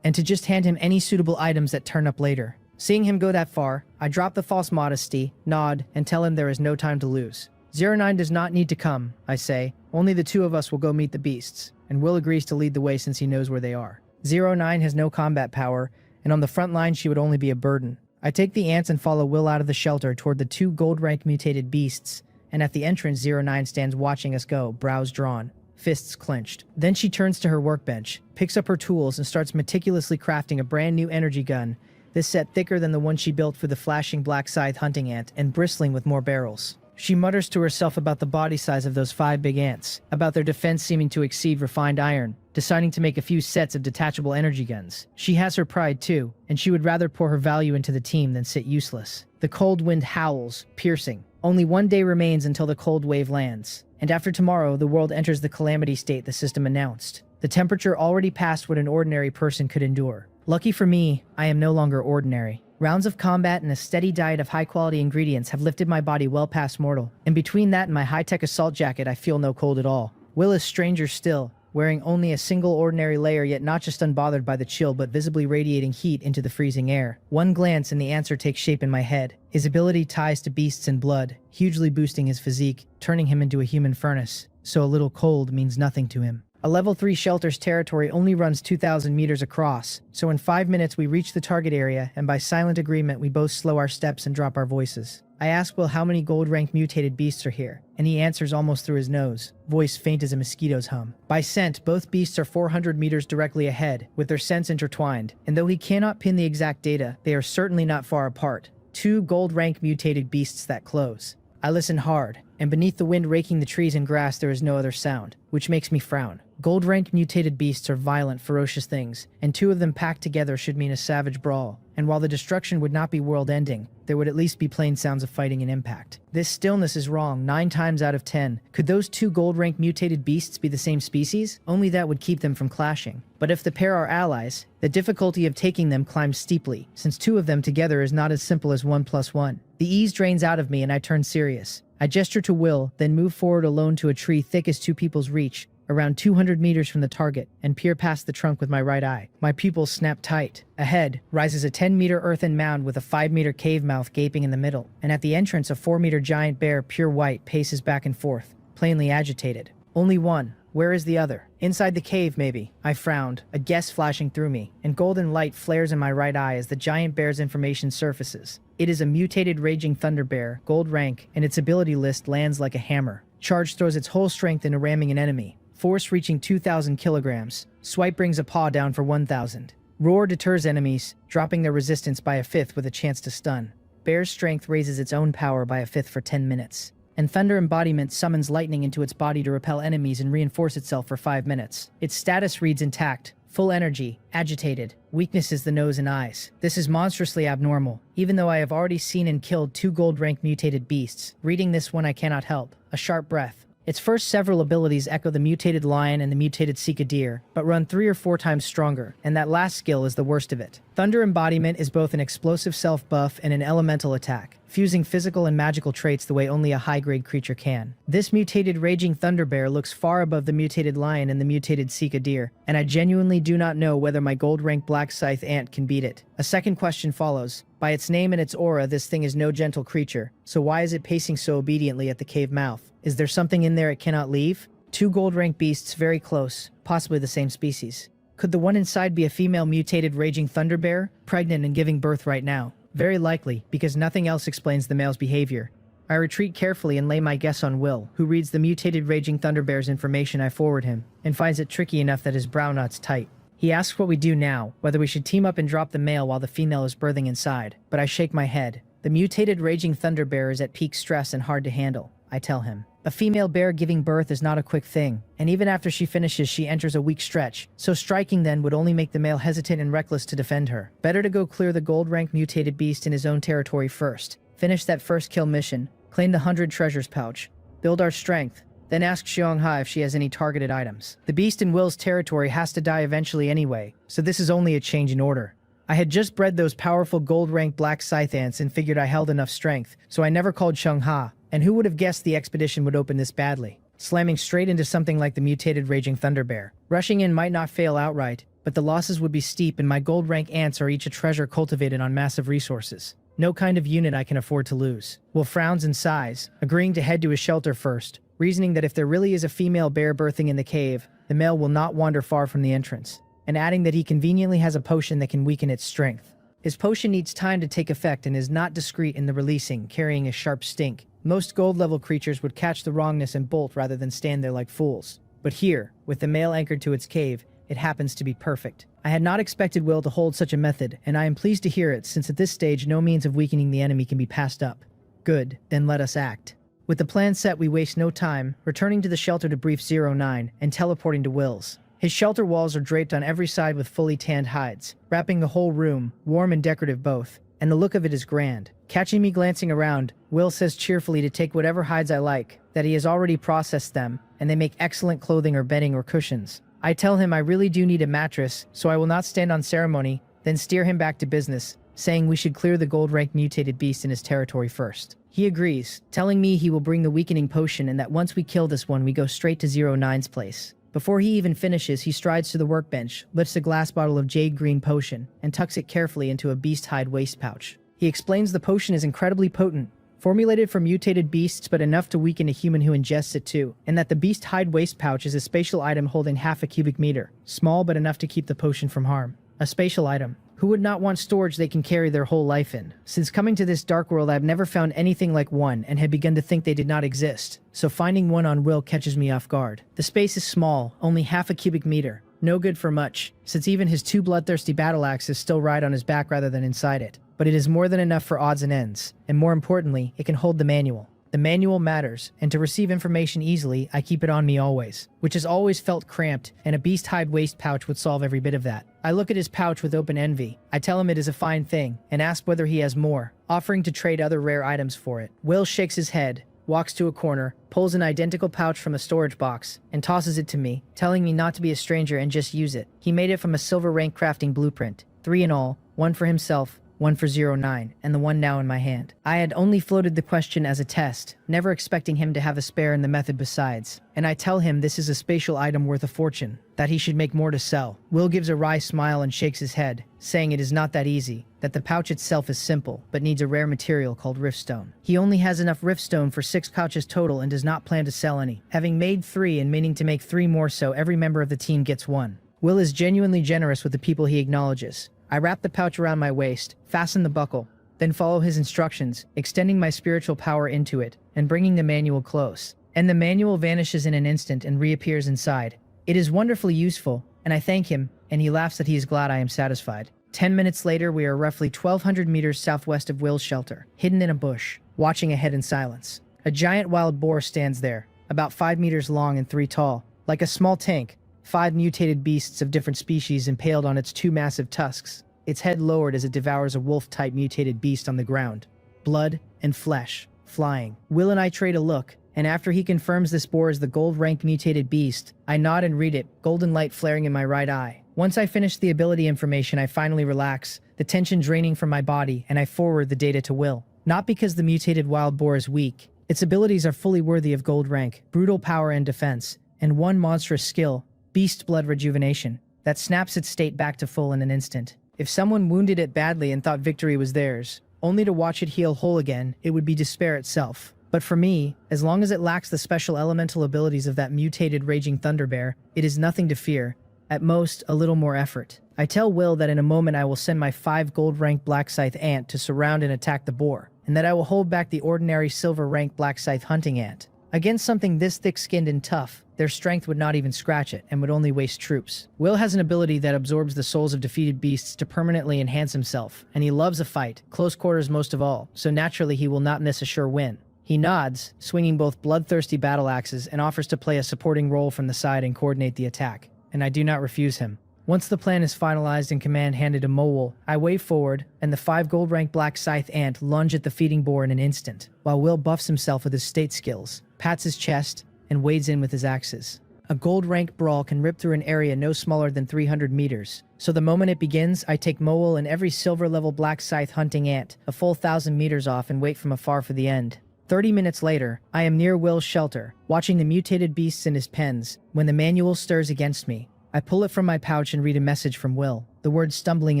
and to just hand him any suitable items that turn up later. Seeing him go that far, I drop the false modesty, nod, and tell him there is no time to lose. 09 does not need to come, I say. Only the 2 of us will go meet the beasts, and Will agrees to lead the way since he knows where they are. 09 has no combat power, and on the front line she would only be a burden. I take the ants and follow Will out of the shelter toward the 2 gold rank mutated beasts, and at the entrance 09 stands watching us go, brows drawn, fists clenched. Then she turns to her workbench, picks up her tools, and starts meticulously crafting a brand new energy gun, this set thicker than the one she built for the flashing black scythe hunting ant and bristling with more barrels. She mutters to herself about the body size of those 5 big ants, about their defense seeming to exceed refined iron, deciding to make a few sets of detachable energy guns. She has her pride too, and she would rather pour her value into the team than sit useless. The cold wind howls, piercing. Only 1 day remains until the cold wave lands, and after tomorrow the world enters the calamity state the system announced. The temperature already passed what an ordinary person could endure. Lucky for me, I am no longer ordinary. Rounds of combat and a steady diet of high-quality ingredients have lifted my body well past mortal, and between that and my high-tech assault jacket I feel no cold at all. Will is stranger still, wearing only a single ordinary layer, yet not just unbothered by the chill but visibly radiating heat into the freezing air. One glance and the answer takes shape in my head. His ability ties to beasts and blood, hugely boosting his physique, turning him into a human furnace, so a little cold means nothing to him. A level 3 shelter's territory only runs 2,000 meters across, so in 5 minutes we reach the target area, and by silent agreement we both slow our steps and drop our voices. I ask Will how many gold rank mutated beasts are here, and he answers almost through his nose, voice faint as a mosquito's hum. By scent, both beasts are 400 meters directly ahead, with their scents intertwined, and though he cannot pin the exact data, they are certainly not far apart. 2 gold rank mutated beasts that close. I listen hard, and beneath the wind raking the trees and grass there is no other sound, which makes me frown. Gold rank mutated beasts are violent, ferocious things, and two of them packed together should mean a savage brawl. And while the destruction would not be world-ending, there would at least be plain sounds of fighting and impact. This stillness is wrong 9 times out of 10. Could those two gold rank mutated beasts be the same species? Only that would keep them from clashing. But if the pair are allies, the difficulty of taking them climbs steeply, since two of them together is not as simple as 1 + 1. The ease drains out of me and I turn serious. I gesture to Will, then move forward alone to a tree thick as two people's reach, around 200 meters from the target, and peer past the trunk with my right eye. My pupils snap tight. Ahead rises a 10-meter earthen mound with a 5-meter cave mouth gaping in the middle, and at the entrance a 4-meter giant bear, pure white, paces back and forth, plainly agitated. Only one. Where is the other? Inside the cave, maybe. I frowned, a guess flashing through me, and golden light flares in my right eye as the giant bear's information surfaces. It is a mutated raging thunder bear, gold rank, and its ability list lands like a hammer. Charge throws its whole strength into ramming an enemy. Force reaching 2,000 kilograms. Swipe brings a paw down for 1,000. Roar deters enemies, dropping their resistance by a fifth with a chance to stun. Bear's strength raises its own power by a fifth for 10 minutes. And Thunder Embodiment summons lightning into its body to repel enemies and reinforce itself for 5 minutes. Its status reads intact, full energy, agitated. Weakness is the nose and eyes. This is monstrously abnormal, even though I have already seen and killed 2 gold rank mutated beasts. Reading this one I cannot help. A sharp breath. Its first several abilities echo the mutated lion and the mutated Sika deer, but run 3 or 4 times stronger, and that last skill is the worst of it. Thunder Embodiment is both an explosive self-buff and an elemental attack, fusing physical and magical traits the way only a high-grade creature can. This mutated raging thunder bear looks far above the mutated lion and the mutated Sika deer, and I genuinely do not know whether my gold rank black scythe ant can beat it. A second question follows. By its name and its aura, this thing is no gentle creature, so why is it pacing so obediently at the cave mouth? Is there something in there it cannot leave? 2 gold rank beasts very close, possibly the same species. Could the one inside be a female mutated raging thunder bear, pregnant and giving birth right now? Very likely, because nothing else explains the male's behavior. I retreat carefully and lay my guess on Will, who reads the mutated raging thunder bear's information I forward him, and finds it tricky enough that his brow knots tight. He asks what we do now, whether we should team up and drop the male while the female is birthing inside, but I shake my head. The mutated raging thunder bear is at peak stress and hard to handle, I tell him. A female bear giving birth is not a quick thing, and even after she finishes she enters a weak stretch, so striking then would only make the male hesitant and reckless to defend her. Better to go clear the gold rank mutated beast in his own territory first, finish that first kill mission, claim the 100 treasures pouch, build our strength, then ask Xiongha if she has any targeted items. The beast in Will's territory has to die eventually anyway, so this is only a change in order. I had just bred those powerful gold rank black scythe ants and figured I held enough strength, so I never called Xiongha. And who would have guessed the expedition would open this badly? Slamming straight into something like the mutated raging thunder bear. Rushing in might not fail outright, but the losses would be steep and my gold rank ants are each a treasure cultivated on massive resources. No kind of unit I can afford to lose. Will frowns and sighs, agreeing to head to his shelter first, reasoning that if there really is a female bear birthing in the cave, the male will not wander far from the entrance, and adding that he conveniently has a potion that can weaken its strength. His potion needs time to take effect and is not discreet in the releasing, carrying a sharp stink. Most gold-level creatures would catch the wrongness and bolt rather than stand there like fools. But here, with the male anchored to its cave, it happens to be perfect. I had not expected Will to hold such a method, and I am pleased to hear it, since at this stage no means of weakening the enemy can be passed up. Good, then let us act. With the plan set, we waste no time, returning to the shelter to brief 09 and teleporting to Will's. His shelter walls are draped on every side with fully tanned hides, wrapping the whole room, warm and decorative both, and the look of it is grand. Catching me glancing around, Will says cheerfully to take whatever hides I like, that he has already processed them, and they make excellent clothing or bedding or cushions. I tell him I really do need a mattress, so I will not stand on ceremony, then steer him back to business, saying we should clear the gold rank mutated beast in his territory first. He agrees, telling me he will bring the weakening potion and that once we kill this one we go straight to 09's place. Before he even finishes, he strides to the workbench, lifts a glass bottle of jade green potion, and tucks it carefully into a beast hide waist pouch. He explains the potion is incredibly potent, formulated for mutated beasts but enough to weaken a human who ingests it too, and that the beast hide waist pouch is a spatial item holding half a cubic meter, small but enough to keep the potion from harm. A spatial item. Who would not want storage they can carry their whole life in? Since coming to this dark world I've never found anything like one and had begun to think they did not exist, so finding one on Will catches me off guard. The space is small, only half a cubic meter, no good for much, since even his 2 bloodthirsty battle axes still ride on his back rather than inside it. But it is more than enough for odds and ends, and more importantly, it can hold the manual. The manual matters, and to receive information easily, I keep it on me always, which has always felt cramped, and a beast hide waist pouch would solve every bit of that. I look at his pouch with open envy. I tell him it is a fine thing, and ask whether he has more, offering to trade other rare items for it. Will shakes his head, walks to a corner, pulls an identical pouch from a storage box, and tosses it to me, telling me not to be a stranger and just use it. He made it from a silver rank crafting blueprint, 3 in all, 1 for himself, 1 for 09, and the one now in my hand. I had only floated the question as a test, never expecting him to have a spare in the method besides. And I tell him this is a spatial item worth a fortune, that he should make more to sell. Will gives a wry smile and shakes his head, saying it is not that easy, that the pouch itself is simple, but needs a rare material called riftstone. He only has enough riftstone for 6 pouches total and does not plan to sell any. Having made 3 and meaning to make 3 more so every member of the team gets 1. Will is genuinely generous with the people he acknowledges. I wrap the pouch around my waist, fasten the buckle, then follow his instructions, extending my spiritual power into it, and bringing the manual close. And the manual vanishes in an instant and reappears inside. It is wonderfully useful, and I thank him, and he laughs that he is glad I am satisfied. 10 minutes later, we are roughly 1,200 meters southwest of Will's shelter, hidden in a bush, watching ahead in silence. A giant wild boar stands there, about 5 meters long and 3 tall, like a small tank. 5 mutated beasts of different species impaled on its 2 massive tusks, its head lowered as it devours a wolf-type mutated beast on the ground. Blood and flesh, flying. Will and I trade a look, and after he confirms this boar is the gold-rank mutated beast, I nod and read it, golden light flaring in my right eye. Once I finish the ability information, I finally relax, the tension draining from my body, and I forward the data to Will. Not because the mutated wild boar is weak. Its abilities are fully worthy of gold rank, brutal power and defense, and one monstrous skill, Beast Blood Rejuvenation, that snaps its state back to full in an instant. If someone wounded it badly and thought victory was theirs, only to watch it heal whole again, it would be despair itself. But for me, as long as it lacks the special elemental abilities of that mutated Raging Thunder Bear, it is nothing to fear. At most, a little more effort. I tell Will that in a moment I will send my 5 gold-rank Black Scythe ant to surround and attack the boar, and that I will hold back the ordinary silver-rank Black Scythe hunting ant. Against something this thick-skinned and tough, their strength would not even scratch it, and would only waste troops. Will has an ability that absorbs the souls of defeated beasts to permanently enhance himself, and he loves a fight, close quarters most of all, so naturally he will not miss a sure win. He nods, swinging both bloodthirsty battle axes, and offers to play a supporting role from the side and coordinate the attack, and I do not refuse him. Once the plan is finalized and command handed to Mowell, I wave forward, and the 5 gold-rank Black Scythe ant lunge at the feeding boar in an instant, while Will buffs himself with his state skills, pats his chest, and wades in with his axes. A gold-rank brawl can rip through an area no smaller than 300 meters, so the moment it begins, I take Mowell and every silver-level Black Scythe hunting ant a full 1,000 meters off and wait from afar for the end. 30 minutes later, I am near Will's shelter, watching the mutated beasts in his pens, when the manual stirs against me. I pull it from my pouch and read a message from Will, the words stumbling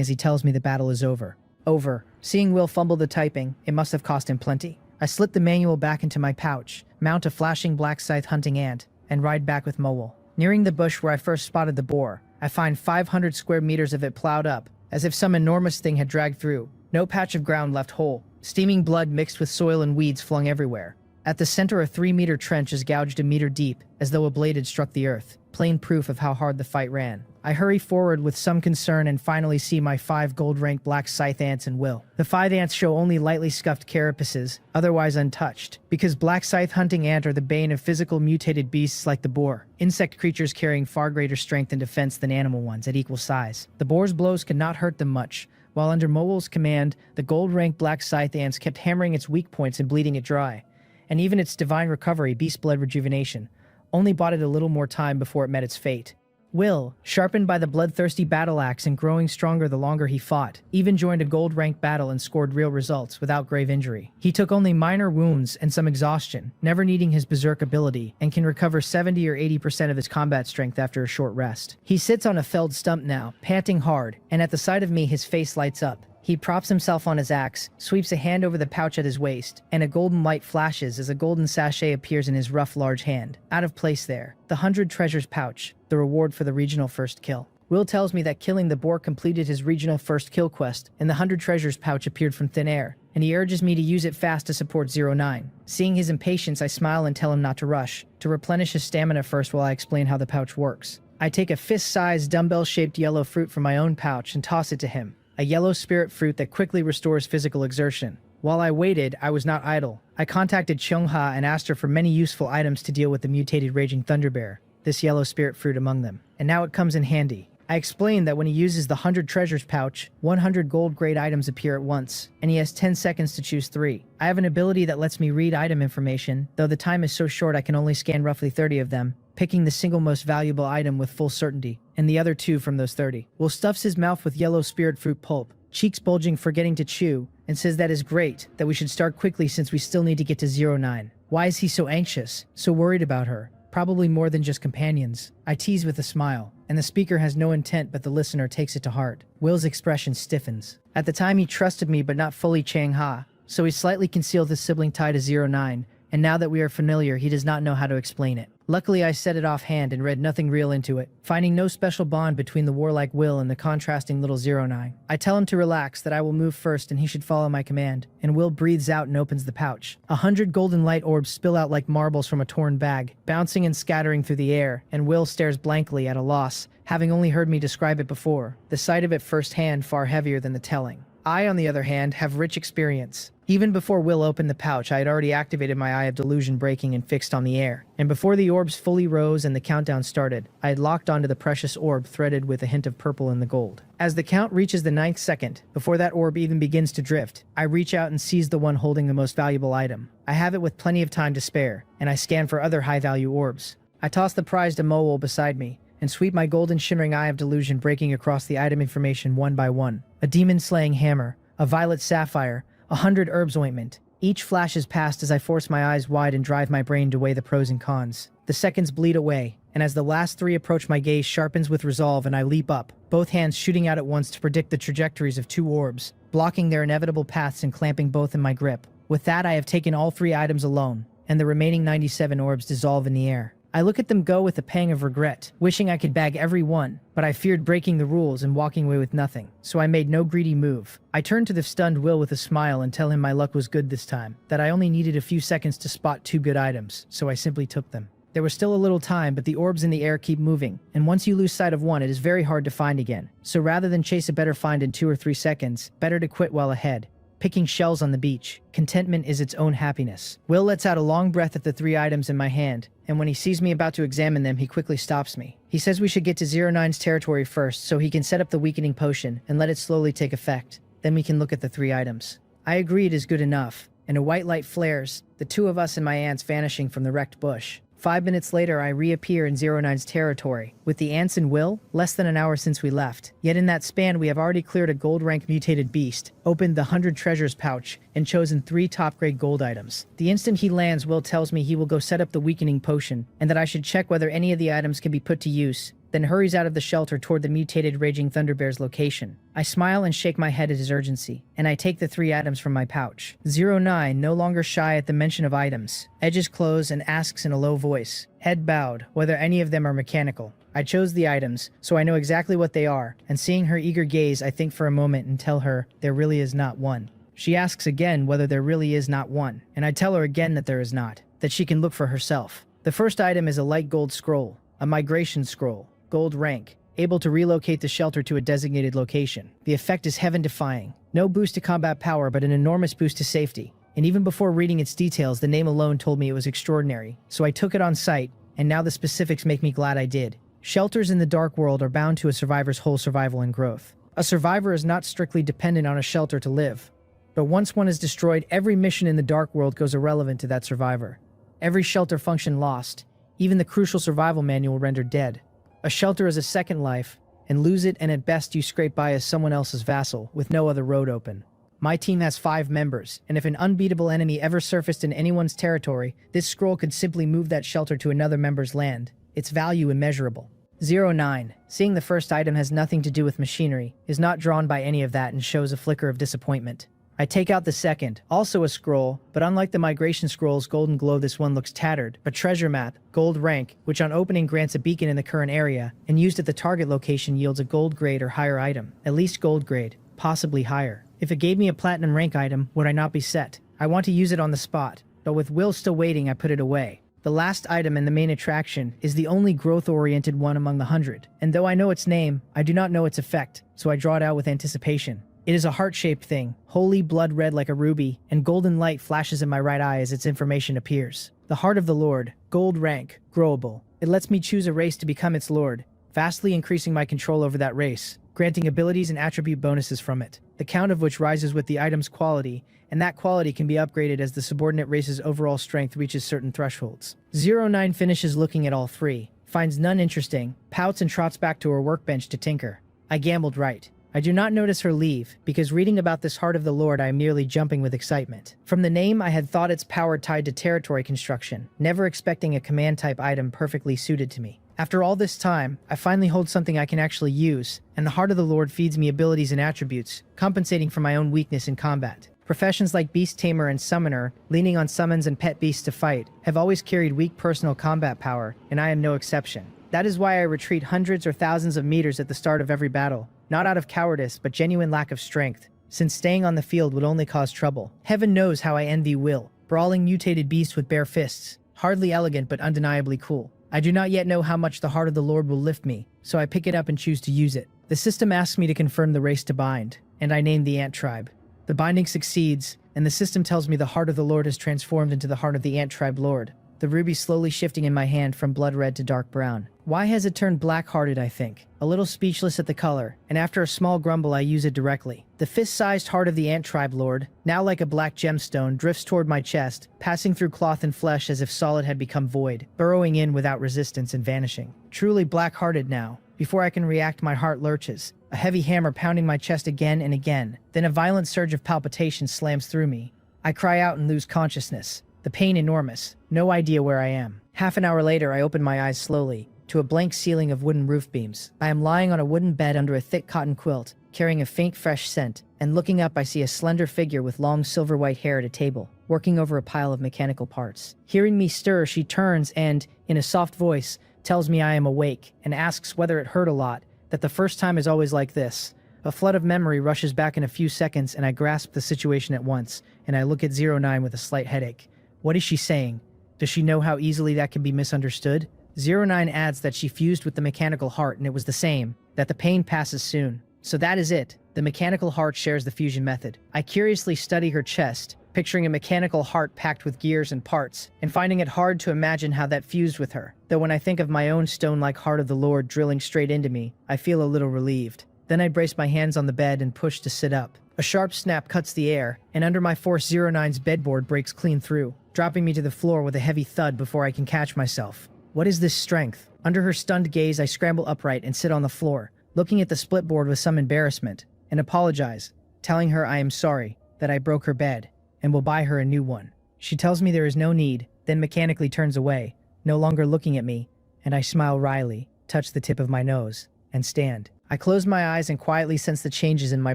as he tells me the battle is over. Over. Seeing Will fumble the typing, it must have cost him plenty. I slip the manual back into my pouch, mount a flashing Black Scythe hunting ant, and ride back with Mowell. Nearing the bush where I first spotted the boar, I find 500 square meters of it plowed up, as if some enormous thing had dragged through. No patch of ground left whole. Steaming blood mixed with soil and weeds flung everywhere. At the center, a 3-meter trench is gouged a meter deep, as though a blade had struck the earth. Plain proof of how hard the fight ran. I hurry forward with some concern and finally see my 5 gold-rank Black Scythe ants and Will. The 5 ants show only lightly scuffed carapaces, otherwise untouched, because Black Scythe hunting ant are the bane of physical mutated beasts like the boar, insect creatures carrying far greater strength and defense than animal ones at equal size. The boar's blows could not hurt them much, while under Mowell's command, the gold-rank Black Scythe ants kept hammering its weak points and bleeding it dry. And even its divine recovery, Beast Blood Rejuvenation, only bought it a little more time before it met its fate. Will, sharpened by the bloodthirsty battle axe and growing stronger the longer he fought, even joined a gold-ranked battle and scored real results without grave injury. He took only minor wounds and some exhaustion, never needing his berserk ability, and can recover 70 or 80% of his combat strength after a short rest. He sits on a felled stump now, panting hard, and at the sight of me his face lights up. He props himself on his axe, sweeps a hand over the pouch at his waist, and a golden light flashes as a golden sachet appears in his rough, large hand. Out of place there, the 100 treasures pouch, the reward for the regional first kill. Will tells me that killing the boar completed his regional first kill quest, and the 100 treasures pouch appeared from thin air, and he urges me to use it fast to support 09. Seeing his impatience, I smile and tell him not to rush, to replenish his stamina first while I explain how the pouch works. I take a fist-sized, dumbbell-shaped yellow fruit from my own pouch and toss it to him. A yellow spirit fruit that quickly restores physical exertion. While I waited, I was not idle. I contacted Chungha and asked her for many useful items to deal with the mutated Raging Thunderbear, this yellow spirit fruit among them. And now it comes in handy. I explained that when he uses the 100 treasures pouch, 100 gold grade items appear at once, and he has 10 seconds to choose 3. I have an ability that lets me read item information, though the time is so short I can only scan roughly 30 of them, picking the single most valuable item with full certainty, and the other 2 from those 30. Will stuffs his mouth with yellow spirit fruit pulp, cheeks bulging forgetting to chew, and says that is great, that we should start quickly since we still need to get to 09. Why is he so anxious, so worried about her? Probably more than just companions. I tease with a smile, and the speaker has no intent but the listener takes it to heart. Will's expression stiffens. At the time he trusted me but not fully Chang Ha, so he slightly concealed his sibling tie to 09, and now that we are familiar he does not know how to explain it. Luckily I said it offhand and read nothing real into it, finding no special bond between the warlike Will and the contrasting little 09. I tell him to relax, that I will move first and he should follow my command, and Will breathes out and opens the pouch. 100 golden light orbs spill out like marbles from a torn bag, bouncing and scattering through the air, and Will stares blankly at a loss, having only heard me describe it before, the sight of it firsthand far heavier than the telling. I, on the other hand, have rich experience. Even before Will opened the pouch, I had already activated my Eye of Delusion breaking and fixed on the air. And before the orbs fully rose and the countdown started, I had locked onto the precious orb threaded with a hint of purple in the gold. As the count reaches the 9th second, before that orb even begins to drift, I reach out and seize the one holding the most valuable item. I have it with plenty of time to spare, and I scan for other high-value orbs. I toss the prize to Mowol beside me, and sweep my golden shimmering Eye of Delusion breaking across the item information one by one. A demon-slaying hammer, a violet sapphire, 100 herbs ointment. Each flashes past as I force my eyes wide and drive my brain to weigh the pros and cons. The seconds bleed away, and as the last 3 approach my gaze sharpens with resolve and I leap up, both hands shooting out at once to predict the trajectories of 2 orbs, blocking their inevitable paths and clamping both in my grip. With that I have taken all 3 items alone, and the remaining 97 orbs dissolve in the air. I look at them go with a pang of regret, wishing I could bag every one, but I feared breaking the rules and walking away with nothing, so I made no greedy move. I turned to the stunned Will with a smile and tell him my luck was good this time, that I only needed a few seconds to spot 2 good items, so I simply took them. There was still a little time, but the orbs in the air keep moving, and once you lose sight of one it is very hard to find again, so rather than chase a better find in 2 or 3 seconds, better to quit well ahead. Picking shells on the beach. Contentment is its own happiness. Will lets out a long breath at the 3 items in my hand, and when he sees me about to examine them, he quickly stops me. He says we should get to 09's territory first so he can set up the weakening potion and let it slowly take effect. Then we can look at the 3 items. I agree it is good enough, and a white light flares, the 2 of us and my ants vanishing from the wrecked bush. 5 minutes later, I reappear in 09's territory, with the ants and Will, less than an hour since we left. Yet in that span, we have already cleared a gold rank mutated beast, opened the 100 treasures pouch, and chosen 3 top-grade gold items. The instant he lands, Will tells me he will go set up the weakening potion, and that I should check whether any of the items can be put to use, then hurries out of the shelter toward the mutated Raging Thunderbear's location. I smile and shake my head at his urgency, and I take the 3 items from my pouch. 09, no longer shy at the mention of items, edges close and asks in a low voice, head bowed, whether any of them are mechanical. I chose the items, so I know exactly what they are, and seeing her eager gaze, I think for a moment and tell her there really is not one. She asks again whether there really is not one, and I tell her again that there is not, that she can look for herself. The first item is a light gold scroll, a migration scroll. Gold rank, able to relocate the shelter to a designated location. The effect is heaven-defying. No boost to combat power, but an enormous boost to safety. And even before reading its details, the name alone told me it was extraordinary. So I took it on sight, and now the specifics make me glad I did. Shelters in the dark world are bound to a survivor's whole survival and growth. A survivor is not strictly dependent on a shelter to live. But once one is destroyed, every mission in the dark world goes irrelevant to that survivor. Every shelter function lost, even the crucial survival manual rendered dead. A shelter is a second life, and lose it and at best you scrape by as someone else's vassal, with no other road open. My team has 5 members, and if an unbeatable enemy ever surfaced in anyone's territory, this scroll could simply move that shelter to another member's land. Its value immeasurable. 09, seeing the first item has nothing to do with machinery, is not drawn by any of that and shows a flicker of disappointment. I take out the second, also a scroll, but unlike the migration scroll's golden glow, this one looks tattered. A treasure map, gold rank, which on opening grants a beacon in the current area, and used at the target location yields a gold grade or higher item. At least gold grade, possibly higher. If it gave me a platinum rank item, would I not be set? I want to use it on the spot, but with Will still waiting, I put it away. The last item and the main attraction is the only growth-oriented one among the 100, and though I know its name, I do not know its effect, so I draw it out with anticipation. It is a heart-shaped thing, holy blood red like a ruby, and golden light flashes in my right eye as its information appears. The Heart of the Lord, gold rank, growable. It lets me choose a race to become its lord, vastly increasing my control over that race, granting abilities and attribute bonuses from it, the count of which rises with the item's quality, and that quality can be upgraded as the subordinate race's overall strength reaches certain thresholds. 09 finishes looking at all three, finds none interesting, pouts and trots back to her workbench to tinker. I gambled right. I do not notice her leave, because reading about this Heart of the Lord I am merely jumping with excitement. From the name I had thought its power tied to territory construction, never expecting a command type item perfectly suited to me. After all this time, I finally hold something I can actually use, and the Heart of the Lord feeds me abilities and attributes, compensating for my own weakness in combat. Professions like Beast Tamer and Summoner, leaning on summons and pet beasts to fight, have always carried weak personal combat power, and I am no exception. That is why I retreat hundreds or thousands of meters at the start of every battle, not out of cowardice but genuine lack of strength, since staying on the field would only cause trouble. Heaven knows how I envy Will, brawling mutated beasts with bare fists, hardly elegant but undeniably cool. I do not yet know how much the Heart of the Lord will lift me, so I pick it up and choose to use it. The system asks me to confirm the race to bind, and I name the Ant Tribe. The binding succeeds, and the system tells me the Heart of the Lord has transformed into the Heart of the Ant Tribe Lord, the ruby slowly shifting in my hand from blood red to dark brown. Why has it turned black-hearted, I think? A little speechless at the color, and after a small grumble I use it directly. The fist-sized Heart of the Ant Tribe Lord, now like a black gemstone, drifts toward my chest, passing through cloth and flesh as if solid had become void, burrowing in without resistance and vanishing. Truly black-hearted now. Before I can react, my heart lurches, a heavy hammer pounding my chest again and again. Then a violent surge of palpitation slams through me. I cry out and lose consciousness. The pain enormous. No idea where I am. Half an hour later, I open my eyes slowly, to a blank ceiling of wooden roof beams. I am lying on a wooden bed under a thick cotton quilt, carrying a faint fresh scent, and looking up I see a slender figure with long silver white hair at a table, working over a pile of mechanical parts. Hearing me stir, she turns and, in a soft voice, tells me I am awake, and asks whether it hurt a lot, that the first time is always like this. A flood of memory rushes back in a few seconds and I grasp the situation at once, and I look at 09 with a slight headache. What is she saying? Does she know how easily that can be misunderstood? 09 adds that she fused with the mechanical heart and it was the same, that the pain passes soon. So that is it. The mechanical heart shares the fusion method. I curiously study her chest, picturing a mechanical heart packed with gears and parts, and finding it hard to imagine how that fused with her. Though when I think of my own stone-like Heart of the Lord drilling straight into me, I feel a little relieved. Then I brace my hands on the bed and push to sit up. A sharp snap cuts the air, and under my force 09's bedboard breaks clean through, dropping me to the floor with a heavy thud before I can catch myself. What is this strength? Under her stunned gaze, I scramble upright and sit on the floor, looking at the split board with some embarrassment, and apologize, telling her I am sorry, that I broke her bed, and will buy her a new one. She tells me there is no need, then mechanically turns away, no longer looking at me, and I smile wryly, touch the tip of my nose, and stand. I close my eyes and quietly sense the changes in my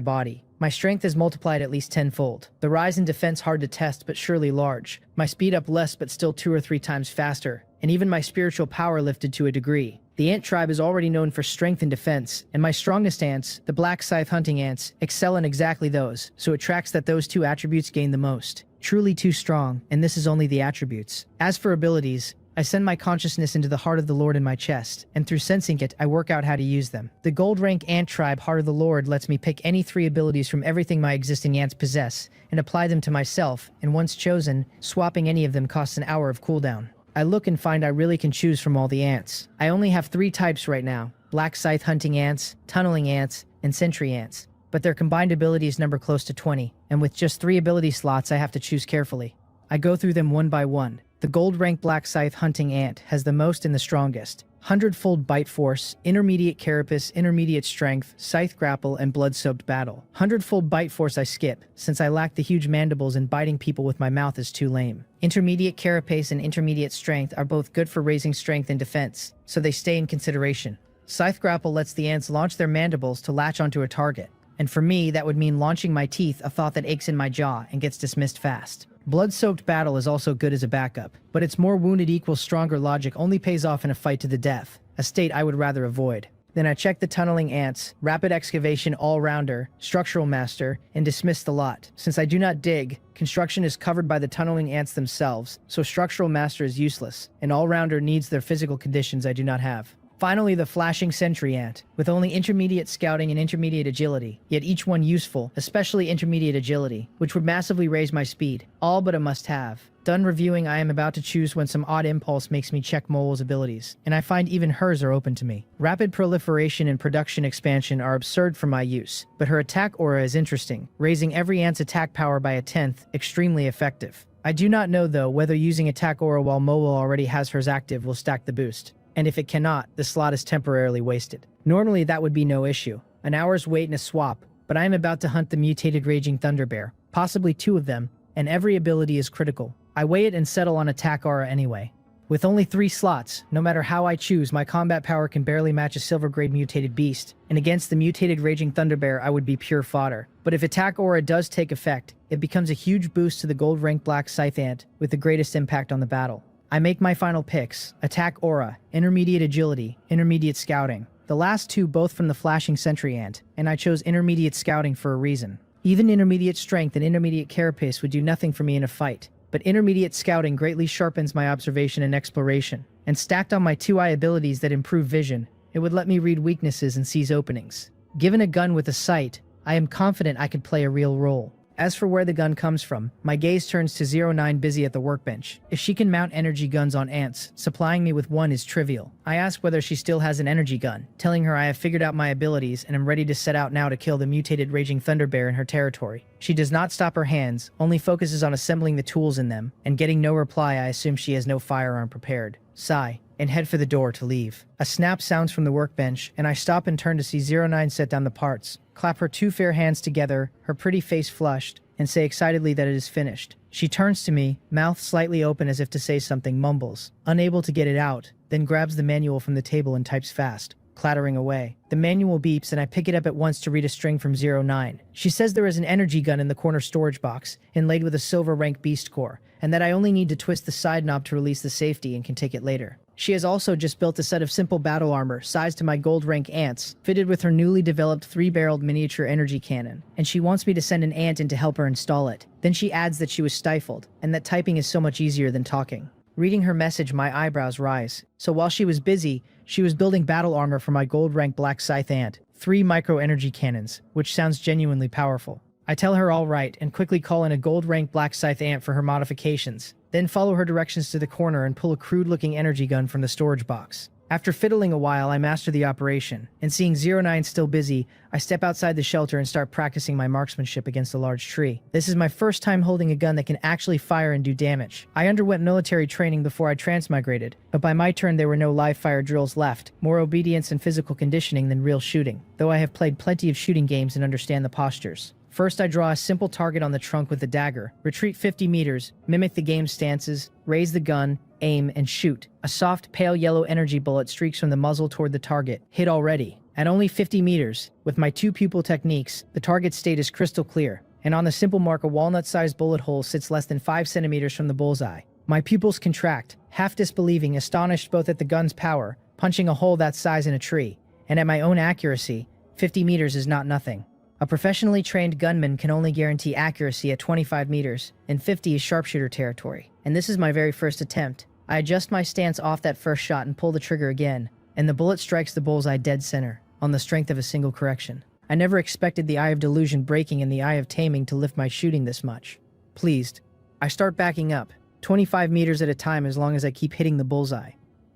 body. My strength is multiplied at least tenfold. The rise in defense hard to test but surely large. My speed up less but still 2 or 3 times faster. And even my spiritual power lifted to a degree. The ant tribe is already known for strength and defense, and my strongest ants, the black scythe hunting ants, excel in exactly those, so it tracks that those 2 attributes gain the most. Truly too strong, and this is only the attributes. As for abilities, I send my consciousness into the Heart of the Lord in my chest, and through sensing it, I work out how to use them. The gold rank ant tribe Heart of the Lord lets me pick any 3 abilities from everything my existing ants possess, and apply them to myself, and once chosen, swapping any of them costs an hour of cooldown. I look and find I really can choose from all the ants. I only have 3 types right now: black scythe hunting ants, tunneling ants, and sentry ants. But their combined abilities number close to 20, and with just 3 ability slots I have to choose carefully. I go through them one by one. The gold rank black scythe hunting ant has the most and the strongest. 100-fold bite force, intermediate carapace, intermediate strength, scythe grapple, and blood-soaked battle. 100-fold bite force I skip, since I lack the huge mandibles and biting people with my mouth is too lame. Intermediate carapace and intermediate strength are both good for raising strength and defense, so they stay in consideration. Scythe grapple lets the ants launch their mandibles to latch onto a target. And for me, that would mean launching my teeth, a thought that aches in my jaw and gets dismissed fast. Blood-soaked battle is also good as a backup, but its more wounded equals stronger logic only pays off in a fight to the death, a state I would rather avoid. Then I check the tunneling ants, rapid excavation all-rounder, structural master, and dismiss the lot. Since I do not dig, construction is covered by the tunneling ants themselves, so structural master is useless, and all-rounder needs their physical conditions I do not have. Finally, the flashing sentry ant, with only intermediate scouting and intermediate agility, yet each one useful, especially intermediate agility, which would massively raise my speed. All but a must-have. Done reviewing, I am about to choose when some odd impulse makes me check Mole's abilities, and I find even hers are open to me. Rapid proliferation and production expansion are absurd for my use, but her attack aura is interesting, raising every ant's attack power by a tenth, extremely effective. I do not know though whether using attack aura while Mole already has hers active will stack the boost, and if it cannot, the slot is temporarily wasted. Normally that would be no issue, an hour's wait and a swap, but I am about to hunt the mutated Raging Thunder Bear, possibly 2 of them, and every ability is critical. I weigh it and settle on attack aura anyway. With only 3 slots, no matter how I choose, my combat power can barely match a silver grade mutated beast, and against the mutated Raging Thunder Bear I would be pure fodder. But if attack aura does take effect, it becomes a huge boost to the gold rank black scythe ant with the greatest impact on the battle. I make my final picks: attack aura, intermediate agility, intermediate scouting. The last 2 both from the flashing sentry ant, and I chose intermediate scouting for a reason. Even intermediate strength and intermediate carapace would do nothing for me in a fight, but intermediate scouting greatly sharpens my observation and exploration, and stacked on my 2 eye abilities that improve vision, it would let me read weaknesses and seize openings. Given a gun with a sight, I am confident I could play a real role. As for where the gun comes from, my gaze turns to 09 busy at the workbench. If she can mount energy guns on ants, supplying me with one is trivial. I ask whether she still has an energy gun, telling her I have figured out my abilities and am ready to set out now to kill the mutated Raging Thunder Bear in her territory. She does not stop her hands, only focuses on assembling the tools in them, and getting no reply I assume she has no firearm prepared. Sigh, and head for the door to leave. A snap sounds from the workbench, and I stop and turn to see 09 set down the parts, clap her 2 fair hands together, her pretty face flushed, and say excitedly that it is finished. She turns to me, mouth slightly open as if to say something, mumbles, unable to get it out, then grabs the manual from the table and types fast, clattering away. The manual beeps and I pick it up at once to read a string from 09. She says there is an energy gun in the corner storage box, inlaid with a silver rank beast core, and that I only need to twist the side knob to release the safety and can take it later. She has also just built a set of simple battle armor, sized to my gold rank ants, fitted with her newly developed 3-barreled miniature energy cannon, and she wants me to send an ant in to help her install it. Then she adds that she was stifled, and that typing is so much easier than talking. Reading her message, my eyebrows rise. So while she was busy, she was building battle armor for my gold rank black scythe ant, 3 micro energy cannons, which sounds genuinely powerful. I tell her all right and quickly call in a gold rank black scythe ant for her modifications, then follow her directions to the corner and pull a crude-looking energy gun from the storage box. After fiddling a while, I master the operation, and seeing 09 still busy, I step outside the shelter and start practicing my marksmanship against a large tree. This is my first time holding a gun that can actually fire and do damage. I underwent military training before I transmigrated, but by my turn there were no live fire drills left, more obedience and physical conditioning than real shooting, though I have played plenty of shooting games and understand the postures. First, I draw a simple target on the trunk with the dagger, retreat 50 meters, mimic the game's stances, raise the gun, aim, and shoot. A soft, pale yellow energy bullet streaks from the muzzle toward the target. Hit already. At only 50 meters, with my 2 pupil techniques, the target state is crystal clear, and on the simple mark a walnut-sized bullet hole sits less than 5 centimeters from the bullseye. My pupils contract, half disbelieving, astonished both at the gun's power, punching a hole that size in a tree, and at my own accuracy. 50 meters is not nothing. A professionally trained gunman can only guarantee accuracy at 25 meters, and 50 is sharpshooter territory. And this is my very first attempt. I adjust my stance off that first shot and pull the trigger again, and the bullet strikes the bullseye dead center, on the strength of a single correction. I never expected the Eye of Delusion breaking and the Eye of Taming to lift my shooting this much. Pleased, I start backing up, 25 meters at a time as long as I keep hitting the bullseye.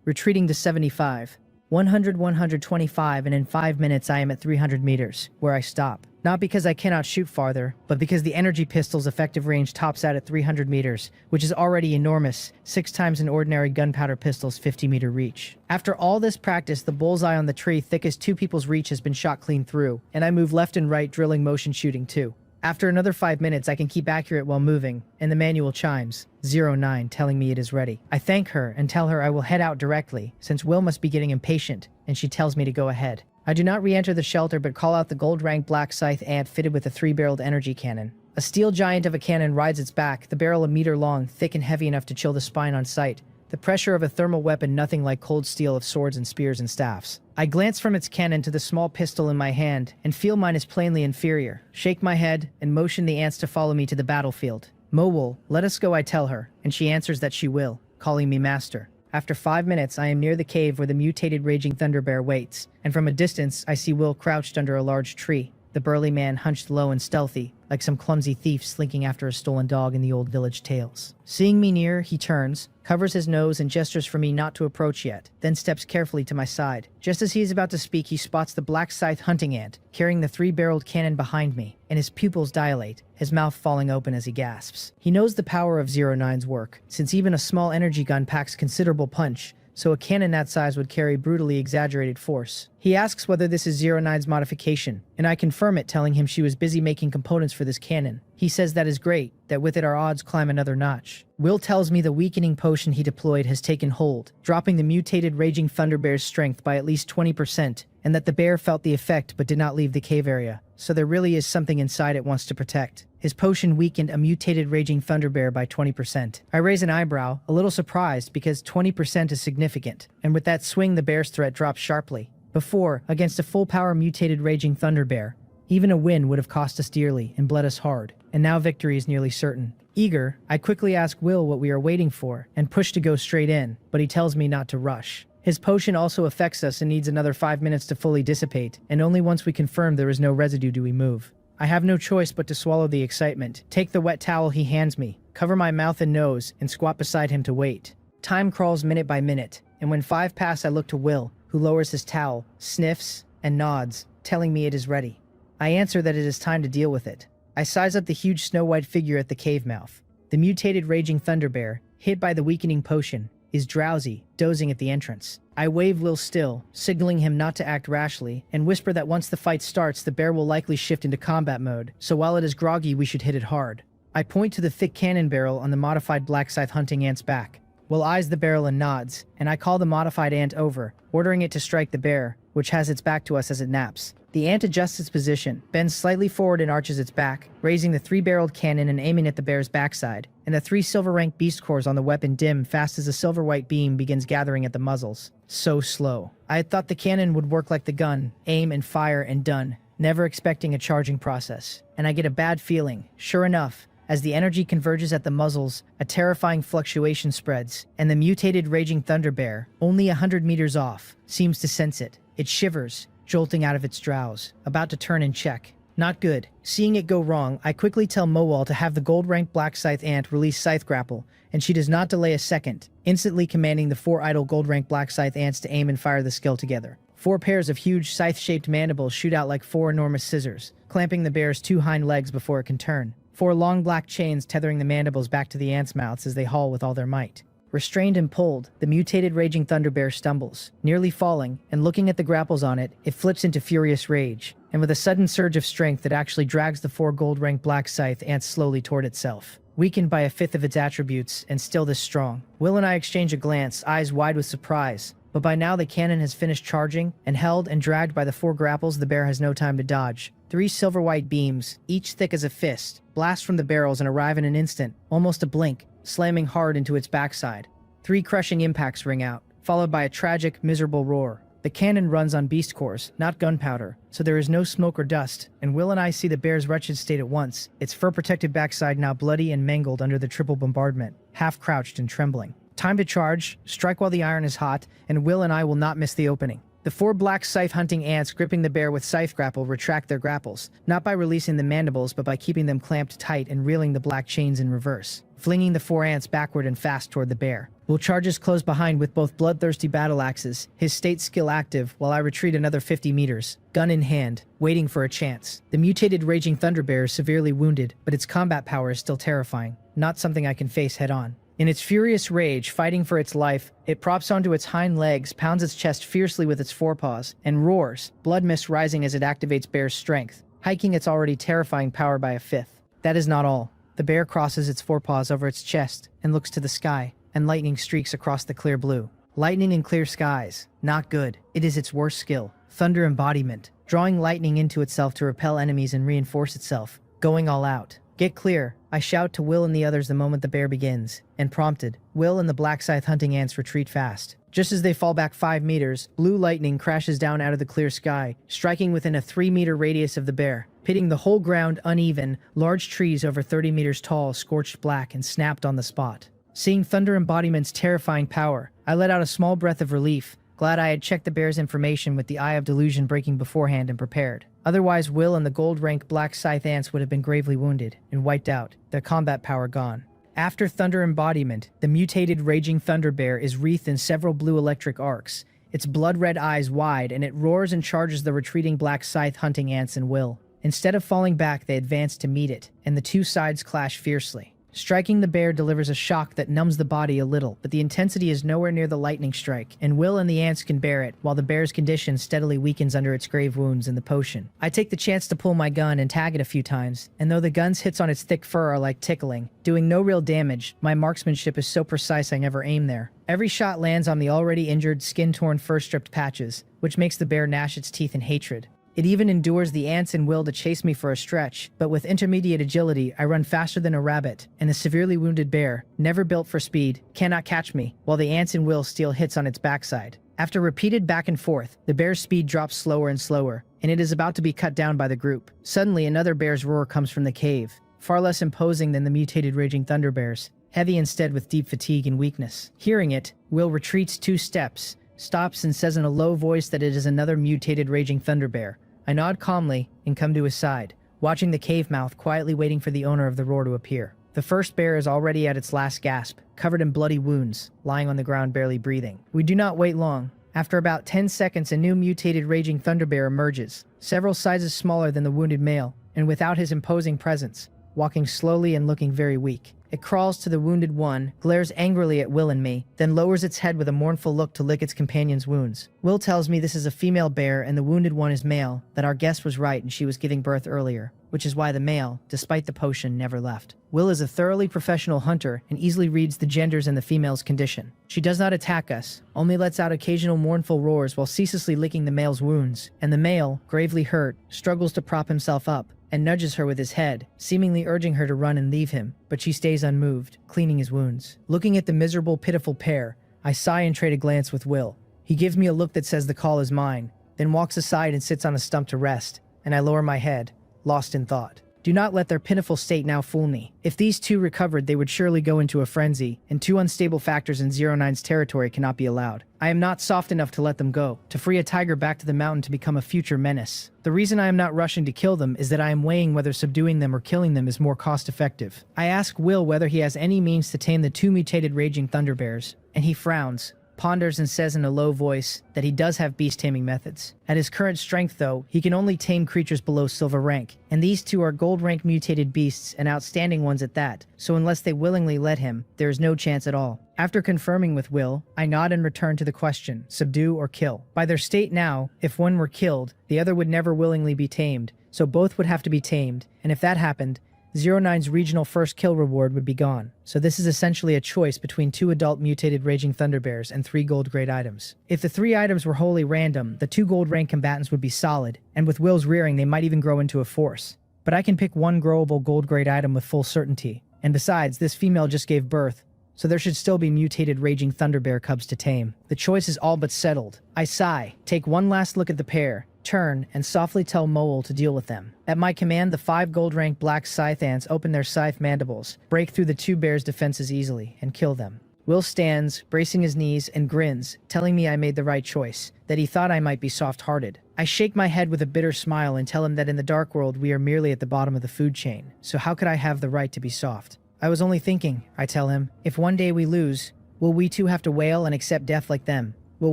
Retreating to 75, 100, 125, and in 5 minutes I am at 300 meters, where I stop. Not because I cannot shoot farther, but because the energy pistol's effective range tops out at 300 meters, which is already enormous, 6 times an ordinary gunpowder pistol's 50-meter reach. After all this practice, the bullseye on the tree thick as 2 people's reach has been shot clean through, and I move left and right drilling motion shooting too. After another 5 minutes, I can keep accurate while moving, and the manual chimes, 09 telling me it is ready. I thank her and tell her I will head out directly, since Will must be getting impatient, and she tells me to go ahead. I do not re-enter the shelter but call out the gold-ranked black scythe ant fitted with a 3-barreled energy cannon. A steel giant of a cannon rides its back, the barrel a meter long, thick and heavy enough to chill the spine on sight. The pressure of a thermal weapon nothing like cold steel of swords and spears and staffs. I glance from its cannon to the small pistol in my hand, and feel mine is plainly inferior. Shake my head, and motion the ants to follow me to the battlefield. Mowul, let us go, I tell her, and she answers that she will, calling me master. After 5 minutes, I am near the cave where the mutated raging thunder bear waits, and from a distance, I see Will crouched under a large tree, the burly man hunched low and stealthy, like some clumsy thief slinking after a stolen dog in the old village tales. Seeing me near, he turns, covers his nose and gestures for me not to approach yet, then steps carefully to my side. Just as he is about to speak, he spots the black scythe hunting ant, carrying the 3-barreled cannon behind me, and his pupils dilate, his mouth falling open as he gasps. He knows the power of 09's work, since even a small energy gun packs considerable punch, so a cannon that size would carry brutally exaggerated force. He asks whether this is 09's modification, and I confirm it, telling him she was busy making components for this cannon. He says that is great, that with it our odds climb another notch. Will tells me the weakening potion he deployed has taken hold, dropping the mutated raging thunder bear's strength by at least 20%, and that the bear felt the effect but did not leave the cave area, so there really is something inside it wants to protect. His potion weakened a mutated raging thunder bear by 20%. I raise an eyebrow, a little surprised because 20% is significant, and with that swing the bear's threat drops sharply. Before, against a full-power mutated raging thunder bear, even a win would have cost us dearly and bled us hard, and now victory is nearly certain. Eager, I quickly ask Will what we are waiting for, and push to go straight in, but he tells me not to rush. His potion also affects us and needs another 5 minutes to fully dissipate, and only once we confirm there is no residue do we move. I have no choice but to swallow the excitement, take the wet towel he hands me, cover my mouth and nose, and squat beside him to wait. Time crawls minute by minute, and when 5 pass I look to Will, who lowers his towel, sniffs, and nods, telling me it is ready. I answer that it is time to deal with it. I size up the huge snow-white figure at the cave mouth. The mutated raging thunder bear, hit by the weakening potion, is drowsy, dozing at the entrance. I wave Will still, signaling him not to act rashly, and whisper that once the fight starts the bear will likely shift into combat mode, so while it is groggy we should hit it hard. I point to the thick cannon barrel on the modified black scythe hunting ant's back. Will eyes the barrel and nods, and I call the modified ant over, ordering it to strike the bear, which has its back to us as it naps. The ant adjusts its position, bends slightly forward and arches its back, raising the 3-barreled cannon and aiming at the bear's backside, and the 3 silver-rank beast cores on the weapon dim fast as a silver-white beam begins gathering at the muzzles. So slow. I had thought the cannon would work like the gun, aim and fire and done, never expecting a charging process. And I get a bad feeling. Sure enough, as the energy converges at the muzzles, a terrifying fluctuation spreads, and the mutated raging thunder bear, only 100 meters off, seems to sense it. It shivers, jolting out of its drowse, about to turn and check. Not good. Seeing it go wrong, I quickly tell Mowal to have the gold-ranked black scythe ant release scythe grapple, and she does not delay a second, instantly commanding the 4 idle gold-ranked black scythe ants to aim and fire the skill together. 4 pairs of huge scythe-shaped mandibles shoot out like 4 enormous scissors, clamping the bear's 2 hind legs before it can turn. 4 long black chains tethering the mandibles back to the ants' mouths as they haul with all their might. Restrained and pulled, the mutated raging thunder bear stumbles, nearly falling, and looking at the grapples on it, it flips into furious rage, and with a sudden surge of strength it actually drags the 4 gold-ranked black scythe ants slowly toward itself. Weakened by 1/5 of its attributes, and still this strong. Will and I exchange a glance, eyes wide with surprise, but by now the cannon has finished charging, and held and dragged by the 4 grapples the bear has no time to dodge. 3 silver-white beams, each thick as a fist, blast from the barrels and arrive in an instant, almost a blink, slamming hard into its backside. 3 crushing impacts ring out, followed by a tragic, miserable roar. The cannon runs on beast cores, not gunpowder, so there is no smoke or dust, and Will and I see the bear's wretched state at once, its fur-protected backside now bloody and mangled under the triple bombardment, half-crouched and trembling. Time to charge, strike while the iron is hot, and Will and I will not miss the opening. The 4 black scythe-hunting ants gripping the bear with scythe grapple retract their grapples, not by releasing the mandibles but by keeping them clamped tight and reeling the black chains in reverse, flinging the 4 ants backward and fast toward the bear. Will charges close behind with both bloodthirsty battle axes, his state skill active, while I retreat another 50 meters, gun in hand, waiting for a chance. The mutated raging thunder bear is severely wounded, but its combat power is still terrifying, not something I can face head-on. In its furious rage, fighting for its life, it props onto its hind legs, pounds its chest fiercely with its forepaws, and roars, blood mist rising as it activates bear's strength, hiking its already terrifying power by 1/5. That is not all. The bear crosses its forepaws over its chest and looks to the sky, and lightning streaks across the clear blue. Lightning in clear skies. Not good. It is its worst skill. Thunder embodiment. Drawing lightning into itself to repel enemies and reinforce itself. Going all out. Get clear. I shout to Will and the others the moment the bear begins, and prompted, Will and the black scythe hunting ants retreat fast. Just as they fall back 5 meters, blue lightning crashes down out of the clear sky, striking within a 3-meter radius of the bear, pitting the whole ground uneven, large trees over 30 meters tall scorched black and snapped on the spot. Seeing Thunder Embodiment's terrifying power, I let out a small breath of relief, glad I had checked the bear's information with the eye of delusion breaking beforehand and prepared. Otherwise, Will and the gold-rank black scythe ants would have been gravely wounded and wiped out, their combat power gone. After Thunder embodiment, the mutated raging thunder bear is wreathed in several blue electric arcs, its blood-red eyes wide, and it roars and charges the retreating black scythe hunting ants and Will. Instead of falling back, they advance to meet it, and the two sides clash fiercely. Striking the bear delivers a shock that numbs the body a little, but the intensity is nowhere near the lightning strike, and Will and the ants can bear it, while the bear's condition steadily weakens under its grave wounds in the potion. I take the chance to pull my gun and tag it a few times, and though the gun's hits on its thick fur are like tickling, doing no real damage, my marksmanship is so precise I never aim there. Every shot lands on the already injured, skin-torn, fur-stripped patches, which makes the bear gnash its teeth in hatred. It even endures the ants and Will to chase me for a stretch, but with intermediate agility, I run faster than a rabbit, and the severely wounded bear, never built for speed, cannot catch me, while the ants and Will steal hits on its backside. After repeated back and forth, the bear's speed drops slower and slower, and it is about to be cut down by the group. Suddenly, another bear's roar comes from the cave, far less imposing than the mutated raging thunder bears, heavy instead with deep fatigue and weakness. Hearing it, Will retreats 2 steps, stops and says in a low voice that it is another mutated raging thunder bear. I nod calmly and come to his side, watching the cave mouth quietly waiting for the owner of the roar to appear. The first bear is already at its last gasp, covered in bloody wounds, lying on the ground barely breathing. We do not wait long. After about 10 seconds, a new mutated raging thunder bear emerges, several sizes smaller than the wounded male, and without his imposing presence, walking slowly and looking very weak. It crawls to the wounded one, glares angrily at Will and me, then lowers its head with a mournful look to lick its companion's wounds. Will tells me this is a female bear and the wounded one is male, that our guess was right and she was giving birth earlier, which is why the male, despite the potion, never left. Will is a thoroughly professional hunter and easily reads the genders and the female's condition. She does not attack us, only lets out occasional mournful roars while ceaselessly licking the male's wounds, and the male, gravely hurt, struggles to prop himself up, and nudges her with his head, seemingly urging her to run and leave him, but she stays unmoved, cleaning his wounds. Looking at the miserable, pitiful pair, I sigh and trade a glance with Will. He gives me a look that says the call is mine, then walks aside and sits on a stump to rest, and I lower my head, lost in thought. Do not let their pitiful state now fool me. If these two recovered, they would surely go into a frenzy, and 2 unstable factors in 09's territory cannot be allowed. I am not soft enough to let them go, to free a tiger back to the mountain to become a future menace. The reason I am not rushing to kill them is that I am weighing whether subduing them or killing them is more cost-effective. I ask Will whether he has any means to tame the 2 mutated raging thunder bears, and he frowns, ponders and says in a low voice that he does have beast taming methods. At his current strength though, he can only tame creatures below silver rank, and these 2 are gold rank mutated beasts and outstanding ones at that, so unless they willingly let him, there is no chance at all. After confirming with Will, I nod and return to the question, subdue or kill. By their state now, if one were killed, the other would never willingly be tamed, so both would have to be tamed, and if that happened, 09's regional first kill reward would be gone. So this is essentially a choice between 2 adult mutated raging thunder bears and 3 gold grade items. If the 3 items were wholly random, the 2 gold rank combatants would be solid, and with Will's rearing they might even grow into a force. But I can pick 1 growable gold grade item with full certainty, and besides, this female just gave birth, so there should still be mutated raging thunder bear cubs to tame. The choice is all but settled. I sigh, take one last look at the pair, turn, and softly tell Mole to deal with them. At my command, the 5 gold-rank black scythe ants open their scythe mandibles, break through the 2 bears' defenses easily, and kill them. Will stands, bracing his knees, and grins, telling me I made the right choice, that he thought I might be soft-hearted. I shake my head with a bitter smile and tell him that in the dark world we are merely at the bottom of the food chain, so how could I have the right to be soft? I was only thinking, I tell him, if one day we lose, will we too have to wail and accept death like them? Will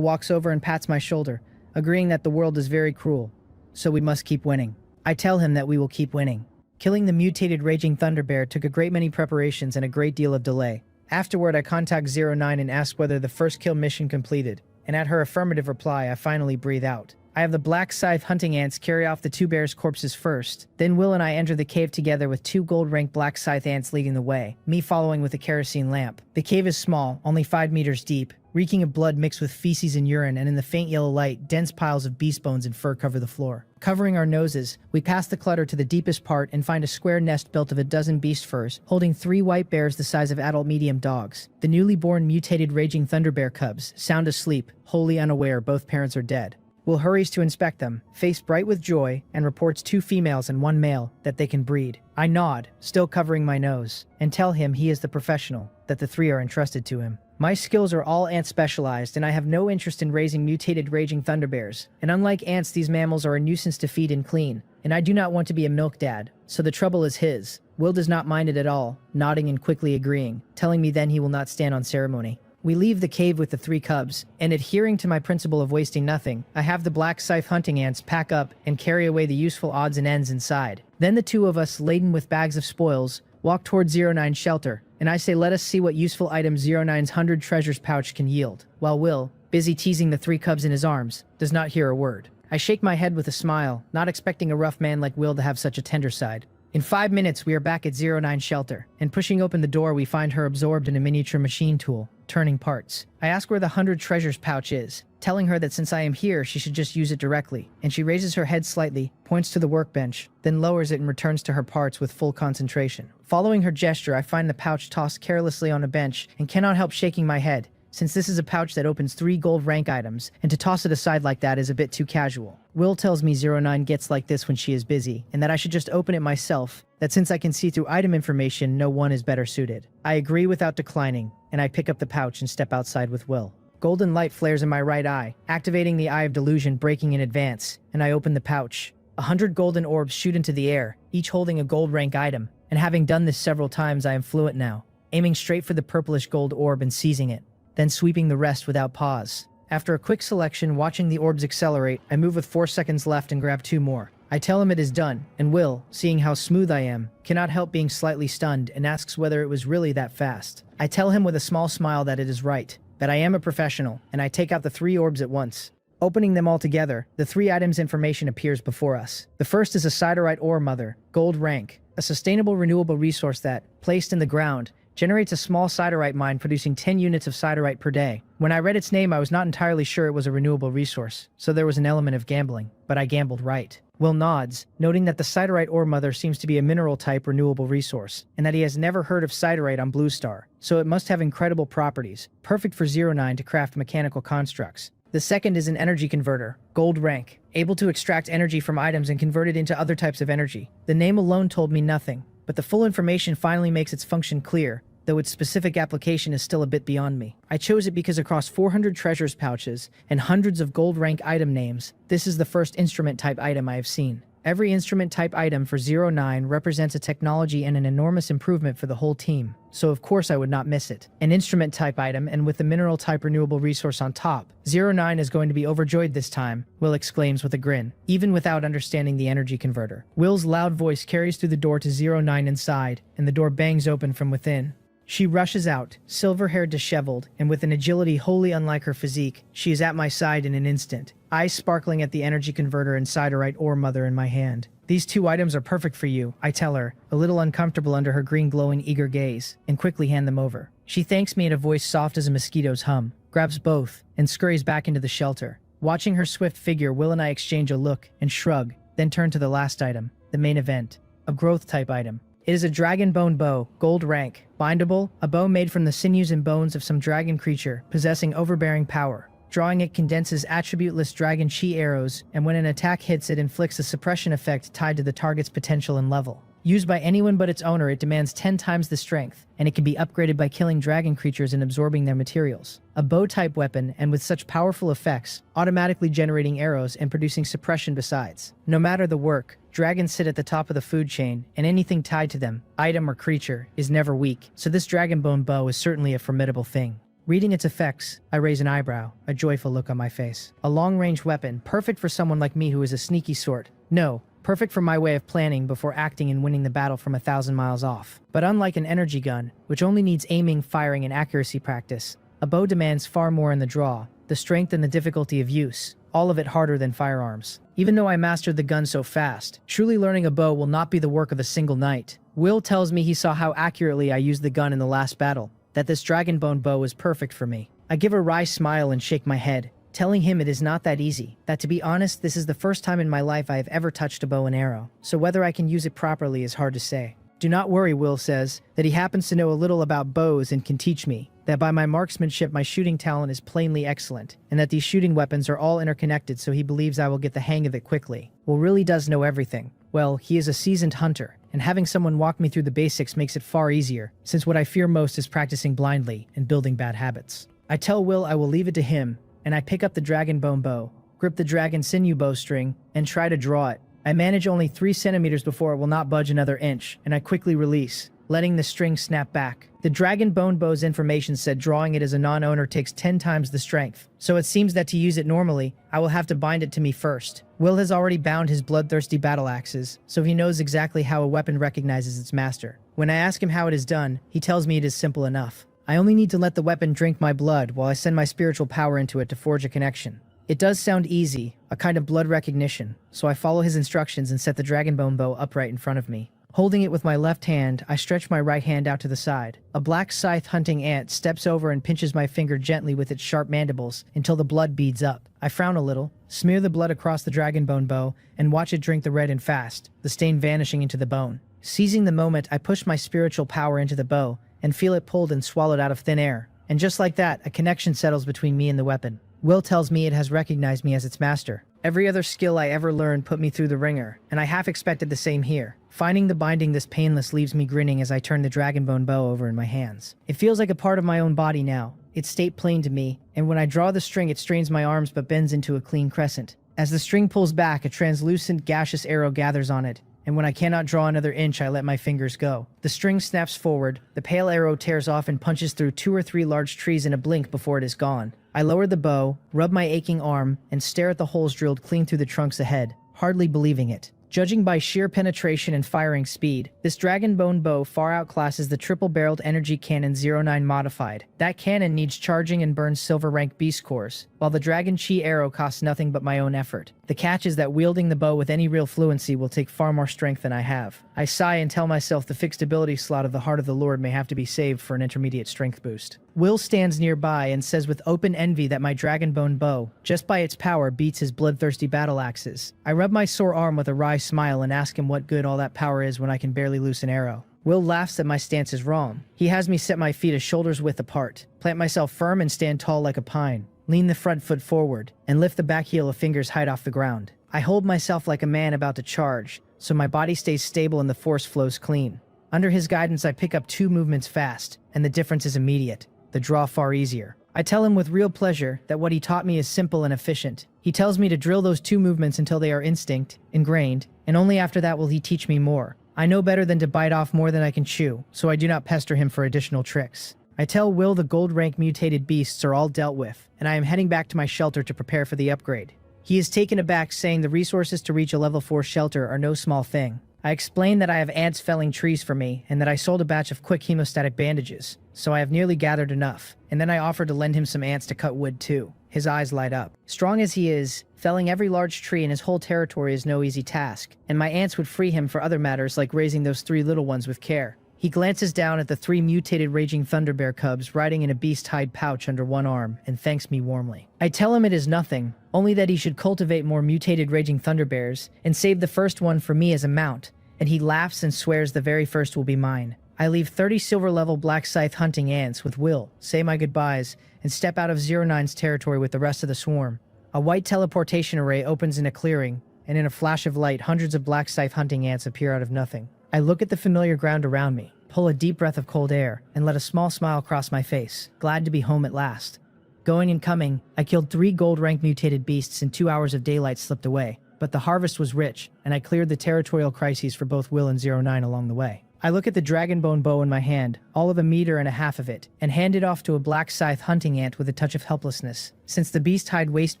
walks over and pats my shoulder, agreeing that the world is very cruel, so we must keep winning. I tell him that we will keep winning. Killing the mutated raging thunder bear took a great many preparations and a great deal of delay. Afterward, I contact 09 and ask whether the first kill mission completed, and at her affirmative reply, I finally breathe out. I have the black scythe hunting ants carry off the 2 bears' corpses first, then Will and I enter the cave together with 2 gold-rank black scythe ants leading the way, me following with a kerosene lamp. The cave is small, only 5 meters deep, reeking of blood mixed with feces and urine, and in the faint yellow light, dense piles of beast bones and fur cover the floor. Covering our noses, we pass the clutter to the deepest part and find a square nest built of a dozen beast furs, holding 3 white bears the size of adult medium dogs. The newly born mutated raging thunder bear cubs, sound asleep, wholly unaware both parents are dead. Will hurries to inspect them, face bright with joy, and reports 2 females and 1 male that they can breed. I nod, still covering my nose, and tell him he is the professional, that the 3 are entrusted to him. My skills are all ant specialized, and I have no interest in raising mutated raging thunderbears. And unlike ants, these mammals are a nuisance to feed and clean, and I do not want to be a milk dad, so the trouble is his. Will does not mind it at all, nodding and quickly agreeing, telling me then he will not stand on ceremony. We leave the cave with the 3 cubs, and adhering to my principle of wasting nothing, I have the black scythe hunting ants pack up and carry away the useful odds and ends inside. Then the 2 of us, laden with bags of spoils, walk toward 09's shelter, and I say let us see what useful item 09's 100 treasures pouch can yield, while Will, busy teasing the 3 cubs in his arms, does not hear a word. I shake my head with a smile, not expecting a rough man like Will to have such a tender side. In 5 minutes, we are back at 09's shelter, and pushing open the door, we find her absorbed in a miniature machine tool, turning parts. I ask where the 100 treasures pouch is, telling her that since I am here, she should just use it directly, and she raises her head slightly, points to the workbench, then lowers it and returns to her parts with full concentration. Following her gesture, I find the pouch tossed carelessly on a bench and cannot help shaking my head, since this is a pouch that opens 3 gold rank items, and to toss it aside like that is a bit too casual. Will tells me 09 gets like this when she is busy, and that I should just open it myself, that since I can see through item information, no one is better suited. I agree without declining, and I pick up the pouch and step outside with Will. Golden light flares in my right eye, activating the Eye of Delusion breaking in advance, and I open the pouch. 100 golden orbs shoot into the air, each holding a gold rank item, and having done this several times, I am fluent now, aiming straight for the purplish gold orb and seizing it, then sweeping the rest without pause. After a quick selection, watching the orbs accelerate, I move with 4 seconds left and grab 2 more. I tell him it is done, and Will, seeing how smooth I am, cannot help being slightly stunned and asks whether it was really that fast. I tell him with a small smile that it is right, that I am a professional, and I take out the 3 orbs at once. Opening them all together, the 3 items information appears before us. The first is a siderite ore mother, gold rank, a sustainable renewable resource that, placed in the ground, generates a small siderite mine producing 10 units of siderite per day. When I read its name, I was not entirely sure it was a renewable resource, so there was an element of gambling, but I gambled right. Will nods, noting that the siderite ore mother seems to be a mineral-type renewable resource, and that he has never heard of siderite on Blue Star, so it must have incredible properties, perfect for 09 to craft mechanical constructs. The second is an energy converter, gold rank, able to extract energy from items and convert it into other types of energy. The name alone told me nothing, but the full information finally makes its function clear, though its specific application is still a bit beyond me. I chose it because across 400 treasures pouches and hundreds of gold rank item names, this is the first instrument type item I have seen. Every instrument type item for 09 represents a technology and an enormous improvement for the whole team, so of course I would not miss it. An instrument type item and with the mineral type renewable resource on top. 09 is going to be overjoyed this time, Will exclaims with a grin, even without understanding the energy converter. Will's loud voice carries through the door to 09 inside, and the door bangs open from within. She rushes out, silver-haired, disheveled, and with an agility wholly unlike her physique, she is at my side in an instant, eyes sparkling at the energy converter and siderite ore mother in my hand. These 2 items are perfect for you, I tell her, a little uncomfortable under her green glowing eager gaze, and quickly hand them over. She thanks me in a voice soft as a mosquito's hum, grabs both, and scurries back into the shelter. Watching her swift figure, Will and I exchange a look and shrug, then turn to the last item, the main event, a growth-type item. It is a dragon bone bow, gold rank, bindable, a bow made from the sinews and bones of some dragon creature, possessing overbearing power. Drawing it condenses attributeless dragon chi arrows, and when an attack hits it inflicts a suppression effect tied to the target's potential and level. Used by anyone but its owner, it demands 10 times the strength, and it can be upgraded by killing dragon creatures and absorbing their materials. A bow-type weapon, and with such powerful effects, automatically generating arrows and producing suppression besides. No matter the work, dragons sit at the top of the food chain, and anything tied to them, item or creature, is never weak, so this dragonbone bow is certainly a formidable thing. Reading its effects, I raise an eyebrow, a joyful look on my face. A long-range weapon, perfect for someone like me who is a sneaky sort. No, perfect for my way of planning before acting and winning the battle from 1,000 miles off. But unlike an energy gun, which only needs aiming, firing, and accuracy practice, a bow demands far more in the draw, the strength and the difficulty of use, all of it harder than firearms. Even though I mastered the gun so fast, truly learning a bow will not be the work of a single night. Will tells me he saw how accurately I used the gun in the last battle, that this dragonbone bow is perfect for me. I give a wry smile and shake my head, telling him it is not that easy, that to be honest, this is the first time in my life I have ever touched a bow and arrow, so whether I can use it properly is hard to say. Do not worry, Will says, that he happens to know a little about bows and can teach me, that by my marksmanship my shooting talent is plainly excellent, and that these shooting weapons are all interconnected, so he believes I will get the hang of it quickly. Will really does know everything. Well, he is a seasoned hunter, and having someone walk me through the basics makes it far easier, since what I fear most is practicing blindly and building bad habits. I tell Will I will leave it to him, and I pick up the dragon bone bow, grip the dragon sinew bowstring, and try to draw it. I manage only 3 centimeters before it will not budge another inch, and I quickly release, letting the string snap back. The dragon bone bow's information said drawing it as a non-owner takes 10 times the strength, so it seems that to use it normally, I will have to bind it to me first. Will has already bound his bloodthirsty battle axes, so he knows exactly how a weapon recognizes its master. When I ask him how it is done, he tells me it is simple enough. I only need to let the weapon drink my blood while I send my spiritual power into it to forge a connection. It does sound easy, a kind of blood recognition, so I follow his instructions and set the dragon bone bow upright in front of me. Holding it with my left hand, I stretch my right hand out to the side. A black scythe-hunting ant steps over and pinches my finger gently with its sharp mandibles until the blood beads up. I frown a little, smear the blood across the dragon bone bow, and watch it drink the red and fast, the stain vanishing into the bone. Seizing the moment, I push my spiritual power into the bow and feel it pulled and swallowed out of thin air. And just like that, a connection settles between me and the weapon. Will tells me it has recognized me as its master. Every other skill I ever learned put me through the ringer, and I half expected the same here. Finding the binding this painless leaves me grinning as I turn the dragonbone bow over in my hands. It feels like a part of my own body now. It's state plain to me, and when I draw the string it strains my arms but bends into a clean crescent. As the string pulls back, a translucent gaseous arrow gathers on it, and when I cannot draw another inch I let my fingers go. The string snaps forward, the pale arrow tears off and punches through 2 or 3 large trees in a blink before it is gone. I lower the bow, rub my aching arm, and stare at the holes drilled clean through the trunks ahead, hardly believing it. Judging by sheer penetration and firing speed, this dragonbone bow far outclasses the triple-barreled energy cannon 09 modified. That cannon needs charging and burns silver-rank beast cores, while the dragon chi arrow costs nothing but my own effort. The catch is that wielding the bow with any real fluency will take far more strength than I have. I sigh and tell myself the fixed ability slot of the Heart of the Lord may have to be saved for an intermediate strength boost. Will stands nearby and says with open envy that my dragonbone bow, just by its power, beats his bloodthirsty battle axes. I rub my sore arm with a wry smile and ask him what good all that power is when I can barely loose an arrow. Will laughs that my stance is wrong. He has me set my feet a shoulder's width apart, plant myself firm and stand tall like a pine, lean the front foot forward, and lift the back heel a finger's height off the ground. I hold myself like a man about to charge, so my body stays stable and the force flows clean. Under his guidance I pick up 2 movements fast, and the difference is immediate. The draw far easier. I tell him with real pleasure that what he taught me is simple and efficient. He tells me to drill those 2 movements until they are instinct, ingrained, and only after that will he teach me more. I know better than to bite off more than I can chew, so I do not pester him for additional tricks. I tell Will the gold rank mutated beasts are all dealt with, and I am heading back to my shelter to prepare for the upgrade. He is taken aback, saying the resources to reach a level 4 shelter are no small thing. I explain that I have ants felling trees for me, and that I sold a batch of quick hemostatic bandages, so I have nearly gathered enough, and then I offer to lend him some ants to cut wood too. His eyes light up. Strong as he is, felling every large tree in his whole territory is no easy task, and my ants would free him for other matters like raising those 3 little ones with care. He glances down at the 3 mutated raging thunderbear cubs riding in a beast hide pouch under one arm and thanks me warmly. I tell him it is nothing, only that he should cultivate more mutated raging thunderbears and save the first one for me as a mount, and he laughs and swears the very first will be mine. I leave 30 silver level black scythe hunting ants with Will, say my goodbyes, and step out of 09's territory with the rest of the swarm. A white teleportation array opens in a clearing, and in a flash of light hundreds of black scythe hunting ants appear out of nothing. I look at the familiar ground around me, pull a deep breath of cold air, and let a small smile cross my face, glad to be home at last. Going and coming, I killed 3 gold rank mutated beasts and 2 hours of daylight slipped away, but the harvest was rich, and I cleared the territorial crises for both Will and 09 along the way. I look at the dragonbone bow in my hand, all of 1.5 meters, of it, and hand it off to a black scythe hunting ant with a touch of helplessness, since the beast hide waist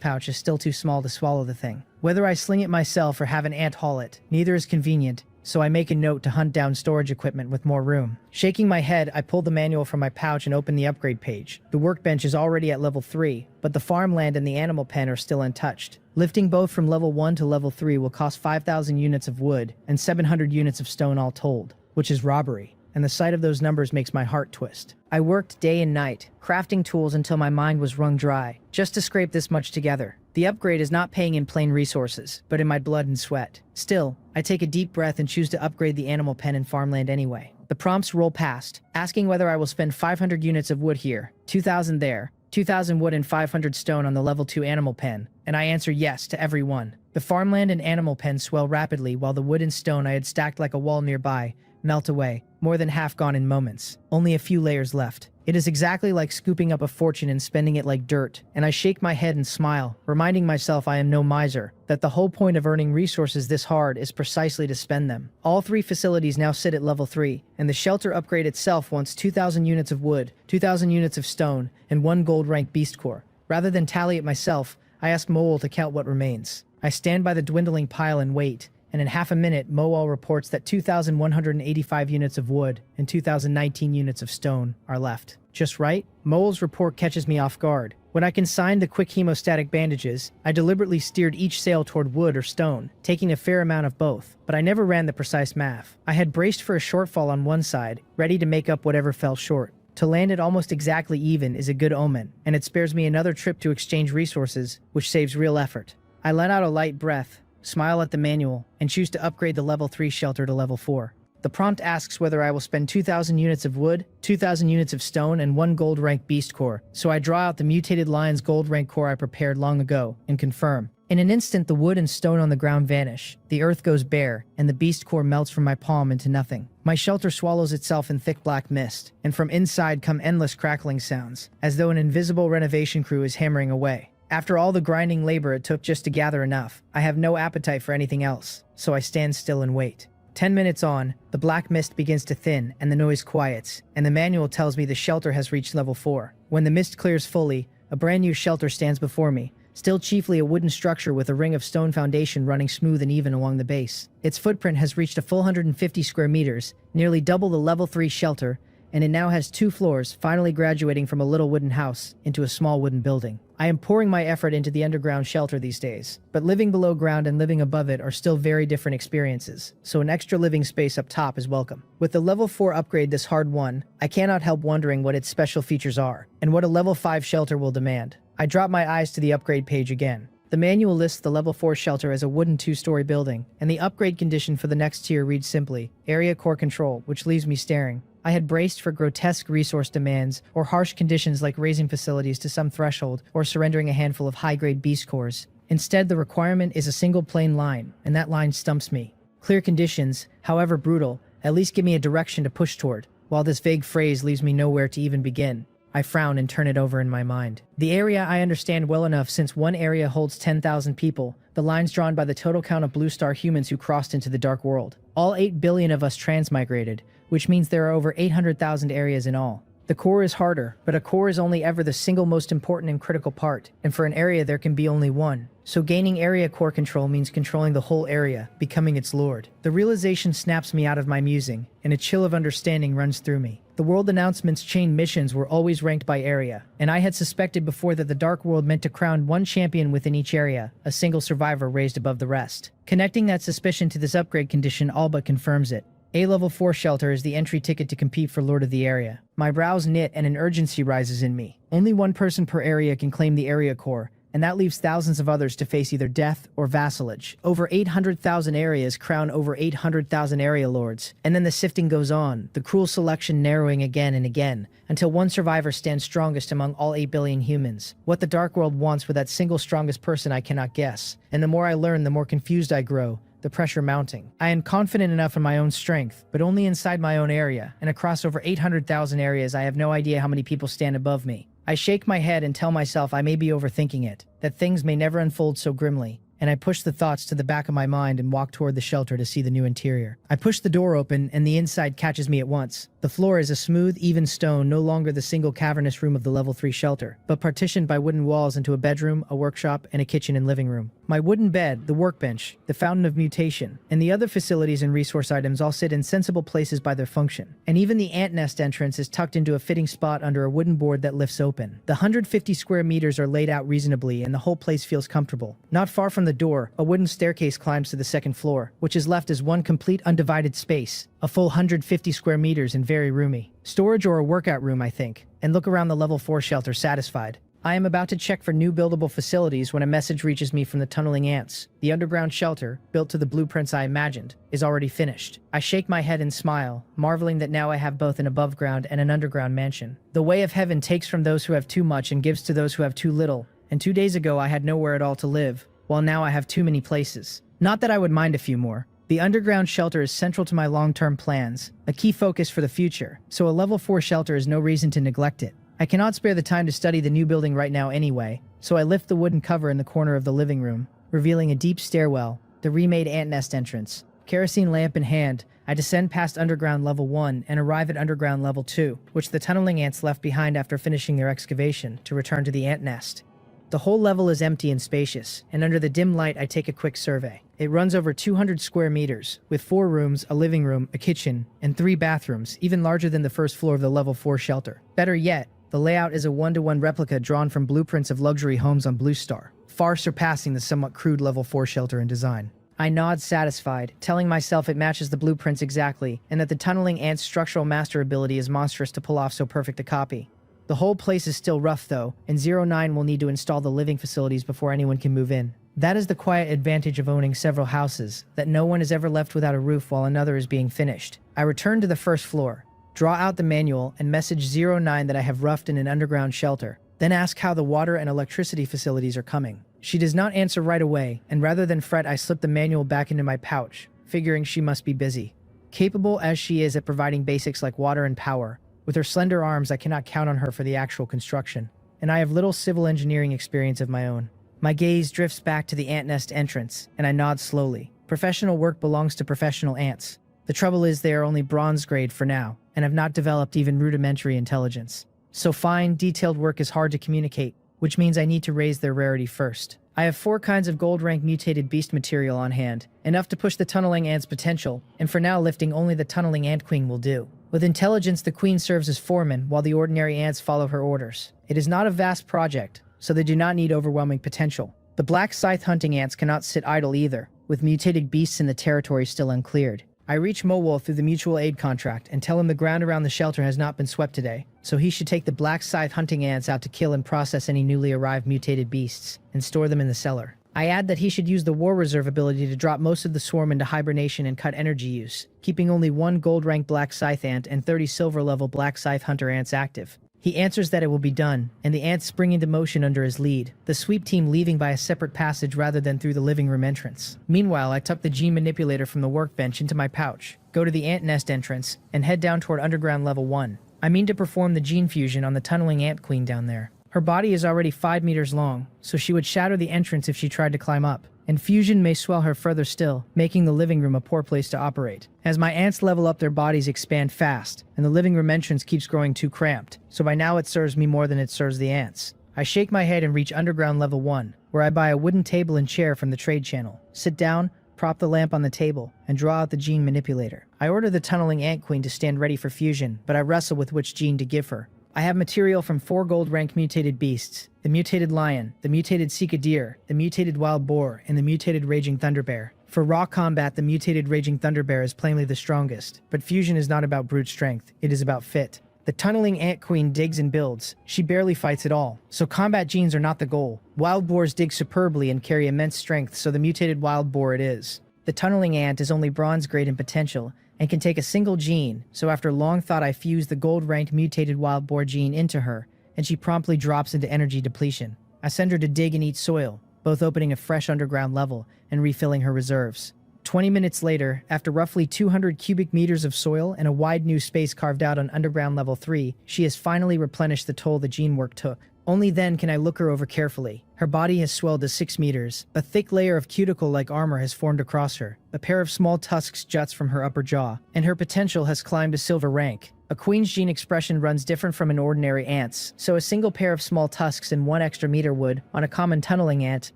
pouch is still too small to swallow the thing. Whether I sling it myself or have an ant haul it, neither is convenient, so I make a note to hunt down storage equipment with more room. Shaking my head, I pull the manual from my pouch and open the upgrade page. The workbench is already at level 3, but the farmland and the animal pen are still untouched. Lifting both from level 1 to level 3 will cost 5,000 units of wood and 700 units of stone all told, which is robbery, and the sight of those numbers makes my heart twist. I worked day and night, crafting tools until my mind was wrung dry, just to scrape this much together. The upgrade is not paying in plain resources, but in my blood and sweat. Still, I take a deep breath and choose to upgrade the animal pen and farmland anyway. The prompts roll past, asking whether I will spend 500 units of wood here, 2,000 there, 2,000 wood and 500 stone on the level 2 animal pen, and I answer yes to every one. The farmland and animal pens swell rapidly while the wood and stone I had stacked like a wall nearby melt away, more than half gone in moments. Only a few layers left. It is exactly like scooping up a fortune and spending it like dirt, and I shake my head and smile, reminding myself I am no miser, that the whole point of earning resources this hard is precisely to spend them. All 3 facilities now sit at level 3, and the shelter upgrade itself wants 2,000 units of wood, 2,000 units of stone, and 1 gold rank beast core. Rather than tally it myself, I ask Moel to count what remains. I stand by the dwindling pile and wait, and in half a minute, Moel reports that 2,185 units of wood and 2,019 units of stone are left. Just right? Moel's report catches me off guard. When I consigned the quick hemostatic bandages, I deliberately steered each sail toward wood or stone, taking a fair amount of both, but I never ran the precise math. I had braced for a shortfall on one side, ready to make up whatever fell short. To land it almost exactly even is a good omen, and it spares me another trip to exchange resources, which saves real effort. I let out a light breath, smile at the manual, and choose to upgrade the level 3 shelter to level 4. The prompt asks whether I will spend 2,000 units of wood, 2,000 units of stone, and 1 gold rank beast core, so I draw out the mutated lion's gold rank core I prepared long ago, and confirm. In an instant, the wood and stone on the ground vanish, the earth goes bare, and the beast core melts from my palm into nothing. My shelter swallows itself in thick black mist, and from inside come endless crackling sounds, as though an invisible renovation crew is hammering away. After all the grinding labor it took just to gather enough, I have no appetite for anything else, so I stand still and wait. 10 minutes on, the black mist begins to thin and the noise quiets, and the manual tells me the shelter has reached level 4. When the mist clears fully, a brand new shelter stands before me, still chiefly a wooden structure with a ring of stone foundation running smooth and even along the base. Its footprint has reached a full 150 square meters, nearly double the level 3 shelter, and it now has 2 floors, finally graduating from a little wooden house into a small wooden building. I am pouring my effort into the underground shelter these days, but living below ground and living above it are still very different experiences, so an extra living space up top is welcome. With the level 4 upgrade this hard won, I cannot help wondering what its special features are, and what a level 5 shelter will demand. I drop my eyes to the upgrade page again. The manual lists the level 4 shelter as a wooden 2-story building, and the upgrade condition for the next tier reads simply, Area Core Control, which leaves me staring. I had braced for grotesque resource demands, or harsh conditions like raising facilities to some threshold, or surrendering a handful of high-grade beast cores. Instead, the requirement is a single plain line, and that line stumps me. Clear conditions, however brutal, at least give me a direction to push toward, while this vague phrase leaves me nowhere to even begin. I frown and turn it over in my mind. The area I understand well enough since one area holds 10,000 people, the lines drawn by the total count of blue star humans who crossed into the dark world. All 8 billion of us transmigrated, which means there are over 800,000 areas in all. The core is harder, but a core is only ever the single most important and critical part, and for an area there can be only one. So gaining area core control means controlling the whole area, becoming its lord. The realization snaps me out of my musing, and a chill of understanding runs through me. The world announcements chain missions were always ranked by area, and I had suspected before that the Dark World meant to crown one champion within each area, a single survivor raised above the rest. Connecting that suspicion to this upgrade condition all but confirms it. A level 4 shelter is the entry ticket to compete for Lord of the Area. My brows knit and an urgency rises in me. Only one person per area can claim the area core, and that leaves thousands of others to face either death or vassalage. Over 800,000 areas crown over 800,000 area lords, and then the sifting goes on, the cruel selection narrowing again and again, until one survivor stands strongest among all 8 billion humans. What the Dark World wants with that single strongest person I cannot guess, and the more I learn, the more confused I grow, the pressure mounting. I am confident enough in my own strength, but only inside my own area, and across over 800,000 areas I have no idea how many people stand above me. I shake my head and tell myself I may be overthinking it, that things may never unfold so grimly, and I push the thoughts to the back of my mind and walk toward the shelter to see the new interior. I push the door open and the inside catches me at once. The floor is a smooth, even stone, no longer the single cavernous room of the level 3 shelter, but partitioned by wooden walls into a bedroom, a workshop, and a kitchen and living room. My wooden bed, the workbench, the fountain of mutation, and the other facilities and resource items all sit in sensible places by their function. And even the ant nest entrance is tucked into a fitting spot under a wooden board that lifts open. The 150 square meters are laid out reasonably and the whole place feels comfortable. Not far from the door, a wooden staircase climbs to the second floor, which is left as one complete undivided space, a full 150 square meters and very roomy. Storage or a workout room, I think, and look around the level 4 shelter satisfied. I am about to check for new buildable facilities when a message reaches me from the tunneling ants. The underground shelter, built to the blueprints I imagined, is already finished. I shake my head and smile, marveling that now I have both an above ground and an underground mansion. The way of heaven takes from those who have too much and gives to those who have too little, and 2 days ago I had nowhere at all to live, while now I have too many places. Not that I would mind a few more. The underground shelter is central to my long-term plans, a key focus for the future, so a level 4 shelter is no reason to neglect it. I cannot spare the time to study the new building right now anyway, so I lift the wooden cover in the corner of the living room, revealing a deep stairwell, the remade ant nest entrance. Kerosene lamp in hand, I descend past underground level 1 and arrive at underground level 2, which the tunneling ants left behind after finishing their excavation to return to the ant nest. The whole level is empty and spacious, and under the dim light I take a quick survey. It runs over 200 square meters, with 4 rooms, a living room, a kitchen, and 3 bathrooms, even larger than the first floor of the level 4 shelter. Better yet, the layout is a one-to-one replica drawn from blueprints of luxury homes on Blue Star, far surpassing the somewhat crude level 4 shelter in design. I nod satisfied, telling myself it matches the blueprints exactly, and that the tunneling ant's structural master ability is monstrous to pull off so perfect a copy. The whole place is still rough though, and 09 will need to install the living facilities before anyone can move in. That is the quiet advantage of owning several houses, that no one is ever left without a roof while another is being finished. I return to the first floor, draw out the manual, and message 09 that I have roughed in an underground shelter, then ask how the water and electricity facilities are coming. She does not answer right away, and rather than fret I slip the manual back into my pouch, figuring she must be busy. Capable as she is at providing basics like water and power, with her slender arms I cannot count on her for the actual construction, and I have little civil engineering experience of my own. My gaze drifts back to the ant nest entrance, and I nod slowly. Professional work belongs to professional ants. The trouble is they are only bronze grade for now, and have not developed even rudimentary intelligence. So fine, detailed work is hard to communicate, which means I need to raise their rarity first. I have 4 kinds of gold rank mutated beast material on hand, enough to push the tunneling ant's potential, and for now lifting only the tunneling ant queen will do. With intelligence, the queen serves as foreman, while the ordinary ants follow her orders. It is not a vast project, so they do not need overwhelming potential. The black scythe hunting ants cannot sit idle either, with mutated beasts in the territory still uncleared. I reach Mowol through the mutual aid contract and tell him the ground around the shelter has not been swept today, so he should take the black scythe hunting ants out to kill and process any newly arrived mutated beasts, and store them in the cellar. I add that he should use the War Reserve ability to drop most of the swarm into hibernation and cut energy use, keeping only 1 gold rank black scythe ant and 30 silver level black scythe hunter ants active. He answers that it will be done, and the ants spring into motion under his lead, the sweep team leaving by a separate passage rather than through the living room entrance. Meanwhile, I tuck the gene manipulator from the workbench into my pouch, go to the ant nest entrance, and head down toward underground level 1. I mean to perform the gene fusion on the tunneling ant queen down there. Her body is already 5 meters long, so she would shatter the entrance if she tried to climb up, and fusion may swell her further still, making the living room a poor place to operate. As my ants level up, their bodies expand fast, and the living room entrance keeps growing too cramped, so by now it serves me more than it serves the ants. I shake my head and reach underground level 1, where I buy a wooden table and chair from the trade channel, sit down, prop the lamp on the table, and draw out the gene manipulator. I order the tunneling ant queen to stand ready for fusion, but I wrestle with which gene to give her. I have material from 4 gold rank mutated beasts, the mutated lion, the mutated Sika deer, the mutated wild boar, and the mutated raging thunder bear. For raw combat, the mutated raging thunder bear is plainly the strongest, but fusion is not about brute strength, it is about fit. The tunneling ant queen digs and builds, she barely fights at all, so combat genes are not the goal. Wild boars dig superbly and carry immense strength, so the mutated wild boar it is. The tunneling ant is only bronze grade in potential, and can take a single gene, so after long thought I fuse the gold-ranked mutated wild boar gene into her, and she promptly drops into energy depletion. I send her to dig and eat soil, both opening a fresh underground level and refilling her reserves. 20 minutes later, after roughly 200 cubic meters of soil and a wide new space carved out on underground level 3, she has finally replenished the toll the gene work took. Only then can I look her over carefully. Her body has swelled to 6 meters. A thick layer of cuticle-like armor has formed across her. A pair of small tusks juts from her upper jaw, and her potential has climbed to silver rank. A queen's gene expression runs different from an ordinary ant's, so a single pair of small tusks and 1 extra meter would, on a common tunneling ant,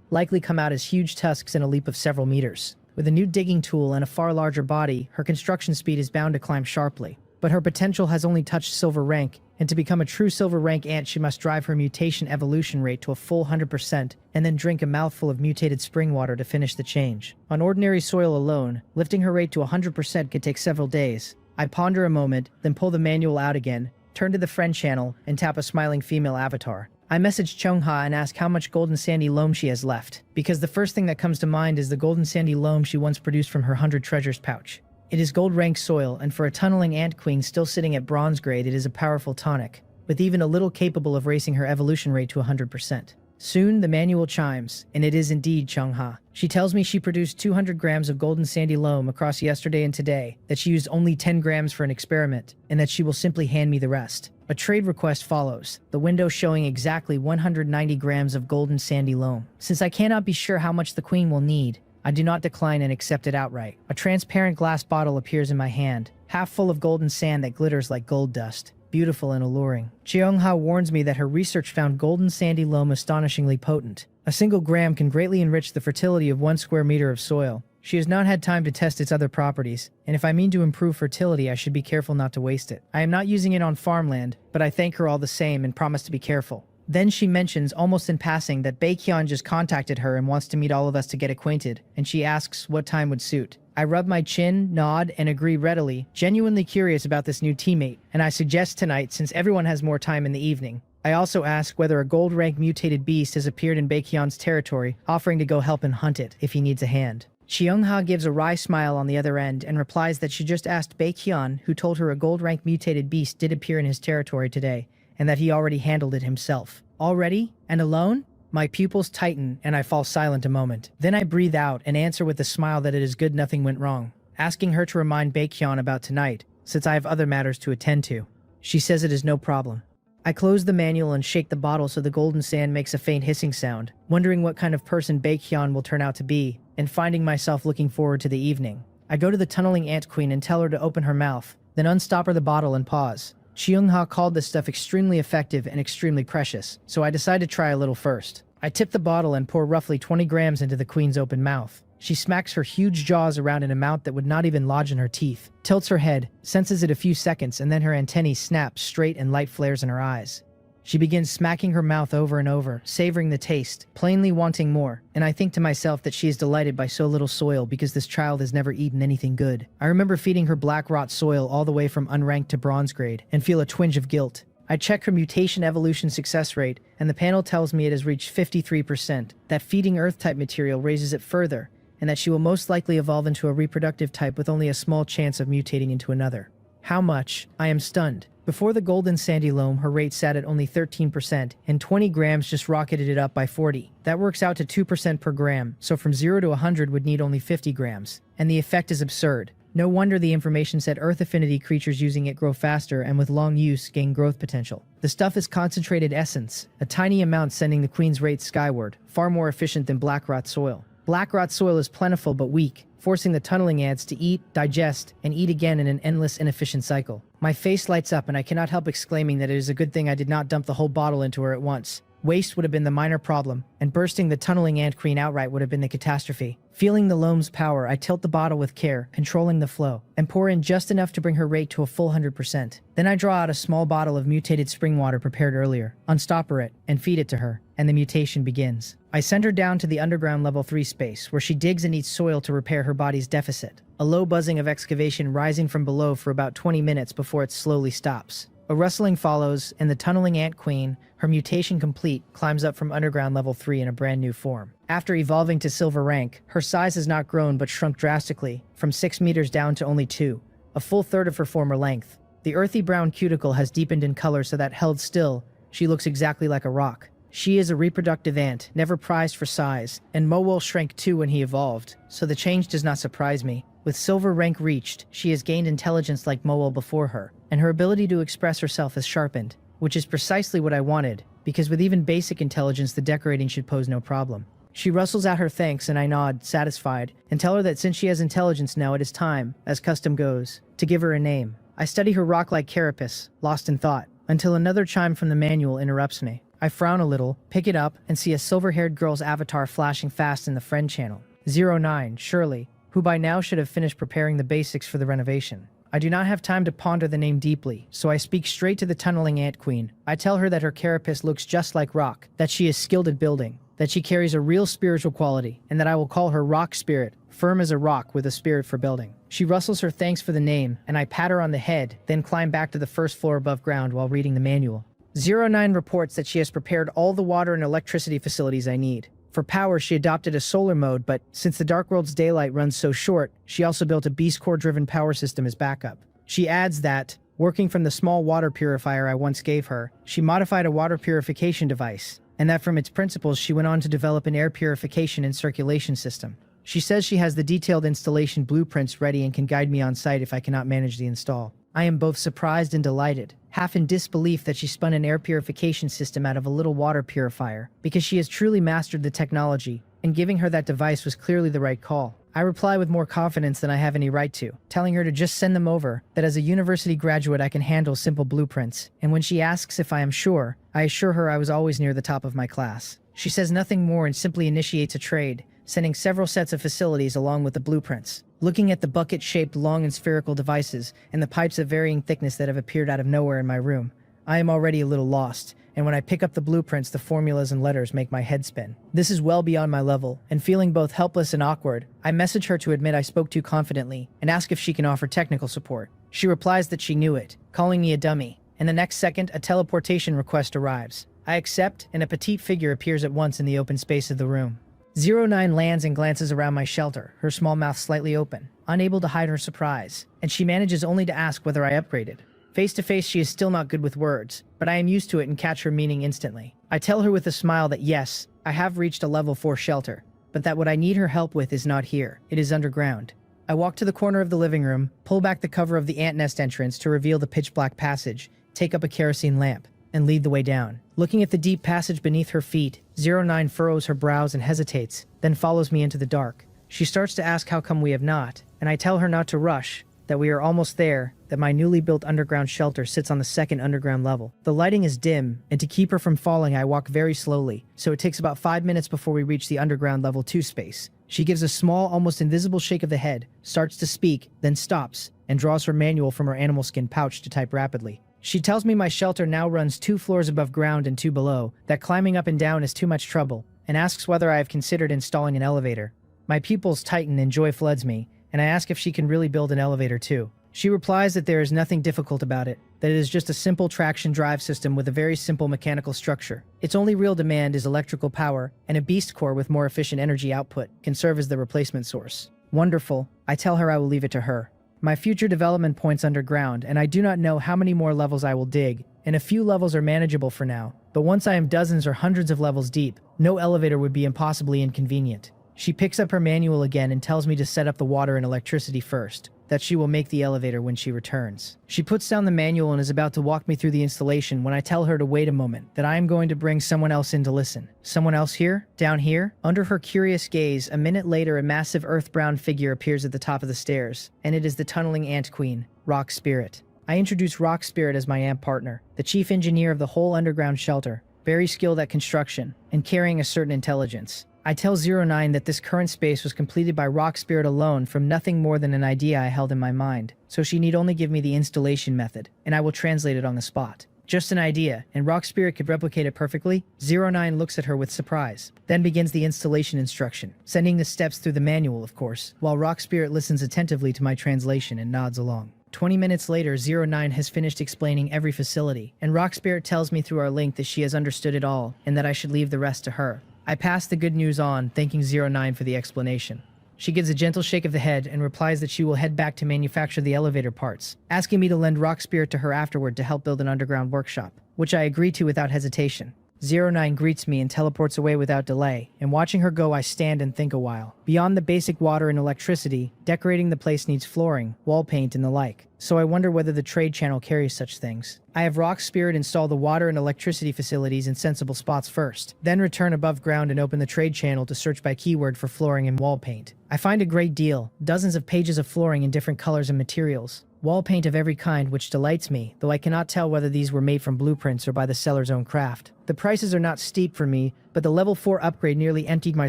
likely come out as huge tusks in a leap of several meters. With a new digging tool and a far larger body, her construction speed is bound to climb sharply. But her potential has only touched silver rank, and to become a true silver rank ant she must drive her mutation evolution rate to a full 100% and then drink a mouthful of mutated spring water to finish the change. On ordinary soil alone, lifting her rate to 100% could take several days. I ponder a moment, then pull the manual out again, turn to the friend channel, and tap a smiling female avatar. I message Chungha and ask how much golden sandy loam she has left, because the first thing that comes to mind is the golden sandy loam she once produced from her 100 treasures pouch. It is gold-ranked soil, and for a tunneling ant queen still sitting at bronze grade, it is a powerful tonic, with even a little capable of raising her evolution rate to 100%. Soon, the manual chimes, and it is indeed Changha. She tells me she produced 200 grams of golden sandy loam across yesterday and today, that she used only 10 grams for an experiment, and that she will simply hand me the rest. A trade request follows, the window showing exactly 190 grams of golden sandy loam. Since I cannot be sure how much the queen will need, I do not decline and accept it outright. A transparent glass bottle appears in my hand, half full of golden sand that glitters like gold dust. Beautiful and alluring. Cheongha warns me that her research found golden sandy loam astonishingly potent. A single gram can greatly enrich the fertility of 1 square meter of soil. She has not had time to test its other properties, and if I mean to improve fertility, I should be careful not to waste it. I am not using it on farmland, but I thank her all the same and promise to be careful. Then she mentions, almost in passing, that Baekhyun just contacted her and wants to meet all of us to get acquainted, and she asks what time would suit. I rub my chin, nod, and agree readily, genuinely curious about this new teammate, and I suggest tonight since everyone has more time in the evening. I also ask whether a gold-rank mutated beast has appeared in Baekhyun's territory, offering to go help and hunt it if he needs a hand. Cheongha gives a wry smile on the other end and replies that she just asked Baekhyun, who told her a gold-rank mutated beast did appear in his territory today, and that he already handled it himself. Already? And alone? My pupils tighten, and I fall silent a moment. Then I breathe out and answer with a smile that it is good nothing went wrong, asking her to remind Baekhyun about tonight, since I have other matters to attend to. She says it is no problem. I close the manual and shake the bottle so the golden sand makes a faint hissing sound, wondering what kind of person Baekhyun will turn out to be, and finding myself looking forward to the evening. I go to the tunneling ant queen and tell her to open her mouth, then unstop her the bottle and pause. Cheongha called this stuff extremely effective and extremely precious, so I decide to try a little first. I tip the bottle and pour roughly 20 grams into the queen's open mouth. She smacks her huge jaws around in a amount that would not even lodge in her teeth, tilts her head, senses it a few seconds, and then her antennae snap straight and light flares in her eyes. She begins smacking her mouth over and over, savoring the taste, plainly wanting more, and I think to myself that she is delighted by so little soil because this child has never eaten anything good. I remember feeding her black rot soil all the way from unranked to bronze grade, and feel a twinge of guilt. I check her mutation evolution success rate, and the panel tells me it has reached 53%, that feeding Earth-type material raises it further, and that she will most likely evolve into a reproductive type with only a small chance of mutating into another. How much? I am stunned. Before the golden sandy loam, her rate sat at only 13%, and 20 grams just rocketed it up by 40. That works out to 2% per gram, so from 0 to 100 would need only 50 grams. And the effect is absurd. No wonder the information said Earth affinity creatures using it grow faster and with long use gain growth potential. The stuff is concentrated essence, a tiny amount sending the queen's rate skyward, far more efficient than black rot soil. Black rot soil is plentiful but weak, forcing the tunneling ants to eat, digest, and eat again in an endless, inefficient cycle. My face lights up and I cannot help exclaiming that it is a good thing I did not dump the whole bottle into her at once. Waste would have been the minor problem, and bursting the tunneling ant queen outright would have been the catastrophe. Feeling the loam's power, I tilt the bottle with care, controlling the flow, and pour in just enough to bring her rate to a full 100%. Then I draw out a small bottle of mutated spring water prepared earlier, unstopper it, and feed it to her, and the mutation begins. I send her down to the underground level 3 space, where she digs and eats soil to repair her body's deficit. A low buzzing of excavation rising from below for about 20 minutes before it slowly stops. A rustling follows, and the tunneling ant queen, her mutation complete, climbs up from underground level 3 in a brand new form. After evolving to silver rank, her size has not grown but shrunk drastically, from 6 meters down to only 2, a full third of her former length. The earthy brown cuticle has deepened in color so that held still, she looks exactly like a rock. She is a reproductive ant, never prized for size, and Mowol shrank too when he evolved, so the change does not surprise me. With silver rank reached, she has gained intelligence like Mowol before her, and her ability to express herself has sharpened, which is precisely what I wanted, because with even basic intelligence the decorating should pose no problem. She rustles out her thanks and I nod, satisfied, and tell her that since she has intelligence now it is time, as custom goes, to give her a name. I study her rock-like carapace, lost in thought, until another chime from the manual interrupts me. I frown a little, pick it up, and see a silver-haired girl's avatar flashing fast in the friend channel. 09, Shirley, who by now should have finished preparing the basics for the renovation. I do not have time to ponder the name deeply, so I speak straight to the tunneling ant queen. I tell her that her carapace looks just like rock, that she is skilled at building, that she carries a real spiritual quality, and that I will call her Rock Spirit, firm as a rock with a spirit for building. She rustles her thanks for the name, and I pat her on the head, then climb back to the first floor above ground while reading the manual. 09 reports that she has prepared all the water and electricity facilities I need. For power, she adopted a solar mode, but since the Dark World's daylight runs so short, she also built a Beast Core-driven power system as backup. She adds that, working from the small water purifier I once gave her, she modified a water purification device, and that from its principles she went on to develop an air purification and circulation system. She says she has the detailed installation blueprints ready and can guide me on site if I cannot manage the install. I am both surprised and delighted, half in disbelief that she spun an air purification system out of a little water purifier, because she has truly mastered the technology, and giving her that device was clearly the right call. I reply with more confidence than I have any right to, telling her to just send them over, that as a university graduate I can handle simple blueprints, and when she asks if I am sure, I assure her I was always near the top of my class. She says nothing more and simply initiates a trade, sending several sets of facilities along with the blueprints. Looking at the bucket-shaped long and spherical devices and the pipes of varying thickness that have appeared out of nowhere in my room, I am already a little lost, and when I pick up the blueprints, the formulas and letters make my head spin. This is well beyond my level, and feeling both helpless and awkward, I message her to admit I spoke too confidently and ask if she can offer technical support. She replies that she knew it, calling me a dummy, and the next second a teleportation request arrives. I accept, and a petite figure appears at once in the open space of the room. 09 lands and glances around my shelter, her small mouth slightly open, unable to hide her surprise, and she manages only to ask whether I upgraded. Face to face, she is still not good with words, but I am used to it and catch her meaning instantly. I tell her with a smile that yes, I have reached a level 4 shelter, but that what I need her help with is not here, it is underground. I walk to the corner of the living room, pull back the cover of the ant nest entrance to reveal the pitch black passage, take up a kerosene lamp, and lead the way down. Looking at the deep passage beneath her feet, 09 furrows her brows and hesitates, then follows me into the dark. She starts to ask how come we have not, and I tell her not to rush, that we are almost there, that my newly built underground shelter sits on the second underground level. The lighting is dim, and to keep her from falling I walk very slowly, so it takes about 5 minutes before we reach the underground level 2 space. She gives a small, almost invisible shake of the head, starts to speak, then stops, and draws her manual from her animal skin pouch to type rapidly. She tells me my shelter now runs 2 floors above ground and 2 below, that climbing up and down is too much trouble, and asks whether I have considered installing an elevator. My pupils tighten and joy floods me, and I ask if she can really build an elevator too. She replies that there is nothing difficult about it, that it is just a simple traction drive system with a very simple mechanical structure. Its only real demand is electrical power, and a beast core with more efficient energy output can serve as the replacement source. Wonderful. I tell her I will leave it to her. My future development points underground, and I do not know how many more levels I will dig, and a few levels are manageable for now, but once I am dozens or hundreds of levels deep, no elevator would be impossibly inconvenient. She picks up her manual again and tells me to set up the water and electricity first, that she will make the elevator when she returns. She puts down the manual and is about to walk me through the installation when I tell her to wait a moment, that I am going to bring someone else in to listen. Someone else here? Down here? Under her curious gaze, a minute later a massive earth-brown figure appears at the top of the stairs, and it is the tunneling ant queen, Rock Spirit. I introduce Rock Spirit as my ant partner, the chief engineer of the whole underground shelter, very skilled at construction, and carrying a certain intelligence. I tell 09 that this current space was completed by Rock Spirit alone from nothing more than an idea I held in my mind, so she need only give me the installation method, and I will translate it on the spot. Just an idea, and Rock Spirit could replicate it perfectly? 09 looks at her with surprise, then begins the installation instruction, sending the steps through the manual, of course, while Rock Spirit listens attentively to my translation and nods along. 20 minutes later, 09 has finished explaining every facility, and Rock Spirit tells me through our link that she has understood it all, and that I should leave the rest to her. I pass the good news on, thanking 09 for the explanation. She gives a gentle shake of the head and replies that she will head back to manufacture the elevator parts, asking me to lend Rock Spirit to her afterward to help build an underground workshop, which I agree to without hesitation. 09 greets me and teleports away without delay, and watching her go I stand and think a while. Beyond the basic water and electricity, decorating the place needs flooring, wall paint and the like, so I wonder whether the trade channel carries such things. I have Rock Spirit install the water and electricity facilities in sensible spots first, then return above ground and open the trade channel to search by keyword for flooring and wall paint. I find a great deal, dozens of pages of flooring in different colors and materials. Wall paint of every kind, which delights me, though I cannot tell whether these were made from blueprints or by the seller's own craft. The prices are not steep for me, but the level 4 upgrade nearly emptied my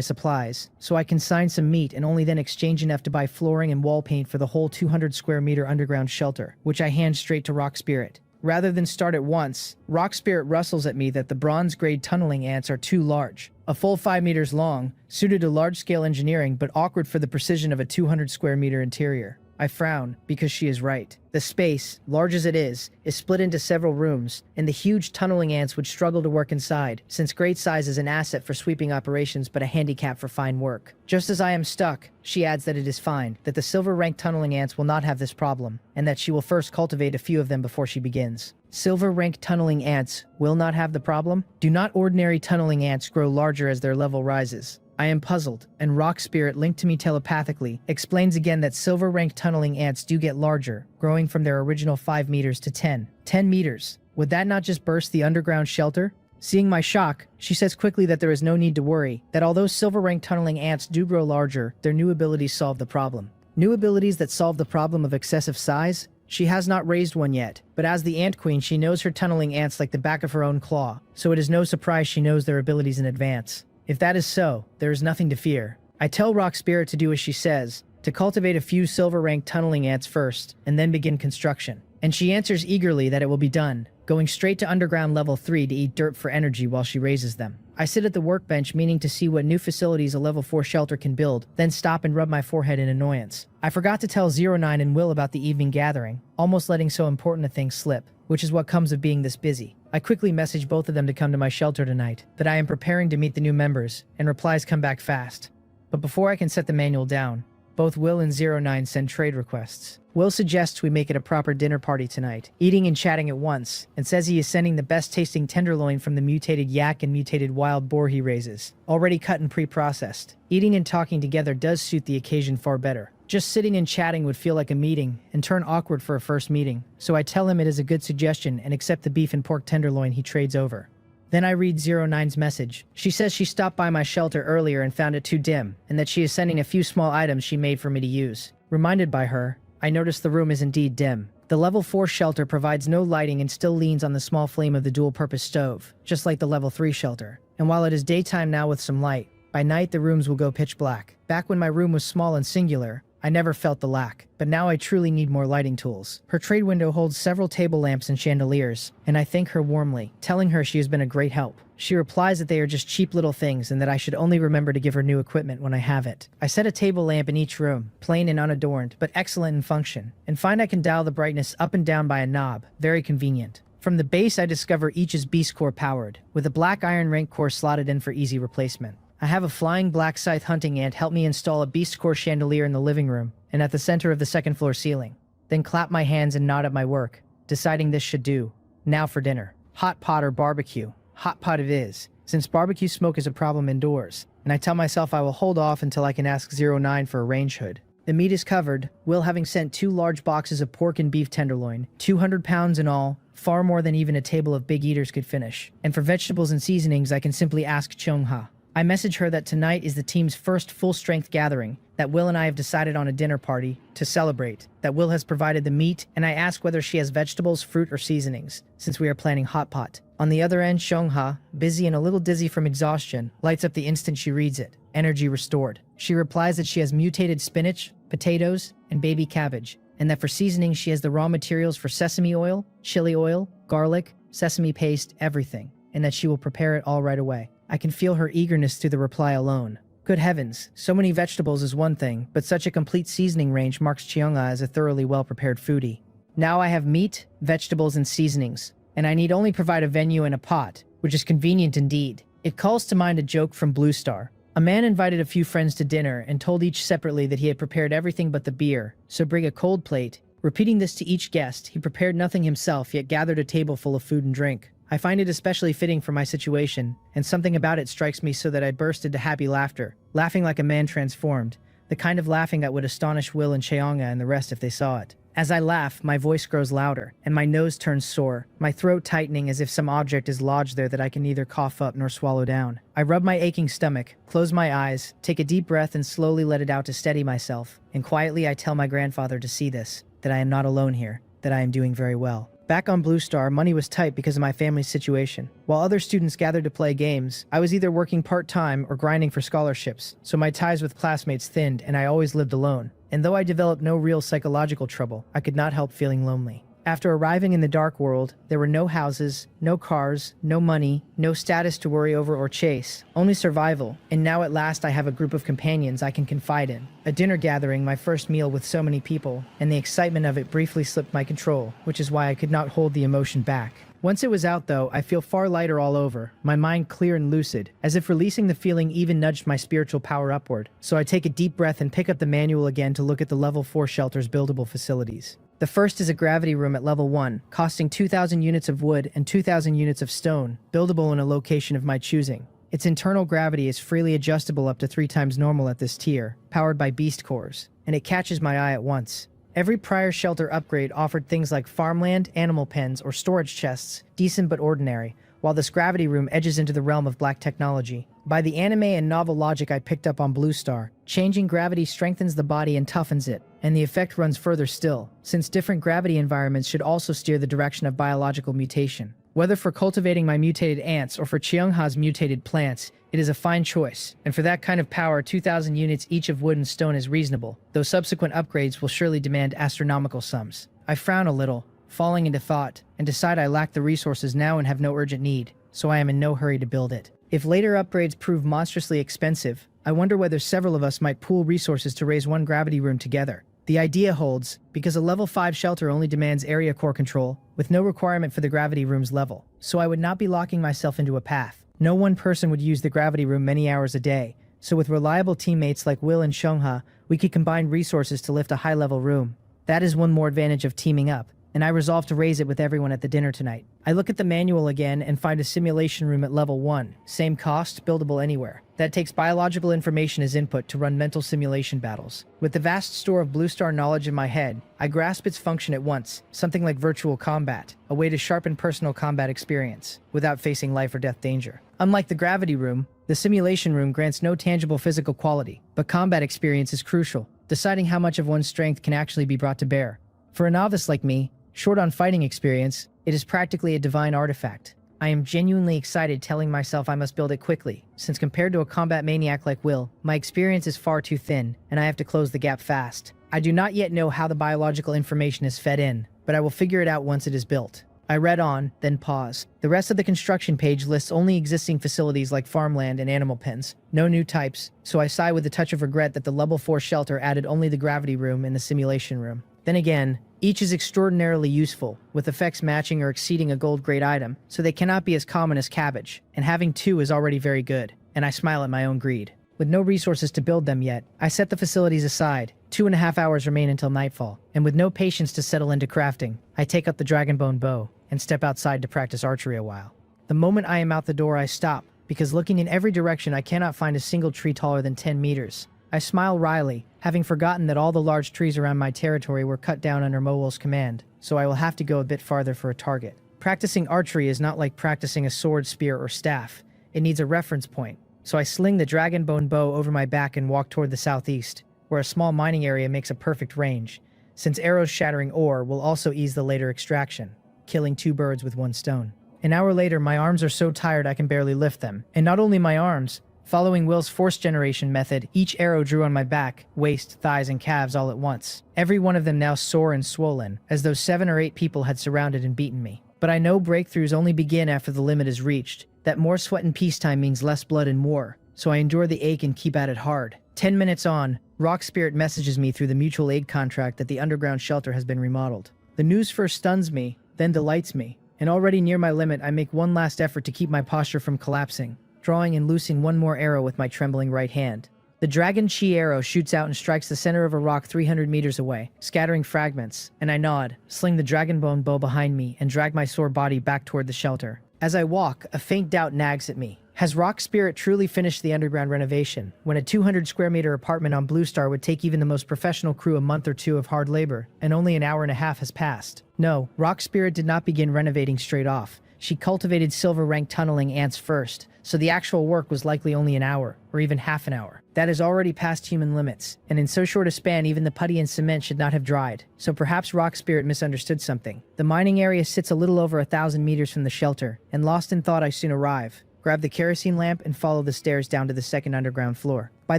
supplies, so I consign some meat and only then exchange enough to buy flooring and wall paint for the whole 200 square meter underground shelter, which I hand straight to Rock Spirit. Rather than start at once, Rock Spirit rustles at me that the bronze-grade tunneling ants are too large, a full 5 meters long, suited to large-scale engineering but awkward for the precision of a 200 square meter interior. I frown, because she is right. The space, large as it is split into several rooms, and the huge tunneling ants would struggle to work inside, since great size is an asset for sweeping operations but a handicap for fine work. Just as I am stuck, she adds that it is fine, that the silver-ranked tunneling ants will not have this problem, and that she will first cultivate a few of them before she begins. Silver-ranked tunneling ants will not have the problem? Do not ordinary tunneling ants grow larger as their level rises? I am puzzled, and Rock Spirit, linked to me telepathically, explains again that silver-ranked tunneling ants do get larger, growing from their original 5 meters to 10. 10 meters. Would that not just burst the underground shelter? Seeing my shock, she says quickly that there is no need to worry, that although silver-ranked tunneling ants do grow larger, their new abilities solve the problem. New abilities that solve the problem of excessive size? She has not raised one yet, but as the Ant Queen she knows her tunneling ants like the back of her own claw, so it is no surprise she knows their abilities in advance. If that is so, there is nothing to fear. I tell Rock Spirit to do as she says, to cultivate a few silver-ranked tunneling ants first, and then begin construction. And she answers eagerly that it will be done, going straight to underground level 3 to eat dirt for energy while she raises them. I sit at the workbench meaning to see what new facilities a level 4 shelter can build, then stop and rub my forehead in annoyance. I forgot to tell 09 and Will about the evening gathering, almost letting so important a thing slip, which is what comes of being this busy. I quickly message both of them to come to my shelter tonight, that I am preparing to meet the new members, and replies come back fast. But before I can set the manual down, both Will and 09 send trade requests. Will suggests we make it a proper dinner party tonight, eating and chatting at once, and says he is sending the best tasting tenderloin from the mutated yak and mutated wild boar he raises, already cut and pre-processed. Eating and talking together does suit the occasion far better. Just sitting and chatting would feel like a meeting, and turn awkward for a first meeting, so I tell him it is a good suggestion and accept the beef and pork tenderloin he trades over. Then I read 09's message. She says she stopped by my shelter earlier and found it too dim, and that she is sending a few small items she made for me to use. Reminded by her, I notice the room is indeed dim. The level 4 shelter provides no lighting and still leans on the small flame of the dual-purpose stove, just like the level 3 shelter. And while it is daytime now with some light, by night the rooms will go pitch black. Back when my room was small and singular, I never felt the lack, but now I truly need more lighting tools. Her trade window holds several table lamps and chandeliers, and I thank her warmly, telling her she has been a great help. She replies that they are just cheap little things and that I should only remember to give her new equipment when I have it. I set a table lamp in each room, plain and unadorned, but excellent in function, and find I can dial the brightness up and down by a knob, very convenient. From the base I discover each is Beast Core powered, with a black iron rank core slotted in for easy replacement. I have a flying black scythe hunting ant help me install a Beast Core chandelier in the living room and at the center of the second floor ceiling. Then clap my hands and nod at my work, deciding this should do. Now for dinner. Hot pot or barbecue? Hot pot it is, since barbecue smoke is a problem indoors, and I tell myself I will hold off until I can ask 09 for a range hood. The meat is covered, Will having sent 2 large boxes of pork and beef tenderloin, 200 pounds in all, far more than even a table of big eaters could finish. And for vegetables and seasonings I can simply ask Chungha. I message her that tonight is the team's first full-strength gathering, that Will and I have decided on a dinner party to celebrate, that Will has provided the meat, and I ask whether she has vegetables, fruit, or seasonings, since we are planning hot pot. On the other end, Shongha, busy and a little dizzy from exhaustion, lights up the instant she reads it. Energy restored. She replies that she has mutated spinach, potatoes, and baby cabbage, and that for seasoning she has the raw materials for sesame oil, chili oil, garlic, sesame paste, everything, and that she will prepare it all right away. I can feel her eagerness through the reply alone. Good heavens, so many vegetables is one thing, but such a complete seasoning range marks Cheonga as a thoroughly well-prepared foodie. Now I have meat, vegetables, and seasonings, and I need only provide a venue and a pot, which is convenient indeed. It calls to mind a joke from Blue Star. A man invited a few friends to dinner and told each separately that he had prepared everything but the beer, so bring a cold plate. Repeating this to each guest, he prepared nothing himself yet gathered a table full of food and drink. I find it especially fitting for my situation, and something about it strikes me so that I burst into happy laughter, laughing like a man transformed, the kind of laughing that would astonish Will and Cheonga and the rest if they saw it. As I laugh, my voice grows louder, and my nose turns sore, my throat tightening as if some object is lodged there that I can neither cough up nor swallow down. I rub my aching stomach, close my eyes, take a deep breath and slowly let it out to steady myself, and quietly I tell my grandfather to see this, that I am not alone here, that I am doing very well. Back on Blue Star, money was tight because of my family's situation. While other students gathered to play games, I was either working part-time or grinding for scholarships, so my ties with classmates thinned and I always lived alone. And though I developed no real psychological trouble, I could not help feeling lonely. After arriving in the dark world, there were no houses, no cars, no money, no status to worry over or chase, only survival, and now at last I have a group of companions I can confide in. A dinner gathering, my first meal with so many people, and the excitement of it briefly slipped my control, which is why I could not hold the emotion back. Once it was out though, I feel far lighter all over, my mind clear and lucid, as if releasing the feeling even nudged my spiritual power upward. So I take a deep breath and pick up the manual again to look at the level 4 shelter's buildable facilities. The first is a gravity room at level 1, costing 2,000 units of wood and 2,000 units of stone, buildable in a location of my choosing. Its internal gravity is freely adjustable up to 3 times normal at this tier, powered by beast cores, and it catches my eye at once. Every prior shelter upgrade offered things like farmland, animal pens, or storage chests, decent but ordinary, while this gravity room edges into the realm of black technology. By the anime and novel logic I picked up on Blue Star, changing gravity strengthens the body and toughens it, and the effect runs further still, since different gravity environments should also steer the direction of biological mutation. Whether for cultivating my mutated ants or for Cheongha's mutated plants, it is a fine choice, and for that kind of power 2,000 units each of wood and stone is reasonable, though subsequent upgrades will surely demand astronomical sums. I frown a little, falling into thought, and decide I lack the resources now and have no urgent need, so I am in no hurry to build it. If later upgrades prove monstrously expensive, I wonder whether several of us might pool resources to raise one gravity room together. The idea holds, because a level 5 shelter only demands area core control, with no requirement for the gravity room's level, so I would not be locking myself into a path. No one person would use the gravity room many hours a day, so with reliable teammates like Will and Shungha, we could combine resources to lift a high-level room. That is one more advantage of teaming up, and I resolve to raise it with everyone at the dinner tonight. I look at the manual again and find a simulation room at level 1, same cost, buildable anywhere. That takes biological information as input to run mental simulation battles. With the vast store of Blue Star knowledge in my head, I grasp its function at once, something like virtual combat, a way to sharpen personal combat experience, without facing life or death danger. Unlike the gravity room, the simulation room grants no tangible physical quality, but combat experience is crucial, deciding how much of one's strength can actually be brought to bear. For a novice like me, short on fighting experience, it is practically a divine artifact. I am genuinely excited telling myself I must build it quickly, since compared to a combat maniac like Will, my experience is far too thin, and I have to close the gap fast. I do not yet know how the biological information is fed in, but I will figure it out once it is built. I read on, then pause. The rest of the construction page lists only existing facilities like farmland and animal pens, no new types, so I sigh with a touch of regret that the level 4 shelter added only the gravity room and the simulation room. Then again, each is extraordinarily useful, with effects matching or exceeding a gold-grade item, so they cannot be as common as cabbage, and having 2 is already very good, and I smile at my own greed. With no resources to build them yet, I set the facilities aside. 2.5 hours remain until nightfall, and with no patience to settle into crafting, I take up the dragonbone bow and step outside to practice archery a while. The moment I am out the door, I stop, because looking in every direction I cannot find a single tree taller than 10 meters. I smile wryly, having forgotten that all the large trees around my territory were cut down under Mowol's command, so I will have to go a bit farther for a target. Practicing archery is not like practicing a sword, spear, or staff. It needs a reference point, so I sling the dragonbone bow over my back and walk toward the southeast, where a small mining area makes a perfect range, since arrows shattering ore will also ease the later extraction, killing 2 birds with 1 stone. An hour later, my arms are so tired I can barely lift them, and not only my arms. Following Will's force generation method, each arrow drew on my back, waist, thighs, and calves all at once. Every one of them now sore and swollen, as though 7 or 8 people had surrounded and beaten me. But I know breakthroughs only begin after the limit is reached, that more sweat in peacetime means less blood in war, so I endure the ache and keep at it hard. 10 minutes on, Rock Spirit messages me through the mutual aid contract that the underground shelter has been remodeled. The news first stuns me, then delights me, and already near my limit I make one last effort to keep my posture from collapsing, drawing and loosing one more arrow with my trembling right hand. The Dragon Chi arrow shoots out and strikes the center of a rock 300 meters away, scattering fragments, and I nod, sling the dragonbone bow behind me, and drag my sore body back toward the shelter. As I walk, a faint doubt nags at me. Has Rock Spirit truly finished the underground renovation, when a 200 square meter apartment on Blue Star would take even the most professional crew a month or 2 of hard labor, and only an hour and a half has passed? No, Rock Spirit did not begin renovating straight off. She cultivated silver rank tunneling ants first, so the actual work was likely only an hour, or even half an hour. That is already past human limits, and in so short a span even the putty and cement should not have dried, so perhaps Rock Spirit misunderstood something. The mining area sits a little over 1,000 meters from the shelter, and lost in thought I soon arrive, grab the kerosene lamp, and follow the stairs down to the second underground floor. By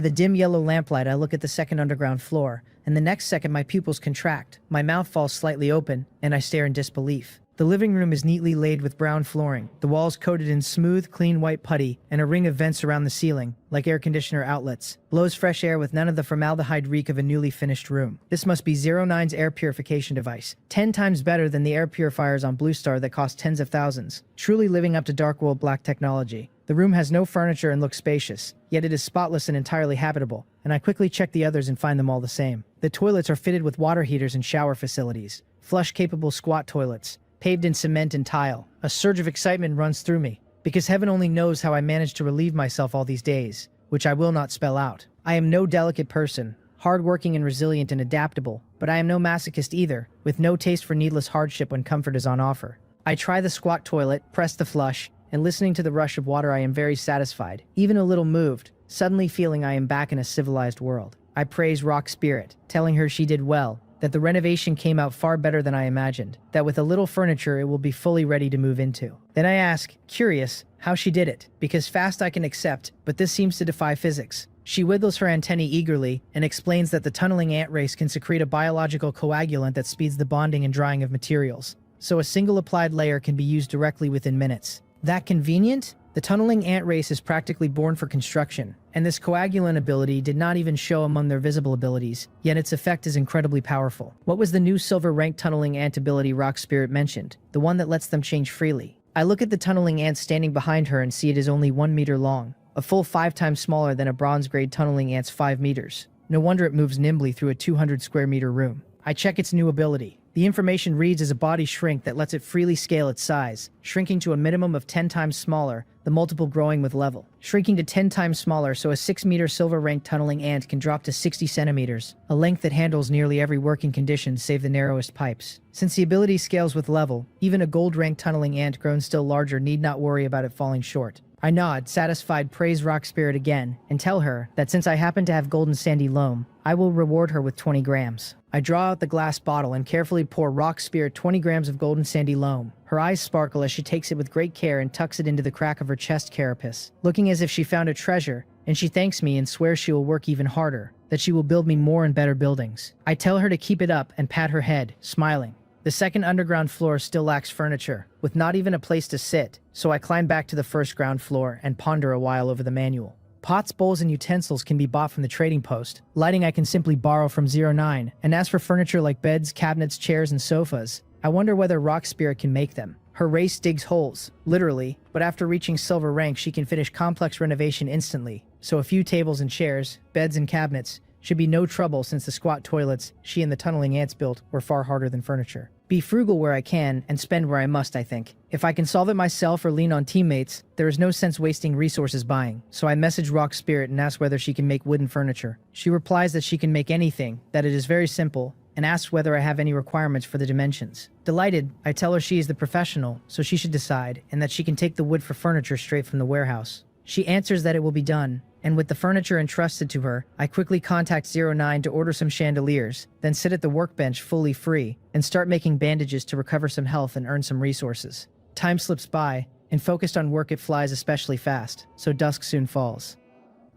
the dim yellow lamplight, I look at the second underground floor, and the next second my pupils contract, my mouth falls slightly open, and I stare in disbelief. The living room is neatly laid with brown flooring, the walls coated in smooth, clean white putty, and a ring of vents around the ceiling, like air conditioner outlets, blows fresh air with none of the formaldehyde reek of a newly finished room. This must be 09's air purification device, 10 times better than the air purifiers on Blue Star that cost tens of thousands, truly living up to Dark World Black technology. The room has no furniture and looks spacious, yet it is spotless and entirely habitable, and I quickly check the others and find them all the same. The toilets are fitted with water heaters and shower facilities, flush-capable squat toilets, paved in cement and tile. A surge of excitement runs through me, because heaven only knows how I managed to relieve myself all these days, which I will not spell out. I am no delicate person, hardworking and resilient and adaptable, but I am no masochist either, with no taste for needless hardship when comfort is on offer. I try the squat toilet, press the flush, and listening to the rush of water I am very satisfied, even a little moved, suddenly feeling I am back in a civilized world. I praise Rock Spirit, telling her she did well, that the renovation came out far better than I imagined, that with a little furniture it will be fully ready to move into. Then I ask, curious, how she did it, because fast I can accept, but this seems to defy physics. She wiggles her antennae eagerly and explains that the tunneling ant race can secrete a biological coagulant that speeds the bonding and drying of materials, so a single applied layer can be used directly within minutes. That convenient? The tunneling ant race is practically born for construction, and this coagulant ability did not even show among their visible abilities, yet its effect is incredibly powerful. What was the new silver-ranked tunneling ant ability Rock Spirit mentioned? The one that lets them change freely. I look at the tunneling ant standing behind her and see it is only 1 meter long, a full 5 times smaller than a bronze-grade tunneling ant's 5 meters. No wonder it moves nimbly through a 200 square meter room. I check its new ability. The information reads as a body shrink that lets it freely scale its size, shrinking to a minimum of 10 times smaller, the multiple growing with level. Shrinking to 10 times smaller so a 6-meter silver-ranked tunneling ant can drop to 60 centimeters, a length that handles nearly every working condition save the narrowest pipes. Since the ability scales with level, even a gold-ranked tunneling ant grown still larger need not worry about it falling short. I nod, satisfied, praise Rock Spirit again, and tell her that since I happen to have golden sandy loam, I will reward her with 20 grams. I draw out the glass bottle and carefully pour Rock Spirit 20 grams of golden sandy loam. Her eyes sparkle as she takes it with great care and tucks it into the crack of her chest carapace, looking as if she found a treasure, and she thanks me and swears she will work even harder, that she will build me more and better buildings. I tell her to keep it up and pat her head, smiling. The second underground floor still lacks furniture, with not even a place to sit, so I climb back to the first ground floor and ponder a while over the manual. Pots, bowls, and utensils can be bought from the trading post. Lighting I can simply borrow from 09, and as for furniture like beds, cabinets, chairs, and sofas, I wonder whether Rock Spirit can make them. Her race digs holes, literally, but after reaching silver rank she can finish complex renovation instantly, so a few tables and chairs, beds and cabinets, should be no trouble since the squat toilets she and the tunneling ants built were far harder than furniture. Be frugal where I can, and spend where I must, I think. If I can solve it myself or lean on teammates, there is no sense wasting resources buying, so I message Rock Spirit and ask whether she can make wooden furniture. She replies that she can make anything, that it is very simple, and asks whether I have any requirements for the dimensions. Delighted, I tell her she is the professional, so she should decide, and that she can take the wood for furniture straight from the warehouse. She answers that it will be done, and with the furniture entrusted to her, I quickly contact 09 to order some chandeliers, then sit at the workbench fully free, and start making bandages to recover some health and earn some resources. Time slips by, and focused on work it flies especially fast, so dusk soon falls.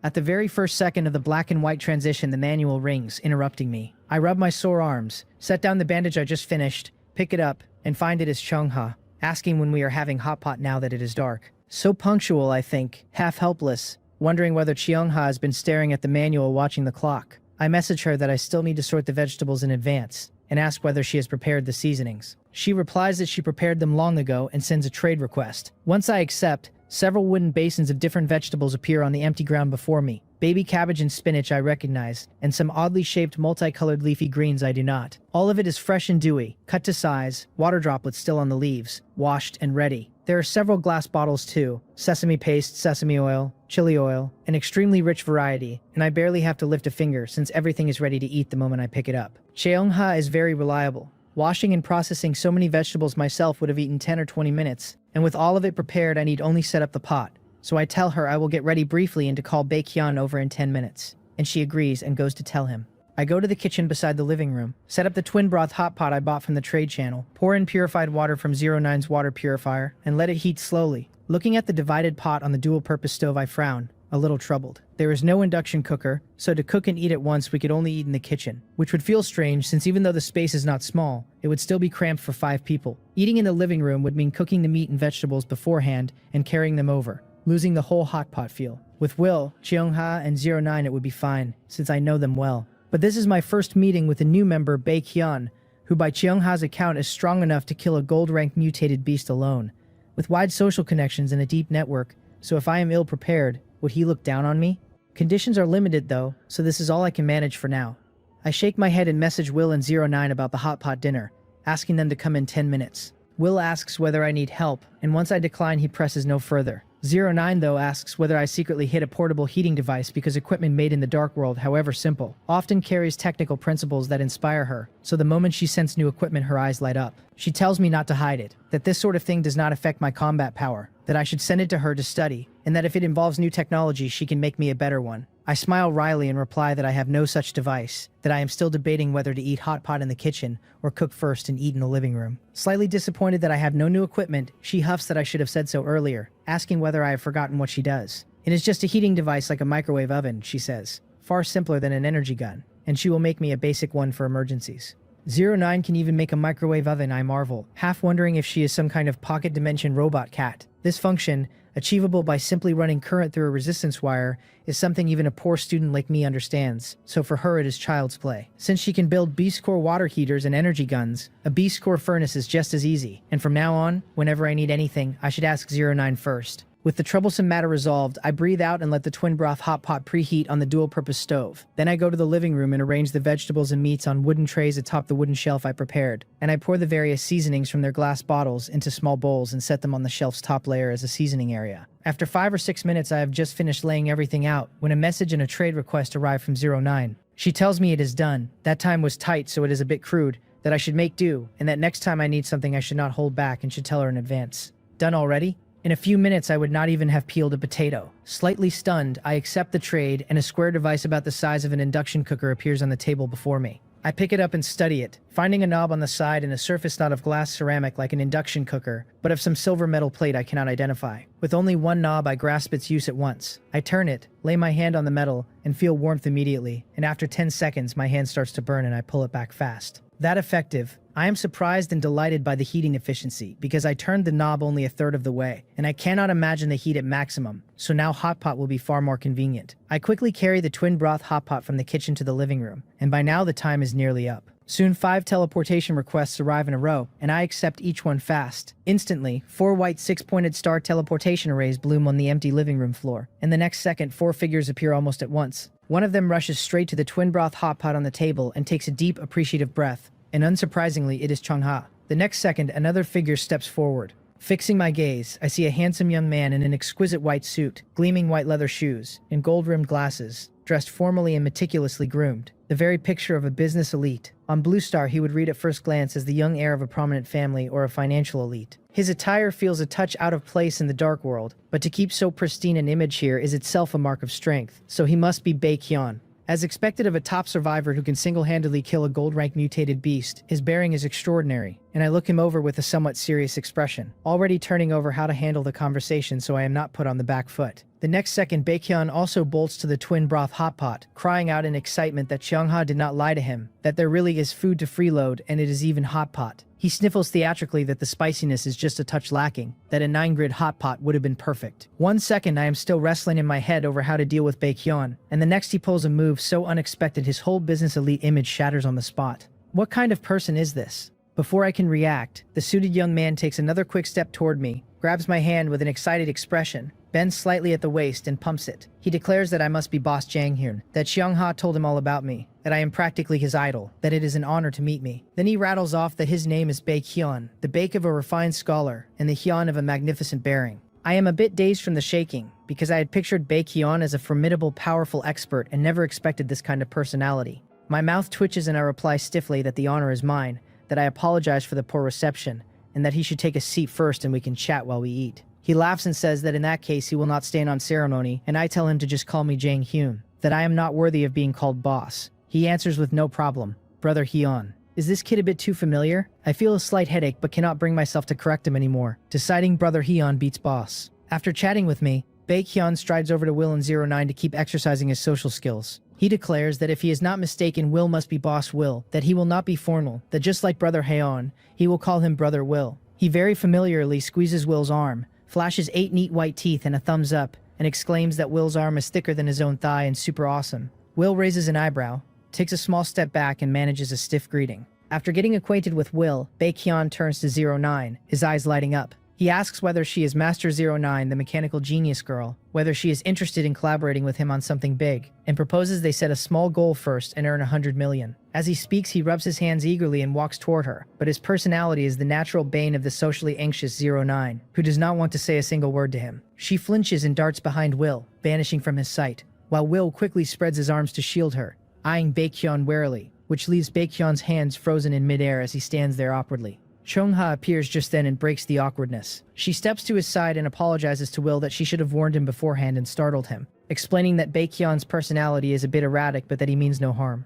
At the very first second of the black and white transition, the manual rings, interrupting me. I rub my sore arms, set down the bandage I just finished, pick it up, and find it is Chungha, asking when we are having hot pot now that it is dark. So punctual, I think, half helpless, wondering whether Cheongha has been staring at the manual watching the clock. I message her that I still need to sort the vegetables in advance, and ask whether she has prepared the seasonings. She replies that she prepared them long ago and sends a trade request. Once I accept, several wooden basins of different vegetables appear on the empty ground before me. Baby cabbage and spinach I recognize, and some oddly shaped multicolored leafy greens I do not. All of it is fresh and dewy, cut to size, water droplets still on the leaves, washed and ready. There are several glass bottles too, sesame paste, sesame oil, chili oil, an extremely rich variety, and I barely have to lift a finger since everything is ready to eat the moment I pick it up. Cheongha is very reliable. Washing and processing so many vegetables myself would have eaten 10 or 20 minutes, and with all of it prepared I need only set up the pot. So I tell her I will get ready briefly and to call Baekhyun over in 10 minutes, and she agrees and goes to tell him. I go to the kitchen beside the living room, set up the twin broth hot pot I bought from the trade channel, pour in purified water from 09's water purifier, and let it heat slowly. Looking at the divided pot on the dual-purpose stove, I frown, a little troubled. There is no induction cooker, so to cook and eat at once we could only eat in the kitchen, which would feel strange since even though the space is not small, it would still be cramped for 5 people. Eating in the living room would mean cooking the meat and vegetables beforehand and carrying them over, losing the whole hot pot feel. With Will, Cheongha, and 09 it would be fine, since I know them well. But this is my first meeting with a new member, Bae Kyun, who by Cheongha's account is strong enough to kill a gold-ranked mutated beast alone, with wide social connections and a deep network, so if I am ill-prepared, would he look down on me? Conditions are limited though, so this is all I can manage for now. I shake my head and message Will and 09 about the hot pot dinner, asking them to come in 10 minutes. Will asks whether I need help, and once I decline he presses no further. 09 though asks whether I secretly hid a portable heating device because equipment made in the dark world, however simple, often carries technical principles that inspire her, so the moment she scents new equipment her eyes light up. She tells me not to hide it, that this sort of thing does not affect my combat power, that I should send it to her to study, and that if it involves new technology she can make me a better one. I smile wryly and reply that I have no such device, that I am still debating whether to eat hot pot in the kitchen or cook first and eat in the living room. Slightly disappointed that I have no new equipment, she huffs that I should have said so earlier, asking whether I have forgotten what she does. It is just a heating device like a microwave oven, she says, far simpler than an energy gun, and she will make me a basic one for emergencies. 09 can even make a microwave oven, I marvel, half wondering if she is some kind of pocket dimension robot cat. This function, achievable by simply running current through a resistance wire, is something even a poor student like me understands, so for her it is child's play. Since she can build Beast-core water heaters and energy guns, a Beast-core furnace is just as easy, and from now on, whenever I need anything, I should ask 09 first. With the troublesome matter resolved, I breathe out and let the twin broth hot pot preheat on the dual-purpose stove. Then I go to the living room and arrange the vegetables and meats on wooden trays atop the wooden shelf I prepared, and I pour the various seasonings from their glass bottles into small bowls and set them on the shelf's top layer as a seasoning area. After 5 or 6 minutes I have just finished laying everything out when a message and a trade request arrive from 09. She tells me it is done, that time was tight so it is a bit crude, that I should make do, and that next time I need something I should not hold back and should tell her in advance. Done already? In a few minutes I would not even have peeled a potato. Slightly stunned, I accept the trade and a square device about the size of an induction cooker appears on the table before me. I pick it up and study it, finding a knob on the side and a surface not of glass ceramic like an induction cooker, but of some silver metal plate I cannot identify. With only one knob I grasp its use at once. I turn it, lay my hand on the metal, and feel warmth immediately, and after 10 seconds my hand starts to burn and I pull it back fast. That effective. I am surprised and delighted by the heating efficiency because I turned the knob only a third of the way, and I cannot imagine the heat at maximum, so now hot pot will be far more convenient. I quickly carry the twin broth hot pot from the kitchen to the living room, and by now the time is nearly up. Soon 5 teleportation requests arrive in a row, and I accept each one fast. Instantly, 4 white 6-pointed star teleportation arrays bloom on the empty living room floor, and the next second 4 figures appear almost at once. One of them rushes straight to the twin broth hot pot on the table and takes a deep, appreciative breath. And unsurprisingly, it is Changha. The next second, another figure steps forward. Fixing my gaze, I see a handsome young man in an exquisite white suit, gleaming white leather shoes, and gold-rimmed glasses, dressed formally and meticulously groomed. The very picture of a business elite. On Blue Star, he would read at first glance as the young heir of a prominent family or a financial elite. His attire feels a touch out of place in the dark world, but to keep so pristine an image here is itself a mark of strength, so he must be Bae Kyun. As expected of a top survivor who can single-handedly kill a gold-rank mutated beast, his bearing is extraordinary, and I look him over with a somewhat serious expression, already turning over how to handle the conversation so I am not put on the back foot. The next second, Bae Kyun also bolts to the twin broth hot pot, crying out in excitement that Cheongha did not lie to him, that there really is food to freeload and it is even hot pot. He sniffles theatrically that the spiciness is just a touch lacking, that a 9-grid hot pot would have been perfect. 1 second I am still wrestling in my head over how to deal with Bae Kyun, and the next he pulls a move so unexpected his whole business elite image shatters on the spot. What kind of person is this? Before I can react, the suited young man takes another quick step toward me, grabs my hand with an excited expression, bends slightly at the waist and pumps it. He declares that I must be Boss Jang Hyun, that Xiangha told him all about me, that I am practically his idol, that it is an honor to meet me. Then he rattles off that his name is Bae Kyun, the Baek of a refined scholar, and the Hyun of a magnificent bearing. I am a bit dazed from the shaking, because I had pictured Bae Kyun as a formidable, powerful expert and never expected this kind of personality. My mouth twitches and I reply stiffly that the honor is mine, that I apologize for the poor reception, and that he should take a seat first and we can chat while we eat. He laughs and says that in that case he will not stand on ceremony, and I tell him to just call me Jang Hyun, that I am not worthy of being called boss. He answers with no problem, Brother Hyun. Is this kid a bit too familiar? I feel a slight headache but cannot bring myself to correct him anymore, deciding brother Hyun beats boss. After chatting with me, Baekhyun strides over to Will and 09 to keep exercising his social skills. He declares that if he is not mistaken, Will must be Boss Will, that he will not be formal, that just like brother Haeon, he will call him brother Will. He very familiarly squeezes Will's arm, flashes 8 neat white teeth and a thumbs up, and exclaims that Will's arm is thicker than his own thigh and super awesome. Will raises an eyebrow, takes a small step back and manages a stiff greeting. After getting acquainted with Will, Baekhyun turns to 09, his eyes lighting up. He asks whether she is Master 09, the mechanical genius girl, whether she is interested in collaborating with him on something big, and proposes they set a small goal first and earn 100 million. As he speaks, he rubs his hands eagerly and walks toward her, but his personality is the natural bane of the socially anxious 09, who does not want to say a single word to him. She flinches and darts behind Will, vanishing from his sight, while Will quickly spreads his arms to shield her, eyeing Baekhyun warily, which leaves Baekhyun's hands frozen in midair as he stands there awkwardly. Chungha appears just then and breaks the awkwardness. She steps to his side and apologizes to Will that she should have warned him beforehand and startled him, explaining that Baekhyun's personality is a bit erratic but that he means no harm.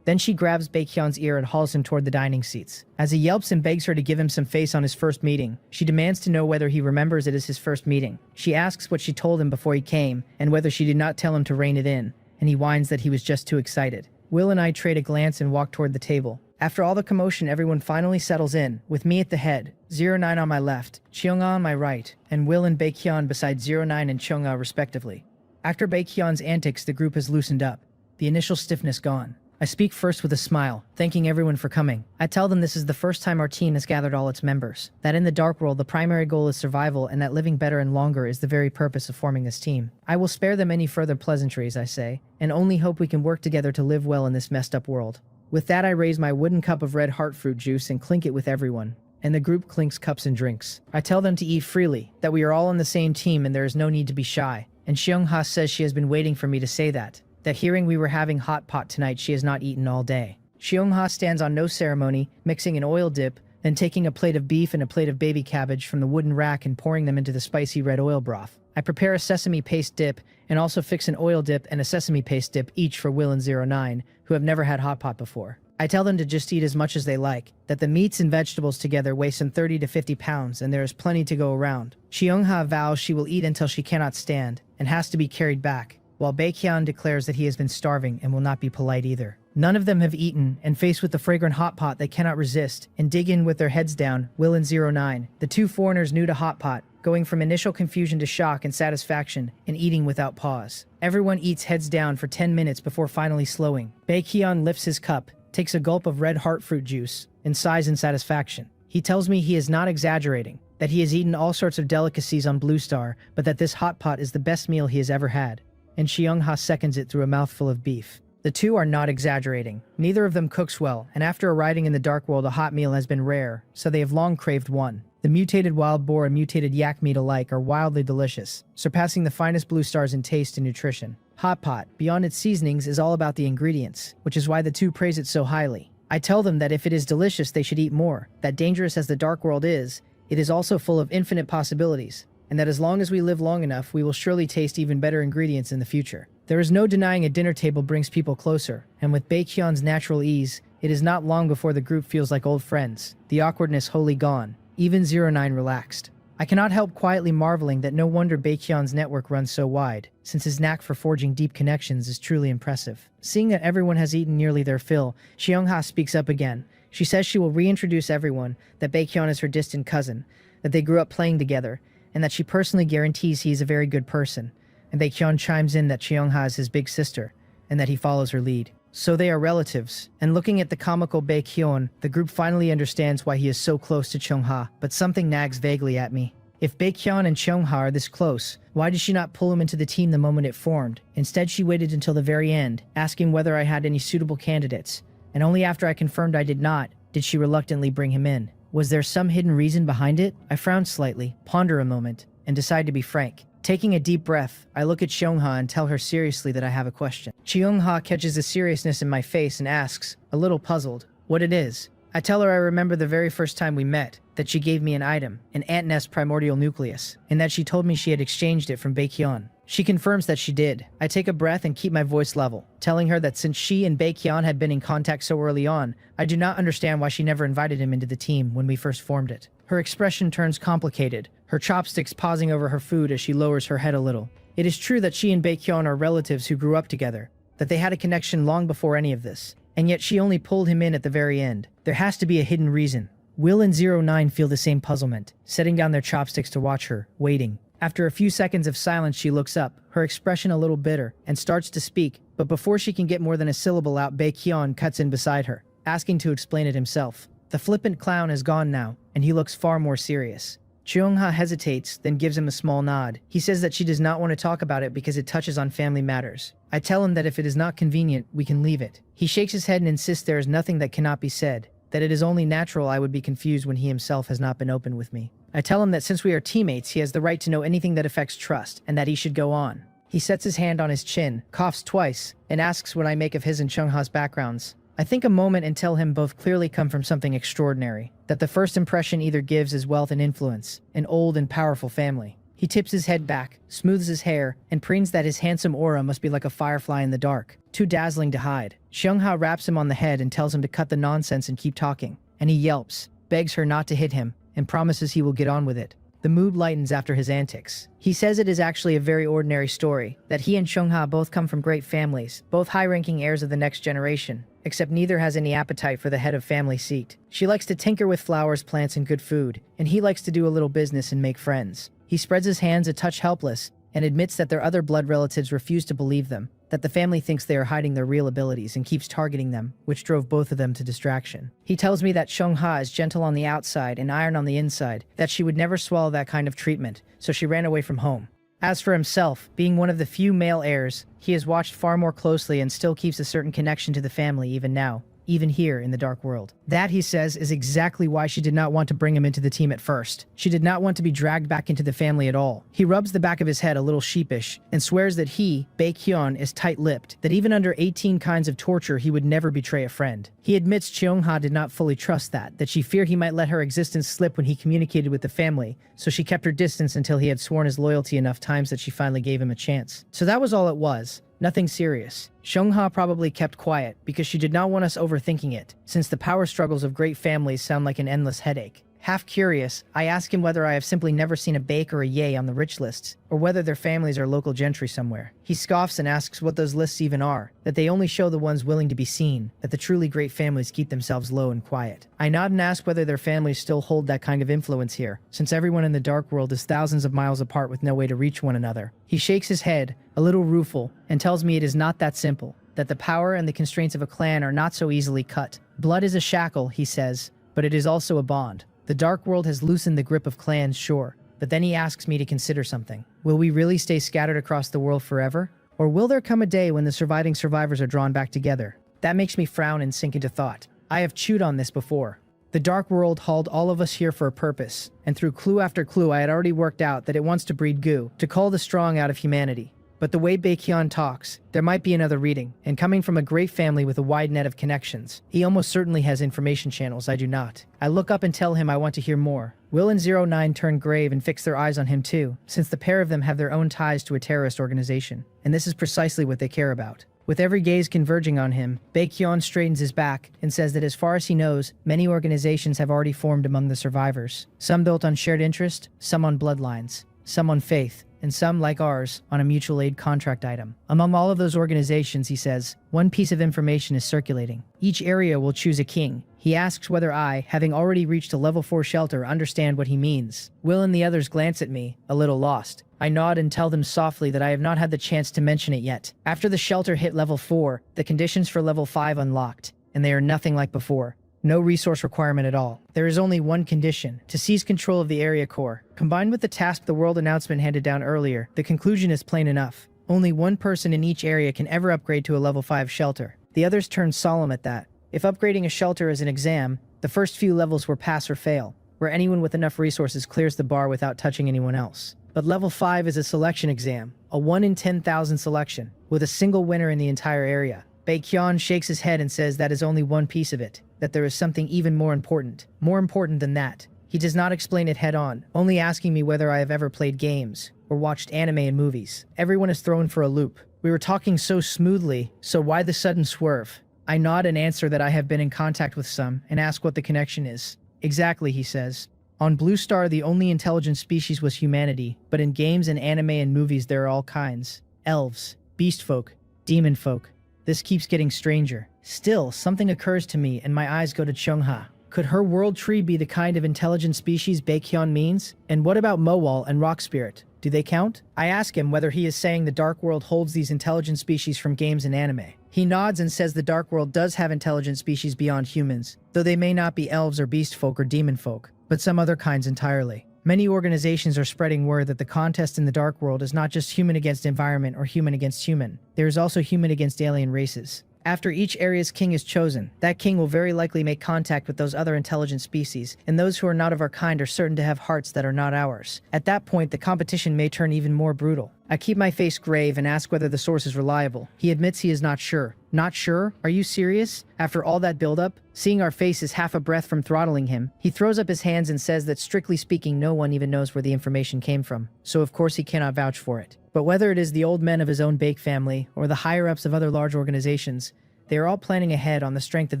Then she grabs Baekhyun's ear and hauls him toward the dining seats. As he yelps and begs her to give him some face on his first meeting, she demands to know whether he remembers it as his first meeting. She asks what she told him before he came, and whether she did not tell him to rein it in, and he whines that he was just too excited. Will and I trade a glance and walk toward the table. After all the commotion, everyone finally settles in, with me at the head, 09 on my left, Cheonga on my right, and Will and Baekhyun beside 09 and Cheonga respectively. After Baekhyun's antics, the group has loosened up, the initial stiffness gone. I speak first with a smile, thanking everyone for coming. I tell them this is the first time our team has gathered all its members, that in the dark world the primary goal is survival and that living better and longer is the very purpose of forming this team. I will spare them any further pleasantries, I say, and only hope we can work together to live well in this messed up world. With that, I raise my wooden cup of red heartfruit juice and clink it with everyone, and the group clinks cups and drinks. I tell them to eat freely, that we are all on the same team and there is no need to be shy, and Seong-ha says she has been waiting for me to say that hearing we were having hot pot tonight she has not eaten all day. Seong-ha stands on no ceremony, mixing an oil dip, then taking a plate of beef and a plate of baby cabbage from the wooden rack and pouring them into the spicy red oil broth. I prepare a sesame paste dip and also fix an oil dip and a sesame paste dip each for Will and 09, who have never had hot pot before. I tell them to just eat as much as they like, that the meats and vegetables together weigh some 30 to 50 pounds and there is plenty to go around. Seong-ha vows she will eat until she cannot stand and has to be carried back, while Baekhyun declares that he has been starving and will not be polite either. None of them have eaten, and faced with the fragrant hot pot they cannot resist, and dig in with their heads down, Will and 09, the two foreigners new to hot pot, going from initial confusion to shock and satisfaction, and eating without pause. Everyone eats heads down for 10 minutes before finally slowing. Baekhyun lifts his cup, takes a gulp of red heartfruit juice, and sighs in satisfaction. He tells me he is not exaggerating, that he has eaten all sorts of delicacies on Blue Star, but that this hot pot is the best meal he has ever had. And Seong-ha seconds it through a mouthful of beef. The two are not exaggerating. Neither of them cooks well, and after arriving in the dark world a hot meal has been rare, so they have long craved one. The mutated wild boar and mutated yak meat alike are wildly delicious, surpassing the finest Blue Stars in taste and nutrition. Hot pot, beyond its seasonings, is all about the ingredients, which is why the two praise it so highly. I tell them that if it is delicious they should eat more, that dangerous as the dark world is, it is also full of infinite possibilities, and that as long as we live long enough, we will surely taste even better ingredients in the future. There is no denying a dinner table brings people closer, and with Baekhyun's natural ease, it is not long before the group feels like old friends, the awkwardness wholly gone, even 09 relaxed. I cannot help quietly marveling that no wonder Baekhyun's network runs so wide, since his knack for forging deep connections is truly impressive. Seeing that everyone has eaten nearly their fill, Seong-ha speaks up again. She says she will reintroduce everyone, that Baekhyun is her distant cousin, that they grew up playing together, and that she personally guarantees he is a very good person, and Baekhyun chimes in that Cheong-ha is his big sister, and that he follows her lead. So they are relatives, and looking at the comical Baekhyun, the group finally understands why he is so close to Cheong-ha, but something nags vaguely at me. If Baekhyun and Cheong-ha are this close, why did she not pull him into the team the moment it formed? Instead she waited until the very end, asking whether I had any suitable candidates, and only after I confirmed I did not, did she reluctantly bring him in. Was there some hidden reason behind it? I frown slightly, ponder a moment, and decide to be frank. Taking a deep breath, I look at Cheong-ha and tell her seriously that I have a question. Cheong-ha catches the seriousness in my face and asks, a little puzzled, what it is. I tell her I remember the very first time we met, that she gave me an item, an ant nest primordial nucleus, and that she told me she had exchanged it from Baekhyun. She confirms that she did. I take a breath and keep my voice level, telling her that since she and Baekhyun had been in contact so early on, I do not understand why she never invited him into the team when we first formed it. Her expression turns complicated, her chopsticks pausing over her food as she lowers her head a little. It is true that she and Baekhyun are relatives who grew up together, that they had a connection long before any of this, and yet she only pulled him in at the very end. There has to be a hidden reason. Will and 09 feel the same puzzlement, setting down their chopsticks to watch her, waiting. After a few seconds of silence, she looks up, her expression a little bitter, and starts to speak, but before she can get more than a syllable out, Baekhyun cuts in beside her, asking to explain it himself. The flippant clown is gone now, and he looks far more serious. Cheongha hesitates, then gives him a small nod. He says that she does not want to talk about it because it touches on family matters. I tell him that if it is not convenient, we can leave it. He shakes his head and insists there is nothing that cannot be said, that it is only natural I would be confused when he himself has not been open with me. I tell him that since we are teammates, he has the right to know anything that affects trust, and that he should go on. He sets his hand on his chin, coughs twice, and asks what I make of his and Cheongha's backgrounds. I think a moment and tell him both clearly come from something extraordinary, that the first impression either gives is wealth and influence, an old and powerful family. He tips his head back, smooths his hair, and preens that his handsome aura must be like a firefly in the dark, too dazzling to hide. Cheongha raps him on the head and tells him to cut the nonsense and keep talking, and he yelps, begs her not to hit him, and promises he will get on with it. The mood lightens after his antics. He says it is actually a very ordinary story, that he and Cheongha both come from great families, both high-ranking heirs of the next generation, except neither has any appetite for the head of family seat. She likes to tinker with flowers, plants, and good food, and he likes to do a little business and make friends. He spreads his hands a touch helpless, and admits that their other blood relatives refuse to believe them, that the family thinks they are hiding their real abilities and keeps targeting them, which drove both of them to distraction. He tells me that Cheongha is gentle on the outside and iron on the inside, that she would never swallow that kind of treatment, so she ran away from home. As for himself, being one of the few male heirs, he is watched far more closely and still keeps a certain connection to the family even now, even here in the dark world. That, he says, is exactly why she did not want to bring him into the team at first. She did not want to be dragged back into the family at all. He rubs the back of his head a little sheepish and swears that he, Baekhyun, is tight-lipped, that even under 18 kinds of torture he would never betray a friend. He admits Cheongha did not fully trust that she feared he might let her existence slip when he communicated with the family, so she kept her distance until he had sworn his loyalty enough times that she finally gave him a chance. So that was all it was. Nothing serious. Cheongha probably kept quiet because she did not want us overthinking it, since the power struggles of great families sound like an endless headache. Half curious, I ask him whether I have simply never seen a Baek or a Ye on the rich lists, or whether their families are local gentry somewhere. He scoffs and asks what those lists even are, that they only show the ones willing to be seen, that the truly great families keep themselves low and quiet. I nod and ask whether their families still hold that kind of influence here, since everyone in the dark world is thousands of miles apart with no way to reach one another. He shakes his head, a little rueful, and tells me it is not that simple, that the power and the constraints of a clan are not so easily cut. Blood is a shackle, he says, but it is also a bond. The dark world has loosened the grip of clans, sure, but then he asks me to consider something. Will we really stay scattered across the world forever? Or will there come a day when the surviving survivors are drawn back together? That makes me frown and sink into thought. I have chewed on this before. The dark world hauled all of us here for a purpose, and through clue after clue I had already worked out that it wants to breed goo, to cull the strong out of humanity. But the way Baekhyun talks, there might be another reading, and coming from a great family with a wide net of connections, he almost certainly has information channels I do not. I look up and tell him I want to hear more. Will and 09 turn grave and fix their eyes on him too, since the pair of them have their own ties to a terrorist organization, and this is precisely what they care about. With every gaze converging on him, Baekhyun straightens his back and says that as far as he knows, many organizations have already formed among the survivors. Some built on shared interest, some on bloodlines, some on faith, and some, like ours, on a mutual aid contract item. Among all of those organizations, he says, one piece of information is circulating. Each area will choose a king. He asks whether I, having already reached a level 4 shelter, understand what he means. Will and the others glance at me, a little lost. I nod and tell them softly that I have not had the chance to mention it yet. After the shelter hit level 4, the conditions for level 5 unlocked, and they are nothing like before. No resource requirement at all. There is only one condition, to seize control of the area core. Combined with the task the world announcement handed down earlier, the conclusion is plain enough. Only one person in each area can ever upgrade to a level 5 shelter. The others turn solemn at that. If upgrading a shelter is an exam, the first few levels were pass or fail, where anyone with enough resources clears the bar without touching anyone else. But level 5 is a selection exam, a 1 in 10,000 selection, with a single winner in the entire area. Baekhyun shakes his head and says that is only one piece of it, that there is something even more important than that. He does not explain it head on, only asking me whether I have ever played games or watched anime and movies. Everyone is thrown for a loop. We were talking so smoothly, so why the sudden swerve? I nod and answer that I have been in contact with some and ask what the connection is. Exactly, he says. On Blue Star, the only intelligent species was humanity, but in games and anime and movies there are all kinds. Elves, beast folk, demon folk. This keeps getting stranger. Still, something occurs to me and my eyes go to Chungha. Could her world tree be the kind of intelligent species Baekhyun means? And what about Mowal and Rock Spirit? Do they count? I ask him whether he is saying the Dark World holds these intelligent species from games and anime. He nods and says the Dark World does have intelligent species beyond humans, though they may not be elves or beast folk or demon folk, but some other kinds entirely. Many organizations are spreading word that the contest in the Dark World is not just human against environment or human against human. There is also human against alien races. After each area's king is chosen, that king will very likely make contact with those other intelligent species, and those who are not of our kind are certain to have hearts that are not ours. At that point, the competition may turn even more brutal. I keep my face grave and ask whether the source is reliable. He admits he is not sure. Not sure? Are you serious? After all that buildup, seeing our faces half a breath from throttling him, he throws up his hands and says that strictly speaking, no one even knows where the information came from. So of course he cannot vouch for it. But whether it is the old men of his own Bake family or the higher-ups of other large organizations, they are all planning ahead on the strength of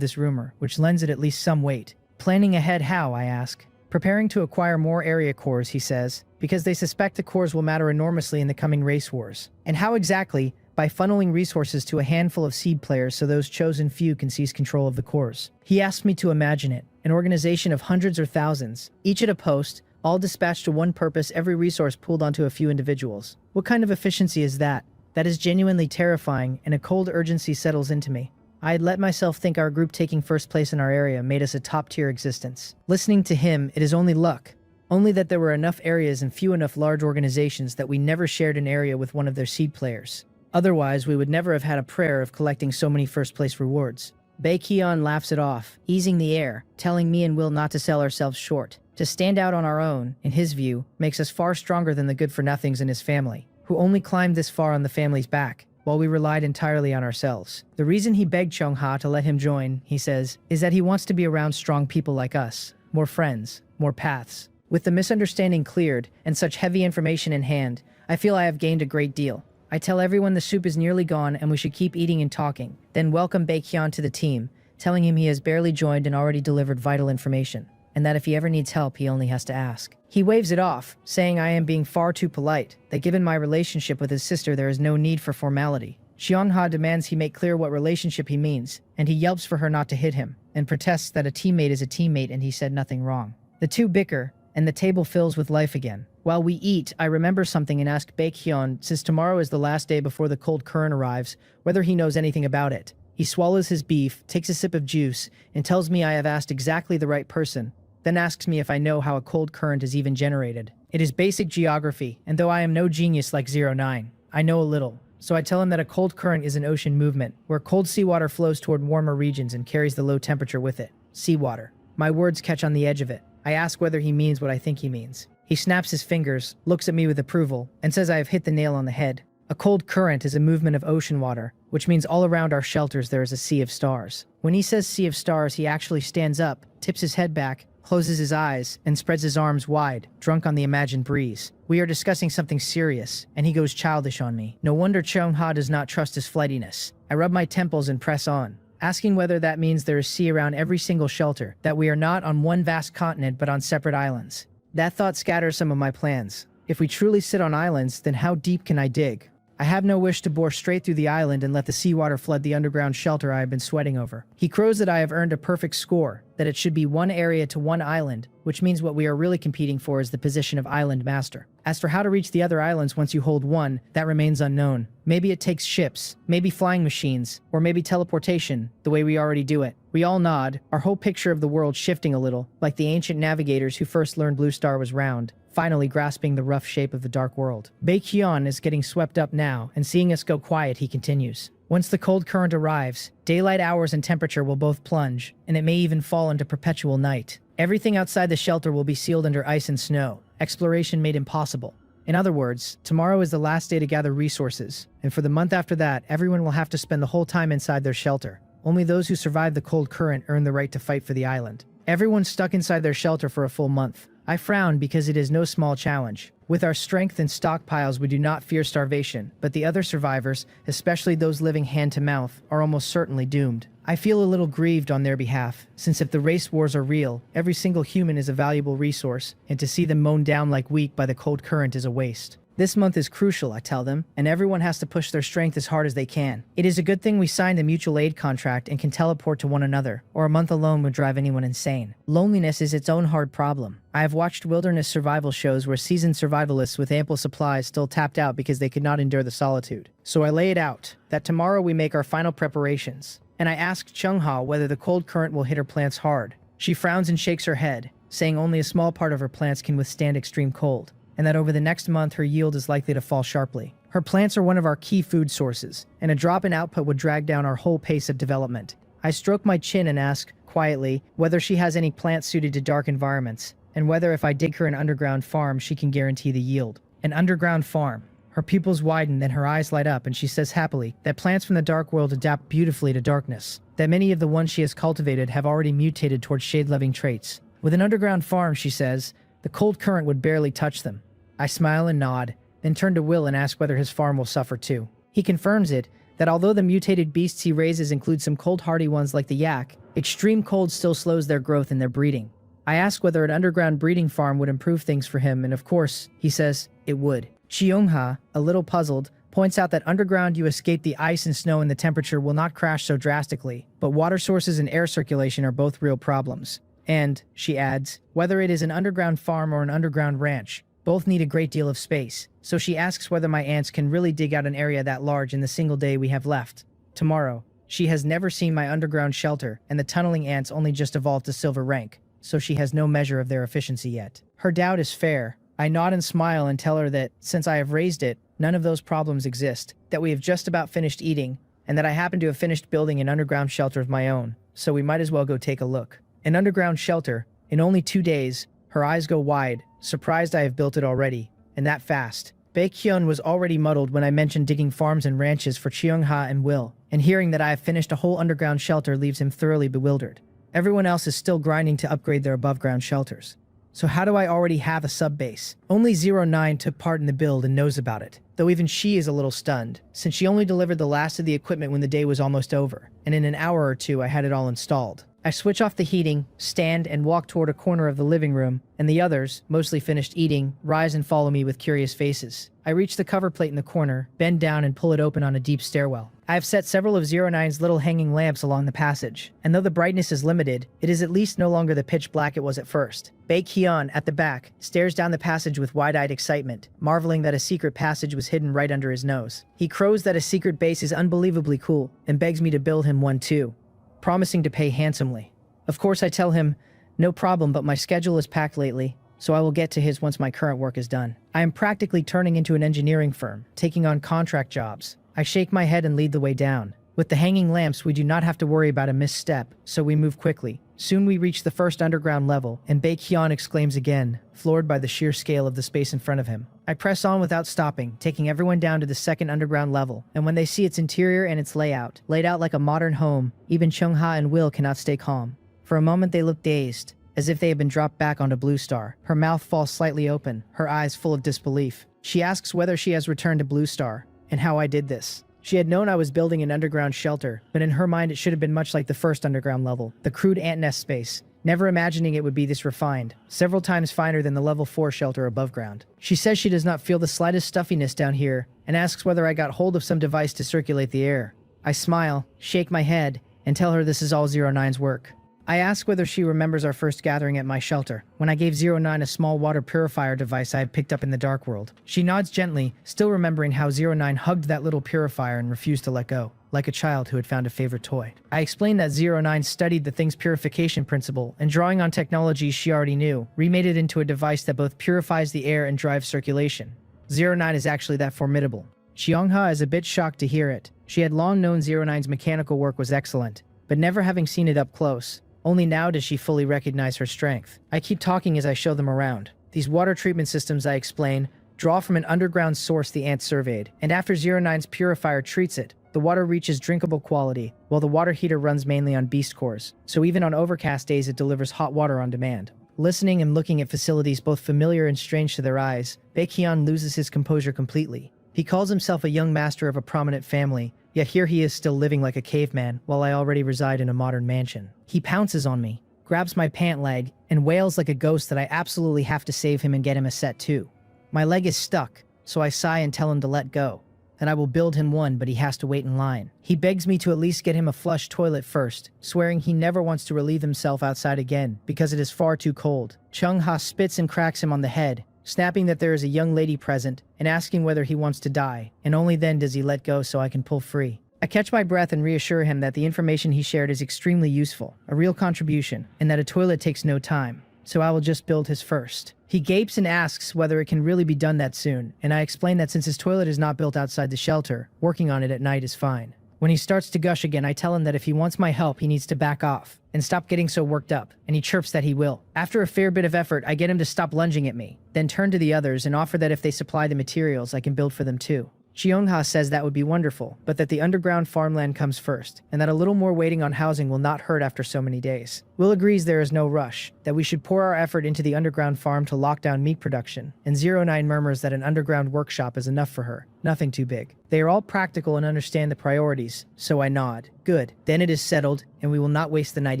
this rumor, which lends it at least some weight. Planning ahead how, I ask. Preparing to acquire more area cores, he says, because they suspect the cores will matter enormously in the coming race wars. And how exactly? By funneling resources to a handful of seed players so those chosen few can seize control of the cores. He asks me to imagine it, an organization of hundreds or thousands, each at a post, all dispatched to one purpose, every resource pooled onto a few individuals. What kind of efficiency is that? That is genuinely terrifying, and a cold urgency settles into me. I had let myself think our group taking first place in our area made us a top-tier existence. Listening to him, it is only luck. Only that there were enough areas and few enough large organizations that we never shared an area with one of their seed players. Otherwise, we would never have had a prayer of collecting so many first-place rewards. Baekhyun laughs it off, easing the air, telling me and Will not to sell ourselves short. To stand out on our own, in his view, makes us far stronger than the good-for-nothings in his family, who only climbed this far on the family's back, while we relied entirely on ourselves. The reason he begged Chungha to let him join, he says, is that he wants to be around strong people like us, more friends, more paths. With the misunderstanding cleared, and such heavy information in hand, I feel I have gained a great deal. I tell everyone the soup is nearly gone and we should keep eating and talking, then welcome Baekhyun to the team, telling him he has barely joined and already delivered vital information, and that if he ever needs help, he only has to ask. He waves it off, saying I am being far too polite, that given my relationship with his sister there is no need for formality. Chungha demands he make clear what relationship he means, and he yelps for her not to hit him, and protests that a teammate is a teammate and he said nothing wrong. The two bicker, and the table fills with life again. While we eat, I remember something and ask Baekhyun, since tomorrow is the last day before the cold current arrives, whether he knows anything about it. He swallows his beef, takes a sip of juice, and tells me I have asked exactly the right person, then asks me if I know how a cold current is even generated. It is basic geography, and though I am no genius like 09, I know a little. So I tell him that a cold current is an ocean movement, where cold seawater flows toward warmer regions and carries the low temperature with it. Seawater. My words catch on the edge of it. I ask whether he means what I think he means. He snaps his fingers, looks at me with approval, and says I have hit the nail on the head. A cold current is a movement of ocean water, which means all around our shelters there is a sea of stars. When he says sea of stars, he actually stands up, tips his head back, closes his eyes, and spreads his arms wide, drunk on the imagined breeze. We are discussing something serious, and he goes childish on me. No wonder Chungha does not trust his flightiness. I rub my temples and press on, asking whether that means there is sea around every single shelter, that we are not on one vast continent but on separate islands. That thought scatters some of my plans. If we truly sit on islands, then how deep can I dig? I have no wish to bore straight through the island and let the seawater flood the underground shelter I have been sweating over. He crows that I have earned a perfect score, that it should be one area to one island, which means what we are really competing for is the position of island master. As for how to reach the other islands once you hold one, that remains unknown. Maybe it takes ships, maybe flying machines, or maybe teleportation, the way we already do it. We all nod, our whole picture of the world shifting a little, like the ancient navigators who first learned Blue Star was round, finally grasping the rough shape of the dark world. Baekhyun is getting swept up now, and seeing us go quiet, he continues. Once the cold current arrives, daylight hours and temperature will both plunge, and it may even fall into perpetual night. Everything outside the shelter will be sealed under ice and snow, exploration made impossible. In other words, tomorrow is the last day to gather resources, and for the month after that, everyone will have to spend the whole time inside their shelter. Only those who survive the cold current earn the right to fight for the island. Everyone's stuck inside their shelter for a full month. I frown because it is no small challenge. With our strength and stockpiles, we do not fear starvation, but the other survivors, especially those living hand to mouth, are almost certainly doomed. I feel a little grieved on their behalf, since if the race wars are real, every single human is a valuable resource, and to see them mown down like wheat by the cold current is a waste. This month is crucial, I tell them, and everyone has to push their strength as hard as they can. It is a good thing we signed a mutual aid contract and can teleport to one another, or a month alone would drive anyone insane. Loneliness is its own hard problem. I have watched wilderness survival shows where seasoned survivalists with ample supplies still tapped out because they could not endure the solitude. So I lay it out, that tomorrow we make our final preparations, and I ask Chungha whether the cold current will hit her plants hard. She frowns and shakes her head, saying only a small part of her plants can withstand extreme cold, and that over the next month her yield is likely to fall sharply. Her plants are one of our key food sources, and a drop in output would drag down our whole pace of development. I stroke my chin and ask, quietly, whether she has any plants suited to dark environments, and whether if I dig her an underground farm she can guarantee the yield. An underground farm. Her pupils widen, then her eyes light up, and she says happily that plants from the dark world adapt beautifully to darkness, that many of the ones she has cultivated have already mutated towards shade-loving traits. With an underground farm, she says, the cold current would barely touch them. I smile and nod, then turn to Will and ask whether his farm will suffer too. He confirms it, that although the mutated beasts he raises include some cold-hardy ones like the yak, extreme cold still slows their growth and their breeding. I ask whether an underground breeding farm would improve things for him, and of course, he says, it would. Cheongha, a little puzzled, points out that underground you escape the ice and snow and the temperature will not crash so drastically, but water sources and air circulation are both real problems. And, she adds, whether it is an underground farm or an underground ranch, both need a great deal of space, so she asks whether my ants can really dig out an area that large in the single day we have left. Tomorrow. She has never seen my underground shelter, and the tunneling ants only just evolved to silver rank, so she has no measure of their efficiency yet. Her doubt is fair. I nod and smile and tell her that, since I have raised it, none of those problems exist, that we have just about finished eating, and that I happen to have finished building an underground shelter of my own, so we might as well go take a look. An underground shelter, in only 2 days. Her eyes go wide, surprised I have built it already, and that fast. Baekhyun was already muddled when I mentioned digging farms and ranches for Cheongha and Will, and hearing that I have finished a whole underground shelter leaves him thoroughly bewildered. Everyone else is still grinding to upgrade their above-ground shelters. So how do I already have a sub-base? Only 09 took part in the build and knows about it, though even she is a little stunned, since she only delivered the last of the equipment when the day was almost over, and in an hour or two I had it all installed. I switch off the heating, stand, and walk toward a corner of the living room, and the others, mostly finished eating, rise and follow me with curious faces. I reach the cover plate in the corner, bend down and pull it open on a deep stairwell. I have set several of 09's little hanging lamps along the passage, and though the brightness is limited, it is at least no longer the pitch black it was at first. Baekhyun, at the back, stares down the passage with wide-eyed excitement, marveling that a secret passage was hidden right under his nose. He crows that a secret base is unbelievably cool, and begs me to build him one too, promising to pay handsomely. Of course I tell him, no problem, but my schedule is packed lately, so I will get to his once my current work is done. I am practically turning into an engineering firm, taking on contract jobs. I shake my head and lead the way down. With the hanging lamps, we do not have to worry about a misstep, so we move quickly. Soon we reach the first underground level, and Baekhyun exclaims again, floored by the sheer scale of the space in front of him. I press on without stopping, taking everyone down to the second underground level, and when they see its interior and its layout, laid out like a modern home, even Chungha and Will cannot stay calm. For a moment they look dazed, as if they have been dropped back onto Blue Star. Her mouth falls slightly open, her eyes full of disbelief. She asks whether she has returned to Blue Star, and how I did this. She had known I was building an underground shelter, but in her mind it should have been much like the first underground level, the crude ant nest space, never imagining it would be this refined, several times finer than the level 4 shelter above ground. She says she does not feel the slightest stuffiness down here, and asks whether I got hold of some device to circulate the air. I smile, shake my head, and tell her this is all 09's work. I ask whether she remembers our first gathering at my shelter, when I gave 09 a small water purifier device I had picked up in the dark world. She nods gently, still remembering how 09 hugged that little purifier and refused to let go, like a child who had found a favorite toy. I explain that 09 studied the thing's purification principle, and drawing on technologies she already knew, remade it into a device that both purifies the air and drives circulation. 09 is actually that formidable. Cheongha is a bit shocked to hear it. She had long known 09's mechanical work was excellent, but never having seen it up close. Only now does she fully recognize her strength. I keep talking as I show them around. These water treatment systems, I explain, draw from an underground source the ants surveyed, and after 09's purifier treats it, the water reaches drinkable quality, while the water heater runs mainly on beast cores, so even on overcast days it delivers hot water on demand. Listening and looking at facilities both familiar and strange to their eyes, Baekhyun loses his composure completely. He calls himself a young master of a prominent family, yet here he is still living like a caveman while I already reside in a modern mansion. He pounces on me, grabs my pant leg, and wails like a ghost that I absolutely have to save him and get him a set too. My leg is stuck, so I sigh and tell him to let go. And I will build him one, but he has to wait in line. He begs me to at least get him a flush toilet first, swearing he never wants to relieve himself outside again because it is far too cold. Chung-ha spits and cracks him on the head, snapping that there is a young lady present and asking whether he wants to die, and only then does he let go so I can pull free. I catch my breath and reassure him that the information he shared is extremely useful, a real contribution, and that a toilet takes no time, so I will just build his first. He gapes and asks whether it can really be done that soon, and I explain that since his toilet is not built outside the shelter, working on it at night is fine. When he starts to gush again, I tell him that if he wants my help, he needs to back off and stop getting so worked up, and he chirps that he will. After a fair bit of effort, I get him to stop lunging at me, then turn to the others and offer that if they supply the materials, I can build for them too. Cheongha says that would be wonderful, but that the underground farmland comes first, and that a little more waiting on housing will not hurt after so many days. Will agrees there is no rush, that we should pour our effort into the underground farm to lock down meat production, and 09 murmurs that an underground workshop is enough for her, nothing too big. They are all practical and understand the priorities, so I nod. Good, then it is settled, and we will not waste the night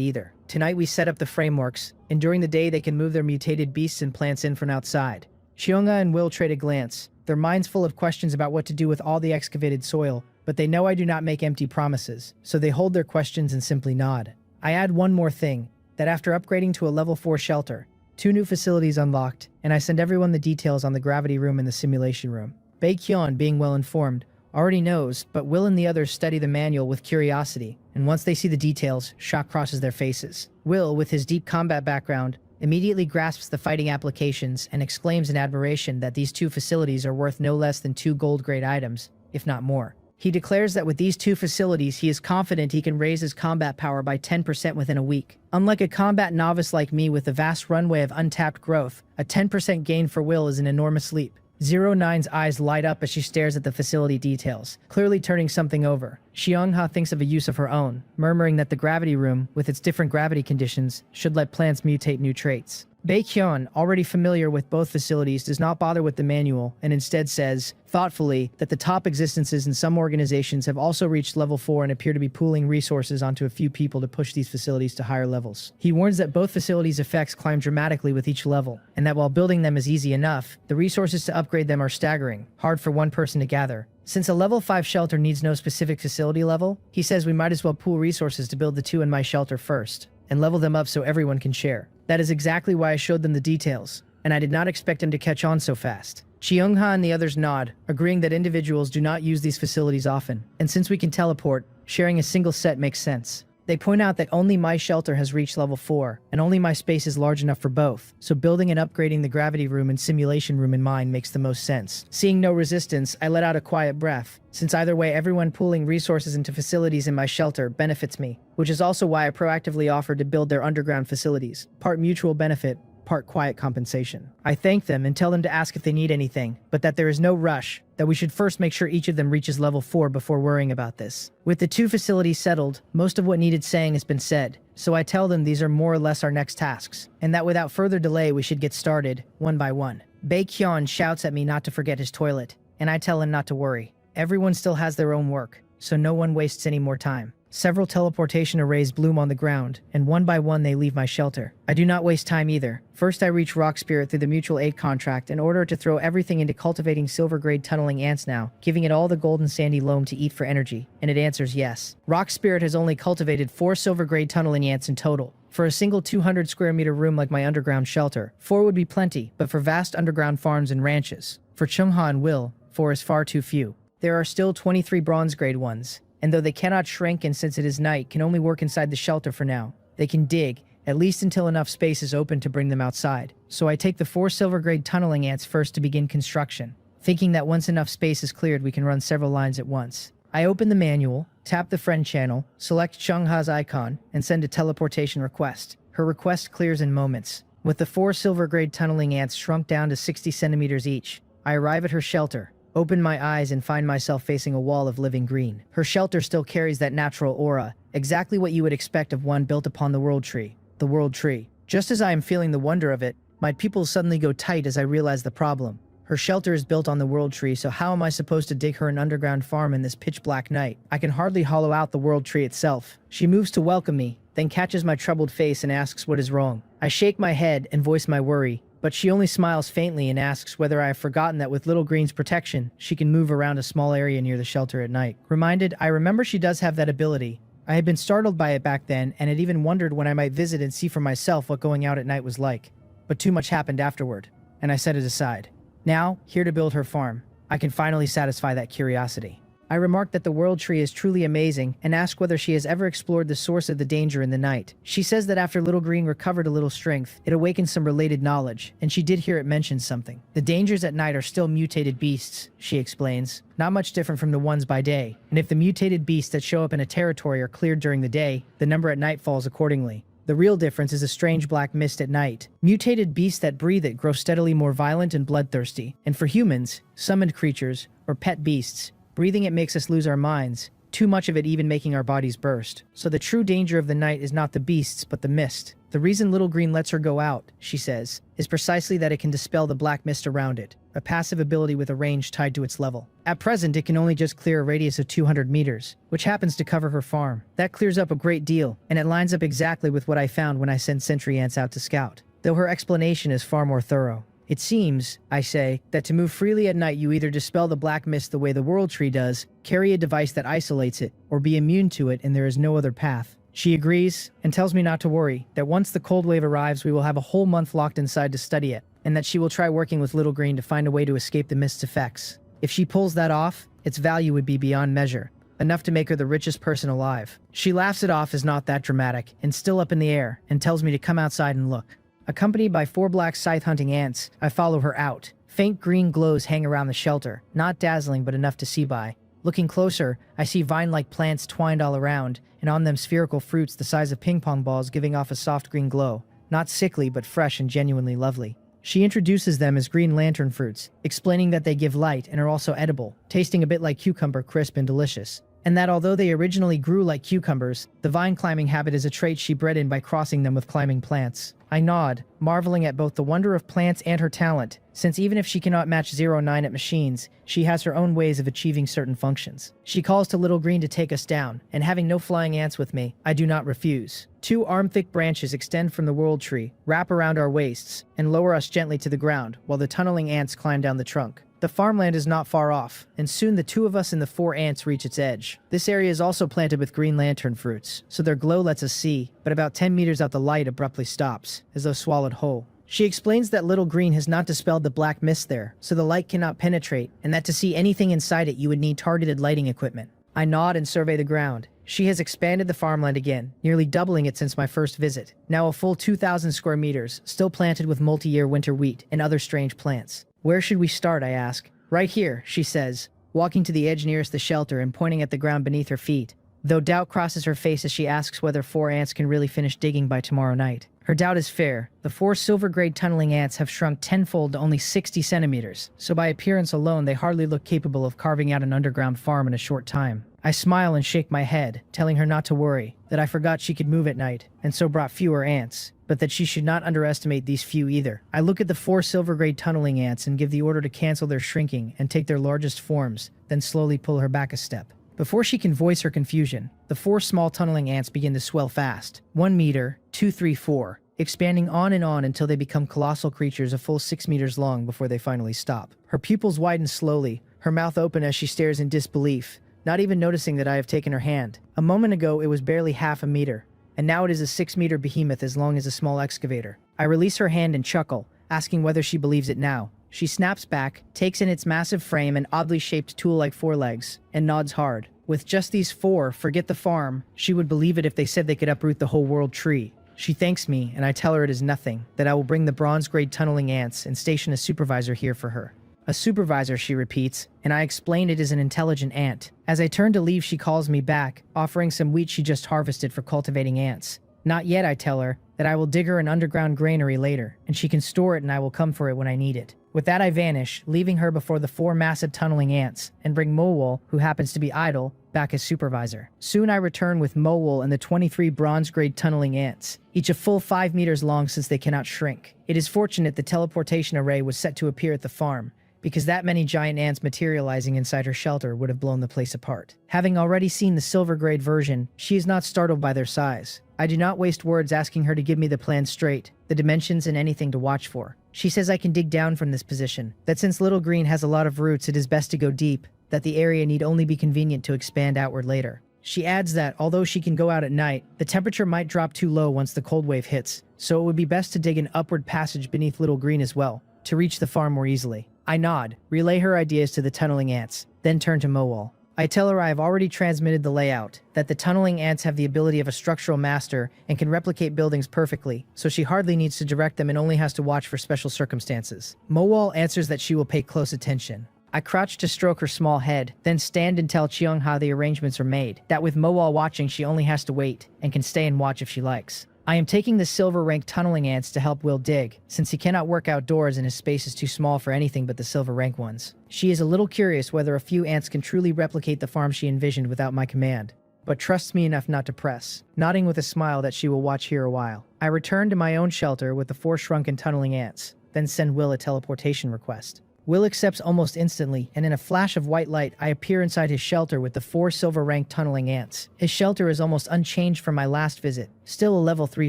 either. Tonight we set up the frameworks, and during the day they can move their mutated beasts and plants in from outside. Cheongha and Will trade a glance, their minds full of questions about what to do with all the excavated soil, but they know I do not make empty promises, so they hold their questions and simply nod. I add one more thing, that after upgrading to a level 4 shelter, 2 new facilities unlocked, and I send everyone the details on the gravity room and the simulation room. Baekhyun, being well informed, already knows, but Will and the others study the manual with curiosity, and once they see the details, shock crosses their faces. Will, with his deep combat background, immediately grasps the fighting applications and exclaims in admiration that these 2 facilities are worth no less than 2 gold-grade items, if not more. He declares that with these 2 facilities he is confident he can raise his combat power by 10% within a week. Unlike a combat novice like me with a vast runway of untapped growth, a 10% gain for Will is an enormous leap. 09's eyes light up as she stares at the facility details, clearly turning something over. Cheongha thinks of a use of her own, murmuring that the gravity room, with its different gravity conditions, should let plants mutate new traits. Baekhyun, already familiar with both facilities, does not bother with the manual and instead says, thoughtfully, that the top existences in some organizations have also reached level 4 and appear to be pooling resources onto a few people to push these facilities to higher levels. He warns that both facilities' effects climb dramatically with each level, and that while building them is easy enough, the resources to upgrade them are staggering, hard for one person to gather. Since a level 5 shelter needs no specific facility level, he says we might as well pool resources to build the 2 in my shelter first, and level them up so everyone can share. That is exactly why I showed them the details, and I did not expect him to catch on so fast. Cheongha and the others nod, agreeing that individuals do not use these facilities often, and since we can teleport, sharing a single set makes sense. They point out that only my shelter has reached level 4, and only my space is large enough for both, so building and upgrading the gravity room and simulation room in mine makes the most sense. Seeing no resistance, I let out a quiet breath, since either way everyone pooling resources into facilities in my shelter benefits me, which is also why I proactively offered to build their underground facilities, part mutual benefit, part quiet compensation. I thank them and tell them to ask if they need anything, but that there is no rush, that we should first make sure each of them reaches level 4 before worrying about this. With the 2 facilities settled, most of what needed saying has been said, so I tell them these are more or less our next tasks, and that without further delay we should get started, one by one. Baekhyun shouts at me not to forget his toilet, and I tell him not to worry. Everyone still has their own work, so no one wastes any more time. Several teleportation arrays bloom on the ground, and one by one they leave my shelter. I do not waste time either. First I reach Rock Spirit through the mutual aid contract and order it to throw everything into cultivating silver-grade tunneling ants now, giving it all the golden sandy loam to eat for energy, and it answers yes. Rock Spirit has only cultivated 4 silver-grade tunneling ants in total. For a single 200 square meter room like my underground shelter, 4 would be plenty, but for vast underground farms and ranches, for Chung-ha and Will, 4 is far too few. There are still 23 bronze-grade ones, and though they cannot shrink and since it is night can only work inside the shelter for now, they can dig, at least until enough space is open to bring them outside. So I take the 4 silver-grade tunneling ants first to begin construction, thinking that once enough space is cleared we can run several lines at once. I open the manual, tap the friend channel, select Chung-ha's icon, and send a teleportation request. Her request clears in moments. With the 4 silver-grade tunneling ants shrunk down to 60 centimeters each, I arrive at her shelter, open my eyes and find myself facing a wall of living green. Her shelter still carries that natural aura, exactly what you would expect of one built upon the world tree. The world tree. Just as I am feeling the wonder of it, my pupils suddenly go tight as I realize the problem. Her shelter is built on the world tree, so how am I supposed to dig her an underground farm in this pitch-black night? I can hardly hollow out the world tree itself. She moves to welcome me, then catches my troubled face and asks what is wrong. I shake my head and voice my worry, but she only smiles faintly and asks whether I have forgotten that with Little Green's protection, she can move around a small area near the shelter at night. Reminded, I remember she does have that ability. I had been startled by it back then and had even wondered when I might visit and see for myself what going out at night was like. But too much happened afterward, and I set it aside. Now, here to build her farm, I can finally satisfy that curiosity. I remark that the world tree is truly amazing and ask whether she has ever explored the source of the danger in the night. She says that after Little Green recovered a little strength, it awakened some related knowledge, and she did hear it mention something. The dangers at night are still mutated beasts, she explains, not much different from the ones by day, and if the mutated beasts that show up in a territory are cleared during the day, the number at night falls accordingly. The real difference is a strange black mist at night. Mutated beasts that breathe it grow steadily more violent and bloodthirsty, and for humans, summoned creatures, or pet beasts, breathing it makes us lose our minds, too much of it even making our bodies burst. So the true danger of the night is not the beasts, but the mist. The reason Little Green lets her go out, she says, is precisely that it can dispel the black mist around it, a passive ability with a range tied to its level. At present, it can only just clear a radius of 200 meters, which happens to cover her farm. That clears up a great deal, and it lines up exactly with what I found when I sent sentry ants out to scout, though her explanation is far more thorough. It seems, I say, that to move freely at night you either dispel the black mist the way the world tree does, carry a device that isolates it, or be immune to it, and there is no other path. She agrees, and tells me not to worry, that once the cold wave arrives we will have a whole month locked inside to study it, and that she will try working with Little Green to find a way to escape the mist's effects. If she pulls that off, its value would be beyond measure, enough to make her the richest person alive. She laughs it off as not that dramatic, and still up in the air, and tells me to come outside and look. Accompanied by 4 black scythe-hunting ants, I follow her out. Faint green glows hang around the shelter, not dazzling but enough to see by. Looking closer, I see vine-like plants twined all around, and on them spherical fruits the size of ping-pong balls giving off a soft green glow. Not sickly, but fresh and genuinely lovely. She introduces them as green lantern fruits, explaining that they give light and are also edible, tasting a bit like cucumber, crisp and delicious. And that although they originally grew like cucumbers, the vine climbing habit is a trait she bred in by crossing them with climbing plants. I nod, marveling at both the wonder of plants and her talent, since even if she cannot match 09 at machines, she has her own ways of achieving certain functions. She calls to Little Green to take us down, and having no flying ants with me, I do not refuse. 2 arm-thick branches extend from the world tree, wrap around our waists, and lower us gently to the ground, while the tunneling ants climb down the trunk. The farmland is not far off, and soon the 2 of us and the 4 ants reach its edge. This area is also planted with green lantern fruits, so their glow lets us see, but about 10 meters out the light abruptly stops, as though swallowed whole. She explains that Little Green has not dispelled the black mist there, so the light cannot penetrate, and that to see anything inside it you would need targeted lighting equipment. I nod and survey the ground. She has expanded the farmland again, nearly doubling it since my first visit. Now a full 2,000 square meters, still planted with multi-year winter wheat and other strange plants. Where should we start, I ask. Right here, she says, walking to the edge nearest the shelter and pointing at the ground beneath her feet, though doubt crosses her face as she asks whether 4 ants can really finish digging by tomorrow night. Her doubt is fair. The 4 silver-grade tunneling ants have shrunk tenfold to only 60 centimeters, so by appearance alone they hardly look capable of carving out an underground farm in a short time. I smile and shake my head, telling her not to worry, that I forgot she could move at night, and so brought fewer ants, but that she should not underestimate these few either. I look at the 4 silver-grade tunneling ants and give the order to cancel their shrinking and take their largest forms, then slowly pull her back a step. Before she can voice her confusion, the 4 small tunneling ants begin to swell fast. 1 meter, 2, 3, 4, expanding on and on until they become colossal creatures a full 6 meters long before they finally stop. Her pupils widen slowly, her mouth open as she stares in disbelief, not even noticing that I have taken her hand. A moment ago it was barely half a meter, and now it is a 6-meter behemoth as long as a small excavator. I release her hand and chuckle, asking whether she believes it now. She snaps back, takes in its massive frame and oddly shaped tool-like forelegs, and nods hard. With just these 4, forget the farm, she would believe it if they said they could uproot the whole world tree. She thanks me, and I tell her it is nothing, that I will bring the bronze-grade tunneling ants and station a supervisor here for her. A supervisor, she repeats, and I explain it is an intelligent ant. As I turn to leave, she calls me back, offering some wheat she just harvested for cultivating ants. Not yet, I tell her, that I will dig her an underground granary later, and she can store it and I will come for it when I need it. With that I vanish, leaving her before the 4 massive tunneling ants, and bring Mowol, who happens to be idle, back as supervisor. Soon I return with Mowol and the 23 bronze-grade tunneling ants, each a full 5 meters long since they cannot shrink. It is fortunate the teleportation array was set to appear at the farm, because that many giant ants materializing inside her shelter would have blown the place apart. Having already seen the silver-grade version, she is not startled by their size. I do not waste words asking her to give me the plan straight, the dimensions and anything to watch for. She says I can dig down from this position, that since Little Green has a lot of roots it is best to go deep, that the area need only be convenient to expand outward later. She adds that, although she can go out at night, the temperature might drop too low once the cold wave hits, so it would be best to dig an upward passage beneath Little Green as well, to reach the farm more easily. I nod, relay her ideas to the tunneling ants, then turn to Mowol. I tell her I have already transmitted the layout, that the tunneling ants have the ability of a structural master and can replicate buildings perfectly, so she hardly needs to direct them and only has to watch for special circumstances. Mowol answers that she will pay close attention. I crouch to stroke her small head, then stand and tell Chiyoung how the arrangements are made, that with Mowol watching she only has to wait, and can stay and watch if she likes. I am taking the silver-rank tunneling ants to help Will dig, since he cannot work outdoors and his space is too small for anything but the silver-rank ones. She is a little curious whether a few ants can truly replicate the farm she envisioned without my command, but trusts me enough not to press, nodding with a smile that she will watch here a while. I return to my own shelter with the 4 shrunken tunneling ants, then send Will a teleportation request. Will accepts almost instantly, and in a flash of white light, I appear inside his shelter with the 4 silver-ranked tunneling ants. His shelter is almost unchanged from my last visit, still a level 3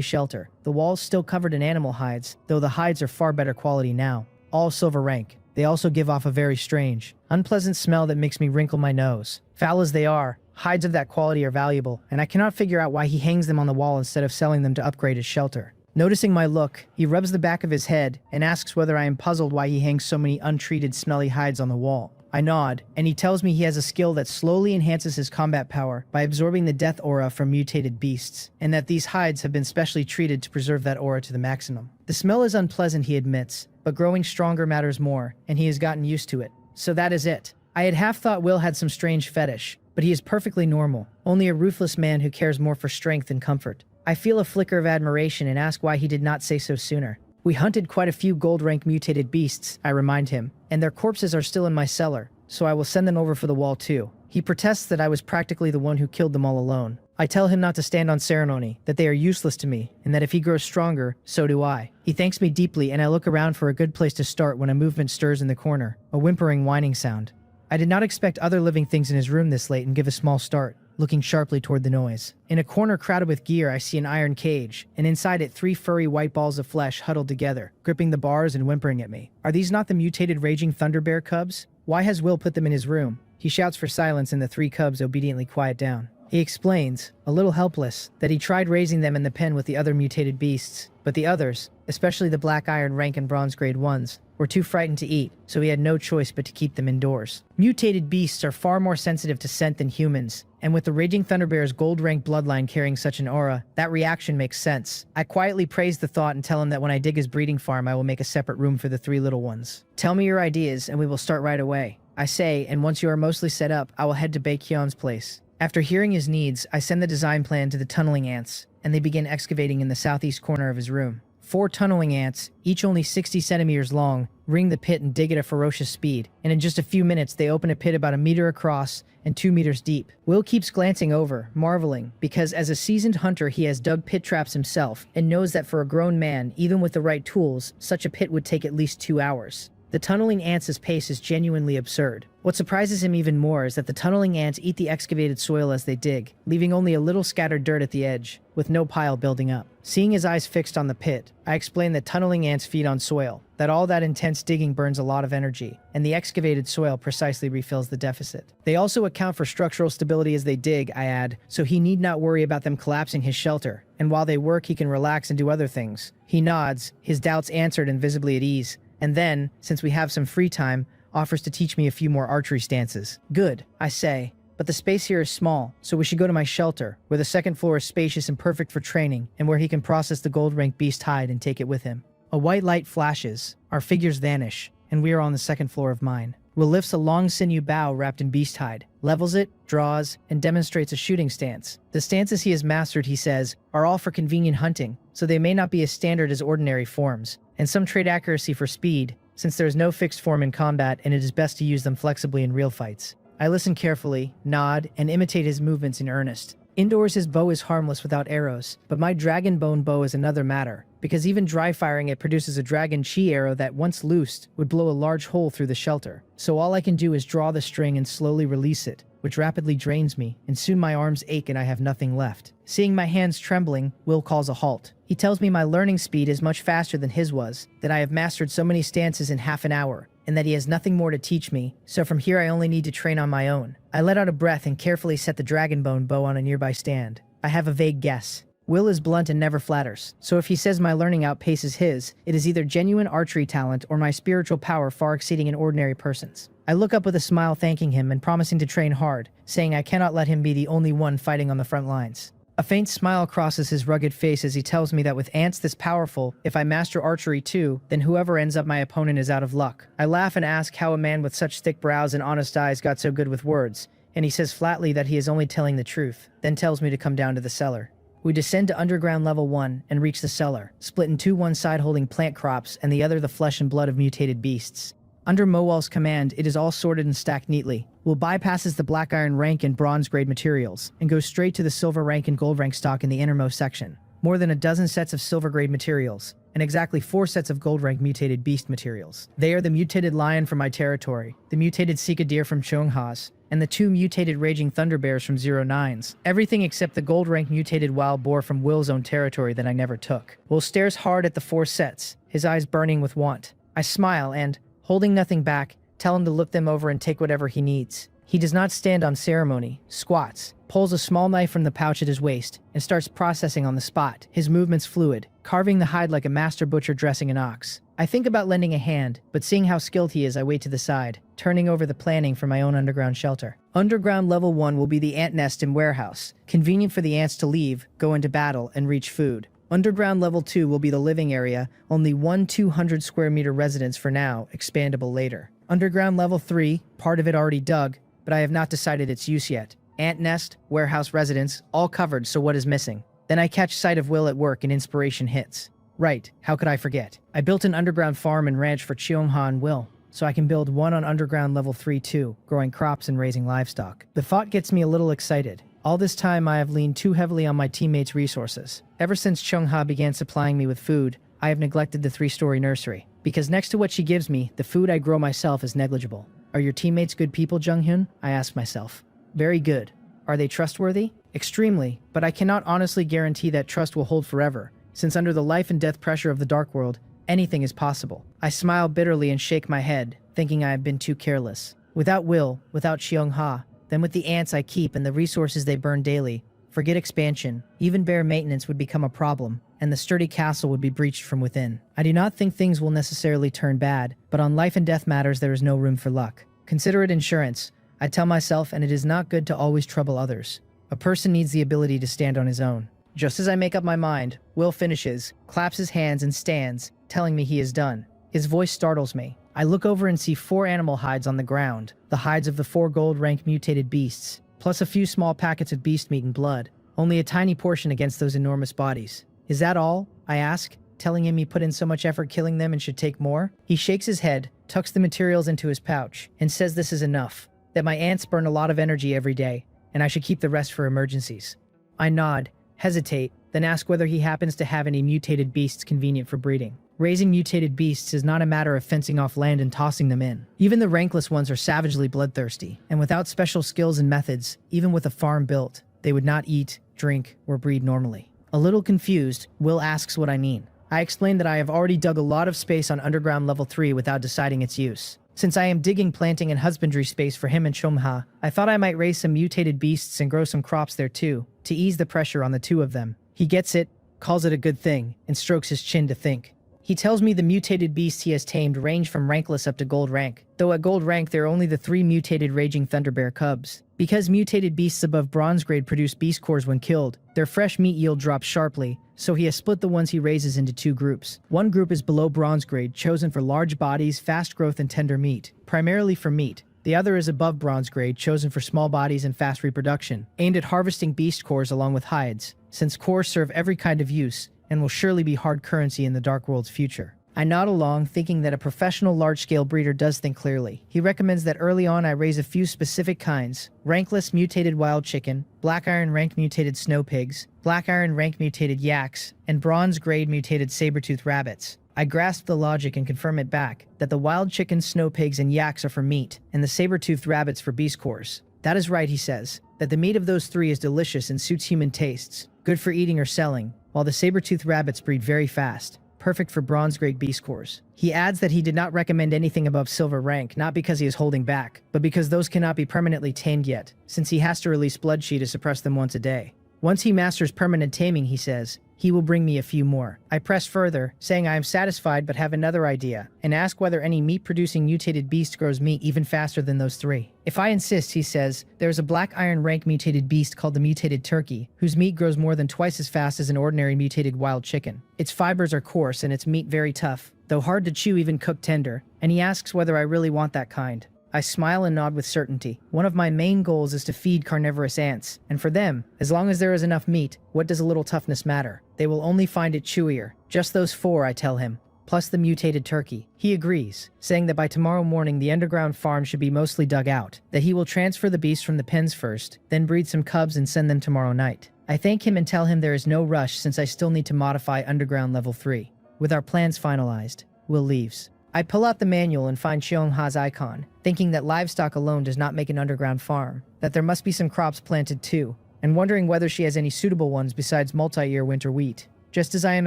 shelter. The walls still covered in animal hides, though the hides are far better quality now. All silver rank. They also give off a very strange, unpleasant smell that makes me wrinkle my nose. Foul as they are, hides of that quality are valuable, and I cannot figure out why he hangs them on the wall instead of selling them to upgrade his shelter. Noticing my look, he rubs the back of his head and asks whether I am puzzled why he hangs so many untreated, smelly hides on the wall. I nod, and he tells me he has a skill that slowly enhances his combat power by absorbing the death aura from mutated beasts, and that these hides have been specially treated to preserve that aura to the maximum. The smell is unpleasant, he admits, but growing stronger matters more, and he has gotten used to it. So that is it. I had half thought Will had some strange fetish, but he is perfectly normal, only a ruthless man who cares more for strength than comfort. I feel a flicker of admiration and ask why he did not say so sooner. We hunted quite a few gold-rank mutated beasts, I remind him, and their corpses are still in my cellar, so I will send them over for the wall too. He protests that I was practically the one who killed them all alone. I tell him not to stand on ceremony, that they are useless to me, and that if he grows stronger, so do I. He thanks me deeply, and I look around for a good place to start when a movement stirs in the corner, a whimpering whining sound. I did not expect other living things in his room this late and give a small start, looking sharply toward the noise. In a corner crowded with gear, I see an iron cage, and inside it 3 furry white balls of flesh huddled together, gripping the bars and whimpering at me. Are these not the mutated raging thunder bear cubs? Why has Will put them in his room? He shouts for silence and the 3 cubs obediently quiet down. He explains, a little helpless, that he tried raising them in the pen with the other mutated beasts, but the others, especially the black iron rank and bronze grade ones, were too frightened to eat, so he had no choice but to keep them indoors. Mutated beasts are far more sensitive to scent than humans, and with the Raging Thunderbear's gold-rank bloodline carrying such an aura, that reaction makes sense. I quietly praise the thought and tell him that when I dig his breeding farm I will make a separate room for the 3 little ones. Tell me your ideas and we will start right away, I say, and once you are mostly set up, I will head to Baekhyun's place. After hearing his needs, I send the design plan to the tunneling ants, and they begin excavating in the southeast corner of his room. 4 tunneling ants, each only 60 centimeters long, ring the pit and dig at a ferocious speed, and in just a few minutes they open a pit about 1 meter across and 2 meters deep. Will keeps glancing over, marveling, because as a seasoned hunter he has dug pit traps himself, and knows that for a grown man, even with the right tools, such a pit would take at least 2 hours. The tunneling ants' pace is genuinely absurd. What surprises him even more is that the tunneling ants eat the excavated soil as they dig, leaving only a little scattered dirt at the edge, with no pile building up. Seeing his eyes fixed on the pit, I explain that tunneling ants feed on soil, that all that intense digging burns a lot of energy, and the excavated soil precisely refills the deficit. They also account for structural stability as they dig, I add, so he need not worry about them collapsing his shelter, and while they work he can relax and do other things. He nods, his doubts answered and visibly at ease, and then, since we have some free time, offers to teach me a few more archery stances. Good, I say, but the space here is small, so we should go to my shelter, where the 2nd floor is spacious and perfect for training, and where he can process the gold-rank beast hide and take it with him. A white light flashes, our figures vanish, and we are on the 2nd floor of mine. Will lifts a long sinew bow wrapped in beast hide, levels it, draws, and demonstrates a shooting stance. The stances he has mastered, he says, are all for convenient hunting, so they may not be as standard as ordinary forms, and some trade accuracy for speed, since there is no fixed form in combat and it is best to use them flexibly in real fights. I listen carefully, nod, and imitate his movements in earnest. Indoors, his bow is harmless without arrows, but my dragon bone bow is another matter, because even dry firing it produces a dragon chi arrow that, once loosed, would blow a large hole through the shelter. So all I can do is draw the string and slowly release it, which rapidly drains me, and soon my arms ache and I have nothing left. Seeing my hands trembling, Will calls a halt. He tells me my learning speed is much faster than his was, that I have mastered so many stances in half an hour, and that he has nothing more to teach me, so from here I only need to train on my own. I let out a breath and carefully set the dragon bone bow on a nearby stand. I have a vague guess. Will is blunt and never flatters, so if he says my learning outpaces his, it is either genuine archery talent or my spiritual power far exceeding an ordinary person's. I look up with a smile thanking him and promising to train hard, saying I cannot let him be the only one fighting on the front lines. A faint smile crosses his rugged face as he tells me that with ants this powerful, if I master archery too, then whoever ends up my opponent is out of luck. I laugh and ask how a man with such thick brows and honest eyes got so good with words, and he says flatly that he is only telling the truth, then tells me to come down to the cellar. We descend to underground level 1 and reach the cellar, split in two, one side holding plant crops and the other the flesh and blood of mutated beasts. Under Mowal's command, it is all sorted and stacked neatly. Will bypasses the black iron rank and bronze grade materials, and goes straight to the silver rank and gold rank stock in the innermost section. More than a dozen sets of silver grade materials, and exactly 4 sets of gold rank mutated beast materials. They are the mutated lion from my territory, the mutated Sika deer from Chongha's, and the 2 mutated raging thunder bears from 09's. Everything except the gold rank mutated wild boar from Will's own territory that I never took. Will stares hard at the 4 sets, his eyes burning with want. I smile and, holding nothing back, tell him to look them over and take whatever he needs. He does not stand on ceremony, squats, pulls a small knife from the pouch at his waist, and starts processing on the spot, his movements fluid, carving the hide like a master butcher dressing an ox. I think about lending a hand, but seeing how skilled he is, I wait to the side, turning over the planning for my own underground shelter. Underground level 1 will be the ant nest and warehouse, convenient for the ants to leave, go into battle, and reach food. Underground level 2 will be the living area, only one 200 square meter residence for now, expandable later. Underground level 3, part of it already dug, but I have not decided its use yet. Ant nest, warehouse residence, all covered, so what is missing? Then I catch sight of Will at work and inspiration hits. Right, how could I forget? I built an underground farm and ranch for Cheongha and Will, so I can build one on underground level 3 too, growing crops and raising livestock. The thought gets me a little excited. All this time I have leaned too heavily on my teammates' resources. Ever since Chongha began supplying me with food, I have neglected the 3-story nursery. Because next to what she gives me, the food I grow myself is negligible. Are your teammates good people, Junghyun? I ask myself. Very good. Are they trustworthy? Extremely, but I cannot honestly guarantee that trust will hold forever, since under the life and death pressure of the Dark World, anything is possible. I smile bitterly and shake my head, thinking I have been too careless. Without Will, without Cheongha, then with the ants I keep and the resources they burn daily, forget expansion, even bare maintenance would become a problem, and the sturdy castle would be breached from within. I do not think things will necessarily turn bad, but on life and death matters there is no room for luck. Consider it insurance, I tell myself, and it is not good to always trouble others. A person needs the ability to stand on his own. Just as I make up my mind, Will finishes, claps his hands and stands, telling me he is done. His voice startles me. I look over and see 4 animal hides on the ground, the hides of the 4 gold rank mutated beasts, plus a few small packets of beast meat and blood, only a tiny portion against those enormous bodies. Is that all? I ask, telling him he put in so much effort killing them and should take more. He shakes his head, tucks the materials into his pouch, and says this is enough, that my ants burn a lot of energy every day, and I should keep the rest for emergencies. I nod, hesitate, then ask whether he happens to have any mutated beasts convenient for breeding. Raising mutated beasts is not a matter of fencing off land and tossing them in. Even the rankless ones are savagely bloodthirsty, and without special skills and methods, even with a farm built, they would not eat, drink, or breed normally. A little confused, Will asks what I mean. I explain that I have already dug a lot of space on underground level 3 without deciding its use. Since I am digging planting and husbandry space for him and Chongha, I thought I might raise some mutated beasts and grow some crops there too, to ease the pressure on the 2 of them. He gets it, calls it a good thing, and strokes his chin to think. He tells me the mutated beasts he has tamed range from rankless up to gold rank, though at gold rank there are only the 3 mutated raging thunderbear cubs. Because mutated beasts above bronze grade produce beast cores when killed, their fresh meat yield drops sharply, so he has split the ones he raises into 2 groups. One group is below bronze grade, chosen for large bodies, fast growth, and tender meat, primarily for meat. The other is above bronze grade, chosen for small bodies and fast reproduction, aimed at harvesting beast cores along with hides, since cores serve every kind of use, and will surely be hard currency in the Dark World's future. I nod along, thinking that a professional large-scale breeder does think clearly. He recommends that early on I raise a few specific kinds: rankless mutated wild chicken, black iron rank mutated snow pigs, black iron rank mutated yaks, and bronze grade mutated saber-tooth rabbits. I grasp the logic and confirm it back, that the wild chickens, snow pigs, and yaks are for meat, and the saber-toothed rabbits for beast cores. That is right, he says, that the meat of those three is delicious and suits human tastes, good for eating or selling, while the saber-toothed rabbits breed very fast, perfect for bronze-grade beast cores. He adds that he did not recommend anything above silver rank, not because he is holding back, but because those cannot be permanently tamed yet, since he has to release blood chi to suppress them once a day. Once he masters permanent taming, he says, he will bring me a few more. I press further, saying I am satisfied but have another idea, and ask whether any meat-producing mutated beast grows meat even faster than those three. If I insist, he says, there is a black iron rank mutated beast called the mutated turkey, whose meat grows more than twice as fast as an ordinary mutated wild chicken. Its fibers are coarse and its meat very tough, though hard to chew even cooked tender, and he asks whether I really want that kind. I smile and nod with certainty. One of my main goals is to feed carnivorous ants, and for them, as long as there is enough meat, what does a little toughness matter? They will only find it chewier. Just those four, I tell him, plus the mutated turkey. He agrees, saying that by tomorrow morning the underground farm should be mostly dug out, that he will transfer the beasts from the pens first, then breed some cubs and send them tomorrow night. I thank him and tell him there is no rush since I still need to modify underground level 3. With our plans finalized, Will leaves. I pull out the manual and find Cheongha's icon, thinking that livestock alone does not make an underground farm, that there must be some crops planted too, and wondering whether she has any suitable ones besides multi-year winter wheat. Just as I am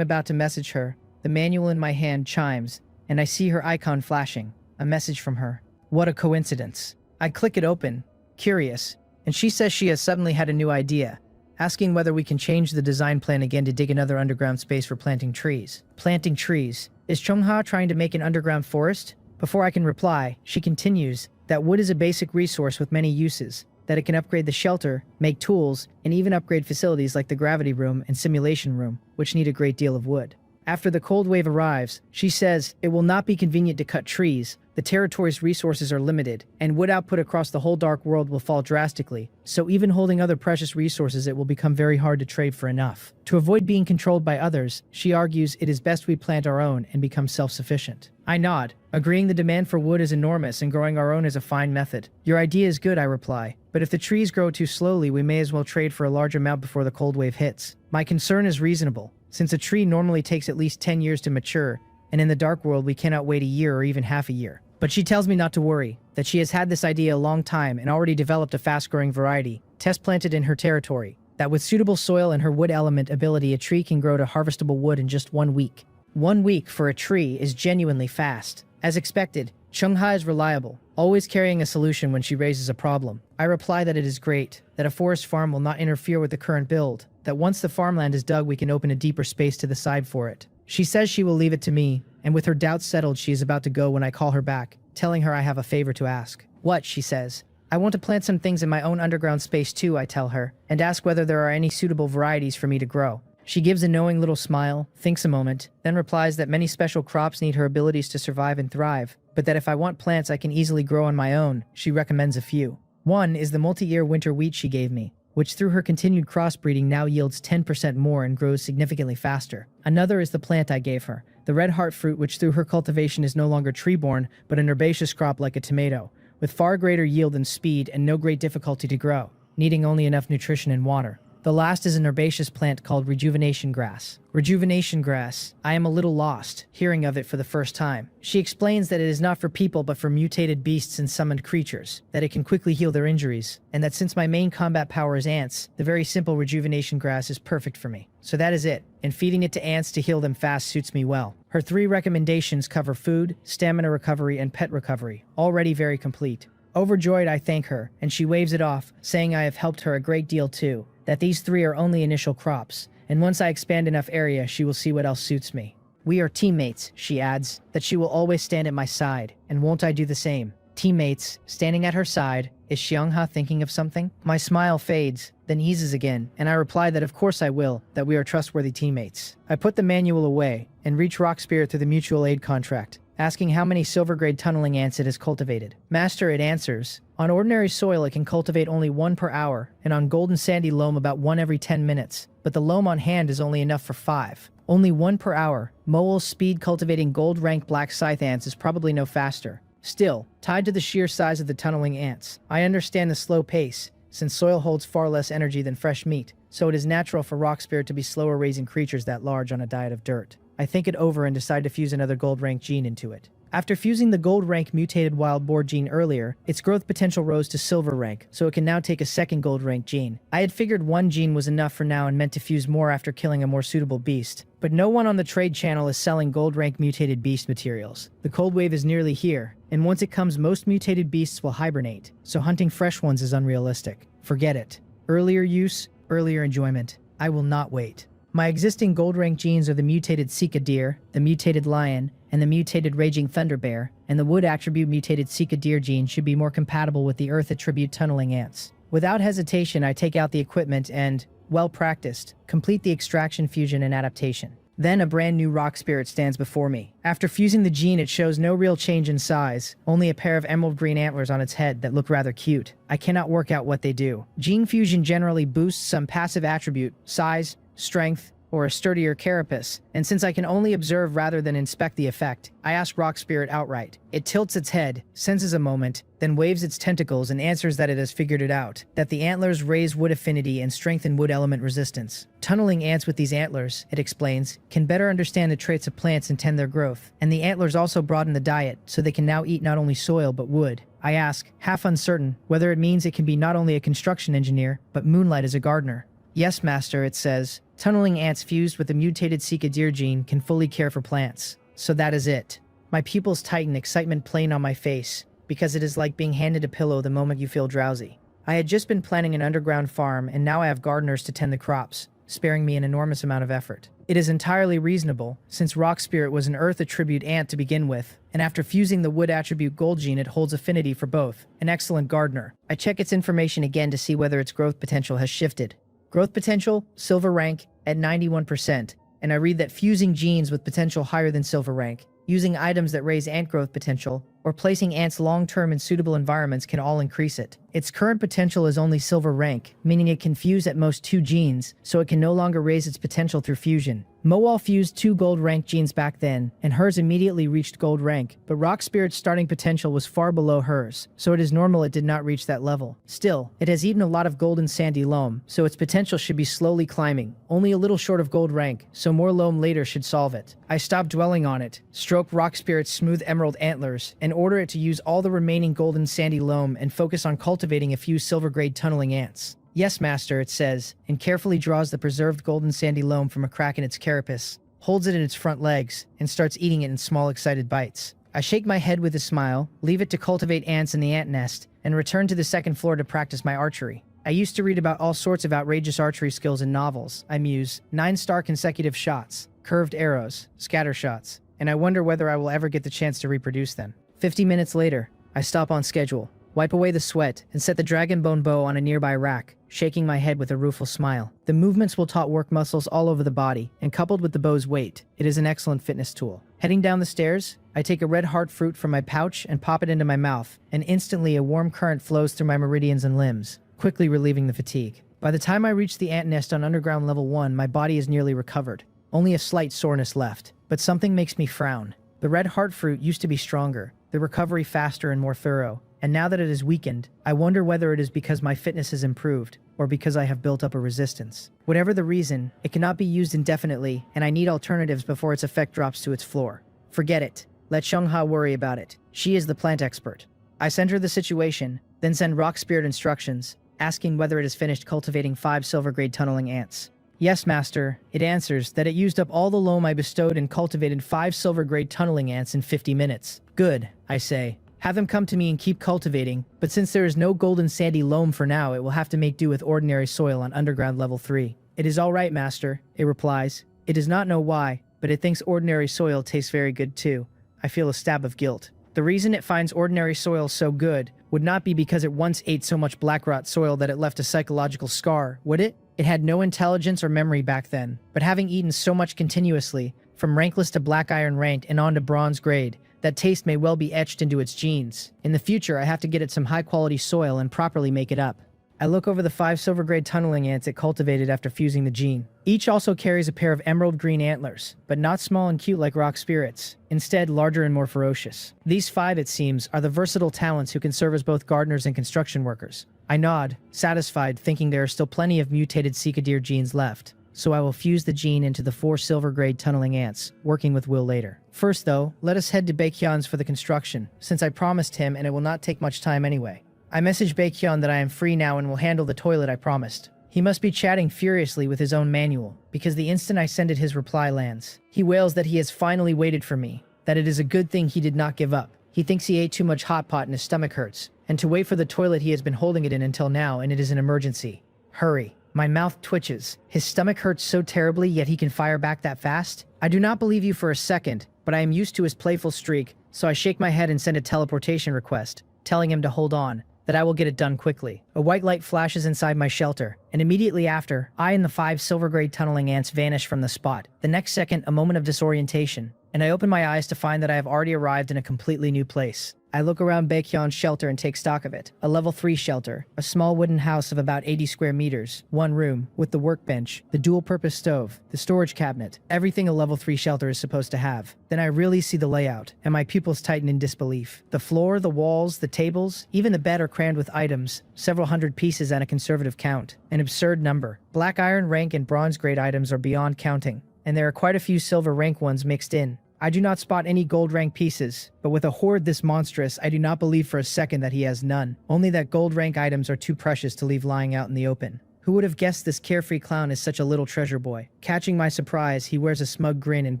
about to message her, the manual in my hand chimes, and I see her icon flashing, a message from her. What a coincidence. I click it open, curious, and she says she has suddenly had a new idea, asking whether we can change the design plan again to dig another underground space for planting trees. Planting trees. Is Cheongha trying to make an underground forest? Before I can reply, she continues that wood is a basic resource with many uses, that it can upgrade the shelter, make tools, and even upgrade facilities like the gravity room and simulation room, which need a great deal of wood. After the cold wave arrives, she says it will not be convenient to cut trees, the territory's resources are limited, and wood output across the whole dark world will fall drastically, so even holding other precious resources it will become very hard to trade for enough. To avoid being controlled by others, she argues it is best we plant our own and become self-sufficient. I nod, agreeing the demand for wood is enormous and growing our own is a fine method. Your idea is good, I reply, but if the trees grow too slowly we may as well trade for a large amount before the cold wave hits. My concern is reasonable, since a tree normally takes at least 10 years to mature, and in the dark world we cannot wait a year or even half a year. But she tells me not to worry, that she has had this idea a long time and already developed a fast-growing variety, test planted in her territory, that with suitable soil and her wood element ability a tree can grow to harvestable wood in just 1 week. 1 week for a tree is genuinely fast. As expected, Cheongha is reliable, always carrying a solution when she raises a problem. I reply that it is great, that a forest farm will not interfere with the current build, that once the farmland is dug we can open a deeper space to the side for it. She says she will leave it to me, and with her doubts settled she is about to go when I call her back, telling her I have a favor to ask. What? She says. I want to plant some things in my own underground space too, I tell her, and ask whether there are any suitable varieties for me to grow. She gives a knowing little smile, thinks a moment, then replies that many special crops need her abilities to survive and thrive, but that if I want plants I can easily grow on my own. She recommends a few. One is the multi-year winter wheat she gave me, which through her continued crossbreeding now yields 10% more and grows significantly faster. Another is the plant I gave her, the red heart fruit, which through her cultivation is no longer tree-borne but an herbaceous crop like a tomato, with far greater yield and speed and no great difficulty to grow, needing only enough nutrition and water. The last is an herbaceous plant called rejuvenation grass. Rejuvenation grass. I am a little lost, hearing of it for the first time. She explains that it is not for people but for mutated beasts and summoned creatures, that it can quickly heal their injuries, and that since my main combat power is ants, the very simple rejuvenation grass is perfect for me. So that is it, and feeding it to ants to heal them fast suits me well. Her 3 recommendations cover food, stamina recovery, and pet recovery, already very complete. Overjoyed, I thank her, and she waves it off, saying I have helped her a great deal too, that these 3 are only initial crops, and once I expand enough area she will see what else suits me. We are teammates, she adds, that she will always stand at my side, and won't I do the same? Teammates, standing at her side. Is Cheongha thinking of something? My smile fades, then eases again, and I reply that of course I will, that we are trustworthy teammates. I put the manual away, and reach Rock Spirit through the mutual aid contract, asking how many silver-grade tunneling ants it has cultivated. Master, it answers, on ordinary soil it can cultivate only 1 per hour, and on golden sandy loam about 1 every 10 minutes, but the loam on hand is only enough for 5. Only 1 per hour. Moel's speed cultivating gold-ranked black scythe ants is probably no faster. Still, tied to the sheer size of the tunneling ants, I understand the slow pace, since soil holds far less energy than fresh meat, so it is natural for rock spirit to be slower raising creatures that large on a diet of dirt. I think it over and decide to fuse another gold rank gene into it. After fusing the gold rank mutated wild boar gene earlier, its growth potential rose to silver rank, so it can now take a second gold rank gene. I had figured 1 gene was enough for now and meant to fuse more after killing a more suitable beast, but no one on the trade channel is selling gold rank mutated beast materials. The cold wave is nearly here, and once it comes most mutated beasts will hibernate, so hunting fresh ones is unrealistic. Forget it. Earlier use, earlier enjoyment. I will not wait. My existing gold rank genes are the mutated Sika deer, the mutated lion, and the mutated raging thunder bear, and the wood attribute mutated Sika deer gene should be more compatible with the earth attribute tunneling ants. Without hesitation, I take out the equipment and, well practiced, complete the extraction, fusion, and adaptation. Then a brand new rock spirit stands before me. After fusing the gene, it shows no real change in size, only a pair of emerald green antlers on its head that look rather cute. I cannot work out what they do. Gene fusion generally boosts some passive attribute, size, strength, or a sturdier carapace, and since I can only observe rather than inspect the effect, I ask Rock Spirit outright. It tilts its head, senses a moment, then waves its tentacles and answers that it has figured it out, that the antlers raise wood affinity and strengthen wood element resistance. Tunneling ants with these antlers, it explains, can better understand the traits of plants and tend their growth, and the antlers also broaden the diet, so they can now eat not only soil but wood. I ask, half uncertain, whether it means it can be not only a construction engineer, but moonlight as a gardener. Yes, Master, it says. Tunneling ants fused with the mutated Sika deer gene can fully care for plants. So that is it. My pupils tighten, excitement plain on my face, because it is like being handed a pillow the moment you feel drowsy. I had just been planning an underground farm, and now I have gardeners to tend the crops, sparing me an enormous amount of effort. It is entirely reasonable, since Rock Spirit was an Earth attribute ant to begin with, and after fusing the wood attribute gold gene it holds affinity for both. An excellent gardener. I check its information again to see whether its growth potential has shifted. Growth potential, silver rank, at 91%, and I read that fusing genes with potential higher than silver rank, using items that raise ant growth potential, or placing ants long-term in suitable environments can all increase it. Its current potential is only silver rank, meaning it can fuse at most 2 genes, so it can no longer raise its potential through fusion. Moal fused 2 gold rank genes back then, and hers immediately reached gold rank, but Rock Spirit's starting potential was far below hers, so it is normal it did not reach that level. Still, it has eaten a lot of golden sandy loam, so its potential should be slowly climbing, only a little short of gold rank, so more loam later should solve it. I stop dwelling on it, stroke Rock Spirit's smooth emerald antlers, and order it to use all the remaining golden sandy loam and focus on cultivating a few silver-grade tunneling ants. Yes, Master, it says, and carefully draws the preserved golden sandy loam from a crack in its carapace, holds it in its front legs, and starts eating it in small excited bites. I shake my head with a smile, leave it to cultivate ants in the ant nest, and return to the second floor to practice my archery. I used to read about all sorts of outrageous archery skills in novels, I muse, 9-star consecutive shots, curved arrows, scatter shots, and I wonder whether I will ever get the chance to reproduce them. 50 minutes later, I stop on schedule, wipe away the sweat, and set the dragon bone bow on a nearby rack, shaking my head with a rueful smile. The movements will taut work muscles all over the body, and coupled with the bow's weight, it is an excellent fitness tool. Heading down the stairs, I take a red heart fruit from my pouch and pop it into my mouth, and instantly a warm current flows through my meridians and limbs, quickly relieving the fatigue. By the time I reach the ant nest on underground level 1, my body is nearly recovered. Only a slight soreness left, but something makes me frown. The red heart fruit used to be stronger, the recovery faster and more thorough, and now that it is weakened, I wonder whether it is because my fitness has improved, or because I have built up a resistance. Whatever the reason, it cannot be used indefinitely, and I need alternatives before its effect drops to its floor. Forget it. Let Xiongha worry about it. She is the plant expert. I send her the situation, then send Rock Spirit instructions, asking whether it has finished cultivating 5 silver-grade tunneling ants. Yes, Master, it answers that it used up all the loam I bestowed and cultivated 5 silver-grade tunneling ants in 50 minutes. Good, I say. Have them come to me and keep cultivating, but since there is no golden sandy loam for now, it will have to make do with ordinary soil on underground level 3. It is all right, Master, it replies. It does not know why, but it thinks ordinary soil tastes very good too. I feel a stab of guilt. The reason it finds ordinary soil so good would not be because it once ate so much black rot soil that it left a psychological scar, would it? It had no intelligence or memory back then, but having eaten so much continuously, from rankless to black iron rank and on to bronze grade, That taste may well be etched into its genes. In the future, I have to get it some high-quality soil and properly make it up. I look over the 5 silver grade tunneling ants it cultivated after fusing the gene. Each also carries a pair of emerald green antlers, but not small and cute like rock spirits. Instead, larger and more ferocious. These 5, it seems, are the versatile talents who can serve as both gardeners and construction workers. I nod, satisfied, thinking there are still plenty of mutated cicadeer genes left. So I will fuse the gene into the 4 silver grade tunneling ants, working with Will later. First though, let us head to Baekhyun's for the construction, since I promised him and it will not take much time anyway. I message Baekhyun that I am free now and will handle the toilet I promised. He must be chatting furiously with his own manual, because the instant I send it his reply lands. He wails that he has finally waited for me, that it is a good thing he did not give up. He thinks he ate too much hot pot and his stomach hurts, and to wait for the toilet he has been holding it in until now, and it is an emergency. Hurry. My mouth twitches. His stomach hurts so terribly, yet he can fire back that fast? I do not believe you for a second, but I am used to his playful streak, so I shake my head and send a teleportation request, telling him to hold on, that I will get it done quickly. A white light flashes inside my shelter, and immediately after, I and the 5 silver grade tunneling ants vanish from the spot. The next second, a moment of disorientation, and I open my eyes to find that I have already arrived in a completely new place. I look around Baekhyun's shelter and take stock of it. A level 3 shelter, a small wooden house of about 80 square meters, 1 room, with the workbench, the dual-purpose stove, the storage cabinet, everything a level 3 shelter is supposed to have. Then I really see the layout, and my pupils tighten in disbelief. The floor, the walls, the tables, even the bed are crammed with items, several hundred pieces at a conservative count. An absurd number. Black iron rank and bronze grade items are beyond counting, and there are quite a few silver rank ones mixed in. I do not spot any gold rank pieces, but with a hoard this monstrous, I do not believe for a second that he has none. Only that gold rank items are too precious to leave lying out in the open. Who would have guessed this carefree clown is such a little treasure boy? Catching my surprise, he wears a smug grin and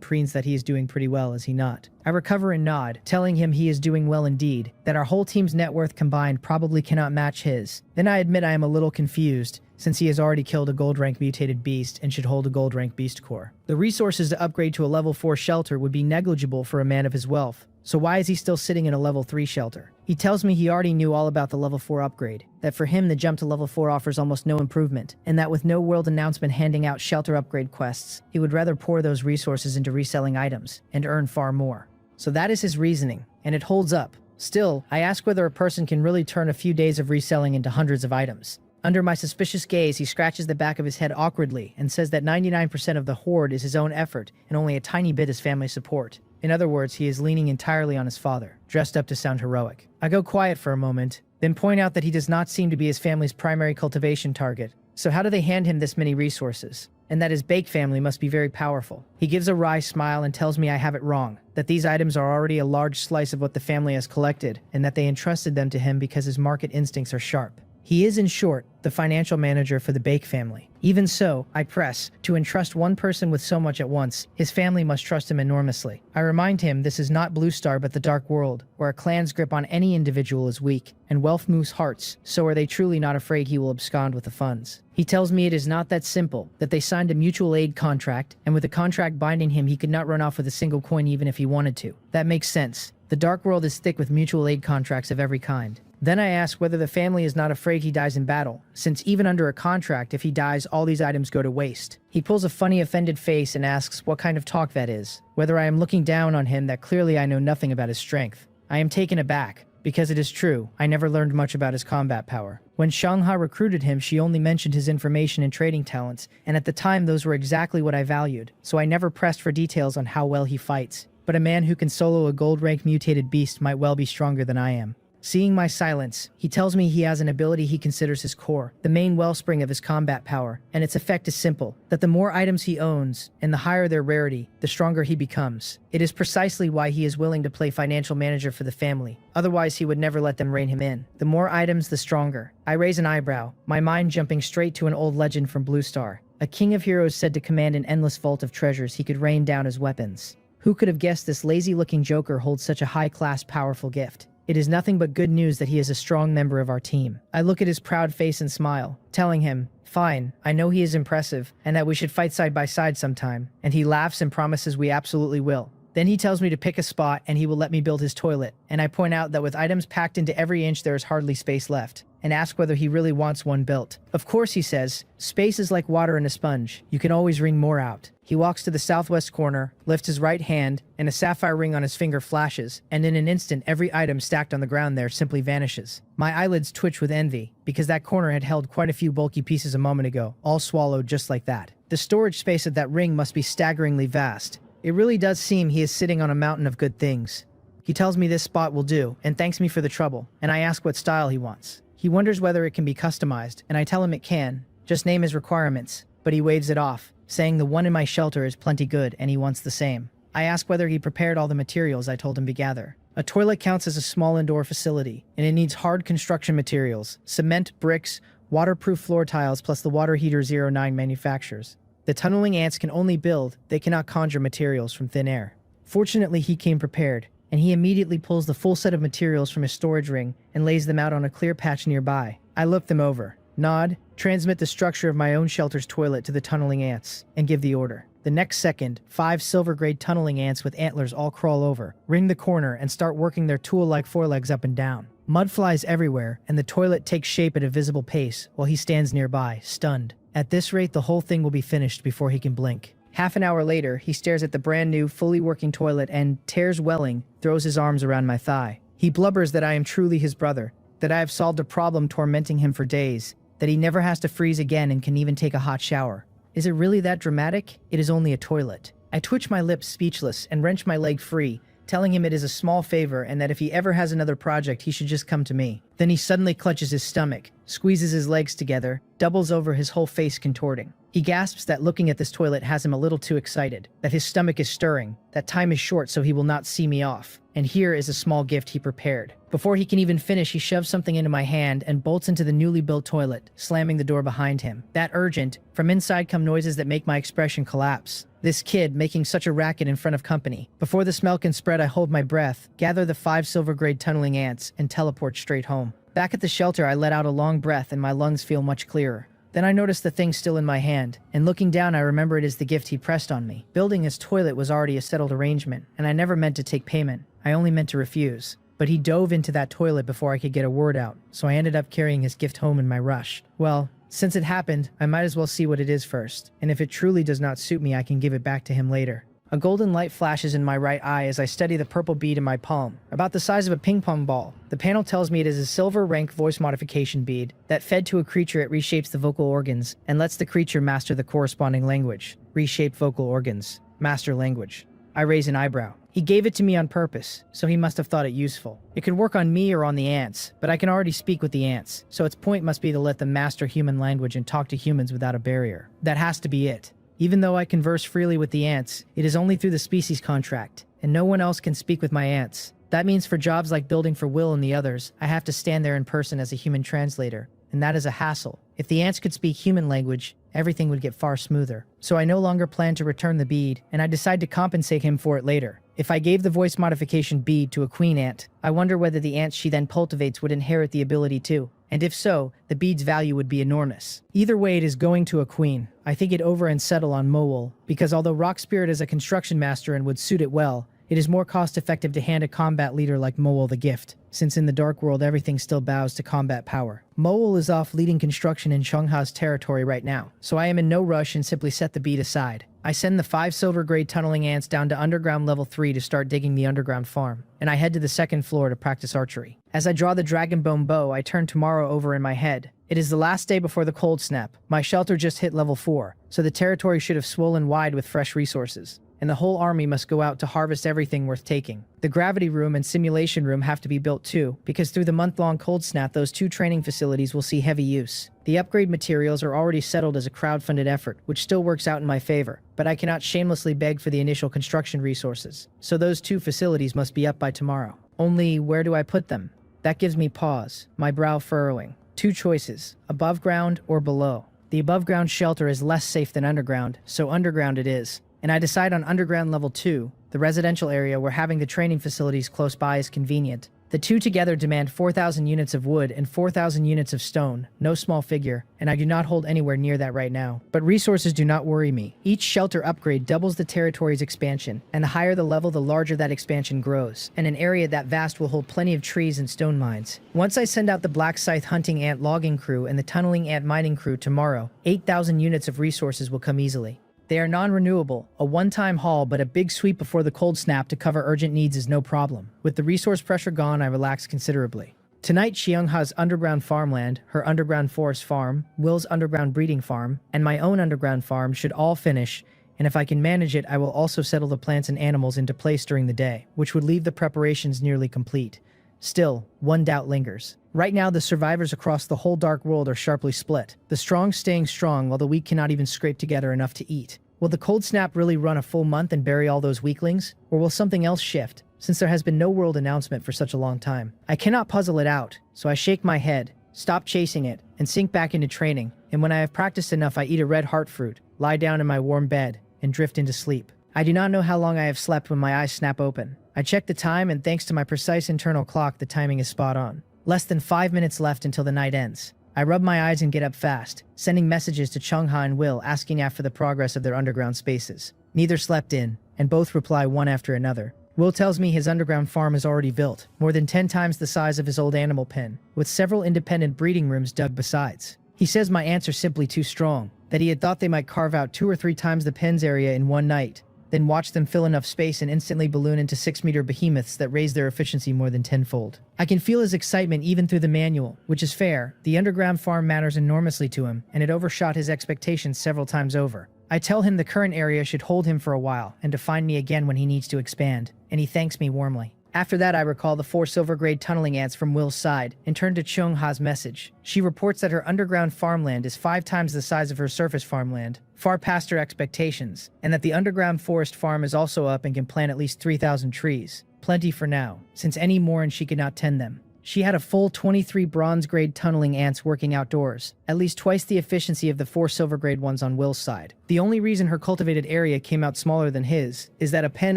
preens that he is doing pretty well, is he not? I recover and nod, telling him he is doing well indeed, that our whole team's net worth combined probably cannot match his. Then I admit I am a little confused, since he has already killed a gold rank mutated beast and should hold a gold rank beast core. The resources to upgrade to a level 4 shelter would be negligible for a man of his wealth, so why is he still sitting in a level 3 shelter? He tells me he already knew all about the level 4 upgrade, that for him the jump to level 4 offers almost no improvement, and that with no world announcement handing out shelter upgrade quests, he would rather pour those resources into reselling items, and earn far more. So that is his reasoning, and it holds up. Still, I ask whether a person can really turn a few days of reselling into hundreds of items. Under my suspicious gaze, he scratches the back of his head awkwardly and says that 99% of the hoard is his own effort and only a tiny bit is family support. In other words, he is leaning entirely on his father, dressed up to sound heroic. I go quiet for a moment, then point out that he does not seem to be his family's primary cultivation target. So how do they hand him this many resources? And that his Bake family must be very powerful. He gives a wry smile and tells me I have it wrong, that these items are already a large slice of what the family has collected, and that they entrusted them to him because his market instincts are sharp. He is, in short, the financial manager for the Bake family. Even so, I press, to entrust one person with so much at once, his family must trust him enormously. I remind him this is not Blue Star but the Dark World, where a clan's grip on any individual is weak, and wealth moves hearts, so are they truly not afraid he will abscond with the funds. He tells me it is not that simple, that they signed a mutual aid contract, and with the contract binding him he could not run off with a single coin even if he wanted to. That makes sense. The Dark World is thick with mutual aid contracts of every kind. Then I ask whether the family is not afraid he dies in battle, since even under a contract, if he dies, all these items go to waste. He pulls a funny offended face and asks what kind of talk that is, whether I am looking down on him that clearly I know nothing about his strength. I am taken aback, because it is true, I never learned much about his combat power. When Shangha recruited him, she only mentioned his information and trading talents, and at the time those were exactly what I valued, so I never pressed for details on how well he fights. But a man who can solo a gold rank mutated beast might well be stronger than I am. Seeing my silence, he tells me he has an ability he considers his core, the main wellspring of his combat power, and its effect is simple, that the more items he owns, and the higher their rarity, the stronger he becomes. It is precisely why he is willing to play financial manager for the family, otherwise he would never let them rein him in. The more items, the stronger. I raise an eyebrow, my mind jumping straight to an old legend from Blue Star. A king of heroes said to command an endless vault of treasures he could rain down as weapons. Who could have guessed this lazy-looking joker holds such a high-class, powerful gift? It is nothing but good news that he is a strong member of our team. I look at his proud face and smile, telling him, fine, I know he is impressive, and that we should fight side by side sometime, and he laughs and promises we absolutely will. Then he tells me to pick a spot and he will let me build his toilet, and I point out that with items packed into every inch there is hardly space left, and ask whether he really wants one built. Of course, he says, space is like water in a sponge. You can always wring more out. He walks to the southwest corner, lifts his right hand, and a sapphire ring on his finger flashes, and in an instant every item stacked on the ground there simply vanishes. My eyelids twitch with envy, because that corner had held quite a few bulky pieces a moment ago, all swallowed just like that. The storage space of that ring must be staggeringly vast. It really does seem he is sitting on a mountain of good things. He tells me this spot will do, and thanks me for the trouble, and I ask what style he wants. He wonders whether it can be customized, and I tell him it can. Just name his requirements, but he waves it off, saying the one in my shelter is plenty good and he wants the same. I ask whether he prepared all the materials I told him to gather. A toilet counts as a small indoor facility, and it needs hard construction materials, cement, bricks, waterproof floor tiles plus the water heater 09 manufactures. The tunneling ants can only build, they cannot conjure materials from thin air. Fortunately, he came prepared, and he immediately pulls the full set of materials from his storage ring and lays them out on a clear patch nearby. I look them over, nod, transmit the structure of my own shelter's toilet to the tunneling ants, and give the order. The next second, 5 silver-grade tunneling ants with antlers all crawl over, ring the corner, and start working their tool-like forelegs up and down. Mud flies everywhere, and the toilet takes shape at a visible pace while he stands nearby, stunned. At this rate, the whole thing will be finished before he can blink. Half an hour later, he stares at the brand new, fully working toilet and, tears welling, throws his arms around my thigh. He blubbers that I am truly his brother, that I have solved a problem tormenting him for days, that he never has to freeze again and can even take a hot shower. Is it really that dramatic? It is only a toilet. I twitch my lips speechless and wrench my leg free, telling him it is a small favor and that if he ever has another project, he should just come to me. Then he suddenly clutches his stomach, squeezes his legs together, doubles over, his whole face contorting. He gasps that looking at this toilet has him a little too excited, that his stomach is stirring, that time is short so he will not see me off. And here is a small gift he prepared. Before he can even finish, he shoves something into my hand and bolts into the newly built toilet, slamming the door behind him. That urgent, from inside come noises that make my expression collapse. This kid making such a racket in front of company. Before the smell can spread, I hold my breath, gather the 5 silver-grade tunneling ants, and teleport straight home. Back at the shelter, I let out a long breath and my lungs feel much clearer. Then I notice the thing still in my hand, and looking down I remember it is the gift he pressed on me. Building his toilet was already a settled arrangement, and I never meant to take payment. I only meant to refuse. But he dove into that toilet before I could get a word out, so I ended up carrying his gift home in my rush. Well, since it happened, I might as well see what it is first, and if it truly does not suit me I can give it back to him later. A golden light flashes in my right eye as I study the purple bead in my palm, about the size of a ping pong ball. The panel tells me it is a silver rank voice modification bead that fed to a creature. It reshapes the vocal organs and lets the creature master the corresponding language. Reshaped vocal organs. Master language. I raise an eyebrow. He gave it to me on purpose, so he must have thought it useful. It could work on me or on the ants, but I can already speak with the ants, so its point must be to let them master human language and talk to humans without a barrier. That has to be it. Even though I converse freely with the ants, it is only through the species contract, and no one else can speak with my ants. That means for jobs like building for Will and the others, I have to stand there in person as a human translator, and that is a hassle. If the ants could speak human language, everything would get far smoother. So I no longer plan to return the bead, and I decide to compensate him for it later. If I gave the voice modification bead to a queen ant, I wonder whether the ants she then cultivates would inherit the ability too. And if so, the bead's value would be enormous. Either way, it is going to a queen. I think it over and settle on Mowol, because although Rock Spirit is a construction master and would suit it well, it is more cost-effective to hand a combat leader like Mowol the gift, since in the Dark World everything still bows to combat power. Mowol is off leading construction in Shungha's territory right now, so I am in no rush and simply set the bead aside. I send the 5 silver-grade tunneling ants down to underground level 3 to start digging the underground farm, and I head to the 2nd floor to practice archery. As I draw the dragon bone bow, I turn tomorrow over in my head. It is the last day before the cold snap. My shelter just hit level 4, so the territory should have swollen wide with fresh resources, and the whole army must go out to harvest everything worth taking. The gravity room and simulation room have to be built too, because through the month-long cold snap, those 2 training facilities will see heavy use. The upgrade materials are already settled as a crowd-funded effort, which still works out in my favor, but I cannot shamelessly beg for the initial construction resources, so those 2 facilities must be up by tomorrow. Only, where do I put them? That gives me pause, my brow furrowing. 2 choices, above ground or below. The above ground shelter is less safe than underground, so underground it is. And I decide on underground level 2, the residential area where having the training facilities close by is convenient. The two together demand 4,000 units of wood and 4,000 units of stone, no small figure, and I do not hold anywhere near that right now. But resources do not worry me. Each shelter upgrade doubles the territory's expansion, and the higher the level, the larger that expansion grows, and an area that vast will hold plenty of trees and stone mines. Once I send out the black scythe hunting ant logging crew and the tunneling ant mining crew tomorrow, 8,000 units of resources will come easily. They are non-renewable, a one-time haul, but a big sweep before the cold snap to cover urgent needs is no problem. With the resource pressure gone, I relax considerably. Tonight, Xiongha's underground farmland, her underground forest farm, Will's underground breeding farm, and my own underground farm should all finish, and if I can manage it, I will also settle the plants and animals into place during the day, which would leave the preparations nearly complete. Still, one doubt lingers. Right now, the survivors across the whole dark world are sharply split, the strong staying strong while the weak cannot even scrape together enough to eat. Will the cold snap really run a full month and bury all those weaklings? Or will something else shift, since there has been no world announcement for such a long time? I cannot puzzle it out, so I shake my head, stop chasing it, and sink back into training, and when I have practiced enough I eat a red heart fruit, lie down in my warm bed, and drift into sleep. I do not know how long I have slept when my eyes snap open. I check the time, and thanks to my precise internal clock, the timing is spot on. Less than 5 minutes left until the night ends. I rub my eyes and get up fast, sending messages to Chungha and Will asking after the progress of their underground spaces. Neither slept in, and both reply one after another. Will tells me his underground farm is already built, more than 10 times the size of his old animal pen, with several independent breeding rooms dug besides. He says my ants are simply too strong, that he had thought they might carve out 2 or 3 times the pen's area in one night, then watch them fill enough space and instantly balloon into 6-meter behemoths that raise their efficiency more than tenfold. I can feel his excitement even through the manual, which is fair. The underground farm matters enormously to him, and it overshot his expectations several times over. I tell him the current area should hold him for a while, and to find me again when he needs to expand, and he thanks me warmly. After that, I recall the 4 silver-grade tunneling ants from Will's side, and turn to Chungha's message. She reports that her underground farmland is 5 times the size of her surface farmland, far past her expectations, and that the underground forest farm is also up and can plant at least 3,000 trees. Plenty for now, since any more and she could not tend them. She had a full 23 bronze-grade tunneling ants working outdoors, at least twice the efficiency of the 4 silver-grade ones on Will's side. The only reason her cultivated area came out smaller than his is that a pen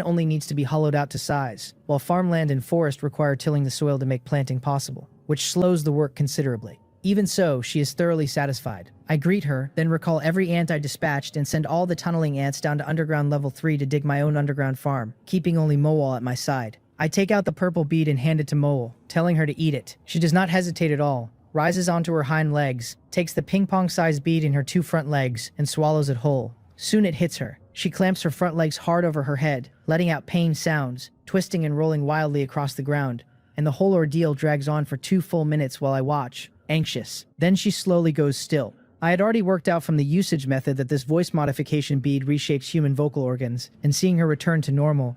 only needs to be hollowed out to size, while farmland and forest require tilling the soil to make planting possible, which slows the work considerably. Even so, she is thoroughly satisfied. I greet her, then recall every ant I dispatched and send all the tunneling ants down to underground level 3 to dig my own underground farm, keeping only Moal at my side. I take out the purple bead and hand it to Moal, telling her to eat it. She does not hesitate at all, rises onto her hind legs, takes the ping-pong-sized bead in her 2 front legs, and swallows it whole. Soon it hits her. She clamps her front legs hard over her head, letting out pain sounds, twisting and rolling wildly across the ground, and the whole ordeal drags on for 2 full minutes while I watch, anxious. Then she slowly goes still. I had already worked out from the usage method that this voice modification bead reshapes human vocal organs, and seeing her return to normal,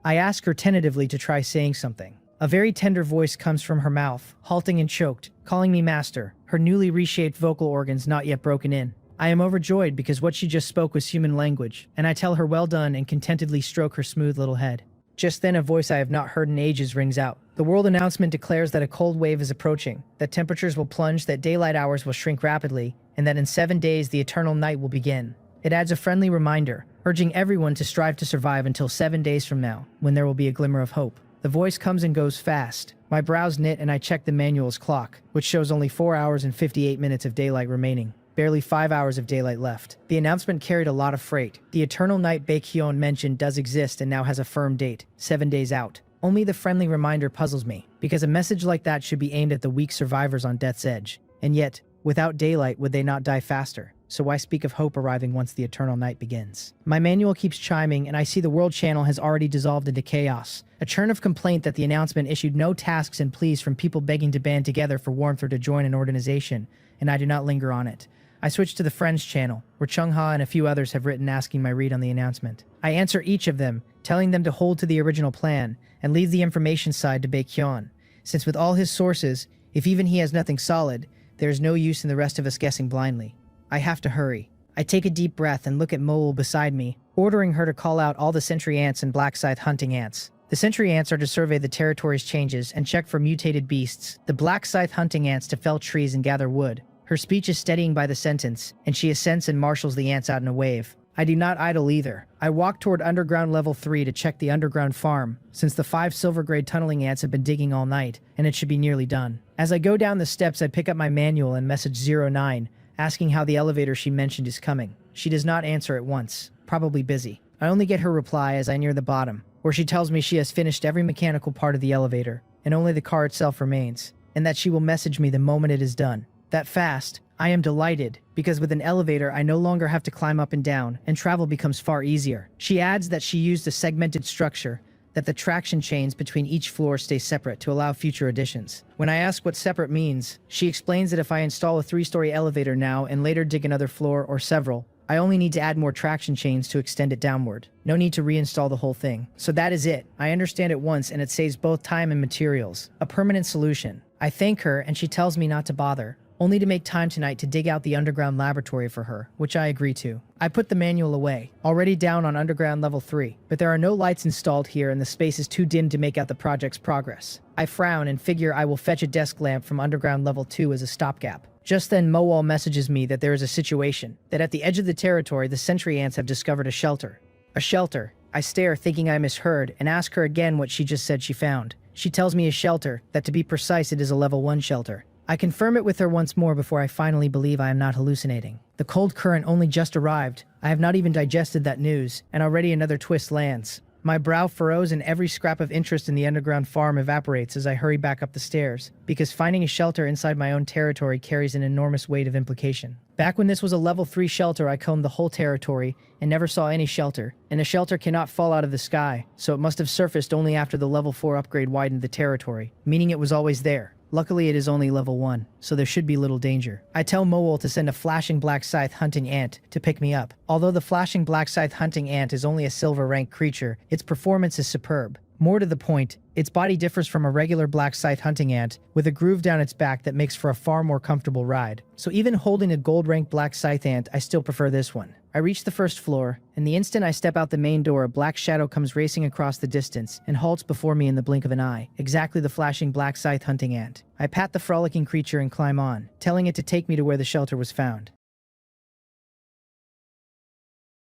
I ask her tentatively to try saying something. A very tender voice comes from her mouth, halting and choked, calling me master, her newly reshaped vocal organs not yet broken in. I am overjoyed because what she just spoke was human language, and I tell her well done and contentedly stroke her smooth little head. Just then a voice I have not heard in ages rings out. The world announcement declares that a cold wave is approaching, that temperatures will plunge, that daylight hours will shrink rapidly, and that in 7 days the eternal night will begin. It adds a friendly reminder, urging everyone to strive to survive until 7 days from now, when there will be a glimmer of hope. The voice comes and goes fast. My brows knit and I check the manual's clock, which shows only 4 hours and 58 minutes of daylight remaining. Barely 5 hours of daylight left. The announcement carried a lot of freight. The eternal night Baekhyun mentioned does exist and now has a firm date, 7 days out. Only the friendly reminder puzzles me, because a message like that should be aimed at the weak survivors on death's edge. And yet, without daylight, would they not die faster? So why speak of hope arriving once the eternal night begins? My manual keeps chiming, and I see the world channel has already dissolved into chaos. A churn of complaint that the announcement issued no tasks and pleas from people begging to band together for warmth or to join an organization, and I do not linger on it. I switch to the Friends channel, where Chungha and a few others have written asking my read on the announcement. I answer each of them, telling them to hold to the original plan, and leave the information side to Baekhyun, since with all his sources, if even he has nothing solid, there is no use in the rest of us guessing blindly. I have to hurry. I take a deep breath and look at Moal beside me, ordering her to call out all the sentry ants and black scythe hunting ants. The sentry ants are to survey the territory's changes and check for mutated beasts, the black scythe hunting ants to fell trees and gather wood. Her speech is steadying by the sentence, and she assents and marshals the ants out in a wave. I do not idle either. I walk toward underground level 3 to check the underground farm, since the 5 silver-grade tunneling ants have been digging all night, and it should be nearly done. As I go down the steps, I pick up my manual and message 09, asking how the elevator she mentioned is coming. She does not answer at once, probably busy. I only get her reply as I near the bottom, where she tells me she has finished every mechanical part of the elevator, and only the car itself remains, and that she will message me the moment it is done. That fast, I am delighted, because with an elevator I no longer have to climb up and down, and travel becomes far easier. She adds that she used a segmented structure, that the traction chains between each floor stay separate to allow future additions. When I ask what separate means, she explains that if I install a 3-story elevator now and later dig another floor or several, I only need to add more traction chains to extend it downward. No need to reinstall the whole thing. So that is it. I understand it once and it saves both time and materials. A permanent solution. I thank her and she tells me not to bother, only to make time tonight to dig out the underground laboratory for her, which I agree to. I put the manual away, already down on underground level 3, but there are no lights installed here and the space is too dim to make out the project's progress. I frown and figure I will fetch a desk lamp from underground level 2 as a stopgap. Just then Mowal messages me that there is a situation, that at the edge of the territory the sentry ants have discovered a shelter. A shelter. I stare thinking I misheard and ask her again what she just said she found. She tells me a shelter, that to be precise it is a level 1 shelter. I confirm it with her once more before I finally believe I am not hallucinating. The cold current only just arrived. I have not even digested that news, and already another twist lands. My brow furrows and every scrap of interest in the underground farm evaporates as I hurry back up the stairs, because finding a shelter inside my own territory carries an enormous weight of implication. Back when this was a level 3 shelter, I combed the whole territory and never saw any shelter, and a shelter cannot fall out of the sky, so it must have surfaced only after the level 4 upgrade widened the territory, meaning it was always there. Luckily it is only level 1, so there should be little danger. I tell Mowal to send a flashing black scythe hunting ant to pick me up. Although the flashing black scythe hunting ant is only a silver rank creature, its performance is superb. More to the point, its body differs from a regular black scythe hunting ant, with a groove down its back that makes for a far more comfortable ride. So even holding a gold rank black scythe ant, I still prefer this one. I reach the first floor, and the instant I step out the main door, a black shadow comes racing across the distance and halts before me in the blink of an eye, exactly the flashing black scythe hunting ant. I pat the frolicking creature and climb on, telling it to take me to where the shelter was found.